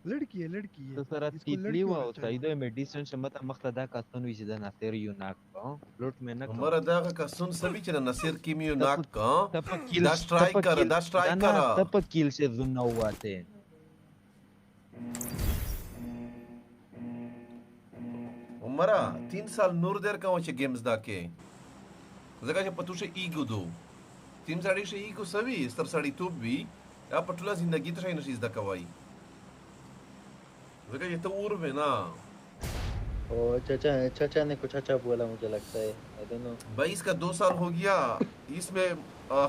लड़की है तो सर तितली हुआ होता इधर मेडिसिन शमता मखदा का सुन विजदा नासिर यूनाक को लूट में न हमारा दागा का सुन सभी चला नासिर किमियो नाक का दा स्ट्राइक कर तब किल से जुन्ना हुआ थे। हमारा 3 साल नूर देर का वचे गेम्स दाके जगाचे पतुशे ईगो दो 3 साडी शे ईगो सवी स्तर साडी तुबी या पटुला जिंदगी तो शायद नशीज दा कवाई जगह ये तो उर्व है ना। ओ चाचा ने कुछ अच्छा बोला मुझे लगता है, आई डोंट नो भाई। इसका 2 साल हो गया इसमें।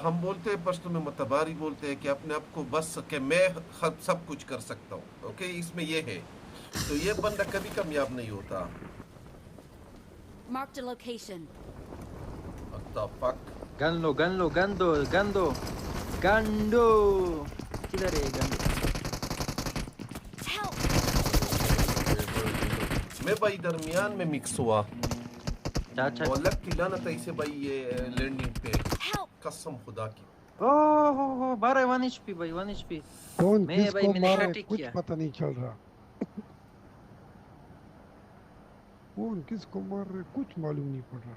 हम बोलते हैं पश्तो में मतबारी बोलते हैं कि अपने आप को बस कि मैं सब कुछ कर सकता हूँ। ओके इसमें ये है, तो ये बंदा कभी कामयाब नहीं होता। Marked a location. What the fuck? गंदो किधर है गंदो? मैं भाई दरमियान में मिक्स हुआ। चाचा और लग की लानत ऐसे भाई ये लैंडिंग पे कसम खुदा की। ओह 12 1 HP भाई 1 HP कौन मैं किसको भाई मैंने मारे शॉट कुछ किया पता नहीं चल रहा। कौन किसको मार रहे कुछ मालूम नहीं पड़ रहा।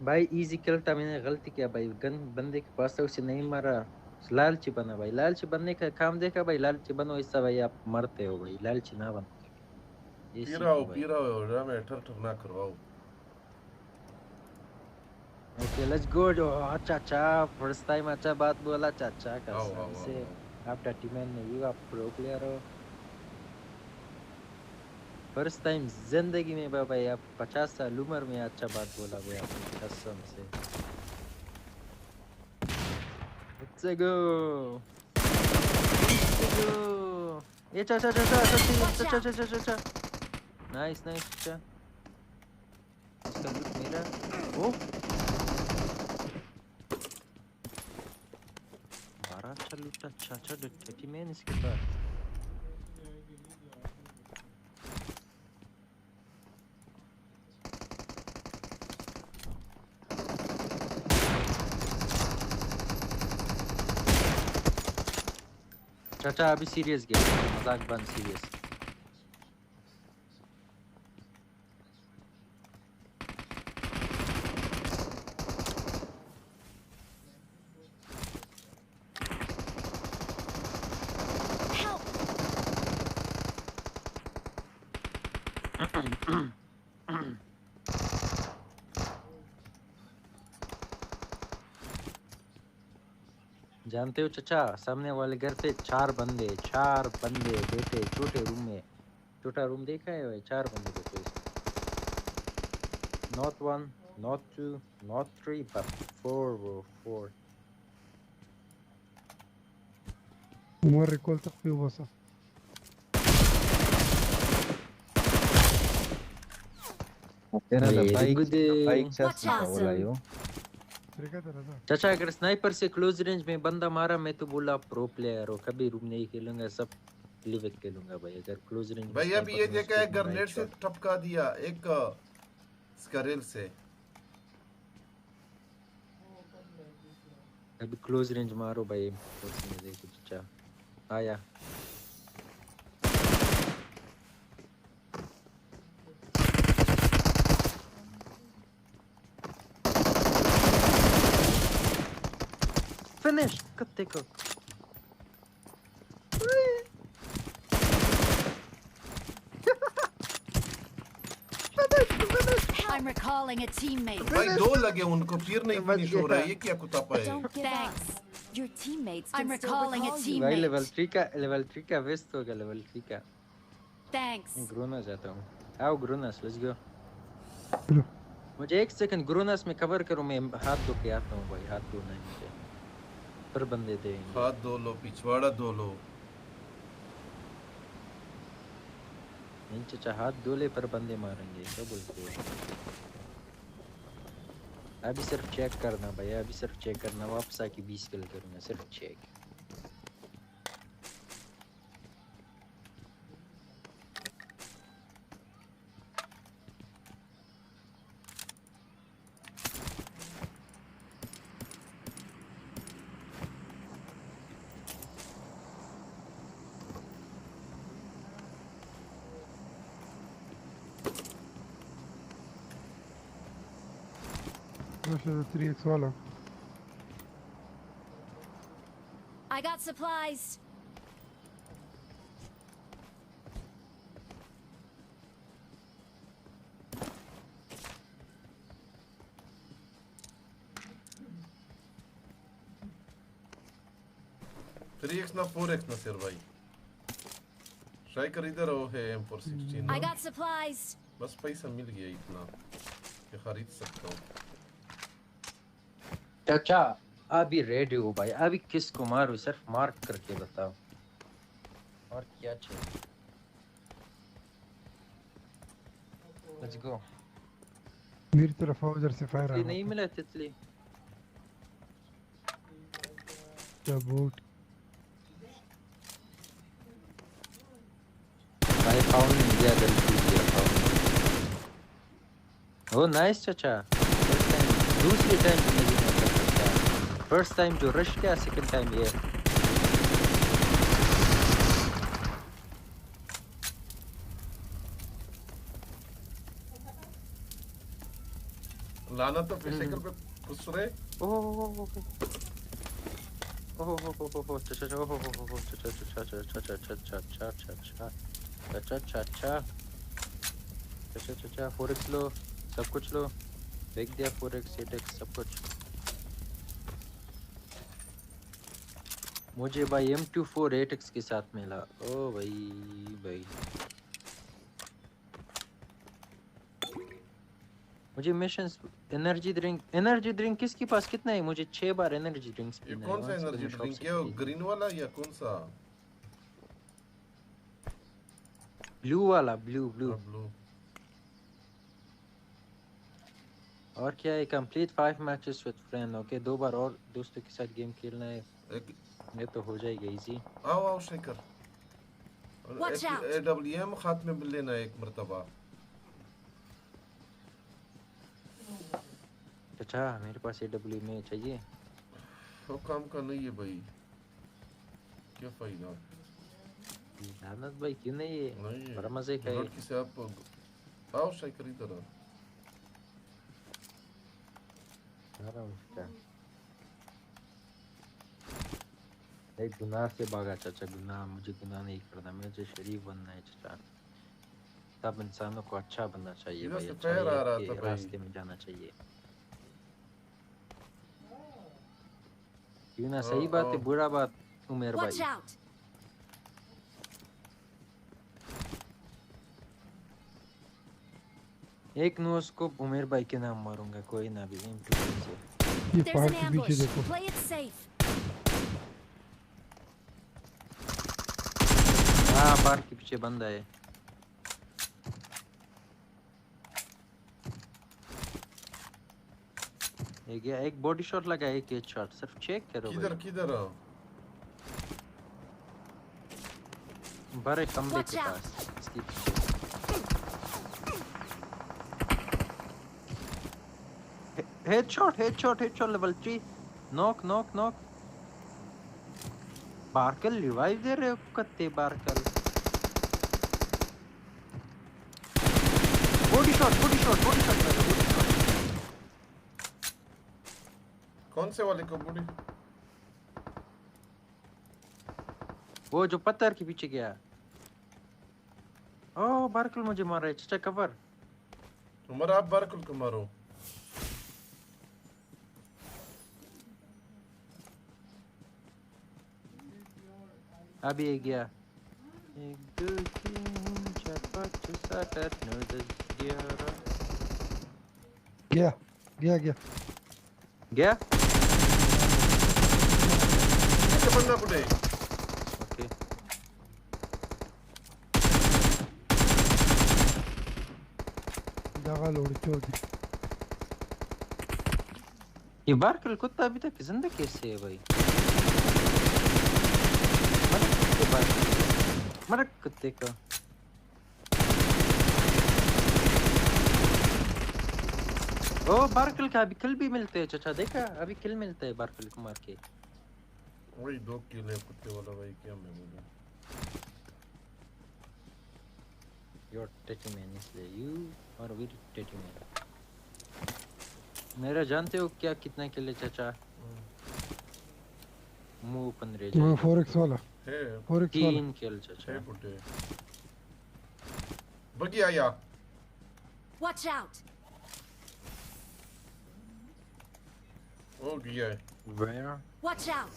भाई इजी किल था मैंने गलती किया भाई गन बंदे के पास था उसे नहीं मारा लालची बना भाई लालची बनने का काम देखा भाई लालची बनो इससे भाई आप मरते हो भाई लालची ना बनो ये पी सीखो रहा हो रहा मैं ठर ठर ना करवाओ। ओके लेट्स गो जो चाचा फर्स्ट टाइम अच्छा बात बोला चाचा कसम से आप टीममेट ने यू आप प्रो प्लेयर हो फर्स्ट टाइम जिंदगी में भाई आप 50 साल उम्र में अच्छा बात बोला भाई आपने कसम से लेट्स गो ये चाचा चाचा चाचा चाचा नाइस नाइस चाचा इसका लूट मेरा ओ 12 अच्छा लूटा चाचा डटी मैन इसके पास चाचा अभी सीरियस गेम मजाक बंद सीरियस जानते हो चाचा सामने वाले घर पे 4 बंदे बैठे छोटे रूम में छोटा रूम देखा है भाई 4 बंदे बैठे not 1 not 2 not 3 but 4 Umar recall तक पे हुआ सा तेरा Very बाइक good. से बोला यो चाचा अगर स्नाइपर से क्लोज रेंज में बंदा मारा मैं तो बोला प्रो प्लेयर हो कभी रूम नहीं खेलूंगा सब लिव इट खेलूंगा भाई अगर क्लोज रेंज भाई अब ये देखा है ग्रेनेड से टपका दिया एक स्करेल से अभी क्लोज रेंज मारो भाई देखो चाचा आया Finish! Kutte ko. I'm recalling a teammate. भाई 2 लगे उनको फिर नहीं फिनिश हो रहा है ये क्या कुत्ता है। Don't give up. Your teammates I'm can still recalling a recall you. भाई teammate. लेवल 3 का वेस्ट हो गया लेवल 3 का Thanks. ग्रोनस जाता हूँ आओ ग्रोनस लेट्स गो मुझे 1 सेकंड ग्रोनस में कवर करो मैं हाथ धो के आता हूँ भाई हाथ धोना है मुझे पर बंदे देंगे हाथ धो लो पिछवाड़ा धो लो नहीं चाचा हाथ धो ले पर बंदे मारेंगे क्या बोलते हो अभी सिर्फ चेक करना भाई अभी सिर्फ चेक करना वापस आके 20 किल करूंगा सिर्फ चेक the 3x वाला I got supplies. Three x ना 4x ना सिर भाई स्ट्राइकर इधर हो है M416 I got supplies. बस पैसा मिल गया इतना कि खरीद सकता हूँ चाचा अभी रेडी हो भाई अभी किसको मारो सिर्फ मार्क करके बताओ और क्या चाहिए लेट्स गो मेरी तरफ आओ उधर से फायर आ ये नहीं मिला तितली क्या बूट भाई फाउंड नहीं दिया गलती दिया फाउंड ओ नाइस चाचा दूसरी टाइम जिंदगी में कर सकता फर्स्ट टाइम जो रश किया, सेकंड टाइम ये लाना तो पेशेकर पे कुछ रहे अच्छा फोरेक्स लो, सब कुछ लो, फेंक दिया फोरेक्स, एटेक्स सब कुछ। मुझे भाई M24 एटेक्स के साथ मिला। ओ भाई मुझे मिशंस एनर्जी ड्रिंक किसके पास कितना है? मुझे 6 बार एनर्जी ड्रिंक्स ये पीना है। कौन सा एनर्जी ड्रिंक है? वो ग्रीन वाला या कौन सा? ब्लू वाला, ब्लू। और क्या है? Complete 5 matches with friend. Okay 2 बार और दोस्तों के साथ गेम खेलना है, ये तो हो जाएगा इजी। आओ शेखर, AWM खात में मिल लेना एक मर्तबा। अच्छा मेरे पास AW में चाहिए, वो काम का नहीं है भाई, क्या फायदा? लानत भाई क्यों नहीं है? बड़ा मजे का है। लड़की से आप आओ शेखर इधर आओ। एक गुनाह से भागा चाचा, गुनाह मुझे गुनाह नहीं करना, मुझे शरीफ बनना है चाचा। सब इंसानों को अच्छा बनना चाहिए भाई, अच्छा के रास्ते में जाना चाहिए। क्यों ना? सही बात है, बुरा बात उमेर भाई। एक नो उसको उमेर भाई के नाम मारूंगा, कोई ना भी M2 से। ये पहाड़ के पीछे देखो। हाँ पहाड़ के पीछे बंदा है। एक बॉडी शॉट लगा, एक हेड शॉट, सिर्फ चेक करो। किधर हो? बड़े कमरे के पास इसकी पीछे। Headshot level 3। नॉक। बार्कल रिवाइव दे रहे हो कत्ते बार्कल। Body shot. कौन से वाले को बॉडी? वो जो पत्थर के पीछे गया। ओ बार्कल मुझे मार रहा है चाचा, कवर। तुम्हारा आप बार्कल को मारो। अभी एक गया। 1 2 3 4 5 6 7 8 9 10 11। गया ऐसे बनना पड़े। ओके जगह लोड छोड़ दी। ये बार्कल कुत्ता अभी तक जिंदा कैसे है भाई? मरक कुत्ते का। ओ बार्कल का अभी किल भी मिलते हैं चाचा, देखा अभी किल मिलता है बार्कल को मार के। वही 2 किल है कुत्ते वाला भाई, क्या मैं बोलूं। You're touching man इसलिए you are very touching man। मेरा जानते हो क्या कितना किल है चाचा? मुंह 15 तुम्हें 4x वाला है, 4x वाला 3 किल चाचा। है पुटे बगी आया। Watch out! हो गया है। Where? Watch out!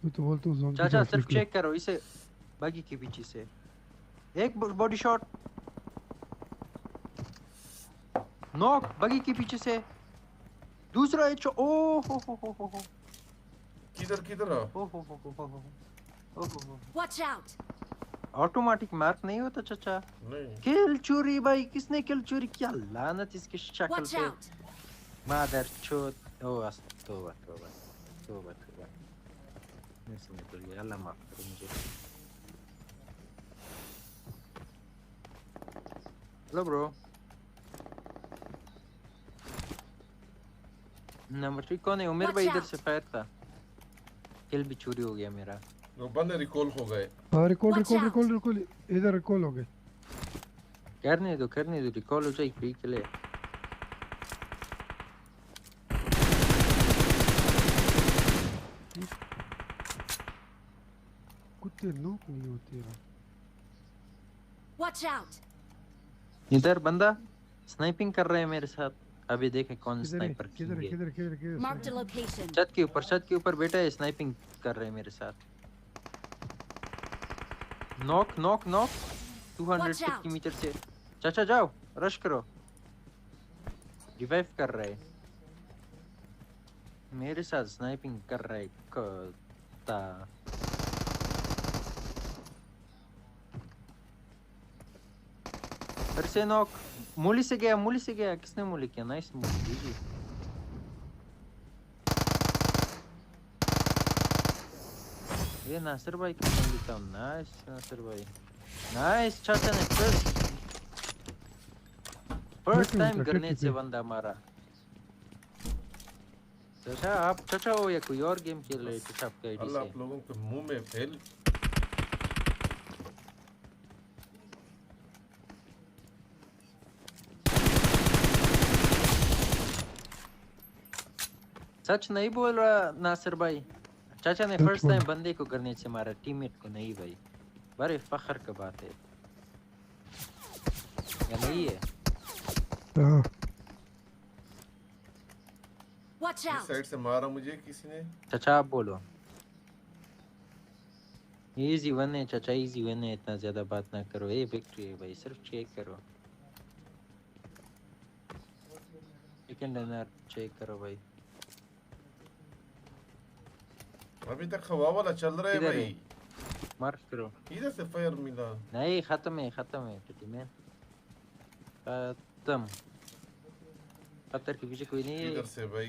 तू तो बोलता हूँ जोन चाचा सिर्फ चेक करो इसे, बागी के पीछे से एक बॉडी शॉट। नॉक बागी के पीछे से, दूसरा एक ओ हो। किधर ओ Watch out! ऑटोमेटिक मार्क नहीं होता चाचा। नहीं किल चोरी भाई, किसने किल चोरी किया? लानत इसकी शक्ल पे। मादर चोद। ओ तौबा मुझसे निकल गया, अल्लाह माफ करो मुझे। Hello bro. नंबर 3 कौन है? उमेर भाई इधर से फायर था। किल भी चोरी हो गया मेरा। वो बंदे रिकॉल हो गए। हाँ रिकॉल इधर रिकॉल हो गए। करने दो रिकॉल हो जाए फ्री के लिए। कुत्ते नोक नहीं होते यार। Watch out! इधर बंदा स्नाइपिंग कर रहा है मेरे साथ। अभी देखें कौन स्नाइपर किधर Marked a location. छत के ऊपर बैठा है, स्नाइपिंग कर रहे हैं मेरे साथ। नॉक 250 मीटर से। चाचा जाओ, रश करो। रिवाइव कर रहे मेरे साथ, स्नाइपिंग कर रहे कुत्ता। फिर से नॉक। मूली से गया। किसने मूली किया? नाइस मूली जी। ये नासिर भाई का मूली था। नाइस नासिर भाई, नाइस। चाचा ने फर्स्ट टाइम ग्रेनेड से बंदा मारा। चाचा आप चाचा हो या कोई और गेम खेल रहे? चाचा आपके आईडी से। अल्लाह आप लोगों के मुंह में फेल। सच नहीं बोल रहा नासिर भाई। चाचा ने फर्स्ट टाइम बंदे को ग्रेनेड से मारा, टीममेट को नहीं भाई। बड़े फख्र की बात है या नहीं है? Watch इस out! साइड से मारा मुझे किसी ने। चाचा आप बोलो। इजी वन है चाचा, इजी वन है। इतना ज्यादा बात ना करो। ये विक्ट्री है भाई, सिर्फ चेक करो। सेकंड रनर चेक करो भाई। अभी तक हवा वाला चल रहा है भाई। मार्क करो। इधर से फायर मिला। नहीं खत्म है टिटी मैन, खत्म। पत्थर के पीछे कोई नहीं है। इधर से भाई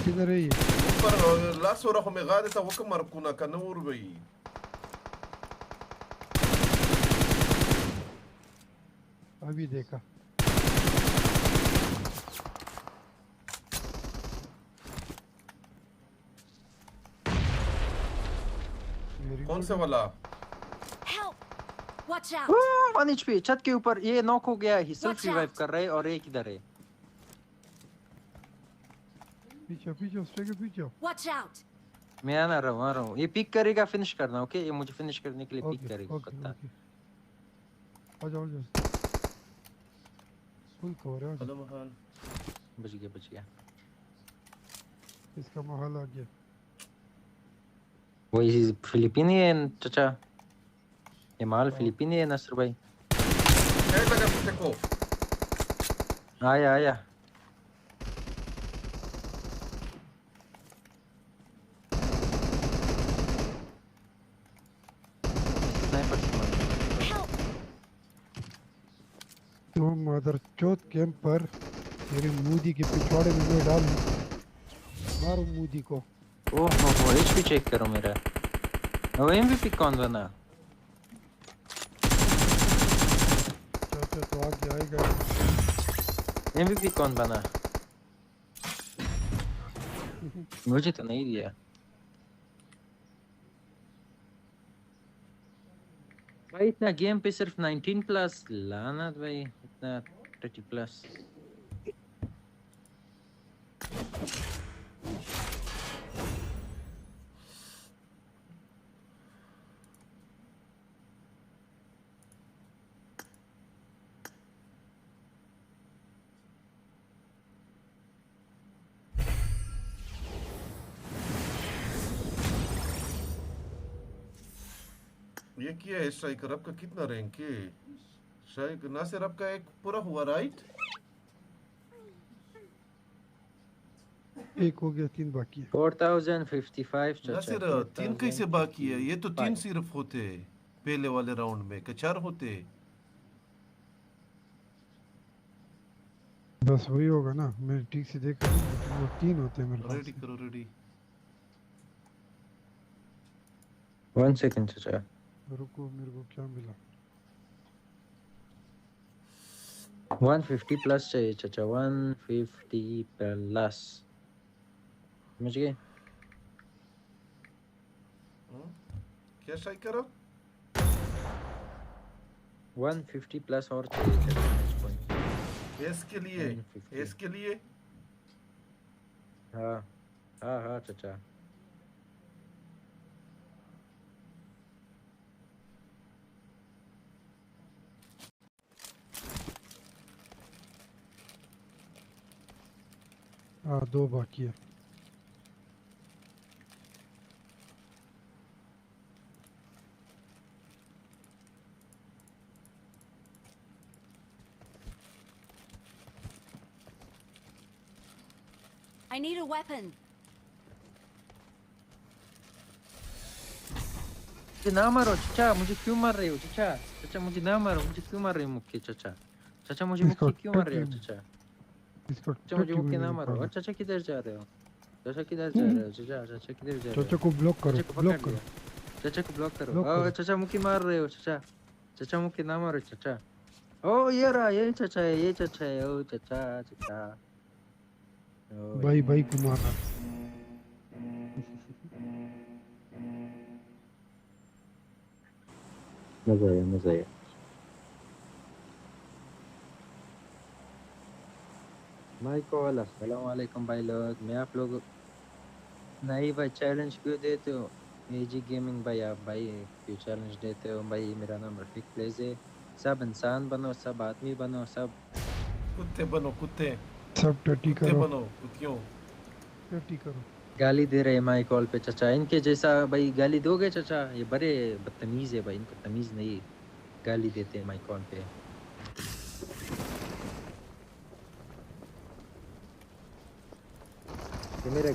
किधर है ये? ऊपर لا صورة مغادسة وكم ركونا كنور بي. अभी देखा। कौन से वाला? Watch out! 1 HP छत के ऊपर। ये नॉक हो गया। ही सेल्फ रिवाइव कर रहे और एक इधर है। पीछे उसके पीछे। Watch out! मैं आ रहा हूँ। ये पिक करेगा, फिनिश करना। ओके ये मुझे फिनिश करने के लिए पिक करेगा कुत्ता। आ जाओ फुल कवर है। हेलो महान। बच गया। इसका महल आ गया। वो इसी फिलिपीनी है चाचा। ये माल फिलिपीनी है नसर भाई। हेड लगा पीछे को। आया तो मदर चौथ कैंप पर मेरे मूदी के पिछवाड़े में मैं डाल मारो मूदी को। ओहो एचपी चेक करो मेरा। वो एमवीपी कौन बना? चाचा तो आगे आएगा। एमवीपी कौन बना? मुझे तो नहीं दिया भाई। इतना गेम पे सिर्फ 19 प्लस लानत भाई। इतना 30 प्लस। ये क्या है स्ट्राइकर? आपका कितना रैंक है? शायद नासिर आपका एक पूरा हुआ राइट? एक हो गया, 3 बाकी है। 4055 नासिर 3 कैसे बाकी है? ये तो 3 सिर्फ होते पहले वाले राउंड में, कि 4 होते? बस वही होगा ना, मैं ठीक से देख रहा हूँ। 3 होते हैं मेरे पास। रेडी करो रेडी। 1 सेकंड चाचा। रुको, मेरे को क्या मिला? 150 प्लस चाहिए चाचा 150 प्लस समझ गए क्या शाइक करो 150 प्लस और चाहिए चाचा मैच पॉइंट एस के लिए 150 एस के लिए हाँ हाँ हाँ चाचा हाँ 2 बाकी है I need a weapon. मुझे ना मारो चाचा मुझे क्यों मार रहे हो चाचा चाचा मुझे ना मारो मुझे क्यों मार रहे हो मुक्के चाचा चाचा मुझे मुक्के क्यों मार रहे हो चाचा इसको चाचा मुझे मुक्के ना मारो और चाचा किधर जा रहे हो चाचा किधर जा रहे हो चाचा चाचा किधर जा रहे हो चाचा को ब्लॉक करो ब्लॉक करो चाचा को ब्लॉक करो ब्लॉक ओ करो। चाचा मुक्के मार रहे हो चाचा चाचा मुक्के ना मारो चाचा ओ ये रहा ये चाचा है ओ चाचा चाचा ओ, भाई भाई को मारा मजा आया माय कॉल अस्सलाम वालेकुम भाई लोग मैं आप लोग नहीं भाई चैलेंज क्यों देते हो एजी गेमिंग भाई आप भाई क्यों चैलेंज देते हो भाई मेरा नाम रफीक प्लेज है सब इंसान बनो सब आदमी बनो सब कुत्ते बनो कुत्ते सब टटी कुत्ते करो बनो कुत्तियों टटी करो गाली दे रहे हैं माय कॉल पे चाचा इनके जैसा भाई गाली दोगे चाचा ये बड़े बदतमीज है भाई इनको तमीज नहीं गाली देते हैं माय कॉल पे ये मेरा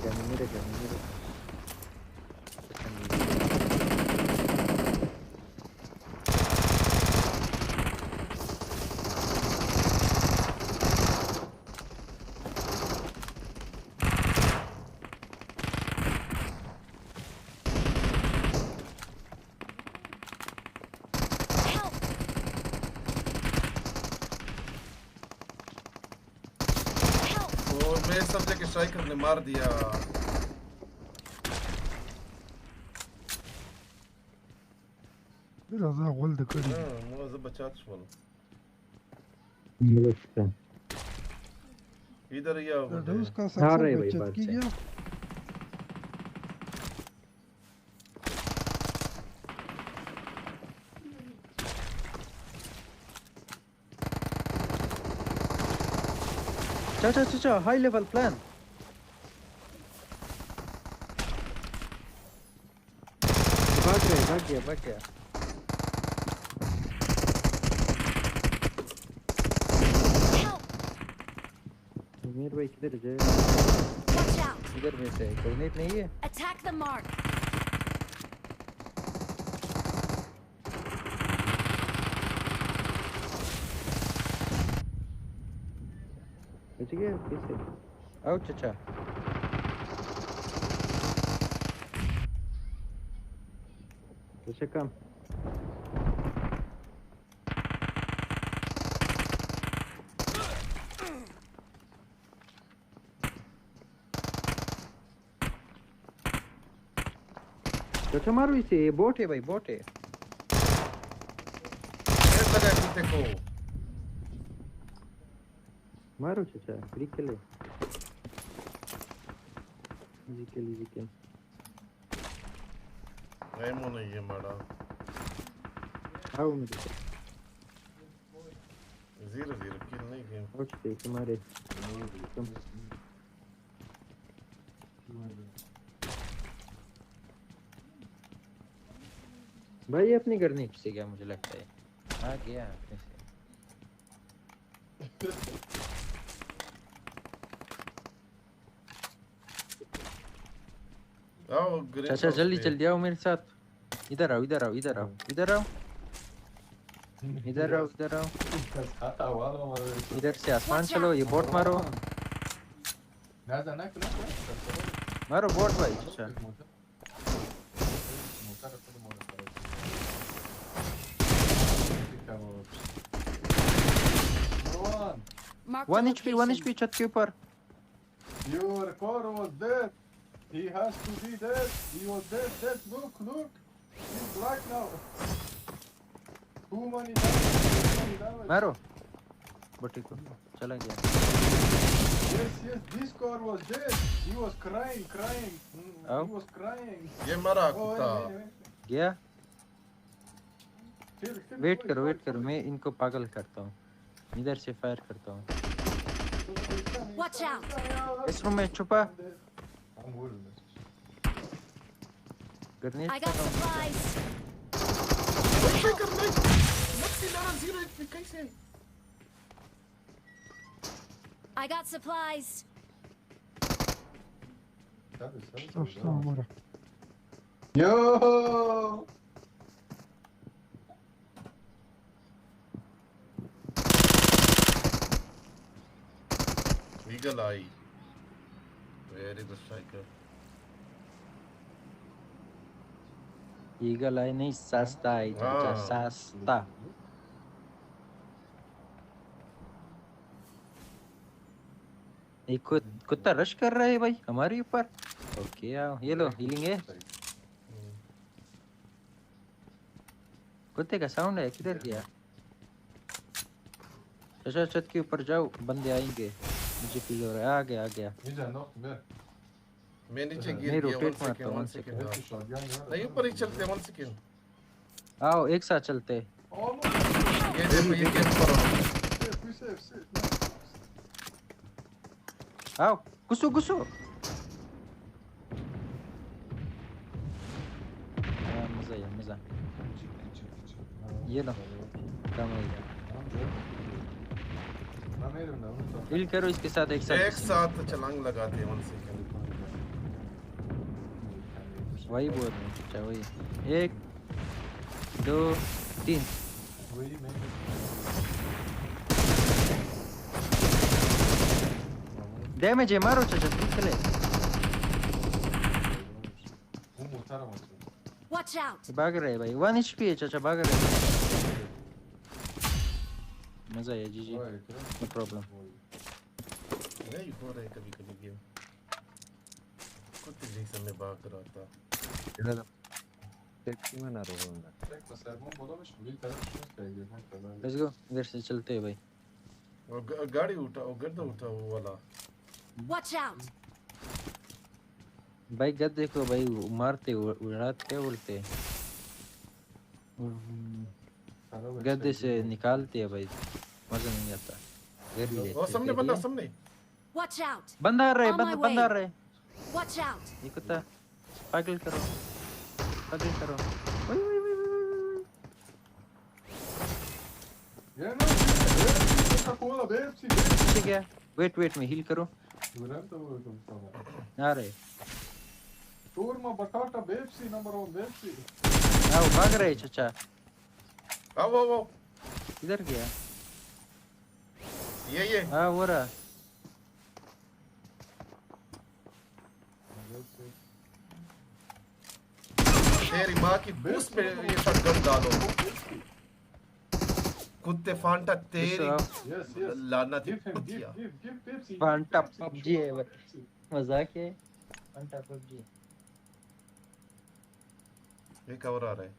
और मैं समझा कि स्ट्राइकर ने मार दिया biraz daha gol de kırıyor. मुझे बचा छोड़ो इधर ही आओ तो उसका हाँ सक्सेस रे भाई, बचत बात की से। गया चाचा हाई लेवल प्लान भाग गया मेरे भाई किधर जाए Watch out! इधर में से कोऑर्डिनेट नहीं है Attack the mark. बच गया कैसे आओ चाचा कम चाचा मारो इसे बोट है भाई बोट है लगा कुत्ते को मारो चाचा रिकले जिकल एमो नहीं है मारा आओ मेरे 0-0 किल नहीं गेम ओके तुम्हारे तुम भाई अपनी करनी से क्या मुझे लगता है आ गया अपने से आओ ग्रीन चाचा जल्दी आओ मेरे साथ इधर आओ इधर से आसमान चलो ये बोट मारो मारो बोट भाई चाचा Mark 1 HP, 1 HP छत के ऊपर. Your core was dead. He has to be dead. He was dead. Dead. Look, look. He's black now. Too many damage. मारो. बटी को चला गया. Yes, yes. This core was dead. He was crying, crying. Oh. He was crying. ये मरा Oh, कुत्ता. गया. Wait करो मैं इनको पागल करता हूँ. इधर से फायर करता हूँ. Watch out! इस रूम में छुपा. I got supplies. I got supplies. Yo! Eagle eye. Where is the striker? Eagle eye नहीं सस्ता है चाचा सस्ता. एक कुत्ता रश कर रहा है भाई हमारे ऊपर. ओके आओ ये लो हीलिंग है. कुत्ते का साउंड है किधर गया. चाचा छत के ऊपर जाओ बंदे आएंगे. मुझे फील हो रहा है आ गया. मैं नीचे गिर नहीं गया. Rotate 1 second, 1 second. नहीं ऊपर ही चलते 1 second. आओ एक साथ चलते. ये देखो ये गेम करो. आओ घुसो मजा ये लो कम हो गया. हिल करो इसके साथ एक साथ छलांग लगाते हैं 1 second. वही बोल रहे हैं चाचा वही. 1 2 3 डैमेज है. मारो चाचा निकले. Watch out! भाग रहे भाई. 1 HP है चाचा भाग रहे. मजा है जीजी. No problem. नहीं हो रहा है कभी गेम. कुत्ते जैसे मैं भाग रहा था. लेट्स गो इधर से चलते हैं भाई. गाड़ी उठाओ गद्दा उठाओ वाला. Watch out! भाई गद्दे को भाई मारते उड़ाते बोलते. गद्दे से निकालते हैं भाई. मजा नहीं आता. वो सामने बंदा सामने. Watch out! बंदा आ रहा है. On my बंदा आ way. रहा है. Watch out! ये कुत्ता पागल करो. ठीक है वेट मैं हील करो. आ रहे. Turma batata Pepsi number 1 Pepsi. आओ भाग रहे चाचा. आओ इधर गया. ये हाँ हो रहा. तेरी माँ की बूस्ट पे ये शॉटगन डालो. कुत्ते फांटा तेरी लानत कुत्तिया. फांटा PUBG है मजाक है. फांटा PUBG. ये कवर आ रहा है.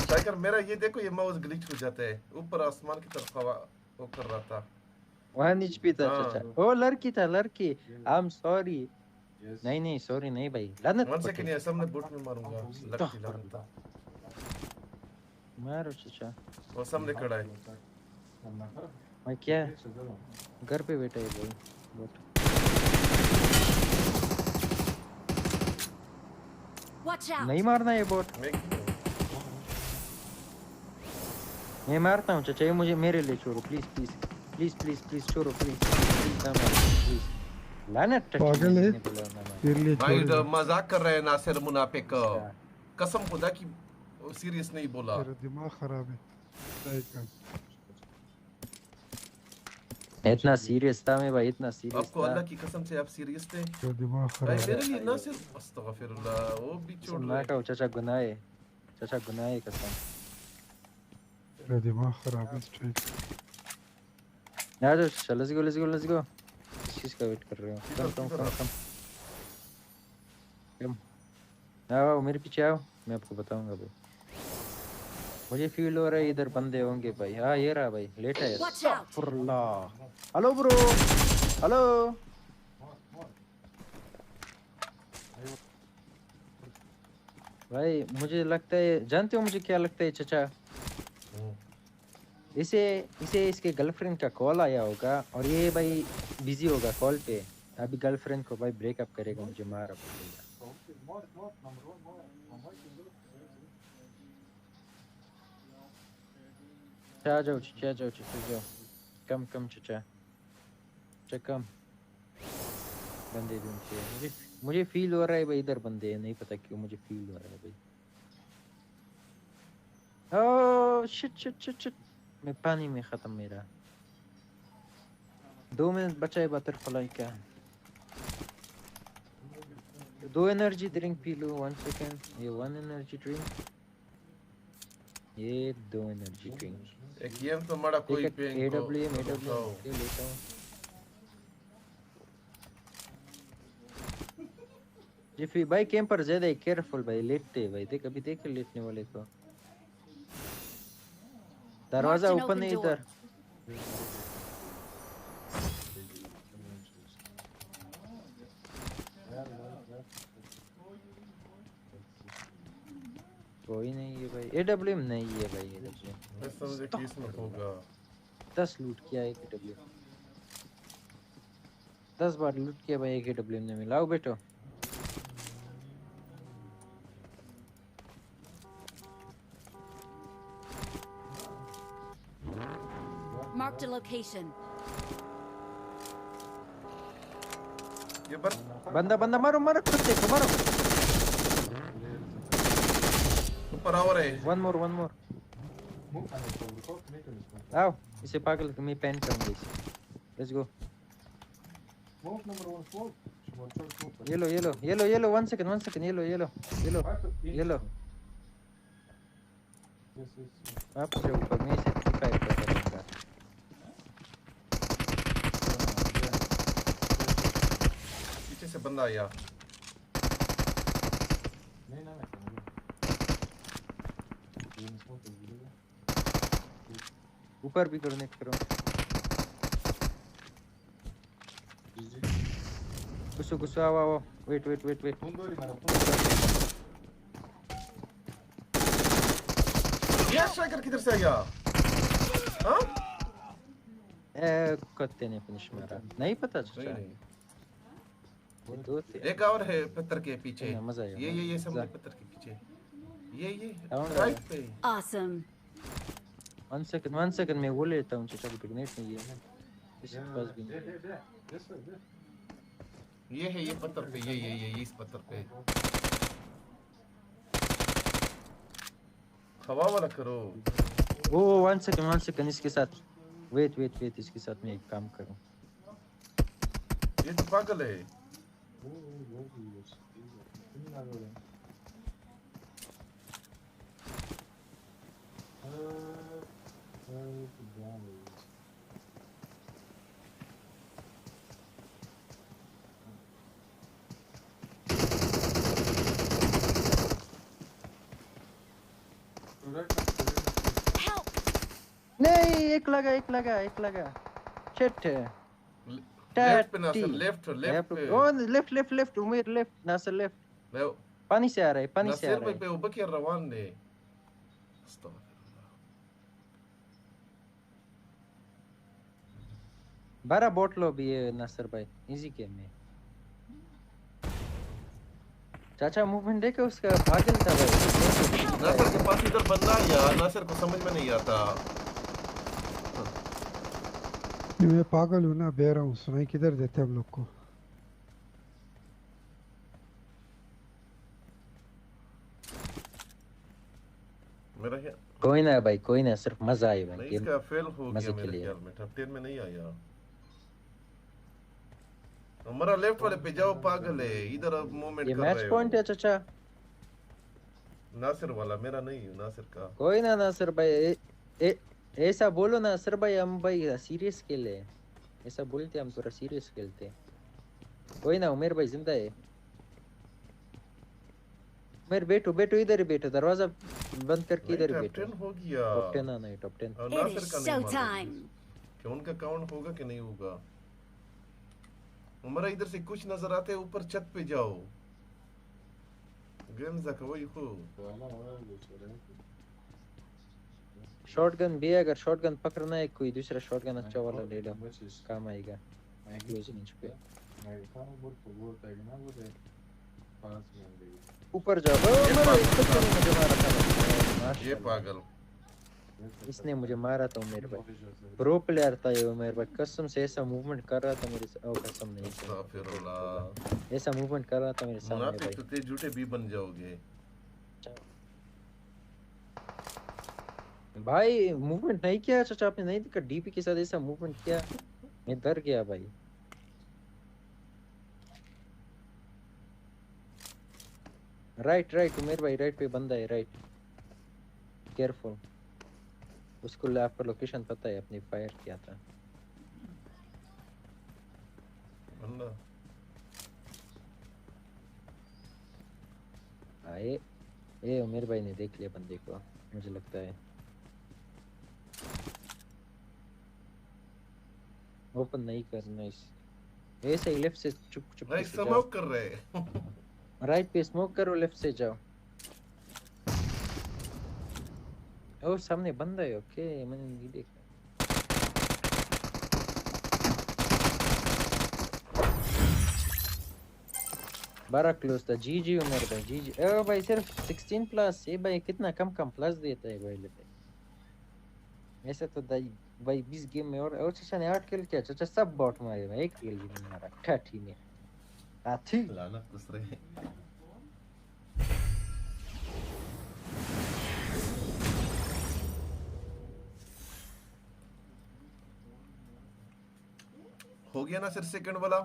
टाइगर मेरा ये देखो ये माउस ग्लिच हो जाता है. ऊपर आसमान की तरफ हवा वो कर रहा था. 1 HP था चाचा. ओ लड़की था लड़की. I am sorry. नहीं सॉरी नहीं भाई. लानत. 1 second ये सामने बोट में मारूंगा. लड़की लानत. मारो चाचा. वो सामने खड़ा है. मैं क्या घर पे बैठा है भाई. बोट. Watch out! नहीं मारना ये बोट. मैं मारता हूँ चाचा. ये मुझे मेरे लिए छोड़ो प्लीज छोड़ो प्लीज. लानत. पागल है. भाई मजाक कर रहे हैं नासिर मुनाफिक. कसम खुदा की सीरियस नहीं बोला। तेरा दिमाग खराब है। इतना सीरियस था मैं भाई, इतना सीरियस आपको था। अल्लाह की कसम से आप सीरियस थे? तेरा दिमाग भाई खराब मेरे है। लिए ना सिर्फ अस्तगफिरुल्लाह वो भी छोड़ कसम रहे। ना खाओ चाचा, गुनाह है चाचा, गुनाह है कसम। तेरा दिमाग खराब है स्ट्राइक। यार let's go let's go let's go. किस चीज का वेट कर रहे हो? कम कम कम कम कम। आओ मेरे पीछे आओ, मैं आपको बताऊंगा भाई। मुझे फील हो रहा है इधर बंदे होंगे भाई। हाँ ये रहा भाई, लेटा है। Hello bro, hello. भाई मुझे लगता है, जानते हो मुझे क्या लगता है चाचा? इसे इसे इसके गर्लफ्रेंड का कॉल आया होगा और ये भाई बिजी होगा कॉल पे। अभी गर्लफ्रेंड को भाई ब्रेकअप करेगा, मुझे मार पड़ेगा। आ जाओ चाचा, आ जाओ चाचा, जाओ। कम कम चाचा, चाचा कम। बंदे ढूंढते हैं। मुझे फील हो रहा है भाई इधर बंदे हैं, नहीं पता क्यों मुझे फील हो रहा है भाई। Oh shit shit shit shit, मैं पानी में खत्म मेरा। 2 मिनट बचा है बटरफ्लाई का। 2 energy drink P low. 1 second. ये 1 एनर्जी ड्रिंक, ये 2 एनर्जी ड्रिंक। एक गेम तो मड़ा कोई पेन को एडब्ल्यूएम ओके लेता हूँ। जिफी भाई कैंपर ज्यादा ही केयरफुल भाई, लेटते भाई। देख अभी देख लेटने वाले को। दरवाजा ओपन है इधर। कोई नहीं है भाई। एडब्ल्यूएम नहीं है भाई, एडब्ल्यूएम। मैं समझे कि इसमें होगा। 10 लूट किया एक एडब्ल्यूएम। 10 बार लूट किया भाई एक एडब्ल्यूएम ने मिला। आओ बेटो। Marked a location. ये बंदा बंदा मारो मारो, कुत्ते को मारो। ऊपर आओ रे। वन मोर आओ, इसे पागल मैं पैन करूंगा इसे। Let's go. Yellow 1 second yellow. आप जो ऊपर में से फायर कर रहा। पीछे से बंदा आया। ऊपर भी कनेक्ट करो। गुस्सो आओ। वेट। ये स्ट्राइकर किधर से आया? हाँ? कुत्ते ने फिनिश मारा। नहीं पता चाचा। एक और है पत्थर के पीछे। मजा आया। ये सब पत्थर के पीछे। ये राइट पे। Awesome. 1 सेकंड मैं वो लेता हूँ चाचा, को ग्रेनेड नहीं है इसके पास भी नहीं। ये है ये पत्थर पे। ये इस पत्थर पे। हवा वाला करो। ओ 1 सेकंड इसके साथ वेट इसके साथ मैं एक काम करूं। ये तो पागल है। नहीं, एक लगा शिट। लेफ्ट पे नासर, लेफ्ट पे। ओ लेफ्ट उमेर लेफ्ट नासर लेफ्ट। पानी से आ रहा है। नासर पे ऊपर रवान दे। बारह बोट लो भी है नासर भाई, इजी गेम है। चाचा मूवमेंट देखो उसका, पागल था भाई। नासर के पास इधर बंदा है यार, नासर को समझ में नहीं आता। मैं पागल हूँ ना, बह रहा हूँ। सुनाई किधर देते हम लोग को? मेरा कोई ना भाई, कोई ना, सिर्फ मजा आए भाई। नहीं, गेम इसका फेल हो मजे गया के मेरे लिए। ख्याल में, टॉप 10 में नहीं आया। हमारा लेफ्ट वाले पे जाओ, पागल है, इधर अब मूवमेंट ये कर मैच रहे पॉइंट है हो। चाचा। नासिर वाला, मेरा नहीं, नासिर का। कोई ना नासिर भाई, ऐसा बोलो ना नासिर भाई, हम भाई सीरियस खेले, ऐसा बोलते हम थोड़ा सीरियस खेलते। कोई ना उमेर भाई जिंदा है। उमेर बैठो बैठो, इधर ही बैठो, दरवाजा बंद करके इधर ही टॉप बैठो। 10 हो गया। टॉप 10 आना है, टॉप 10। और नासिर का नहीं मालूम कि उनका काउंट होगा कि नहीं होगा। हमारा इधर से कुछ नजर आते है, ऊपर छत पे जाओ। गेम जक वही हो। शॉटगन भी है, अगर शॉटगन पकड़ना है कोई दूसरा शॉटगन अच्छा वाला ले लो, काम आएगा क्लोज रेंज पे। ऊपर जाओ। मुझे मारा था ये पागल, इसने मुझे मारा था मेरे भाई। प्रो प्लेयर था ये मेरे भाई, कसम से ऐसा मूवमेंट कर रहा था मेरे ओ कसम नहीं, ऐसा मूवमेंट कर रहा था मेरे सामने मुनाफिक तो ते झूठे भी बन जाओगे भाई। मूवमेंट नहीं किया चाचा आपने, नहीं देखा डीपी के साथ ऐसा मूवमेंट किया, मैं डर गया भाई। राइट राइट उमेर भाई, राइट पे बंदा है, राइट केयरफुल। उसको आपका लोकेशन पता है, अपनी फायर किया था बंदा। आए ए उमेर भाई ने देख लिया बंदे को मुझे लगता है। ओपन नहीं करना इस ऐसे ही लेफ्ट से चुप चुप भाई से स्मोक कर रहे हैं। राइट पे स्मोक करो, लेफ्ट से जाओ। ओ सामने बंदा है, ओके मैंने नहीं देखा। बड़ा क्लोज था। जी जी उमर भाई, जी जी। ओ भाई सिर्फ 16 प्लस, ये भाई कितना कम कम प्लस देता है भाई लेते। ऐसे तो भाई 20 गेम में और चाचा ने 8 किल किया चाचा, सब बॉट मारे भाई, एक किल भी नहीं मारा ठाठी में आथी लाना कुछ रहे। हो गया ना सिर्फ सेकंड वाला।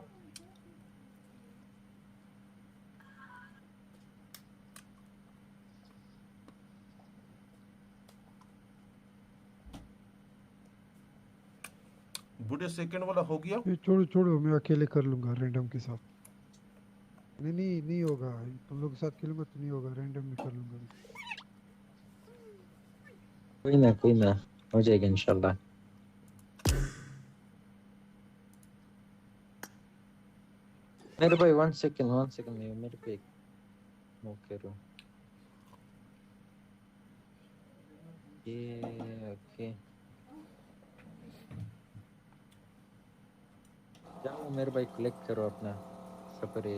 बूढ़े सेकंड वाला हो गया। ये छोड़ो छोड़ो, मैं अकेले कर लूंगा रैंडम के साथ। नहीं नहीं नहीं होगा, तुम लोग के साथ खेलूंगा तो नहीं होगा, रैंडम में कर लूंगा। कोई ना हो जाएगा इंशाल्लाह। मेरे भाई 1 सेकंड में मेरे पे स्मोक करो। ये ओके जाओ मेरे भाई, कलेक्ट करो अपना स्प्रे।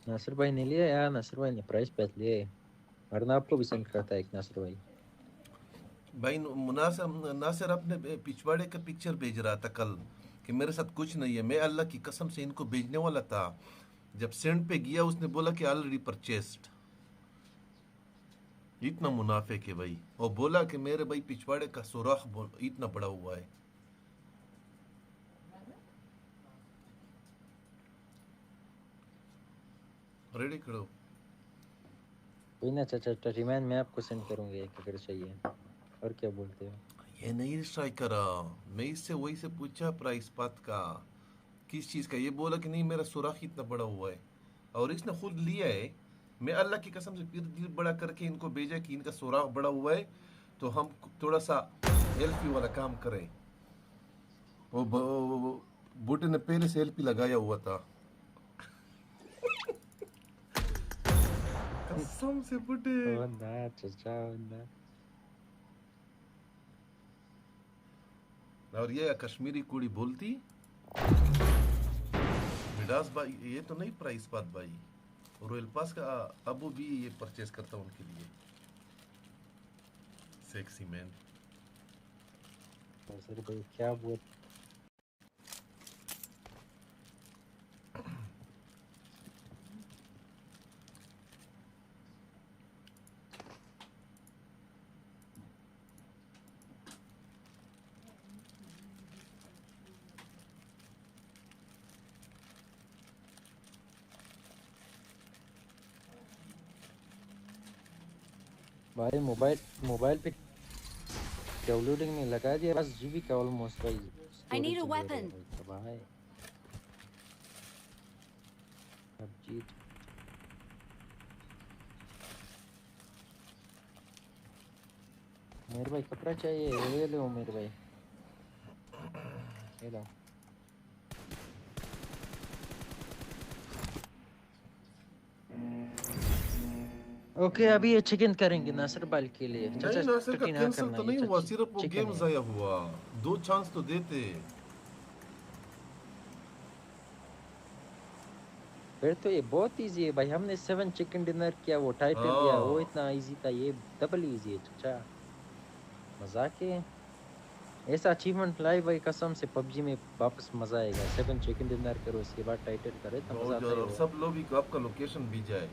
नासिर भाई ने लिया यार, नासिर भाई ने प्राइस पैस लिए, वरना आपको भी सेंड करता है एक नासिर भाई। भाई नासिर अपने पिछवाड़े का पिक्चर भेज रहा था कल कि मेरे साथ कुछ नहीं है। मैं अल्लाह की कसम से इनको भेजने वाला था, जब सेंड पे गया उसने बोला कि ऑलरेडी परचेस्ड। इतना मुनाफिक है भाई। और बोला कि मेरे भाई पिछवाड़े का सुराख इतना बड़ा हुआ है। रेडी करो। कोई ना चाचा, रिमाइंड मैं आपको सेंड करूंगा एक अगर चाहिए। और क्या बोलते हो? ये नहीं ट्राई करा, मैं इससे वही से पूछा प्राइस पात का किस चीज़ का। ये बोला कि नहीं मेरा सुराख इतना बड़ा हुआ है, और इसने खुद लिया है। मैं अल्लाह की कसम से फिर दिल बड़ा करके इनको भेजा कि इनका सुराख बड़ा हुआ है तो हम थोड़ा सा एलपी वाला काम करें। वो बूटे ने पहले से एलपी लगाया हुआ था। कसम से बूटे। और ये कश्मीरी कुड़ी बोलती मिडास भाई, ये तो नहीं प्राइस बात भाई। रॉयल पास का अबू भी ये परचेज करता उनके लिए। Sexy man. सर भाई क्या बोल भाई मोबाइल पे डाउनलोडिंग में लगा दिया बस जीबी का ऑलमोस्ट भाई I need a weapon. भाई PUBG मेरे भाई कपड़ा चाहिए ये लो मेरे भाई ये लो ओके अभी ये चिकन करेंगे नासिर बाल के लिए नहीं नासिर का कैंसिल तो नहीं हुआ सिर्फ वो गेम जाया हुआ 2 चांस तो देते फिर तो ये बहुत इजी है भाई हमने 7 चिकन डिनर किया वो टाइटल दिया वो इतना इजी था ये डबल इजी है चाचा मजाक है ऐसा अचीवमेंट लाई भाई कसम से PUBG में वापस मजा आएगा 7 चिकन डिनर करो उसके बाद टाइटल करे तो मजा आता है और सब लोग को आपका लोकेशन भी जाए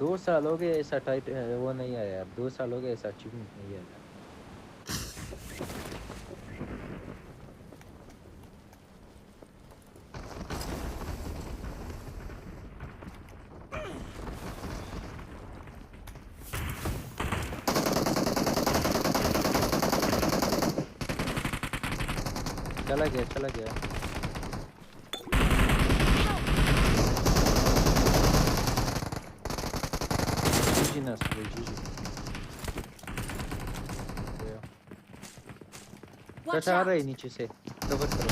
2 साल हो गए ऐसा टाइटल वो नहीं आया यार 2 साल हो गए ऐसा अचीवमेंट नहीं आया चला गया जी ना जी चाचा आ रहा है नीचे से कवर करो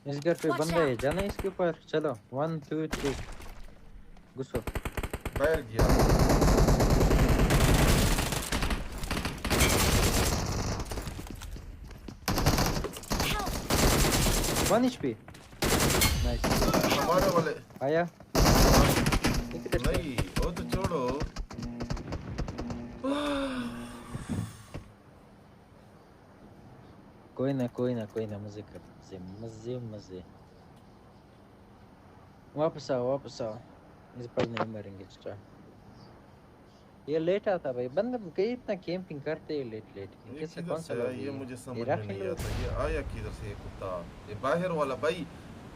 इस घर पे बंदा है जाना इसके ऊपर चलो 1 2 3 घुसो बाहर गया 1 HP नाइस हमारे वाले आया नहीं वो तो छोड़ो कोई ना मजे कर मजे वापस आओ इस पर नहीं मरेंगे चाचा ये लेट आता भाई बंदा कहीं इतना कैंपिंग करते हैं लेट कैसे कौन सा ये मुझे समझ में नहीं आता ये आया किधर से ये कुत्ता ये बाहर वाला भाई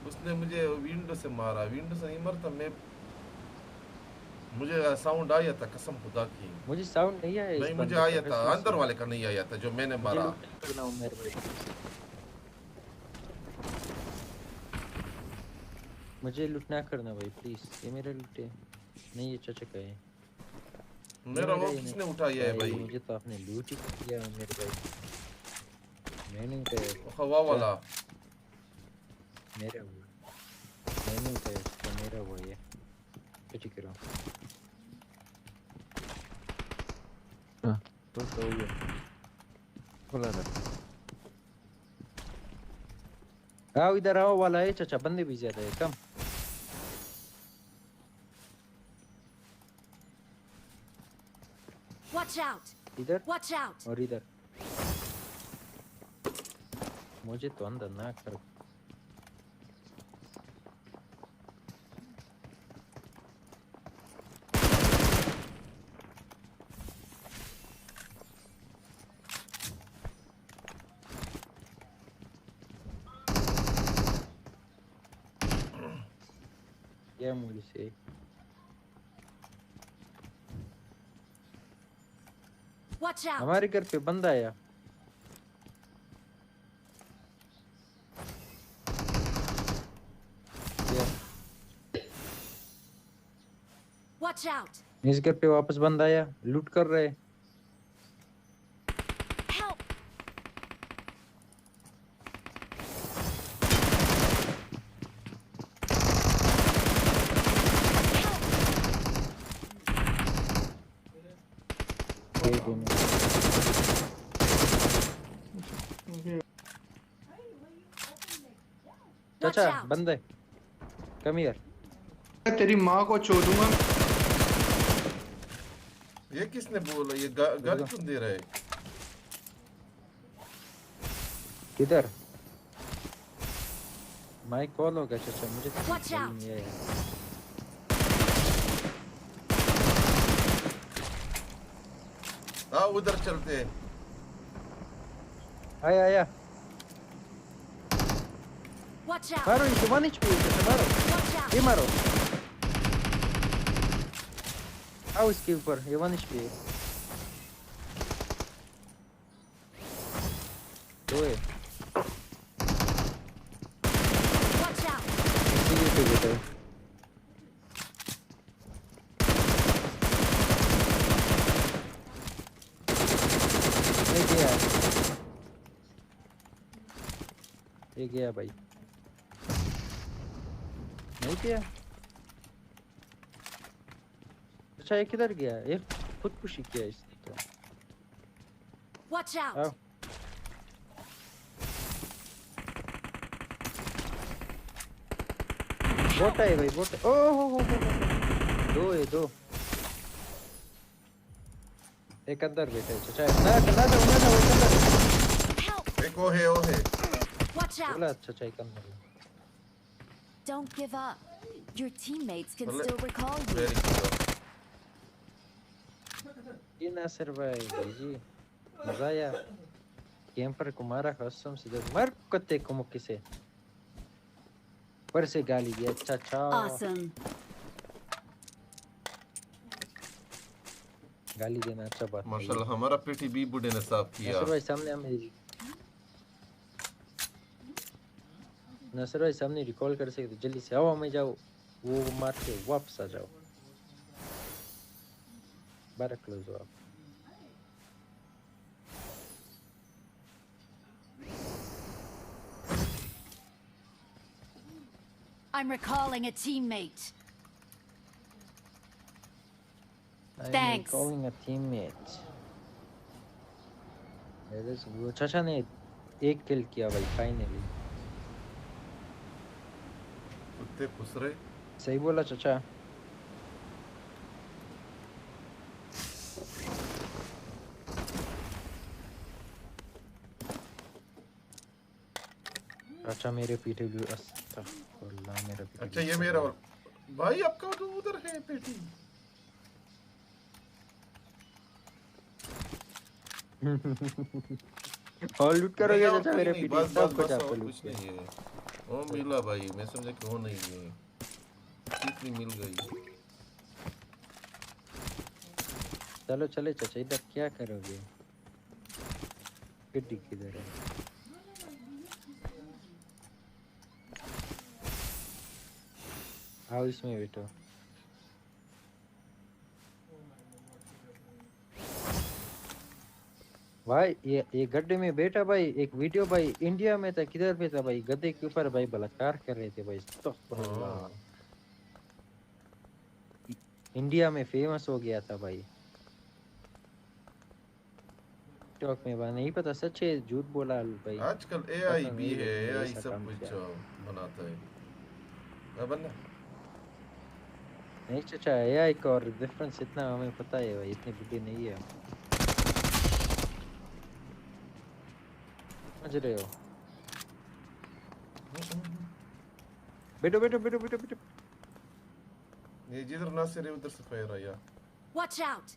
उसने मुझे विंडो से मारा विंडो से नहीं मरता मैं मुझे साउंड आया था कसम खुदा की मुझे साउंड नहीं आया नहीं मुझे आया था अंदर वाले का नहीं आया था जो मैंने मारा मुझे लूट ना करना भाई प्लीज ये मेरा लूट है नहीं ये चाचा का है मेरा वो किसने उठाया है भाई मुझे तो आपने लूट ही किया मेरे भाई मैंने उठाया हवा वाला मेरा वो मैंने उठाया तो मेरा वो है कुछ करो हाँ तो हो गया बोला ना आओ इधर आओ वाला है चाचा बंदे भी ज्यादा है कम Watch out! इधर Watch out! और इधर मुझे तो अंदर ना कर क्या मुझे से Watch out! हमारे घर पे बंदा आया Watch out! इस घर पे वापस बंद आया, लूट कर रहे। चाचा बंद है, कम हियर। तेरी माँ को छोड़ूंगा। ये किसने बोला? ये गन क्यों दे रहा है? किधर? माइक कॉल होगा चाचा, मुझे नहीं आया। हाँ उधर चलते हैं। आया आया। Watch out. मारो इसे, 1 HP चाचा, मारो। ये मारो। आओ इसके ऊपर, ये 1 HP है। दो है। Watch out. इसी पे बेटा है। ये गया। ये गया भाई। नहीं गया। अच्छा ये किधर गया? ये खुदकुशी किया इसने तो। Watch out. आओ। बोट है भाई, बोट। ओह हो। दो है, दो। एक अंदर बैठा है चाचा। ना एक वो है। Watch out. बोला चाचा एक अंदर। Don't give up. Your teammates can still recall you. Very good. ये नासिर भाई जी, मजा आया। गेम पर कुमारा कसम से जब मर कुत्ते को मुक्की से पर से गाली दिया। अच्छा Awesome. गाली देना अच्छा बात है। माशाल्लाह हमारा पेटी भी बूढ़े ने साफ किया। नासिर भाई सामने हमें नासिर भाई सामने रिकॉल कर सकते, जल्दी से हवा में जाओ, वो मार के वापस आ जाओ। बारह क्लोज हो आप। I'm recalling a teammate. I'm Thanks. recalling a teammate. वो चाचा ने एक किल किया भाई फाइनली। कुत्ते पुस रहे। सही बोला चाचा। अच्छा मेरे पीछे भी अस्तगफुरुल्लाह मेरा पीछे। अच्छा ये मेरा और भाई आपका तो उधर है पेटी। और लूट करोगे चाचा मेरे पीछे बस सब बस कुछ बस आपको और लूट कुछ नहीं है। वो मिला भाई, मैं समझा कि वो नहीं है। कितनी मिल गई। चलो चले चाचा, इधर क्या करोगे? पिटी किधर है? आओ इसमें बैठो। भाई ये गड्ढे में बैठा भाई, एक वीडियो भाई इंडिया में था, किधर पे था भाई? गधे के ऊपर भाई बलात्कार कर रहे थे भाई। अस्तगफुरुल्लाह। इंडिया में फेमस हो गया था भाई। टिकटॉक में भाई नहीं पता सच है झूठ बोला भाई। आजकल एआई भी है, एआई सब कुछ बनाता है। क्या बनना? नहीं चाचा एआई का और डिफरेंस इतना हमें पता है भाई, इतने बुद्धि नहीं है। समझ रहे हो? बैठो बैठो बैठो बैठो बैठो। ये जिधर ना से उधर से फायर आया। Watch out.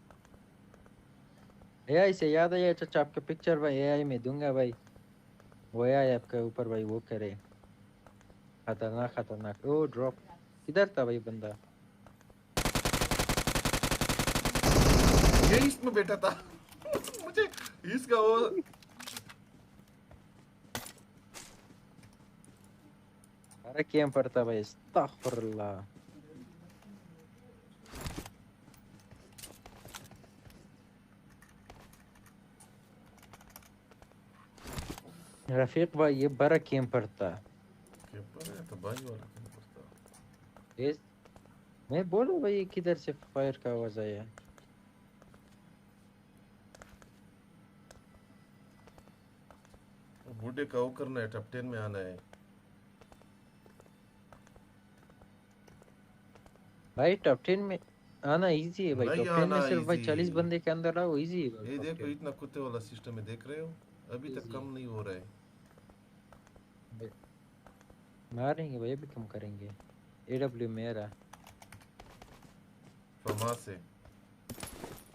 एआई से याद आया चाचा, आपका पिक्चर भाई एआई में दूंगा भाई। वो एआई आपके ऊपर भाई वो करे खतरनाक खतरनाक। ओ ड्रॉप किधर था भाई बंदा? ये इसमें बैठा था। मुझे इसका वो अरे कैंपर था भाई। अस्तगफुरुल्लाह। रफीक भाई ये बड़ा गेम पड़ता कैंपर है तो भाई वाला कैंपर था। ये मैं बोलूं भाई किधर से फायर का आवाज आया बूढ़े का वो करना है, टॉप 10 में आना है। भाई टॉप 10 में आना इजी है भाई नहीं टॉप 10 में आना सिर्फ भाई easy। 40 बंदे के अंदर आओ इजी है भाई ये top देखो 10। इतना कुत्ते वाला सिस्टम है, देख रहे हो? अभी तक Easy। कम नहीं हो रहा है। मारेंगे भाई अभी कम करेंगे एडब्ल्यू मेरा फमा से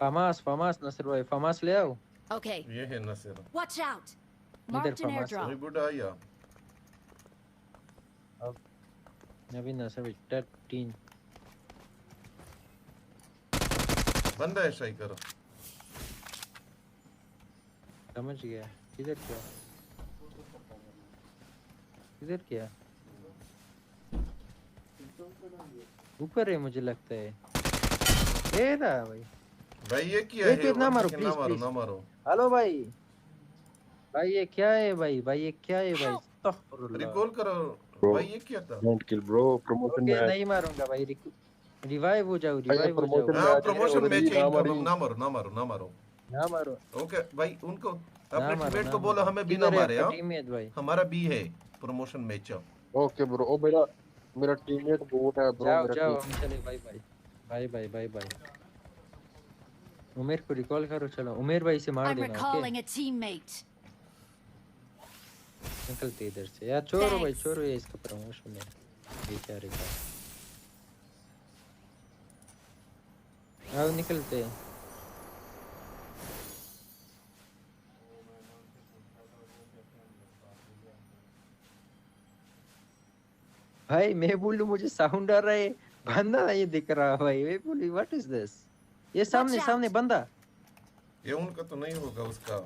फामास नसर भाई फामास ले आओ Okay, ये है नसर। watch out. इधर Marked an फामास वही airdrop. बूढ़ा आया। अभी नसर भाई 13 बंदा है स्ट्राइकर। समझ गया किधर क्या किधर क्या ऊपर है मुझे लगता है ये रहा भाई भाई ये क्या एक है? एक ना मारो ना प्लीज मारो प्लीज ना मारो। हेलो भाई भाई ये क्या है भाई भाई ये क्या है भाई रिकॉल करो। भाई ये क्या था? Don't kill bro. Promotion okay match. नहीं मारूंगा भाई रिवाइव हो जाओ भैया रिवाइव हो जाओ promotion हाँ match है, प्रमोशन और मैच ये है ना इनका। मारी। ना मारो ना मारो ना मारो। ना मारो ओके भाई उनको अपने ना मारो, टीममेट ना को बोलो मारो। हमें भी ना किधर है मारे। आपका हाँ टीममेट भाई हमारा भी है प्रमोशन मैच। Okay bro. ओ मेरा teammate बोट है bro. जाओ मेरा जाओ team- हम चले bye bye bye bye bye bye Umer को रिकॉल करो चलो उमेर भाई से मार I'm देना ओके recalling a teammate. निकलते इधर से यार छोड़ो भाई Thanks. छोड़ो ये इसका प्रमोशन है बेचारे का आओ निकलते हैं भाई मैं बोलूं मुझे साउंड आ रहा है बंदा नहीं दिख रहा भाई मैं बोली व्हाट इज दिस ये सामने out. सामने बंदा ये उनका तो नहीं होगा उसका।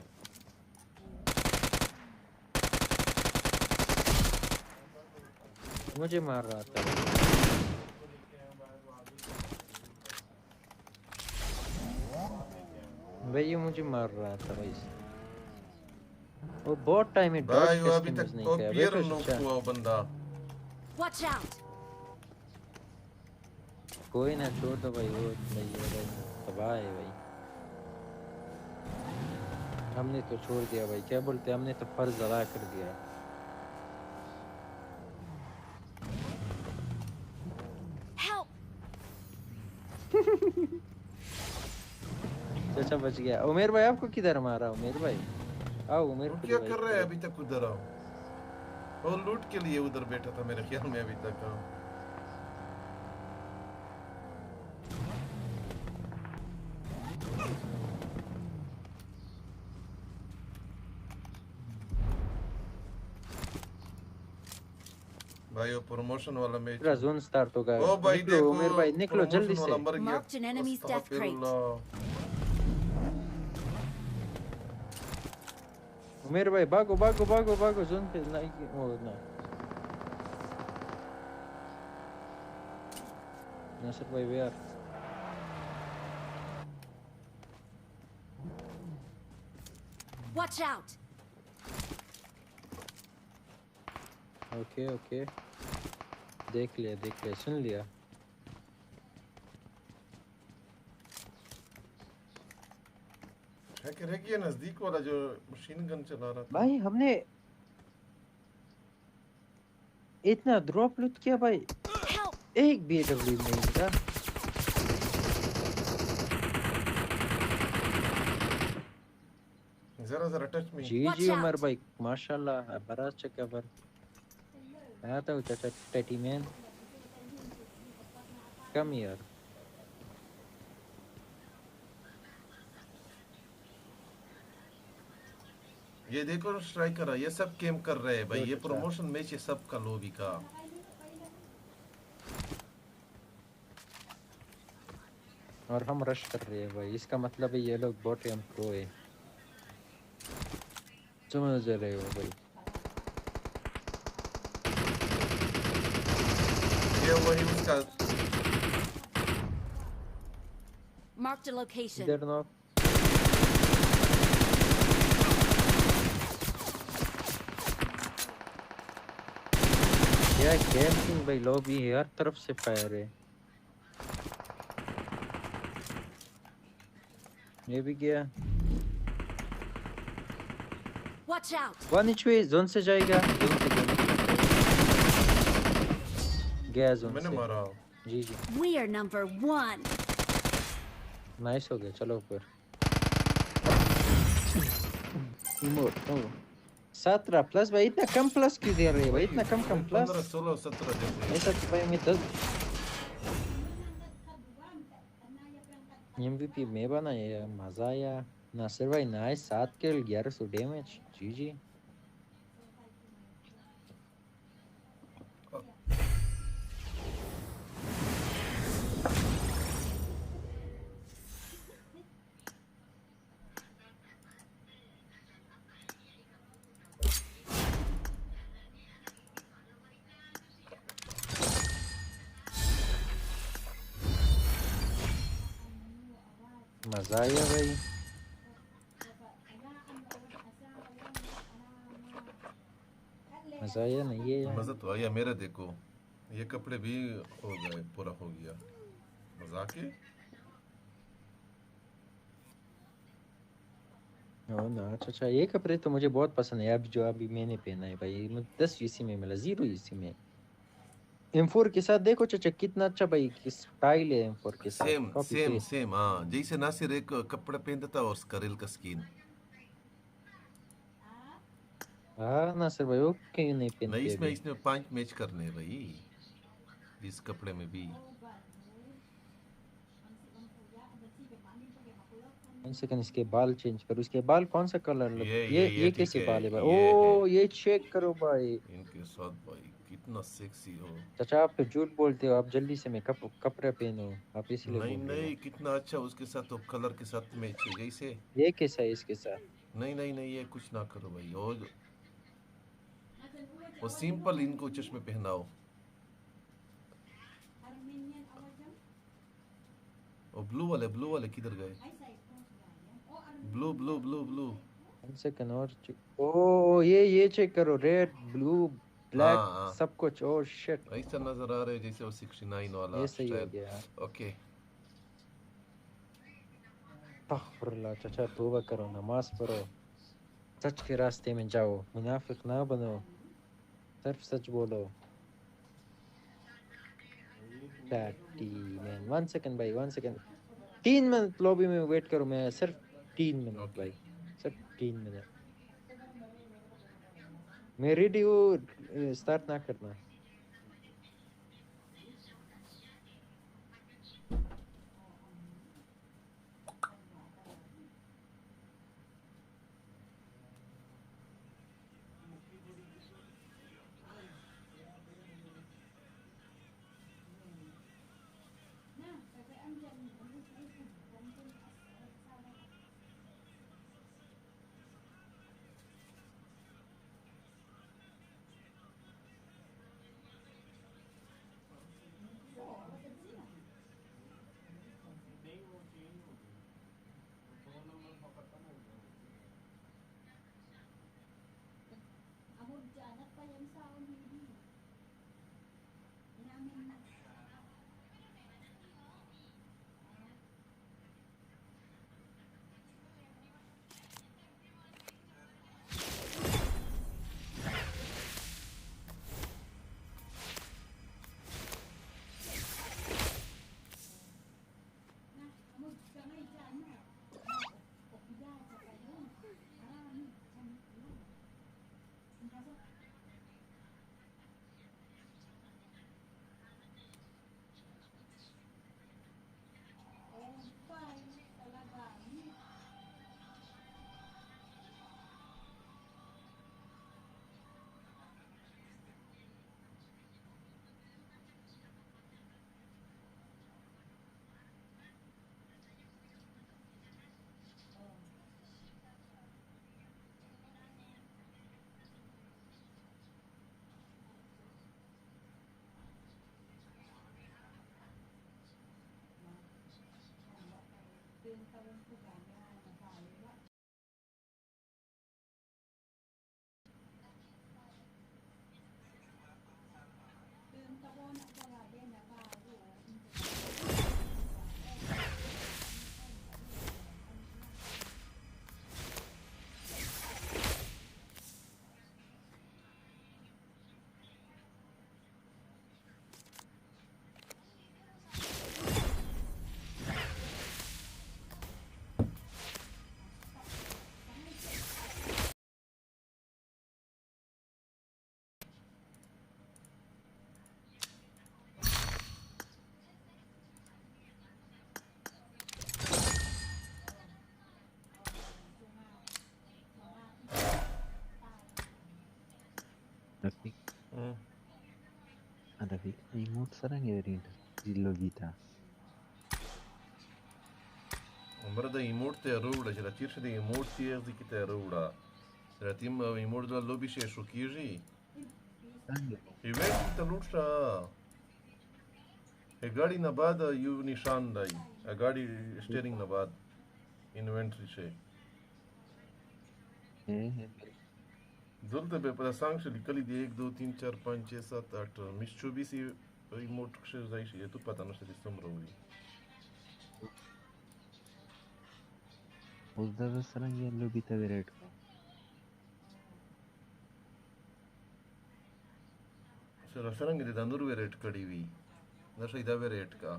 मुझे मार रहा था भाई ये मुझे मार रहा था भाई वो बहुत टाइम में भाई वो डॉज अभी टेस्ट तक नहीं तो किया पियर बैठो नॉक शिक्षा हुआ वो बंदा। Watch out. कोई ना छोड़ दो भाई वो नहीं है भाई तबाह है भाई हमने तो छोड़ दिया भाई क्या बोलते हमने तो फर्ज अदा कर दिया Help. चाचा बच गया उमेर भाई आपको किधर मारा उमेर भाई आओ उमेर वो को क्या revive कर रहे हैं करो। अभी तक उधर? आओ वो लूट के लिए उधर बैठा था मेरे ख्याल में अभी तक। हाँ। भाई वो प्रमोशन वाला मैच। पूरा जोन स्टार्ट होगा ओ भाई निकलो देखो उमेर भाई निकलो जल्दी promotion से वाला मर गया। Marked an enemy's death crate. अस्तगफिरुल्लाह। उमेर भाई भागो भागो भागो भागो जोन पे नहीं ओ ना नसर भाई where Watch out. Okay okay देख लिया सुन लिया है कि रह गया नजदीक वाला जो मशीन गन चला रहा था। भाई हमने इतना ड्रॉप लूट किया भाई एक भी डब्ल्यू नहीं मिला जरा जरा टच में। जी जी उमर भाई माशाल्लाह बड़ा अच्छा कवर आता हूँ चाचा टैटी मैन कम यार ये देखो स्ट्राइकर ये सब गेम कर रहे हैं भाई। ये प्रमोशन मैच है सबका लोबी का। और हम रश कर रहे हैं भाई इसका मतलब है ये लोग बॉट हम प्रो है समझ रहे हो भाई ये वही उसका Marked a location. इधर नो क्या कैंपिंग भाई लॉबी है, हर तरफ से फायर है। ये भी गया। Watch out! One each way zone से जाएगा, जोन से गया जोन मैंने से। मारा। जी जी We are number 1. नाइस हो गया, चलो ऊपर। इमोट ओ 17 प्लस भाई, इतना कम प्लस क्यों दे रहे हैं भाई, इतना कम प्लस। 15 16 17 देते ऐसा तो भाई मैं 10 MVP में बनाया, मजा आया। नासिर भाई नाइस, 7 किल 1100 डैमेज। जी जी मजा आया भाई। मजा आया नहीं है यार। मजा तो आया मेरा। देखो ये कपड़े भी हो गए, पूरा हो गया। मजाक है। ओ ना अच्छा, ये कपड़े तो मुझे बहुत पसंद है। अब जो अभी मैंने पहना है भाई, 10 ईसी में मिला, 0 ईसी में। M4 के साथ देखो चाचा कितना अच्छा भाई स्टाइल है। M4 के साथ same copy same paste. Same हाँ, जैसे नासिर एक कपड़ा पहनता था और स्करिल का स्किन। हाँ नासिर भाई वो क्यों नहीं नहीं, पहनते इसमें अभी। इसमें 5 मैच करने हैं भाई, इस कपड़े में भी। 1 सेकंड, इसके बाल चेंज करो। इसके बाल कौन सा कलर लग, ये ये ठीक कैसे है, बाल है भाई। ये है ओ ये चेक करो भाई। इनके साथ भाई, कितना सेक्सी हो। चाचा आप तो झूठ बोलते हो, आप जल्दी से मैं कपड़े पहनो, आप इसलिए नहीं बोल रहे हो। नहीं, कितना अच्छा उसके साथ, तो कलर के साथ मैच है जैसे। ये कैसा है इसके साथ। नहीं नहीं नहीं, ये कुछ ना करो भाई। और सिंपल इनको चश्मे पहनाओ। और ब्लू वाले किधर गए? Blue blue blue blue. 1 second और ओ ये चेक करो, रेड ब्लू ब्लैक हाँ हाँ, सब कुछ। ओ शिट, ऐसा नजर आ रहा है जैसे वो 69 वाला ये सही हो शायद। गया। ओके। अस्तगफुरुल्लाह चाचा, तौबा करो, नमाज पढ़ो, सच के रास्ते में जाओ, मुनाफिक ना बनो, सिर्फ सच बोलो। डैडी मैन 1 सेकंड भाई, 1 सेकंड, 3 मिनट लॉबी में वेट करो। मैं सिर्फ 3 मिनट ओके। भाई, सिर्फ 3 मिनट। मैं रेडी हूँ, स्टार्ट ना करना। Sabe que tem muito sarangueiro de lobita. عمر د ایموټ ته وروړه چې راچیر شي د ایموټ تیغ ځکه ته وروړه راتیم ایموټ د لوبي شي شو کیږي ایونت ته لوټه गाड़ी न बाद यू निशान लाई गाड़ी स्टीयरिंग न बाद इन्वेंटरी से दलते पे पर सांग से लिखली दी 1 2 3 4 5 6 7 8 मिस 24 रिमोट से जाई से तू पता न से सम रोली uzda da sarangueiro lobita vereto. सर सरंग दे दानूर वेरेट कड़ी हुई नशा इदा वेरेट का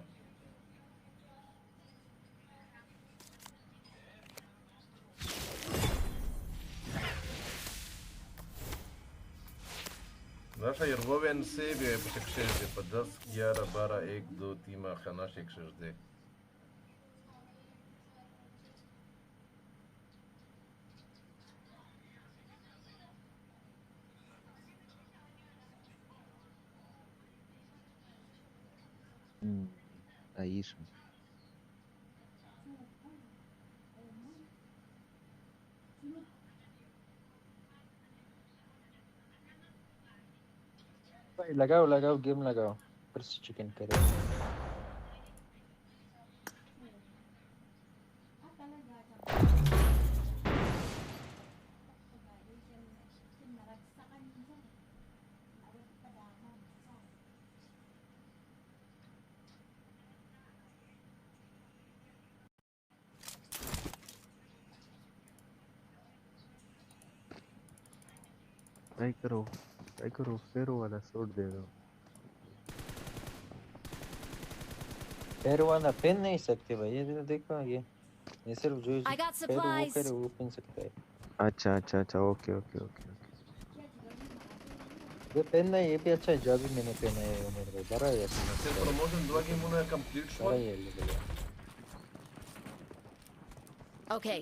नशा यरगोवेन से भी पचक्षे दे 10 11 12 1 2 3 मा खाना शेक्शर दे É isso. भाई लगाओ लगाओ गेम लगाओ फिर से चिकन करें ट्राई करो फेरो वाला शॉट दे दो फेरो वाला पेन नहीं सकते भाई ये देखो ये सिर्फ जो I got supplies. फेरो वो पेन सकता है अच्छा ओके ये पेन है ये भी अच्छा है जो भी मैंने पहना है उम्र में बड़ा है से प्रमोशन दुआ की मुना कंप्लीट बड़ा है ये Okay.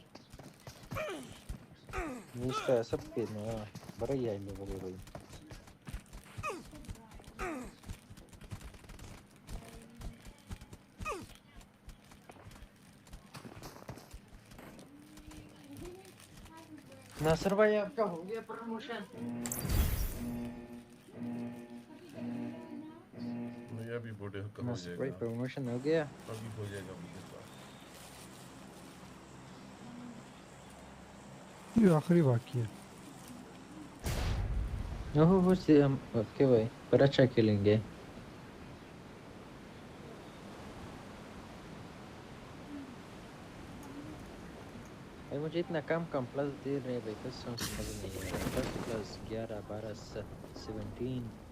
इसका सब पेन है बड़ा ही है ये भाई नासिर भाई आपका हो गया प्रमोशन ये अभी बॉडी हक हो जाएगा भाई प्रमोशन हो गया अभी हो जाएगा मुझे ये आखिरी बाकी है ओहो से हम ओके भाई पर अच्छा खेलेंगे भाई मुझे इतना कम प्लस दे रहे हैं भाई कसम से मजा नहीं आ रहा 10 प्लस 11 12 17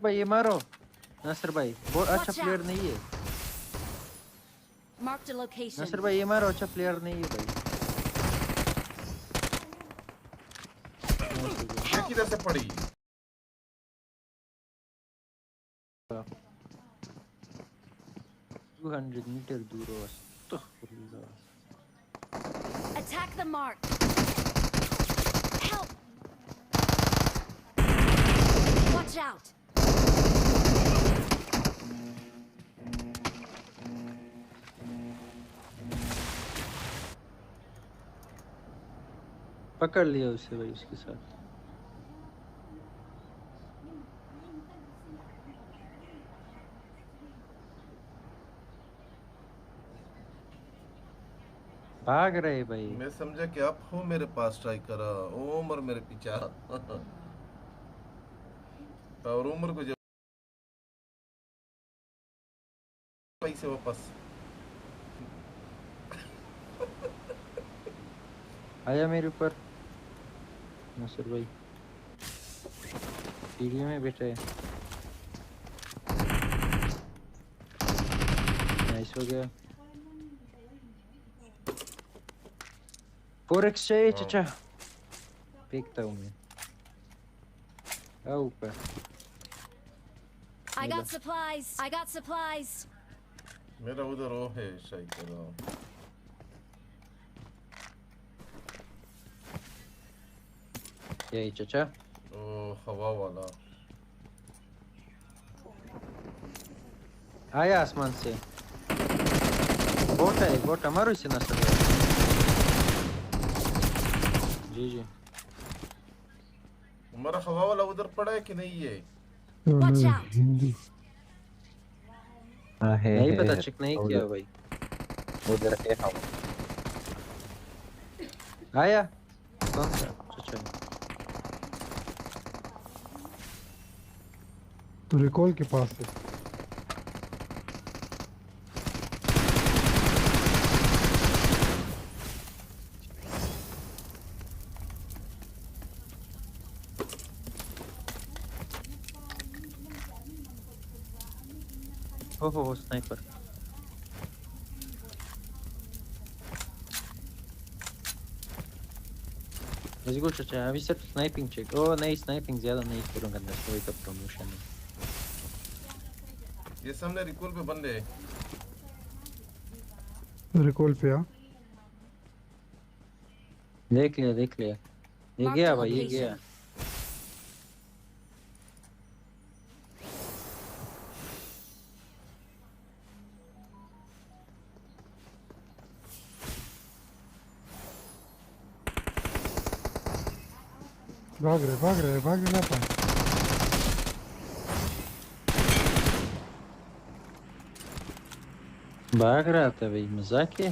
भाई ये मारो नासिर भाई बहुत अच्छा प्लेयर नहीं है Marked a location. नासिर भाई ये मारो अच्छा प्लेयर नहीं है भाई ये किधर से पड़ी 200 मीटर दूर हो अस्तगफुरुल्लाह Attack the mark. Help. Watch out. पकड़ लिया उसे भाई उसके साथ भाग रहे भाई। मैं समझा कि आप हो मेरे पास ट्राई करा उमर मेरे पीछे और उमर को जब पैसे वापस आया मेरे ऊपर नसर भाई सीढ़ी में बैठे हैं। नाइस हो गया 4x चाहिए चाचा फेंकता हूँ मैं ऊपर I got supplies. I got supplies. मेरा उधर वो है शायद करा यही चाचा ओ हवा वाला आया आसमान से बोट है बोट हमारे से ना सर जी जी हमारा हवा वाला उधर पड़ा है कि नहीं है Watch out. हिंदी नहीं पता चेक नहीं किया भाई उधर है हम आया कौन सा चाचा रिकॉल के पास है हो स्नाइपर लेट्स गो चाचा अभी सिर्फ स्नाइपिंग चेक ओ नहीं स्नाइपिंग ज्यादा नहीं करूंगा मैं कोई का प्रमोशन है ये सामने रिकॉल पे बंदे हैं रिकॉल पे आ देख लिया ये गया भाई ये गया भाग रहे ना पाए भाग रहा था भाई मजाक है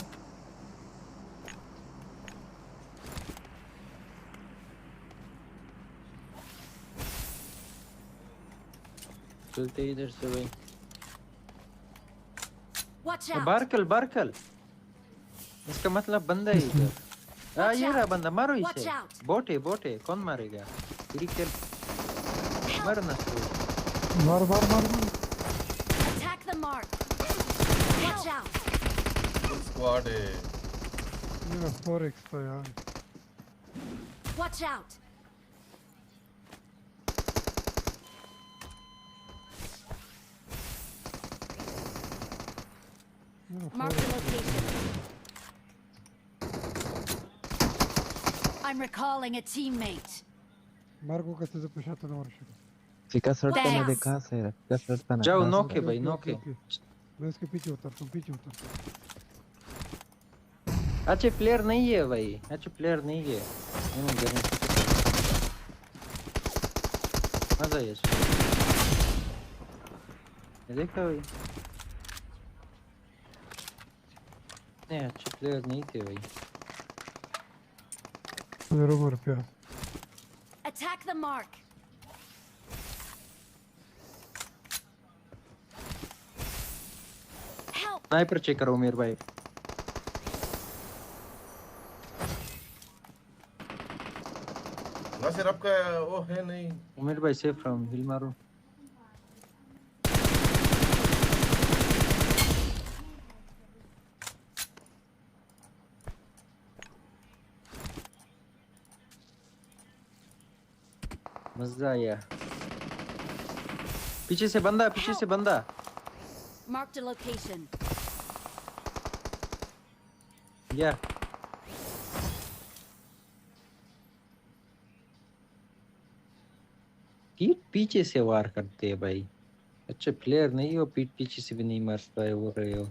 चलते इधर से भाई Watch out. बारकल इसका मतलब बंदा है इधर ये रहा बंदा मारो Watch इसे out. बोट है कौन मारेगा क्रिकेट मरना मार Attack the mark. Watch out. Squad है मेरा 4x था यार Watch out. Mark the location. I'm recalling a teammate. Marco कैसे से पूछा था नॉर्श फिका शर्ट पे Thanks. मैं देखा से फिका शर्ट पे जाओ नोके भाई नोके मैं इसके पीछे उतरता हूँ अच्छे प्लेयर नहीं है भाई अच्छे प्लेयर नहीं है मजा है ये देखा भाई नहीं अच्छे प्लेयर नहीं थे भाई मेरे ऊपर पे Attack the mark. Help. Sniper check करो मेरे भाई नासिर आपका वो है नहीं उमेर भाई सेफ फ्रॉम हिल मारो मजा आया पीछे से बंदा Marked a location. या पीठ पीछे से वार करते हैं भाई अच्छे प्लेयर नहीं हो पीठ पीछे से भी नहीं मार पाए वो रहे हो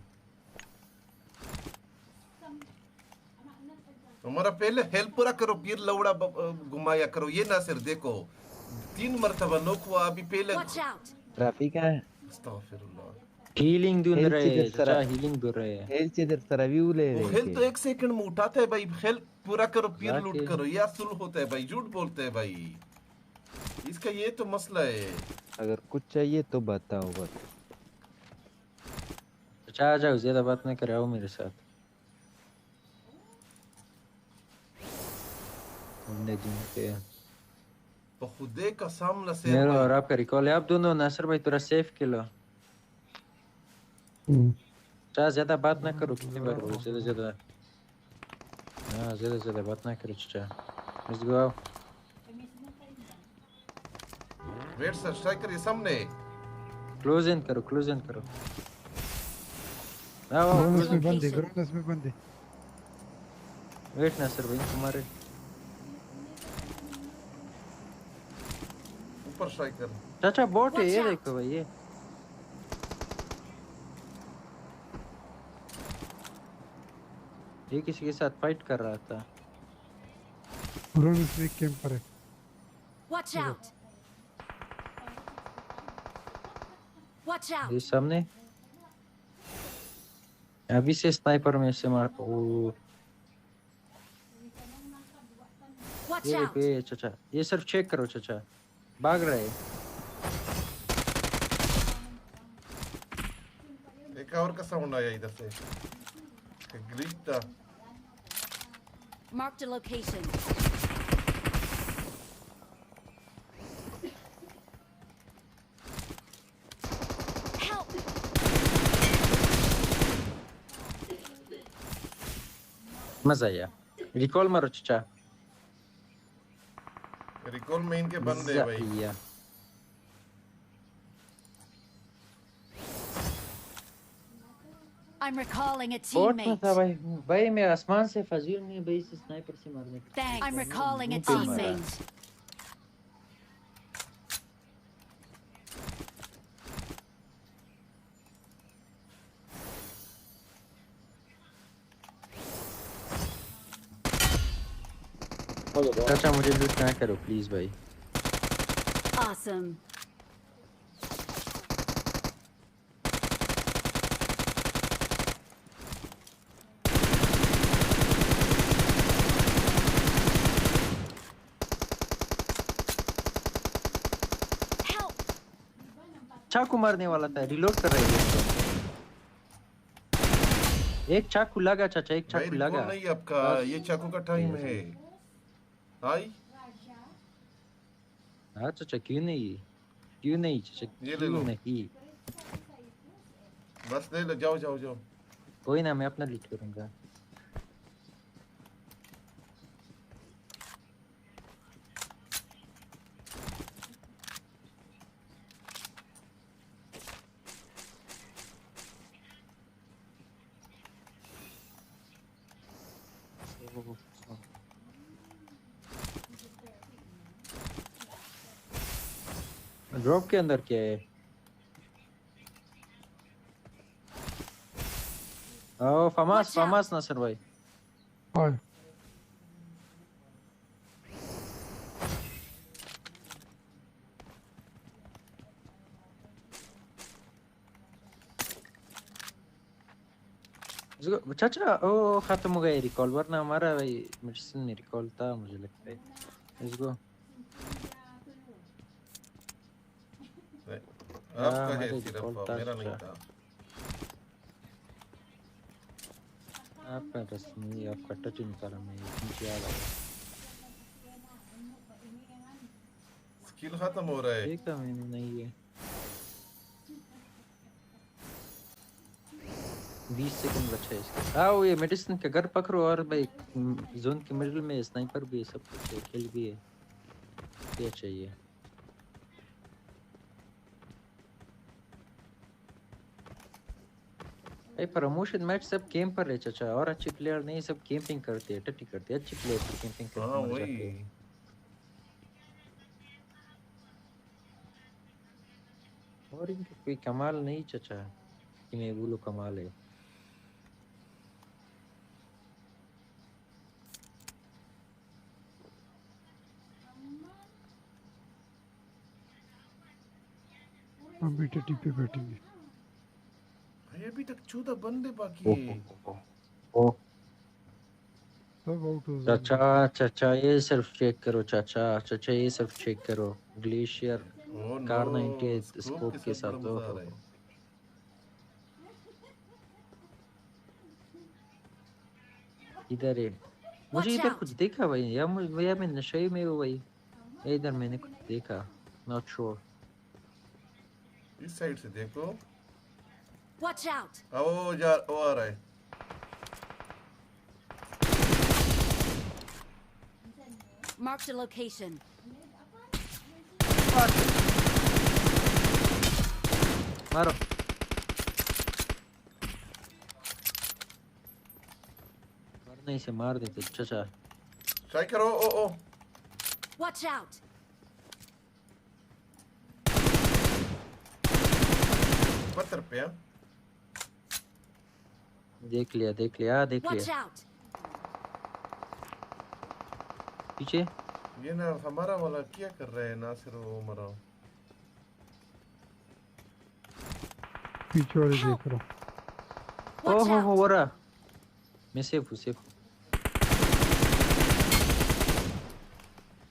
हमारा पहले हेल्प पूरा करो फिर लौड़ा घुमाया करो ये नासिर देखो 3 मरतबा नोक हुआ अभी पहले Watch out. ट्रैफिक है अस्तगफिरुल्लाह हीलिंग दून हेल्थ रहे इधर चाचा, हीलिंग दूर रहे हेल्थ इधर सरा व्यू ले वो रहे हेल्थ तो के 1 सेकंड में उठाता है भाई, हेल्थ पूरा करो फिर लूट जाके करो, ये असूल होता है भाई, झूठ बोलते हैं भाई, इसका ये तो मसला है। अगर कुछ चाहिए तो बताओ बस। चाचा आ जाओ, ज्यादा बात नहीं करे, आओ मेरे साथ घूमने घूमते। तो खुदे का सामना शेर मेरा भाई। और आपका रिकॉल है, आप दोनों नासिर भाई थोड़ा सेफ खेलो। चाचा ज्यादा बात ना करो, कितनी बार बोलो ज्यादा हाँ ज्यादा बात ना करो चाचा। लेट्स गो आओ। वेट सर, स्ट्राइकर ये सामने। क्लोज इन करो, क्लोज इन करो। आओ आओ ग्रोनस क्लोज में इन बंद है, करो। ग्रोनस में बंद है। वेट नासिर भाई तुम्हारे ऊपर स्ट्राइकर। चाचा बोट है Watch ये, out. देखो भाई ये किसी के साथ फाइट कर रहा था। ग्रोनस में कैंपर है। Watch out. Watch out. ये सामने अभी से स्नाइपर में से मार। ओ Watch ये out. देखो ये चाचा, ये सिर्फ चेक करो चाचा, भाग रहा है। एक और का साउंड आया इधर से, ग्लिच था। Marked a location. Help. मजा आया। रिकॉल मारो चाचा। रिकॉल में इनके बंद है भाई। मजा आया। I'm recalling a बोट में था teammate. भाई, भाई मैं आसमान से फजील नहीं भाई, से स्नाइपर से मारने का। Thanks. I'm recalling a मुंह पे मारा। teammate. चाचा मुझे लूट ना करो प्लीज भाई। Awesome. चाकू मारने वाला था, रिलोड कर रहे थे। एक चाकू लगा चाचा, एक भाई चाकू लगा। रिकॉल नहीं आपका, ये चाकू का टाइम है। हाय हाँ चाचा क्यों नहीं चाचा, ये ले क्यों लो। नहीं। बस ले लो, जाओ जाओ जाओ। कोई ना, मैं अपना लीड करूंगा। ड्रॉप के अंदर क्या है? ओ फामास नासिर भाई। हाय चाचा ओ खत्म हो गया रिकॉल, वरना हमारा भाई मेडिसिन में रिकॉल था मुझे लगता है। Let's go. आपका है सिर्फ, मेरा नहीं था। आपका टच नहीं, आपका टच नहीं करा, मैं नीचे आ रहा। स्किल खत्म हो रहा है। ठीक है, मैंने नहीं है। 20 सेकंड बचा है इसके। आओ ये मेडिसिन का घर पकड़ो, और भाई जोन के मिडिल में स्नाइपर भी है, सब कुछ है, किल भी है। क्या चाहिए? भाई प्रमोशन मैच सब कैंपर है चाचा, और अच्छे प्लेयर नहीं, सब कैंपिंग करते हैं, टट्टी करते हैं। अच्छे प्लेयर तो कैंपिंग करते हाँ मर वही। जाते हैं। और इनका कोई कमाल नहीं चाचा कि मैं बोलूं कमाल है। हम भी टट्टी पे बैठेंगे। अभी तक 14 बंदे बाकी है। ओ सब आउट हो जाएंगे। चाचा चाचा ये सिर्फ चेक करो चाचा चाचा ये सिर्फ चेक करो glacier oh no, car 98 scope scope के के साथ बड़ा साथ मजा आ रहा है। इधर है मुझे Watch इधर out. कुछ देखा भाई या मुझे या मैं नशे में हूँ भाई इधर मैंने कुछ देखा नॉट श्योर इस साइड से देखो। Watch out. वो आ रहा है। Marked a location. मारो मरने से मार देते चाचा ट्राई करो। ओ Watch out. पत्थर पे है। देख लिया Watch out. पीछे ये ना हमारा वाला क्या कर रहा है नासिर वो मरा। पीछे वाले देख रहा हूँ। Watch out. हो रहा मैं सेफ हूँ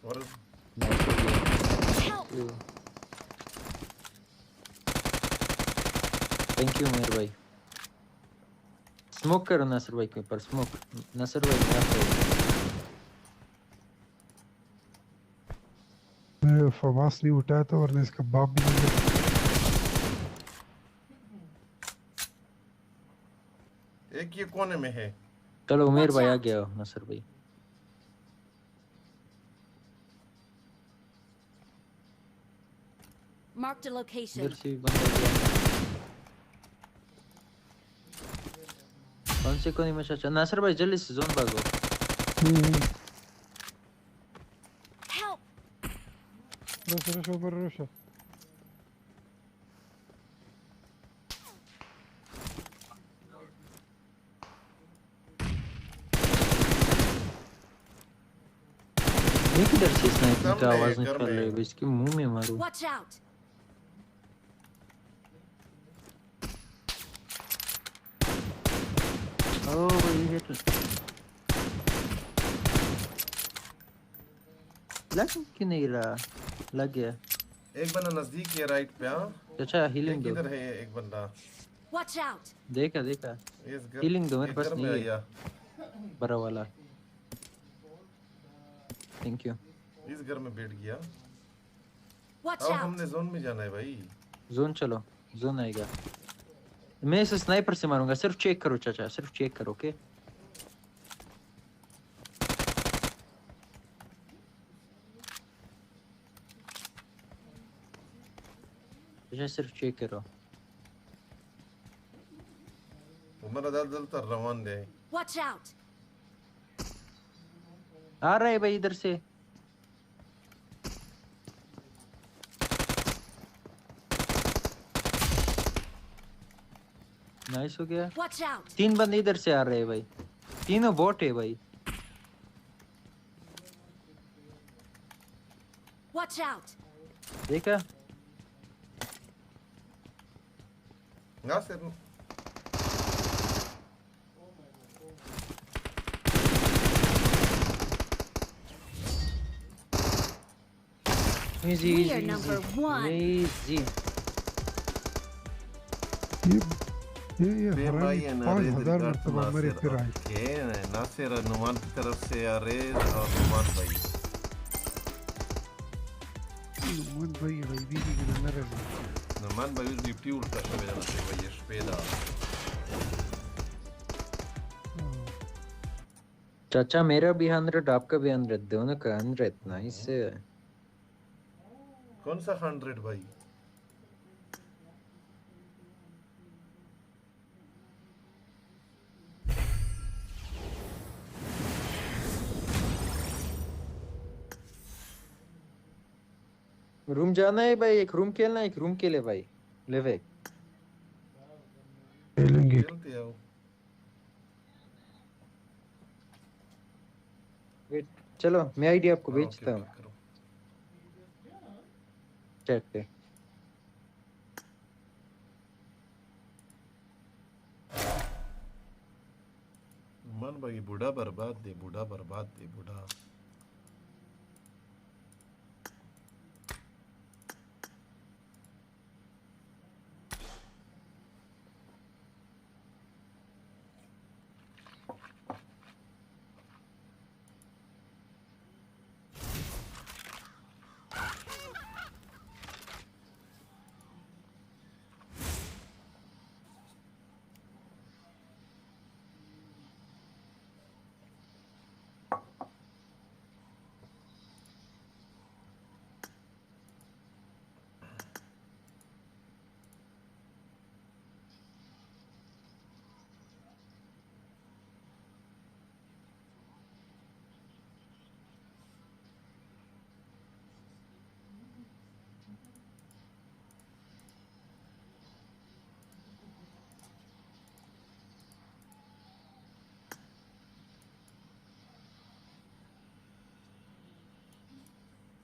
और थैंक यू मेरे भाई स्मोक करो नासिर भाई के ऊपर स्मोक नासिर भाई मैं फवास नहीं उठाया था वरना इसका बाप भी नहीं। एक ये कोने में है। चलो उमेर Watch भाई आ out. गया नासिर भाई Marked a location. इधर से भी बंदा गया कौन से कोने में चाचा नासिर भाई जल्दी से जोन भागो Help. रोशा ऊपर रोशा। ये किधर से स्नाइपिंग का सामने, आवाज घर निकल में। रही है इसके मुंह में मारूं Watch out. ओ ये तो लग क्यों नहीं रहा लग गया एक बंदा नजदीक है राइट पे। हाँ चाचा हीलिंग एक दो इधर है एक बंदा। Watch out. देखा इस घर हीलिंग दो मेरे इस पास घर में नहीं आया। है बड़ा वाला थैंक यू इस घर में बैठ गया। Watch अब out. हमने जोन में जाना है भाई। जोन चलो जोन आएगा मैं इसे स्नाइपर से मारूंगा सिर्फ चेक करो चाचा सिर्फ चेक करो ओके चाचा सिर्फ चेक करो हमारा दल तर रवान दे। Watch out. आ रहा है भाई इधर से नाइस हो गया Watch out. 3 बंदे इधर से आ रहे हैं भाई तीनों बॉट है भाई Watch out. देखा Nasir easy We easy are number easy one. easy ये बे हरामी भाई है ना रे 5000 रिगार्ड मरतबा मरे फिर आए। के नासिर नुमान की तरफ से आ रहे और नुमान भाई मन भाई भाई बीबी के नंबर है। नुमान भाई डिप्टी उल्टा शवे जाना चाहिए भाई स्पेदा। चाचा मेरा भी 100 आपका भी 100 दोनों का 100 नाइस है कौन सा 100 भाई। रूम जाना है भाई एक रूम खेलना एक रूम खेले भाई लेवे खेलेंगे खेलते आओ। वेट चलो मैं आईडी आपको भेजता हूँ चैट पे भाई बूढ़ा बर्बाद दे बूढ़ा बर्बाद दे बूढ़ा